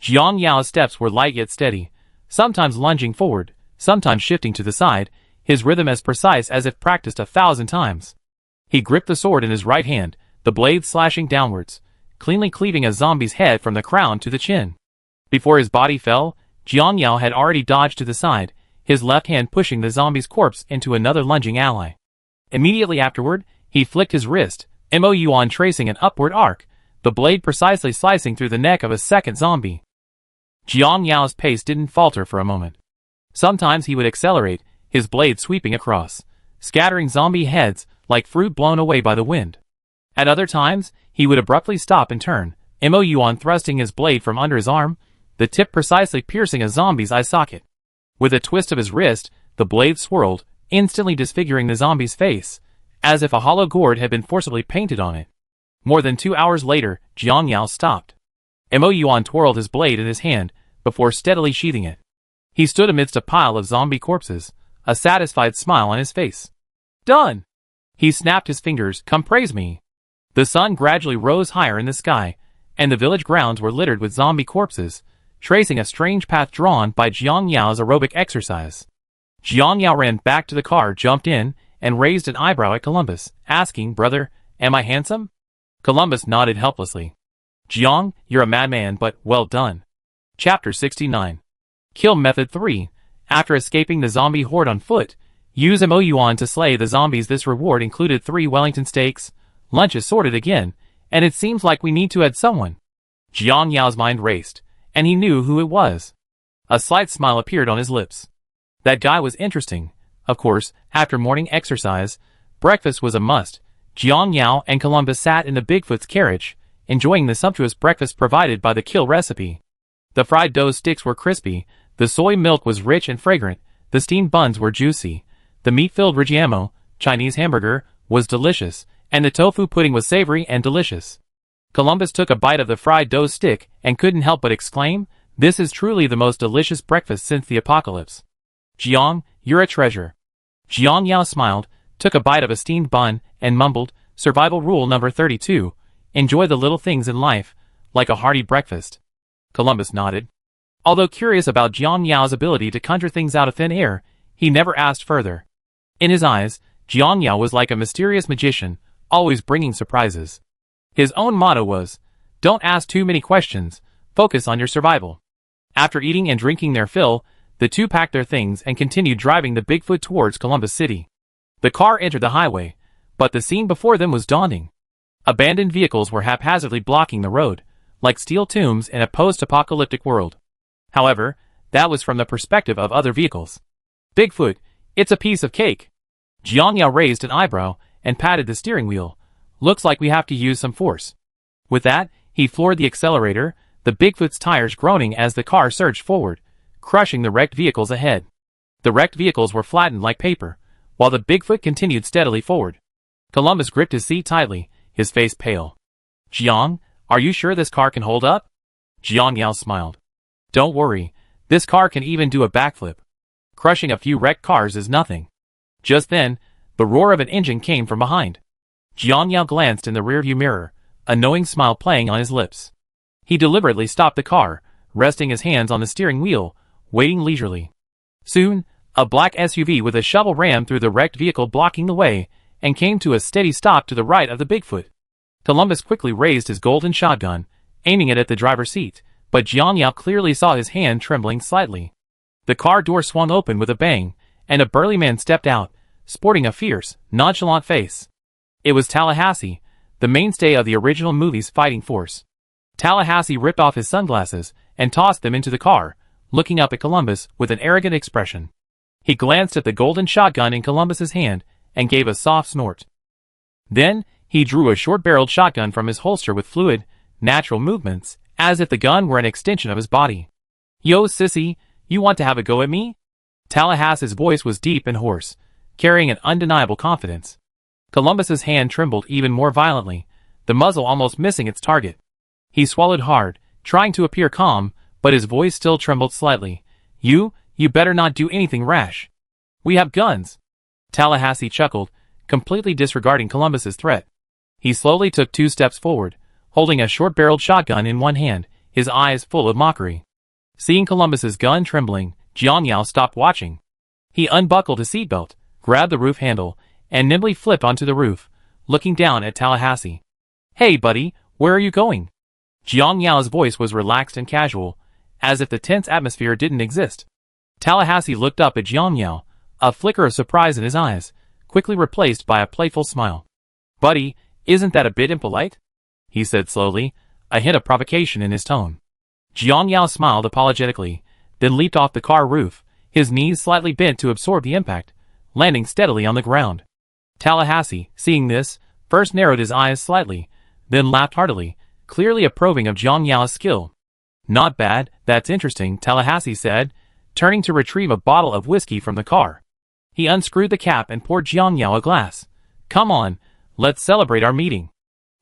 Jiang Yao's steps were light yet steady, sometimes lunging forward, sometimes shifting to the side, his rhythm as precise as if practiced 1,000 times. He gripped the sword in his right hand, the blade slashing downwards, cleanly cleaving a zombie's head from the crown to the chin. Before his body fell, Jiang Yao had already dodged to the side, his left hand pushing the zombie's corpse into another lunging ally. Immediately afterward, he flicked his wrist, Mo Yuan tracing an upward arc, the blade precisely slicing through the neck of a second zombie. Jiang Yao's pace didn't falter for a moment. Sometimes he would accelerate, his blade sweeping across, scattering zombie heads like fruit blown away by the wind. At other times, he would abruptly stop and turn, Mo Yuan thrusting his blade from under his arm, the tip precisely piercing a zombie's eye socket. With a twist of his wrist, the blade swirled, instantly disfiguring the zombie's face, as if a hollow gourd had been forcibly painted on it. More than 2 hours later, Jiang Yao stopped. Mo Yuan twirled his blade in his hand, before steadily sheathing it. He stood amidst a pile of zombie corpses, a satisfied smile on his face. Done! He snapped his fingers, come praise me. The sun gradually rose higher in the sky, and the village grounds were littered with zombie corpses, tracing a strange path drawn by Jiang Yao's aerobic exercise. Jiang Yao ran back to the car, jumped in, and raised an eyebrow at Columbus, asking, brother, am I handsome? Columbus nodded helplessly. Jiang, you're a madman, but well done. Chapter 69. Kill Method 3. After escaping the zombie horde on foot, use Mo Yuan to slay the zombies. This reward included 3 Wellington steaks. Lunch is sorted again, and it seems like we need to add someone. Jiang Yao's mind raced, and he knew who it was. A slight smile appeared on his lips. That guy was interesting, Of course, after morning exercise, breakfast was a must. Jiang Yao and Columbus sat in the Bigfoot's carriage, enjoying the sumptuous breakfast provided by the kill recipe. The fried dough sticks were crispy, the soy milk was rich and fragrant, the steamed buns were juicy, the meat-filled rigiamo, Chinese hamburger, was delicious, and the tofu pudding was savory and delicious. Columbus took a bite of the fried dough stick and couldn't help but exclaim, "This is truly the most delicious breakfast since the apocalypse. Jiang, you're a treasure." Jiang Yao smiled, took a bite of a steamed bun, and mumbled, "Survival rule number 32, enjoy the little things in life, like a hearty breakfast." Columbus nodded. Although curious about Jiang Yao's ability to conjure things out of thin air, he never asked further. In his eyes, Jiang Yao was like a mysterious magician, always bringing surprises. His own motto was, "Don't ask too many questions, focus on your survival." After eating and drinking their fill, the two packed their things and continued driving the Bigfoot towards Columbus City. The car entered the highway, but the scene before them was daunting. Abandoned vehicles were haphazardly blocking the road, like steel tombs in a post-apocalyptic world. However, that was from the perspective of other vehicles. "Bigfoot, it's a piece of cake." Jiang Yao raised an eyebrow and patted the steering wheel. "Looks like we have to use some force." With that, he floored the accelerator, the Bigfoot's tires groaning as the car surged forward, crushing the wrecked vehicles ahead. The wrecked vehicles were flattened like paper, while the Bigfoot continued steadily forward. Columbus gripped his seat tightly, his face pale. "Jiang, are you sure this car can hold up?" Jiang Yao smiled. "Don't worry, this car can even do a backflip. Crushing a few wrecked cars is nothing." Just then, the roar of an engine came from behind. Jiang Yao glanced in the rearview mirror, a knowing smile playing on his lips. He deliberately stopped the car, resting his hands on the steering wheel, waiting leisurely. Soon, a black SUV with a shovel rammed through the wrecked vehicle blocking the way, and came to a steady stop to the right of the Bigfoot. Columbus quickly raised his golden shotgun, aiming it at the driver's seat, but Jiang Yao clearly saw his hand trembling slightly. The car door swung open with a bang, and a burly man stepped out, sporting a fierce, nonchalant face. It was Tallahassee, the mainstay of the original movie's fighting force. Tallahassee ripped off his sunglasses and tossed them into the car, looking up at Columbus with an arrogant expression. He glanced at the golden shotgun in Columbus's hand and gave a soft snort. Then, he drew a short-barreled shotgun from his holster with fluid, natural movements, as if the gun were an extension of his body. "Yo, sissy, you want to have a go at me?" Tallahassee's voice was deep and hoarse, carrying an undeniable confidence. Columbus's hand trembled even more violently, the muzzle almost missing its target. He swallowed hard, trying to appear calm, but his voice still trembled slightly. You better not do anything rash. We have guns." Tallahassee chuckled, completely disregarding Columbus's threat. He slowly took 2 steps forward, holding a short-barreled shotgun in one hand, his eyes full of mockery. Seeing Columbus's gun trembling, Jiang Yao stopped watching. He unbuckled his seatbelt, grabbed the roof handle, and nimbly flipped onto the roof, looking down at Tallahassee. "Hey buddy, where are you going?" Jiang Yao's voice was relaxed and casual, as if the tense atmosphere didn't exist. Tallahassee looked up at Jiang Yao, a flicker of surprise in his eyes, quickly replaced by a playful smile. "Buddy, isn't that a bit impolite?" he said slowly, a hint of provocation in his tone. Jiang Yao smiled apologetically, then leaped off the car roof, his knees slightly bent to absorb the impact, landing steadily on the ground. Tallahassee, seeing this, first narrowed his eyes slightly, then laughed heartily, clearly approving of Jiang Yao's skill. "Not bad, that's interesting," Tallahassee said, turning to retrieve a bottle of whiskey from the car. He unscrewed the cap and poured Jiang Yao a glass. "Come on, let's celebrate our meeting."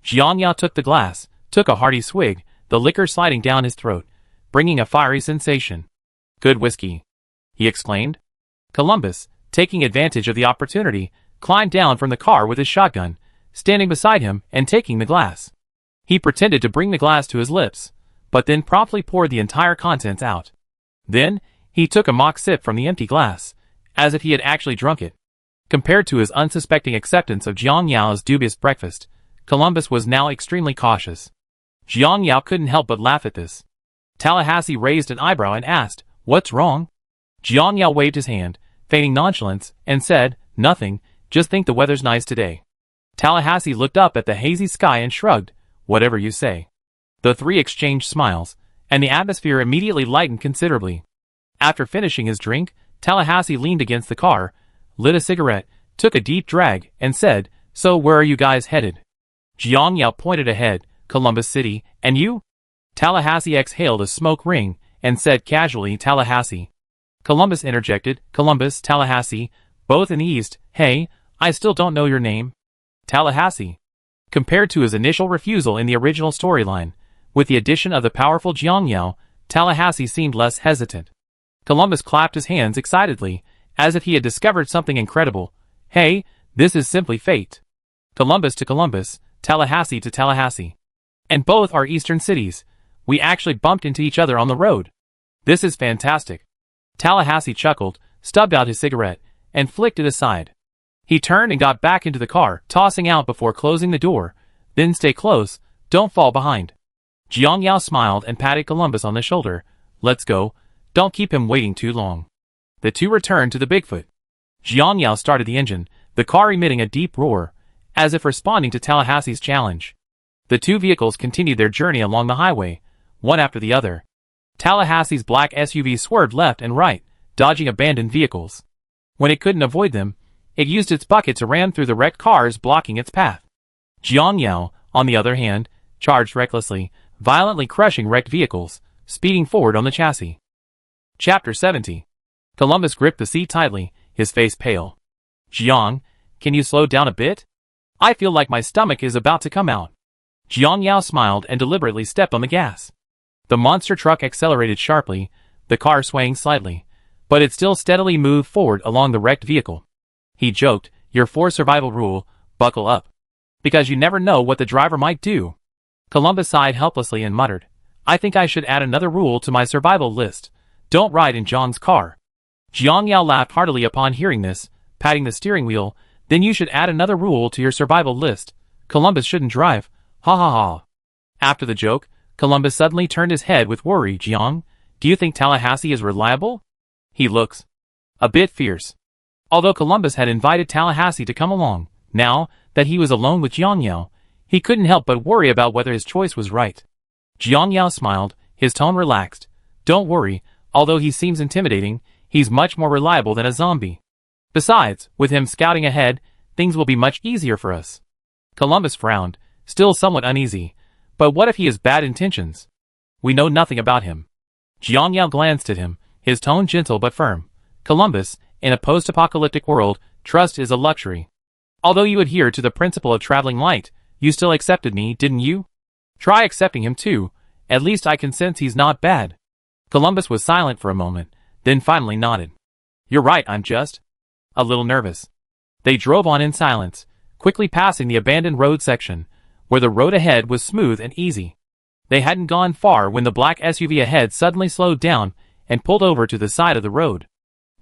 Jiang Yao took the glass, took a hearty swig, the liquor sliding down his throat, bringing a fiery sensation. "Good whiskey," he exclaimed. Columbus, taking advantage of the opportunity, climbed down from the car with his shotgun, standing beside him and taking the glass. He pretended to bring the glass to his lips, but then promptly poured the entire contents out. Then, he took a mock sip from the empty glass, as if he had actually drunk it. Compared to his unsuspecting acceptance of Jiang Yao's dubious breakfast, Columbus was now extremely cautious. Jiang Yao couldn't help but laugh at this. Tallahassee raised an eyebrow and asked, "What's wrong?" Jiang Yao waved his hand, feigning nonchalance, and said, "Nothing, just think the weather's nice today." Tallahassee looked up at the hazy sky and shrugged, "Whatever you say." The three exchanged smiles, and the atmosphere immediately lightened considerably. After finishing his drink, Tallahassee leaned against the car, lit a cigarette, took a deep drag, and said, "So where are you guys headed?" Jiang Yao pointed ahead, "Columbus City, and you?" Tallahassee exhaled a smoke ring, and said casually, "Tallahassee." Columbus interjected, "Columbus, Tallahassee, both in the east. Hey, I still don't know your name." Tallahassee. Compared to his initial refusal in the original storyline, with the addition of the powerful Jiang Yao, Tallahassee seemed less hesitant. Columbus clapped his hands excitedly, as if he had discovered something incredible. "Hey, this is simply fate." Columbus to Columbus, Tallahassee to Tallahassee. And both are eastern cities. We actually bumped into each other on the road. This is fantastic. Tallahassee chuckled, stubbed out his cigarette, and flicked it aside. He turned and got back into the car, tossing out before closing the door, "Then stay close, don't fall behind." Jiang Yao smiled and patted Columbus on the shoulder. "Let's go, don't keep him waiting too long." The two returned to the Bigfoot. Jiang Yao started the engine, the car emitting a deep roar, as if responding to Tallahassee's challenge. The two vehicles continued their journey along the highway, one after the other. Tallahassee's black SUV swerved left and right, dodging abandoned vehicles. When it couldn't avoid them, it used its bucket to ram through the wrecked cars blocking its path. Jiang Yao, on the other hand, charged recklessly, violently crushing wrecked vehicles, speeding forward on the chassis. Chapter 70. Columbus gripped the seat tightly, his face pale. "Jiang, can you slow down a bit? I feel like my stomach is about to come out." Jiang Yao smiled and deliberately stepped on the gas. The monster truck accelerated sharply, the car swaying slightly, but it still steadily moved forward along the wrecked vehicle. He joked, "Your 4 survival rule, buckle up. Because you never know what the driver might do." Columbus sighed helplessly and muttered, "I think I should add another rule to my survival list. Don't ride in John's car." Jiang Yao laughed heartily upon hearing this, patting the steering wheel. "Then you should add another rule to your survival list. Columbus shouldn't drive. Ha ha ha." After the joke, Columbus suddenly turned his head with worry. "Jiang, do you think Tallahassee is reliable? He looks a bit fierce." Although Columbus had invited Tallahassee to come along, now that he was alone with Jiang Yao, he couldn't help but worry about whether his choice was right. Jiang Yao smiled, his tone relaxed. "Don't worry, although he seems intimidating, he's much more reliable than a zombie. Besides, with him scouting ahead, things will be much easier for us." Columbus frowned, still somewhat uneasy. "But what if he has bad intentions? We know nothing about him." Jiang Yao glanced at him, his tone gentle but firm. "Columbus, in a post-apocalyptic world, trust is a luxury. Although you adhere to the principle of traveling light, you still accepted me, didn't you? Try accepting him too. At least I can sense he's not bad." Columbus was silent for a moment, then finally nodded. "You're right, I'm just a little nervous." They drove on in silence, quickly passing the abandoned road section, where the road ahead was smooth and easy. They hadn't gone far when the black SUV ahead suddenly slowed down and pulled over to the side of the road.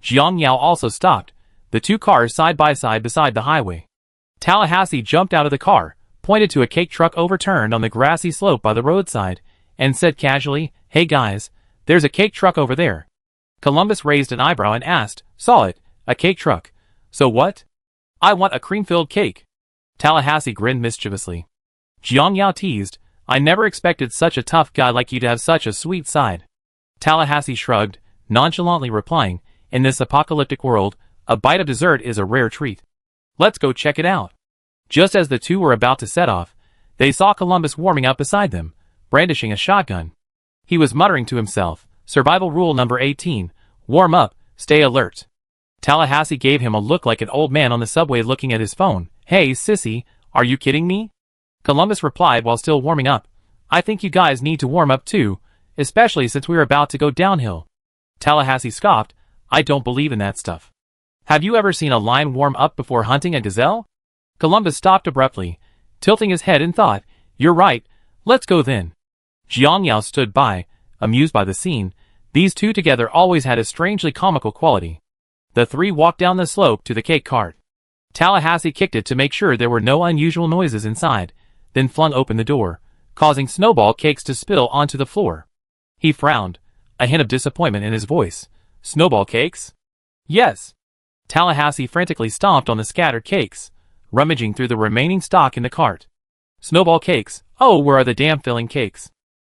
Jiang Yao also stopped, the two cars side by side beside the highway. Tallahassee jumped out of the car, pointed to a cake truck overturned on the grassy slope by the roadside, and said casually, "Hey guys, there's a cake truck over there." Columbus raised an eyebrow and asked, "Saw it, a cake truck. So what?" "I want a cream-filled cake." Tallahassee grinned mischievously. Jiang Yao teased, "I never expected such a tough guy like you to have such a sweet side." Tallahassee shrugged, nonchalantly replying, "In this apocalyptic world, a bite of dessert is a rare treat. Let's go check it out." Just as the two were about to set off, they saw Columbus warming up beside them, brandishing a shotgun. He was muttering to himself, "Survival rule number 18, warm up, stay alert." Tallahassee gave him a look like an old man on the subway looking at his phone. "Hey, sissy, are you kidding me?" Columbus replied while still warming up, "I think you guys need to warm up too, especially since we're about to go downhill." Tallahassee scoffed, "I don't believe in that stuff. Have you ever seen a lion warm up before hunting a gazelle?" Columbus stopped abruptly, tilting his head and thought, "You're right, let's go then." Jiang Yao stood by, amused by the scene. These two together always had a strangely comical quality. The three walked down the slope to the cake cart. Tallahassee kicked it to make sure there were no unusual noises inside, then flung open the door, causing snowball cakes to spill onto the floor. He frowned, a hint of disappointment in his voice. "Snowball cakes?" "Yes." Tallahassee frantically stomped on the scattered cakes, rummaging through the remaining stock in the cart. "Snowball cakes? Oh, where are the damn filling cakes?"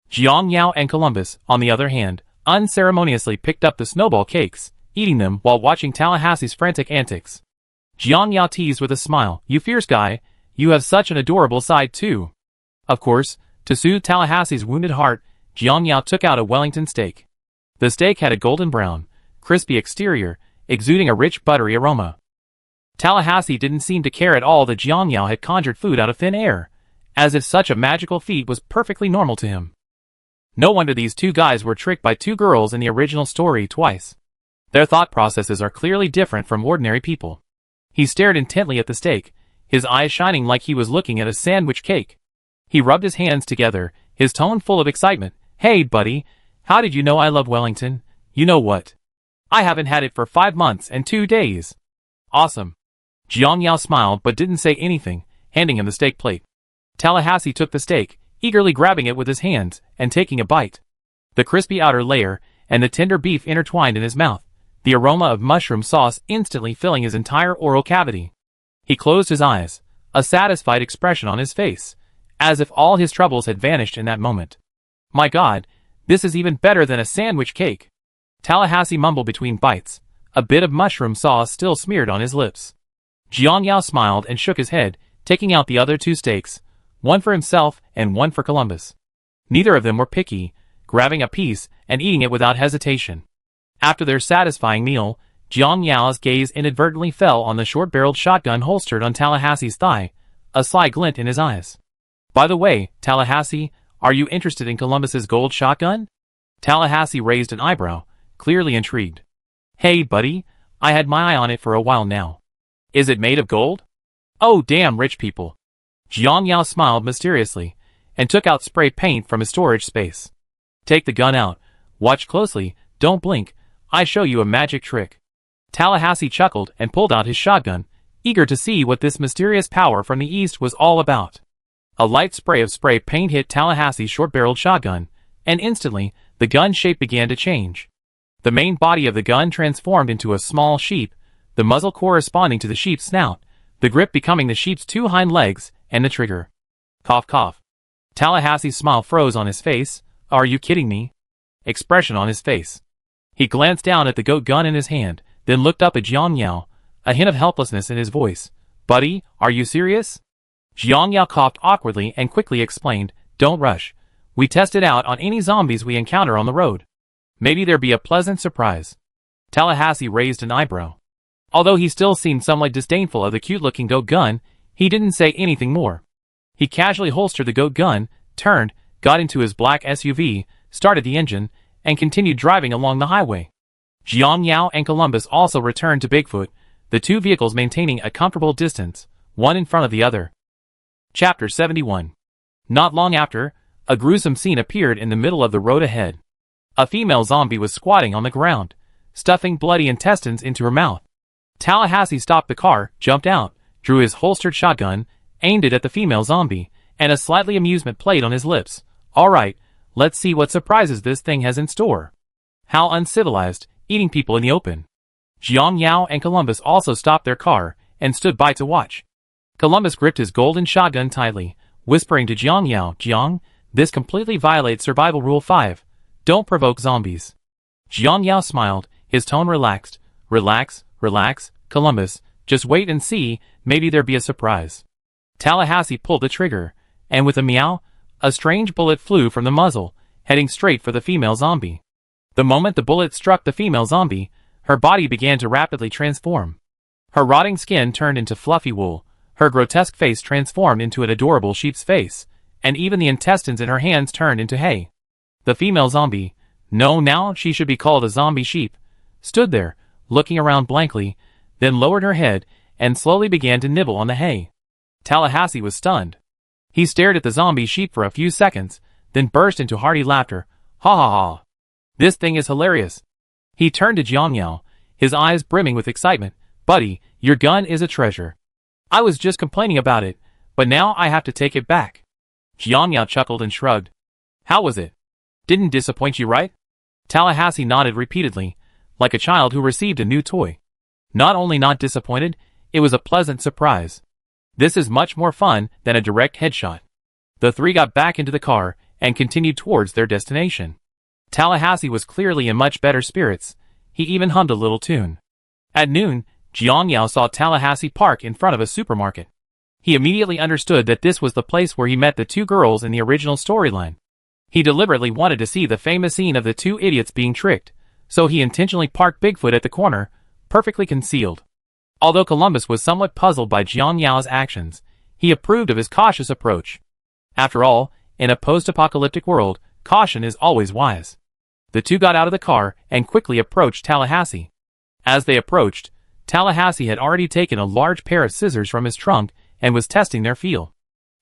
Jiang Yao and Columbus, on the other hand, unceremoniously picked up the snowball cakes, eating them while watching Tallahassee's frantic antics. Jiang Yao teased with a smile. You fierce guy, you have such an adorable side too. Of course, to soothe Tallahassee's wounded heart, Jiang Yao took out a Wellington steak. The steak had a golden brown, crispy exterior, exuding a rich buttery aroma. Tallahassee didn't seem to care at all that Jiang Yao had conjured food out of thin air, as if such a magical feat was perfectly normal to him. No wonder these two guys were tricked by two girls in the original story twice. Their thought processes are clearly different from ordinary people. He stared intently at the steak, his eyes shining like he was looking at a sandwich cake. He rubbed his hands together, his tone full of excitement. Hey, buddy, how did you know I love Wellington? You know what? I haven't had it for 5 months and 2 days. Awesome. Jiang Yao smiled but didn't say anything, handing him the steak plate. Tallahassee took the steak, eagerly grabbing it with his hands and taking a bite. The crispy outer layer and the tender beef intertwined in his mouth, the aroma of mushroom sauce instantly filling his entire oral cavity. He closed his eyes, a satisfied expression on his face, as if all his troubles had vanished in that moment. My God, this is even better than a sandwich cake. Tallahassee mumbled between bites, a bit of mushroom sauce still smeared on his lips. Jiang Yao smiled and shook his head, taking out the other 2 steaks, one for himself and one for Columbus. Neither of them were picky, grabbing a piece and eating it without hesitation. After their satisfying meal, Jiang Yao's gaze inadvertently fell on the short-barreled shotgun holstered on Tallahassee's thigh, a sly glint in his eyes. By the way, Tallahassee, are you interested in Columbus's gold shotgun? Tallahassee raised an eyebrow, clearly intrigued. Hey, buddy, I had my eye on it for a while now. Is it made of gold? Oh, damn rich people. Jiang Yao smiled mysteriously, and took out spray paint from his storage space. Take the gun out. Watch closely, don't blink, I show you a magic trick. Tallahassee chuckled and pulled out his shotgun, eager to see what this mysterious power from the east was all about. A light spray of spray paint hit Tallahassee's short-barreled shotgun, and instantly, the gun shape began to change. The main body of the gun transformed into a small sheep, the muzzle corresponding to the sheep's snout, the grip becoming the sheep's 2 hind legs, and the trigger. Cough cough. Tallahassee's smile froze on his face. Are you kidding me? Expression on his face. He glanced down at the goat gun in his hand, then looked up at Jiang Yao, a hint of helplessness in his voice. Buddy, are you serious? Jiang Yao coughed awkwardly and quickly explained, don't rush. We test it out on any zombies we encounter on the road. Maybe there'll be a pleasant surprise. Tallahassee raised an eyebrow. Although he still seemed somewhat disdainful of the cute-looking goat gun, he didn't say anything more. He casually holstered the goat gun, turned, got into his black SUV, started the engine, and continued driving along the highway. Jiang Yao and Columbus also returned to Bigfoot, the 2 vehicles maintaining a comfortable distance, one in front of the other. Chapter 71. Not long after, a gruesome scene appeared in the middle of the road ahead. A female zombie was squatting on the ground, stuffing bloody intestines into her mouth. Tallahassee stopped the car, jumped out, drew his holstered shotgun, aimed it at the female zombie, and a slightly amusement played on his lips. All right, let's see what surprises this thing has in store. How uncivilized, eating people in the open. Jiang Yao and Columbus also stopped their car, and stood by to watch. Columbus gripped his golden shotgun tightly, whispering to Jiang Yao, Jiang, this completely violates Survival Rule 5. Don't provoke zombies. Jiang Yao smiled, his tone relaxed. Relax, relax, Columbus, just wait and see, maybe there'll be a surprise. Tallahassee pulled the trigger, and with a meow, a strange bullet flew from the muzzle, heading straight for the female zombie. The moment the bullet struck the female zombie, her body began to rapidly transform. Her rotting skin turned into fluffy wool, her grotesque face transformed into an adorable sheep's face, and even the intestines in her hands turned into hay. The female zombie, no, now she should be called a zombie sheep, stood there, looking around blankly, then lowered her head, and slowly began to nibble on the hay. Tallahassee was stunned. He stared at the zombie sheep for a few seconds, then burst into hearty laughter. Ha ha ha. This thing is hilarious. He turned to Jiang Yao, his eyes brimming with excitement. Buddy, your gun is a treasure. I was just complaining about it, but now I have to take it back. Jiang Yao chuckled and shrugged. How was it? Didn't disappoint you, right? Tallahassee nodded repeatedly, like a child who received a new toy. Not only not disappointed, it was a pleasant surprise. This is much more fun than a direct headshot. The 3 got back into the car and continued towards their destination. Tallahassee was clearly in much better spirits. He even hummed a little tune. At noon, Jiang Yao saw Tallahassee park in front of a supermarket. He immediately understood that this was the place where he met the two girls in the original storyline. He deliberately wanted to see the famous scene of the two idiots being tricked, so he intentionally parked Bigfoot at the corner, perfectly concealed. Although Columbus was somewhat puzzled by Jiang Yao's actions, he approved of his cautious approach. After all, in a post-apocalyptic world, caution is always wise. The two got out of the car and quickly approached Tallahassee. As they approached, Tallahassee had already taken a large pair of scissors from his trunk and was testing their feel.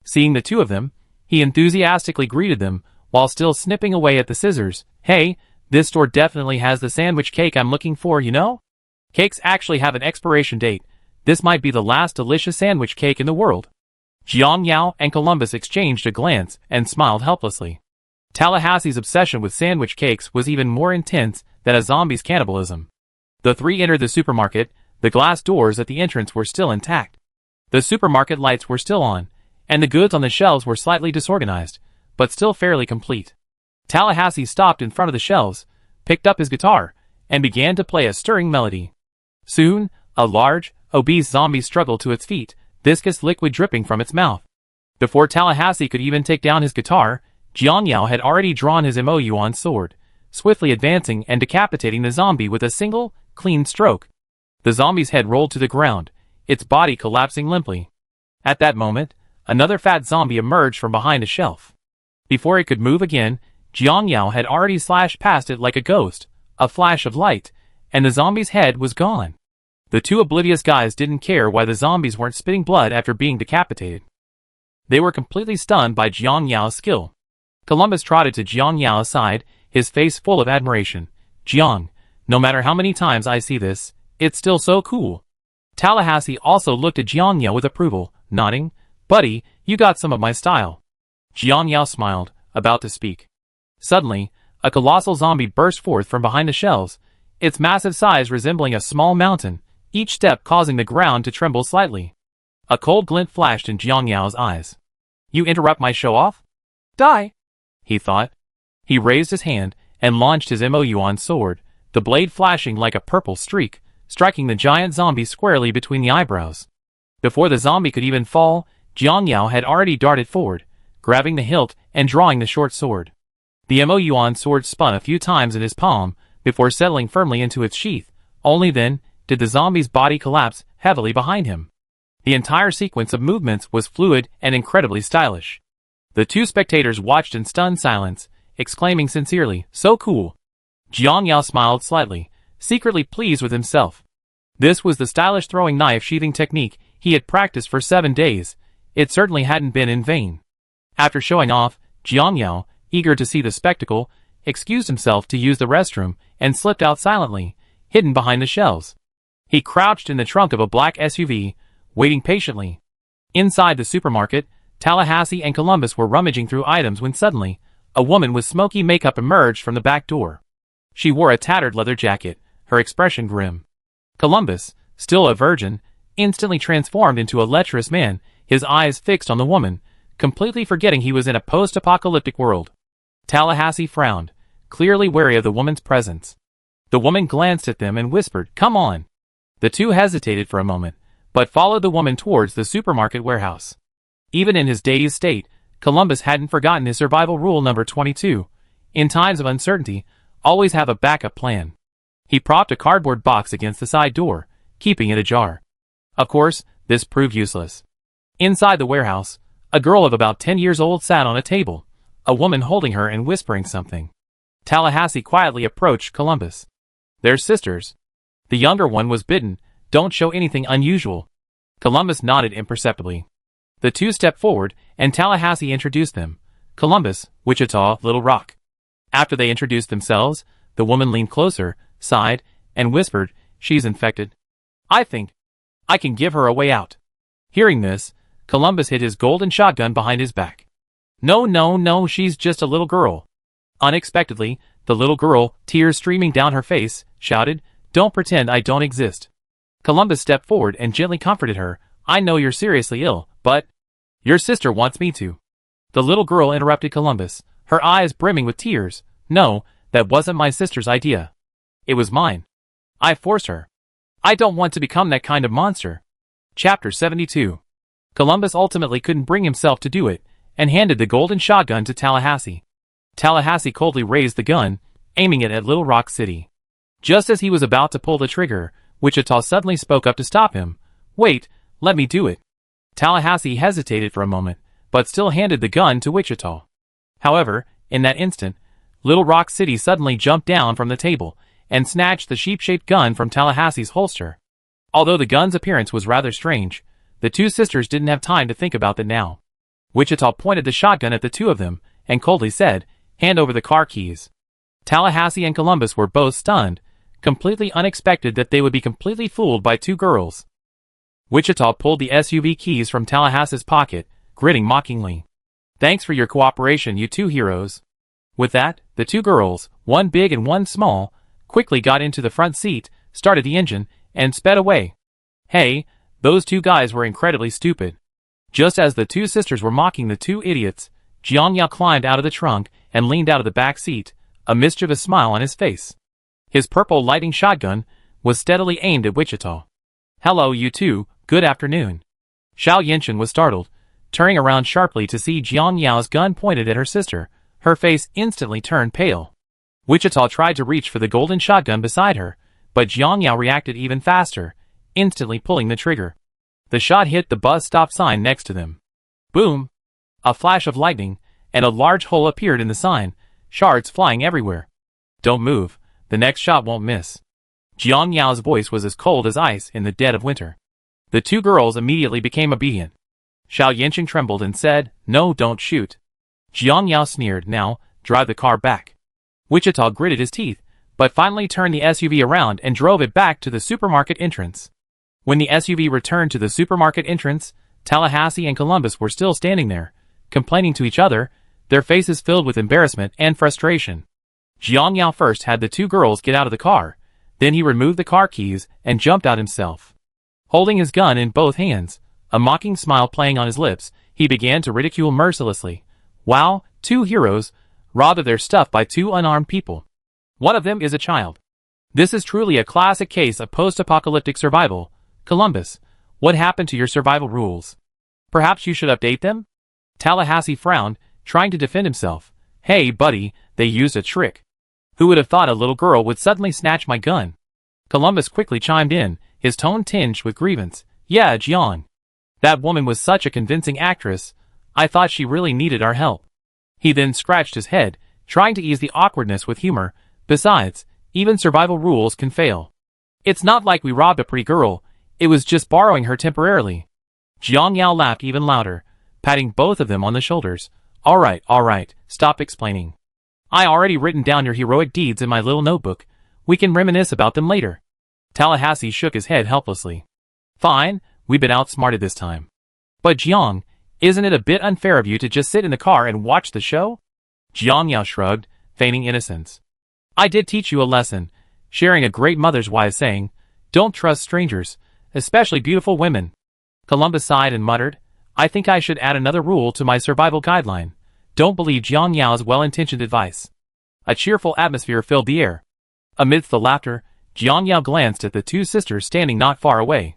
Seeing the two of them, he enthusiastically greeted them while still snipping away at the scissors. "Hey, this store definitely has the sandwich cake I'm looking for, you know? Cakes actually have an expiration date. This might be the last delicious sandwich cake in the world." Jiang Yao and Columbus exchanged a glance and smiled helplessly. Tallahassee's obsession with sandwich cakes was even more intense than a zombie's cannibalism. The three entered the supermarket. The glass doors at the entrance were still intact. The supermarket lights were still on, and the goods on the shelves were slightly disorganized, but still fairly complete. Tallahassee stopped in front of the shelves, picked up his guitar, and began to play a stirring melody. Soon, a large, obese zombie struggled to its feet, viscous liquid dripping from its mouth. Before Tallahassee could even take down his guitar, Jiang Yao had already drawn his EP1 sword, swiftly advancing and decapitating the zombie with a single, clean stroke. The zombie's head rolled to the ground, its body collapsing limply. At that moment, another fat zombie emerged from behind a shelf. Before it could move again, Jiang Yao had already slashed past it like a ghost, a flash of light, and the zombie's head was gone. The two oblivious guys didn't care why the zombies weren't spitting blood after being decapitated. They were completely stunned by Jiang Yao's skill. Columbus trotted to Jiang Yao's side, his face full of admiration. "Jiang, no matter how many times I see this, it's still so cool." Tallahassee also looked at Jiang Yao with approval, nodding. "Buddy, you got some of my style." Jiang Yao smiled, about to speak. Suddenly, a colossal zombie burst forth from behind the shelves, its massive size resembling a small mountain, each step causing the ground to tremble slightly. A cold glint flashed in Jiang Yao's eyes. "You interrupt my show-off? Die!" he thought. He raised his hand and launched his EP1 sword, the blade flashing like a purple streak, striking the giant zombie squarely between the eyebrows. Before the zombie could even fall, Jiang Yao had already darted forward, grabbing the hilt and drawing the short sword. The EP1 sword spun a few times in his palm before settling firmly into its sheath. Only then did the zombie's body collapse heavily behind him. The entire sequence of movements was fluid and incredibly stylish. The two spectators watched in stunned silence, exclaiming sincerely, "So cool." Jiang Yao smiled slightly, secretly pleased with himself. This was the stylish throwing knife sheathing technique he had practiced for 7 days. It certainly hadn't been in vain. After showing off, Jiang Yao, eager to see the spectacle, excused himself to use the restroom and slipped out silently, hidden behind the shelves. He crouched in the trunk of a black SUV, waiting patiently. Inside the supermarket, Tallahassee and Columbus were rummaging through items when suddenly, a woman with smoky makeup emerged from the back door. She wore a tattered leather jacket, her expression grim. Columbus, still a virgin, instantly transformed into a lecherous man, his eyes fixed on the woman, completely forgetting he was in a post-apocalyptic world. Tallahassee frowned, clearly wary of the woman's presence. The woman glanced at them and whispered, "Come on." The two hesitated for a moment, but followed the woman towards the supermarket warehouse. Even in his dazed state, Columbus hadn't forgotten his survival rule number 22. In times of uncertainty, always have a backup plan. He propped a cardboard box against the side door, keeping it ajar. Of course, this proved useless. Inside the warehouse, a girl of about 10 years old sat on a table, a woman holding her and whispering something. Tallahassee quietly approached Columbus. "They're sisters." The younger one was bitten. "Don't show anything unusual." Columbus nodded imperceptibly. The two stepped forward, and Tallahassee introduced them. Columbus, Wichita, Little Rock. After they introduced themselves, the woman leaned closer, sighed, and whispered, "She's infected. I think I can give her a way out." Hearing this, Columbus hid his golden shotgun behind his back. No, she's just a little girl." Unexpectedly, the little girl, tears streaming down her face, shouted, "Don't pretend I don't exist." Columbus stepped forward and gently comforted her. "I know you're seriously ill, but your sister wants me to." The little girl interrupted Columbus, her eyes brimming with tears. "No, that wasn't my sister's idea. It was mine. I forced her. I don't want to become that kind of monster. Chapter 72. Columbus ultimately couldn't bring himself to do it, and handed the golden shotgun to Tallahassee. Tallahassee coldly raised the gun, aiming it at Little Rock City. Just as he was about to pull the trigger, Wichita suddenly spoke up to stop him. Wait, let me do it. Tallahassee hesitated for a moment, but still handed the gun to Wichita. However, in that instant, Little Rock City suddenly jumped down from the table and snatched the sheep-shaped gun from Tallahassee's holster. Although the gun's appearance was rather strange, the two sisters didn't have time to think about that now. Wichita pointed the shotgun at the two of them and coldly said, "Hand over the car keys." Tallahassee and Columbus were both stunned, completely unexpected that they would be completely fooled by two girls. Wichita pulled the SUV keys from Tallahassee's pocket, grinning mockingly. "Thanks for your cooperation, you two heroes." With that, the two girls, one big and one small, quickly got into the front seat, started the engine, and sped away. Hey, those two guys were incredibly stupid. Just as the two sisters were mocking the two idiots, Jiang Yao climbed out of the trunk and leaned out of the back seat, a mischievous smile on his face. His purple lighting shotgun was steadily aimed at Wichita. "Hello, you two, good afternoon." Xiao Yanchen was startled, turning around sharply to see Jiang Yao's gun pointed at her sister. Her face instantly turned pale. Wichita tried to reach for the golden shotgun beside her, but Jiang Yao reacted even faster, instantly pulling the trigger. The shot hit the bus stop sign next to them. Boom! A flash of lightning, and a large hole appeared in the sign, shards flying everywhere. "Don't move, the next shot won't miss." Jiang Yao's voice was as cold as ice in the dead of winter. The two girls immediately became obedient. Xiao Yanchen trembled and said, "No, don't shoot." Jiang Yao sneered, "Now, drive the car back." Wichita gritted his teeth, but finally turned the SUV around and drove it back to the supermarket entrance. When the SUV returned to the supermarket entrance, Tallahassee and Columbus were still standing there, complaining to each other, their faces filled with embarrassment and frustration. Jiang Yao first had the two girls get out of the car, then he removed the car keys and jumped out himself. Holding his gun in both hands, a mocking smile playing on his lips, he began to ridicule mercilessly. Wow, two heroes, robbed of their stuff by two unarmed people. One of them is a child. This is truly a classic case of post-apocalyptic survival. Columbus, what happened to your survival rules? Perhaps you should update them? Tallahassee frowned, trying to defend himself. Hey, buddy, they used a trick. Who would have thought a little girl would suddenly snatch my gun? Columbus quickly chimed in, his tone tinged with grievance. Yeah, Jiang. That woman was such a convincing actress. I thought she really needed our help. He then scratched his head, trying to ease the awkwardness with humor. Besides, even survival rules can fail. It's not like we robbed a pretty girl, it was just borrowing her temporarily. Jiang Yao laughed even louder, patting both of them on the shoulders. All right, stop explaining. I already written down your heroic deeds in my little notebook. We can reminisce about them later. Tallahassee shook his head helplessly. Fine, we've been outsmarted this time. But Jiang, isn't it a bit unfair of you to just sit in the car and watch the show? Jiang Yao shrugged, feigning innocence. I did teach you a lesson, sharing a great mother's wise saying, don't trust strangers, especially beautiful women. Columbus sighed and muttered, I think I should add another rule to my survival guideline. Don't believe Jiang Yao's well-intentioned advice. A cheerful atmosphere filled the air. Amidst the laughter, Jiang Yao glanced at the two sisters standing not far away.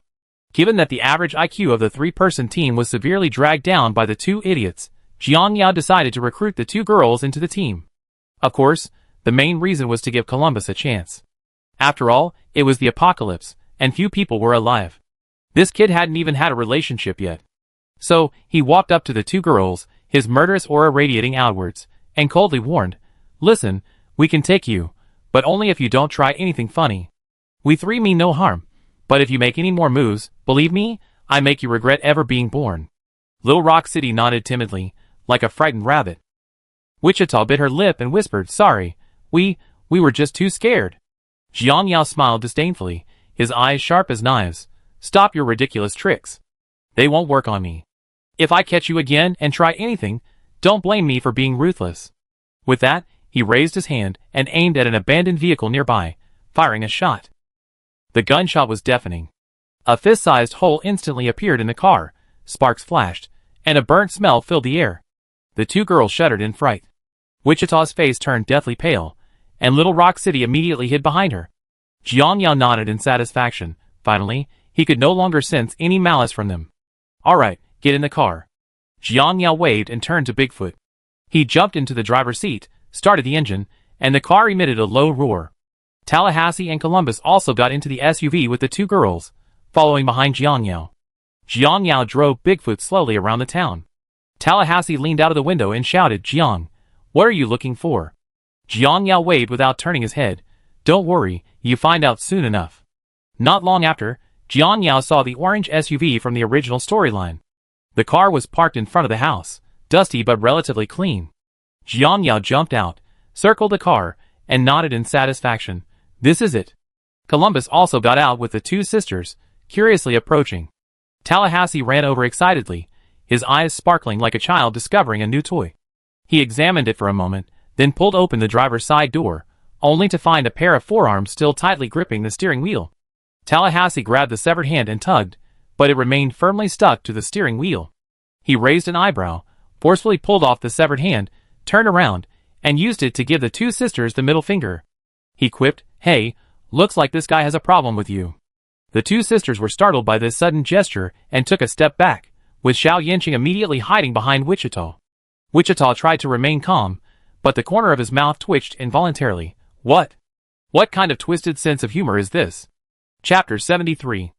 Given that the average IQ of the three-person team was severely dragged down by the two idiots, Jiang Yao decided to recruit the two girls into the team. Of course, the main reason was to give Columbus a chance. After all, it was the apocalypse, and few people were alive. This kid hadn't even had a relationship yet. So, he walked up to the two girls, his murderous aura radiating outwards, and coldly warned, Listen, we can take you, but only if you don't try anything funny. We three mean no harm, but if you make any more moves, believe me, I make you regret ever being born. Little Rock City nodded timidly, like a frightened rabbit. Wichita bit her lip and whispered, Sorry, we were just too scared. Jiang Yao smiled disdainfully, his eyes sharp as knives. Stop your ridiculous tricks. They won't work on me. If I catch you again and try anything, don't blame me for being ruthless. With that, he raised his hand and aimed at an abandoned vehicle nearby, firing a shot. The gunshot was deafening. A fist-sized hole instantly appeared in the car, sparks flashed, and a burnt smell filled the air. The two girls shuddered in fright. Wichita's face turned deathly pale, and Little Rock City immediately hid behind her. Jiang Yao nodded in satisfaction, Finally, he could no longer sense any malice from them. "Alright, get in the car." Jiang Yao waved and turned to Bigfoot. He jumped into the driver's seat, started the engine, and the car emitted a low roar. Tallahassee and Columbus also got into the SUV with the two girls, following behind Jiang Yao. Jiang Yao drove Bigfoot slowly around the town. Tallahassee leaned out of the window and shouted, "Jiang, what are you looking for?" Jiang Yao waved without turning his head. "Don't worry, you find out soon enough." Not long after, Jiang Yao saw the orange SUV from the original storyline. The car was parked in front of the house, dusty but relatively clean. Jiang Yao jumped out, circled the car, and nodded in satisfaction. "This is it." Columbus also got out with the two sisters, curiously approaching. Tallahassee ran over excitedly, his eyes sparkling like a child discovering a new toy. He examined it for a moment, then pulled open the driver's side door, only to find a pair of forearms still tightly gripping the steering wheel. Tallahassee grabbed the severed hand and tugged, but it remained firmly stuck to the steering wheel. He raised an eyebrow, forcefully pulled off the severed hand, turned around, and used it to give the two sisters the middle finger. He quipped, "Hey, looks like this guy has a problem with you." The two sisters were startled by this sudden gesture and took a step back, with Xiao Yanqing immediately hiding behind Wichita. Wichita tried to remain calm, but the corner of his mouth twitched involuntarily. What kind of twisted sense of humor is this? Chapter 73.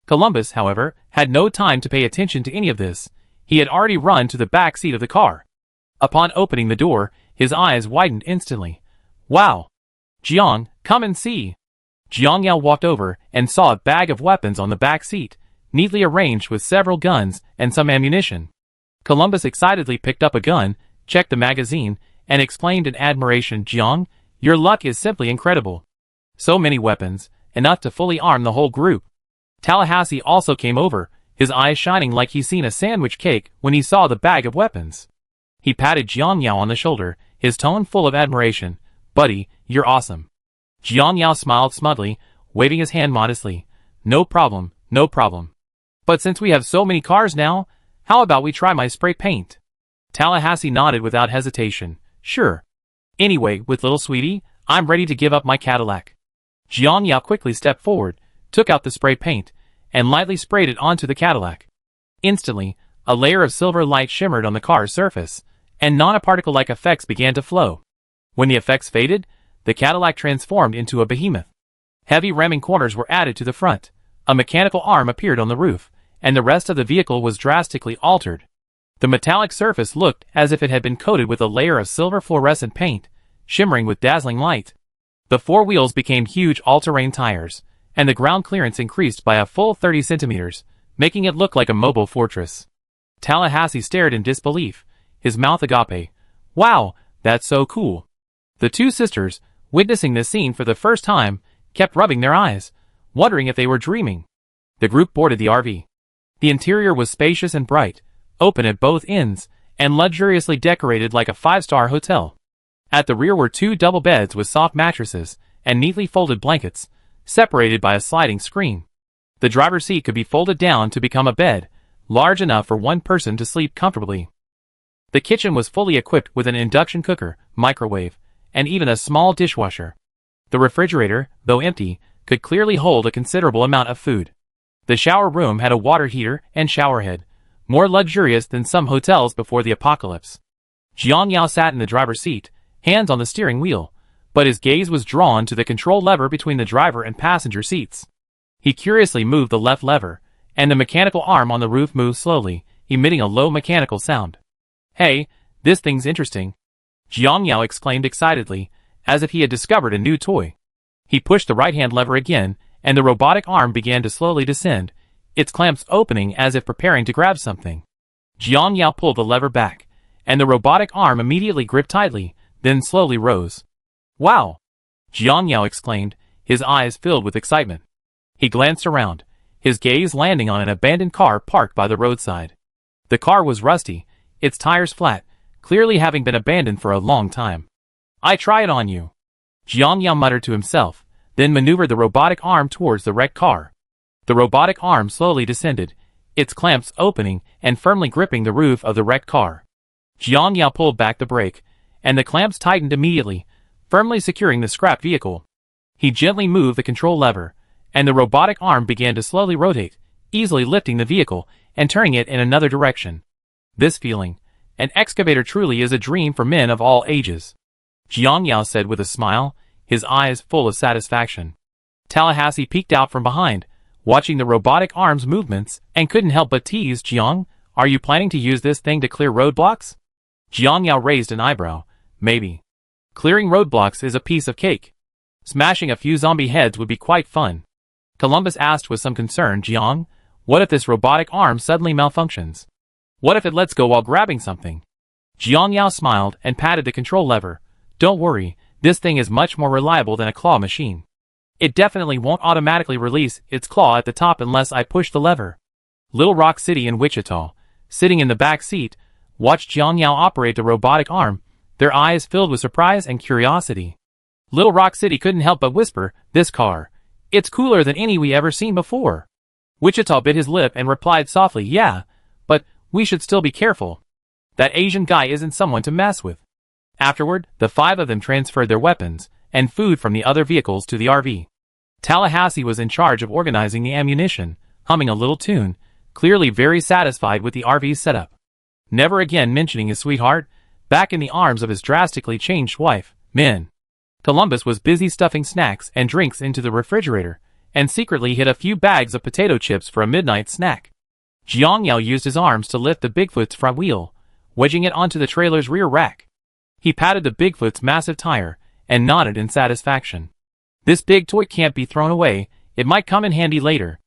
Columbus, however, had no time to pay attention to any of this. He had already run to the back seat of the car. Upon opening the door, his eyes widened instantly. "Wow! Jiang, come and see!" Jiang Yao walked over and saw a bag of weapons on the back seat, neatly arranged with several guns and some ammunition. Columbus excitedly picked up a gun, checked the magazine, and exclaimed in admiration, "Jiang, your luck is simply incredible. So many weapons, enough to fully arm the whole group." Tallahassee also came over, his eyes shining like he'd seen a sandwich cake when he saw the bag of weapons. He patted Jiang Yao on the shoulder, his tone full of admiration. "Buddy, you're awesome." Jiang Yao smiled smugly, waving his hand modestly. No problem. But since we have so many cars now, how about we try my spray paint?" Tallahassee nodded without hesitation. "Sure. Anyway, with little sweetie, I'm ready to give up my Cadillac." Jiang Yao quickly stepped forward, took out the spray paint, and lightly sprayed it onto the Cadillac. Instantly, a layer of silver light shimmered on the car's surface, and nanoparticle-like effects began to flow. When the effects faded, the Cadillac transformed into a behemoth. Heavy ramming corners were added to the front, a mechanical arm appeared on the roof, and the rest of the vehicle was drastically altered. The metallic surface looked as if it had been coated with a layer of silver fluorescent paint, shimmering with dazzling light. The four wheels became huge all-terrain tires, and the ground clearance increased by a full 30 centimeters, making it look like a mobile fortress. Tallahassee stared in disbelief, his mouth agape. "Wow, that's so cool." The two sisters, witnessing this scene for the first time, kept rubbing their eyes, wondering if they were dreaming. The group boarded the RV. The interior was spacious and bright, open at both ends, and luxuriously decorated like a five-star hotel. At the rear were two double beds with soft mattresses and neatly folded blankets, separated by a sliding screen. The driver's seat could be folded down to become a bed, large enough for one person to sleep comfortably. The kitchen was fully equipped with an induction cooker, microwave, and even a small dishwasher. The refrigerator, though empty, could clearly hold a considerable amount of food. The shower room had a water heater and showerhead, more luxurious than some hotels before the apocalypse. Jiang Yao sat in the driver's seat, hands on the steering wheel, but his gaze was drawn to the control lever between the driver and passenger seats. He curiously moved the left lever, and the mechanical arm on the roof moved slowly, emitting a low mechanical sound. "Hey, this thing's interesting," Jiang Yao exclaimed excitedly, as if he had discovered a new toy. He pushed the right-hand lever again, and the robotic arm began to slowly descend, its clamps opening as if preparing to grab something. Jiang Yao pulled the lever back, and the robotic arm immediately gripped tightly, then slowly rose. "Wow!" Jiang Yao exclaimed, his eyes filled with excitement. He glanced around, his gaze landing on an abandoned car parked by the roadside. The car was rusty, its tires flat, clearly having been abandoned for a long time. "I try it on you," Jiang Yao muttered to himself, then maneuvered the robotic arm towards the wrecked car. The robotic arm slowly descended, its clamps opening and firmly gripping the roof of the wrecked car. Jiang Yao pulled back the brake, and the clamps tightened immediately, firmly securing the scrap vehicle. He gently moved the control lever, and the robotic arm began to slowly rotate, easily lifting the vehicle and turning it in another direction. This feeling, an excavator truly is a dream for men of all ages, Jiang Yao said with a smile, his eyes full of satisfaction. Tallahassee peeked out from behind, watching the robotic arm's movements, and couldn't help but tease, Jiang, are you planning to use this thing to clear roadblocks? Jiang Yao raised an eyebrow. Maybe. Clearing roadblocks is a piece of cake. Smashing a few zombie heads would be quite fun. Columbus asked with some concern, Jiang, what if this robotic arm suddenly malfunctions? What if it lets go while grabbing something? Jiang Yao smiled and patted the control lever. Don't worry, this thing is much more reliable than a claw machine. It definitely won't automatically release its claw at the top unless I push the lever. Little Rock City in Wichita, sitting in the back seat, watched Jiang Yao operate the robotic arm, their eyes filled with surprise and curiosity. Little Rock City couldn't help but whisper, this car. It's cooler than any we ever seen before. Wichita bit his lip and replied softly, yeah, but we should still be careful. That Asian guy isn't someone to mess with. Afterward, the 5 of them transferred their weapons and food from the other vehicles to the RV. Tallahassee was in charge of organizing the ammunition, humming a little tune, clearly very satisfied with the RV's setup. Never again mentioning his sweetheart, back in the arms of his drastically changed wife, Min. Columbus was busy stuffing snacks and drinks into the refrigerator, and secretly hid a few bags of potato chips for a midnight snack. Jiang Yao used his arms to lift the Bigfoot's front wheel, wedging it onto the trailer's rear rack. He patted the Bigfoot's massive tire, and nodded in satisfaction. This big toy can't be thrown away, it might come in handy later.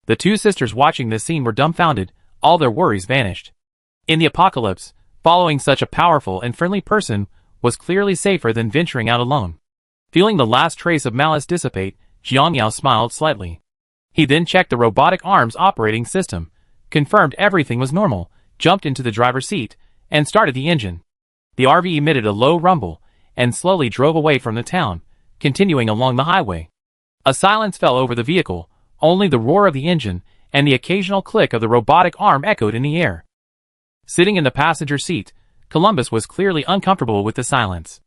The 2 sisters watching this scene were dumbfounded, all their worries vanished. In the apocalypse, following such a powerful and friendly person was clearly safer than venturing out alone. Feeling the last trace of malice dissipate, Jiang Yao smiled slightly. He then checked the robotic arm's operating system, confirmed everything was normal, jumped into the driver's seat, and started the engine. The RV emitted a low rumble, and slowly drove away from the town, continuing along the highway. A silence fell over the vehicle, only the roar of the engine and the occasional click of the robotic arm echoed in the air. Sitting in the passenger seat, Columbus was clearly uncomfortable with the silence.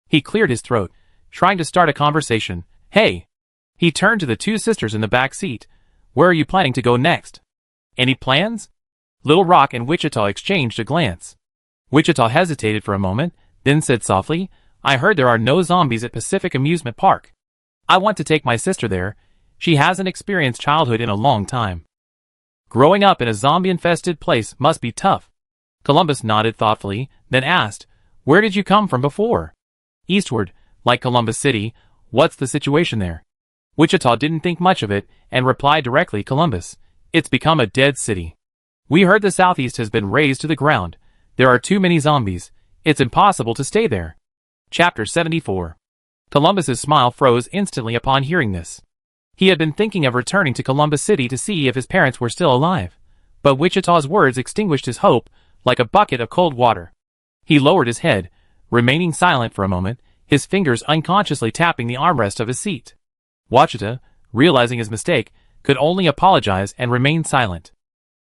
He cleared his throat, trying to start a conversation. Hey! He turned to the 2 sisters in the back seat. Where are you planning to go next? Any plans? Little Rock and Wichita exchanged a glance. Wichita hesitated for a moment, then said softly, I heard there are no zombies at Pacific Amusement Park. I want to take my sister there. She hasn't experienced childhood in a long time. Growing up in a zombie-infested place must be tough. Columbus nodded thoughtfully, then asked, where did you come from before? Eastward, like Columbus City. What's the situation there? Wichita didn't think much of it, and replied directly, Columbus. It's become a dead city. We heard the southeast has been razed to the ground. There are too many zombies. It's impossible to stay there. Chapter 74. Columbus's smile froze instantly upon hearing this. He had been thinking of returning to Columbus City to see if his parents were still alive, but Wichita's words extinguished his hope like a bucket of cold water. He lowered his head, remaining silent for a moment, his fingers unconsciously tapping the armrest of his seat. Wichita, realizing his mistake, could only apologize and remain silent.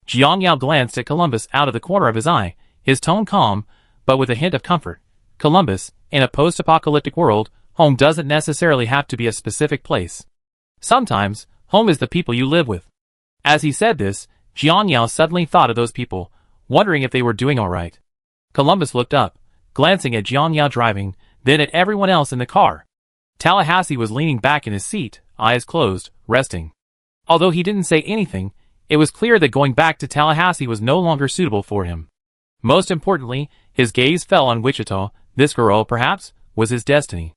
Jiang Yao glanced at Columbus out of the corner of his eye, his tone calm, but with a hint of comfort. Columbus, in a post-apocalyptic world, home doesn't necessarily have to be a specific place. Sometimes, home is the people you live with. As he said this, Jiang Yao suddenly thought of those people, wondering if they were doing all right. Columbus looked up, glancing at Jiang Yao driving, then at everyone else in the car. Tallahassee was leaning back in his seat, eyes closed, resting. Although he didn't say anything, it was clear that going back to Tallahassee was no longer suitable for him. Most importantly, his gaze fell on Wichita. This girl, perhaps, was his destiny.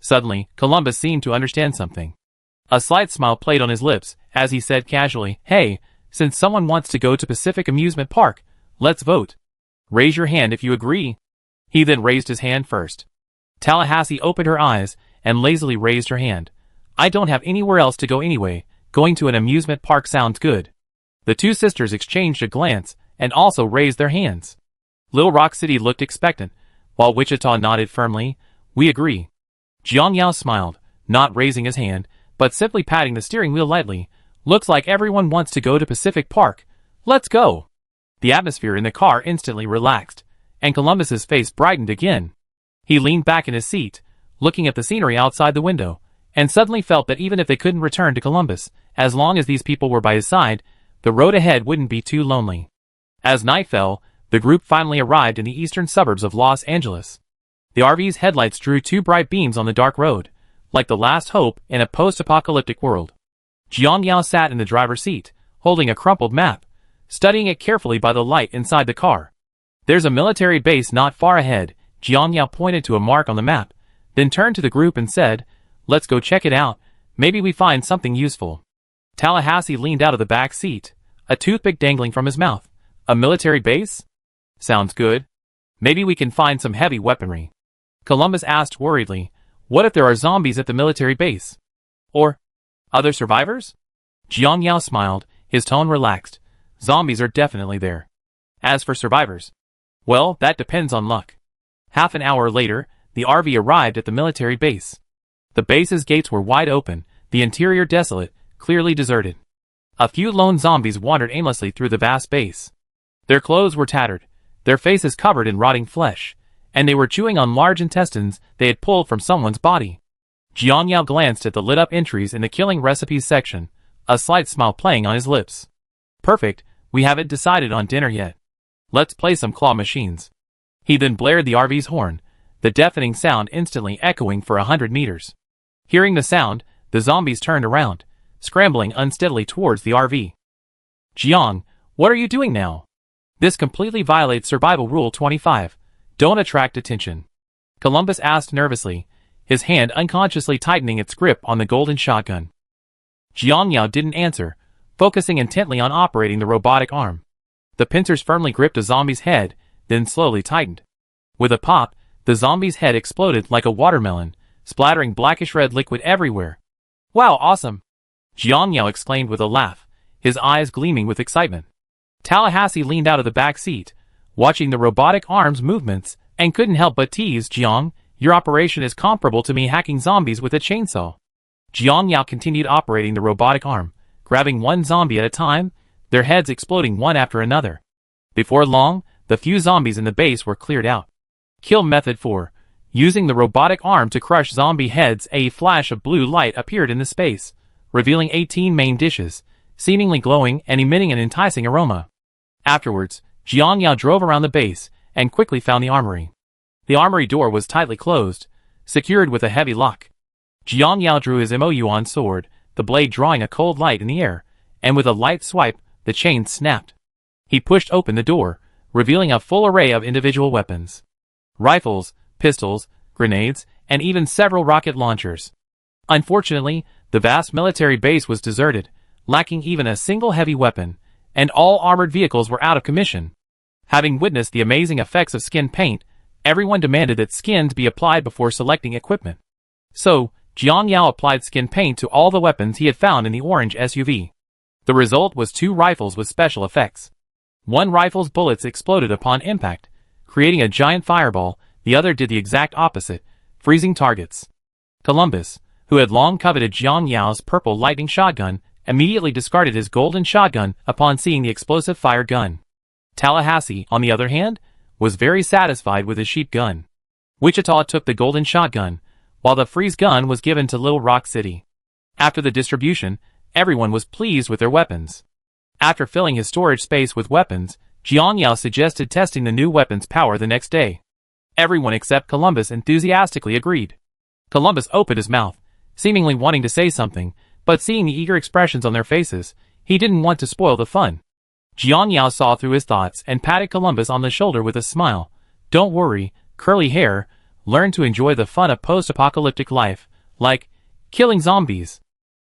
Suddenly, Columbus seemed to understand something. A slight smile played on his lips, as he said casually, Hey, since someone wants to go to Pacific Amusement Park, let's vote. Raise your hand if you agree. He then raised his hand first. Tallahassee opened her eyes, and lazily raised her hand. I don't have anywhere else to go anyway, going to an amusement park sounds good. The 2 sisters exchanged a glance, and also raised their hands. Little Rock City looked expectant, while Wichita nodded firmly, we agree. Jiang Yao smiled, not raising his hand, but simply patting the steering wheel lightly. Looks like everyone wants to go to Pacific Park. Let's go. The atmosphere in the car instantly relaxed, and Columbus's face brightened again. He leaned back in his seat, looking at the scenery outside the window, and suddenly felt that even if they couldn't return to Columbus, as long as these people were by his side, the road ahead wouldn't be too lonely. As night fell, the group finally arrived in the eastern suburbs of Los Angeles. The RV's headlights drew two bright beams on the dark road, like the last hope in a post-apocalyptic world. Jiang Yao sat in the driver's seat, holding a crumpled map, studying it carefully by the light inside the car. There's a military base not far ahead. Jiang Yao pointed to a mark on the map, then turned to the group and said, "Let's go check it out, maybe we find something useful." Tallahassee leaned out of the back seat, a toothpick dangling from his mouth. "A military base? Sounds good. Maybe we can find some heavy weaponry." Columbus asked worriedly, "What if there are zombies at the military base? Or other survivors?" Jiang Yao smiled, his tone relaxed. "Zombies are definitely there. As for survivors, well, that depends on luck." Half an hour later, the RV arrived at the military base. The base's gates were wide open, the interior desolate, clearly deserted. A few lone zombies wandered aimlessly through the vast base. Their clothes were tattered, their faces covered in rotting flesh, and they were chewing on large intestines they had pulled from someone's body. Jiang Yao glanced at the lit-up entries in the killing recipes section, a slight smile playing on his lips. "Perfect, we haven't decided on dinner yet. Let's play some claw machines." He then blared the RV's horn, the deafening sound instantly echoing for 100 meters. Hearing the sound, the zombies turned around, scrambling unsteadily towards the RV. "Jiang, what are you doing now? This completely violates Survival Rule 25. Don't attract attention." Columbus asked nervously, his hand unconsciously tightening its grip on the golden shotgun. Jiang Yao didn't answer, focusing intently on operating the robotic arm. The pincers firmly gripped a zombie's head, then slowly tightened. With a pop, the zombie's head exploded like a watermelon, splattering blackish-red liquid everywhere. "Wow, awesome!" Jiang Yao exclaimed with a laugh, his eyes gleaming with excitement. Tallahassee leaned out of the back seat, watching the robotic arm's movements, and couldn't help but tease, "Jiang, your operation is comparable to me hacking zombies with a chainsaw." Jiang Yao continued operating the robotic arm, grabbing one zombie at a time, their heads exploding one after another. Before long, the few zombies in the base were cleared out. Kill Method 4. Using the robotic arm to crush zombie heads, a flash of blue light appeared in the space, revealing 18 main dishes, seemingly glowing and emitting an enticing aroma. Afterwards, Jiang Yao drove around the base and quickly found the armory. The armory door was tightly closed, secured with a heavy lock. Jiang Yao drew his Mo-Yuan sword, the blade drawing a cold light in the air, and with a light swipe, the chain snapped. He pushed open the door, revealing a full array of individual weapons. Rifles, pistols, grenades, and even several rocket launchers. Unfortunately, the vast military base was deserted, lacking even a single heavy weapon, and all armored vehicles were out of commission. Having witnessed the amazing effects of skin paint, everyone demanded that skins be applied before selecting equipment. So, Jiang Yao applied skin paint to all the weapons he had found in the orange SUV. The result was 2 rifles with special effects. One rifle's bullets exploded upon impact, creating a giant fireball. The other did the exact opposite, freezing targets. Columbus, who had long coveted Jiang Yao's purple lightning shotgun, immediately discarded his golden shotgun upon seeing the explosive fire gun. Tallahassee, on the other hand, was very satisfied with his sheep gun. Wichita took the golden shotgun, while the freeze gun was given to Little Rock City. After the distribution, everyone was pleased with their weapons. After filling his storage space with weapons, Jiang Yao suggested testing the new weapon's power the next day. Everyone except Columbus enthusiastically agreed. Columbus opened his mouth, seemingly wanting to say something, but seeing the eager expressions on their faces, he didn't want to spoil the fun. Jiang Yao saw through his thoughts and patted Columbus on the shoulder with a smile. "Don't worry, curly hair, learn to enjoy the fun of post-apocalyptic life, like killing zombies."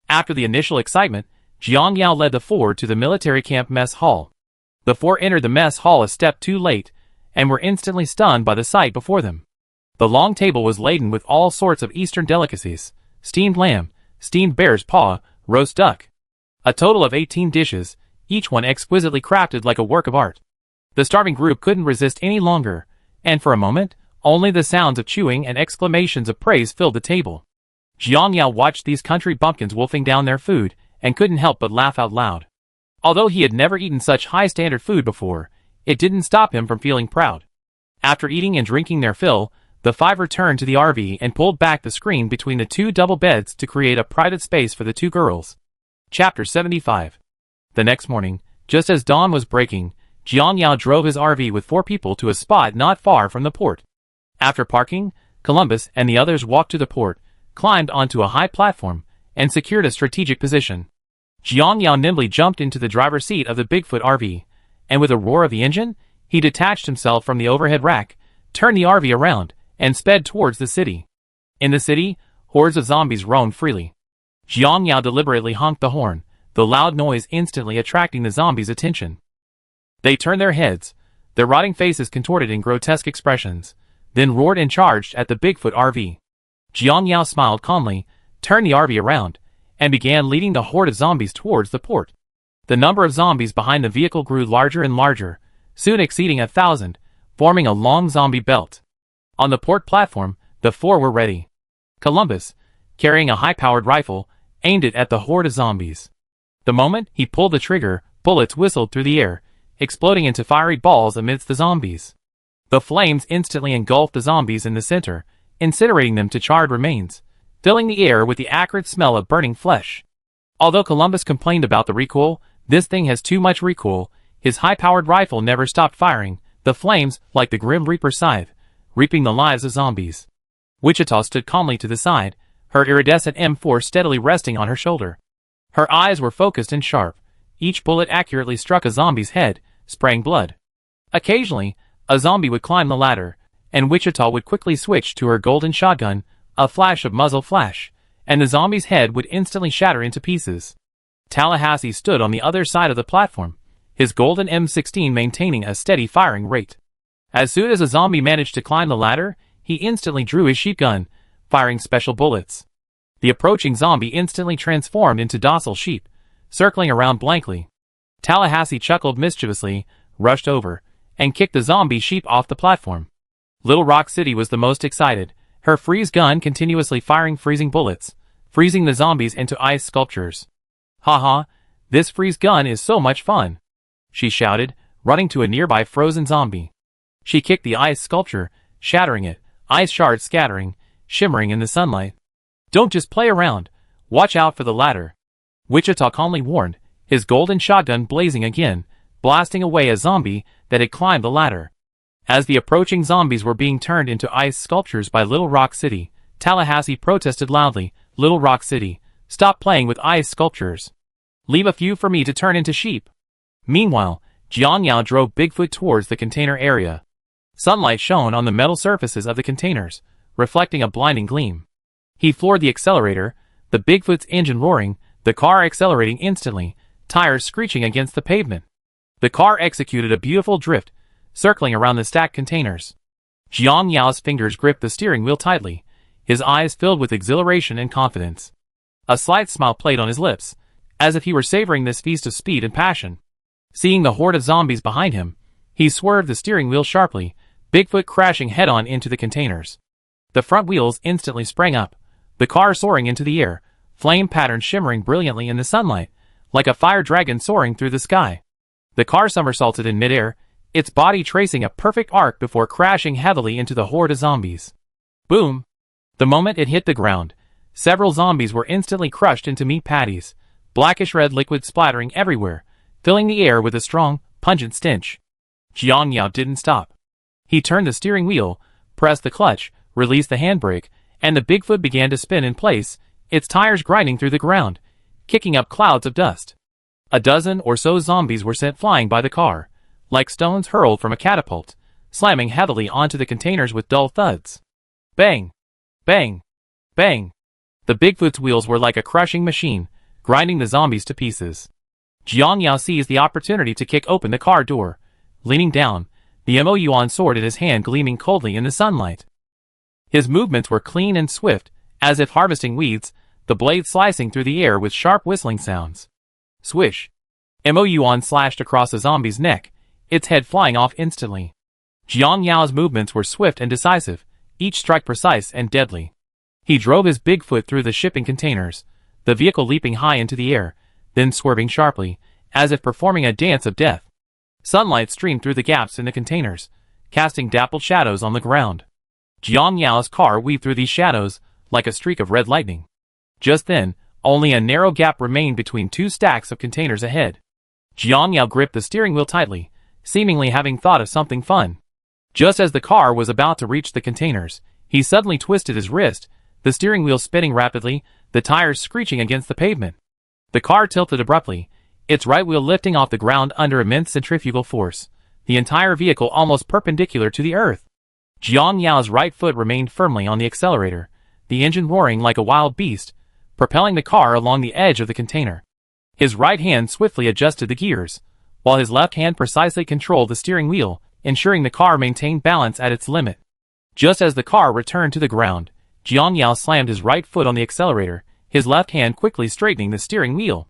After the initial excitement, Jiang Yao led the 4 to the military camp mess hall. The 4 entered the mess hall a step too late, and were instantly stunned by the sight before them. The long table was laden with all sorts of Eastern delicacies: steamed lamb, steamed bear's paw, roast duck. A total of 18 dishes, each one exquisitely crafted like a work of art. The starving group couldn't resist any longer, and for a moment, only the sounds of chewing and exclamations of praise filled the table. Jiang Yao watched these country bumpkins wolfing down their food, and couldn't help but laugh out loud. Although he had never eaten such high-standard food before, it didn't stop him from feeling proud. After eating and drinking their fill, The five returned to the RV and pulled back the screen between the two double beds to create a private space for the two girls. Chapter 75. The next morning, just as dawn was breaking, Jiang Yao drove his RV with 4 people to a spot not far from the port. After parking, Columbus and the others walked to the port, climbed onto a high platform, and secured a strategic position. Jiang Yao nimbly jumped into the driver's seat of the Bigfoot RV, and with a roar of the engine, he detached himself from the overhead rack, turned the RV around, and sped towards the city. In the city, hordes of zombies roamed freely. Jiang Yao deliberately honked the horn, the loud noise instantly attracting the zombies' attention. They turned their heads, their rotting faces contorted in grotesque expressions, then roared and charged at the Bigfoot RV. Jiang Yao smiled calmly, turned the RV around, and began leading the horde of zombies towards the port. The number of zombies behind the vehicle grew larger and larger, soon exceeding 1,000, forming a long zombie belt. On the port platform, the 4 were ready. Columbus, carrying a high-powered rifle, aimed it at the horde of zombies. The moment he pulled the trigger, bullets whistled through the air, exploding into fiery balls amidst the zombies. The flames instantly engulfed the zombies in the center, incinerating them to charred remains, filling the air with the acrid smell of burning flesh. Although Columbus complained about the recoil, "This thing has too much recoil," his high-powered rifle never stopped firing, the flames, like the Grim Reaper scythe, reaping the lives of zombies. Wichita stood calmly to the side, her iridescent M4 steadily resting on her shoulder. Her eyes were focused and sharp. Each bullet accurately struck a zombie's head, spraying blood. Occasionally, a zombie would climb the ladder, and Wichita would quickly switch to her golden shotgun, a flash of muzzle flash, and the zombie's head would instantly shatter into pieces. Tallahassee stood on the other side of the platform, his golden M16 maintaining a steady firing rate. As soon as a zombie managed to climb the ladder, he instantly drew his sheep gun, firing special bullets. The approaching zombie instantly transformed into docile sheep, circling around blankly. Tallahassee chuckled mischievously, rushed over, and kicked the zombie sheep off the platform. Little Rock City was the most excited, her freeze gun continuously firing freezing bullets, freezing the zombies into ice sculptures. "Haha, this freeze gun is so much fun," she shouted, running to a nearby frozen zombie. She kicked the ice sculpture, shattering it, ice shards scattering, shimmering in the sunlight. "Don't just play around, watch out for the ladder," Wichita calmly warned, his golden shotgun blazing again, blasting away a zombie that had climbed the ladder. As the approaching zombies were being turned into ice sculptures by Little Rock City, Tallahassee protested loudly, "Little Rock City, stop playing with ice sculptures. Leave a few for me to turn into sheep." Meanwhile, Jiang Yao drove Bigfoot towards the container area. Sunlight shone on the metal surfaces of the containers, reflecting a blinding gleam. He floored the accelerator, the Bigfoot's engine roaring, the car accelerating instantly, tires screeching against the pavement. The car executed a beautiful drift, circling around the stacked containers. Jiang Yao's fingers gripped the steering wheel tightly, his eyes filled with exhilaration and confidence. A slight smile played on his lips, as if he were savoring this feast of speed and passion. Seeing the horde of zombies behind him, he swerved the steering wheel sharply, Bigfoot crashing head-on into the containers. The front wheels instantly sprang up, the car soaring into the air, flame patterns shimmering brilliantly in the sunlight, like a fire dragon soaring through the sky. The car somersaulted in midair, its body tracing a perfect arc before crashing heavily into the horde of zombies. Boom! The moment it hit the ground, several zombies were instantly crushed into meat patties, blackish red liquid splattering everywhere, filling the air with a strong, pungent stench. Jiang Yao didn't stop. He turned the steering wheel, pressed the clutch, released the handbrake, and the Bigfoot began to spin in place, its tires grinding through the ground, kicking up clouds of dust. A dozen or so zombies were sent flying by the car, like stones hurled from a catapult, slamming heavily onto the containers with dull thuds. Bang! Bang! Bang! The Bigfoot's wheels were like a crushing machine, grinding the zombies to pieces. Jiang Yao seized the opportunity to kick open the car door. Leaning down, the Mo sword in his hand gleaming coldly in the sunlight. His movements were clean and swift, as if harvesting weeds, the blade slicing through the air with sharp whistling sounds. Swish! Mo slashed across the zombie's neck, its head flying off instantly. Jiang Yao's movements were swift and decisive, each strike precise and deadly. He drove his Bigfoot through the shipping containers, the vehicle leaping high into the air, then swerving sharply, as if performing a dance of death. Sunlight streamed through the gaps in the containers, casting dappled shadows on the ground. Jiang Yao's car weaved through these shadows like a streak of red lightning. Just then, only a narrow gap remained between two stacks of containers ahead. Jiang Yao gripped the steering wheel tightly, seemingly having thought of something fun. Just as the car was about to reach the containers, he suddenly twisted his wrist, the steering wheel spinning rapidly, the tires screeching against the pavement. The car tilted abruptly, its right wheel lifting off the ground under immense centrifugal force, the entire vehicle almost perpendicular to the earth. Jiang Yao's right foot remained firmly on the accelerator, the engine roaring like a wild beast, propelling the car along the edge of the container. His right hand swiftly adjusted the gears, while his left hand precisely controlled the steering wheel, ensuring the car maintained balance at its limit. Just as the car returned to the ground, Jiang Yao slammed his right foot on the accelerator, his left hand quickly straightening the steering wheel.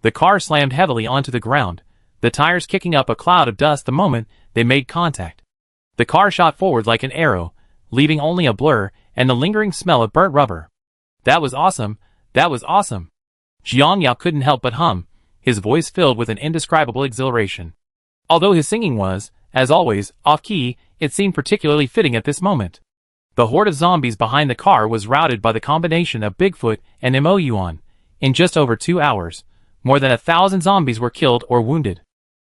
The car slammed heavily onto the ground, the tires kicking up a cloud of dust the moment they made contact. The car shot forward like an arrow, leaving only a blur and the lingering smell of burnt rubber. That was awesome, that was awesome. Jiang Yao couldn't help but hum, his voice filled with an indescribable exhilaration. Although his singing was, as always, off-key, it seemed particularly fitting at this moment. The horde of zombies behind the car was routed by the combination of Bigfoot and EP1. In just over 2 hours, more than 1,000 zombies were killed or wounded.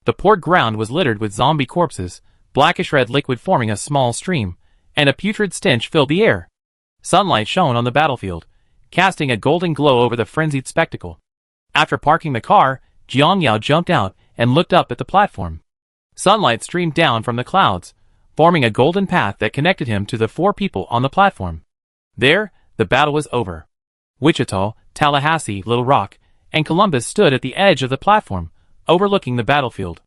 The poured ground was littered with zombie corpses, blackish red liquid forming a small stream, and a putrid stench filled the air. Sunlight shone on the battlefield, casting a golden glow over the frenzied spectacle. After parking the car, Jiang Yao jumped out and looked up at the platform. Sunlight streamed down from the clouds, forming a golden path that connected him to the 4 people on the platform. There, the battle was over. Wichita, Tallahassee, Little Rock, and Columbus stood at the edge of the platform, overlooking the battlefield.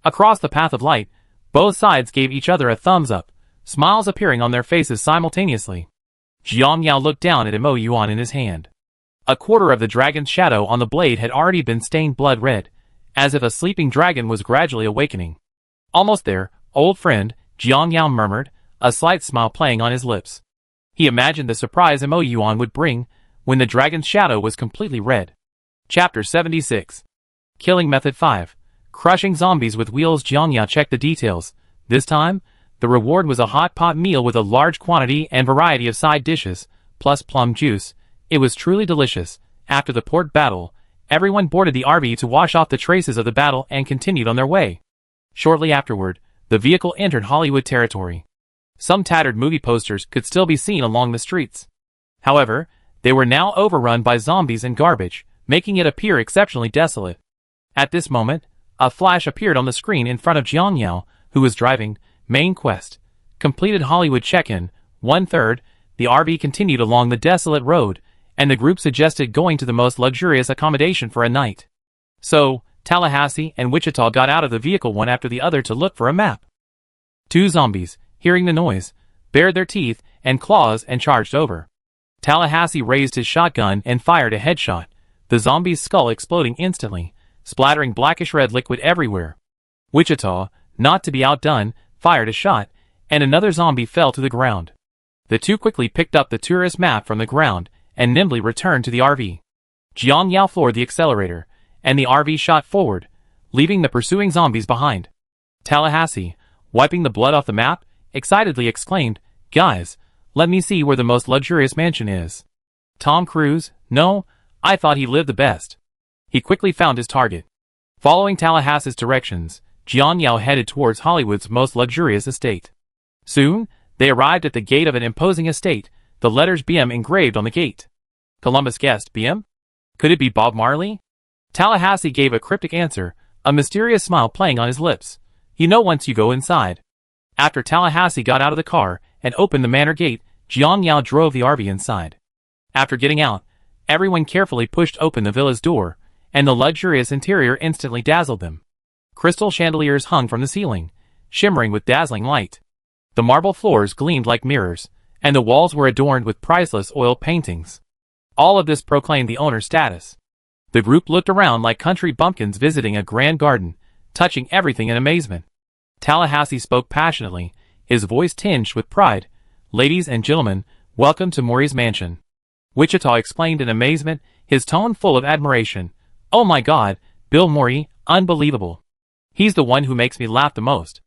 Across the path of light, both sides gave each other a thumbs up, smiles appearing on their faces simultaneously. Jiang Yao looked down at Yuan in his hand. A quarter of the dragon's shadow on the blade had already been stained blood red, as if a sleeping dragon was gradually awakening. Almost there, old friend, Jiang Yao murmured, a slight smile playing on his lips. He imagined the surprise Yuan would bring when the dragon's shadow was completely red. Chapter 76. Killing Method 5. Crushing zombies with wheels. Jiang Yao checked the details. This time, the reward was a hot pot meal with a large quantity and variety of side dishes, plus plum juice. It was truly delicious. After the port battle, everyone boarded the RV to wash off the traces of the battle and continued on their way. Shortly afterward, the vehicle entered Hollywood territory. Some tattered movie posters could still be seen along the streets. However, they were now overrun by zombies and garbage, making it appear exceptionally desolate. At this moment, a flash appeared on the screen in front of Jiang Yao, who was driving. Main quest. Completed. Hollywood check-in. 1/3. The RV continued along the desolate road, and the group suggested going to the most luxurious accommodation for a night. So, Tallahassee and Wichita got out of the vehicle one after the other to look for a map. 2 zombies, hearing the noise, bared their teeth and claws and charged over. Tallahassee raised his shotgun and fired a headshot, the zombie's skull exploding instantly, splattering blackish red liquid everywhere. Wichita, not to be outdone, fired a shot, and another zombie fell to the ground. The two quickly picked up the tourist map from the ground and nimbly returned to the RV. Jiang Yao floored the accelerator, and the RV shot forward, leaving the pursuing zombies behind. Tallahassee, wiping the blood off the map, excitedly exclaimed, "Guys, let me see where the most luxurious mansion is." Tom Cruise? No, I thought he lived the best. He quickly found his target. Following Tallahassee's directions, Jiang Yao headed towards Hollywood's most luxurious estate. Soon, they arrived at the gate of an imposing estate, the letters BM engraved on the gate. Columbus guessed, BM? Could it be Bob Marley? Tallahassee gave a cryptic answer, a mysterious smile playing on his lips. You know once you go inside. After Tallahassee got out of the car and opened the manor gate, Jiang Yao drove the RV inside. After getting out, everyone carefully pushed open the villa's door, and the luxurious interior instantly dazzled them. Crystal chandeliers hung from the ceiling, shimmering with dazzling light. The marble floors gleamed like mirrors, and the walls were adorned with priceless oil paintings. All of this proclaimed the owner's status. The group looked around like country bumpkins visiting a grand garden, touching everything in amazement. Tallahassee spoke passionately, his voice tinged with pride. "Ladies and gentlemen, welcome to Maury's mansion." Wichita explained in amazement, his tone full of admiration. "Oh my God, Bill Maury, unbelievable. He's the one who makes me laugh the most."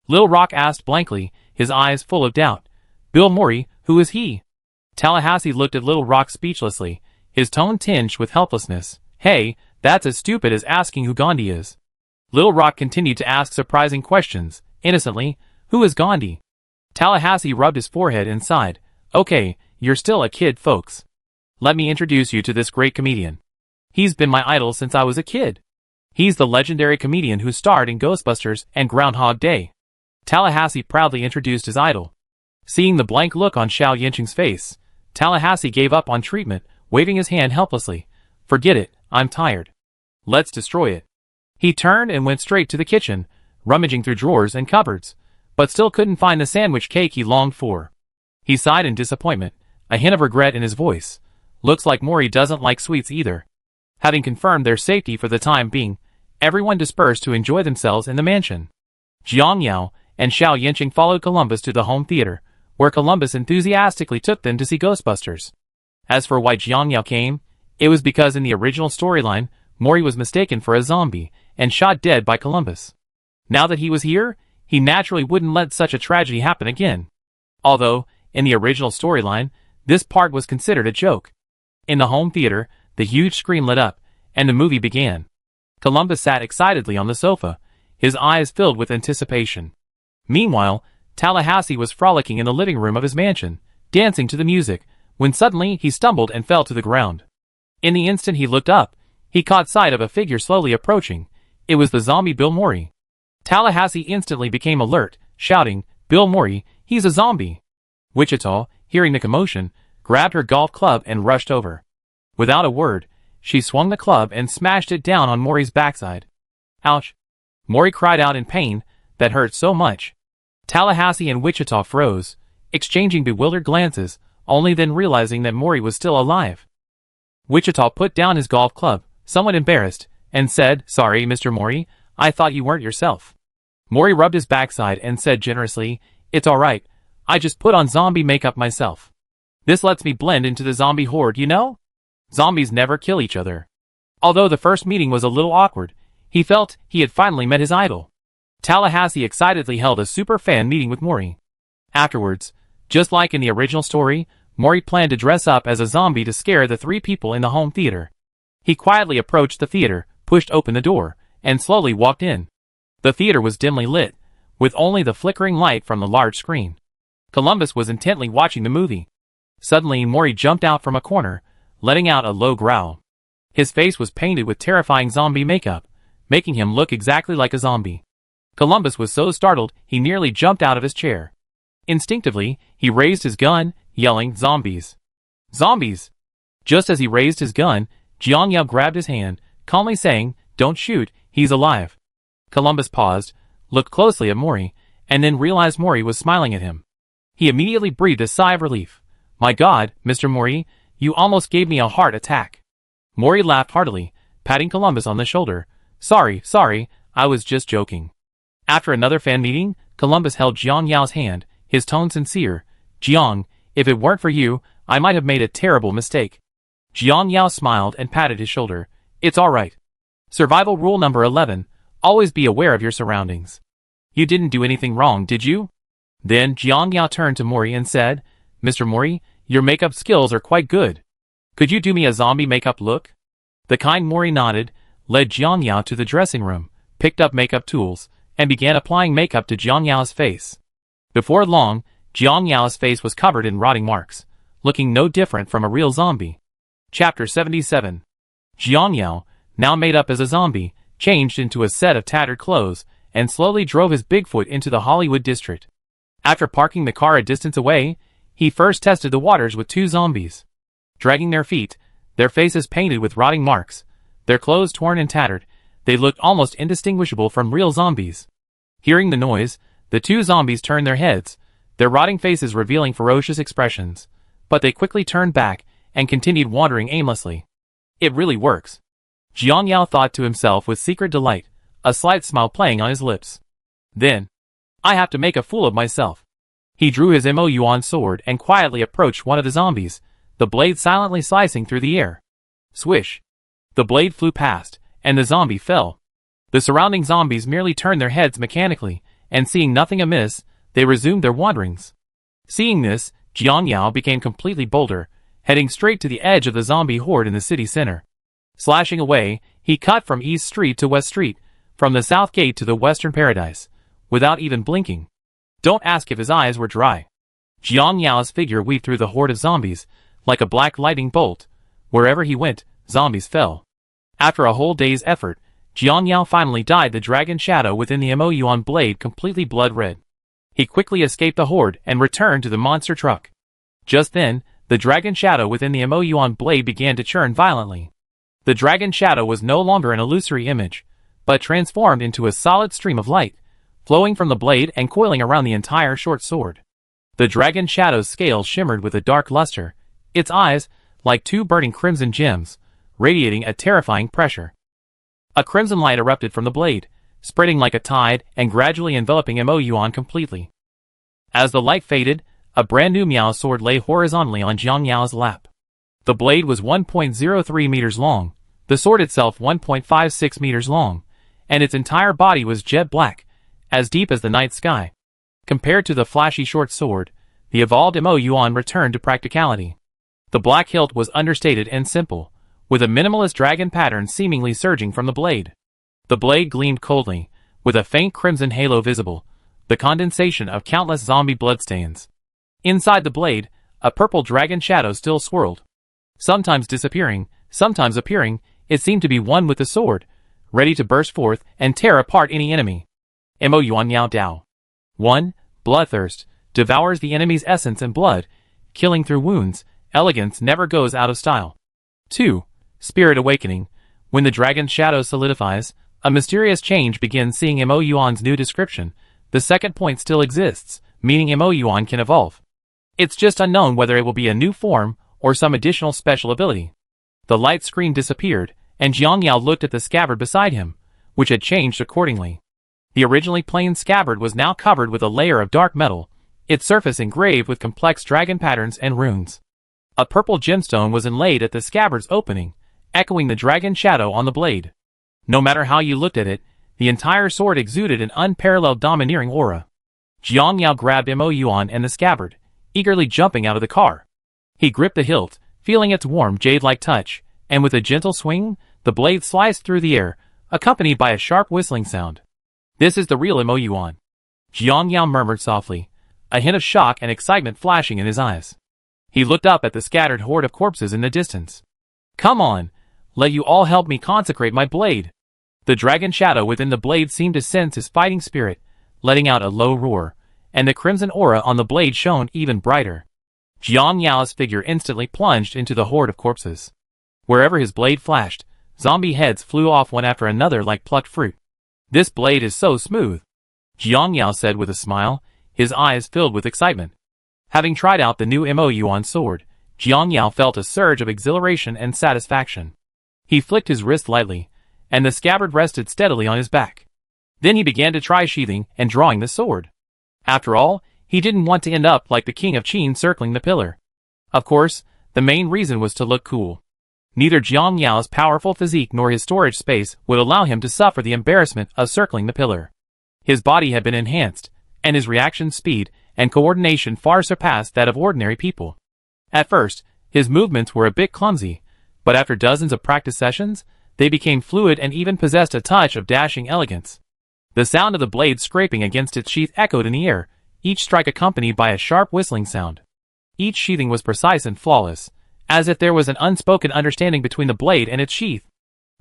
Lil Rock asked blankly, his eyes full of doubt. Bill Mori, who is he? Tallahassee looked at Little Rock speechlessly, his tone tinged with helplessness. Hey, that's as stupid as asking who Gandhi is. Little Rock continued to ask surprising questions, innocently. Who is Gandhi? Tallahassee rubbed his forehead and sighed. Okay, you're still a kid, folks. Let me introduce you to this great comedian. He's been my idol since I was a kid. He's the legendary comedian who starred in Ghostbusters and Groundhog Day. Tallahassee proudly introduced his idol. Seeing the blank look on Xiao Yanqing's face, Tallahassee gave up on treatment, waving his hand helplessly. Forget it, I'm tired. Let's destroy it. He turned and went straight to the kitchen, rummaging through drawers and cupboards, but still couldn't find the sandwich cake he longed for. He sighed in disappointment, a hint of regret in his voice. Looks like Mori doesn't like sweets either. Having confirmed their safety for the time being, everyone dispersed to enjoy themselves in the mansion. Jiang Yao and Xiao Yanqing followed Columbus to the home theater, where Columbus enthusiastically took them to see Ghostbusters. As for why Jiang Yao came, it was because in the original storyline, Mori was mistaken for a zombie and shot dead by Columbus. Now that he was here, he naturally wouldn't let such a tragedy happen again. Although, in the original storyline, this part was considered a joke. In the home theater, the huge screen lit up, and the movie began. Columbus sat excitedly on the sofa, his eyes filled with anticipation. Meanwhile, Tallahassee was frolicking in the living room of his mansion, dancing to the music, when suddenly he stumbled and fell to the ground. In the instant he looked up, he caught sight of a figure slowly approaching. It was the zombie Bill Mori. Tallahassee instantly became alert, shouting, Bill Mori, he's a zombie. Wichita, hearing the commotion, grabbed her golf club and rushed over. Without a word, she swung the club and smashed it down on Mori's backside. Ouch! Mori cried out in pain. That hurt so much. Tallahassee and Wichita froze, exchanging bewildered glances, only then realizing that Mori was still alive. Wichita put down his golf club, somewhat embarrassed, and said, Sorry, Mr. Mori, I thought you weren't yourself. Mori rubbed his backside and said generously, It's alright, I just put on zombie makeup myself. This lets me blend into the zombie horde, you know? Zombies never kill each other. Although the first meeting was a little awkward, he felt he had finally met his idol. Tallahassee excitedly held a super fan meeting with Mori. Afterwards, just like in the original story, Mori planned to dress up as a zombie to scare the three people in the home theater. He quietly approached the theater, pushed open the door, and slowly walked in. The theater was dimly lit, with only the flickering light from the large screen. Columbus was intently watching the movie. Suddenly Mori jumped out from a corner, letting out a low growl. His face was painted with terrifying zombie makeup, making him look exactly like a zombie. Columbus was so startled he nearly jumped out of his chair. Instinctively, he raised his gun, yelling, Zombies! Zombies! Just as he raised his gun, Jiang Yao grabbed his hand, calmly saying, Don't shoot, he's alive. Columbus paused, looked closely at Mori, and then realized Mori was smiling at him. He immediately breathed a sigh of relief. My God, Mr. Mori, you almost gave me a heart attack. Mori laughed heartily, patting Columbus on the shoulder. Sorry, I was just joking. After another fan meeting, Columbus held Jiang Yao's hand, his tone sincere. Jiang, if it weren't for you, I might have made a terrible mistake. Jiang Yao smiled and patted his shoulder. It's alright. Survival rule number 11, always be aware of your surroundings. You didn't do anything wrong, did you? Then Jiang Yao turned to Mori and said, Mr. Mori, your makeup skills are quite good. Could you do me a zombie makeup look? The kind Mori nodded, led Jiang Yao to the dressing room, picked up makeup tools, and began applying makeup to Jiang Yao's face. Before long, Jiang Yao's face was covered in rotting marks, looking no different from a real zombie. Chapter 77. Jiang Yao, now made up as a zombie, changed into a set of tattered clothes, and slowly drove his Bigfoot into the Hollywood district. After parking the car a distance away, he first tested the waters with two zombies. Dragging their feet, their faces painted with rotting marks, their clothes torn and tattered, they looked almost indistinguishable from real zombies. Hearing the noise, the two zombies turned their heads, their rotting faces revealing ferocious expressions, but they quickly turned back and continued wandering aimlessly. It really works. Jiang Yao thought to himself with secret delight, a slight smile playing on his lips. Then, I have to make a fool of myself. He drew his Mo Yuan sword and quietly approached one of the zombies, the blade silently slicing through the air. Swish! The blade flew past, and the zombie fell. The surrounding zombies merely turned their heads mechanically, and seeing nothing amiss, they resumed their wanderings. Seeing this, Jiang Yao became completely bolder, heading straight to the edge of the zombie horde in the city center. Slashing away, he cut from East Street to West Street, from the South Gate to the Western Paradise, without even blinking. Don't ask if his eyes were dry. Jiang Yao's figure weaved through the horde of zombies, like a black lightning bolt. Wherever he went, zombies fell. After a whole day's effort, Jiang Yao finally dyed the dragon shadow within the Mo Yuan blade completely blood red. He quickly escaped the horde and returned to the monster truck. Just then, the dragon shadow within the Mo Yuan blade began to churn violently. The dragon shadow was no longer an illusory image, but transformed into a solid stream of light, flowing from the blade and coiling around the entire short sword. The dragon shadow's scales shimmered with a dark luster, its eyes, like two burning crimson gems, radiating a terrifying pressure. A crimson light erupted from the blade, spreading like a tide and gradually enveloping Mo Yuan completely. As the light faded, a brand new Miao sword lay horizontally on Jiang Yao's lap. The blade was 1.03 meters long, the sword itself 1.56 meters long, and its entire body was jet black, as deep as the night sky. Compared to the flashy short sword, the evolved Mo Yuan returned to practicality. The black hilt was understated and simple, with a minimalist dragon pattern seemingly surging from the blade. The blade gleamed coldly, with a faint crimson halo visible, the condensation of countless zombie bloodstains. Inside the blade, a purple dragon shadow still swirled. Sometimes disappearing, sometimes appearing, it seemed to be one with the sword, ready to burst forth and tear apart any enemy. Mo Yuan Yao Dao. 1. Bloodthirst, devours the enemy's essence and blood, killing through wounds, elegance never goes out of style. 2. Spirit awakening, when the dragon's shadow solidifies, a mysterious change begins. Seeing Mo Yuan's new description, the second point still exists, meaning Mo Yuan can evolve. It's just unknown whether it will be a new form, or some additional special ability. The light screen disappeared, and Jiang Yao looked at the scabbard beside him, which had changed accordingly. The originally plain scabbard was now covered with a layer of dark metal, its surface engraved with complex dragon patterns and runes. A purple gemstone was inlaid at the scabbard's opening, echoing the dragon shadow on the blade. No matter how you looked at it, the entire sword exuded an unparalleled domineering aura. Jiang Yao grabbed Mo Yuan and the scabbard, eagerly jumping out of the car. He gripped the hilt, feeling its warm jade-like touch, and with a gentle swing, the blade sliced through the air, accompanied by a sharp whistling sound. This is the real Mo Yuan. Jiang Yao murmured softly, a hint of shock and excitement flashing in his eyes. He looked up at the scattered horde of corpses in the distance. Come on, let you all help me consecrate my blade. The dragon shadow within the blade seemed to sense his fighting spirit, letting out a low roar, and the crimson aura on the blade shone even brighter. Jiang Yao's figure instantly plunged into the horde of corpses. Wherever his blade flashed, zombie heads flew off one after another like plucked fruit. This blade is so smooth, Jiang Yao said with a smile, his eyes filled with excitement. Having tried out the new Mo Yuan sword, Jiang Yao felt a surge of exhilaration and satisfaction. He flicked his wrist lightly, and the scabbard rested steadily on his back. Then he began to try sheathing and drawing the sword. After all, he didn't want to end up like the king of Qin circling the pillar. Of course, the main reason was to look cool. Neither Jiang Yao's powerful physique nor his storage space would allow him to suffer the embarrassment of circling the pillar. His body had been enhanced, and his reaction speed and coordination far surpassed that of ordinary people. At first, his movements were a bit clumsy, but after dozens of practice sessions, they became fluid and even possessed a touch of dashing elegance. The sound of the blade scraping against its sheath echoed in the air, each strike accompanied by a sharp whistling sound. Each sheathing was precise and flawless, as if there was an unspoken understanding between the blade and its sheath.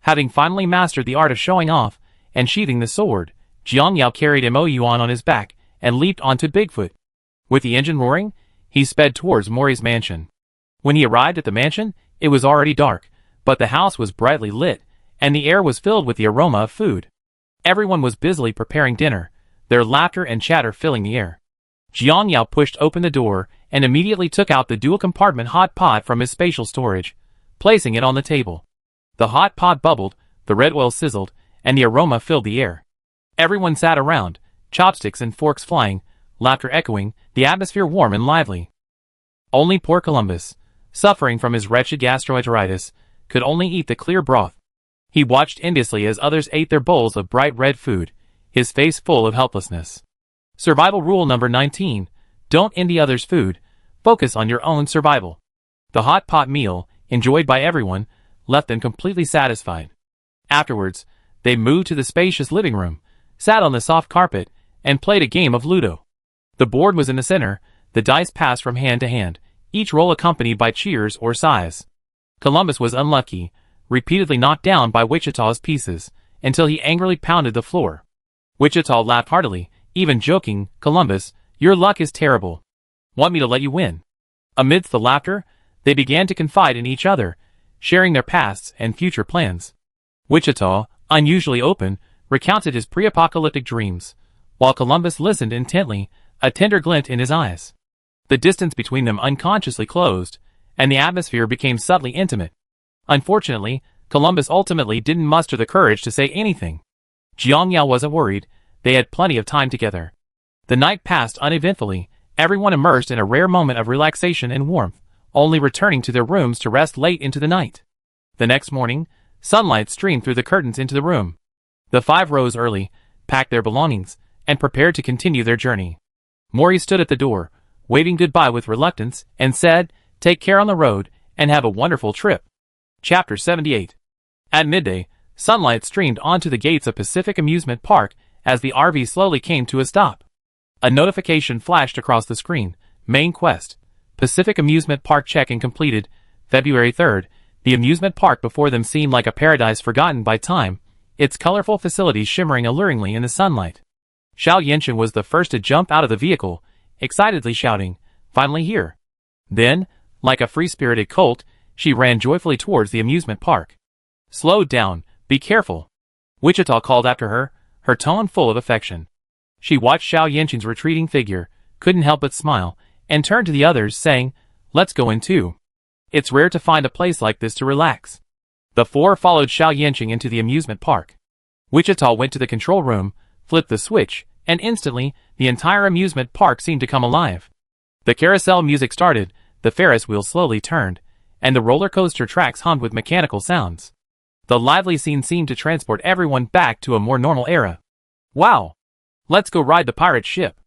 Having finally mastered the art of showing off and sheathing the sword, Jiang Yao carried Mo Yuan on his back and leaped onto Bigfoot. With the engine roaring, he sped towards Mori's mansion. When he arrived at the mansion, it was already dark, but the house was brightly lit, and the air was filled with the aroma of food. Everyone was busily preparing dinner, their laughter and chatter filling the air. Jiang Yao pushed open the door and immediately took out the dual-compartment hot pot from his spatial storage, placing it on the table. The hot pot bubbled, the red oil sizzled, and the aroma filled the air. Everyone sat around, chopsticks and forks flying, laughter echoing, the atmosphere warm and lively. Only poor Columbus, suffering from his wretched gastroenteritis, could only eat the clear broth. He watched enviously as others ate their bowls of bright red food, his face full of helplessness. Survival rule number 19, Don't envy others' food, focus on your own survival. The hot pot meal, enjoyed by everyone, left them completely satisfied. Afterwards, they moved to the spacious living room, sat on the soft carpet, and played a game of Ludo. The board was in the center, the dice passed from hand to hand, each roll accompanied by cheers or sighs. Columbus was unlucky, repeatedly knocked down by Wichita's pieces, until he angrily pounded the floor. Wichita laughed heartily, even joking, "Columbus, your luck is terrible. Want me to let you win?" Amidst the laughter, they began to confide in each other, sharing their pasts and future plans. Wichita, unusually open, recounted his pre-apocalyptic dreams, while Columbus listened intently, a tender glint in his eyes. The distance between them unconsciously closed, and the atmosphere became subtly intimate. Unfortunately, Columbus ultimately didn't muster the courage to say anything. Jiang Yao wasn't worried, they had plenty of time together. The night passed uneventfully, everyone immersed in a rare moment of relaxation and warmth, only returning to their rooms to rest late into the night. The next morning, sunlight streamed through the curtains into the room. The five rose early, packed their belongings, and prepared to continue their journey. Mori stood at the door, waving goodbye with reluctance, and said, "Take care on the road, and have a wonderful trip." Chapter 78. At midday, sunlight streamed onto the gates of Pacific Amusement Park as the RV slowly came to a stop. A notification flashed across the screen. Main quest. Pacific Amusement Park check-in completed. February 3rd. The amusement park before them seemed like a paradise forgotten by time, its colorful facilities shimmering alluringly in the sunlight. Xiao Yanqing was the first to jump out of the vehicle, excitedly shouting, "Finally here." Then, like a free-spirited colt, she ran joyfully towards the amusement park. "Slow down, be careful," Wichita called after her, her tone full of affection. She watched Xiao Yanqing's retreating figure, couldn't help but smile, and turned to the others, saying, "Let's go in too. It's rare to find a place like this to relax." The four followed Xiao Yanqing into the amusement park. Wichita went to the control room, flipped the switch, and instantly, the entire amusement park seemed to come alive. The carousel music started, the Ferris wheel slowly turned, and the roller coaster tracks hummed with mechanical sounds. The lively scene seemed to transport everyone back to a more normal era. "Wow! Let's go ride the pirate ship."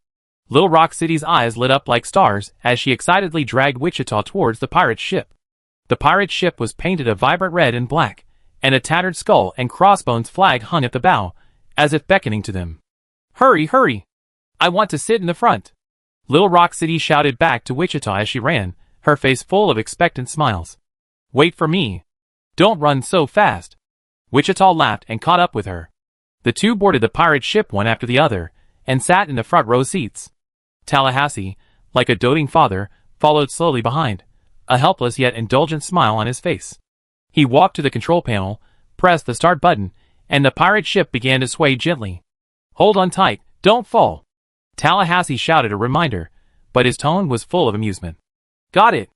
Little Rock City's eyes lit up like stars as she excitedly dragged Wichita towards the pirate ship. The pirate ship was painted a vibrant red and black, and a tattered skull and crossbones flag hung at the bow, as if beckoning to them. "Hurry, hurry! I want to sit in the front!" Little Rock City shouted back to Wichita as she ran, her face full of expectant smiles. "Wait for me! Don't run so fast!" Wichita laughed and caught up with her. The two boarded the pirate ship one after the other, and sat in the front row seats. Tallahassee, like a doting father, followed slowly behind, a helpless yet indulgent smile on his face. He walked to the control panel, pressed the start button, and the pirate ship began to sway gently. "Hold on tight, don't fall," Tallahassee shouted a reminder, but his tone was full of amusement. "Got it!"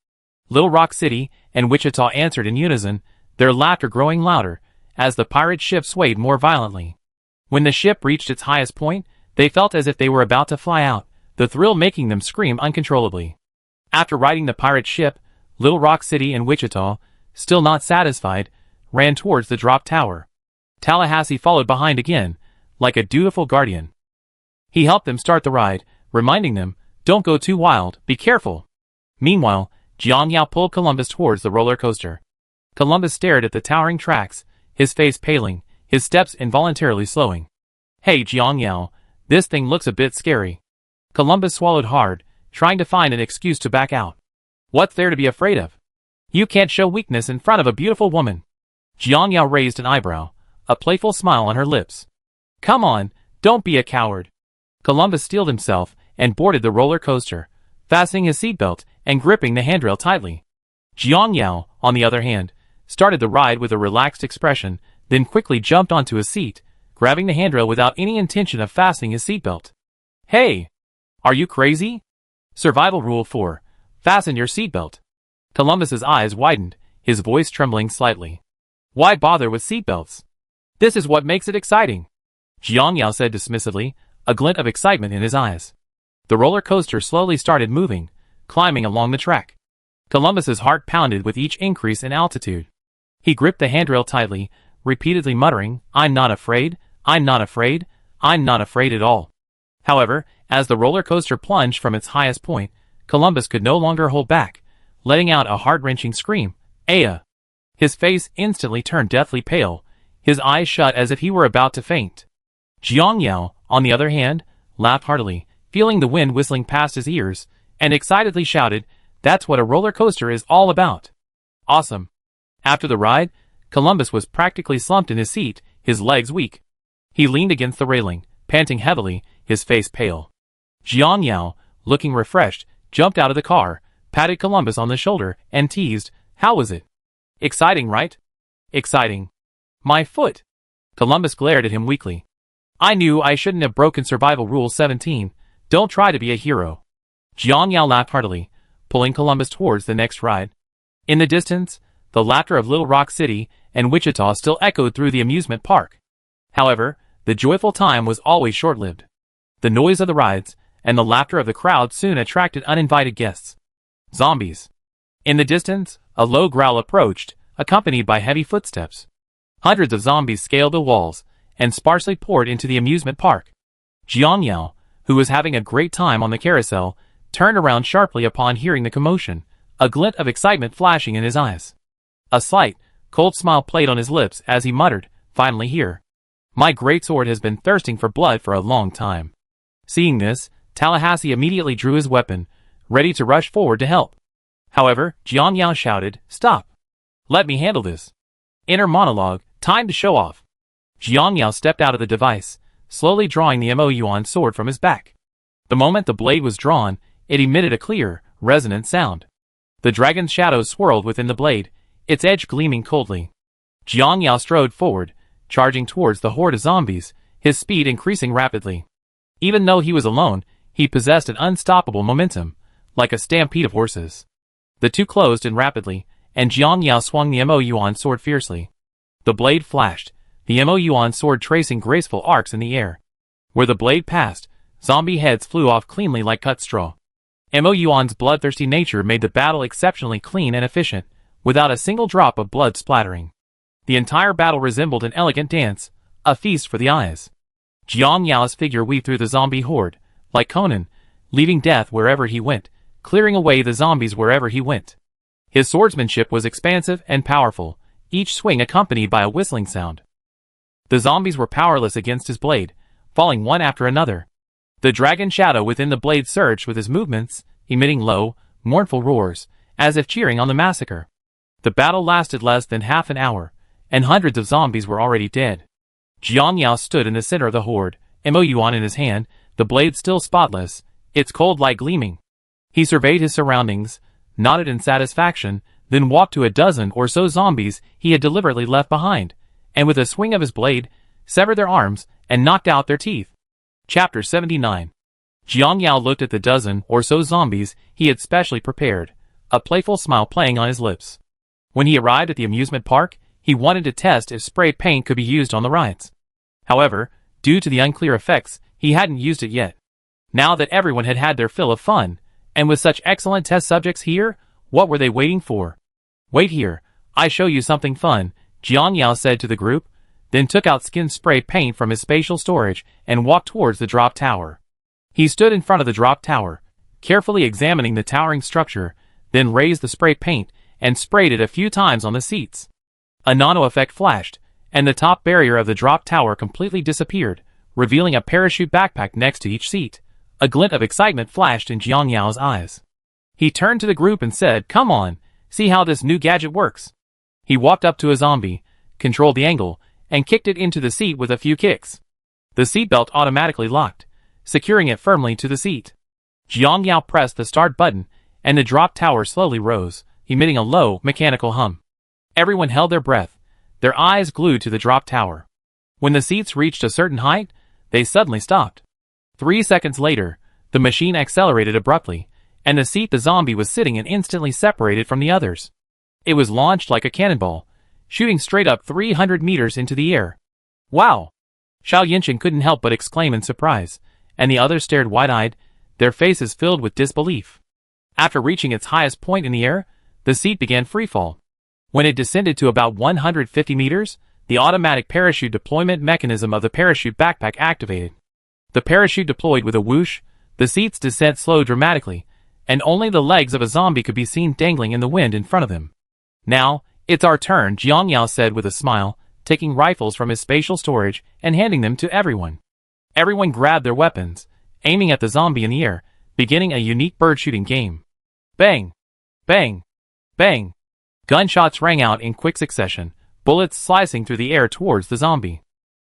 Little Rock City and Wichita answered in unison, their laughter growing louder, as the pirate ship swayed more violently. When the ship reached its highest point, they felt as if they were about to fly out, the thrill making them scream uncontrollably. After riding the pirate ship, Little Rock City and Wichita, still not satisfied, ran towards the drop tower. Tallahassee followed behind again, like a dutiful guardian. He helped them start the ride, reminding them, "Don't go too wild, be careful." Meanwhile, Jiang Yao pulled Columbus towards the roller coaster. Columbus stared at the towering tracks, his face paling, his steps involuntarily slowing. "Hey Jiang Yao, this thing looks a bit scary." Columbus swallowed hard, trying to find an excuse to back out. "What's there to be afraid of? You can't show weakness in front of a beautiful woman." Jiang Yao raised an eyebrow, a playful smile on her lips. "Come on, don't be a coward." Columbus steeled himself and boarded the roller coaster, fastening his seatbelt and gripping the handrail tightly. Jiang Yao, on the other hand, started the ride with a relaxed expression, then quickly jumped onto his seat, grabbing the handrail without any intention of fastening his seatbelt. "Hey! Are you crazy? Survival Rule 4. Fasten your seatbelt." Columbus's eyes widened, his voice trembling slightly. "Why bother with seatbelts? This is what makes it exciting," Jiang Yao said dismissively, a glint of excitement in his eyes. The roller coaster slowly started moving, climbing along the track. Columbus's heart pounded with each increase in altitude. He gripped the handrail tightly, repeatedly muttering, "I'm not afraid, I'm not afraid, I'm not afraid at all." However, as the roller coaster plunged from its highest point, Columbus could no longer hold back, letting out a heart-wrenching scream. Aya! His face instantly turned deathly pale, his eyes shut as if he were about to faint. Jiang Yao, on the other hand, laughed heartily, feeling the wind whistling past his ears, and excitedly shouted, "That's what a roller coaster is all about." Awesome. After the ride, Columbus was practically slumped in his seat, his legs weak. He leaned against the railing, panting heavily, his face pale. Jiang Yao, looking refreshed, jumped out of the car, patted Columbus on the shoulder, and teased, "How was it? Exciting, right?" "Exciting. My foot." Columbus glared at him weakly. "I knew I shouldn't have broken survival rule 17. Don't try to be a hero." Jiang Yao laughed heartily, pulling Columbus towards the next ride. In the distance, the laughter of Little Rock City and Wichita still echoed through the amusement park. However, the joyful time was always short-lived. The noise of the rides and the laughter of the crowd soon attracted uninvited guests. Zombies. In the distance, a low growl approached, accompanied by heavy footsteps. Hundreds of zombies scaled the walls and sparsely poured into the amusement park. Jiang Yao, who was having a great time on the carousel, turned around sharply upon hearing the commotion, a glint of excitement flashing in his eyes. A slight, cold smile played on his lips as he muttered, "Finally here. My greatsword has been thirsting for blood for a long time." Seeing this, Tallahassee immediately drew his weapon, ready to rush forward to help. However, Jiang Yao shouted, "Stop! Let me handle this." Inner monologue, time to show off. Jiang Yao stepped out of the device, slowly drawing the Mo-Yuan sword from his back. The moment the blade was drawn, it emitted a clear, resonant sound. The dragon's shadow swirled within the blade, its edge gleaming coldly. Jiang Yao strode forward, charging towards the horde of zombies, his speed increasing rapidly. Even though he was alone, he possessed an unstoppable momentum, like a stampede of horses. The two closed in rapidly, and Jiang Yao swung the Mo-Yuan sword fiercely. The blade flashed, the Mo-Yuan sword tracing graceful arcs in the air. Where the blade passed, zombie heads flew off cleanly like cut straw. Mo-Yuan's bloodthirsty nature made the battle exceptionally clean and efficient, without a single drop of blood splattering. The entire battle resembled an elegant dance, a feast for the eyes. Jiang Yao's figure weaved through the zombie horde, like Conan, leaving death wherever he went, clearing away the zombies wherever he went. His swordsmanship was expansive and powerful, each swing accompanied by a whistling sound. The zombies were powerless against his blade, falling one after another. The dragon shadow within the blade surged with his movements, emitting low, mournful roars, as if cheering on the massacre. The battle lasted less than half an hour, and hundreds of zombies were already dead. Jiang Yao stood in the center of the horde, Mo-Yuan in his hand, the blade still spotless, its cold light gleaming. He surveyed his surroundings, nodded in satisfaction, then walked to a dozen or so zombies he had deliberately left behind, and with a swing of his blade, severed their arms and knocked out their teeth. Chapter 79. Jiang Yao looked at the dozen or so zombies he had specially prepared, a playful smile playing on his lips. When he arrived at the amusement park, he wanted to test if spray paint could be used on the rides. However, due to the unclear effects, he hadn't used it yet. Now that everyone had had their fill of fun, and with such excellent test subjects here, what were they waiting for? "Wait here, I show you something fun," Jiang Yao said to the group, then took out skin spray paint from his spatial storage and walked towards the drop tower. He stood in front of the drop tower, carefully examining the towering structure, then raised the spray paint and sprayed it a few times on the seats. A nano effect flashed, and the top barrier of the drop tower completely disappeared, revealing a parachute backpack next to each seat. A glint of excitement flashed in Jiang Yao's eyes. He turned to the group and said, "Come on, see how this new gadget works." He walked up to a zombie, controlled the angle, and kicked it into the seat with a few kicks. The seatbelt automatically locked, securing it firmly to the seat. Jiang Yao pressed the start button, and the drop tower slowly rose, emitting a low, mechanical hum. Everyone held their breath, their eyes glued to the drop tower. When the seats reached a certain height, they suddenly stopped. 3 seconds later, the machine accelerated abruptly, and the seat the zombie was sitting in instantly separated from the others. It was launched like a cannonball, shooting straight up 300 meters into the air. "Wow!" Xiao Yinchen couldn't help but exclaim in surprise, and the others stared wide-eyed, their faces filled with disbelief. After reaching its highest point in the air, the seat began freefall. When it descended to about 150 meters, the automatic parachute deployment mechanism of the parachute backpack activated. The parachute deployed with a whoosh, the seat's descent slowed dramatically, and only the legs of a zombie could be seen dangling in the wind in front of him. "Now, it's our turn," Jiang Yao said with a smile, taking rifles from his spatial storage and handing them to everyone. Everyone grabbed their weapons, aiming at the zombie in the air, beginning a unique bird shooting game. Bang! Bang! Bang! Gunshots rang out in quick succession, bullets slicing through the air towards the zombie.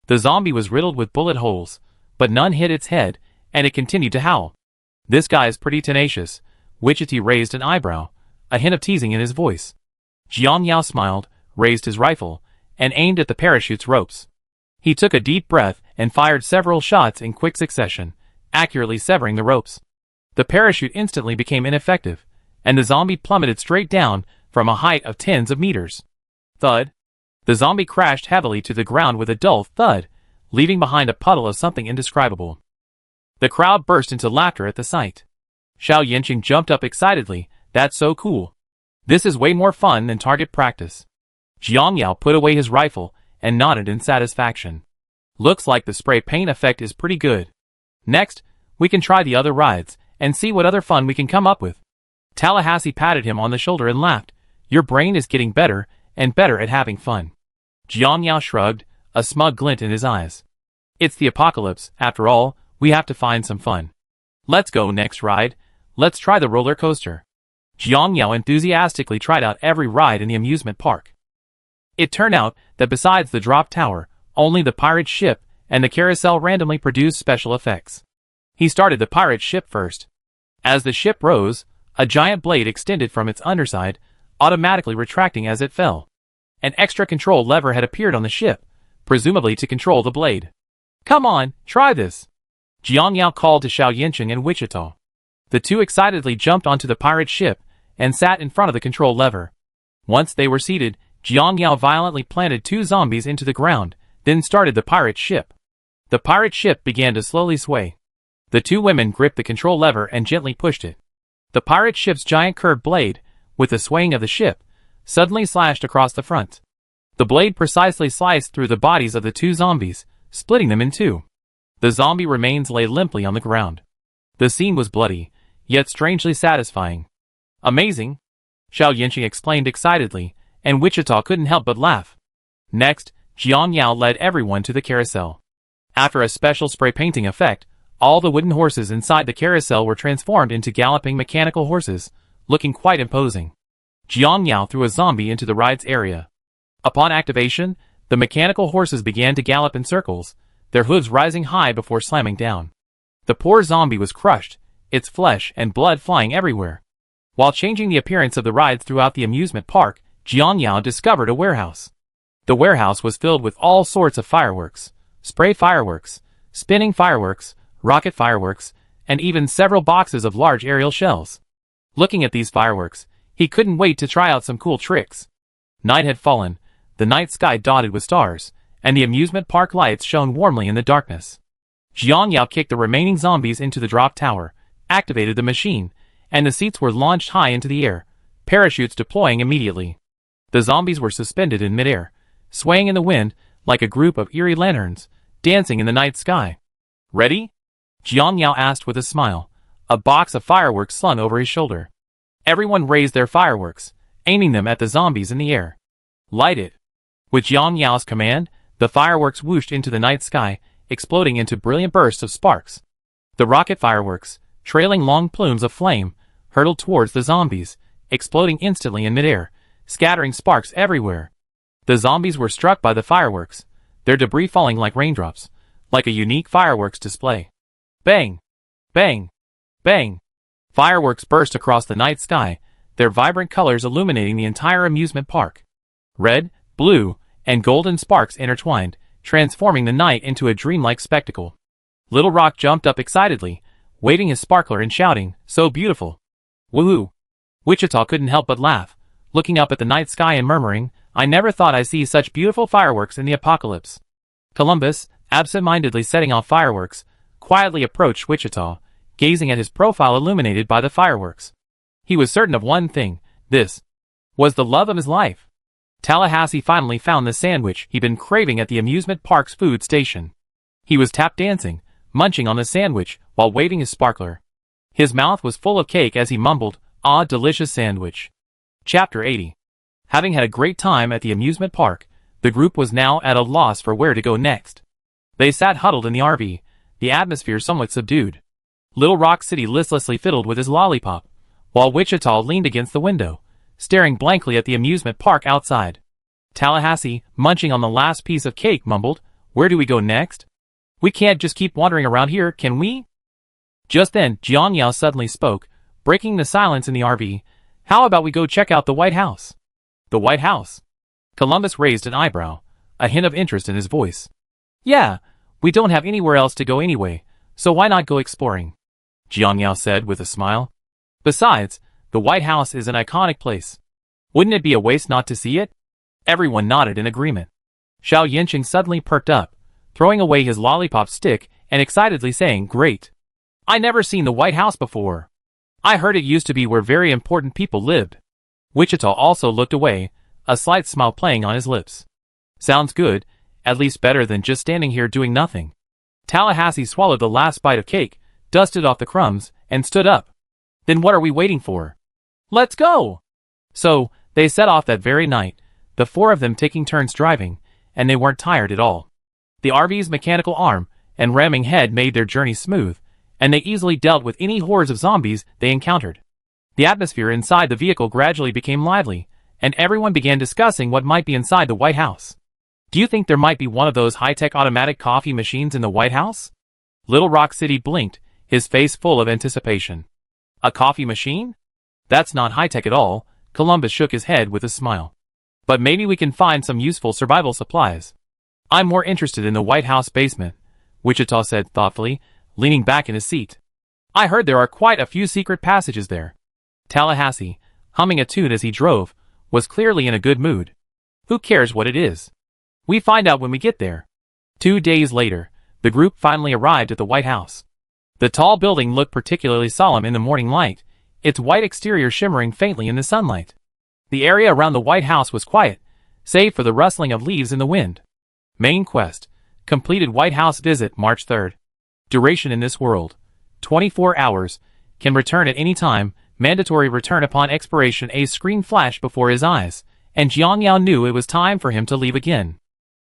The zombie was riddled with bullet holes, but none hit its head, and it continued to howl. "This guy is pretty tenacious." Wichita raised an eyebrow, a hint of teasing in his voice. Jiang Yao smiled, raised his rifle, and aimed at the parachute's ropes. He took a deep breath and fired several shots in quick succession, accurately severing the ropes. The parachute instantly became ineffective, and the zombie plummeted straight down from a height of tens of meters. Thud! The zombie crashed heavily to the ground with a dull thud, leaving behind a puddle of something indescribable. The crowd burst into laughter at the sight. Xiao Yanqing jumped up excitedly. "That's so cool. This is way more fun than target practice." Jiang Yao put away his rifle and nodded in satisfaction. "Looks like the spray paint effect is pretty good. Next, we can try the other rides and see what other fun we can come up with." Tallahassee patted him on the shoulder and laughed. "Your brain is getting better and better at having fun." Jiang Yao shrugged, a smug glint in his eyes. "It's the apocalypse, after all, we have to find some fun. Let's go next ride. Let's try the roller coaster." Jiang Yao enthusiastically tried out every ride in the amusement park. It turned out that besides the drop tower, only the pirate ship and the carousel randomly produced special effects. He started the pirate ship first. As the ship rose, a giant blade extended from its underside, automatically retracting as it fell. An extra control lever had appeared on the ship, presumably to control the blade. "Come on, try this!" Jiang Yao called to Xiao Yanqing and Wichita. The two excitedly jumped onto the pirate ship and sat in front of the control lever. Once they were seated, Jiang Yao violently planted two zombies into the ground, then started the pirate ship. The pirate ship began to slowly sway. The two women gripped the control lever and gently pushed it. The pirate ship's giant curved blade, with the swaying of the ship, suddenly slashed across the front. The blade precisely sliced through the bodies of the two zombies, splitting them in two. The zombie remains lay limply on the ground. The scene was bloody, yet strangely satisfying. "Amazing!" Xiao Yanqing explained excitedly, and Wichita couldn't help but laugh. Next, Jiang Yao led everyone to the carousel. After a special spray painting effect, all the wooden horses inside the carousel were transformed into galloping mechanical horses, looking quite imposing. Jiang Yao threw a zombie into the ride's area. Upon activation, the mechanical horses began to gallop in circles, their hooves rising high before slamming down. The poor zombie was crushed, its flesh and blood flying everywhere. While changing the appearance of the rides throughout the amusement park, Jiang Yao discovered a warehouse. The warehouse was filled with all sorts of fireworks, spray fireworks, spinning fireworks, rocket fireworks, and even several boxes of large aerial shells. Looking at these fireworks, he couldn't wait to try out some cool tricks. Night had fallen, the night sky dotted with stars, and the amusement park lights shone warmly in the darkness. Jiang Yao kicked the remaining zombies into the drop tower, activated the machine, and the seats were launched high into the air, parachutes deploying immediately. The zombies were suspended in midair, swaying in the wind like a group of eerie lanterns, dancing in the night sky. "Ready?" Jiang Yao asked with a smile, a box of fireworks slung over his shoulder. Everyone raised their fireworks, aiming them at the zombies in the air. "Light it!" With Jiang Yao's command, the fireworks whooshed into the night sky, exploding into brilliant bursts of sparks. The rocket fireworks, trailing long plumes of flame, hurtled towards the zombies, exploding instantly in midair, scattering sparks everywhere. The zombies were struck by the fireworks, their debris falling like raindrops, like a unique fireworks display. Bang! Bang! Bang! Fireworks burst across the night sky, their vibrant colors illuminating the entire amusement park. Red, blue, and golden sparks intertwined, transforming the night into a dreamlike spectacle. Little Rock jumped up excitedly, waving his sparkler and shouting, "So beautiful!" "Woohoo!" Wichita couldn't help but laugh, looking up at the night sky and murmuring, "I never thought I'd see such beautiful fireworks in the apocalypse." Columbus, absent-mindedly setting off fireworks, quietly approached Wichita, gazing at his profile illuminated by the fireworks. He was certain of one thing: this was the love of his life. Tallahassee finally found the sandwich he'd been craving at the amusement park's food station. He was tap dancing, munching on the sandwich while waving his sparkler. His mouth was full of cake as he mumbled, "Ah, delicious sandwich." Chapter 80. Having had a great time at the amusement park, the group was now at a loss for where to go next. They sat huddled in the RV, the atmosphere somewhat subdued. Little Rock City listlessly fiddled with his lollipop, while Wichita leaned against the window, staring blankly at the amusement park outside. Tallahassee, munching on the last piece of cake, mumbled, "Where do we go next? We can't just keep wandering around here, can we?" Just then, Jiang Yao suddenly spoke, breaking the silence in the RV. "How about we go check out the White House?" "The White House?" Columbus raised an eyebrow, a hint of interest in his voice. "Yeah, we don't have anywhere else to go anyway, so why not go exploring?" Jiang Yao said with a smile. "Besides, the White House is an iconic place. Wouldn't it be a waste not to see it?" Everyone nodded in agreement. Xiao Yinqing suddenly perked up, throwing away his lollipop stick and excitedly saying, "Great! I never seen the White House before. I heard it used to be where very important people lived." Wichita also looked away, a slight smile playing on his lips. "Sounds good, at least better than just standing here doing nothing." Tallahassee swallowed the last bite of cake, dusted off the crumbs, and stood up. "Then what are we waiting for? Let's go!" So, they set off that very night, the four of them taking turns driving, and they weren't tired at all. The RV's mechanical arm and ramming head made their journey smooth, and they easily dealt with any hordes of zombies they encountered. The atmosphere inside the vehicle gradually became lively, and everyone began discussing what might be inside the White House. "Do you think there might be one of those high-tech automatic coffee machines in the White House?" Little Rock City blinked, his face full of anticipation. "A coffee machine? That's not high-tech at all." Columbus shook his head with a smile. "But maybe we can find some useful survival supplies." "I'm more interested in the White House basement," Wichita said thoughtfully, leaning back in his seat. "I heard there are quite a few secret passages there." Tallahassee, humming a tune as he drove, was clearly in a good mood. "Who cares what it is? We find out when we get there." 2 days later, the group finally arrived at the White House. The tall building looked particularly solemn in the morning light, its white exterior shimmering faintly in the sunlight. The area around the White House was quiet, save for the rustling of leaves in the wind. Main quest: completed White House visit March 3rd. Duration in this world: 24 hours. Can return at any time. Mandatory return upon expiration. A screen flashed before his eyes, and Jiang Yao knew it was time for him to leave again.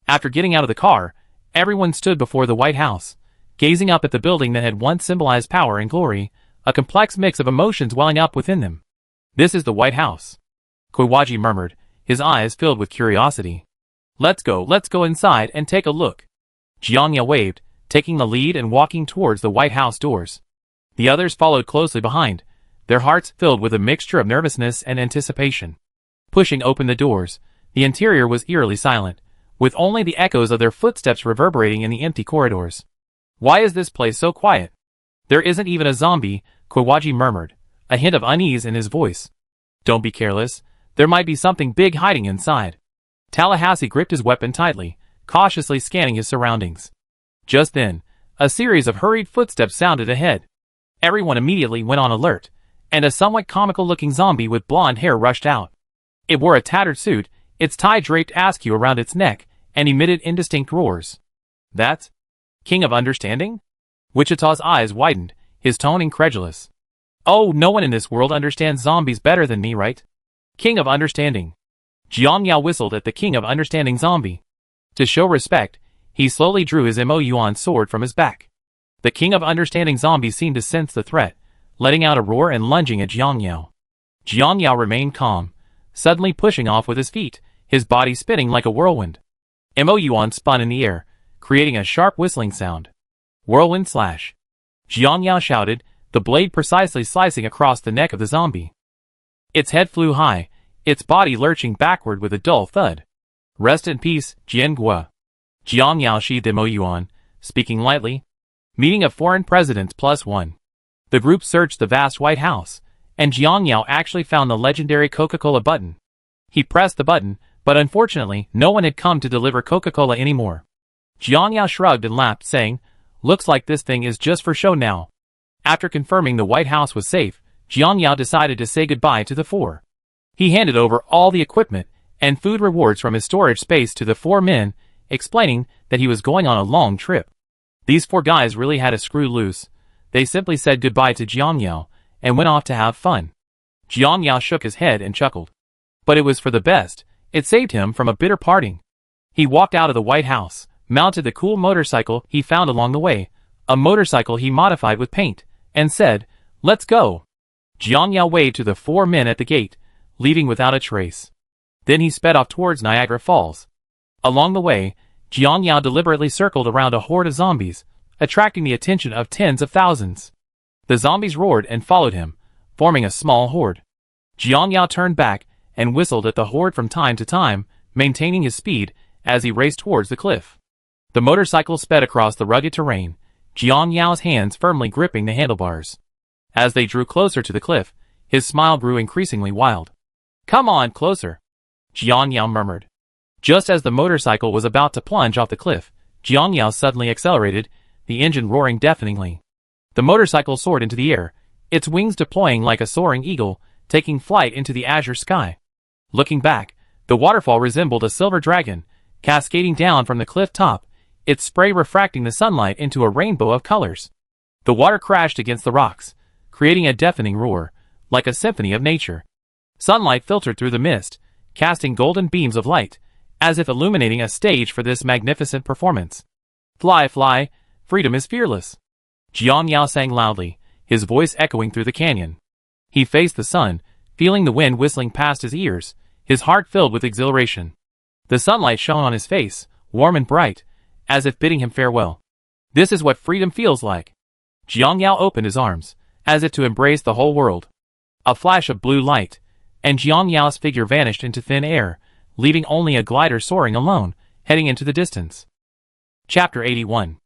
After getting out of the car, everyone stood before the White House, gazing up at the building that had once symbolized power and glory, a complex mix of emotions welling up within them. "This is the White House," Koiwaji murmured, his eyes filled with curiosity. Let's go inside and take a look." Jiang Yao waved, taking the lead and walking towards the White House doors. The others followed closely behind, their hearts filled with a mixture of nervousness and anticipation. Pushing open the doors, the interior was eerily silent, with only the echoes of their footsteps reverberating in the empty corridors. "Why is this place so quiet? There isn't even a zombie," Koiwaji murmured, a hint of unease in his voice. "Don't be careless, there might be something big hiding inside." Tallahassee gripped his weapon tightly, cautiously scanning his surroundings. Just then, a series of hurried footsteps sounded ahead. Everyone immediately went on alert, and a somewhat comical-looking zombie with blonde hair rushed out. It wore a tattered suit, its tie draped askew around its neck, and emitted indistinct roars. "That's King of Understanding?" Wichita's eyes widened, his tone incredulous. "Oh, no one in this world understands zombies better than me, right? King of Understanding." Jiang Yao whistled at the King of Understanding zombie. To show respect, he slowly drew his Mo Yuan sword from his back. The King of Understanding zombie seemed to sense the threat, letting out a roar and lunging at Jiang Yao. Jiang Yao remained calm, suddenly pushing off with his feet, his body spinning like a whirlwind. Mo Yuan spun in the air, creating a sharp whistling sound. "Whirlwind slash!" Jiang Yao shouted, the blade precisely slicing across the neck of the zombie. Its head flew high, its body lurching backward with a dull thud. "Rest in peace, Jian Gua." Jiang Yao sheathed Mo Yuan, speaking lightly. Meeting of foreign presidents +1. The group searched the vast White House, and Jiang Yao actually found the legendary Coca-Cola button. He pressed the button, but unfortunately, no one had come to deliver Coca-Cola anymore. Jiang Yao shrugged and laughed, saying, "Looks like this thing is just for show now." After confirming the White House was safe, Jiang Yao decided to say goodbye to the four. He handed over all the equipment and food rewards from his storage space to the four men, explaining that he was going on a long trip. These four guys really had a screw loose. They simply said goodbye to Jiang Yao and went off to have fun. Jiang Yao shook his head and chuckled. But it was for the best. It saved him from a bitter parting. He walked out of the White House, mounted the cool motorcycle he found along the way, a motorcycle he modified with paint, and said, "Let's go." Jiang Yao waved to the four men at the gate, leaving without a trace. Then he sped off towards Niagara Falls. Along the way, Jiang Yao deliberately circled around a horde of zombies, attracting the attention of tens of thousands. The zombies roared and followed him, forming a small horde. Jiang Yao turned back and whistled at the horde from time to time, maintaining his speed as he raced towards the cliff. The motorcycle sped across the rugged terrain, Jiang Yao's hands firmly gripping the handlebars. As they drew closer to the cliff, his smile grew increasingly wild. "Come on, closer," Jiang Yao murmured. Just as the motorcycle was about to plunge off the cliff, Jiang Yao suddenly accelerated, the engine roaring deafeningly. The motorcycle soared into the air, its wings deploying like a soaring eagle, taking flight into the azure sky. Looking back, the waterfall resembled a silver dragon, cascading down from the cliff top, its spray refracting the sunlight into a rainbow of colors. The water crashed against the rocks, creating a deafening roar, like a symphony of nature. Sunlight filtered through the mist, casting golden beams of light, as if illuminating a stage for this magnificent performance. "Fly, fly, freedom is fearless," Jiang Yao sang loudly, his voice echoing through the canyon. He faced the sun, feeling the wind whistling past his ears, his heart filled with exhilaration. The sunlight shone on his face, warm and bright, as if bidding him farewell. This is what freedom feels like. Jiang Yao opened his arms, as if to embrace the whole world. A flash of blue light, and Jiang Yao's figure vanished into thin air, leaving only a glider soaring alone, heading into the distance. Chapter 81.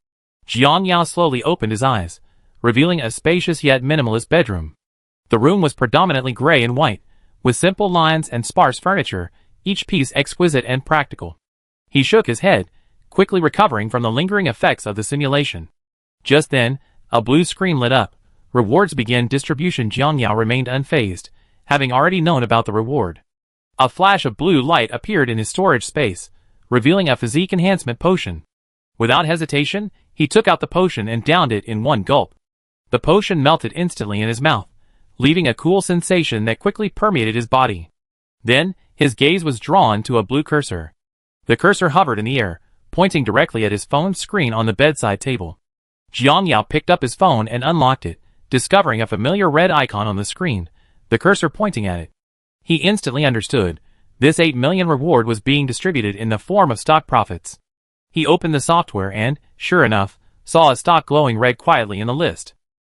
Jiang Yao slowly opened his eyes, revealing a spacious yet minimalist bedroom. The room was predominantly gray and white, with simple lines and sparse furniture, each piece exquisite and practical. He shook his head, quickly recovering from the lingering effects of the simulation. Just then, a blue screen lit up. Rewards began distribution. Jiang Yao remained unfazed, having already known about the reward. A flash of blue light appeared in his storage space, revealing a physique enhancement potion. Without hesitation, he took out the potion and downed it in one gulp. The potion melted instantly in his mouth, leaving a cool sensation that quickly permeated his body. Then, his gaze was drawn to a blue cursor. The cursor hovered in the air, pointing directly at his phone screen on the bedside table. Jiang Yao picked up his phone and unlocked it, discovering a familiar red icon on the screen, the cursor pointing at it. He instantly understood. This 8 million reward was being distributed in the form of stock profits. He opened the software and, sure enough, saw a stock glowing red quietly in the list.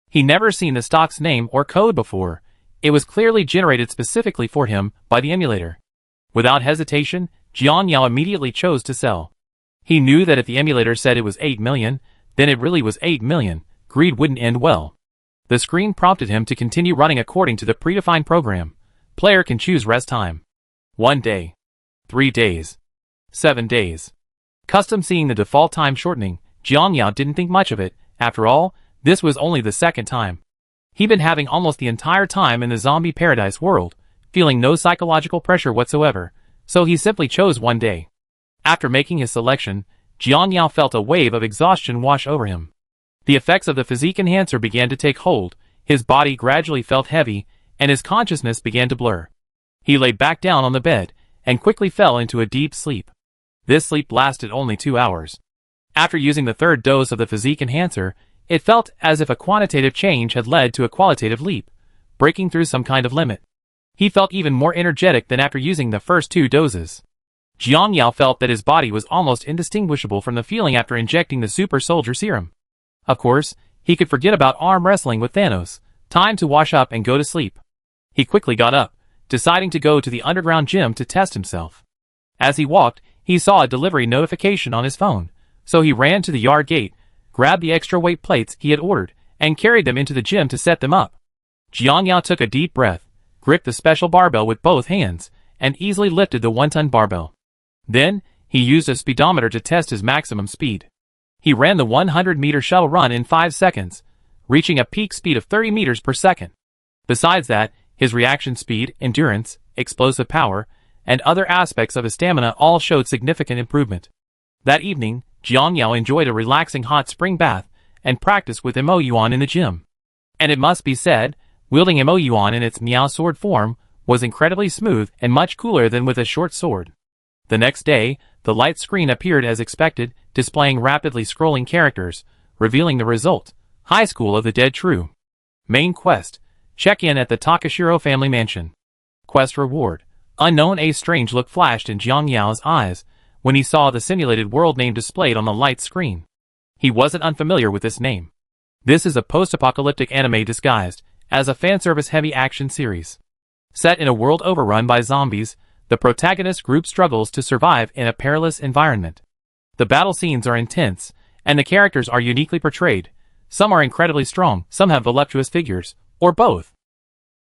He never seen the stock's name or code before. It was clearly generated specifically for him by the emulator. Without hesitation, Jiang Yao immediately chose to sell. He knew that if the emulator said it was 8 million, then it really was 8 million. Greed wouldn't end well. The screen prompted him to continue running according to the predefined program. Player can choose rest time. 1 day. 3 days. 7 days. Custom. Seeing the default time shortening, Jiang Yao didn't think much of it. After all, this was only the second time. He'd been having almost the entire time in the zombie paradise world, feeling no psychological pressure whatsoever, so he simply chose 1 day. After making his selection, Jiang Yao felt a wave of exhaustion wash over him. The effects of the physique enhancer began to take hold, his body gradually felt heavy, and his consciousness began to blur. He lay back down on the bed, and quickly fell into a deep sleep. This sleep lasted only 2 hours. After using the third dose of the physique enhancer, it felt as if a quantitative change had led to a qualitative leap, breaking through some kind of limit. He felt even more energetic than after using the first 2 doses. Jiang Yao felt that his body was almost indistinguishable from the feeling after injecting the super soldier serum. Of course, he could forget about arm wrestling with Thanos. Time to wash up and go to sleep. He quickly got up, deciding to go to the underground gym to test himself. As he walked, he saw a delivery notification on his phone, so he ran to the yard gate, grabbed the extra weight plates he had ordered, and carried them into the gym to set them up. Jiang Yao took a deep breath, gripped the special barbell with both hands, and easily lifted the 1-ton barbell. Then, he used a speedometer to test his maximum speed. He ran the 100-meter shuttle run in 5 seconds, reaching a peak speed of 30 meters per second. Besides that, his reaction speed, endurance, explosive power, and other aspects of his stamina all showed significant improvement. That evening, Jiang Yao enjoyed a relaxing hot spring bath and practiced with Mo Yuan in the gym. And it must be said, wielding Mo Yuan in its Miao sword form was incredibly smooth and much cooler than with a short sword. The next day, the light screen appeared as expected, displaying rapidly scrolling characters, revealing the result: High School of the Dead True. Main quest: check in at the Takashiro family mansion. Quest reward: unknown. A strange look flashed in Jiang Yao's eyes when he saw the simulated world name displayed on the light screen. He wasn't unfamiliar with this name. This is a post-apocalyptic anime disguised as a fanservice-heavy action series. Set in a world overrun by zombies, the protagonist group struggles to survive in a perilous environment. The battle scenes are intense, and the characters are uniquely portrayed. Some are incredibly strong, some have voluptuous figures, or both.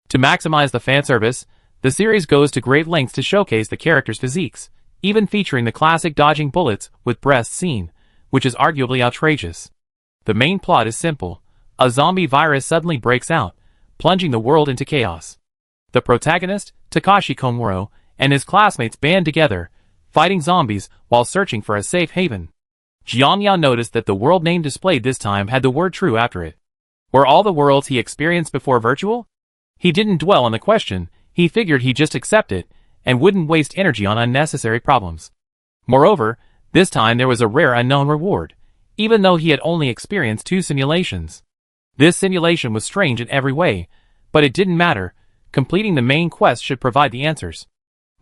To maximize the fanservice, the series goes to great lengths to showcase the characters' physiques, even featuring the classic dodging bullets with breasts scene, which is arguably outrageous. The main plot is simple. A zombie virus suddenly breaks out, plunging the world into chaos. The protagonist, Takashi Komuro, and his classmates band together, fighting zombies while searching for a safe haven. Jiang Yao noticed that the world name displayed this time had the word true after it. Were all the worlds he experienced before virtual? He didn't dwell on the question, he figured he'd just accept it, and wouldn't waste energy on unnecessary problems. Moreover, this time there was a rare unknown reward, even though he had only experienced 2 simulations. This simulation was strange in every way, but it didn't matter. Completing the main quest should provide the answers.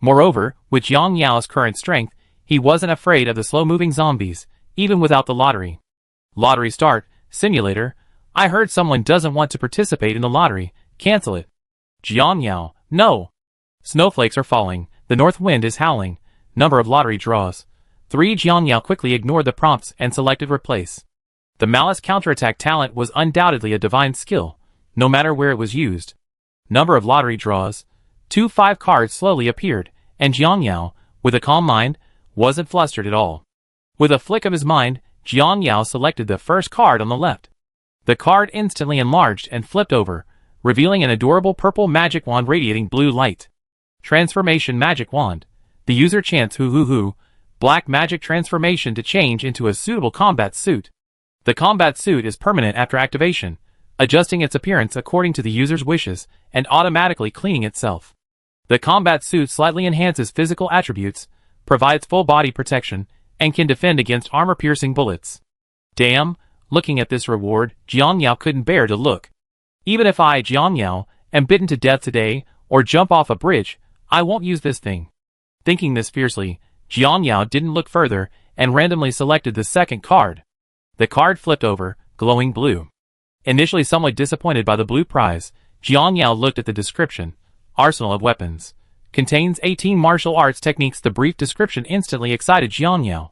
Moreover, with Jiang Yao's current strength, he wasn't afraid of the slow-moving zombies, even without the lottery. Lottery start, simulator. I heard someone doesn't want to participate in the lottery. Cancel it. Jiang Yao, no. Snowflakes are falling. The north wind is howling. Number of lottery draws: 3. Jiang Yao quickly ignored the prompts and selected replace. The malice counterattack talent was undoubtedly a divine skill, no matter where it was used. Number of lottery draws: 2. 5 cards slowly appeared, and Jiang Yao, with a calm mind, wasn't flustered at all. With a flick of his mind, Jiang Yao selected the first card on the left. The card instantly enlarged and flipped over, revealing an adorable purple magic wand radiating blue light. Transformation magic wand. The user chants hoo hoo hoo, black magic transformation to change into a suitable combat suit. The combat suit is permanent after activation, adjusting its appearance according to the user's wishes and automatically cleaning itself. The combat suit slightly enhances physical attributes, provides full body protection, and can defend against armor-piercing bullets. Damn, looking at this reward, Jiang Yao couldn't bear to look. Even if I, Jiang Yao, am bitten to death today, or jump off a bridge, I won't use this thing. Thinking this fiercely, Jiang Yao didn't look further and randomly selected the second card. The card flipped over, glowing blue. Initially somewhat disappointed by the blue prize, Jiang Yao looked at the description. Arsenal of weapons. Contains 18 martial arts techniques. The brief description instantly excited Jiang Yao.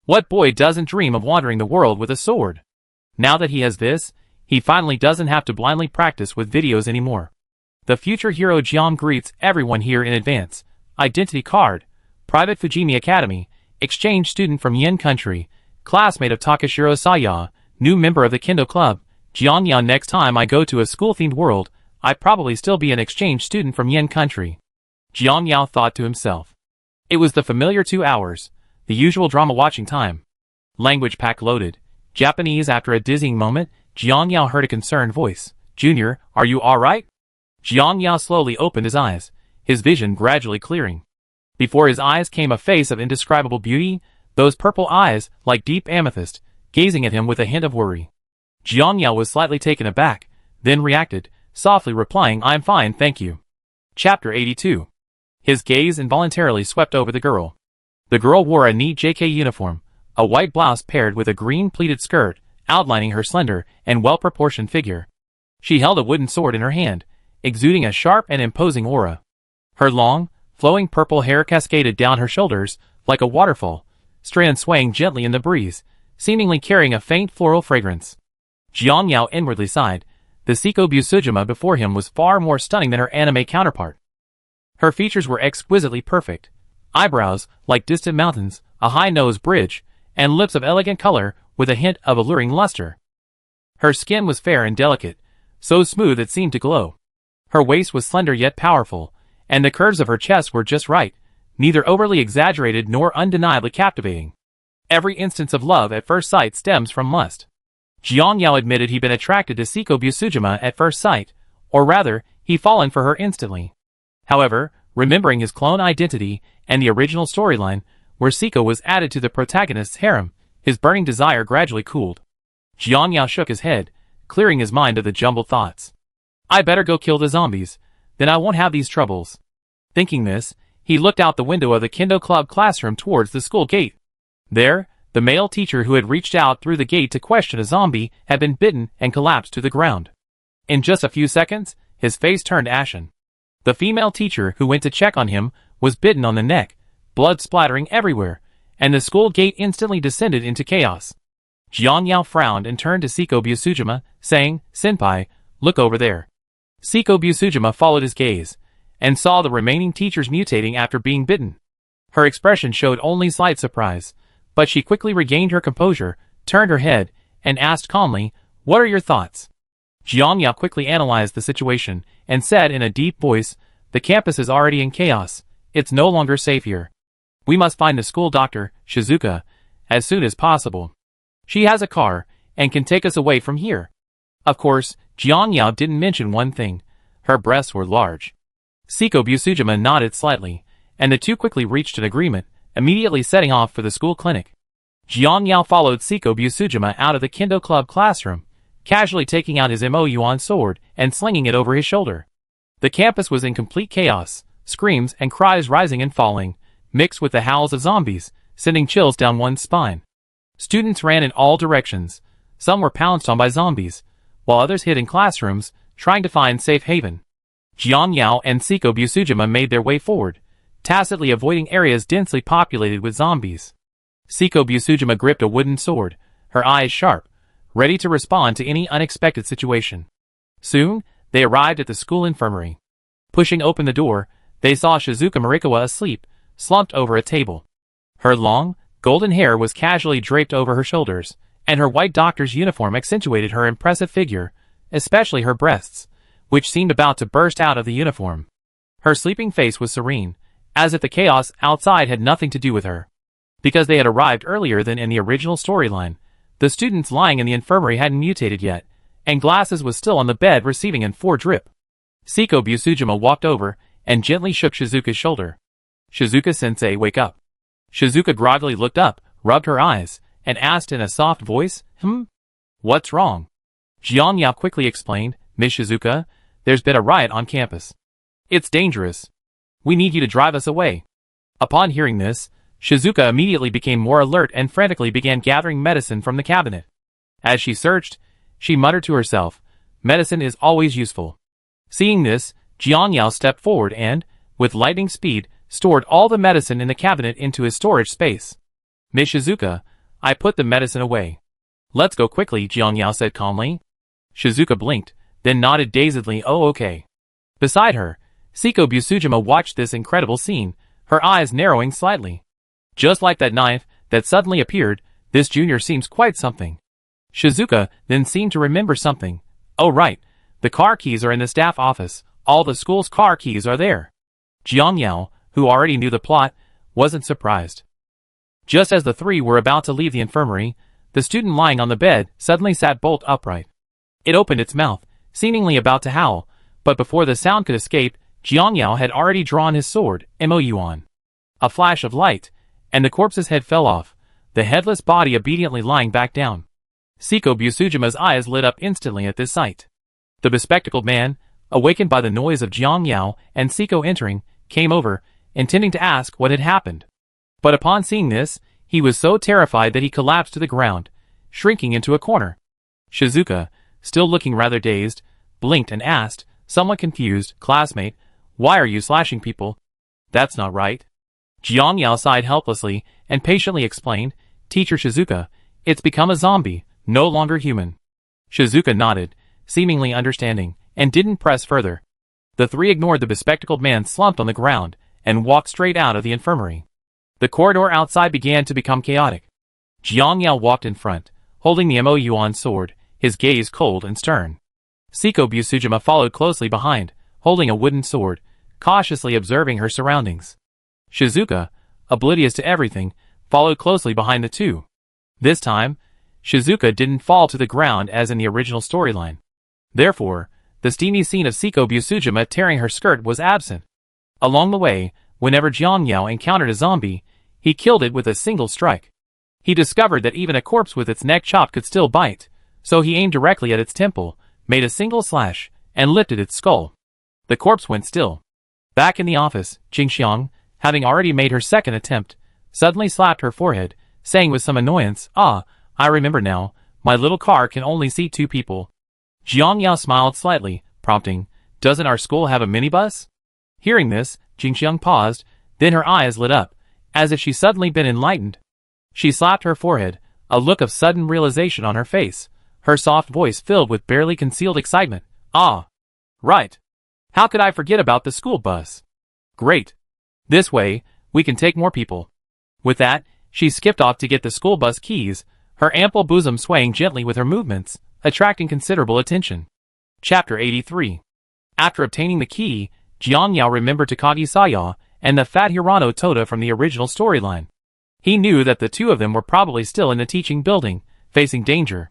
What boy doesn't dream of wandering the world with a sword? Now that he has this, he finally doesn't have to blindly practice with videos anymore. The future hero Jiang greets everyone here in advance. Identity card. Private Fujimi Academy. Exchange student from Yen country. Classmate of Takashiro Saya. New member of the Kendo Club. Jiang Yao, next time I go to a school-themed world, I'd probably still be an exchange student from Yen country. Jiang Yao thought to himself. It was the familiar 2 hours, the usual drama watching time. Language pack loaded. Japanese. After a dizzying moment, Jiang Yao heard a concerned voice. Junior, are you alright? Jiang Yao slowly opened his eyes, his vision gradually clearing. Before his eyes came a face of indescribable beauty, those purple eyes, like deep amethyst, gazing at him with a hint of worry. Jiang Yao was slightly taken aback, then reacted, softly replying, I'm fine, thank you. Chapter 82. His gaze involuntarily swept over the girl. The girl wore a neat JK uniform, a white blouse paired with a green pleated skirt, outlining her slender and well-proportioned figure. She held a wooden sword in her hand, exuding a sharp and imposing aura. Her long, flowing purple hair cascaded down her shoulders like a waterfall, strands swaying gently in the breeze, seemingly carrying a faint floral fragrance. Jiang Yao inwardly sighed. The Seiko Busujima before him was far more stunning than her anime counterpart. Her features were exquisitely perfect. Eyebrows, like distant mountains, a high nose bridge, and lips of elegant color with a hint of alluring luster. Her skin was fair and delicate, so smooth it seemed to glow. Her waist was slender yet powerful, and the curves of her chest were just right, neither overly exaggerated nor undeniably captivating. Every instance of love at first sight stems from lust. Jiang Yao admitted he'd been attracted to Siko Busujima at first sight, or rather, he'd fallen for her instantly. However, remembering his clone identity and the original storyline, where Siko was added to the protagonist's harem, his burning desire gradually cooled. Jiang Yao shook his head, clearing his mind of the jumbled thoughts. I better go kill the zombies, then I won't have these troubles. Thinking this, he looked out the window of the Kendo Club classroom towards the school gate. There, the male teacher who had reached out through the gate to question a zombie had been bitten and collapsed to the ground. In just a few seconds, his face turned ashen. The female teacher who went to check on him was bitten on the neck, blood splattering everywhere, and the school gate instantly descended into chaos. Jiang Yao frowned and turned to Siko Busujima, saying, Senpai, look over there. Siko Busujima followed his gaze, and saw the remaining teachers mutating after being bitten. Her expression showed only slight surprise, but she quickly regained her composure, turned her head, and asked calmly, What are your thoughts? Jiang Yao quickly analyzed the situation, and said in a deep voice, The campus is already in chaos, it's no longer safe here. We must find the school doctor, Shizuka, as soon as possible. She has a car, and can take us away from here. Of course, Jiang Yao didn't mention one thing. Her breasts were large. Siko Busujima nodded slightly, and the two quickly reached an agreement, immediately setting off for the school clinic. Jiang Yao followed Siko Busujima out of the Kendo Club classroom, casually taking out his Mo-Yuan sword and slinging it over his shoulder. The campus was in complete chaos, screams and cries rising and falling, mixed with the howls of zombies, sending chills down one's spine. Students ran in all directions. Some were pounced on by zombies, while others hid in classrooms, trying to find safe haven. Jiang Yao and Siko Busujima made their way forward, tacitly avoiding areas densely populated with zombies. Siko Busujima gripped a wooden sword, her eyes sharp, ready to respond to any unexpected situation. Soon, they arrived at the school infirmary. Pushing open the door, they saw Shizuka Marikawa asleep, slumped over a table. Her long, golden hair was casually draped over her shoulders, and her white doctor's uniform accentuated her impressive figure, especially her breasts, which seemed about to burst out of the uniform. Her sleeping face was serene, as if the chaos outside had nothing to do with her. Because they had arrived earlier than in the original storyline, the students lying in the infirmary hadn't mutated yet, and Glasses was still on the bed receiving an 4 drip. Siko Busujima walked over and gently shook Shizuka's shoulder. Shizuka-sensei, wake up. Shizuka groggily looked up, rubbed her eyes, and asked in a soft voice, What's wrong? Jiang Yao quickly explained, Miss Shizuka, there's been a riot on campus. It's dangerous. We need you to drive us away. Upon hearing this, Shizuka immediately became more alert and frantically began gathering medicine from the cabinet. As she searched, she muttered to herself, medicine is always useful. Seeing this, Jiang Yao stepped forward and, with lightning speed, stored all the medicine in the cabinet into his storage space. Miss Shizuka, I put the medicine away. Let's go quickly, Jiang Yao said calmly. Shizuka blinked, then nodded dazedly, oh okay. Beside her, Siko Busujima watched this incredible scene, her eyes narrowing slightly. Just like that knife that suddenly appeared, this junior seems quite something. Shizuka then seemed to remember something. Oh right, the car keys are in the staff office, all the school's car keys are there. Jiang Yao, who already knew the plot, wasn't surprised. Just as the three were about to leave the infirmary, the student lying on the bed suddenly sat bolt upright. It opened its mouth, seemingly about to howl, but before the sound could escape, Jiang Yao had already drawn his sword, Mo-Yuan. A flash of light, and the corpse's head fell off, the headless body obediently lying back down. Siko Busujima's eyes lit up instantly at this sight. The bespectacled man, awakened by the noise of Jiang Yao and Siko entering, came over, intending to ask what had happened. But upon seeing this, he was so terrified that he collapsed to the ground, shrinking into a corner. Shizuka, still looking rather dazed, blinked and asked, somewhat confused, classmate, why are you slashing people? That's not right. Jiang Yao sighed helplessly and patiently explained, Teacher Shizuka, it's become a zombie, no longer human. Shizuka nodded, seemingly understanding, and didn't press further. The three ignored the bespectacled man slumped on the ground and walked straight out of the infirmary. The corridor outside began to become chaotic. Jiang Yao walked in front, holding the Mo-Yuan sword, his gaze cold and stern. Siko Busujima followed closely behind, holding a wooden sword, cautiously observing her surroundings. Shizuka, oblivious to everything, followed closely behind the two. This time, Shizuka didn't fall to the ground as in the original storyline. Therefore, the steamy scene of Seiko Busujima tearing her skirt was absent. Along the way, whenever Jiang Yao encountered a zombie, he killed it with a single strike. He discovered that even a corpse with its neck chopped could still bite, so he aimed directly at its temple, made a single slash, and lifted its skull. The corpse went still. Back in the office, Jingxiang, having already made her second attempt, suddenly slapped her forehead, saying with some annoyance, "Ah, I remember now, my little car can only seat 2 people." Jiang Yao smiled slightly, prompting, "Doesn't our school have a minibus?" Hearing this, Jingxiang paused, then her eyes lit up, as if she'd suddenly been enlightened. She slapped her forehead, a look of sudden realization on her face, her soft voice filled with barely concealed excitement. "Ah, right. How could I forget about the school bus? Great. This way, we can take more people." With that, she skipped off to get the school bus keys, her ample bosom swaying gently with her movements, attracting considerable attention. Chapter 83. After obtaining the key, Jiang Yao remembered Takagi Saya and the fat Hirano Toda from the original storyline. He knew that the two of them were probably still in the teaching building, facing danger.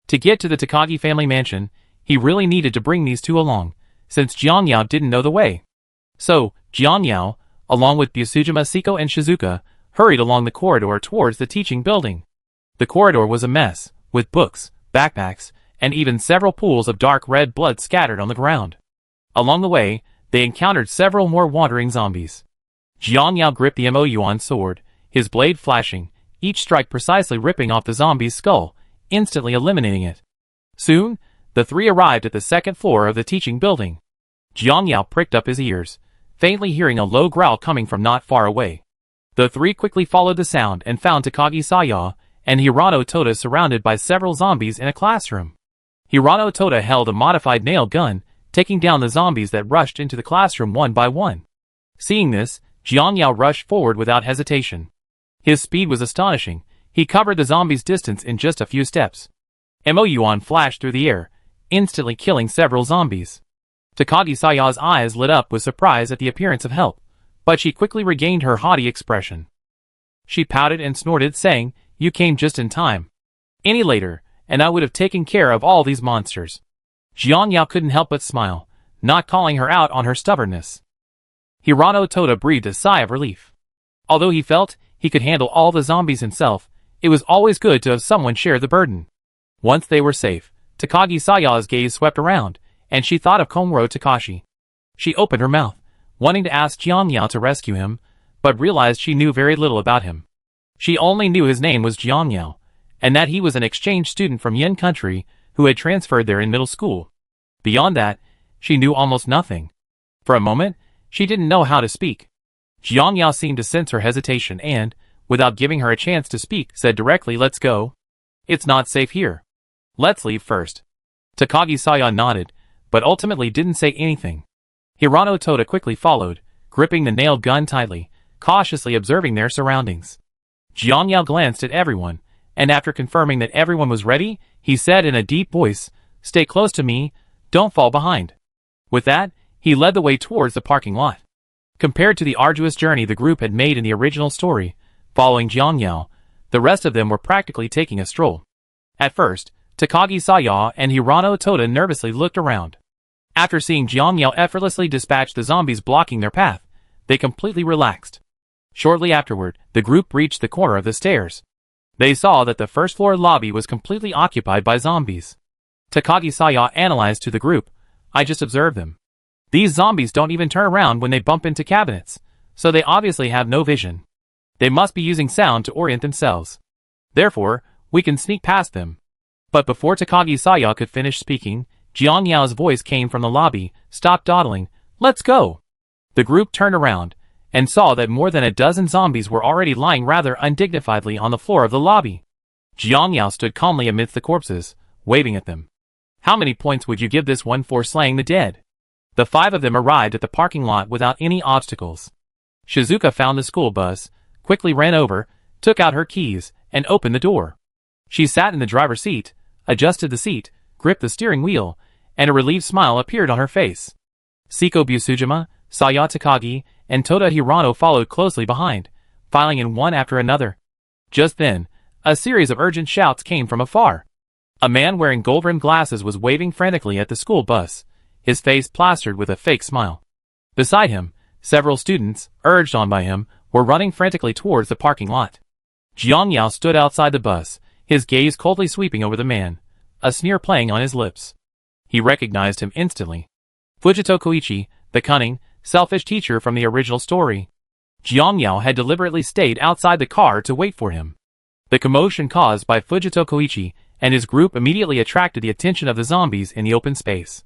To get to the Takagi family mansion, he really needed to bring these two along, since Jiang Yao didn't know the way. So, Jiang Yao, along with Busujima, Seiko, and Shizuka, hurried along the corridor towards the teaching building. The corridor was a mess, with books, backpacks, and even several pools of dark red blood scattered on the ground. Along the way, they encountered several more wandering zombies. Jiang Yao gripped the EP1 sword, his blade flashing, each strike precisely ripping off the zombie's skull, instantly eliminating it. Soon, the three arrived at the second floor of the teaching building. Jiang Yao pricked up his ears, faintly hearing a low growl coming from not far away. The three quickly followed the sound and found Takagi Saya and Hirano Toda surrounded by several zombies in a classroom. Hirano Toda held a modified nail gun, taking down the zombies that rushed into the classroom one by one. Seeing this, Jiang Yao rushed forward without hesitation. His speed was astonishing. He covered the zombies' distance in just a few steps. EP1 flashed through the air, instantly killing several zombies. Takagi Saya's eyes lit up with surprise at the appearance of help, but she quickly regained her haughty expression. She pouted and snorted, saying, "You came just in time. Any later, and I would have taken care of all these monsters." Jiang Yao couldn't help but smile, not calling her out on her stubbornness. Hirano Toda breathed a sigh of relief. Although he felt he could handle all the zombies himself, it was always good to have someone share the burden. Once they were safe, Takagi Saya's gaze swept around, and she thought of Komuro Takashi. She opened her mouth, wanting to ask Jiang Yao to rescue him, but realized she knew very little about him. She only knew his name was Jiang Yao, and that he was an exchange student from Yin country who had transferred there in middle school. Beyond that, she knew almost nothing. For a moment, she didn't know how to speak. Jiang Yao seemed to sense her hesitation and, without giving her a chance to speak, said directly, "Let's go. It's not safe here. Let's leave first." Takagi Saya nodded, but ultimately didn't say anything. Hirano Toda quickly followed, gripping the nailed gun tightly, cautiously observing their surroundings. Jiang Yao glanced at everyone, and after confirming that everyone was ready, he said in a deep voice, "Stay close to me, don't fall behind." With that, he led the way towards the parking lot. Compared to the arduous journey the group had made in the original story, following Jiang Yao, the rest of them were practically taking a stroll. At first, Takagi Saya and Hirano Toda nervously looked around. After seeing Jiang Yao effortlessly dispatch the zombies blocking their path, they completely relaxed. Shortly afterward, the group reached the corner of the stairs. They saw that the first floor lobby was completely occupied by zombies. Takagi Saya analyzed to the group, "I just observed them. These zombies don't even turn around when they bump into cabinets, so they obviously have no vision. They must be using sound to orient themselves. Therefore, we can sneak past them." But before Takagi Saya could finish speaking, Jiang Yao's voice came from the lobby, "Stop dawdling, let's go." The group turned around, and saw that more than a dozen zombies were already lying rather undignifiedly on the floor of the lobby. Jiang Yao stood calmly amidst the corpses, waving at them. "How many points would you give this one for slaying the dead?" The 5 of them arrived at the parking lot without any obstacles. Shizuka found the school bus, quickly ran over, took out her keys, and opened the door. She sat in the driver's seat, adjusted the seat, gripped the steering wheel, and a relieved smile appeared on her face. Seiko Busujima, Saya Takagi, and Toda Hirano followed closely behind, filing in one after another. Just then, a series of urgent shouts came from afar. A man wearing gold-rimmed glasses was waving frantically at the school bus, his face plastered with a fake smile. Beside him, several students, urged on by him, were running frantically towards the parking lot. Jiang Yao stood outside the bus, his gaze coldly sweeping over the man, a sneer playing on his lips. He recognized him instantly. Fujito Koichi, the cunning, selfish teacher from the original story. Jiang Yao had deliberately stayed outside the car to wait for him. The commotion caused by Fujito Koichi and his group immediately attracted the attention of the zombies in the open space.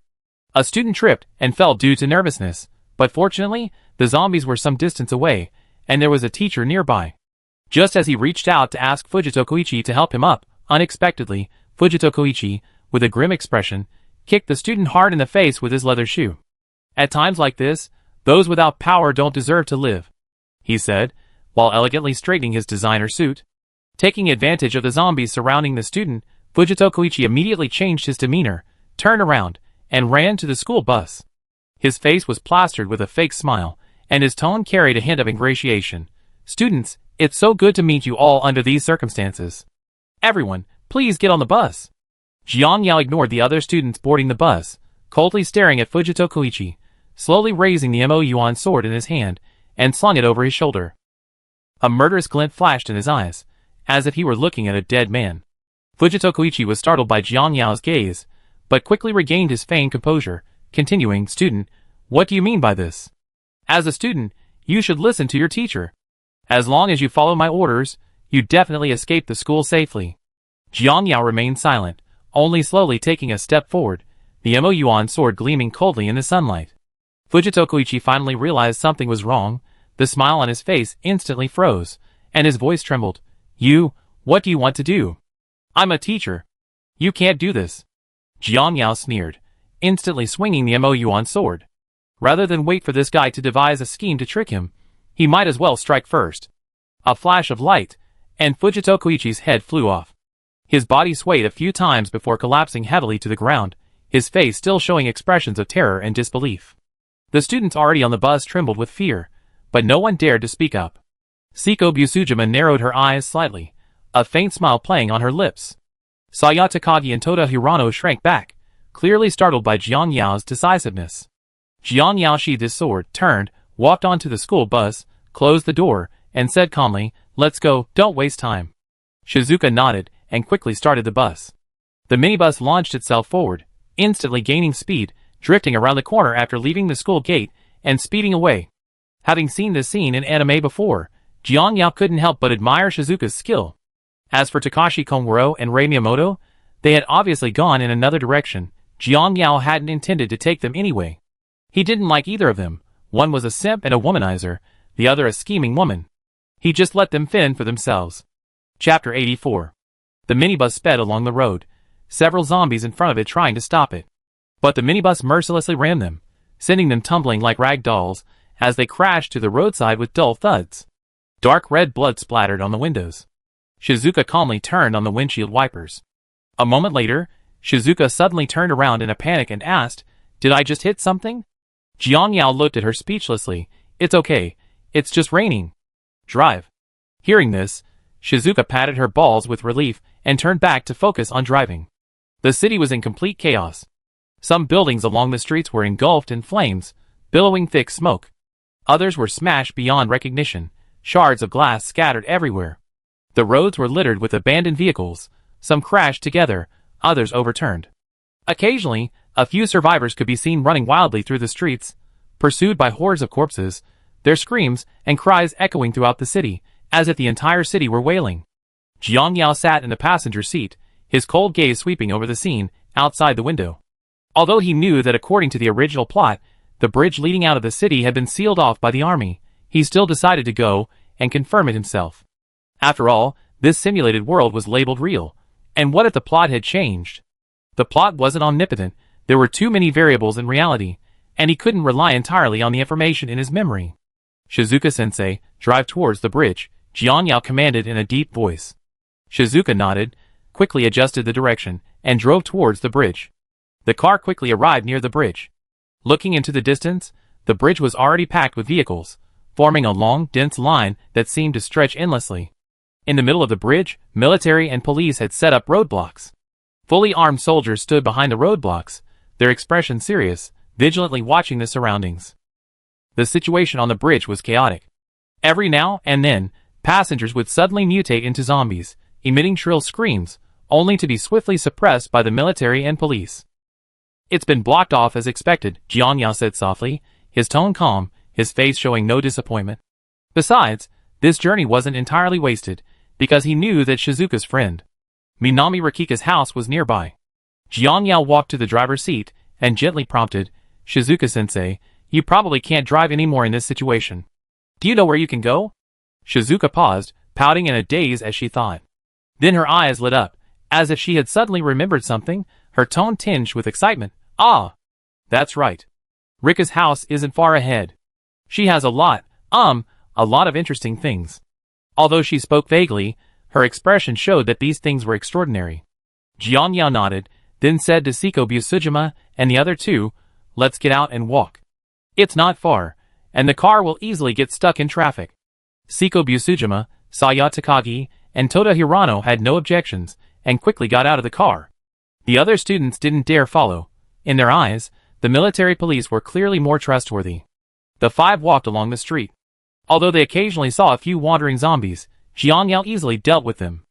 A student tripped and fell due to nervousness, but fortunately, the zombies were some distance away, and there was a teacher nearby. Just as he reached out to ask Fujito Koichi to help him up, unexpectedly, Fujito Koichi, with a grim expression, kicked the student hard in the face with his leather shoe. At times like this, those without power don't deserve to live, he said, while elegantly straightening his designer suit. Taking advantage of the zombies surrounding the student, Fujito Koichi immediately changed his demeanor, turned around, and ran to the school bus. His face was plastered with a fake smile, and his tone carried a hint of ingratiation. "Students, it's so good to meet you all under these circumstances. Everyone, please get on the bus." Jiang Yao ignored the other students boarding the bus, coldly staring at Fujito Koichi, slowly raising the EP1 sword in his hand, and slung it over his shoulder. A murderous glint flashed in his eyes, as if he were looking at a dead man. Fujito Koichi was startled by Jiang Yao's gaze, but quickly regained his feigned composure, continuing, "Student, what do you mean by this? As a student, you should listen to your teacher. As long as you follow my orders, you definitely escape the school safely." Jiang Yao remained silent, only slowly taking a step forward, the EP1 sword gleaming coldly in the sunlight. Fujito Koichi finally realized something was wrong. The smile on his face instantly froze, and his voice trembled. What do you want to do? I'm a teacher. You can't do this." Jiang Yao sneered, instantly swinging the EP1 sword. Rather than wait for this guy to devise a scheme to trick him, he might as well strike first. A flash of light, and Fujito Koichi's head flew off. His body swayed a few times before collapsing heavily to the ground, his face still showing expressions of terror and disbelief. The students already on the bus trembled with fear, but no one dared to speak up. Siko Busujima narrowed her eyes slightly, a faint smile playing on her lips. Saya Takagi and Toda Hirano shrank back, clearly startled by Jiang Yao's decisiveness. Jiang Yao sheathed his sword, turned, walked onto the school bus, closed the door, and said calmly, "Let's go, don't waste time." Shizuka nodded, and quickly started the bus. The minibus launched itself forward, instantly gaining speed, drifting around the corner after leaving the school gate, and speeding away. Having seen this scene in anime before, Jiang Yao couldn't help but admire Shizuka's skill. As for Takashi Komuro and Rei Miyamoto, they had obviously gone in another direction. Jiang Yao hadn't intended to take them anyway. He didn't like either of them. One was a simp and a womanizer, the other a scheming woman. He just let them fend for themselves. Chapter 84. The minibus sped along the road, several zombies in front of it trying to stop it. But the minibus mercilessly rammed them, sending them tumbling like rag dolls, as they crashed to the roadside with dull thuds. Dark red blood splattered on the windows. Shizuka calmly turned on the windshield wipers. A moment later, Shizuka suddenly turned around in a panic and asked, "Did I just hit something?" Jiang Yao looked at her speechlessly. "It's okay. It's just raining. Drive." Hearing this, Shizuka patted her balls with relief and turned back to focus on driving. The city was in complete chaos. Some buildings along the streets were engulfed in flames, billowing thick smoke. Others were smashed beyond recognition, shards of glass scattered everywhere. The roads were littered with abandoned vehicles, some crashed together, others overturned. Occasionally, a few survivors could be seen running wildly through the streets, pursued by hordes of corpses, their screams and cries echoing throughout the city, as if the entire city were wailing. Jiang Yao sat in the passenger seat, his cold gaze sweeping over the scene outside the window. Although he knew that according to the original plot, the bridge leading out of the city had been sealed off by the army, he still decided to go and confirm it himself. After all, this simulated world was labeled real, and what if the plot had changed? The plot wasn't omnipotent, there were too many variables in reality, and he couldn't rely entirely on the information in his memory. "Shizuka-sensei, drive towards the bridge," Jiang Yao commanded in a deep voice. Shizuka nodded, quickly adjusted the direction, and drove towards the bridge. The car quickly arrived near the bridge. Looking into the distance, the bridge was already packed with vehicles, forming a long, dense line that seemed to stretch endlessly. In the middle of the bridge, military and police had set up roadblocks. Fully armed soldiers stood behind the roadblocks, their expression serious, vigilantly watching the surroundings. The situation on the bridge was chaotic. Every now and then, passengers would suddenly mutate into zombies, emitting shrill screams, only to be swiftly suppressed by the military and police. "It's been blocked off as expected," Jiang Yao said softly, his tone calm, his face showing no disappointment. Besides, this journey wasn't entirely wasted, because he knew that Shizuka's friend, Minami Rikika's house was nearby. Jiang Yao walked to the driver's seat and gently prompted, "Shizuka-sensei, you probably can't drive anymore in this situation. Do you know where you can go?" Shizuka paused, pouting in a daze as she thought. Then her eyes lit up, as if she had suddenly remembered something, her tone tinged with excitement. "Ah! That's right. Rika's house isn't far ahead. She has a lot of interesting things." Although she spoke vaguely, her expression showed that these things were extraordinary. Jiang Yao nodded, then said to Seiko Busujima and the other two, "Let's get out and walk. It's not far, and the car will easily get stuck in traffic." Seiko Busujima, Saya Takagi, and Toda Hirano had no objections, and quickly got out of the car. The other students didn't dare follow. In their eyes, the military police were clearly more trustworthy. The five walked along the street. Although they occasionally saw a few wandering zombies, Jiang Yao easily dealt with them.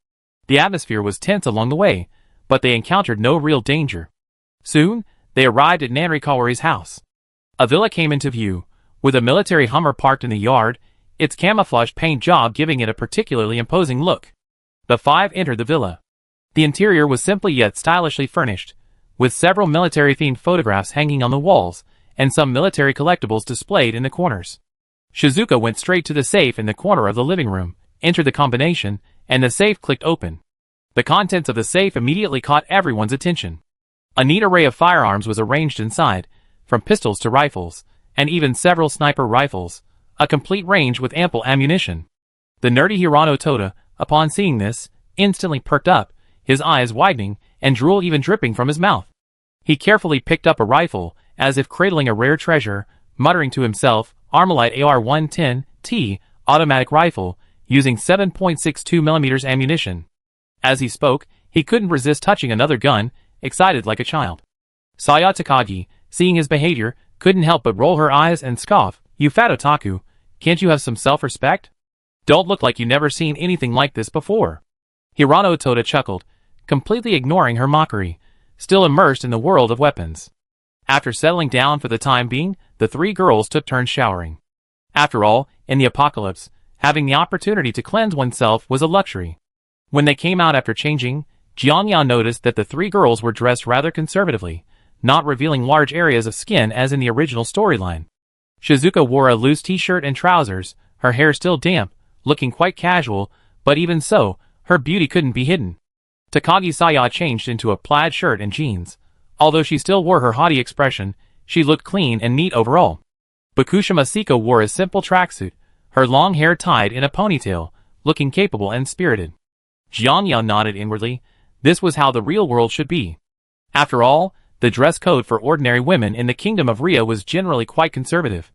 The atmosphere was tense along the way, but they encountered no real danger. Soon, they arrived at Nanri Kawari's house. A villa came into view, with a military Hummer parked in the yard, its camouflage paint job giving it a particularly imposing look. The five entered the villa. The interior was simply yet stylishly furnished, with several military-themed photographs hanging on the walls, and some military collectibles displayed in the corners. Shizuka went straight to the safe in the corner of the living room, entered the combination, and the safe clicked open. The contents of the safe immediately caught everyone's attention. A neat array of firearms was arranged inside, from pistols to rifles, and even several sniper rifles, a complete range with ample ammunition. The nerdy Hirano Toda, upon seeing this, instantly perked up, his eyes widening, and drool even dripping from his mouth. He carefully picked up a rifle, as if cradling a rare treasure, muttering to himself, "Armalite AR-110T, automatic rifle, using 7.62mm ammunition." As he spoke, he couldn't resist touching another gun, excited like a child. Saya Takagi, seeing his behavior, couldn't help but roll her eyes and scoff, "You fat otaku, can't you have some self-respect? Don't look like you've never seen anything like this before." Hirano Toda chuckled, completely ignoring her mockery, still immersed in the world of weapons. After settling down for the time being, the three girls took turns showering. After all, in the apocalypse, having the opportunity to cleanse oneself was a luxury. When they came out after changing, Jiang Yao noticed that the three girls were dressed rather conservatively, not revealing large areas of skin as in the original storyline. Shizuka wore a loose t-shirt and trousers, her hair still damp, looking quite casual, but even so, her beauty couldn't be hidden. Takagi Saya changed into a plaid shirt and jeans. Although she still wore her haughty expression, she looked clean and neat overall. Bakushima Seiko wore a simple tracksuit, her long hair tied in a ponytail, looking capable and spirited. Jiang Yao nodded inwardly. This was how the real world should be. After all, the dress code for ordinary women in the kingdom of Ria was generally quite conservative.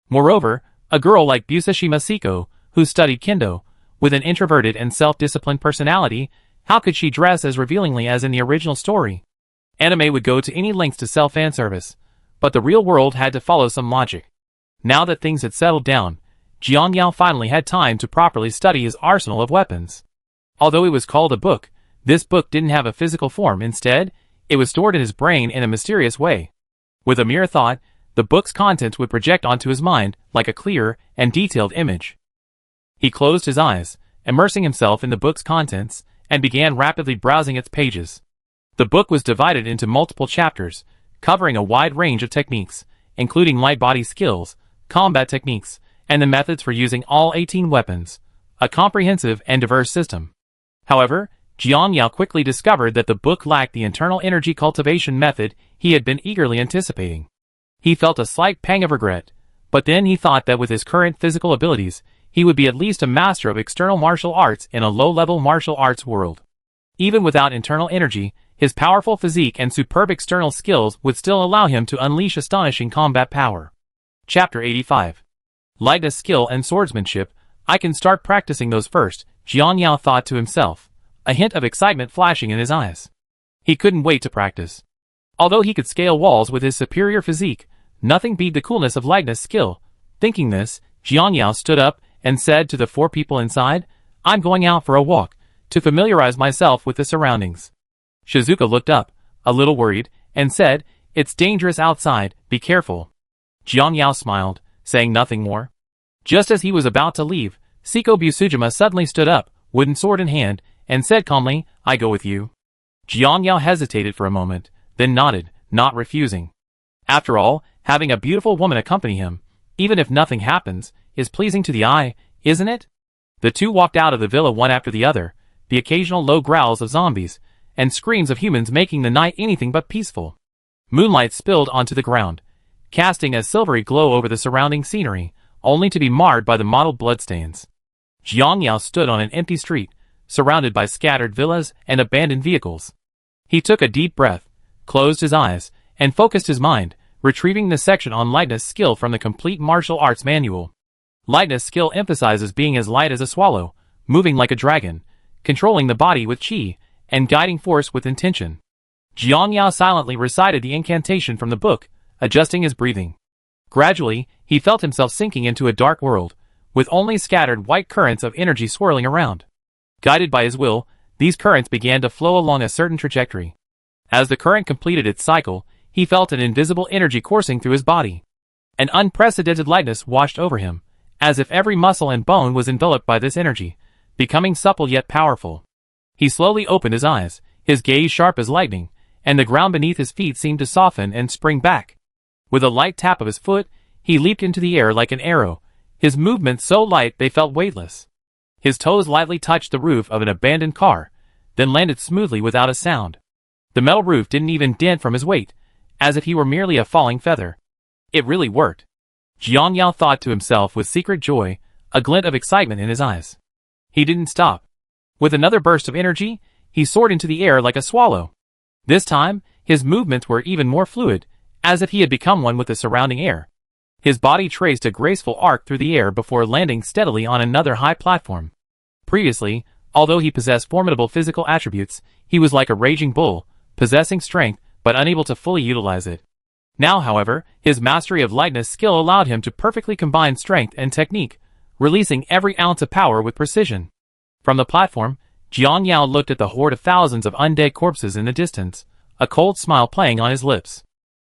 Moreover, a girl like Busashima Seiko, who studied kendo, with an introverted and self-disciplined personality, how could she dress as revealingly as in the original story? Anime would go to any lengths to sell fan service, but the real world had to follow some logic. Now that things had settled down, Jiang Yao finally had time to properly study his arsenal of weapons. Although it was called a book, this book didn't have a physical form. Instead, it was stored in his brain in a mysterious way. With a mere thought, the book's contents would project onto his mind like a clear and detailed image. He closed his eyes, immersing himself in the book's contents, and began rapidly browsing its pages. The book was divided into multiple chapters, covering a wide range of techniques, including light body skills, combat techniques, and the methods for using all 18 weapons, a comprehensive and diverse system. However, Jiang Yao quickly discovered that the book lacked the internal energy cultivation method he had been eagerly anticipating. He felt a slight pang of regret, but then he thought that with his current physical abilities, he would be at least a master of external martial arts in a low-level martial arts world. Even without internal energy, his powerful physique and superb external skills would still allow him to unleash astonishing combat power. Chapter 85. Lightness, skill, and swordsmanship. I can start practicing those first, Jiang Yao thought to himself, a hint of excitement flashing in his eyes. He couldn't wait to practice. Although he could scale walls with his superior physique, nothing beat the coolness of lightness skill. Thinking this, Jiang Yao stood up and said to the 4 people inside, I'm going out for a walk, to familiarize myself with the surroundings. Shizuka looked up, a little worried, and said, It's dangerous outside, be careful. Jiang Yao smiled, saying nothing more. Just as he was about to leave, Seiko Busujima suddenly stood up, wooden sword in hand, and said calmly, I go with you. Jiang Yao hesitated for a moment, then nodded, not refusing. After all, having a beautiful woman accompany him, even if nothing happens, is pleasing to the eye, isn't it? The two walked out of the villa one after the other, the occasional low growls of zombies, and screams of humans making the night anything but peaceful. Moonlight spilled onto the ground, casting a silvery glow over the surrounding scenery, only to be marred by the mottled bloodstains. Jiang Yao stood on an empty street, surrounded by scattered villas and abandoned vehicles. He took a deep breath, closed his eyes, and focused his mind, retrieving the section on lightness skill from the complete martial arts manual. Lightness skill emphasizes being as light as a swallow, moving like a dragon, controlling the body with chi, and guiding force with intention. Jiang Yao silently recited the incantation from the book, adjusting his breathing. Gradually, he felt himself sinking into a dark world, with only scattered white currents of energy swirling around. Guided by his will, these currents began to flow along a certain trajectory. As the current completed its cycle, he felt an invisible energy coursing through his body. An unprecedented lightness washed over him, as if every muscle and bone was enveloped by this energy, becoming supple yet powerful. He slowly opened his eyes, his gaze sharp as lightning, and the ground beneath his feet seemed to soften and spring back. With a light tap of his foot, he leaped into the air like an arrow, his movements so light they felt weightless. His toes lightly touched the roof of an abandoned car, then landed smoothly without a sound. The metal roof didn't even dent from his weight, as if he were merely a falling feather. It really worked. Jiang Yao thought to himself with secret joy, a glint of excitement in his eyes. He didn't stop. With another burst of energy, he soared into the air like a swallow. This time, his movements were even more fluid, as if he had become one with the surrounding air. His body traced a graceful arc through the air before landing steadily on another high platform. Previously, although he possessed formidable physical attributes, he was like a raging bull, possessing strength but unable to fully utilize it. Now, however, his mastery of lightness skill allowed him to perfectly combine strength and technique, releasing every ounce of power with precision. From the platform, Jiang Yao looked at the horde of thousands of undead corpses in the distance, a cold smile playing on his lips.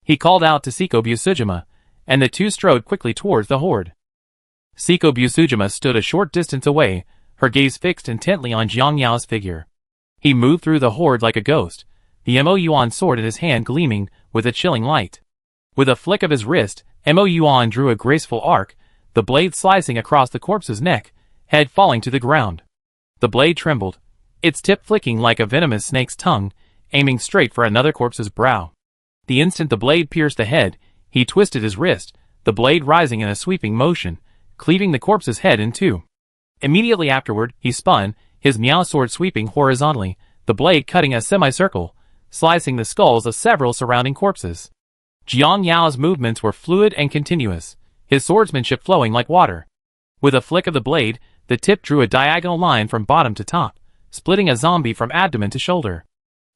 He called out to Seiko Busujima, and the two strode quickly towards the horde. Seiko Busujima stood a short distance away, her gaze fixed intently on Jiang Yao's figure. He moved through the horde like a ghost, the Mo Yuan sword in his hand gleaming with a chilling light. With a flick of his wrist, Mo Yuan drew a graceful arc, the blade slicing across the corpse's neck, head falling to the ground. The blade trembled, its tip flicking like a venomous snake's tongue, aiming straight for another corpse's brow. The instant the blade pierced the head, he twisted his wrist, the blade rising in a sweeping motion, cleaving the corpse's head in two. Immediately afterward, he spun, his Miao sword sweeping horizontally, the blade cutting a semicircle, slicing the skulls of several surrounding corpses. Jiang Yao's movements were fluid and continuous, his swordsmanship flowing like water. With a flick of the blade, the tip drew a diagonal line from bottom to top, splitting a zombie from abdomen to shoulder.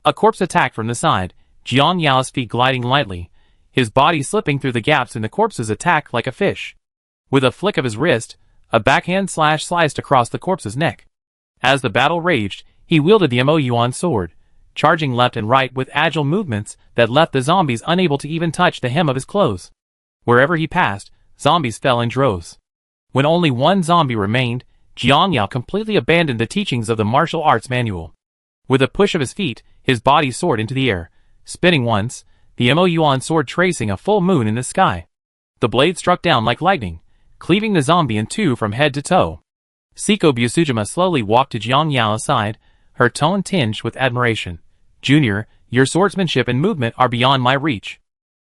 A corpse attacked from the side, Jiang Yao's feet gliding lightly, his body slipping through the gaps in the corpse's attack like a fish. With a flick of his wrist, a backhand slash sliced across the corpse's neck. As the battle raged, he wielded the Mo Yuan sword, charging left and right with agile movements that left the zombies unable to even touch the hem of his clothes. Wherever he passed, zombies fell in droves. When only one zombie remained, Jiang Yao completely abandoned the teachings of the martial arts manual. With a push of his feet, his body soared into the air, spinning once, the Mo Yuan sword tracing a full moon in the sky. The blade struck down like lightning, cleaving the zombie in two from head to toe. Seiko Busujima slowly walked to Jiang Yao's side, her tone tinged with admiration. Junior, your swordsmanship and movement are beyond my reach.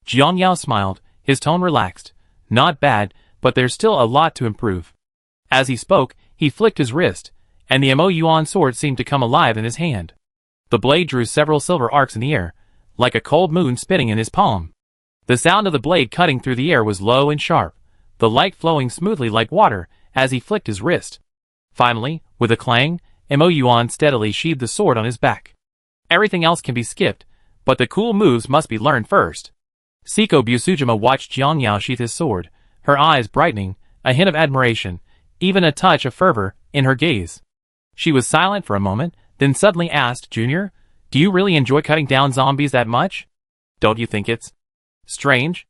Jiang Yao smiled, his tone relaxed. Not bad, but there's still a lot to improve. As he spoke, he flicked his wrist, and the Mo Yuan sword seemed to come alive in his hand. The blade drew several silver arcs in the air, like a cold moon spinning in his palm. The sound of the blade cutting through the air was low and sharp, the light flowing smoothly like water as he flicked his wrist. Finally, with a clang, Mo Yuan steadily sheathed the sword on his back. Everything else can be skipped, but the cool moves must be learned first. Seiko Busujima watched Jiang Yao sheath his sword, her eyes brightening, a hint of admiration, even a touch of fervor, in her gaze. She was silent for a moment, then suddenly asked, Junior, do you really enjoy cutting down zombies that much? Don't you think it's strange?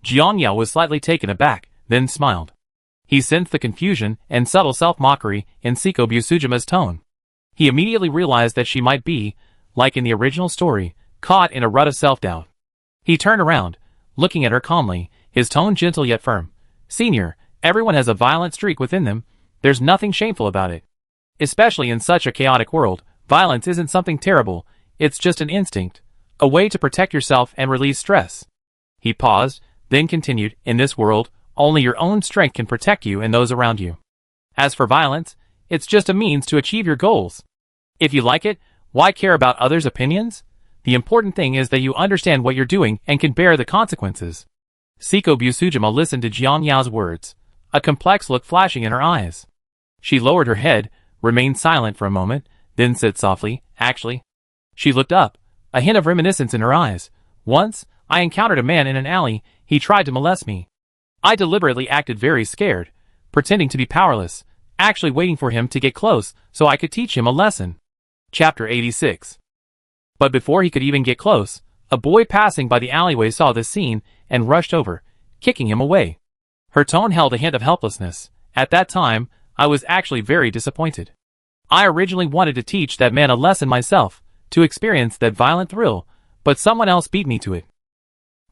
Jiang Yao was slightly taken aback, then smiled. He sensed the confusion and subtle self-mockery in Seiko Busujima's tone. He immediately realized that she might be, like in the original story, caught in a rut of self-doubt. He turned around, looking at her calmly, his tone gentle yet firm. Senior, everyone has a violent streak within them. There's nothing shameful about it. Especially in such a chaotic world, violence isn't something terrible, it's just an instinct, a way to protect yourself and release stress. He paused, then continued, in this world, only your own strength can protect you and those around you. As for violence, it's just a means to achieve your goals. If you like it, why care about others' opinions? The important thing is that you understand what you're doing and can bear the consequences. Seiko Busujima listened to Jiang Yao's words, a complex look flashing in her eyes. She lowered her head, remained silent for a moment, then said softly, actually. She looked up, a hint of reminiscence in her eyes. Once, I encountered a man in an alley. He tried to molest me. I deliberately acted very scared, pretending to be powerless, actually waiting for him to get close so I could teach him a lesson. Chapter 86. But before he could even get close, a boy passing by the alleyway saw this scene and rushed over, kicking him away. Her tone held a hint of helplessness. At that time, I was actually very disappointed. I originally wanted to teach that man a lesson myself, to experience that violent thrill, but someone else beat me to it.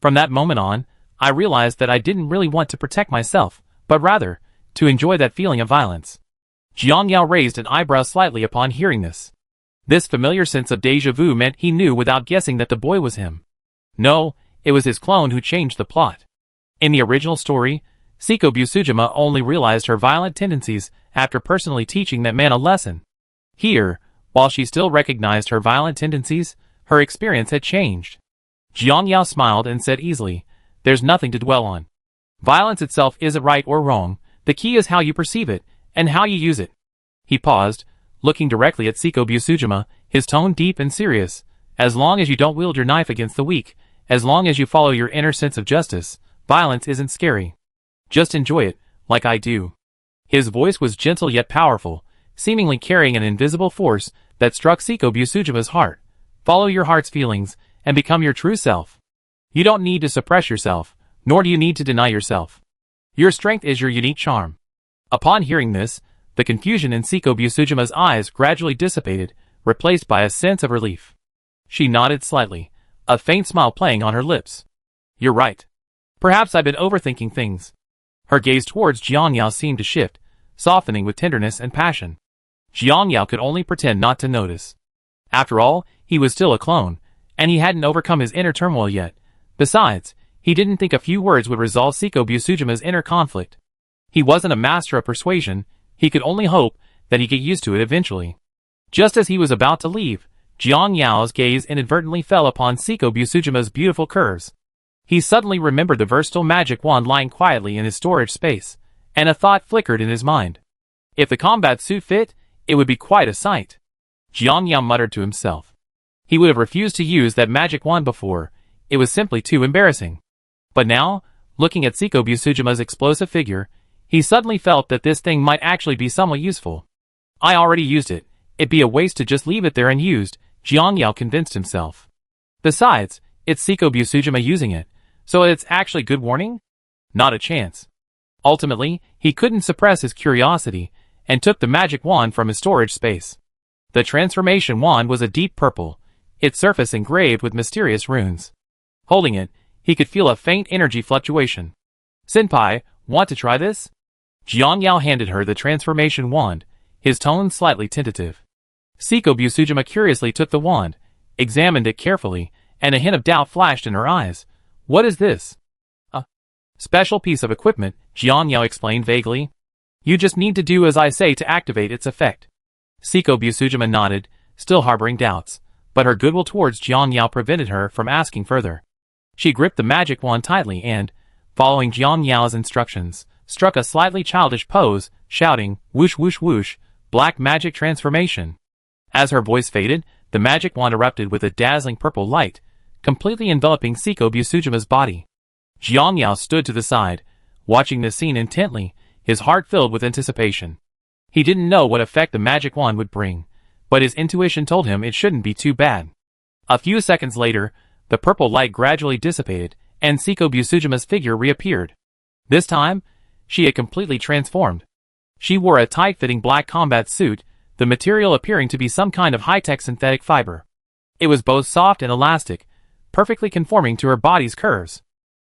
From that moment on, I realized that I didn't really want to protect myself, but rather, to enjoy that feeling of violence. Jiang Yao raised an eyebrow slightly upon hearing this. This familiar sense of déjà vu meant he knew without guessing that the boy was him. No, it was his clone who changed the plot. In the original story, Seiko Busujima only realized her violent tendencies after personally teaching that man a lesson. Here, while she still recognized her violent tendencies, her experience had changed. Jiang Yao smiled and said easily, there's nothing to dwell on. Violence itself isn't right or wrong, the key is how you perceive it, and how you use it. He paused, looking directly at Seiko Busujima, his tone deep and serious. As long as you don't wield your knife against the weak, as long as you follow your inner sense of justice, violence isn't scary. Just enjoy it, like I do. His voice was gentle yet powerful, seemingly carrying an invisible force that struck Seiko Busujima's heart. Follow your heart's feelings, and become your true self. You don't need to suppress yourself, nor do you need to deny yourself. Your strength is your unique charm. Upon hearing this, the confusion in Seiko Busujima's eyes gradually dissipated, replaced by a sense of relief. She nodded slightly, a faint smile playing on her lips. You're right. Perhaps I've been overthinking things. Her gaze towards Jiang Yao seemed to shift, softening with tenderness and passion. Jiang Yao could only pretend not to notice. After all, he was still a clone, and he hadn't overcome his inner turmoil yet. Besides, he didn't think a few words would resolve Seiko Busujima's inner conflict. He wasn't a master of persuasion, he could only hope that he'd get used to it eventually. Just as he was about to leave, Jiang Yao's gaze inadvertently fell upon Seiko Busujima's beautiful curves. He suddenly remembered the versatile magic wand lying quietly in his storage space, and a thought flickered in his mind. If the combat suit fit, it would be quite a sight. Jiang Yao muttered to himself. He would have refused to use that magic wand before, it was simply too embarrassing. But now, looking at Seiko Busujima's explosive figure, he suddenly felt that this thing might actually be somewhat useful. I already used it, it'd be a waste to just leave it there unused, Jiang Yao convinced himself. Besides, it's Seiko Busujima using it, so it's actually good warning? Not a chance. Ultimately, he couldn't suppress his curiosity, and took the magic wand from his storage space. The transformation wand was a deep purple, its surface engraved with mysterious runes. Holding it, he could feel a faint energy fluctuation. Senpai, want to try this? Jiang Yao handed her the transformation wand, his tone slightly tentative. Seiko Busujima curiously took the wand, examined it carefully, and a hint of doubt flashed in her eyes. What is this? A special piece of equipment, Jiang Yao explained vaguely. You just need to do as I say to activate its effect. Seiko Busujima nodded, still harboring doubts, but her goodwill towards Jiang Yao prevented her from asking further. She gripped the magic wand tightly and, following Jiang Yao's instructions, struck a slightly childish pose, shouting, whoosh whoosh whoosh, Black magic transformation. As her voice faded, the magic wand erupted with a dazzling purple light, completely enveloping Seiko Busujima's body. Jiang Yao stood to the side, watching this scene intently, his heart filled with anticipation. He didn't know what effect the magic wand would bring, but his intuition told him it shouldn't be too bad. A few seconds later, the purple light gradually dissipated, and Seiko Busujima's figure reappeared. This time, she had completely transformed. She wore a tight-fitting black combat suit, the material appearing to be some kind of high-tech synthetic fiber. It was both soft and elastic, perfectly conforming to her body's curves.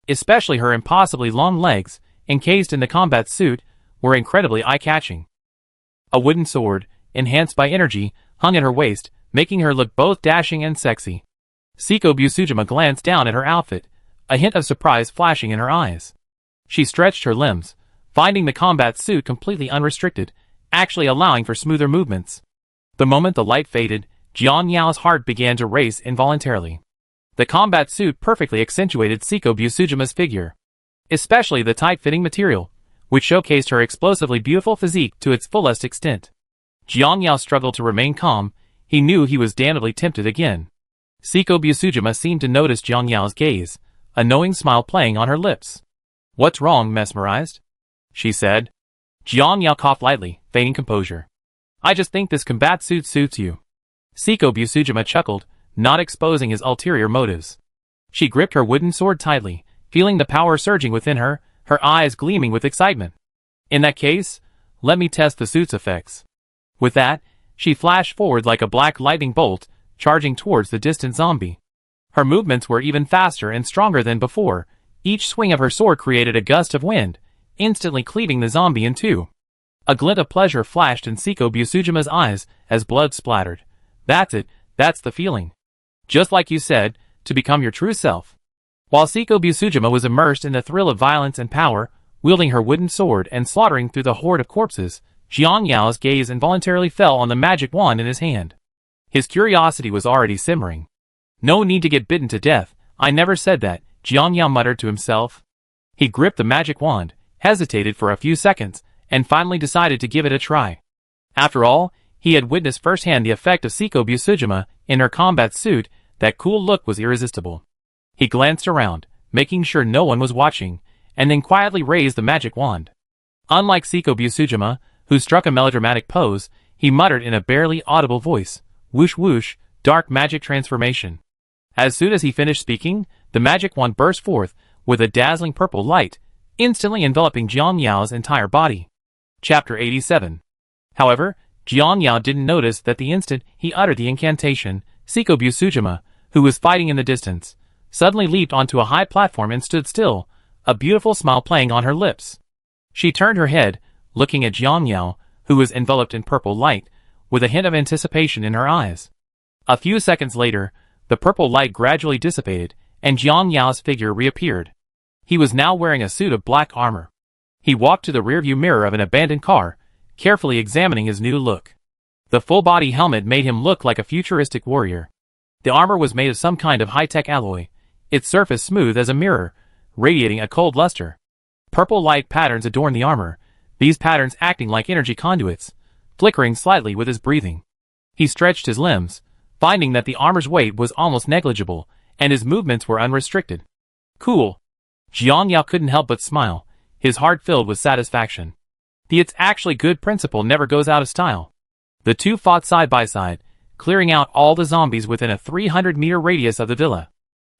Especially her impossibly long legs, encased in the combat suit, were incredibly eye-catching. A wooden sword, enhanced by energy, hung at her waist, making her look both dashing and sexy. Seiko Busujima glanced down at her outfit, a hint of surprise flashing in her eyes. She stretched her limbs, finding the combat suit completely unrestricted, actually allowing for smoother movements. The moment the light faded, Jiang Yao's heart began to race involuntarily. The combat suit perfectly accentuated Seiko Busujima's figure, especially the tight-fitting material, which showcased her explosively beautiful physique to its fullest extent. Jiang Yao struggled to remain calm. He knew he was damnably tempted again. Seiko Busujima seemed to notice Jiang Yao's gaze, a knowing smile playing on her lips. "What's wrong, mesmerized?" she said. Jiang Yao coughed lightly, feigning composure. "I just think this combat suit suits you." Seiko Busujima chuckled, not exposing his ulterior motives. She gripped her wooden sword tightly, feeling the power surging within her, her eyes gleaming with excitement. "In that case, let me test the suit's effects." With that, she flashed forward like a black lightning bolt, charging towards the distant zombie. Her movements were even faster and stronger than before. Each swing of her sword created a gust of wind, instantly cleaving the zombie in two. A glint of pleasure flashed in Seiko Busujima's eyes as blood splattered. "That's it, that's the feeling. Just like you said, to become your true self." While Seiko Busujima was immersed in the thrill of violence and power, wielding her wooden sword and slaughtering through the horde of corpses, Jiang Yao's gaze involuntarily fell on the magic wand in his hand. His curiosity was already simmering. "No need to get bitten to death, I never said that," Jiang Yao muttered to himself. He gripped the magic wand, hesitated for a few seconds, and finally decided to give it a try. After all, he had witnessed firsthand the effect of Seiko Busujima in her combat suit. That cool look was irresistible. He glanced around, making sure no one was watching, and then quietly raised the magic wand. Unlike Seiko Busujima, who struck a melodramatic pose, he muttered in a barely audible voice, "Whoosh whoosh, dark magic transformation." As soon as he finished speaking, the magic wand burst forth with a dazzling purple light, instantly enveloping Jiang Yao's entire body. Chapter 87. However, Jiang Yao didn't notice that the instant he uttered the incantation, Seiko Busujima, who was fighting in the distance, suddenly leaped onto a high platform and stood still, a beautiful smile playing on her lips. She turned her head, looking at Jiang Yao, who was enveloped in purple light, with a hint of anticipation in her eyes. A few seconds later, the purple light gradually dissipated, and Jiang Yao's figure reappeared. He was now wearing a suit of black armor. He walked to the rearview mirror of an abandoned car, carefully examining his new look. The full-body helmet made him look like a futuristic warrior. The armor was made of some kind of high-tech alloy, its surface smooth as a mirror, radiating a cold luster. Purple light patterns adorned the armor, these patterns acting like energy conduits, flickering slightly with his breathing. He stretched his limbs, finding that the armor's weight was almost negligible, and his movements were unrestricted. "Cool." Jiang Yao couldn't help but smile, his heart filled with satisfaction. The "it's actually good" principle never goes out of style. The two fought side by side, clearing out all the zombies within a 300-meter radius of the villa.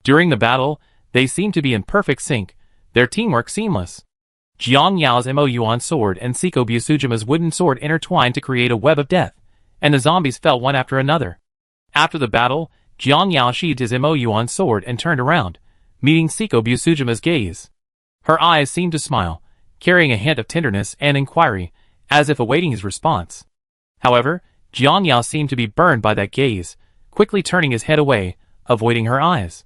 During the battle, they seemed to be in perfect sync, their teamwork seamless. Jiang Yao's Mo-Yuan sword and Seiko Busujima's wooden sword intertwined to create a web of death, and the zombies fell one after another. After the battle, Jiang Yao sheathed his Mo-Yuan sword and turned around, meeting Seiko Busujima's gaze. Her eyes seemed to smile, carrying a hint of tenderness and inquiry, as if awaiting his response. However, Jiang Yao seemed to be burned by that gaze, quickly turning his head away, avoiding her eyes.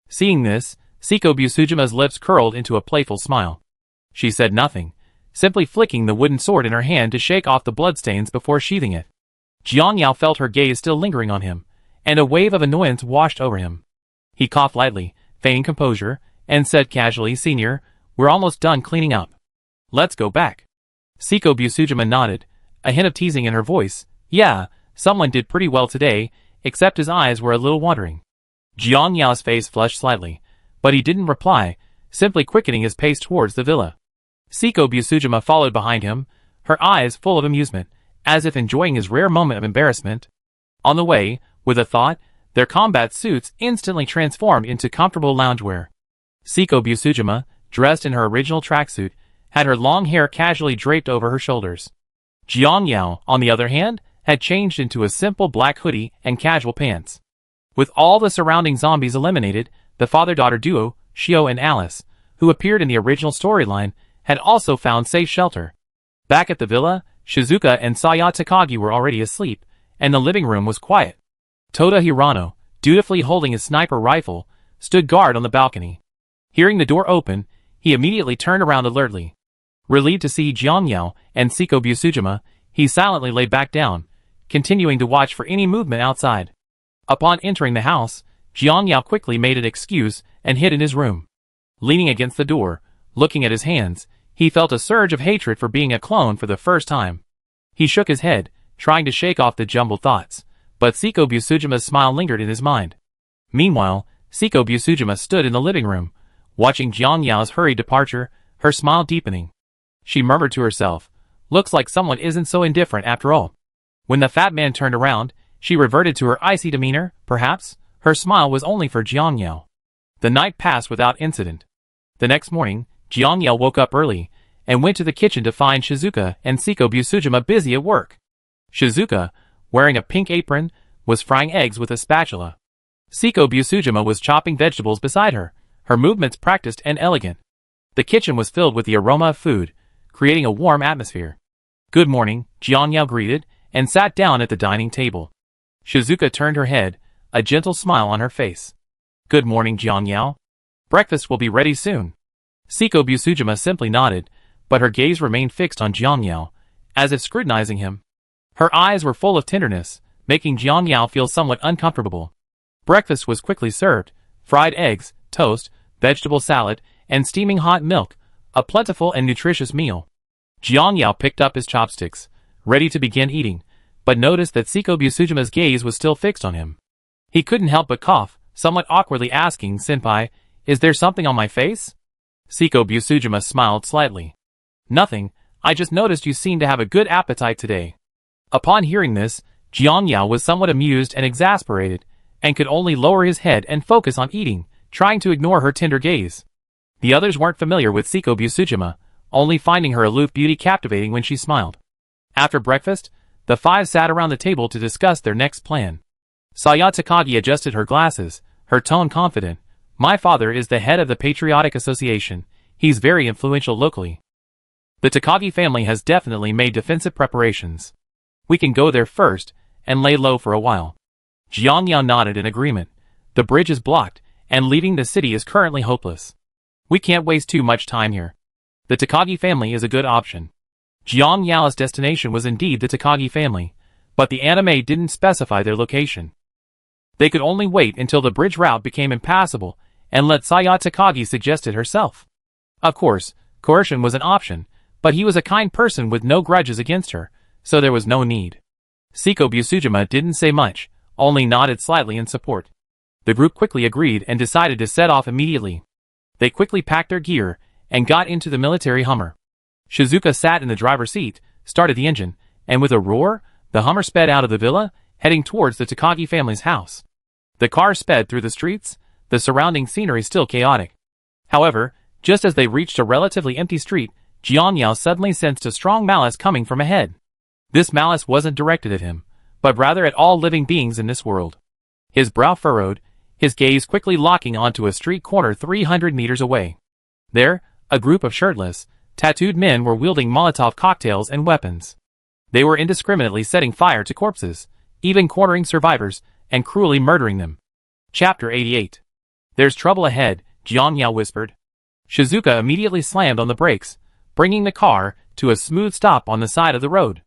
Seeing this, Seiko Busujima's lips curled into a playful smile. She said nothing, simply flicking the wooden sword in her hand to shake off the bloodstains before sheathing it. Jiang Yao felt her gaze still lingering on him, and a wave of annoyance washed over him. He coughed lightly, feigning composure, and said casually, "Senior, we're almost done cleaning up. Let's go back." Seiko Busujima nodded, a hint of teasing in her voice. Yeah, someone did pretty well today, except his eyes were a little wandering. Jiang Yao's face flushed slightly, but he didn't reply, simply quickening his pace towards the villa. Seiko Busujima followed behind him, her eyes full of amusement, as if enjoying his rare moment of embarrassment. On the way, with a thought, their combat suits instantly transformed into comfortable loungewear. Seiko Busujima, dressed in her original tracksuit, had her long hair casually draped over her shoulders. Jiang Yao, on the other hand, had changed into a simple black hoodie and casual pants. With all the surrounding zombies eliminated, the father-daughter duo, Shio and Alice, who appeared in the original storyline, had also found safe shelter. Back at the villa, Shizuka and Saya Takagi were already asleep, and the living room was quiet. Toda Hirano, dutifully holding his sniper rifle, stood guard on the balcony. Hearing the door open, he immediately turned around alertly. Relieved to see Jiang Yao and Seiko Busujima, he silently lay back down, continuing to watch for any movement outside. Upon entering the house, Jiang Yao quickly made an excuse and hid in his room. Leaning against the door, looking at his hands, he felt a surge of hatred for being a clone for the first time. He shook his head, trying to shake off the jumbled thoughts, but Seiko Busujima's smile lingered in his mind. Meanwhile, Seiko Busujima stood in the living room, watching Jiang Yao's hurried departure, her smile deepening. She murmured to herself, "Looks like someone isn't so indifferent after all." When the fat man turned around, she reverted to her icy demeanor. Perhaps her smile was only for Jiang Yao. The night passed without incident. The next morning, Jiang Yao woke up early and went to the kitchen to find Shizuka and Seiko Busujima busy at work. Shizuka, wearing a pink apron, was frying eggs with a spatula. Seiko Busujima was chopping vegetables beside her, her movements practiced and elegant. The kitchen was filled with the aroma of food, creating a warm atmosphere. "Good morning," Jiang Yao greeted, and sat down at the dining table. Shizuka turned her head, a gentle smile on her face. "Good morning, Jiang Yao. Breakfast will be ready soon." Seiko Busujima simply nodded, but her gaze remained fixed on Jiang Yao, as if scrutinizing him. Her eyes were full of tenderness, making Jiang Yao feel somewhat uncomfortable. Breakfast was quickly served: fried eggs, toast, vegetable salad, and steaming hot milk, a plentiful and nutritious meal. Jiang Yao picked up his chopsticks, ready to begin eating, but noticed that Seiko Busujima's gaze was still fixed on him. He couldn't help but cough, somewhat awkwardly asking, "Senpai, is there something on my face?" Seiko Busujima smiled slightly. "Nothing, I just noticed you seem to have a good appetite today." Upon hearing this, Jiang Yao was somewhat amused and exasperated, and could only lower his head and focus on eating, trying to ignore her tender gaze. The others weren't familiar with Seiko Busujima, only finding her aloof beauty captivating when she smiled. After breakfast, the five sat around the table to discuss their next plan. Saya Takagi adjusted her glasses, her tone confident. "My father is the head of the Patriotic Association. He's very influential locally. The Takagi family has definitely made defensive preparations. We can go there first, and lay low for a while." Jiang Yao nodded in agreement. "The bridge is blocked, and leaving the city is currently hopeless. We can't waste too much time here. The Takagi family is a good option." Jiang Yao's destination was indeed the Takagi family, but the anime didn't specify their location. They could only wait until the bridge route became impassable, and let Saya Takagi suggest it herself. Of course, coercion was an option, but he was a kind person with no grudges against her, so there was no need. Seiko Busujima didn't say much, only nodded slightly in support. The group quickly agreed and decided to set off immediately. They quickly packed their gear and got into the military Hummer. Shizuka sat in the driver's seat, started the engine, and with a roar, the Hummer sped out of the villa, heading towards the Takagi family's house. The car sped through the streets, the surrounding scenery still chaotic. However, just as they reached a relatively empty street, Jiang Yao suddenly sensed a strong malice coming from ahead. This malice wasn't directed at him, but rather at all living beings in this world. His brow furrowed, his gaze quickly locking onto a street corner 300 meters away. There, a group of shirtless, tattooed men were wielding Molotov cocktails and weapons. They were indiscriminately setting fire to corpses, even cornering survivors, and cruelly murdering them. Chapter 88. "There's trouble ahead," Jiang Yao whispered. Shizuka immediately slammed on the brakes, bringing the car to a smooth stop on the side of the road.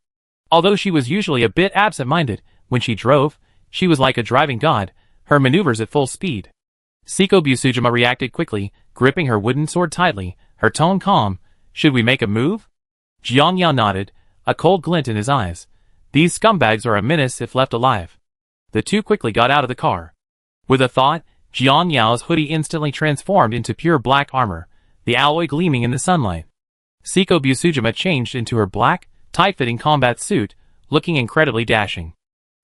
Although she was usually a bit absent-minded, when she drove, she was like a driving god, her maneuvers at full speed. Seiko Busujima reacted quickly, gripping her wooden sword tightly, her tone calm. "Should we make a move?" Jiang Yao nodded, a cold glint in his eyes. These scumbags are a menace if left alive. The two quickly got out of the car. With a thought, Jiang Yao's hoodie instantly transformed into pure black armor, the alloy gleaming in the sunlight. Seiko Busujima changed into her black, tight-fitting combat suit, looking incredibly dashing.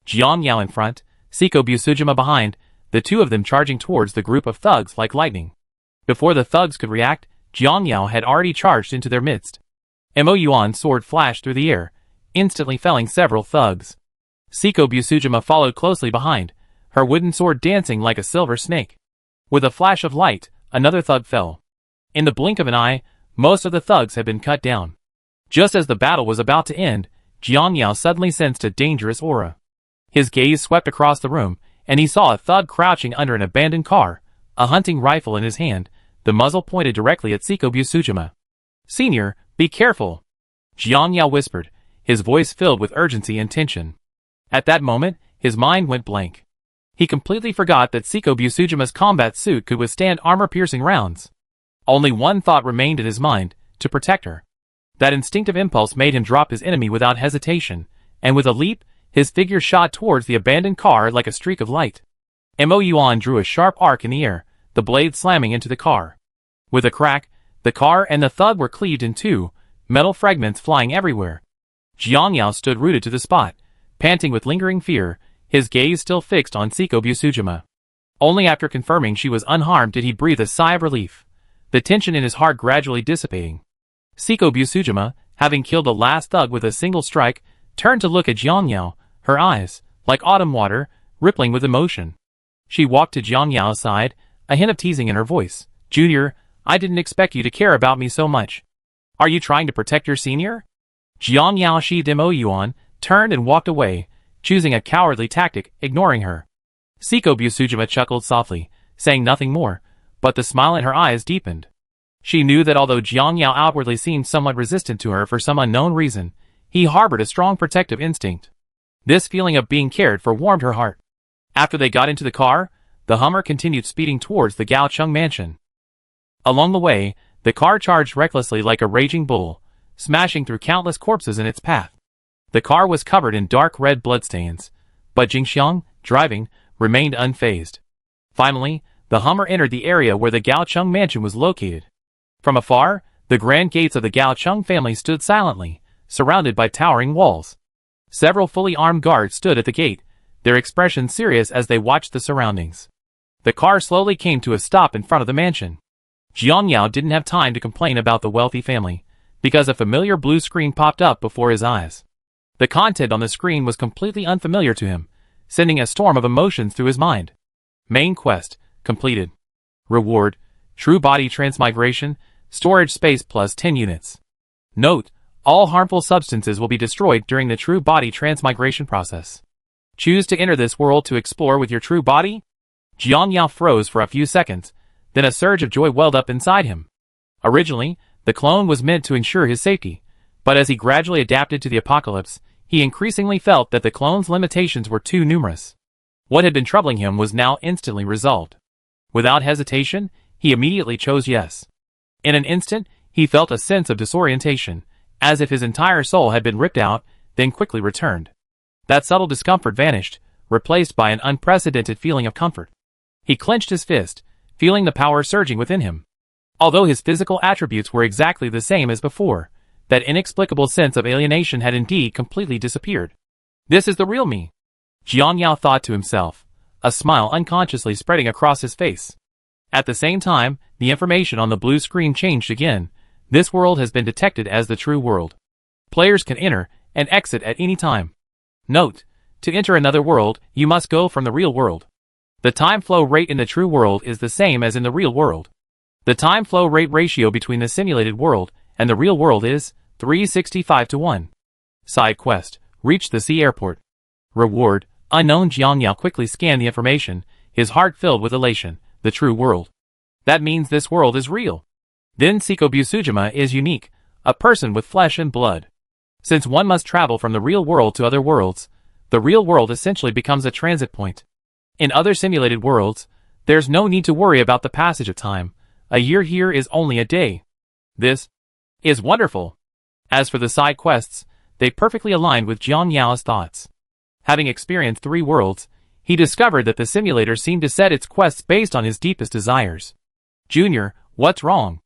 Jiang Yao in front, Seiko Busujima behind, the two of them charging towards the group of thugs like lightning. Before the thugs could react, Jiang Yao had already charged into their midst. Mo Yuan's sword flashed through the air, instantly felling several thugs. Seiko Busujima followed closely behind, her wooden sword dancing like a silver snake. With a flash of light, another thug fell. In the blink of an eye, most of the thugs had been cut down. Just as the battle was about to end, Jiang Yao suddenly sensed a dangerous aura. His gaze swept across the room, and he saw a thug crouching under an abandoned car, a hunting rifle in his hand, the muzzle pointed directly at Seiko Busujima. "Senior, be careful," Jiang Yao whispered, his voice filled with urgency and tension. At that moment, his mind went blank. He completely forgot that Seiko Busujima's combat suit could withstand armor-piercing rounds. Only one thought remained in his mind, to protect her. That instinctive impulse made him drop his enemy without hesitation, and with a leap, his figure shot towards the abandoned car like a streak of light. Mo Yuan drew a sharp arc in the air, the blade slamming into the car. With a crack, the car and the thug were cleaved in two, metal fragments flying everywhere. Jiang Yao stood rooted to the spot, panting with lingering fear, his gaze still fixed on Seiko Busujima. Only after confirming she was unharmed did he breathe a sigh of relief, the tension in his heart gradually dissipating. Seiko Busujima, having killed the last thug with a single strike, turned to look at Jiang Yao, her eyes, like autumn water, rippling with emotion. She walked to Jiang Yao's side, a hint of teasing in her voice. "Junior, I didn't expect you to care about me so much. Are you trying to protect your senior?" Jiang Yao sheathed Mo Yuan, turned and walked away, choosing a cowardly tactic, ignoring her. Seiko Busujima chuckled softly, saying nothing more, but the smile in her eyes deepened. She knew that although Jiang Yao outwardly seemed somewhat resistant to her for some unknown reason, he harbored a strong protective instinct. This feeling of being cared for warmed her heart. After they got into the car, the Hummer continued speeding towards the Gaocheng mansion. Along the way, the car charged recklessly like a raging bull, smashing through countless corpses in its path. The car was covered in dark red bloodstains, but Jingxiang, driving, remained unfazed. Finally, the Hummer entered the area where the Gaocheng mansion was located. From afar, the grand gates of the Gaocheng family stood silently, surrounded by towering walls. Several fully armed guards stood at the gate, their expressions serious as they watched the surroundings. The car slowly came to a stop in front of the mansion. Jiang Yao didn't have time to complain about the wealthy family, because a familiar blue screen popped up before his eyes. The content on the screen was completely unfamiliar to him, sending a storm of emotions through his mind. Main quest, completed. Reward, true body transmigration, storage space plus 10 units. Note, all harmful substances will be destroyed during the true body transmigration process. Choose to enter this world to explore with your true body? Jiang Yao froze for a few seconds, then a surge of joy welled up inside him. Originally, the clone was meant to ensure his safety, but as he gradually adapted to the apocalypse, he increasingly felt that the clone's limitations were too numerous. What had been troubling him was now instantly resolved. Without hesitation, he immediately chose yes. In an instant, he felt a sense of disorientation, as if his entire soul had been ripped out, then quickly returned. That subtle discomfort vanished, replaced by an unprecedented feeling of comfort. He clenched his fist, feeling the power surging within him. Although his physical attributes were exactly the same as before, that inexplicable sense of alienation had indeed completely disappeared. This is the real me, Jiang Yao thought to himself, a smile unconsciously spreading across his face. At the same time, the information on the blue screen changed again. This world has been detected as the true world. Players can enter and exit at any time. Note, to enter another world, you must go from the real world. The time flow rate in the true world is the same as in the real world. The time flow rate ratio between the simulated world and the real world is 365:1. Side quest, reach the sea airport. Reward, unknown. Jiang Yao quickly scanned the information, his heart filled with elation. The true world. That means this world is real. Then Seiko Busujima is unique, a person with flesh and blood. Since one must travel from the real world to other worlds, the real world essentially becomes a transit point. In other simulated worlds, there's no need to worry about the passage of time. A year here is only a day. This is wonderful. As for the side quests, they perfectly aligned with Jiang Yao's thoughts. Having experienced 3 worlds, he discovered that the simulator seemed to set its quests based on his deepest desires. Junior, what's wrong?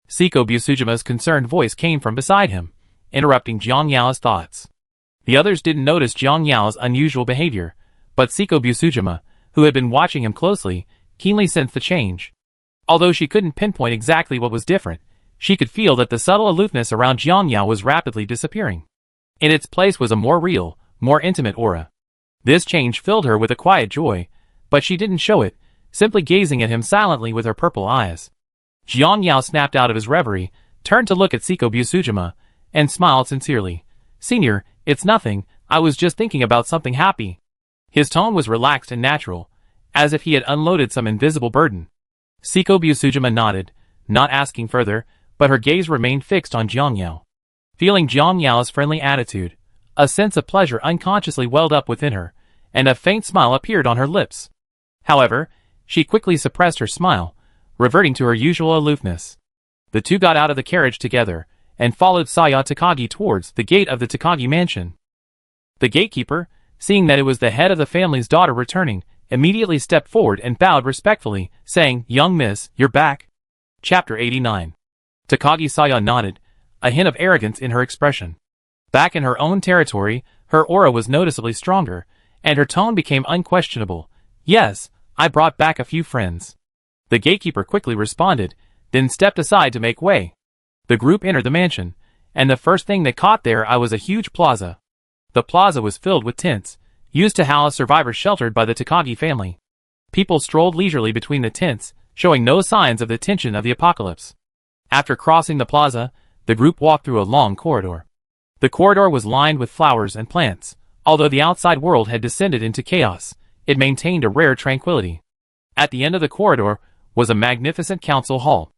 Seiko Busujima's concerned voice came from beside him, interrupting Jiang Yao's thoughts. The others didn't notice Jiang Yao's unusual behavior, but Seiko Busujima, who had been watching him closely, keenly sensed the change. Although she couldn't pinpoint exactly what was different, she could feel that the subtle aloofness around Jiang Yao was rapidly disappearing. In its place was a more real, more intimate aura. This change filled her with a quiet joy, but she didn't show it, simply gazing at him silently with her purple eyes. Jiang Yao snapped out of his reverie, turned to look at Seiko Busujima, and smiled sincerely. Senior, it's nothing, I was just thinking about something happy. His tone was relaxed and natural, as if he had unloaded some invisible burden. Seiko Busujima nodded, not asking further, but her gaze remained fixed on Jiang Yao. Feeling Jiang Yao's friendly attitude, a sense of pleasure unconsciously welled up within her, and a faint smile appeared on her lips. However, she quickly suppressed her smile, reverting to her usual aloofness. The two got out of the carriage together, and followed Saya Takagi towards the gate of the Takagi mansion. The gatekeeper, seeing that it was the head of the family's daughter returning, immediately stepped forward and bowed respectfully, saying, "Young miss, you're back." Chapter 89. Takagi Saya nodded, a hint of arrogance in her expression. Back in her own territory, her aura was noticeably stronger, and her tone became unquestionable. "Yes, I brought back a few friends." The gatekeeper quickly responded, then stepped aside to make way. The group entered the mansion, and the first thing they caught their eye was a huge plaza. The plaza was filled with tents, used to house survivors sheltered by the Takagi family. People strolled leisurely between the tents, showing no signs of the tension of the apocalypse. After crossing the plaza, the group walked through a long corridor. The corridor was lined with flowers and plants. Although the outside world had descended into chaos, it maintained a rare tranquility. At the end of the corridor was a magnificent council hall.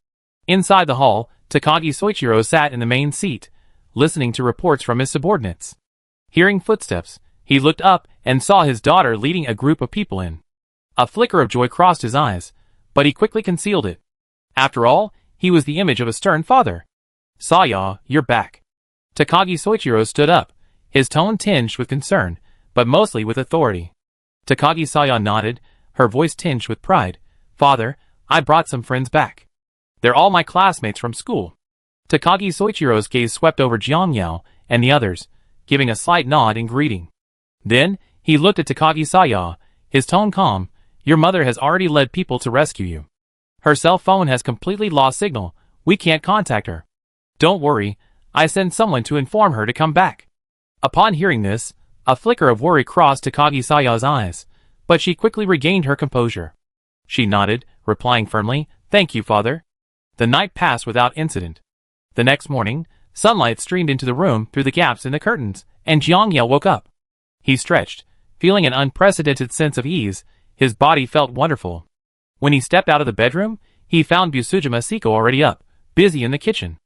Inside the hall, Takagi Soichiro sat in the main seat, listening to reports from his subordinates. Hearing footsteps, he looked up and saw his daughter leading a group of people in. A flicker of joy crossed his eyes, but he quickly concealed it. After all, he was the image of a stern father. "Saya, you're back." Takagi Soichiro stood up, his tone tinged with concern, but mostly with authority. Takagi Saya nodded, her voice tinged with pride. "Father, I brought some friends back. They're all my classmates from school." Takagi Soichiro's gaze swept over Jiang Yao and the others, giving a slight nod in greeting. Then, he looked at Takagi Saya, his tone calm. "Your mother has already led people to rescue you. Her cell phone has completely lost signal, we can't contact her. Don't worry, I sent someone to inform her to come back." Upon hearing this, a flicker of worry crossed Takagi Saya's eyes, but she quickly regained her composure. She nodded, replying firmly, "Thank you, father." The night passed without incident. The next morning, sunlight streamed into the room through the gaps in the curtains, and Jiang Yao woke up. He stretched, feeling an unprecedented sense of ease. His body felt wonderful. When he stepped out of the bedroom, he found Busujima Seiko already up, busy in the kitchen.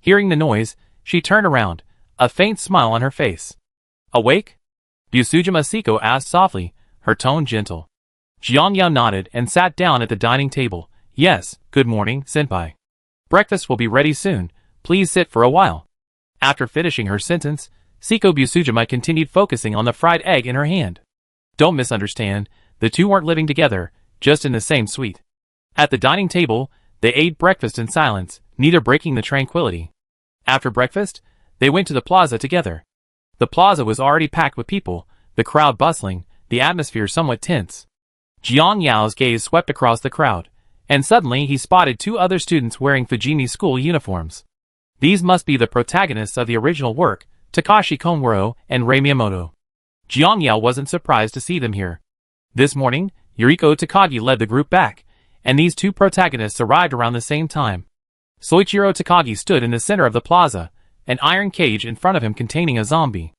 Hearing the noise, she turned around, a faint smile on her face. "Awake?" Busujima Seiko asked softly, her tone gentle. Jiang Yao nodded and sat down at the dining table. "Yes, good morning, senpai. Breakfast will be ready soon, please sit for a while." After finishing her sentence, Seiko Busujima continued focusing on the fried egg in her hand. Don't misunderstand, the two weren't living together, just in the same suite. At the dining table, they ate breakfast in silence, neither breaking the tranquility. After breakfast, they went to the plaza together. The plaza was already packed with people, the crowd bustling, the atmosphere somewhat tense. Jiang Yao's gaze swept across the crowd, and suddenly he spotted 2 other students wearing Fujimi school uniforms. These must be the protagonists of the original work, Takashi Komuro and Rei Miyamoto. Jiang Yao wasn't surprised to see them here. This morning, Yuriko Takagi led the group back, and these 2 protagonists arrived around the same time. Soichiro Takagi stood in the center of the plaza, an iron cage in front of him containing a zombie.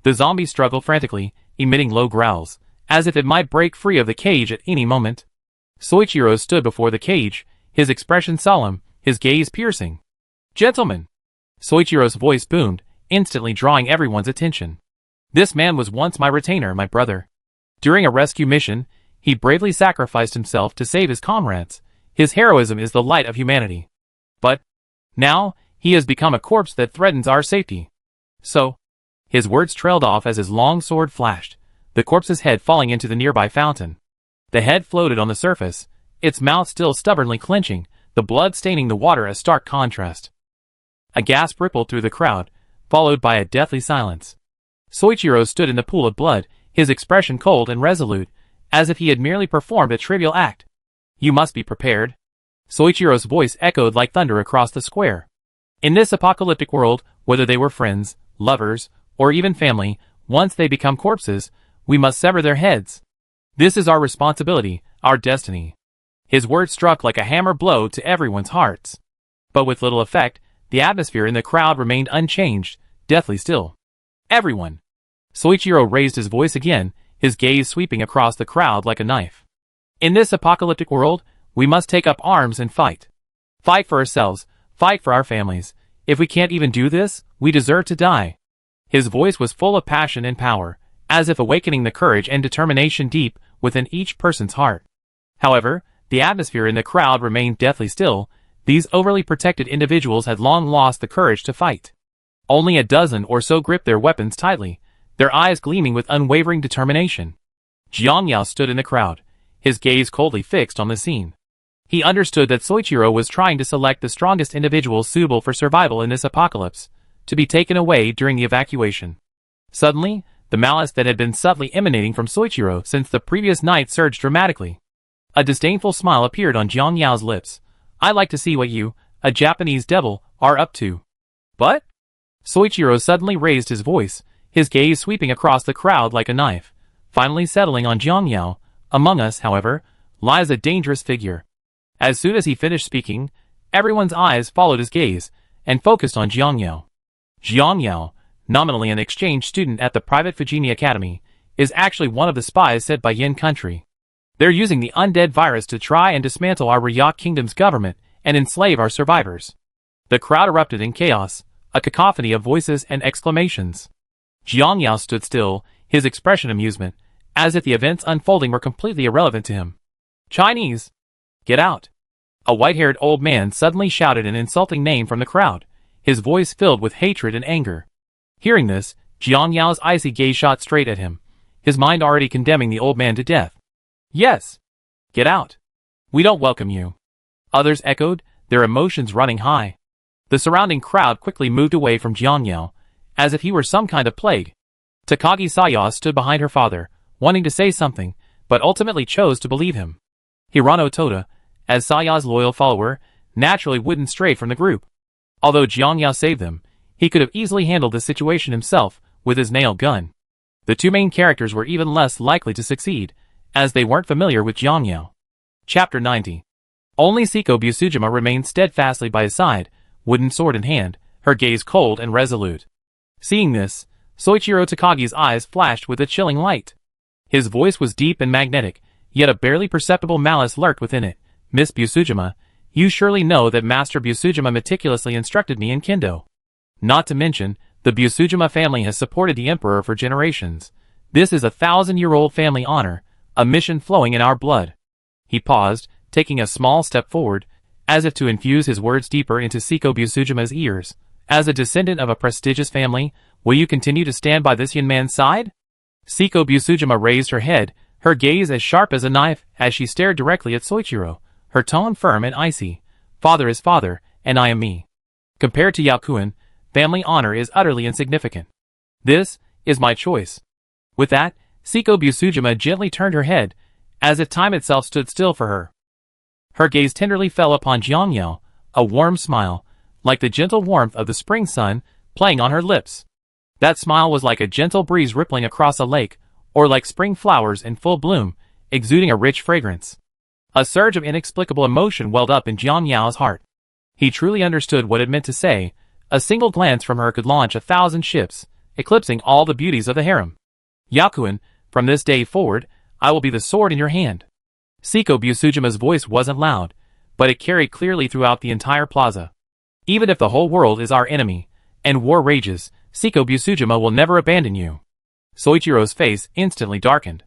The zombie struggled frantically, emitting low growls, as if it might break free of the cage at any moment. Soichiro stood before the cage, his expression solemn, his gaze piercing. "Gentlemen!" Soichiro's voice boomed, instantly drawing everyone's attention. "This man was once my retainer, my brother. During a rescue mission, he bravely sacrificed himself to save his comrades. His heroism is the light of humanity. But now, he has become a corpse that threatens our safety. So, His words trailed off as his long sword flashed, the corpse's head falling into the nearby fountain. The head floated on the surface, its mouth still stubbornly clenching, the blood staining the water a stark contrast. A gasp rippled through the crowd, followed by a deathly silence. Soichiro stood in the pool of blood, his expression cold and resolute, as if he had merely performed a trivial act. "You must be prepared." Soichiro's voice echoed like thunder across the square. In this apocalyptic world, whether they were friends, lovers, or even family, once they become corpses, we must sever their heads. This is our responsibility, our destiny. His words struck like a hammer blow to everyone's hearts. But with little effect, the atmosphere in the crowd remained unchanged, deathly still. "Everyone!" Soichiro raised his voice again, his gaze sweeping across the crowd like a knife. "In this apocalyptic world, we must take up arms and fight. Fight for ourselves, fight for our families. If we can't even do this, we deserve to die." His voice was full of passion and power, as if awakening the courage and determination deep within each person's heart. However, the atmosphere in the crowd remained deathly still. These overly protected individuals had long lost the courage to fight. Only a dozen or so gripped their weapons tightly, their eyes gleaming with unwavering determination. Jiang Yao stood in the crowd, his gaze coldly fixed on the scene. He understood that Soichiro was trying to select the strongest individuals suitable for survival in this apocalypse, to be taken away during the evacuation. Suddenly, the malice that had been subtly emanating from Soichiro since the previous night surged dramatically. A disdainful smile appeared on Jiang Yao's lips. "I like to see what you, a Japanese devil, are up to." "But?" Soichiro suddenly raised his voice, his gaze sweeping across the crowd like a knife, finally settling on Jiang Yao. "Among us, however, lies a dangerous figure." As soon as he finished speaking, everyone's eyes followed his gaze, and focused on Jiang Yao. Jiang Yao, nominally an exchange student at the private Fujini Academy, is actually one of the spies sent by Yin country. They're using the undead virus to try and dismantle our Ryak Kingdom's government and enslave our survivors. The crowd erupted in chaos, a cacophony of voices and exclamations. Jiang Yao stood still, his expression amusement, as if the events unfolding were completely irrelevant to him. "Chinese! Get out!" A white-haired old man suddenly shouted an insulting name from the crowd, his voice filled with hatred and anger. Hearing this, Jiang Yao's icy gaze shot straight at him, his mind already condemning the old man to death. "Yes! Get out! We don't welcome you!" Others echoed, their emotions running high. The surrounding crowd quickly moved away from Jiang Yao, as if he were some kind of plague. Takagi Saya stood behind her father, wanting to say something, but ultimately chose to believe him. Hirano Toda, as Saya's loyal follower, naturally wouldn't stray from the group. Although Jiang Yao saved them, he could have easily handled the situation himself with his nail gun. The two main characters were even less likely to succeed, as they weren't familiar with Jiang Yao. Chapter 90. Only Seiko Busujima remained steadfastly by his side, wooden sword in hand, her gaze cold and resolute. Seeing this, Soichiro Takagi's eyes flashed with a chilling light. His voice was deep and magnetic, yet a barely perceptible malice lurked within it. "Miss Busujima, you surely know that Master Busujima meticulously instructed me in Kendo. Not to mention, the Busujima family has supported the Emperor for generations. This is a 1,000-year-old family honor, a mission flowing in our blood." He paused, taking a small step forward, as if to infuse his words deeper into Seiko Busujima's ears. "As a descendant of a prestigious family, will you continue to stand by this young man's side?" Seiko Busujima raised her head, her gaze as sharp as a knife as she stared directly at Soichiro, her tone firm and icy. "Father is father, and I am me. Compared to Yakuin, family honor is utterly insignificant. This is my choice." With that, Seiko Busujima gently turned her head, as if time itself stood still for her. Her gaze tenderly fell upon Jiang Yao, a warm smile, like the gentle warmth of the spring sun, playing on her lips. That smile was like a gentle breeze rippling across a lake, or like spring flowers in full bloom, exuding a rich fragrance. A surge of inexplicable emotion welled up in Jiang Yao's heart. He truly understood what it meant to say, a single glance from her could launch 1,000 ships, eclipsing all the beauties of the harem. "Yakuin, from this day forward, I will be the sword in your hand." Seiko Busujima's voice wasn't loud, but it carried clearly throughout the entire plaza. "Even if the whole world is our enemy, and war rages, Seiko Busujima will never abandon you." Soichiro's face instantly darkened.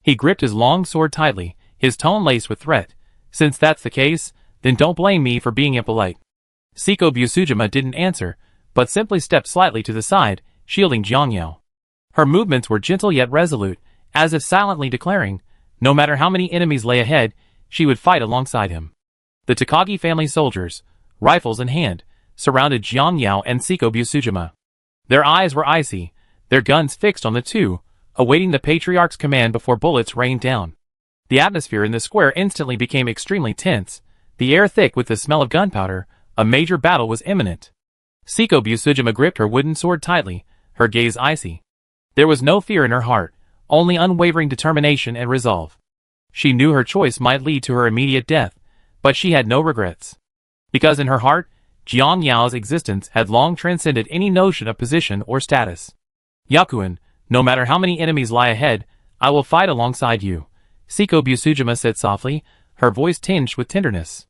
He gripped his long sword tightly, his tone laced with threat. "Since that's the case, then don't blame me for being impolite." Seiko Busujima didn't answer, but simply stepped slightly to the side, shielding Jiangyao. Her movements were gentle yet resolute, as if silently declaring, no matter how many enemies lay ahead, she would fight alongside him. The Takagi family soldiers, rifles in hand, surrounded Jiangyao and Seiko Busujima. Their eyes were icy, their guns fixed on the two, awaiting the patriarch's command before bullets rained down. The atmosphere in the square instantly became extremely tense, the air thick with the smell of gunpowder. A major battle was imminent. Seiko Busujima gripped her wooden sword tightly, her gaze icy. There was no fear in her heart, only unwavering determination and resolve. She knew her choice might lead to her immediate death, but she had no regrets. Because in her heart, Jiangyao's existence had long transcended any notion of position or status. Yakuin, no matter how many enemies lie ahead, I will fight alongside you, Seiko Busujima said softly, her voice tinged with tenderness.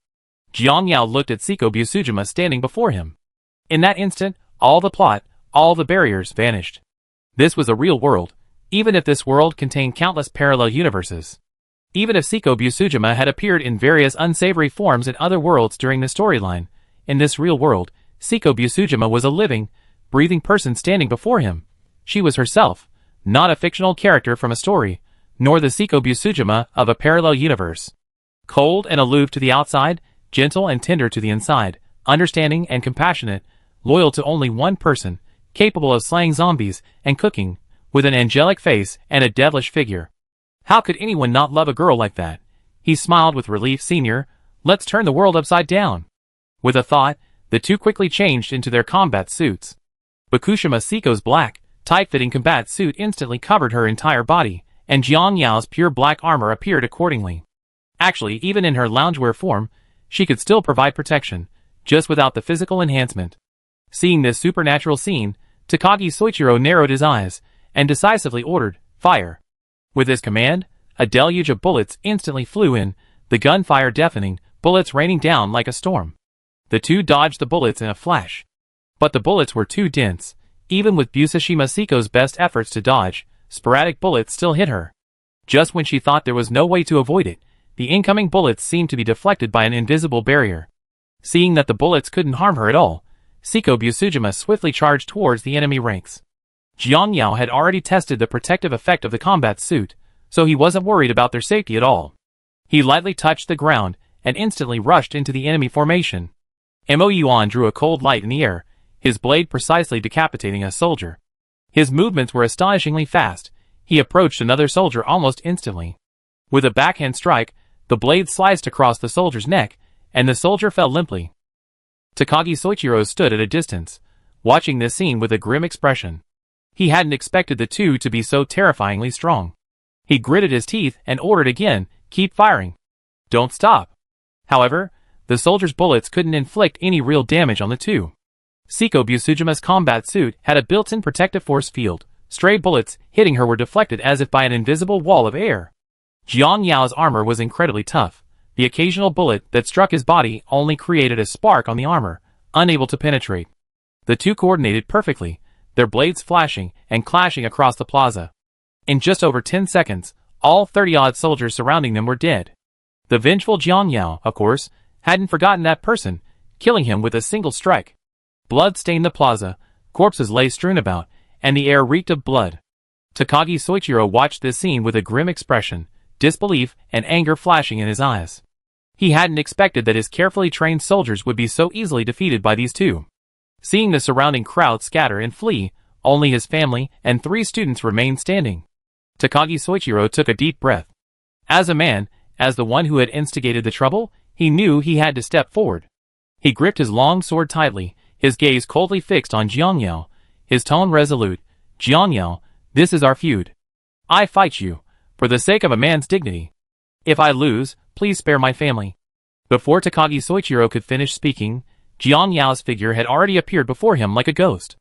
Jiangyao looked at Seiko Busujima standing before him. In that instant, all the plot, all the barriers vanished. This was a real world, even if this world contained countless parallel universes. Even if Seiko Busujima had appeared in various unsavory forms in other worlds during the storyline, in this real world, Seiko Busujima was a living, breathing person standing before him. She was herself, not a fictional character from a story, nor the Seiko Busujima of a parallel universe. Cold and aloof to the outside, gentle and tender to the inside, understanding and compassionate, loyal to only one person, capable of slaying zombies and cooking, with an angelic face and a devilish figure. How could anyone not love a girl like that? He smiled with relief. Senior, let's turn the world upside down. With a thought, the two quickly changed into their combat suits. Bakushima Seiko's black, tight-fitting combat suit instantly covered her entire body, and Jiangyao's pure black armor appeared accordingly. Actually, even in her loungewear form, she could still provide protection, just without the physical enhancement. Seeing this supernatural scene, Takagi Soichiro narrowed his eyes, and decisively ordered, fire. With his command, a deluge of bullets instantly flew in, the gunfire deafening, bullets raining down like a storm. The two dodged the bullets in a flash. But the bullets were too dense. Even with Busashima Seiko's best efforts to dodge, sporadic bullets still hit her. Just when she thought there was no way to avoid it, the incoming bullets seemed to be deflected by an invisible barrier. Seeing that the bullets couldn't harm her at all, Seiko Busujima swiftly charged towards the enemy ranks. Jiangyao had already tested the protective effect of the combat suit, so he wasn't worried about their safety at all. He lightly touched the ground and instantly rushed into the enemy formation. Mo Yuan drew a cold light in the air, his blade precisely decapitating a soldier. His movements were astonishingly fast. He approached another soldier almost instantly. With a backhand strike, the blade sliced across the soldier's neck, and the soldier fell limply. Takagi Soichiro stood at a distance, watching this scene with a grim expression. He hadn't expected the two to be so terrifyingly strong. He gritted his teeth and ordered again, keep firing. Don't stop. However, the soldier's bullets couldn't inflict any real damage on the two. Seiko Busujima's combat suit had a built-in protective force field. Stray bullets hitting her were deflected as if by an invisible wall of air. Jiangyao's armor was incredibly tough. The occasional bullet that struck his body only created a spark on the armor, unable to penetrate. The two coordinated perfectly, their blades flashing and clashing across the plaza. In just over 10 seconds, all 30-odd soldiers surrounding them were dead. The vengeful Jiangyao, of course, hadn't forgotten that person, killing him with a single strike. Blood stained the plaza, corpses lay strewn about, and the air reeked of blood. Takagi Soichiro watched this scene with a grim expression, disbelief and anger flashing in his eyes. He hadn't expected that his carefully trained soldiers would be so easily defeated by these two. Seeing the surrounding crowd scatter and flee, only his family and 3 students remained standing. Takagi Soichiro took a deep breath. As a man, as the one who had instigated the trouble, he knew he had to step forward. He gripped his long sword tightly, his gaze coldly fixed on Jiangyao, his tone resolute. Jiangyao, this is our feud. I fight you, for the sake of a man's dignity. If I lose, please spare my family. Before Takagi Soichiro could finish speaking, Jiangyao's figure had already appeared before him like a ghost.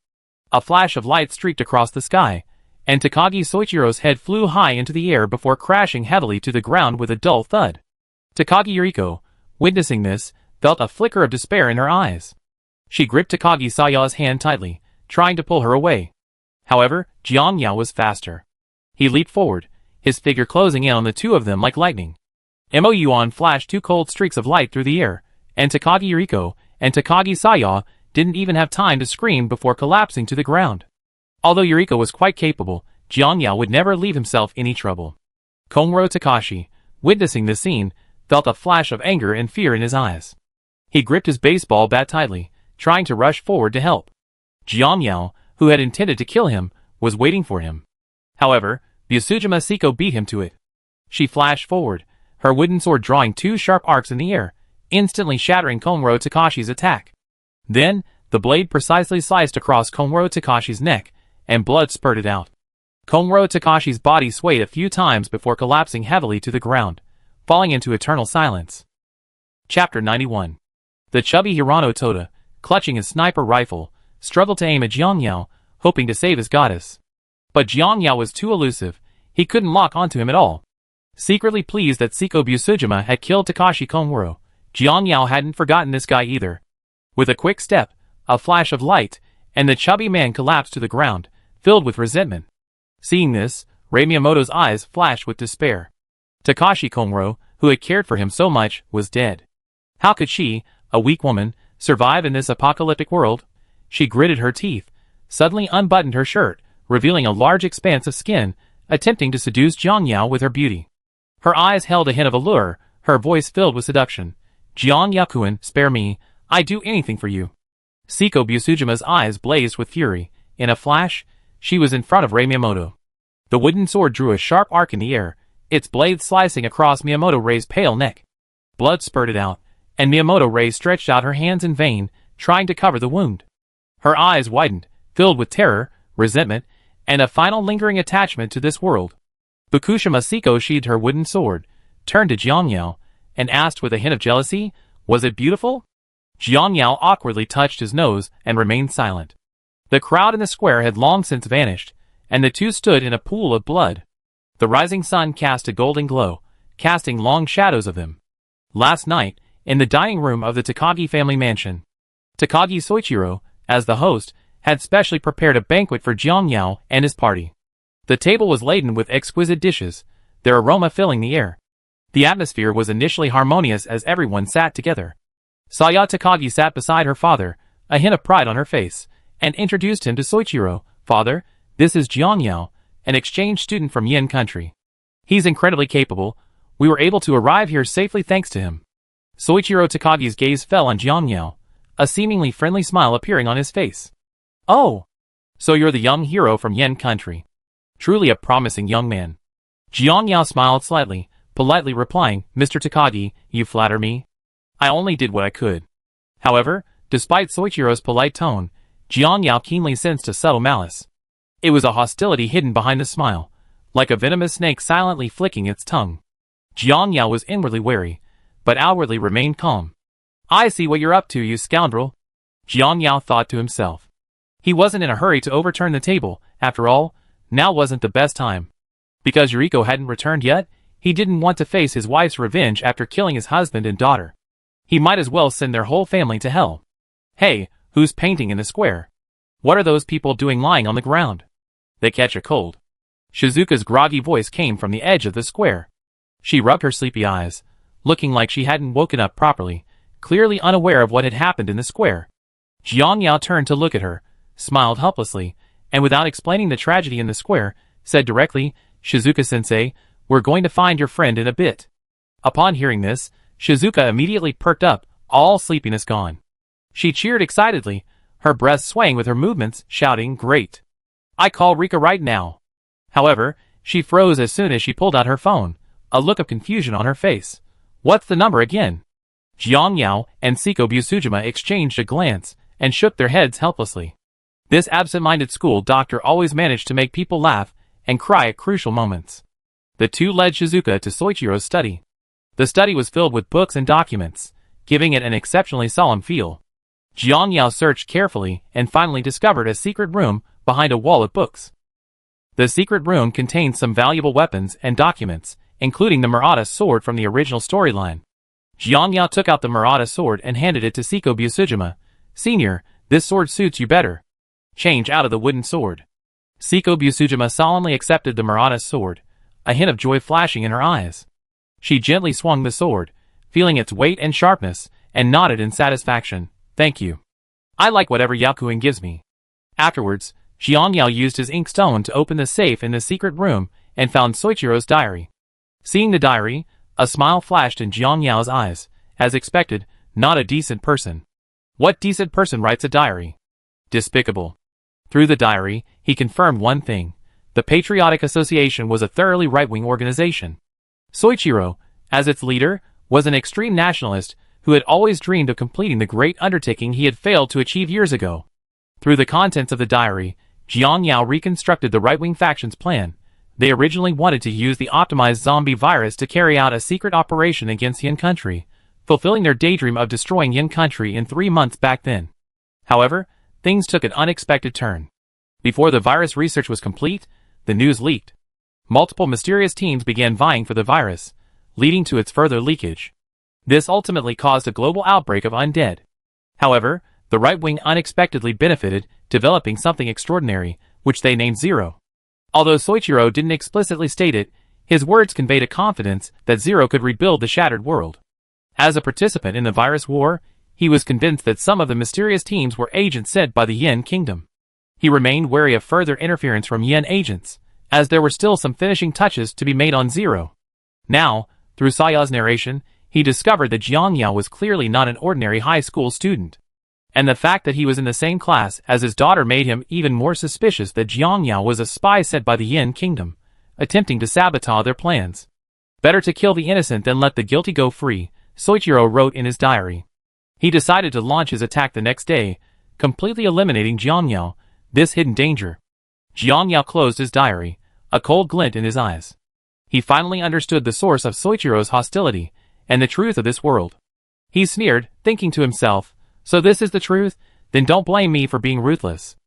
A flash of light streaked across the sky, and Takagi Soichiro's head flew high into the air before crashing heavily to the ground with a dull thud. Takagi Yuriko, witnessing this, felt a flicker of despair in her eyes. She gripped Takagi Saya's hand tightly, trying to pull her away. However, Jiangyao was faster. He leaped forward, his figure closing in on the two of them like lightning. Mo Yuan flashed 2 cold streaks of light through the air, and Takagi Yuriko and Takagi Saya didn't even have time to scream before collapsing to the ground. Although Yuriko was quite capable, Jiang Yao would never leave himself any trouble. Konro Takashi, witnessing this scene, felt a flash of anger and fear in his eyes. He gripped his baseball bat tightly, trying to rush forward to help. Jiang Yao, who had intended to kill him, was waiting for him. However, Busujima Siko beat him to it. She flashed forward, her wooden sword drawing two sharp arcs in the air, instantly shattering Konro Takashi's attack. Then, the blade precisely sliced across Konro Takashi's neck, and blood spurted out. Konro Takashi's body swayed a few times before collapsing heavily to the ground, falling into eternal silence. Chapter 91. The chubby Hirano Toda, clutching his sniper rifle, struggled to aim at Jiang Yao, hoping to save his goddess. But Jiang Yao was too elusive, he couldn't lock onto him at all. Secretly pleased that Siko Busujima had killed Takashi Konro, Jiang Yao hadn't forgotten this guy either. With a quick step, a flash of light, and the chubby man collapsed to the ground, filled with resentment. Seeing this, Rei Miyamoto's eyes flashed with despair. Takashi Konro, who had cared for him so much, was dead. How could she, a weak woman, survive in this apocalyptic world? She gritted her teeth, suddenly unbuttoned her shirt, revealing a large expanse of skin, attempting to seduce Jiang Yao with her beauty. Her eyes held a hint of allure, her voice filled with seduction. Jiang Yao-kun, spare me, I'd do anything for you. Siko Busujima's eyes blazed with fury. In a flash, she was in front of Rei Miyamoto. The wooden sword drew a sharp arc in the air, its blade slicing across Miyamoto Rei's pale neck. Blood spurted out, and Miyamoto Rei stretched out her hands in vain, trying to cover the wound. Her eyes widened, filled with terror, resentment, and a final lingering attachment to this world. Fukushima Siko sheathed her wooden sword, turned to Jiang Yao, and asked with a hint of jealousy, was it beautiful? Jiang Yao awkwardly touched his nose and remained silent. The crowd in the square had long since vanished, and the two stood in a pool of blood. The rising sun cast a golden glow, casting long shadows of them. Last night, in the dining room of the Takagi family mansion, Takagi Soichiro, as the host, had specially prepared a banquet for Jiang Yao and his party. The table was laden with exquisite dishes, their aroma filling the air. The atmosphere was initially harmonious as everyone sat together. Saya Takagi sat beside her father, a hint of pride on her face, and introduced him to Soichiro. Father, this is Jiang Yao, an exchange student from Yin country. He's incredibly capable. We were able to arrive here safely thanks to him. Soichiro Takagi's gaze fell on Jiang Yao, a seemingly friendly smile appearing on his face. Oh, so you're the young hero from Yin country. Truly a promising young man. Jiang Yao smiled slightly, politely replying, Mr. Takagi, you flatter me. I only did what I could. However, despite Soichiro's polite tone, Jiang Yao keenly sensed a subtle malice. It was a hostility hidden behind the smile, like a venomous snake silently flicking its tongue. Jiang Yao was inwardly wary, but outwardly remained calm. I see what you're up to, you scoundrel. Jiang Yao thought to himself. He wasn't in a hurry to overturn the table, after all, now wasn't the best time. Because Yuriko hadn't returned yet, he didn't want to face his wife's revenge after killing his husband and daughter. He might as well send their whole family to hell. Hey, who's painting in the square? What are those people doing lying on the ground? They catch a cold. Shizuka's groggy voice came from the edge of the square. She rubbed her sleepy eyes, looking like she hadn't woken up properly, clearly unaware of what had happened in the square. Jiang Yao turned to look at her, smiled helplessly, and without explaining the tragedy in the square, said directly, Shizuka-sensei, we're going to find your friend in a bit. Upon hearing this, Shizuka immediately perked up, all sleepiness gone. She cheered excitedly, her breath swaying with her movements, shouting, Great! I call Rika right now. However, she froze as soon as she pulled out her phone, a look of confusion on her face. What's the number again? Jiang Yao and Siko Busujima exchanged a glance, and shook their heads helplessly. This absent-minded school doctor always managed to make people laugh and cry at crucial moments. The two led Shizuka to Soichiro's study. The study was filled with books and documents, giving it an exceptionally solemn feel. Jiang Yao searched carefully and finally discovered a secret room behind a wall of books. The secret room contained some valuable weapons and documents, including the Murata sword from the original storyline. Jiang Yao took out the Murata sword and handed it to Siko Busujima. Senior, this sword suits you better. Change out of the wooden sword. Siko Busujima solemnly accepted the Murata sword, a hint of joy flashing in her eyes. She gently swung the sword, feeling its weight and sharpness, and nodded in satisfaction. Thank you. I like whatever Yakuin gives me. Afterwards, Jiang Yao used his ink stone to open the safe in the secret room and found Soichiro's diary. Seeing the diary, a smile flashed in Jiang Yao's eyes. As expected, not a decent person. What decent person writes a diary? Despicable. Through the diary, he confirmed one thing. The Patriotic Association was a thoroughly right-wing organization. Soichiro, as its leader, was an extreme nationalist who had always dreamed of completing the great undertaking he had failed to achieve years ago. Through the contents of the diary, Jiang Yao reconstructed the right-wing faction's plan. They originally wanted to use the optimized zombie virus to carry out a secret operation against Yin Country, fulfilling their daydream of destroying Yin Country in 3 months back then. However, things took an unexpected turn. Before the virus research was complete, the news leaked. Multiple mysterious teams began vying for the virus, leading to its further leakage. This ultimately caused a global outbreak of undead. However, the right wing unexpectedly benefited, developing something extraordinary, which they named Zero. Although Soichiro didn't explicitly state it, his words conveyed a confidence that Zero could rebuild the shattered world. As a participant in the virus war, he was convinced that some of the mysterious teams were agents sent by the Yin Kingdom. He remained wary of further interference from Yin agents, as there were still some finishing touches to be made on Zero. Now, through Saya's narration, he discovered that Jiang Yao was clearly not an ordinary high school student. And the fact that he was in the same class as his daughter made him even more suspicious that Jiang Yao was a spy sent by the Yin Kingdom, attempting to sabotage their plans. Better to kill the innocent than let the guilty go free, Soichiro wrote in his diary. He decided to launch his attack the next day, completely eliminating Jiang Yao, this hidden danger. Jiang Yao closed his diary, a cold glint in his eyes. He finally understood the source of Soichiro's hostility, and the truth of this world. He sneered, thinking to himself, so this is the truth? Then don't blame me for being ruthless.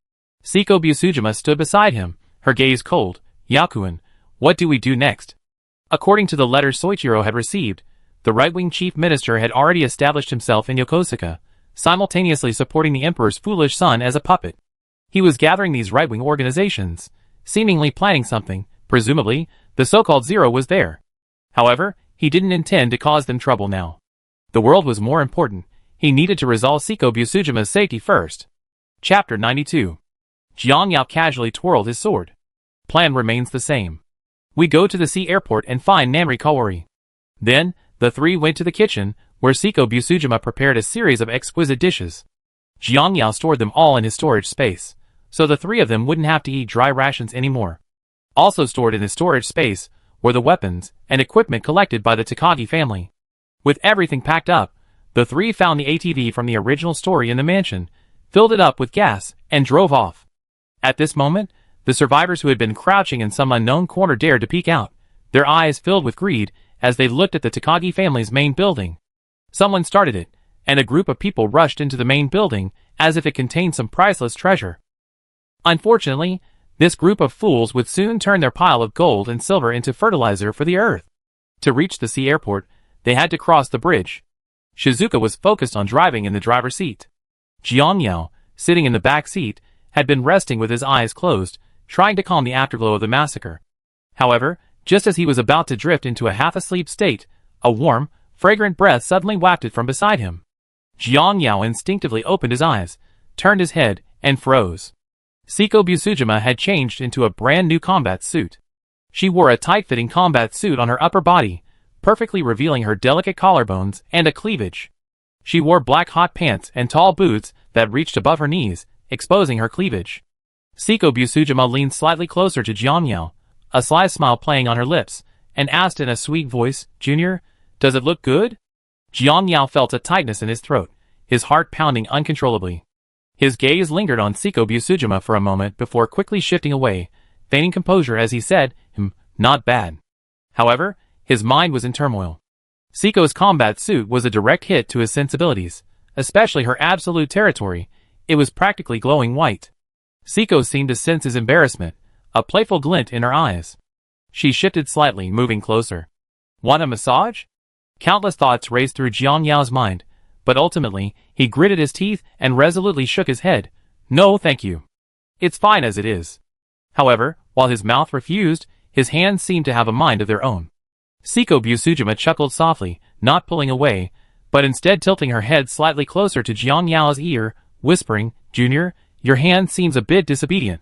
Seiko Busujima stood beside him, her gaze cold. Yakuin, what do we do next? According to the letters Soichiro had received, the right-wing chief minister had already established himself in Yokosuka, simultaneously supporting the emperor's foolish son as a puppet. He was gathering these right-wing organizations, seemingly planning something. Presumably, the so-called Zero was there. However, he didn't intend to cause them trouble now. The world was more important. He needed to resolve Seiko Busujima's safety first. Chapter 92. Jiang Yao casually twirled his sword. Plan remains the same. We go to the sea airport and find Namri Kawari. Then, the three went to the kitchen, where Seiko Busujima prepared a series of exquisite dishes. Jiang Yao stored them all in his storage space, so the three of them wouldn't have to eat dry rations anymore. Also stored in his storage space were the weapons and equipment collected by the Takagi family. With everything packed up, the three found the ATV from the original story in the mansion, filled it up with gas, and drove off. At this moment, the survivors who had been crouching in some unknown corner dared to peek out, their eyes filled with greed as they looked at the Takagi family's main building. Someone started it, and a group of people rushed into the main building as if it contained some priceless treasure. Unfortunately, this group of fools would soon turn their pile of gold and silver into fertilizer for the earth. To reach the sea airport, they had to cross the bridge. Shizuka was focused on driving in the driver's seat. Jiang Yao, sitting in the back seat, had been resting with his eyes closed, trying to calm the afterglow of the massacre. However, just as he was about to drift into a half-asleep state, a warm, fragrant breath suddenly wafted from beside him. Jiang Yao instinctively opened his eyes, turned his head, and froze. Seiko Busujima had changed into a brand new combat suit. She wore a tight-fitting combat suit on her upper body, perfectly revealing her delicate collarbones and a cleavage. She wore black hot pants and tall boots that reached above her knees, exposing her cleavage. Seiko Busujima leaned slightly closer to Jiang Yao, a sly smile playing on her lips, and asked in a sweet voice, "Junior, does it look good?" Jiang Yao felt a tightness in his throat, his heart pounding uncontrollably. His gaze lingered on Seiko Busujima for a moment before quickly shifting away, feigning composure as he said, "Not bad." However, his mind was in turmoil. Seiko's combat suit was a direct hit to his sensibilities, especially her absolute territory. It was practically glowing white. Seiko seemed to sense his embarrassment, a playful glint in her eyes. She shifted slightly, moving closer. Want a massage? Countless thoughts raced through Jiang Yao's mind, but ultimately, he gritted his teeth and resolutely shook his head. No, thank you. It's fine as it is. However, while his mouth refused, his hands seemed to have a mind of their own. Seiko Busujima chuckled softly, not pulling away, but instead tilting her head slightly closer to Jiang Yao's ear, whispering, "Junior, your hand seems a bit disobedient."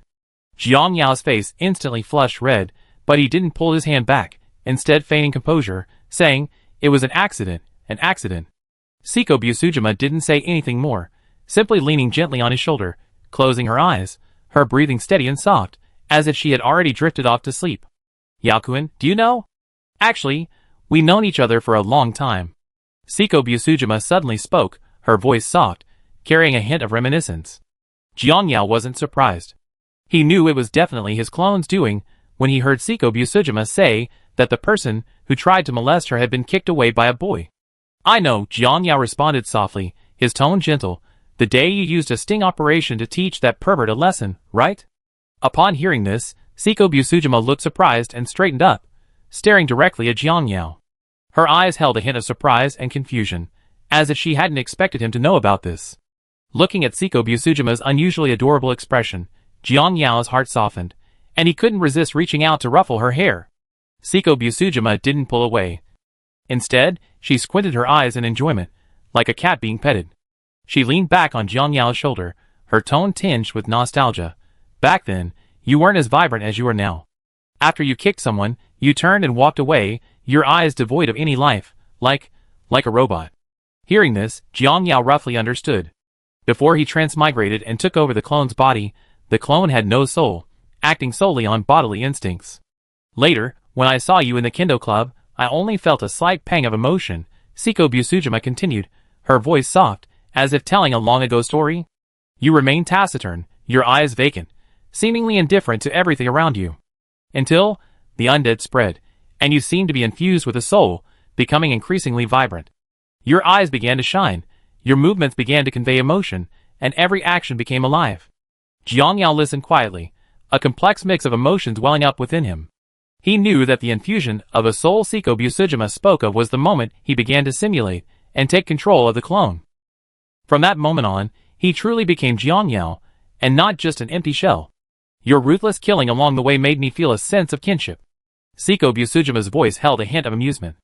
Jiang Yao's face instantly flushed red, but he didn't pull his hand back, instead feigning composure, saying, "It was an accident, an accident." Seiko Busujima didn't say anything more, simply leaning gently on his shoulder, closing her eyes, her breathing steady and soft, as if she had already drifted off to sleep. "Yao-kun, do you know? Actually, we've known each other for a long time." Seiko Busujima suddenly spoke, her voice soft, carrying a hint of reminiscence. Jiang Yao wasn't surprised. He knew it was definitely his clone's doing when he heard Seiko Busujima say that the person who tried to molest her had been kicked away by a boy. "I know," Jiang Yao responded softly, his tone gentle. "The day you used a sting operation to teach that pervert a lesson, right?" Upon hearing this, Seiko Busujima looked surprised and straightened up, staring directly at Jiang Yao. Her eyes held a hint of surprise and confusion, as if she hadn't expected him to know about this. Looking at Seiko Busujima's unusually adorable expression, Jiang Yao's heart softened, and he couldn't resist reaching out to ruffle her hair. Seiko Busujima didn't pull away. Instead, she squinted her eyes in enjoyment, like a cat being petted. She leaned back on Jiang Yao's shoulder, her tone tinged with nostalgia. "Back then, you weren't as vibrant as you are now. After you kicked someone, you turned and walked away, your eyes devoid of any life, like a robot." Hearing this, Jiang Yao roughly understood. Before he transmigrated and took over the clone's body, the clone had no soul, acting solely on bodily instincts. "Later, when I saw you in the Kendo Club, I only felt a slight pang of emotion," Seiko Busujima continued, her voice soft, as if telling a long-ago story. "You remained taciturn, your eyes vacant, seemingly indifferent to everything around you. Until the undead spread, and you seemed to be infused with a soul, becoming increasingly vibrant. Your eyes began to shine, your movements began to convey emotion, and every action became alive." Jiang Yao listened quietly, a complex mix of emotions welling up within him. He knew that the infusion of a soul Seiko Busujima spoke of was the moment he began to simulate and take control of the clone. From that moment on, he truly became Jiang Yao, and not just an empty shell. "Your ruthless killing along the way made me feel a sense of kinship." Seiko Busujima's voice held a hint of amusement.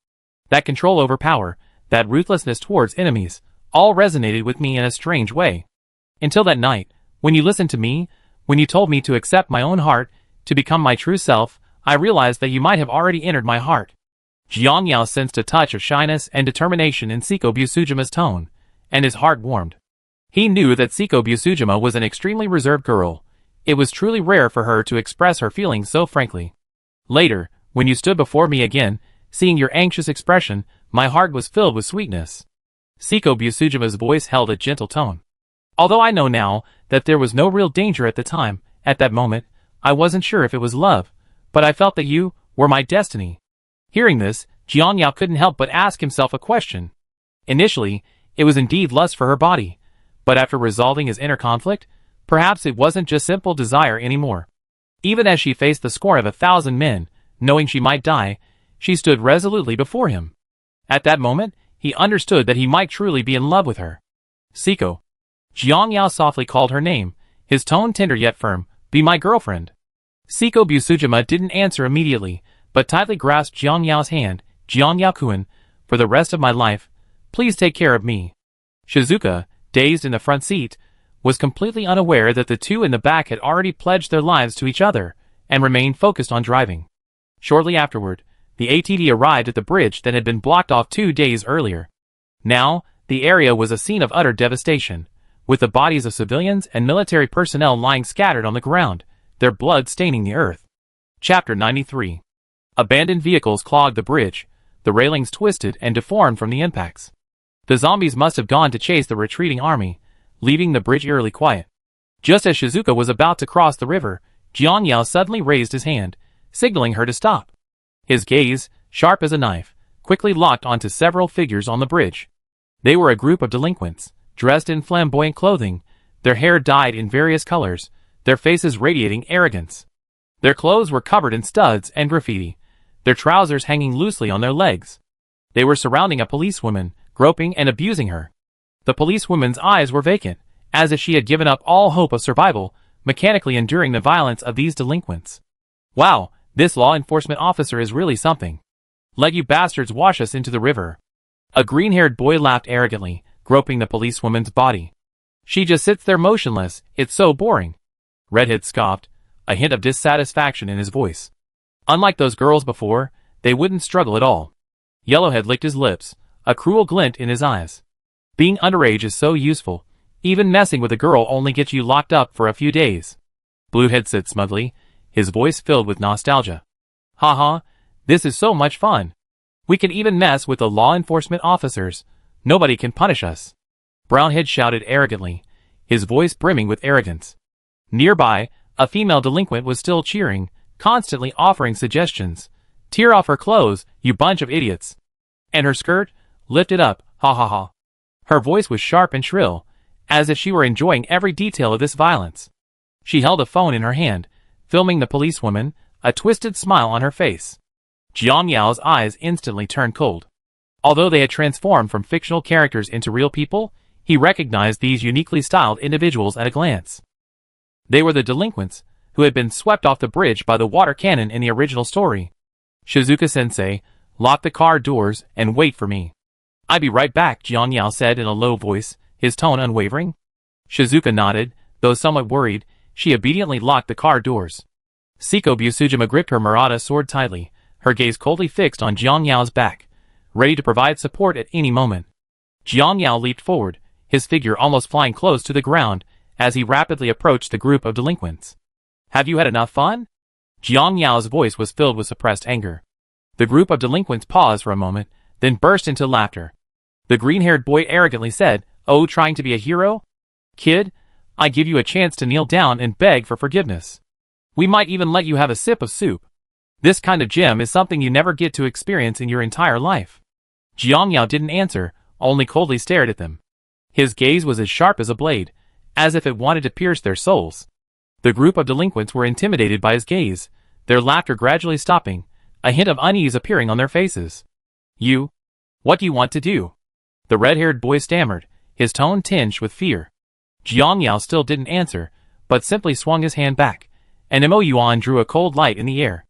"That control over power, that ruthlessness towards enemies, all resonated with me in a strange way. Until that night, when you listened to me, when you told me to accept my own heart, to become my true self, I realized that you might have already entered my heart." Jiang Yao sensed a touch of shyness and determination in Seiko Busujima's tone, and his heart warmed. He knew that Seiko Busujima was an extremely reserved girl. It was truly rare for her to express her feelings so frankly. "Later, when you stood before me again, seeing your anxious expression, my heart was filled with sweetness." Seiko Busujima's voice held a gentle tone. "Although I know now that there was no real danger at the time, at that moment, I wasn't sure if it was love, but I felt that you were my destiny." Hearing this, Jiang Yao couldn't help but ask himself a question. Initially, it was indeed lust for her body, but after resolving his inner conflict, perhaps it wasn't just simple desire anymore. Even as she faced the scorn of 1,000 men, knowing she might die, she stood resolutely before him. At that moment, he understood that he might truly be in love with her. "Seiko." Jiang Yao softly called her name, his tone tender yet firm. "Be my girlfriend." Seiko Busujima didn't answer immediately, but tightly grasped Jiang Yao's hand. "Jiang Yao-kun, for the rest of my life, please take care of me." Shizuka, dazed in the front seat, was completely unaware that the two in the back had already pledged their lives to each other, and remained focused on driving. Shortly afterward, the ATD arrived at the bridge that had been blocked off 2 days earlier. Now, the area was a scene of utter devastation, with the bodies of civilians and military personnel lying scattered on the ground, their blood staining the earth. Chapter 93. Abandoned vehicles clogged the bridge, the railings twisted and deformed from the impacts. The zombies must have gone to chase the retreating army, leaving the bridge eerily quiet. Just as Shizuka was about to cross the river, Jiang Yao suddenly raised his hand, signaling her to stop. His gaze, sharp as a knife, quickly locked onto several figures on the bridge. They were a group of delinquents, dressed in flamboyant clothing, their hair dyed in various colors, their faces radiating arrogance. Their clothes were covered in studs and graffiti, their trousers hanging loosely on their legs. They were surrounding a policewoman, groping and abusing her. The policewoman's eyes were vacant, as if she had given up all hope of survival, mechanically enduring the violence of these delinquents. "Wow, this law enforcement officer is really something. Let you bastards wash us into the river." A green-haired boy laughed arrogantly, groping the policewoman's body. "She just sits there motionless, it's so boring." Redhead scoffed. a hint of dissatisfaction in his voice. Unlike those girls before, they wouldn't struggle at all. Yellowhead licked his lips, a cruel glint in his eyes. Being underage is so useful. Even messing with a girl only gets you locked up for a few days. Bluehead said smugly, his voice filled with nostalgia. Haha, this is so much fun. We can even mess with the law enforcement officers. Nobody can punish us. Brownhead shouted arrogantly, his voice brimming with arrogance. Nearby, a female delinquent was still cheering, constantly offering suggestions. Tear off her clothes, you bunch of idiots. And her skirt? Lift it up, ha ha ha. Her voice was sharp and shrill, as if she were enjoying every detail of this violence. She held a phone in her hand, filming the policewoman, a twisted smile on her face. Jiang Yao's eyes instantly turned cold. Although they had transformed from fictional characters into real people, he recognized these uniquely styled individuals at a glance. They were the delinquents, who had been swept off the bridge by the water cannon in the original story. Shizuka-sensei, lock the car doors and wait for me. I'll be right back, Jiang Yao said in a low voice, his tone unwavering. Shizuka nodded, though somewhat worried. She obediently locked the car doors. Siko Busujima gripped her Murata sword tightly, her gaze coldly fixed on Jiang Yao's back, ready to provide support at any moment. Jiang Yao leaped forward, his figure almost flying close to the ground as he rapidly approached the group of delinquents. Have you had enough fun? Jiang Yao's voice was filled with suppressed anger. The group of delinquents paused for a moment, then burst into laughter. The green-haired boy arrogantly said, "Oh, trying to be a hero? Kid, I give you a chance to kneel down and beg for forgiveness. We might even let you have a sip of soup. This kind of gem is something you never get to experience in your entire life." Jiang Yao didn't answer, only coldly stared at them. His gaze was as sharp as a blade, as if it wanted to pierce their souls. The group of delinquents were intimidated by his gaze, their laughter gradually stopping, a hint of unease appearing on their faces. What do you want to do?" The red-haired boy stammered, his tone tinged with fear. Jiang Yao still didn't answer, but simply swung his hand back, and Mo Yuan drew a cold light in the air.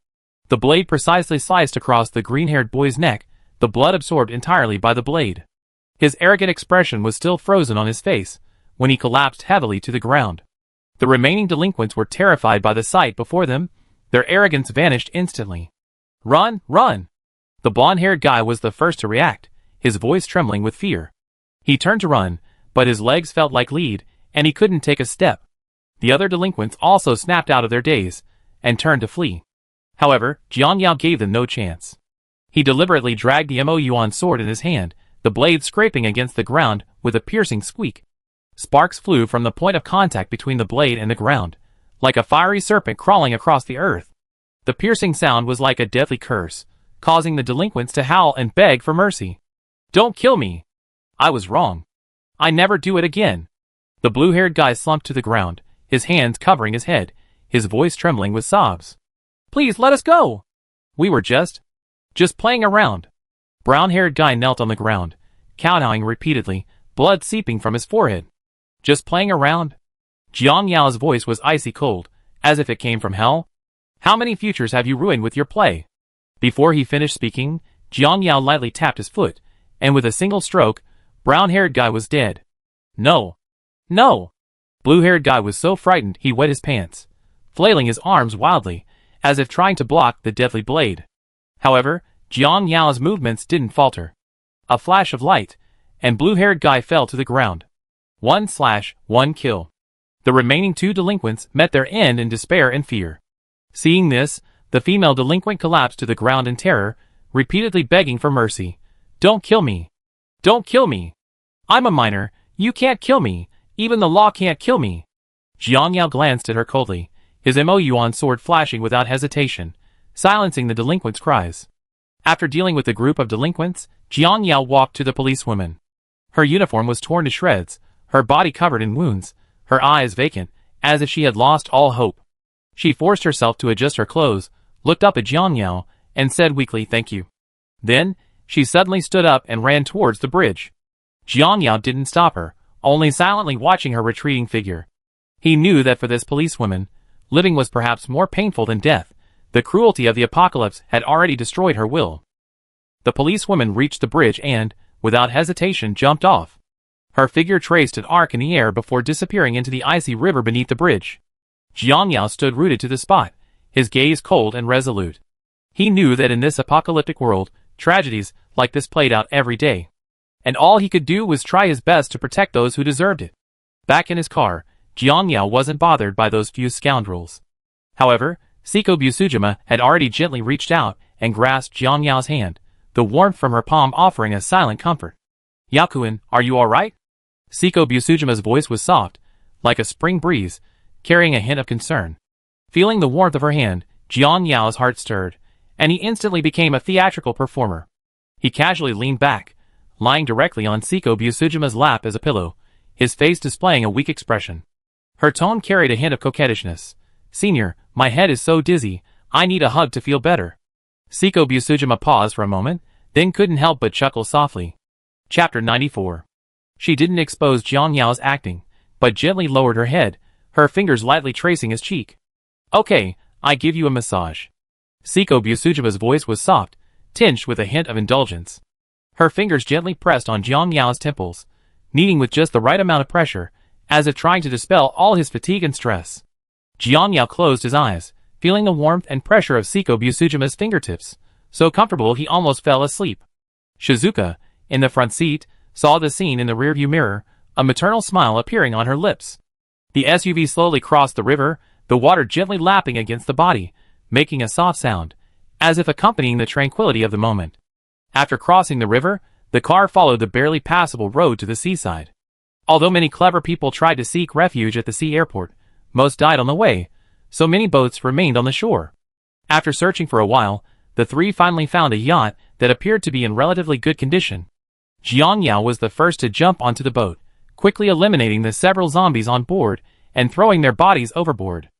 The blade precisely sliced across the green-haired boy's neck, the blood absorbed entirely by the blade. His arrogant expression was still frozen on his face, when he collapsed heavily to the ground. The remaining delinquents were terrified by the sight before them, their arrogance vanished instantly. "Run, run!" The blonde-haired guy was the first to react, his voice trembling with fear. He turned to run, but his legs felt like lead, and he couldn't take a step. The other delinquents also snapped out of their daze, and turned to flee. However, Jiang Yao gave them no chance. He deliberately dragged the Mo Yuan sword in his hand, the blade scraping against the ground with a piercing squeak. Sparks flew from the point of contact between the blade and the ground, like a fiery serpent crawling across the earth. The piercing sound was like a deadly curse, causing the delinquents to howl and beg for mercy. "Don't kill me! I was wrong. I never do it again." The blue-haired guy slumped to the ground, his hands covering his head, his voice trembling with sobs. "Please let us go! We were just playing around." Brown-haired guy knelt on the ground, kowtowing repeatedly, blood seeping from his forehead. "Just playing around?" Jiang Yao's voice was icy cold, as if it came from hell. "How many futures have you ruined with your play?" Before he finished speaking, Jiang Yao lightly tapped his foot, and with a single stroke, brown-haired guy was dead. "No! No!" Blue-haired guy was so frightened he wet his pants, flailing his arms wildly, as if trying to block the deadly blade. However, Jiang Yao's movements didn't falter. A flash of light, and blue-haired guy fell to the ground. 1 kill. The remaining two delinquents met their end in despair and fear. Seeing this, the female delinquent collapsed to the ground in terror, repeatedly begging for mercy. "Don't kill me! Don't kill me! I'm a minor, you can't kill me, even the law can't kill me." Jiang Yao glanced at her coldly, his Mo Yuan sword flashing without hesitation, silencing the delinquents' cries. After dealing with the group of delinquents, Jiang Yao walked to the policewoman. Her uniform was torn to shreds, her body covered in wounds, her eyes vacant, as if she had lost all hope. She forced herself to adjust her clothes, looked up at Jiang Yao, and said weakly, "Thank you." Then, she suddenly stood up and ran towards the bridge. Jiang Yao didn't stop her, only silently watching her retreating figure. He knew that for this policewoman, living was perhaps more painful than death. The cruelty of the apocalypse had already destroyed her will. The policewoman reached the bridge and, without hesitation, jumped off. Her figure traced an arc in the air before disappearing into the icy river beneath the bridge. Jiang Yao stood rooted to the spot, his gaze cold and resolute. He knew that in this apocalyptic world, tragedies like this played out every day. And all he could do was try his best to protect those who deserved it. Back in his car, Jiang Yao wasn't bothered by those few scoundrels. However, Seiko Busujima had already gently reached out and grasped Jiang Yao's hand, the warmth from her palm offering a silent comfort. "Yakuin, are you alright?" Seiko Busujima's voice was soft, like a spring breeze, carrying a hint of concern. Feeling the warmth of her hand, Jiang Yao's heart stirred, and he instantly became a theatrical performer. He casually leaned back, lying directly on Seiko Busujima's lap as a pillow, his face displaying a weak expression. Her tone carried a hint of coquettishness. "Senior, my head is so dizzy, I need a hug to feel better." Seiko Busujima paused for a moment, then couldn't help but chuckle softly. Chapter 94. She didn't expose Jiang Yao's acting, but gently lowered her head, her fingers lightly tracing his cheek. "Okay, I give you a massage." Seiko Busujima's voice was soft, tinged with a hint of indulgence. Her fingers gently pressed on Jiang Yao's temples, kneading with just the right amount of pressure, as if trying to dispel all his fatigue and stress. Jiang Yao closed his eyes, feeling the warmth and pressure of Seiko Busujima's fingertips, so comfortable he almost fell asleep. Shizuka, in the front seat, saw the scene in the rearview mirror, a maternal smile appearing on her lips. The SUV slowly crossed the river, the water gently lapping against the body, making a soft sound, as if accompanying the tranquility of the moment. After crossing the river, the car followed the barely passable road to the seaside. Although many clever people tried to seek refuge at the sea airport, most died on the way, so many boats remained on the shore. After searching for a while, the three finally found a yacht that appeared to be in relatively good condition. Jiang Yao was the first to jump onto the boat, quickly eliminating the several zombies on board and throwing their bodies overboard.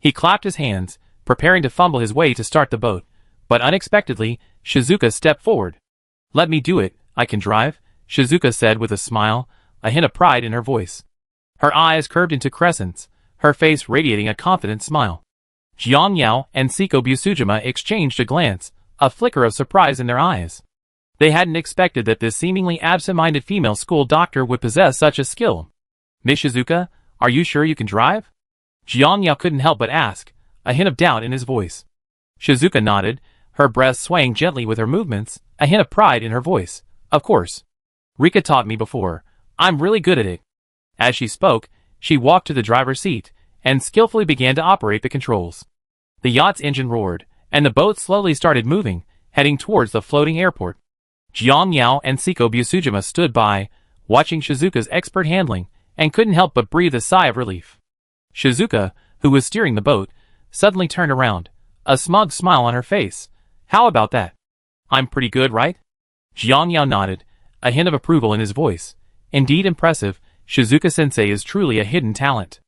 He clapped his hands, preparing to fumble his way to start the boat, but unexpectedly, Shizuka stepped forward. "Let me do it, I can drive," Shizuka said with a smile, a hint of pride in her voice. Her eyes curved into crescents, her face radiating a confident smile. Jiang Yao and Seiko Busujima exchanged a glance, a flicker of surprise in their eyes. They hadn't expected that this seemingly absent-minded female school doctor would possess such a skill. "Miss Shizuka, are you sure you can drive?" Jiang Yao couldn't help but ask, a hint of doubt in his voice. Shizuka nodded, her breast swaying gently with her movements, a hint of pride in her voice. "Of course. Rika taught me before. I'm really good at it." As she spoke, she walked to the driver's seat and skillfully began to operate the controls. The yacht's engine roared, and the boat slowly started moving, heading towards the floating airport. Jiang Yao and Seiko Busujima stood by, watching Shizuka's expert handling, and couldn't help but breathe a sigh of relief. Shizuka, who was steering the boat, suddenly turned around, a smug smile on her face. "How about that? I'm pretty good, right?" Jiang Yao nodded, a hint of approval in his voice. "Indeed impressive, Shizuka-sensei is truly a hidden talent."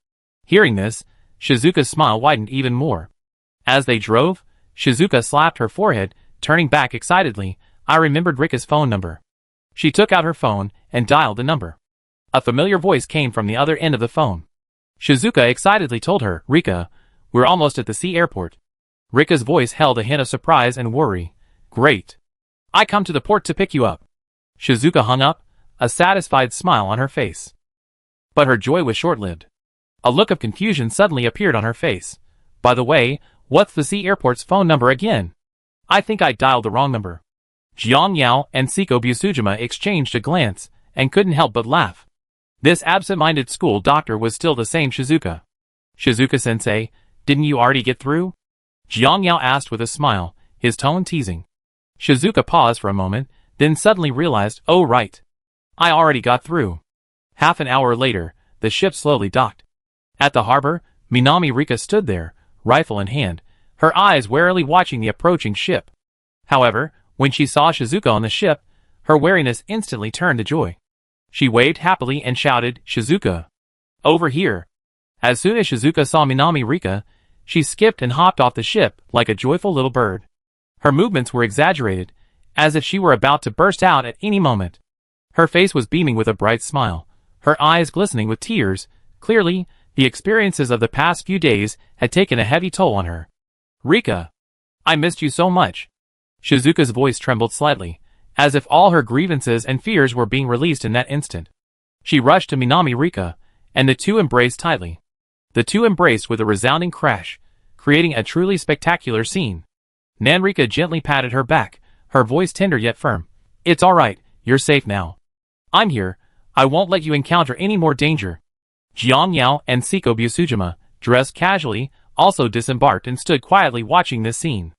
Hearing this, Shizuka's smile widened even more. As they drove, Shizuka slapped her forehead, turning back excitedly. "I remembered Rika's phone number." She took out her phone and dialed the number. A familiar voice came from the other end of the phone. Shizuka excitedly told her, "Rika, we're almost at the sea airport." Rika's voice held a hint of surprise and worry. "Great. I come to the port to pick you up." Shizuka hung up, a satisfied smile on her face. But her joy was short-lived. A look of confusion suddenly appeared on her face. "By the way, what's the sea airport's phone number again? I think I dialed the wrong number." Jiang Yao and Seiko Busujima exchanged a glance, and couldn't help but laugh. This absent-minded school doctor was still the same Shizuka. "Shizuka-sensei, didn't you already get through?" Jiang Yao asked with a smile, his tone teasing. Shizuka paused for a moment, then suddenly realized, "Oh right. I already got through." Half an hour later, the ship slowly docked. At the harbor, Minami Rika stood there, rifle in hand, her eyes warily watching the approaching ship. However, when she saw Shizuka on the ship, her wariness instantly turned to joy. She waved happily and shouted, "Shizuka! Over here!" As soon as Shizuka saw Minami Rika, she skipped and hopped off the ship like a joyful little bird. Her movements were exaggerated, as if she were about to burst out at any moment. Her face was beaming with a bright smile, her eyes glistening with tears. Clearly, the experiences of the past few days had taken a heavy toll on her. "Rika! I missed you so much." Shizuka's voice trembled slightly, as if all her grievances and fears were being released in that instant. She rushed to Minami Rika, and the two embraced tightly. The two embraced with a resounding crash, creating a truly spectacular scene. Nanrika gently patted her back, her voice tender yet firm. It's alright, you're safe now. I'm here, I won't let you encounter any more danger. Jiang Yao and Seiko Busujima, dressed casually, also disembarked and stood quietly watching this scene.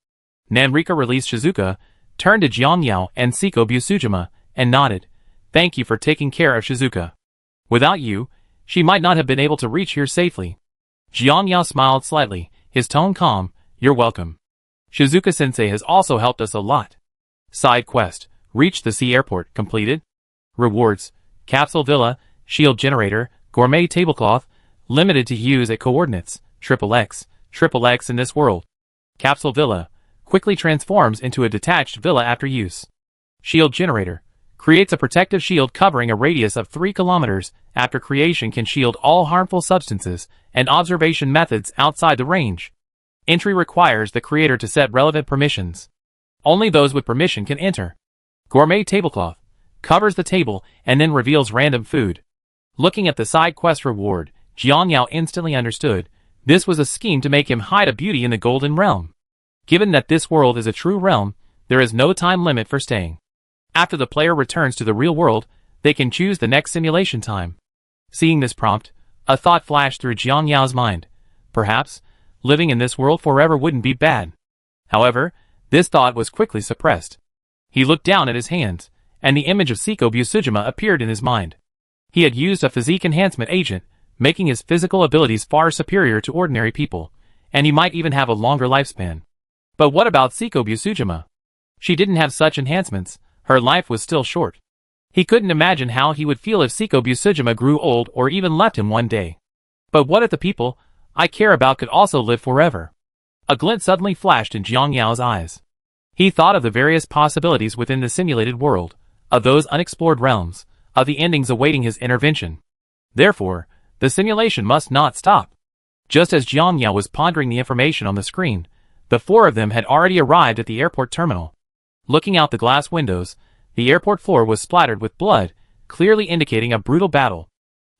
Nanrika released Shizuka, turned to Jiang Yao and Seiko Busujima, and nodded. Thank you for taking care of Shizuka. Without you, she might not have been able to reach here safely. Jiang Yao smiled slightly, his tone calm. You're welcome. Shizuka-sensei has also helped us a lot. Side quest. Reach the sea airport. Completed. Rewards. Capsule Villa, Shield Generator, Gourmet Tablecloth, limited to use at coordinates, XXX in this world. Capsule Villa, quickly transforms into a detached villa after use. Shield Generator, creates a protective shield covering a radius of 3 kilometers, after creation can shield all harmful substances and observation methods outside the range. Entry requires the creator to set relevant permissions. Only those with permission can enter. Gourmet Tablecloth, covers the table and then reveals random food. Looking at the side quest reward, Jiang Yao instantly understood, this was a scheme to make him hide a beauty in the Golden Realm. Given that this world is a true realm, there is no time limit for staying. After the player returns to the real world, they can choose the next simulation time. Seeing this prompt, a thought flashed through Jiang Yao's mind. Perhaps, living in this world forever wouldn't be bad. However, this thought was quickly suppressed. He looked down at his hands, and the image of Seiko Busujima appeared in his mind. He had used a physique enhancement agent, making his physical abilities far superior to ordinary people, and he might even have a longer lifespan. But what about Seiko Busujima? She didn't have such enhancements, her life was still short. He couldn't imagine how he would feel if Seiko Busujima grew old or even left him one day. But what if the people I care about could also live forever? A glint suddenly flashed in Jiang Yao's eyes. He thought of the various possibilities within the simulated world, of those unexplored realms, of the endings awaiting his intervention. Therefore, the simulation must not stop. Just as Jiang Yao was pondering the information on the screen, the 4 of them had already arrived at the airport terminal. Looking out the glass windows, the airport floor was splattered with blood, clearly indicating a brutal battle.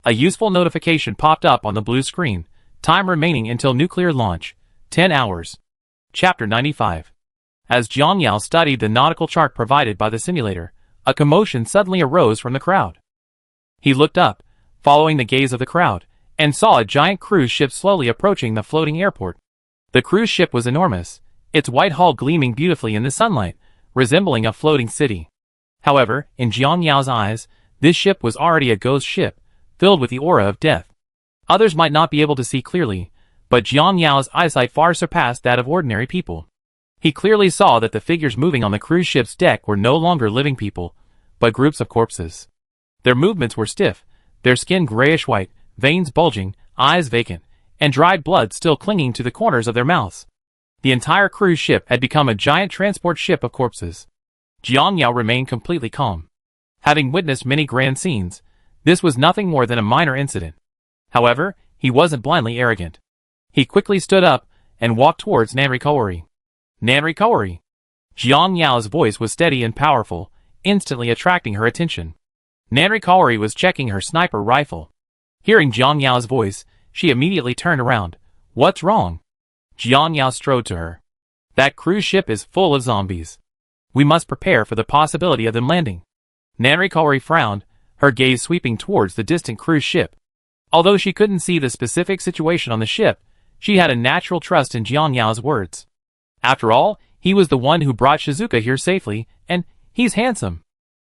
A useful notification popped up on the blue screen. Time remaining until nuclear launch, 10 hours. Chapter 95. As Jiang Yao studied the nautical chart provided by the simulator, a commotion suddenly arose from the crowd. He looked up, following the gaze of the crowd, and saw a giant cruise ship slowly approaching the floating airport. The cruise ship was enormous, its white hull gleaming beautifully in the sunlight, resembling a floating city. However, in Jiang Yao's eyes, this ship was already a ghost ship, filled with the aura of death. Others might not be able to see clearly, but Jiang Yao's eyesight far surpassed that of ordinary people. He clearly saw that the figures moving on the cruise ship's deck were no longer living people, but groups of corpses. Their movements were stiff, their skin grayish-white, veins bulging, eyes vacant, and dried blood still clinging to the corners of their mouths. The entire cruise ship had become a giant transport ship of corpses. Jiang Yao remained completely calm. Having witnessed many grand scenes, this was nothing more than a minor incident. However, he wasn't blindly arrogant. He quickly stood up and walked towards Nanrika. Nanrika. Jiang Yao's voice was steady and powerful, instantly attracting her attention. Nanrika was checking her sniper rifle. Hearing Jiang Yao's voice, she immediately turned around. What's wrong? Jiang Yao strode to her. That cruise ship is full of zombies. We must prepare for the possibility of them landing. Nanrika frowned, her gaze sweeping towards the distant cruise ship. Although she couldn't see the specific situation on the ship, she had a natural trust in Jiang Yao's words. After all, he was the one who brought Shizuka here safely, and he's handsome.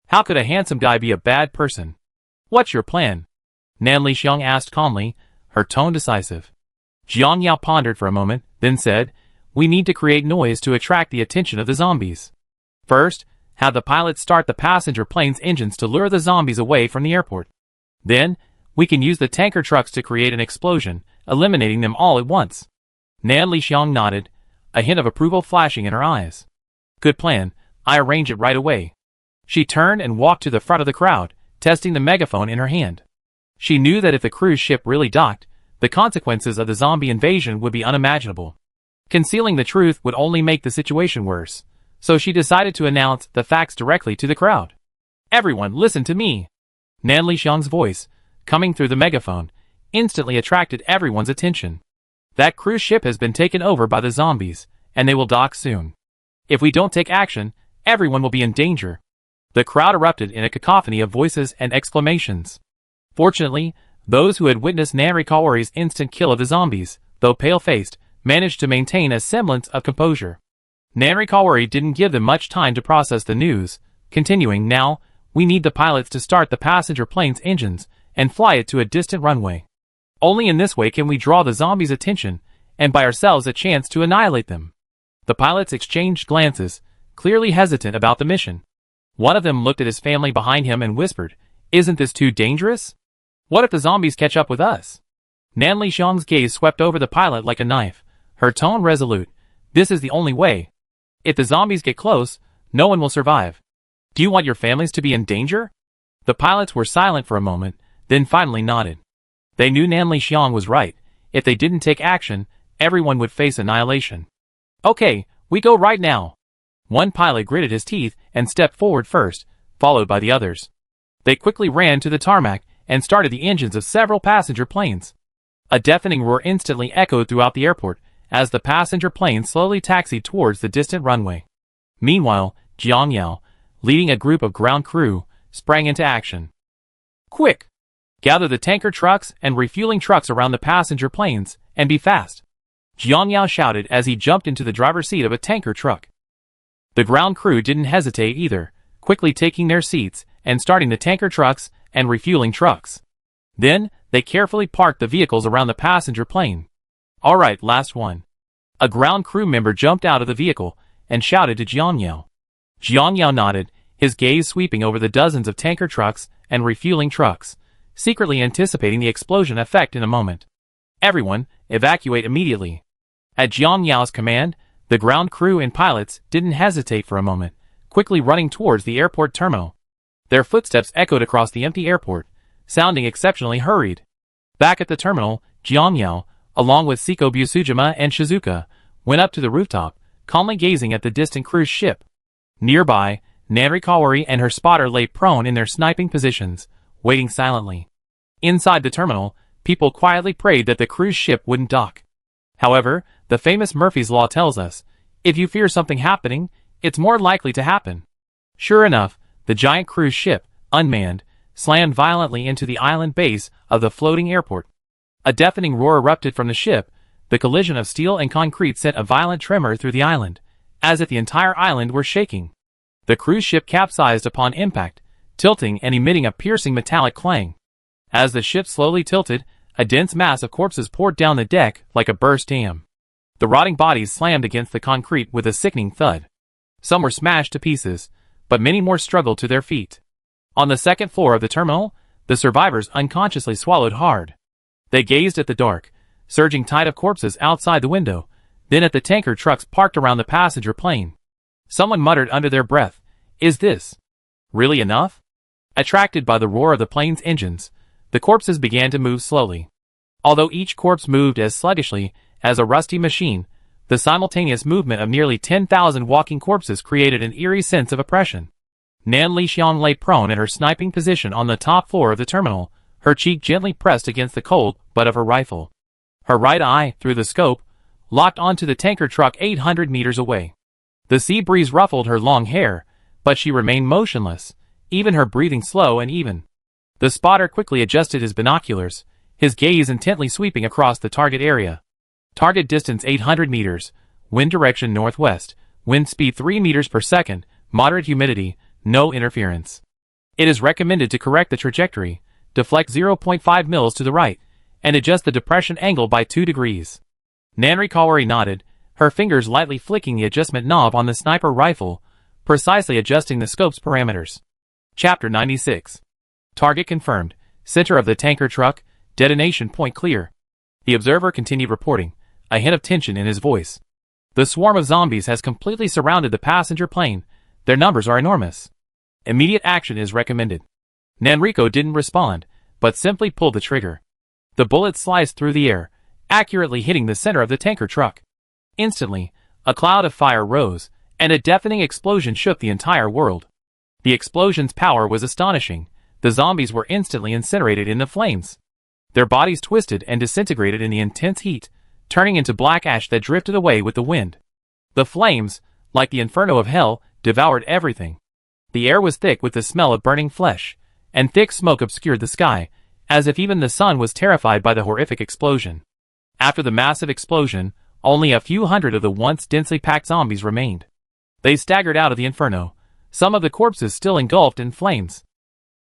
How could a handsome guy be a bad person? What's your plan? Nan Lixiang asked calmly, her tone decisive. Jiang Yao pondered for a moment, then said, we need to create noise to attract the attention of the zombies. First, have the pilots start the passenger plane's engines to lure the zombies away from the airport. Then, we can use the tanker trucks to create an explosion, eliminating them all at once. Nan Lixiang nodded, a hint of approval flashing in her eyes. Good plan, I arrange it right away. She turned and walked to the front of the crowd, testing the megaphone in her hand. She knew that if the cruise ship really docked, the consequences of the zombie invasion would be unimaginable. Concealing the truth would only make the situation worse, so she decided to announce the facts directly to the crowd. Everyone listen to me! Nan Lixiang's voice, coming through the megaphone, instantly attracted everyone's attention. That cruise ship has been taken over by the zombies, and they will dock soon. If we don't take action, everyone will be in danger. The crowd erupted in a cacophony of voices and exclamations. Fortunately, those who had witnessed Nanrikawari's instant kill of the zombies, though pale-faced, managed to maintain a semblance of composure. Nanrikawari didn't give them much time to process the news, continuing, "Now, we need the pilots to start the passenger plane's engines and fly it to a distant runway. Only in this way can we draw the zombies' attention and buy ourselves a chance to annihilate them." The pilots exchanged glances, clearly hesitant about the mission. One of them looked at his family behind him and whispered, "Isn't this too dangerous? What if the zombies catch up with us?" Nan Lixiang's gaze swept over the pilot like a knife, her tone resolute. "This is the only way. If the zombies get close, no one will survive. Do you want your families to be in danger?" The pilots were silent for a moment, then finally nodded. They knew Nan Lixiang was right. If they didn't take action, everyone would face annihilation. "Okay, we go right now." One pilot gritted his teeth and stepped forward first, followed by the others. They quickly ran to the tarmac and started the engines of several passenger planes. A deafening roar instantly echoed throughout the airport as the passenger plane slowly taxied towards the distant runway. Meanwhile, Jiang Yao, leading a group of ground crew, sprang into action. "Quick! Gather the tanker trucks and refueling trucks around the passenger planes, and be fast!" Jiang Yao shouted as he jumped into the driver's seat of a tanker truck. The ground crew didn't hesitate either, quickly taking their seats and starting the tanker trucks and refueling trucks. Then, they carefully parked the vehicles around the passenger plane. "All right, last one." A ground crew member jumped out of the vehicle and shouted to Jiang Yao. Jiang Yao nodded, his gaze sweeping over the dozens of tanker trucks and refueling trucks, secretly anticipating the explosion effect in a moment. "Everyone, evacuate immediately." At Jiang Yao's command, the ground crew and pilots didn't hesitate for a moment, quickly running towards the airport terminal. Their footsteps echoed across the empty airport, sounding exceptionally hurried. Back at the terminal, Jiang Yao, along with Siko Busujima and Shizuka, went up to the rooftop, calmly gazing at the distant cruise ship. Nearby, Nanrikawari and her spotter lay prone in their sniping positions, waiting silently. Inside the terminal, people quietly prayed that the cruise ship wouldn't dock. However, the famous Murphy's Law tells us, if you fear something happening, it's more likely to happen. Sure enough, the giant cruise ship, unmanned, slammed violently into the island base of the floating airport. A deafening roar erupted from the ship. The collision of steel and concrete sent a violent tremor through the island, as if the entire island were shaking. The cruise ship capsized upon impact, tilting and emitting a piercing metallic clang. As the ship slowly tilted, a dense mass of corpses poured down the deck like a burst dam. The rotting bodies slammed against the concrete with a sickening thud. Some were smashed to pieces, but many more struggled to their feet. On the second floor of the terminal, the survivors unconsciously swallowed hard. They gazed at the dark, surging tide of corpses outside the window, then at the tanker trucks parked around the passenger plane. Someone muttered under their breath, "Is this really enough?" Attracted by the roar of the plane's engines, the corpses began to move slowly. Although each corpse moved as sluggishly as a rusty machine, the simultaneous movement of nearly 10,000 walking corpses created an eerie sense of oppression. Nan Lixiang lay prone in her sniping position on the top floor of the terminal, her cheek gently pressed against the cold butt of her rifle. Her right eye, through the scope, locked onto the tanker truck 800 meters away. The sea breeze ruffled her long hair, but she remained motionless, even her breathing slow and even. The spotter quickly adjusted his binoculars, his gaze intently sweeping across the target area. Target distance 800 meters, wind direction northwest, wind speed 3 meters per second, moderate humidity, no interference. It is recommended to correct the trajectory, deflect 0.5 mils to the right, and adjust the depression angle by 2 degrees. Nanrikawari nodded, her fingers lightly flicking the adjustment knob on the sniper rifle, precisely adjusting the scope's parameters. Chapter 96. Target confirmed, center of the tanker truck, detonation point clear. The observer continued reporting, a hint of tension in his voice. The swarm of zombies has completely surrounded the passenger plane. Their numbers are enormous. Immediate action is recommended. Nanriko didn't respond, but simply pulled the trigger. The bullet sliced through the air, accurately hitting the center of the tanker truck. Instantly, a cloud of fire rose, and a deafening explosion shook the entire world. The explosion's power was astonishing. The zombies were instantly incinerated in the flames. Their bodies twisted and disintegrated in the intense heat, turning into black ash that drifted away with the wind. The flames, like the inferno of hell, devoured everything. The air was thick with the smell of burning flesh, and thick smoke obscured the sky, as if even the sun was terrified by the horrific explosion. After the massive explosion, only a few hundred of the once densely packed zombies remained. They staggered out of the inferno, some of the corpses still engulfed in flames.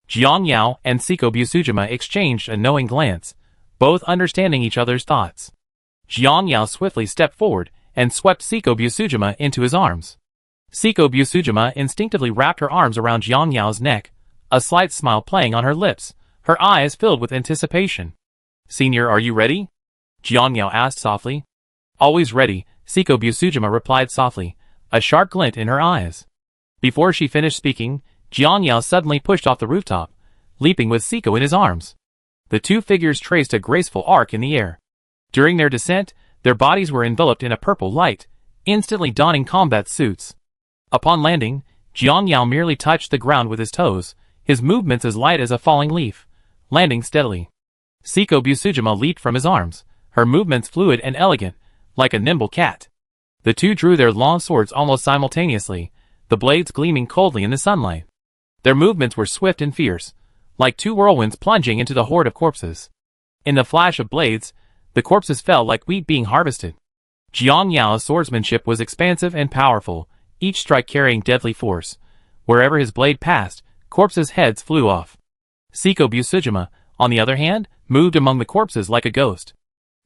Jiang Yao and Seiko Busujima exchanged a knowing glance, both understanding each other's thoughts. Jiang Yao swiftly stepped forward and swept Seiko Busujima into his arms. Seiko Busujima instinctively wrapped her arms around Jiang Yao's neck, a slight smile playing on her lips, her eyes filled with anticipation. "Senior, are you ready?" Jiang Yao asked softly. "Always ready," Seiko Busujima replied softly, a sharp glint in her eyes. Before she finished speaking, Jiang Yao suddenly pushed off the rooftop, leaping with Seiko in his arms. The two figures traced a graceful arc in the air. During their descent, their bodies were enveloped in a purple light, instantly donning combat suits. Upon landing, Jiang Yao merely touched the ground with his toes, his movements as light as a falling leaf, landing steadily. Seiko Busujima leaped from his arms, her movements fluid and elegant, like a nimble cat. The two drew their long swords almost simultaneously, the blades gleaming coldly in the sunlight. Their movements were swift and fierce, like two whirlwinds plunging into the horde of corpses. In the flash of blades, the corpses fell like wheat being harvested. Jiang Yao's swordsmanship was expansive and powerful, each strike carrying deadly force. Wherever his blade passed, corpses' heads flew off. Seiko Busujima, on the other hand, moved among the corpses like a ghost.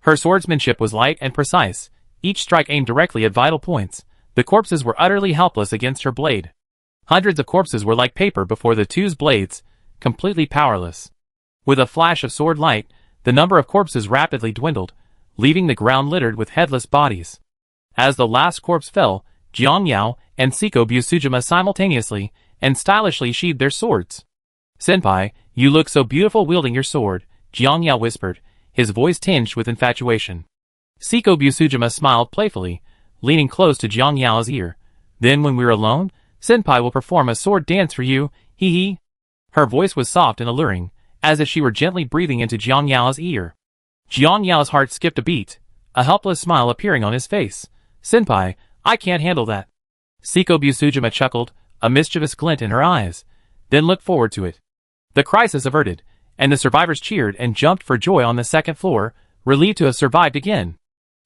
Her swordsmanship was light and precise, each strike aimed directly at vital points. The corpses were utterly helpless against her blade. Hundreds of corpses were like paper before the two's blades, completely powerless. With a flash of sword light, the number of corpses rapidly dwindled, leaving the ground littered with headless bodies. As the last corpse fell, Jiang Yao and Seiko Busujima simultaneously and stylishly sheathed their swords. "Senpai, you look so beautiful wielding your sword," Jiang Yao whispered, his voice tinged with infatuation. Seiko Busujima smiled playfully, leaning close to Jiang Yao's ear. "Then when we're alone, Senpai will perform a sword dance for you, hee hee." Her voice was soft and alluring, as if she were gently breathing into Jiang Yao's ear. Jiang Yao's heart skipped a beat, a helpless smile appearing on his face. "Senpai, I can't handle that." Seiko Busujima chuckled, a mischievous glint in her eyes, then looked forward to it. The crisis averted, and the survivors cheered and jumped for joy on the second floor, relieved to have survived again.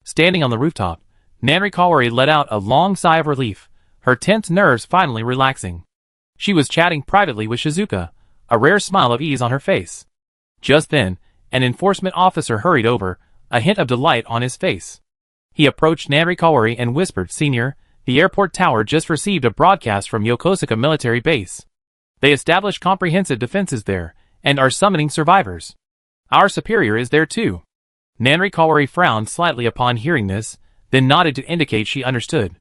Standing on the rooftop, Nanrikawari let out a long sigh of relief, her tense nerves finally relaxing. She was chatting privately with Shizuka, a rare smile of ease on her face. Just then, an enforcement officer hurried over, a hint of delight on his face. He approached Nanrikawari and whispered, "Senior, the airport tower just received a broadcast from Yokosuka military base. They established comprehensive defenses there, and are summoning survivors. Our superior is there too." Nanrikawari frowned slightly upon hearing this, then nodded to indicate she understood.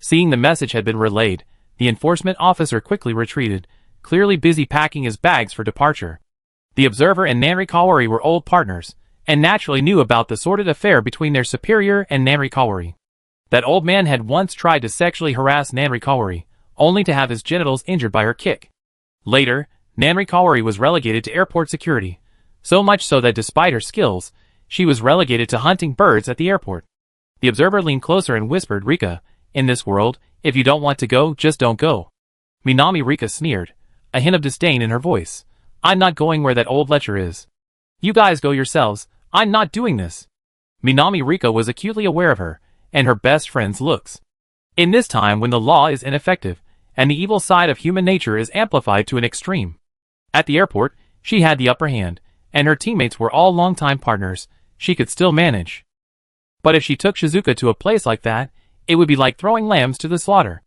Seeing the message had been relayed, the enforcement officer quickly retreated, clearly busy packing his bags for departure. The observer and Nanrikawari were old partners, and naturally knew about the sordid affair between their superior and Nanrikawari. That old man had once tried to sexually harass Nanrikawari, only to have his genitals injured by her kick. Later, Nanrikawari was relegated to airport security, so much so that despite her skills, she was relegated to hunting birds at the airport. The observer leaned closer and whispered, "Rika, in this world, if you don't want to go, just don't go." Minami Rika sneered, a hint of disdain in her voice. "I'm not going where that old lecher is. You guys go yourselves, I'm not doing this." Minami Rika was acutely aware of her, and her best friend's looks. In this time when the law is ineffective, and the evil side of human nature is amplified to an extreme. At the airport, she had the upper hand, and her teammates were all longtime partners, she could still manage. But if she took Shizuka to a place like that, it would be like throwing lambs to the slaughter.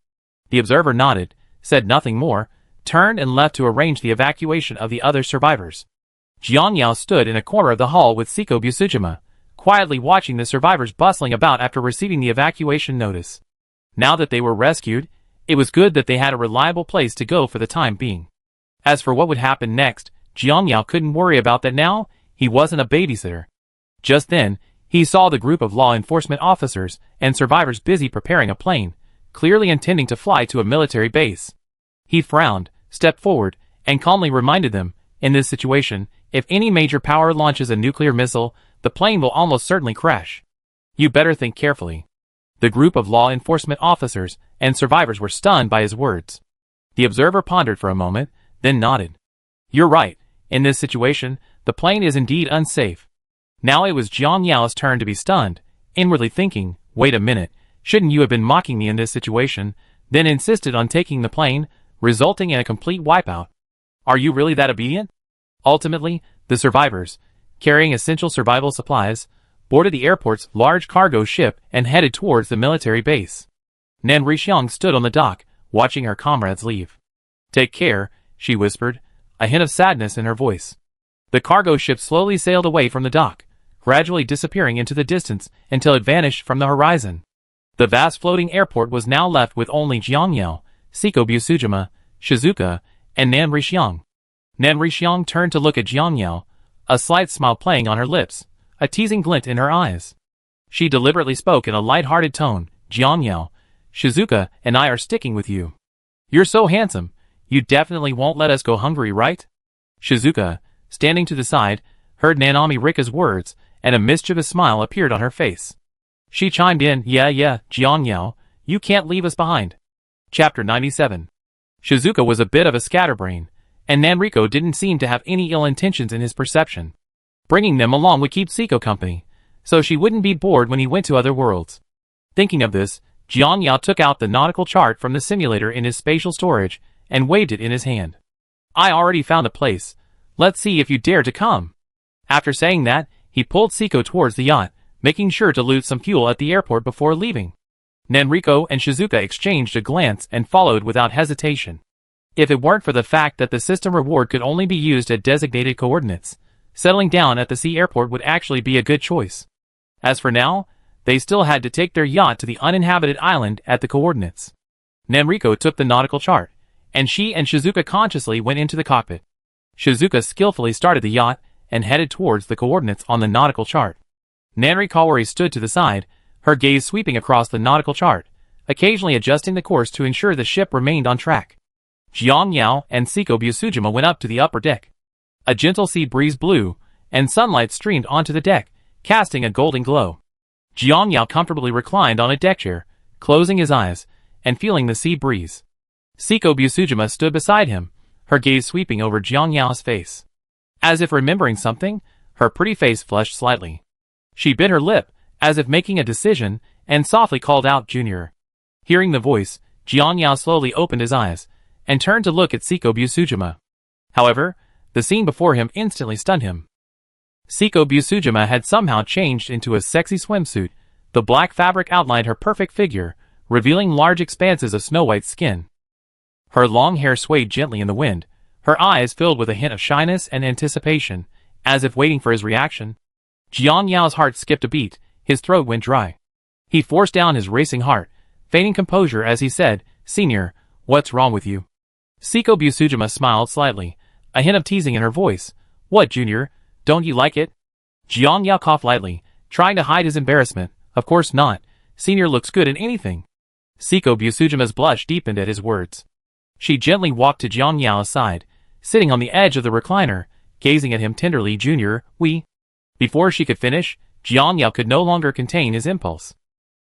The observer nodded, said nothing more, turned and left to arrange the evacuation of the other survivors. Jiang Yao stood in a corner of the hall with Seiko Busujima, quietly watching the survivors bustling about after receiving the evacuation notice. Now that they were rescued, it was good that they had a reliable place to go for the time being. As for what would happen next, Jiang Yao couldn't worry about that now, he wasn't a babysitter. Just then, he saw the group of law enforcement officers and survivors busy preparing a plane, clearly intending to fly to a military base. He frowned, stepped forward, and calmly reminded them, In this situation, if any major power launches a nuclear missile, the plane will almost certainly crash. You better think carefully. The group of law enforcement officers and survivors were stunned by his words. The observer pondered for a moment, then nodded. You're right, in this situation, the plane is indeed unsafe. Now it was Jiang Yao's turn to be stunned, inwardly thinking, wait a minute, shouldn't you have been mocking me in this situation, then insisted on taking the plane, resulting in a complete wipeout? Are you really that obedient? Ultimately, the survivors, carrying essential survival supplies, boarded the airport's large cargo ship and headed towards the military base. Nan Rixiang stood on the dock, watching her comrades leave. Take care, she whispered, a hint of sadness in her voice. The cargo ship slowly sailed away from the dock, gradually disappearing into the distance until it vanished from the horizon. The vast floating airport was now left with only Jiang Yao, Seiko Busujima, Shizuka, and Nan Rixiang. Nan Rixiang turned to look at Jiang Yao, a slight smile playing on her lips, a teasing glint in her eyes. She deliberately spoke in a light-hearted tone, Jiang Yao, Shizuka and I are sticking with you. You're so handsome, you definitely won't let us go hungry, right? Shizuka, standing to the side, heard Nanami Rika's words, and a mischievous smile appeared on her face. She chimed in, yeah, Jiang Yao, you can't leave us behind. Chapter 97. Shizuka was a bit of a scatterbrain, and Nanriko didn't seem to have any ill intentions in his perception. Bringing them along would keep Seiko company, so she wouldn't be bored when he went to other worlds. Thinking of this, Jiang Yao took out the nautical chart from the simulator in his spatial storage and waved it in his hand. I already found a place. Let's see if you dare to come. After saying that, he pulled Seiko towards the yacht, making sure to loot some fuel at the airport before leaving. Nanriko and Shizuka exchanged a glance and followed without hesitation. If it weren't for the fact that the system reward could only be used at designated coordinates, settling down at the sea airport would actually be a good choice. As for now, they still had to take their yacht to the uninhabited island at the coordinates. Nanriko took the nautical chart, and she and Shizuka consciously went into the cockpit. Shizuka skillfully started the yacht and headed towards the coordinates on the nautical chart. Nanrikawari stood to the side, her gaze sweeping across the nautical chart, occasionally adjusting the course to ensure the ship remained on track. Jiang Yao and Seiko Busujima went up to the upper deck. A gentle sea breeze blew, and sunlight streamed onto the deck, casting a golden glow. Jiang Yao comfortably reclined on a deck chair, closing his eyes, and feeling the sea breeze. Seiko Busujima stood beside him, her gaze sweeping over Jiang Yao's face. As if remembering something, her pretty face flushed slightly. She bit her lip, as if making a decision, and softly called out Junior. Hearing the voice, Jiang Yao slowly opened his eyes, and turned to look at Seiko Busujima. However, the scene before him instantly stunned him. Seiko Busujima had somehow changed into a sexy swimsuit. The black fabric outlined her perfect figure, revealing large expanses of snow-white skin. Her long hair swayed gently in the wind, her eyes filled with a hint of shyness and anticipation, as if waiting for his reaction. Jiang Yao's heart skipped a beat, his throat went dry. He forced down his racing heart, feigning composure as he said, Senior, what's wrong with you? Seiko Busujima smiled slightly, a hint of teasing in her voice. What, Junior? Don't you like it? Jiang Yao coughed lightly, trying to hide his embarrassment. Of course not. Senior looks good in anything. Seiko Busujima's blush deepened at his words. She gently walked to Jiang Yao's side, sitting on the edge of the recliner, gazing at him tenderly. Junior, we... Before she could finish, Jiang Yao could no longer contain his impulse.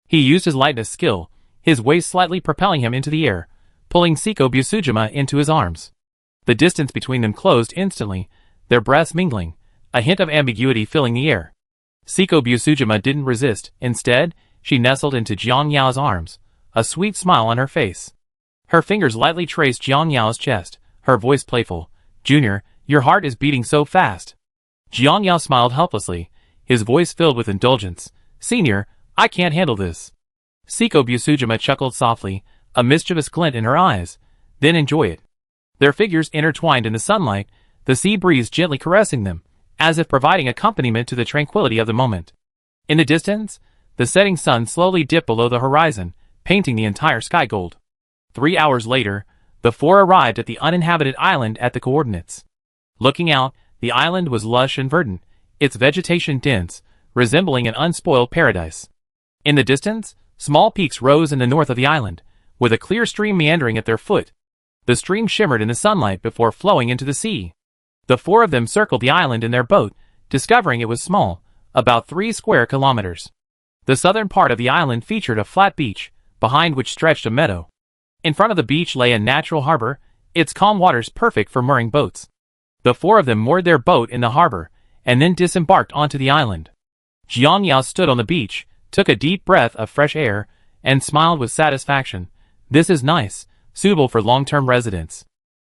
He used his lightness skill, his waist slightly propelling him into the air, pulling Seiko Busujima into his arms. The distance between them closed instantly, their breaths mingling, a hint of ambiguity filling the air. Seiko Busujima didn't resist. Instead, she nestled into Jiang Yao's arms, a sweet smile on her face. Her fingers lightly traced Jiang Yao's chest, her voice playful. Junior, your heart is beating so fast. Jiang Yao smiled helplessly, his voice filled with indulgence. Senior, I can't handle this. Seiko Busujima chuckled softly, a mischievous glint in her eyes. Then enjoy it. Their figures intertwined in the sunlight, the sea breeze gently caressing them, as if providing accompaniment to the tranquility of the moment. In the distance, the setting sun slowly dipped below the horizon, painting the entire sky gold. 3 hours later, the four arrived at the uninhabited island at the coordinates. Looking out, the island was lush and verdant, its vegetation dense, resembling an unspoiled paradise. In the distance, small peaks rose in the north of the island, with a clear stream meandering at their foot. The stream shimmered in the sunlight before flowing into the sea. The four of them circled the island in their boat, discovering it was small, about 3 square kilometers. The southern part of the island featured a flat beach, behind which stretched a meadow. In front of the beach lay a natural harbor, its calm waters perfect for mooring boats. The four of them moored their boat in the harbor, and then disembarked onto the island. Jiang Yao stood on the beach, took a deep breath of fresh air, and smiled with satisfaction. This is nice, suitable for long-term residence.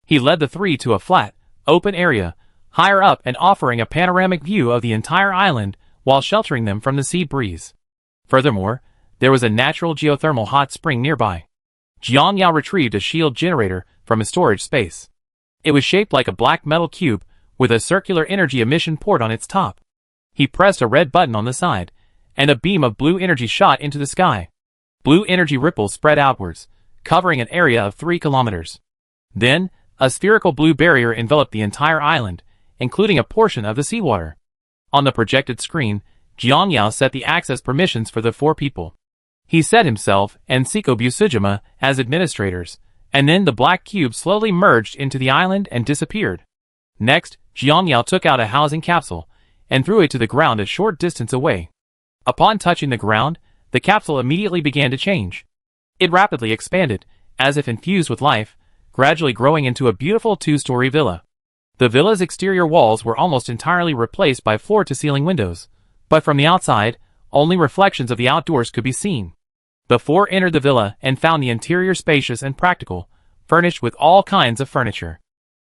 He led the three to a flat, open area, higher up and offering a panoramic view of the entire island while sheltering them from the sea breeze. Furthermore, there was a natural geothermal hot spring nearby. Jiang Yao retrieved a shield generator from a storage space. It was shaped like a black metal cube with a circular energy emission port on its top. He pressed a red button on the side, and a beam of blue energy shot into the sky. Blue energy ripples spread outwards, covering an area of 3 kilometers. Then, a spherical blue barrier enveloped the entire island, including a portion of the seawater. On the projected screen, Jiang Yao set the access permissions for the 4 people. He set himself and Seiko Busujima as administrators, and then the black cube slowly merged into the island and disappeared. Next, Jiang Yao took out a housing capsule and threw it to the ground a short distance away. Upon touching the ground, the capsule immediately began to change. It rapidly expanded, as if infused with life, gradually growing into a beautiful 2-story villa. The villa's exterior walls were almost entirely replaced by floor-to-ceiling windows, but from the outside, only reflections of the outdoors could be seen. The 4 entered the villa and found the interior spacious and practical, furnished with all kinds of furniture.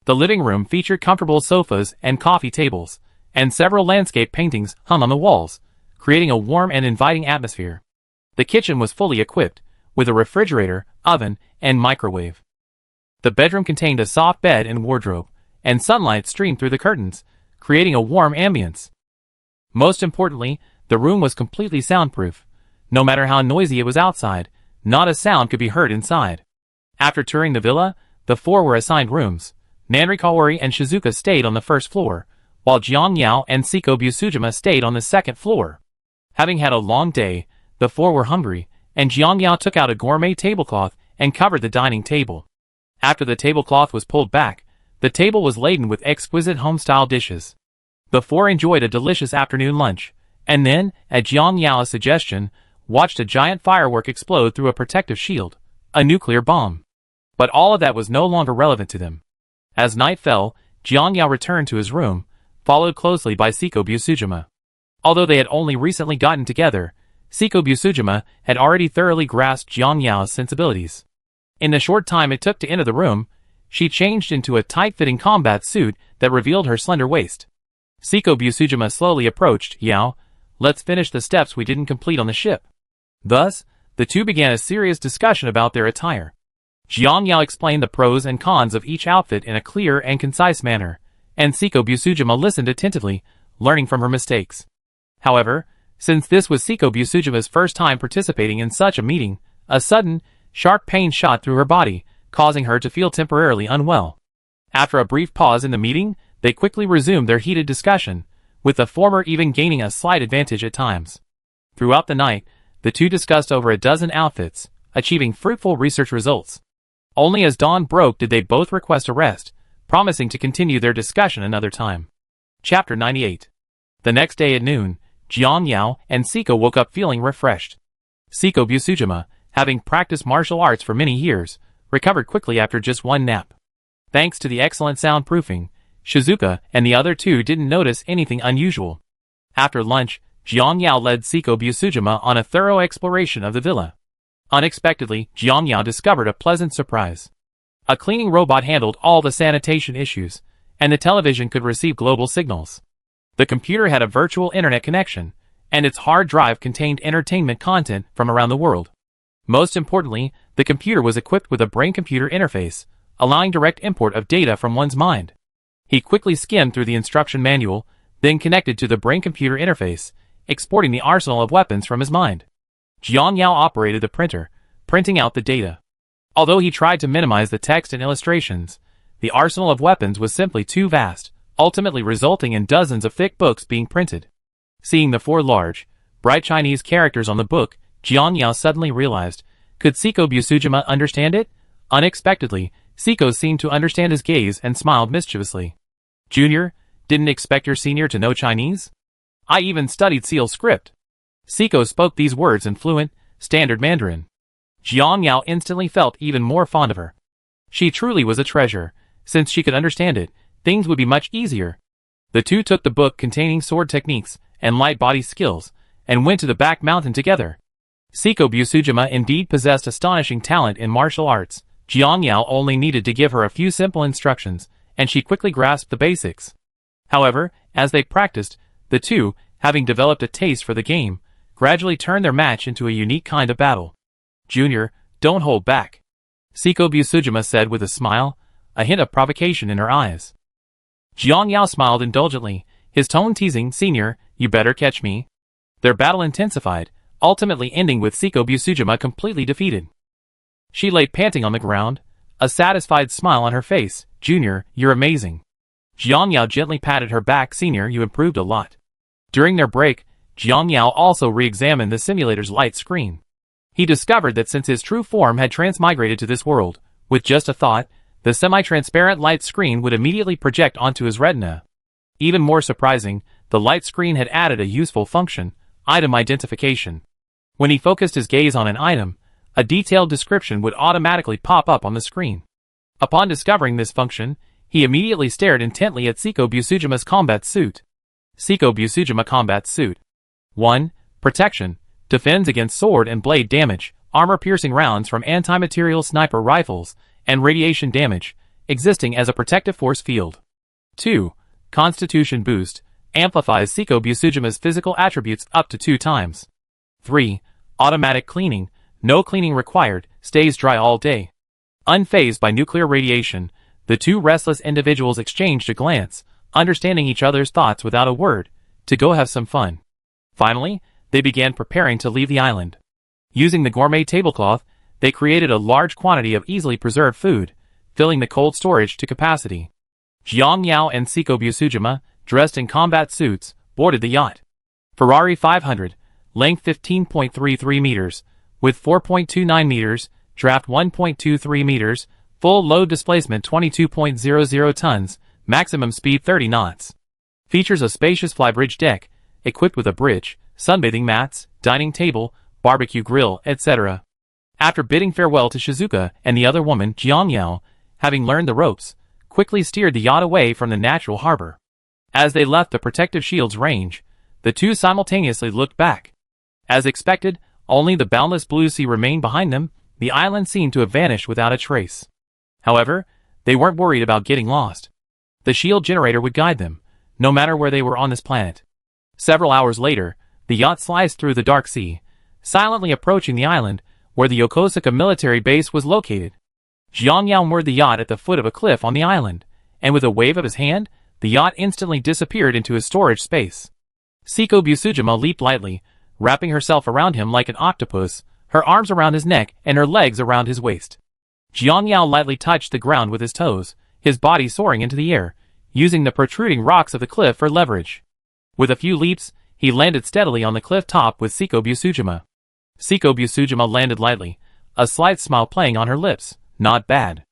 The living room featured comfortable sofas and coffee tables, and several landscape paintings hung on the walls, creating a warm and inviting atmosphere. The kitchen was fully equipped, with a refrigerator, oven, and microwave. The bedroom contained a soft bed and wardrobe, and sunlight streamed through the curtains, creating a warm ambience. Most importantly, the room was completely soundproof. No matter how noisy it was outside, not a sound could be heard inside. After touring the villa, the 4 were assigned rooms. Nanrikaori and Shizuka stayed on the first floor, while Jiang Yao and Seiko Busujima stayed on the second floor. Having had a long day, the 4 were hungry, and Jiang Yao took out a gourmet tablecloth and covered the dining table. After the tablecloth was pulled back, the table was laden with exquisite home-style dishes. The 4 enjoyed a delicious afternoon lunch, and then, at Jiang Yao's suggestion, watched a giant firework explode through a protective shield, a nuclear bomb. But all of that was no longer relevant to them. As night fell, Jiang Yao returned to his room, followed closely by Seiko Busujima. Although they had only recently gotten together, Seiko Busujima had already thoroughly grasped Jiang Yao's sensibilities. In the short time it took to enter the room, she changed into a tight-fitting combat suit that revealed her slender waist. Seiko Busujima slowly approached. "Yao, let's finish the steps we didn't complete on the ship." Thus, the two began a serious discussion about their attire. Jiang Yao explained the pros and cons of each outfit in a clear and concise manner, and Seiko Busujima listened attentively, learning from her mistakes. However, since this was Seiko Busujima's first time participating in such a meeting, a sudden, sharp pain shot through her body, causing her to feel temporarily unwell. After a brief pause in the meeting, they quickly resumed their heated discussion, with the former even gaining a slight advantage at times. Throughout the night, the two discussed over a dozen outfits, achieving fruitful research results. Only as dawn broke did they both request a rest, promising to continue their discussion another time. Chapter 98. The next day at noon, Jiang Yao and Seiko woke up feeling refreshed. Seiko Busujima, having practiced martial arts for many years, recovered quickly after just one nap. Thanks to the excellent soundproofing, Shizuka and the other two didn't notice anything unusual. After lunch, Jiang Yao led Seiko Busujima on a thorough exploration of the villa. Unexpectedly, Jiang Yao discovered a pleasant surprise. A cleaning robot handled all the sanitation issues, and the television could receive global signals. The computer had a virtual internet connection, and its hard drive contained entertainment content from around the world. Most importantly, the computer was equipped with a brain-computer interface, allowing direct import of data from one's mind. He quickly skimmed through the instruction manual, then connected to the brain-computer interface, exporting the arsenal of weapons from his mind. Jiang Yao operated the printer, printing out the data. Although he tried to minimize the text and illustrations, the arsenal of weapons was simply too vast, ultimately resulting in dozens of thick books being printed. Seeing the 4 large, bright Chinese characters on the book, Jiang Yao suddenly realized, could Seiko Busujima understand it? Unexpectedly, Seiko seemed to understand his gaze and smiled mischievously. Junior, didn't expect your senior to know Chinese? I even studied Seal script. Siko spoke these words in fluent, standard Mandarin. Jiang Yao instantly felt even more fond of her. She truly was a treasure. Since she could understand it, things would be much easier. The two took the book containing sword techniques and light body skills, and went to the back mountain together. Siko Busujima indeed possessed astonishing talent in martial arts. Jiang Yao only needed to give her a few simple instructions, and she quickly grasped the basics. However, as they practiced, the two, having developed a taste for the game, gradually turned their match into a unique kind of battle. Junior, don't hold back, Siko Busujima said with a smile, a hint of provocation in her eyes. Jiang Yao smiled indulgently, his tone teasing, Senior, you better catch me. Their battle intensified, ultimately ending with Siko Busujima completely defeated. She lay panting on the ground, a satisfied smile on her face. Junior, you're amazing. Jiang Yao gently patted her back. Senior, you improved a lot. During their break, Jiang Yao also re-examined the simulator's light screen. He discovered that since his true form had transmigrated to this world, with just a thought, the semi-transparent light screen would immediately project onto his retina. Even more surprising, the light screen had added a useful function, item identification. When he focused his gaze on an item, a detailed description would automatically pop up on the screen. Upon discovering this function, he immediately stared intently at Siko Busujima's combat suit. Siko Busujima Combat Suit. 1. Protection. Defends against sword and blade damage, armor-piercing rounds from anti-material sniper rifles, and radiation damage, existing as a protective force field. 2. Constitution Boost. Amplifies Siko Busujima's physical attributes up to 2 times. 3. Automatic Cleaning. No cleaning required, stays dry all day. Unfazed by nuclear radiation, the two restless individuals exchanged a glance, understanding each other's thoughts without a word, to go have some fun. Finally, they began preparing to leave the island. Using the gourmet tablecloth, they created a large quantity of easily preserved food, filling the cold storage to capacity. Jiang Yao and Siko Busujima, dressed in combat suits, boarded the yacht. Ferrari 500, length 15.33 meters, with 4.29 meters, draft 1.23 meters, full load displacement 22.00 tons, maximum speed 30 knots. Features a spacious flybridge deck, equipped with a bridge, sunbathing mats, dining table, barbecue grill, etc. After bidding farewell to Shizuka and the other woman, Jiang Yao, having learned the ropes, quickly steered the yacht away from the natural harbor. As they left the protective shield's range, the two simultaneously looked back. As expected, only the boundless blue sea remained behind them. The island seemed to have vanished without a trace. However, they weren't worried about getting lost. The shield generator would guide them, no matter where they were on this planet. Several hours later, the yacht sliced through the dark sea, silently approaching the island, where the Yokosuka military base was located. Jiang Yao moored the yacht at the foot of a cliff on the island, and with a wave of his hand, the yacht instantly disappeared into his storage space. Siko Busujima leaped lightly, wrapping herself around him like an octopus, her arms around his neck and her legs around his waist. Jiang Yao lightly touched the ground with his toes, his body soaring into the air, using the protruding rocks of the cliff for leverage. With a few leaps, he landed steadily on the cliff top with Siko Busujima. Siko Busujima landed lightly, a slight smile playing on her lips. Not bad.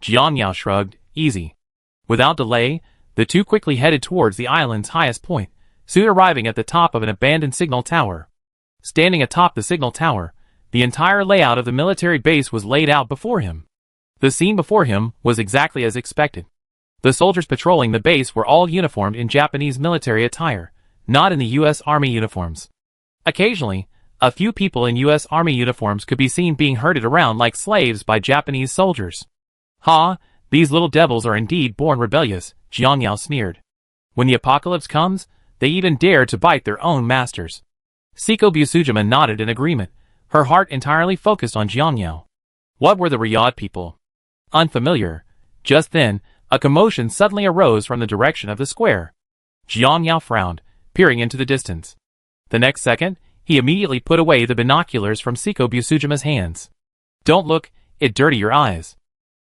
Jiang Yao shrugged. Easy. Without delay, the two quickly headed towards the island's highest point, soon arriving at the top of an abandoned signal tower. Standing atop the signal tower, the entire layout of the military base was laid out before him. The scene before him was exactly as expected. The soldiers patrolling the base were all uniformed in Japanese military attire, not in the U.S. Army uniforms. Occasionally, a few people in U.S. Army uniforms could be seen being herded around like slaves by Japanese soldiers. Ha, these little devils are indeed born rebellious, Jiang Yao sneered. When the apocalypse comes, they even dare to bite their own masters. Siko Busujima nodded in agreement, her heart entirely focused on Jiang Yao. What were the Riyadh people? Unfamiliar. Just then, a commotion suddenly arose from the direction of the square. Jiang Yao frowned, peering into the distance. The next second, he immediately put away the binoculars from Siko Busujima's hands. Don't look, it'd dirty your eyes.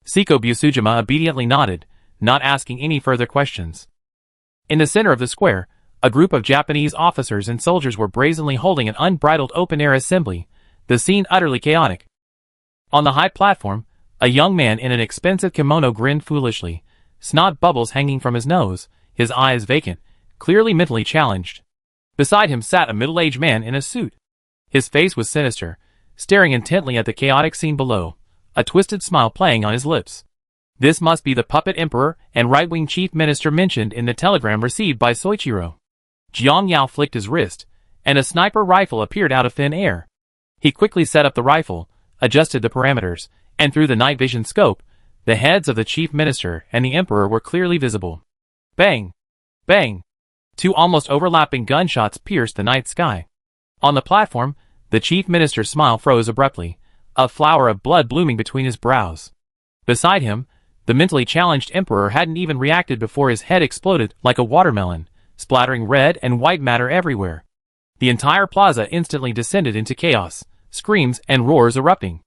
Siko Busujima obediently nodded, not asking any further questions. In the center of the square, a group of Japanese officers and soldiers were brazenly holding an unbridled open-air assembly, the scene utterly chaotic. On the high platform, a young man in an expensive kimono grinned foolishly, snot bubbles hanging from his nose, his eyes vacant, clearly mentally challenged. Beside him sat a middle-aged man in a suit. His face was sinister, staring intently at the chaotic scene below, a twisted smile playing on his lips. This must be the puppet emperor and right-wing chief minister mentioned in the telegram received by Soichiro. Jiang Yao flicked his wrist, and a sniper rifle appeared out of thin air. He quickly set up the rifle, adjusted the parameters, and through the night vision scope, the heads of the chief minister and the emperor were clearly visible. Bang! Bang! Two almost overlapping gunshots pierced the night sky. On the platform, the chief minister's smile froze abruptly, a flower of blood blooming between his brows. Beside him, the mentally challenged emperor hadn't even reacted before his head exploded like a watermelon, splattering red and white matter everywhere. The entire plaza instantly descended into chaos, screams and roars erupting.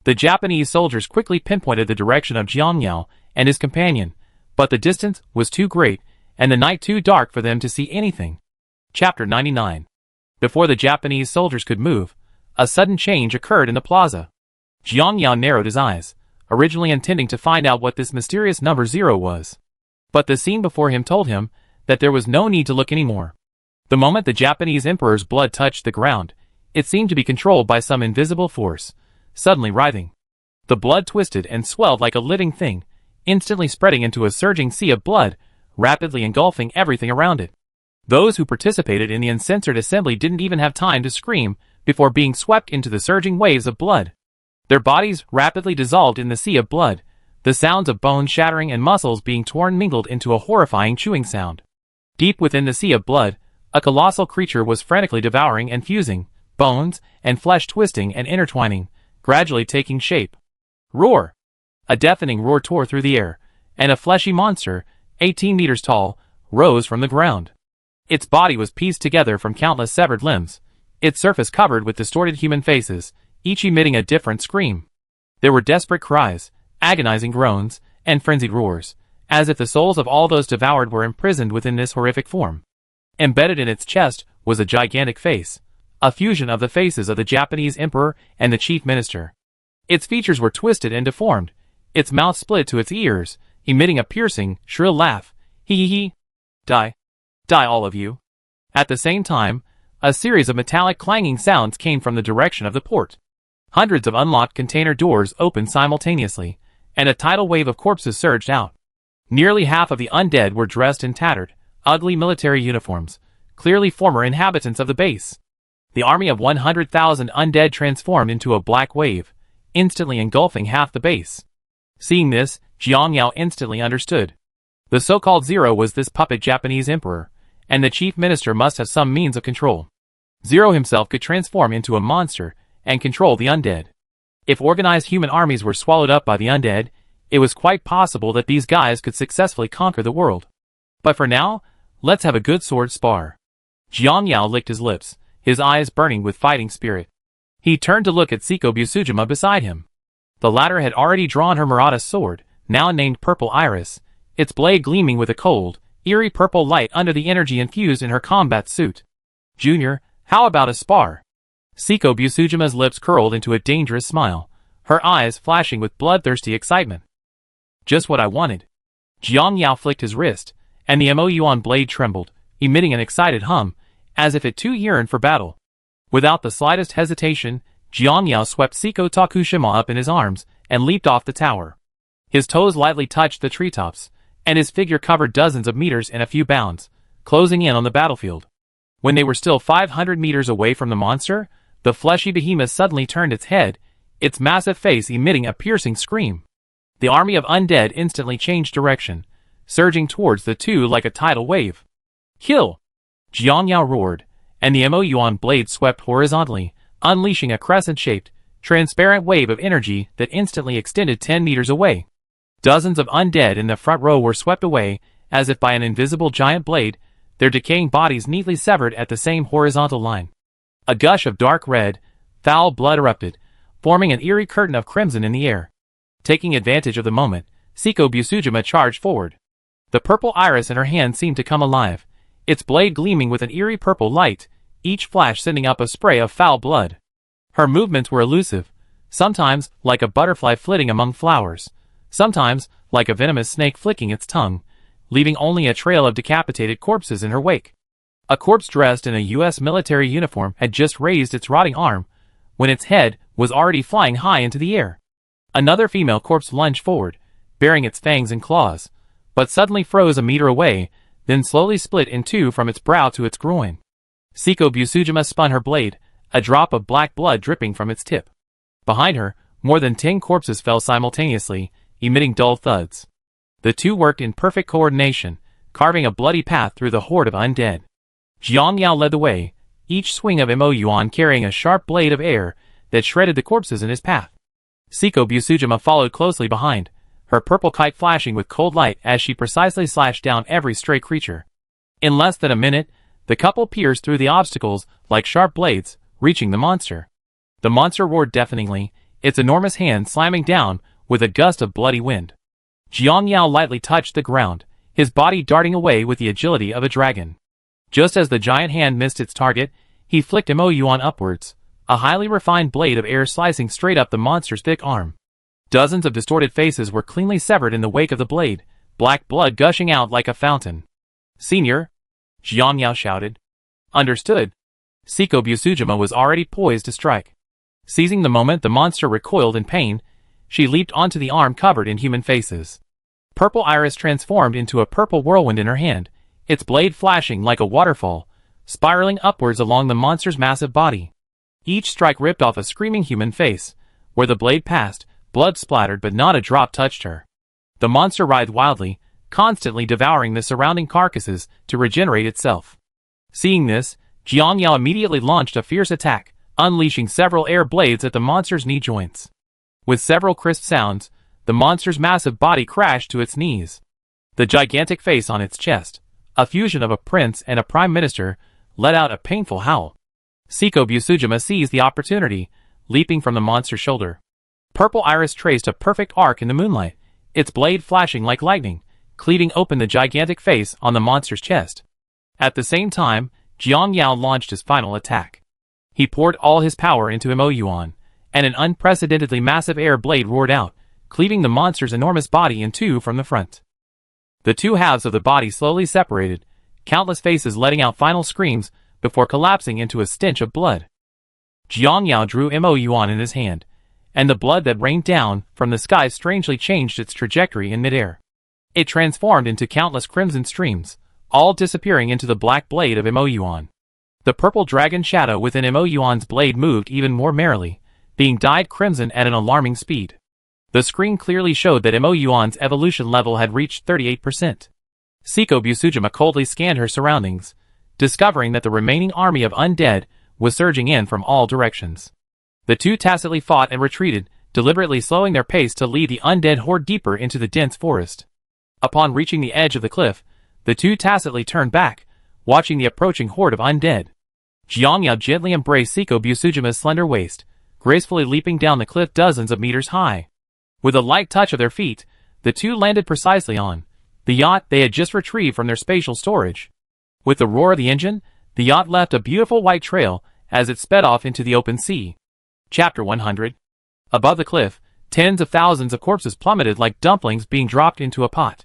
The Japanese soldiers quickly pinpointed the direction of Jiang Yao and his companion, but the distance was too great and the night too dark for them to see anything. Chapter 99. Before the Japanese soldiers could move, a sudden change occurred in the plaza. Jiang Yao narrowed his eyes, originally intending to find out what this mysterious number 0 was. But the scene before him told him that there was no need to look anymore. The moment the Japanese emperor's blood touched the ground, it seemed to be controlled by some invisible force, suddenly writhing. The blood twisted and swelled like a living thing, instantly spreading into a surging sea of blood, rapidly engulfing everything around it. Those who participated in the uncensored assembly didn't even have time to scream before being swept into the surging waves of blood. Their bodies rapidly dissolved in the sea of blood, the sounds of bones shattering and muscles being torn mingled into a horrifying chewing sound. Deep within the sea of blood, a colossal creature was frantically devouring and fusing, bones and flesh twisting and intertwining, gradually taking shape. Roar! A deafening roar tore through the air, and a fleshy monster, 18 meters tall, rose from the ground. Its body was pieced together from countless severed limbs, its surface covered with distorted human faces, each emitting a different scream. There were desperate cries, agonizing groans, and frenzied roars, as if the souls of all those devoured were imprisoned within this horrific form. Embedded in its chest was a gigantic face, a fusion of the faces of the Japanese emperor and the chief minister. Its features were twisted and deformed, its mouth split to its ears, emitting a piercing, shrill laugh. Hee hee hee. Die. Die all of you. At the same time, a series of metallic clanging sounds came from the direction of the port. Hundreds of unlocked container doors opened simultaneously, and a tidal wave of corpses surged out. Nearly half of the undead were dressed in tattered, ugly military uniforms, clearly former inhabitants of the base. The army of 100,000 undead transformed into a black wave, instantly engulfing half the base. Seeing this, Jiang Yao instantly understood. The so-called 0 was this puppet Japanese emperor, and the chief minister must have some means of control. 0 himself could transform into a monster and control the undead. If organized human armies were swallowed up by the undead, it was quite possible that these guys could successfully conquer the world. But for now, let's have a good sword spar. Jiang Yao licked his lips, his eyes burning with fighting spirit. He turned to look at Seiko Busujima beside him. The latter had already drawn her Murata sword, now named Purple Iris, its blade gleaming with a cold, eerie purple light under the energy infused in her combat suit. Junior, how about a spar? Seiko Busujima's lips curled into a dangerous smile, her eyes flashing with bloodthirsty excitement. Just what I wanted. Jiang Yao flicked his wrist, and the Mo-Yuan blade trembled, emitting an excited hum, as if it too yearned for battle. Without the slightest hesitation, Jiang Yao swept Seiko Tokushima up in his arms and leaped off the tower. His toes lightly touched the treetops, and his figure covered dozens of meters in a few bounds, closing in on the battlefield. When they were still 500 meters away from the monster, the fleshy behemoth suddenly turned its head, its massive face emitting a piercing scream. The army of undead instantly changed direction, surging towards the two like a tidal wave. Kill! Jiang Yao roared, and the Mo-Yuan blade swept horizontally, unleashing a crescent-shaped, transparent wave of energy that instantly extended 10 meters away. Dozens of undead in the front row were swept away, as if by an invisible giant blade, their decaying bodies neatly severed at the same horizontal line. A gush of dark red, foul blood erupted, forming an eerie curtain of crimson in the air. Taking advantage of the moment, Seiko Busujima charged forward. The purple iris in her hand seemed to come alive, its blade gleaming with an eerie purple light, each flash sending up a spray of foul blood. Her movements were elusive, sometimes like a butterfly flitting among flowers, sometimes like a venomous snake flicking its tongue, leaving only a trail of decapitated corpses in her wake. A corpse dressed in a U.S. military uniform had just raised its rotting arm, when its head was already flying high into the air. Another female corpse lunged forward, bearing its fangs and claws, but suddenly froze a meter away, then slowly split in two from its brow to its groin. Seiko Busujima spun her blade, a drop of black blood dripping from its tip. Behind her, more than 10 corpses fell simultaneously, emitting dull thuds. The two worked in perfect coordination, carving a bloody path through the horde of undead. Jiang Yao led the way, each swing of Mo Yuan carrying a sharp blade of air that shredded the corpses in his path. Seiko Busujima followed closely behind, her purple kite flashing with cold light as she precisely slashed down every stray creature. In less than a minute, the couple pierced through the obstacles like sharp blades, reaching the monster. The monster roared deafeningly, its enormous hand slamming down with a gust of bloody wind. Jiang Yao lightly touched the ground, his body darting away with the agility of a dragon. Just as the giant hand missed its target, he flicked Mo Yuan upwards, a highly refined blade of air slicing straight up the monster's thick arm. Dozens of distorted faces were cleanly severed in the wake of the blade, black blood gushing out like a fountain. "Senior!" Jiang Yao shouted. "Understood." Seiko Busujima was already poised to strike. Seizing the moment the monster recoiled in pain, she leaped onto the arm covered in human faces. Purple iris transformed into a purple whirlwind in her hand, its blade flashing like a waterfall, spiraling upwards along the monster's massive body. Each strike ripped off a screaming human face. Where the blade passed, blood splattered but not a drop touched her. The monster writhed wildly, constantly devouring the surrounding carcasses to regenerate itself. Seeing this, Jiang Yao immediately launched a fierce attack, unleashing several air blades at the monster's knee joints. With several crisp sounds, the monster's massive body crashed to its knees. The gigantic face on its chest, a fusion of a prince and a prime minister, let out a painful howl. Seiko Busujima seized the opportunity, leaping from the monster's shoulder. Purple iris traced a perfect arc in the moonlight, its blade flashing like lightning, cleaving open the gigantic face on the monster's chest. At the same time, Jiang Yao launched his final attack. He poured all his power into Mo Yuan, and an unprecedentedly massive air blade roared out, cleaving the monster's enormous body in two from the front. The two halves of the body slowly separated, countless faces letting out final screams before collapsing into a stench of blood. Jiang Yao drew Mo Yuan in his hand, and the blood that rained down from the sky strangely changed its trajectory in midair. It transformed into countless crimson streams, all disappearing into the black blade of Mo Yuan. The purple dragon shadow within Mo Yuan's blade moved even more merrily, being dyed crimson at an alarming speed. The screen clearly showed that Mo Yuan's evolution level had reached 38%. Seiko Busujima coldly scanned her surroundings, discovering that the remaining army of undead was surging in from all directions. The two tacitly fought and retreated, deliberately slowing their pace to lead the undead horde deeper into the dense forest. Upon reaching the edge of the cliff, the two tacitly turned back, watching the approaching horde of undead. Jiang Yao gently embraced Seiko Busujima's slender waist, gracefully leaping down the cliff dozens of meters high. With a light touch of their feet, the two landed precisely on the yacht they had just retrieved from their spatial storage. With the roar of the engine, the yacht left a beautiful white trail as it sped off into the open sea. Chapter 100. Above the cliff, tens of thousands of corpses plummeted like dumplings being dropped into a pot.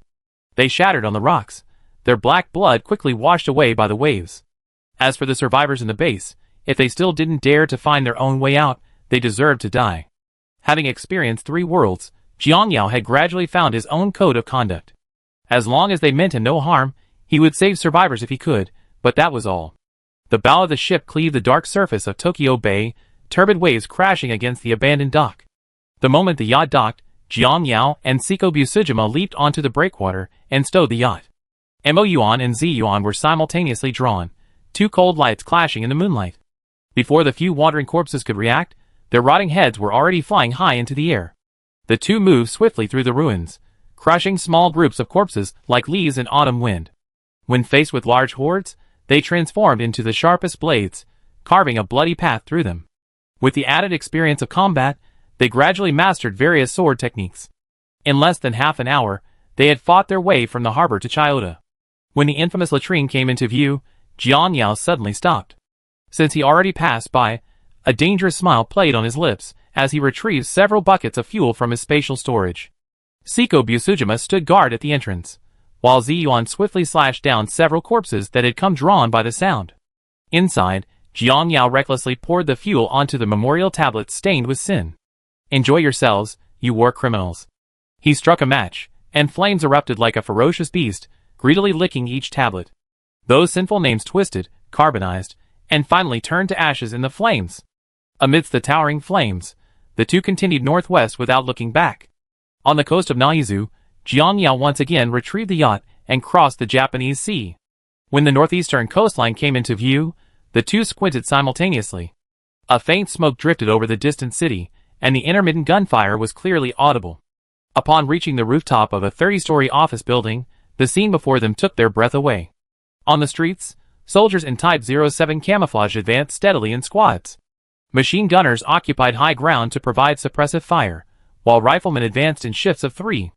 They shattered on the rocks, their black blood quickly washed away by the waves. As for the survivors in the base, if they still didn't dare to find their own way out, they deserved to die. Having experienced 3 worlds, Jiang Yao had gradually found his own code of conduct. As long as they meant him no harm, he would save survivors if he could, but that was all. The bow of the ship cleaved the dark surface of Tokyo Bay, turbid waves crashing against the abandoned dock. The moment the yacht docked, Jiang Yao and Seiko Busujima leaped onto the breakwater and stowed the yacht. Mo Yuan and Z Yuan were simultaneously drawn, 2 cold lights clashing in the moonlight. Before the few wandering corpses could react, their rotting heads were already flying high into the air. The two moved swiftly through the ruins, crushing small groups of corpses like leaves in autumn wind. When faced with large hordes, they transformed into the sharpest blades, carving a bloody path through them. With the added experience of combat, they gradually mastered various sword techniques. In less than half an hour, they had fought their way from the harbor to Chiyoda. When the infamous latrine came into view, Jiang Yao suddenly stopped. Since he already passed by, a dangerous smile played on his lips as he retrieved several buckets of fuel from his spatial storage. Seiko Busujima stood guard at the entrance, while Ziyuan swiftly slashed down several corpses that had come drawn by the sound. Inside, Jiang Yao recklessly poured the fuel onto the memorial tablets stained with sin. "Enjoy yourselves, you war criminals." He struck a match, and flames erupted like a ferocious beast, greedily licking each tablet. Those sinful names twisted, carbonized, and finally turned to ashes in the flames. Amidst the towering flames, the two continued northwest without looking back. On the coast of Naizu, Jiang Yao once again retrieved the yacht and crossed the Japanese Sea. When the northeastern coastline came into view, the two squinted simultaneously. A faint smoke drifted over the distant city, and the intermittent gunfire was clearly audible. Upon reaching the rooftop of a 30-story office building, the scene before them took their breath away. On the streets, soldiers in Type 07 camouflage advanced steadily in squads. Machine gunners occupied high ground to provide suppressive fire, while riflemen advanced in shifts of 3.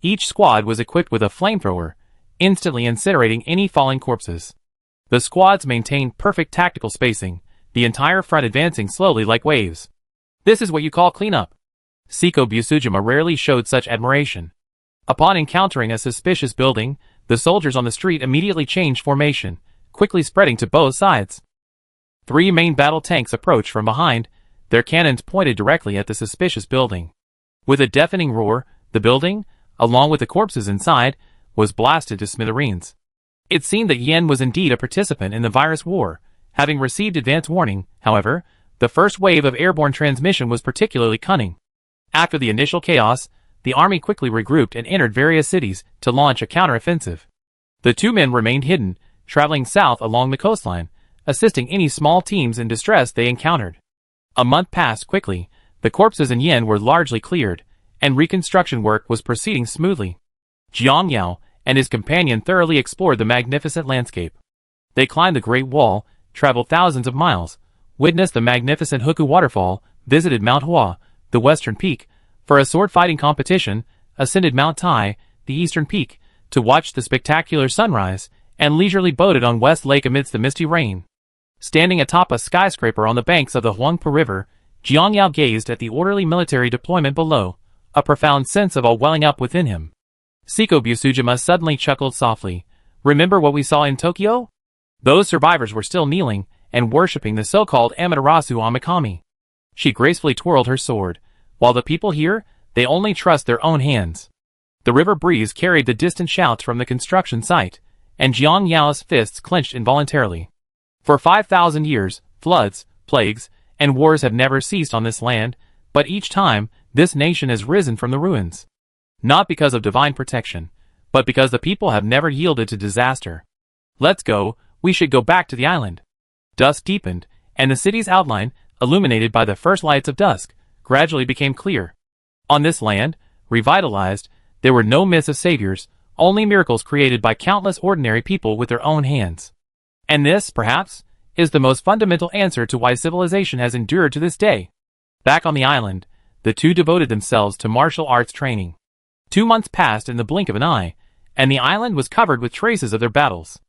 Each squad was equipped with a flamethrower, instantly incinerating any falling corpses. The squads maintained perfect tactical spacing, the entire front advancing slowly like waves. "This is what you call cleanup." Seiko Busujima rarely showed such admiration. Upon encountering a suspicious building, the soldiers on the street immediately changed formation, quickly spreading to both sides. 3 main battle tanks approached from behind, their cannons pointed directly at the suspicious building. With a deafening roar, the building, along with the corpses inside, was blasted to smithereens. It seemed that Yen was indeed a participant in the virus war. Having received advance warning, however, the first wave of airborne transmission was particularly cunning. After the initial chaos, the army quickly regrouped and entered various cities to launch a counteroffensive. The two men remained hidden, traveling south along the coastline, assisting any small teams in distress they encountered. A month passed quickly, the corpses in Yen were largely cleared, and reconstruction work was proceeding smoothly. Jiang Yao and his companion thoroughly explored the magnificent landscape. They climbed the Great Wall, traveled thousands of miles, witnessed the magnificent Huku Waterfall, visited Mount Hua, the western peak, for a sword-fighting competition, ascended Mount Tai, the eastern peak, to watch the spectacular sunrise, and leisurely boated on West Lake amidst the misty rain. Standing atop a skyscraper on the banks of the Huangpu River, Jiang Yao gazed at the orderly military deployment below, a profound sense of awe welling up within him. Seiko Busujima suddenly chuckled softly. "Remember what we saw in Tokyo? Those survivors were still kneeling and worshipping the so-called Amaterasu Amikami." She gracefully twirled her sword. "While the people here, they only trust their own hands." The river breeze carried the distant shouts from the construction site, and Jiang Yao's fists clenched involuntarily. For 5,000 years, floods, plagues, and wars have never ceased on this land, but each time, this nation has risen from the ruins. Not because of divine protection, but because the people have never yielded to disaster. "Let's go, we should go back to the island." Dusk deepened, and the city's outline, illuminated by the first lights of dusk, gradually became clear. On this land, revitalized, there were no myths of saviors, only miracles created by countless ordinary people with their own hands. And this, perhaps, is the most fundamental answer to why civilization has endured to this day. Back on the island, the two devoted themselves to martial arts training. 2 months passed in the blink of an eye, and the island was covered with traces of their battles.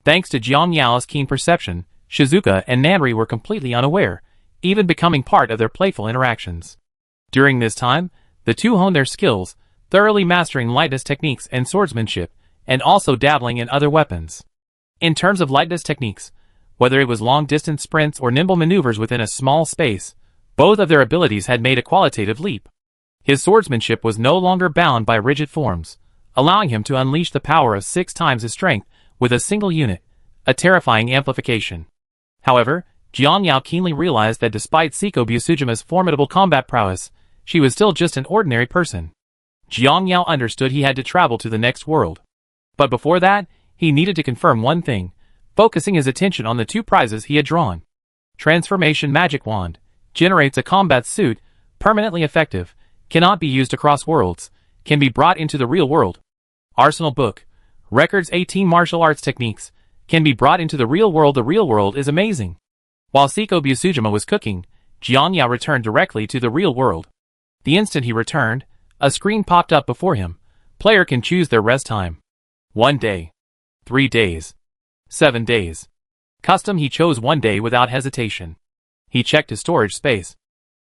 Thanks to Jiang Yao's keen perception, Shizuka and Nanri were completely unaware, even becoming part of their playful interactions. During this time, the two honed their skills, thoroughly mastering lightness techniques and swordsmanship, and also dabbling in other weapons. In terms of lightness techniques, whether it was long-distance sprints or nimble maneuvers within a small space, both of their abilities had made a qualitative leap. His swordsmanship was no longer bound by rigid forms, allowing him to unleash the power of 6 times his strength with a single unit, a terrifying amplification. However, Jiang Yao keenly realized that despite Seiko Busujima's formidable combat prowess, she was still just an ordinary person. Jiang Yao understood he had to travel to the next world. But before that, he needed to confirm one thing, focusing his attention on the 2 prizes he had drawn. Transformation Magic Wand generates a combat suit, permanently effective, cannot be used across worlds, can be brought into the real world. Arsenal Book records 18 martial arts techniques, can be brought into the real world. The real world is amazing. While Seiko Busujima was cooking, Jiang Yao returned directly to the real world. The instant he returned, a screen popped up before him. Player can choose their rest time. 1 day. 3 days. 7 days. Custom. He chose 1 day without hesitation. He checked his storage space.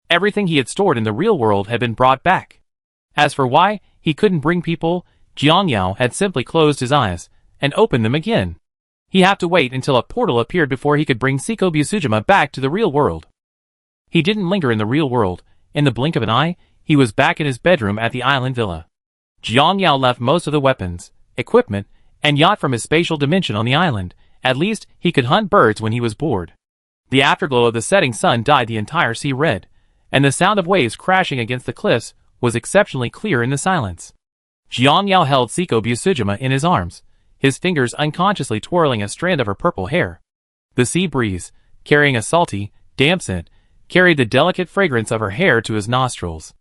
Everything he had stored in the real world had been brought back. As for why he couldn't bring people, Jiang Yao had simply closed his eyes and opened them again. He had to wait until a portal appeared before he could bring Seiko Busujima back to the real world. He didn't linger in the real world. In the blink of an eye, he was back in his bedroom at the island villa. Jiang Yao left most of the weapons, equipment, and yacht from his spatial dimension on the island. At least, he could hunt birds when he was bored. The afterglow of the setting sun dyed the entire sea red, and the sound of waves crashing against the cliffs was exceptionally clear in the silence. Jiang Yao held Seiko Busujima in his arms, his fingers unconsciously twirling a strand of her purple hair. The sea breeze, carrying a salty, damp scent, carried the delicate fragrance of her hair to his nostrils.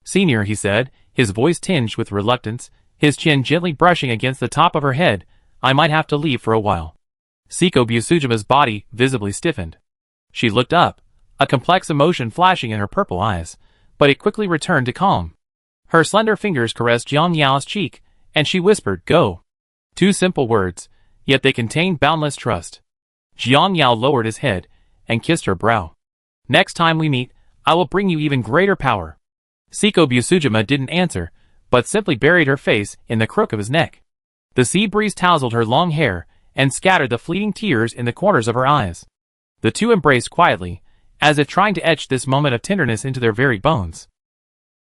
"Senior," he said, his voice tinged with reluctance, his chin gently brushing against the top of her head, "I might have to leave for a while." Seiko Busujima's body visibly stiffened. She looked up, a complex emotion flashing in her purple eyes, but it quickly returned to calm. Her slender fingers caressed Jiang Yao's cheek, and she whispered, "Go." 2 simple words, yet they contained boundless trust. Jiang Yao lowered his head and kissed her brow. "Next time we meet, I will bring you even greater power." Seiko Busujima didn't answer, but simply buried her face in the crook of his neck. The sea breeze tousled her long hair and scattered the fleeting tears in the corners of her eyes. The two embraced quietly, as if trying to etch this moment of tenderness into their very bones.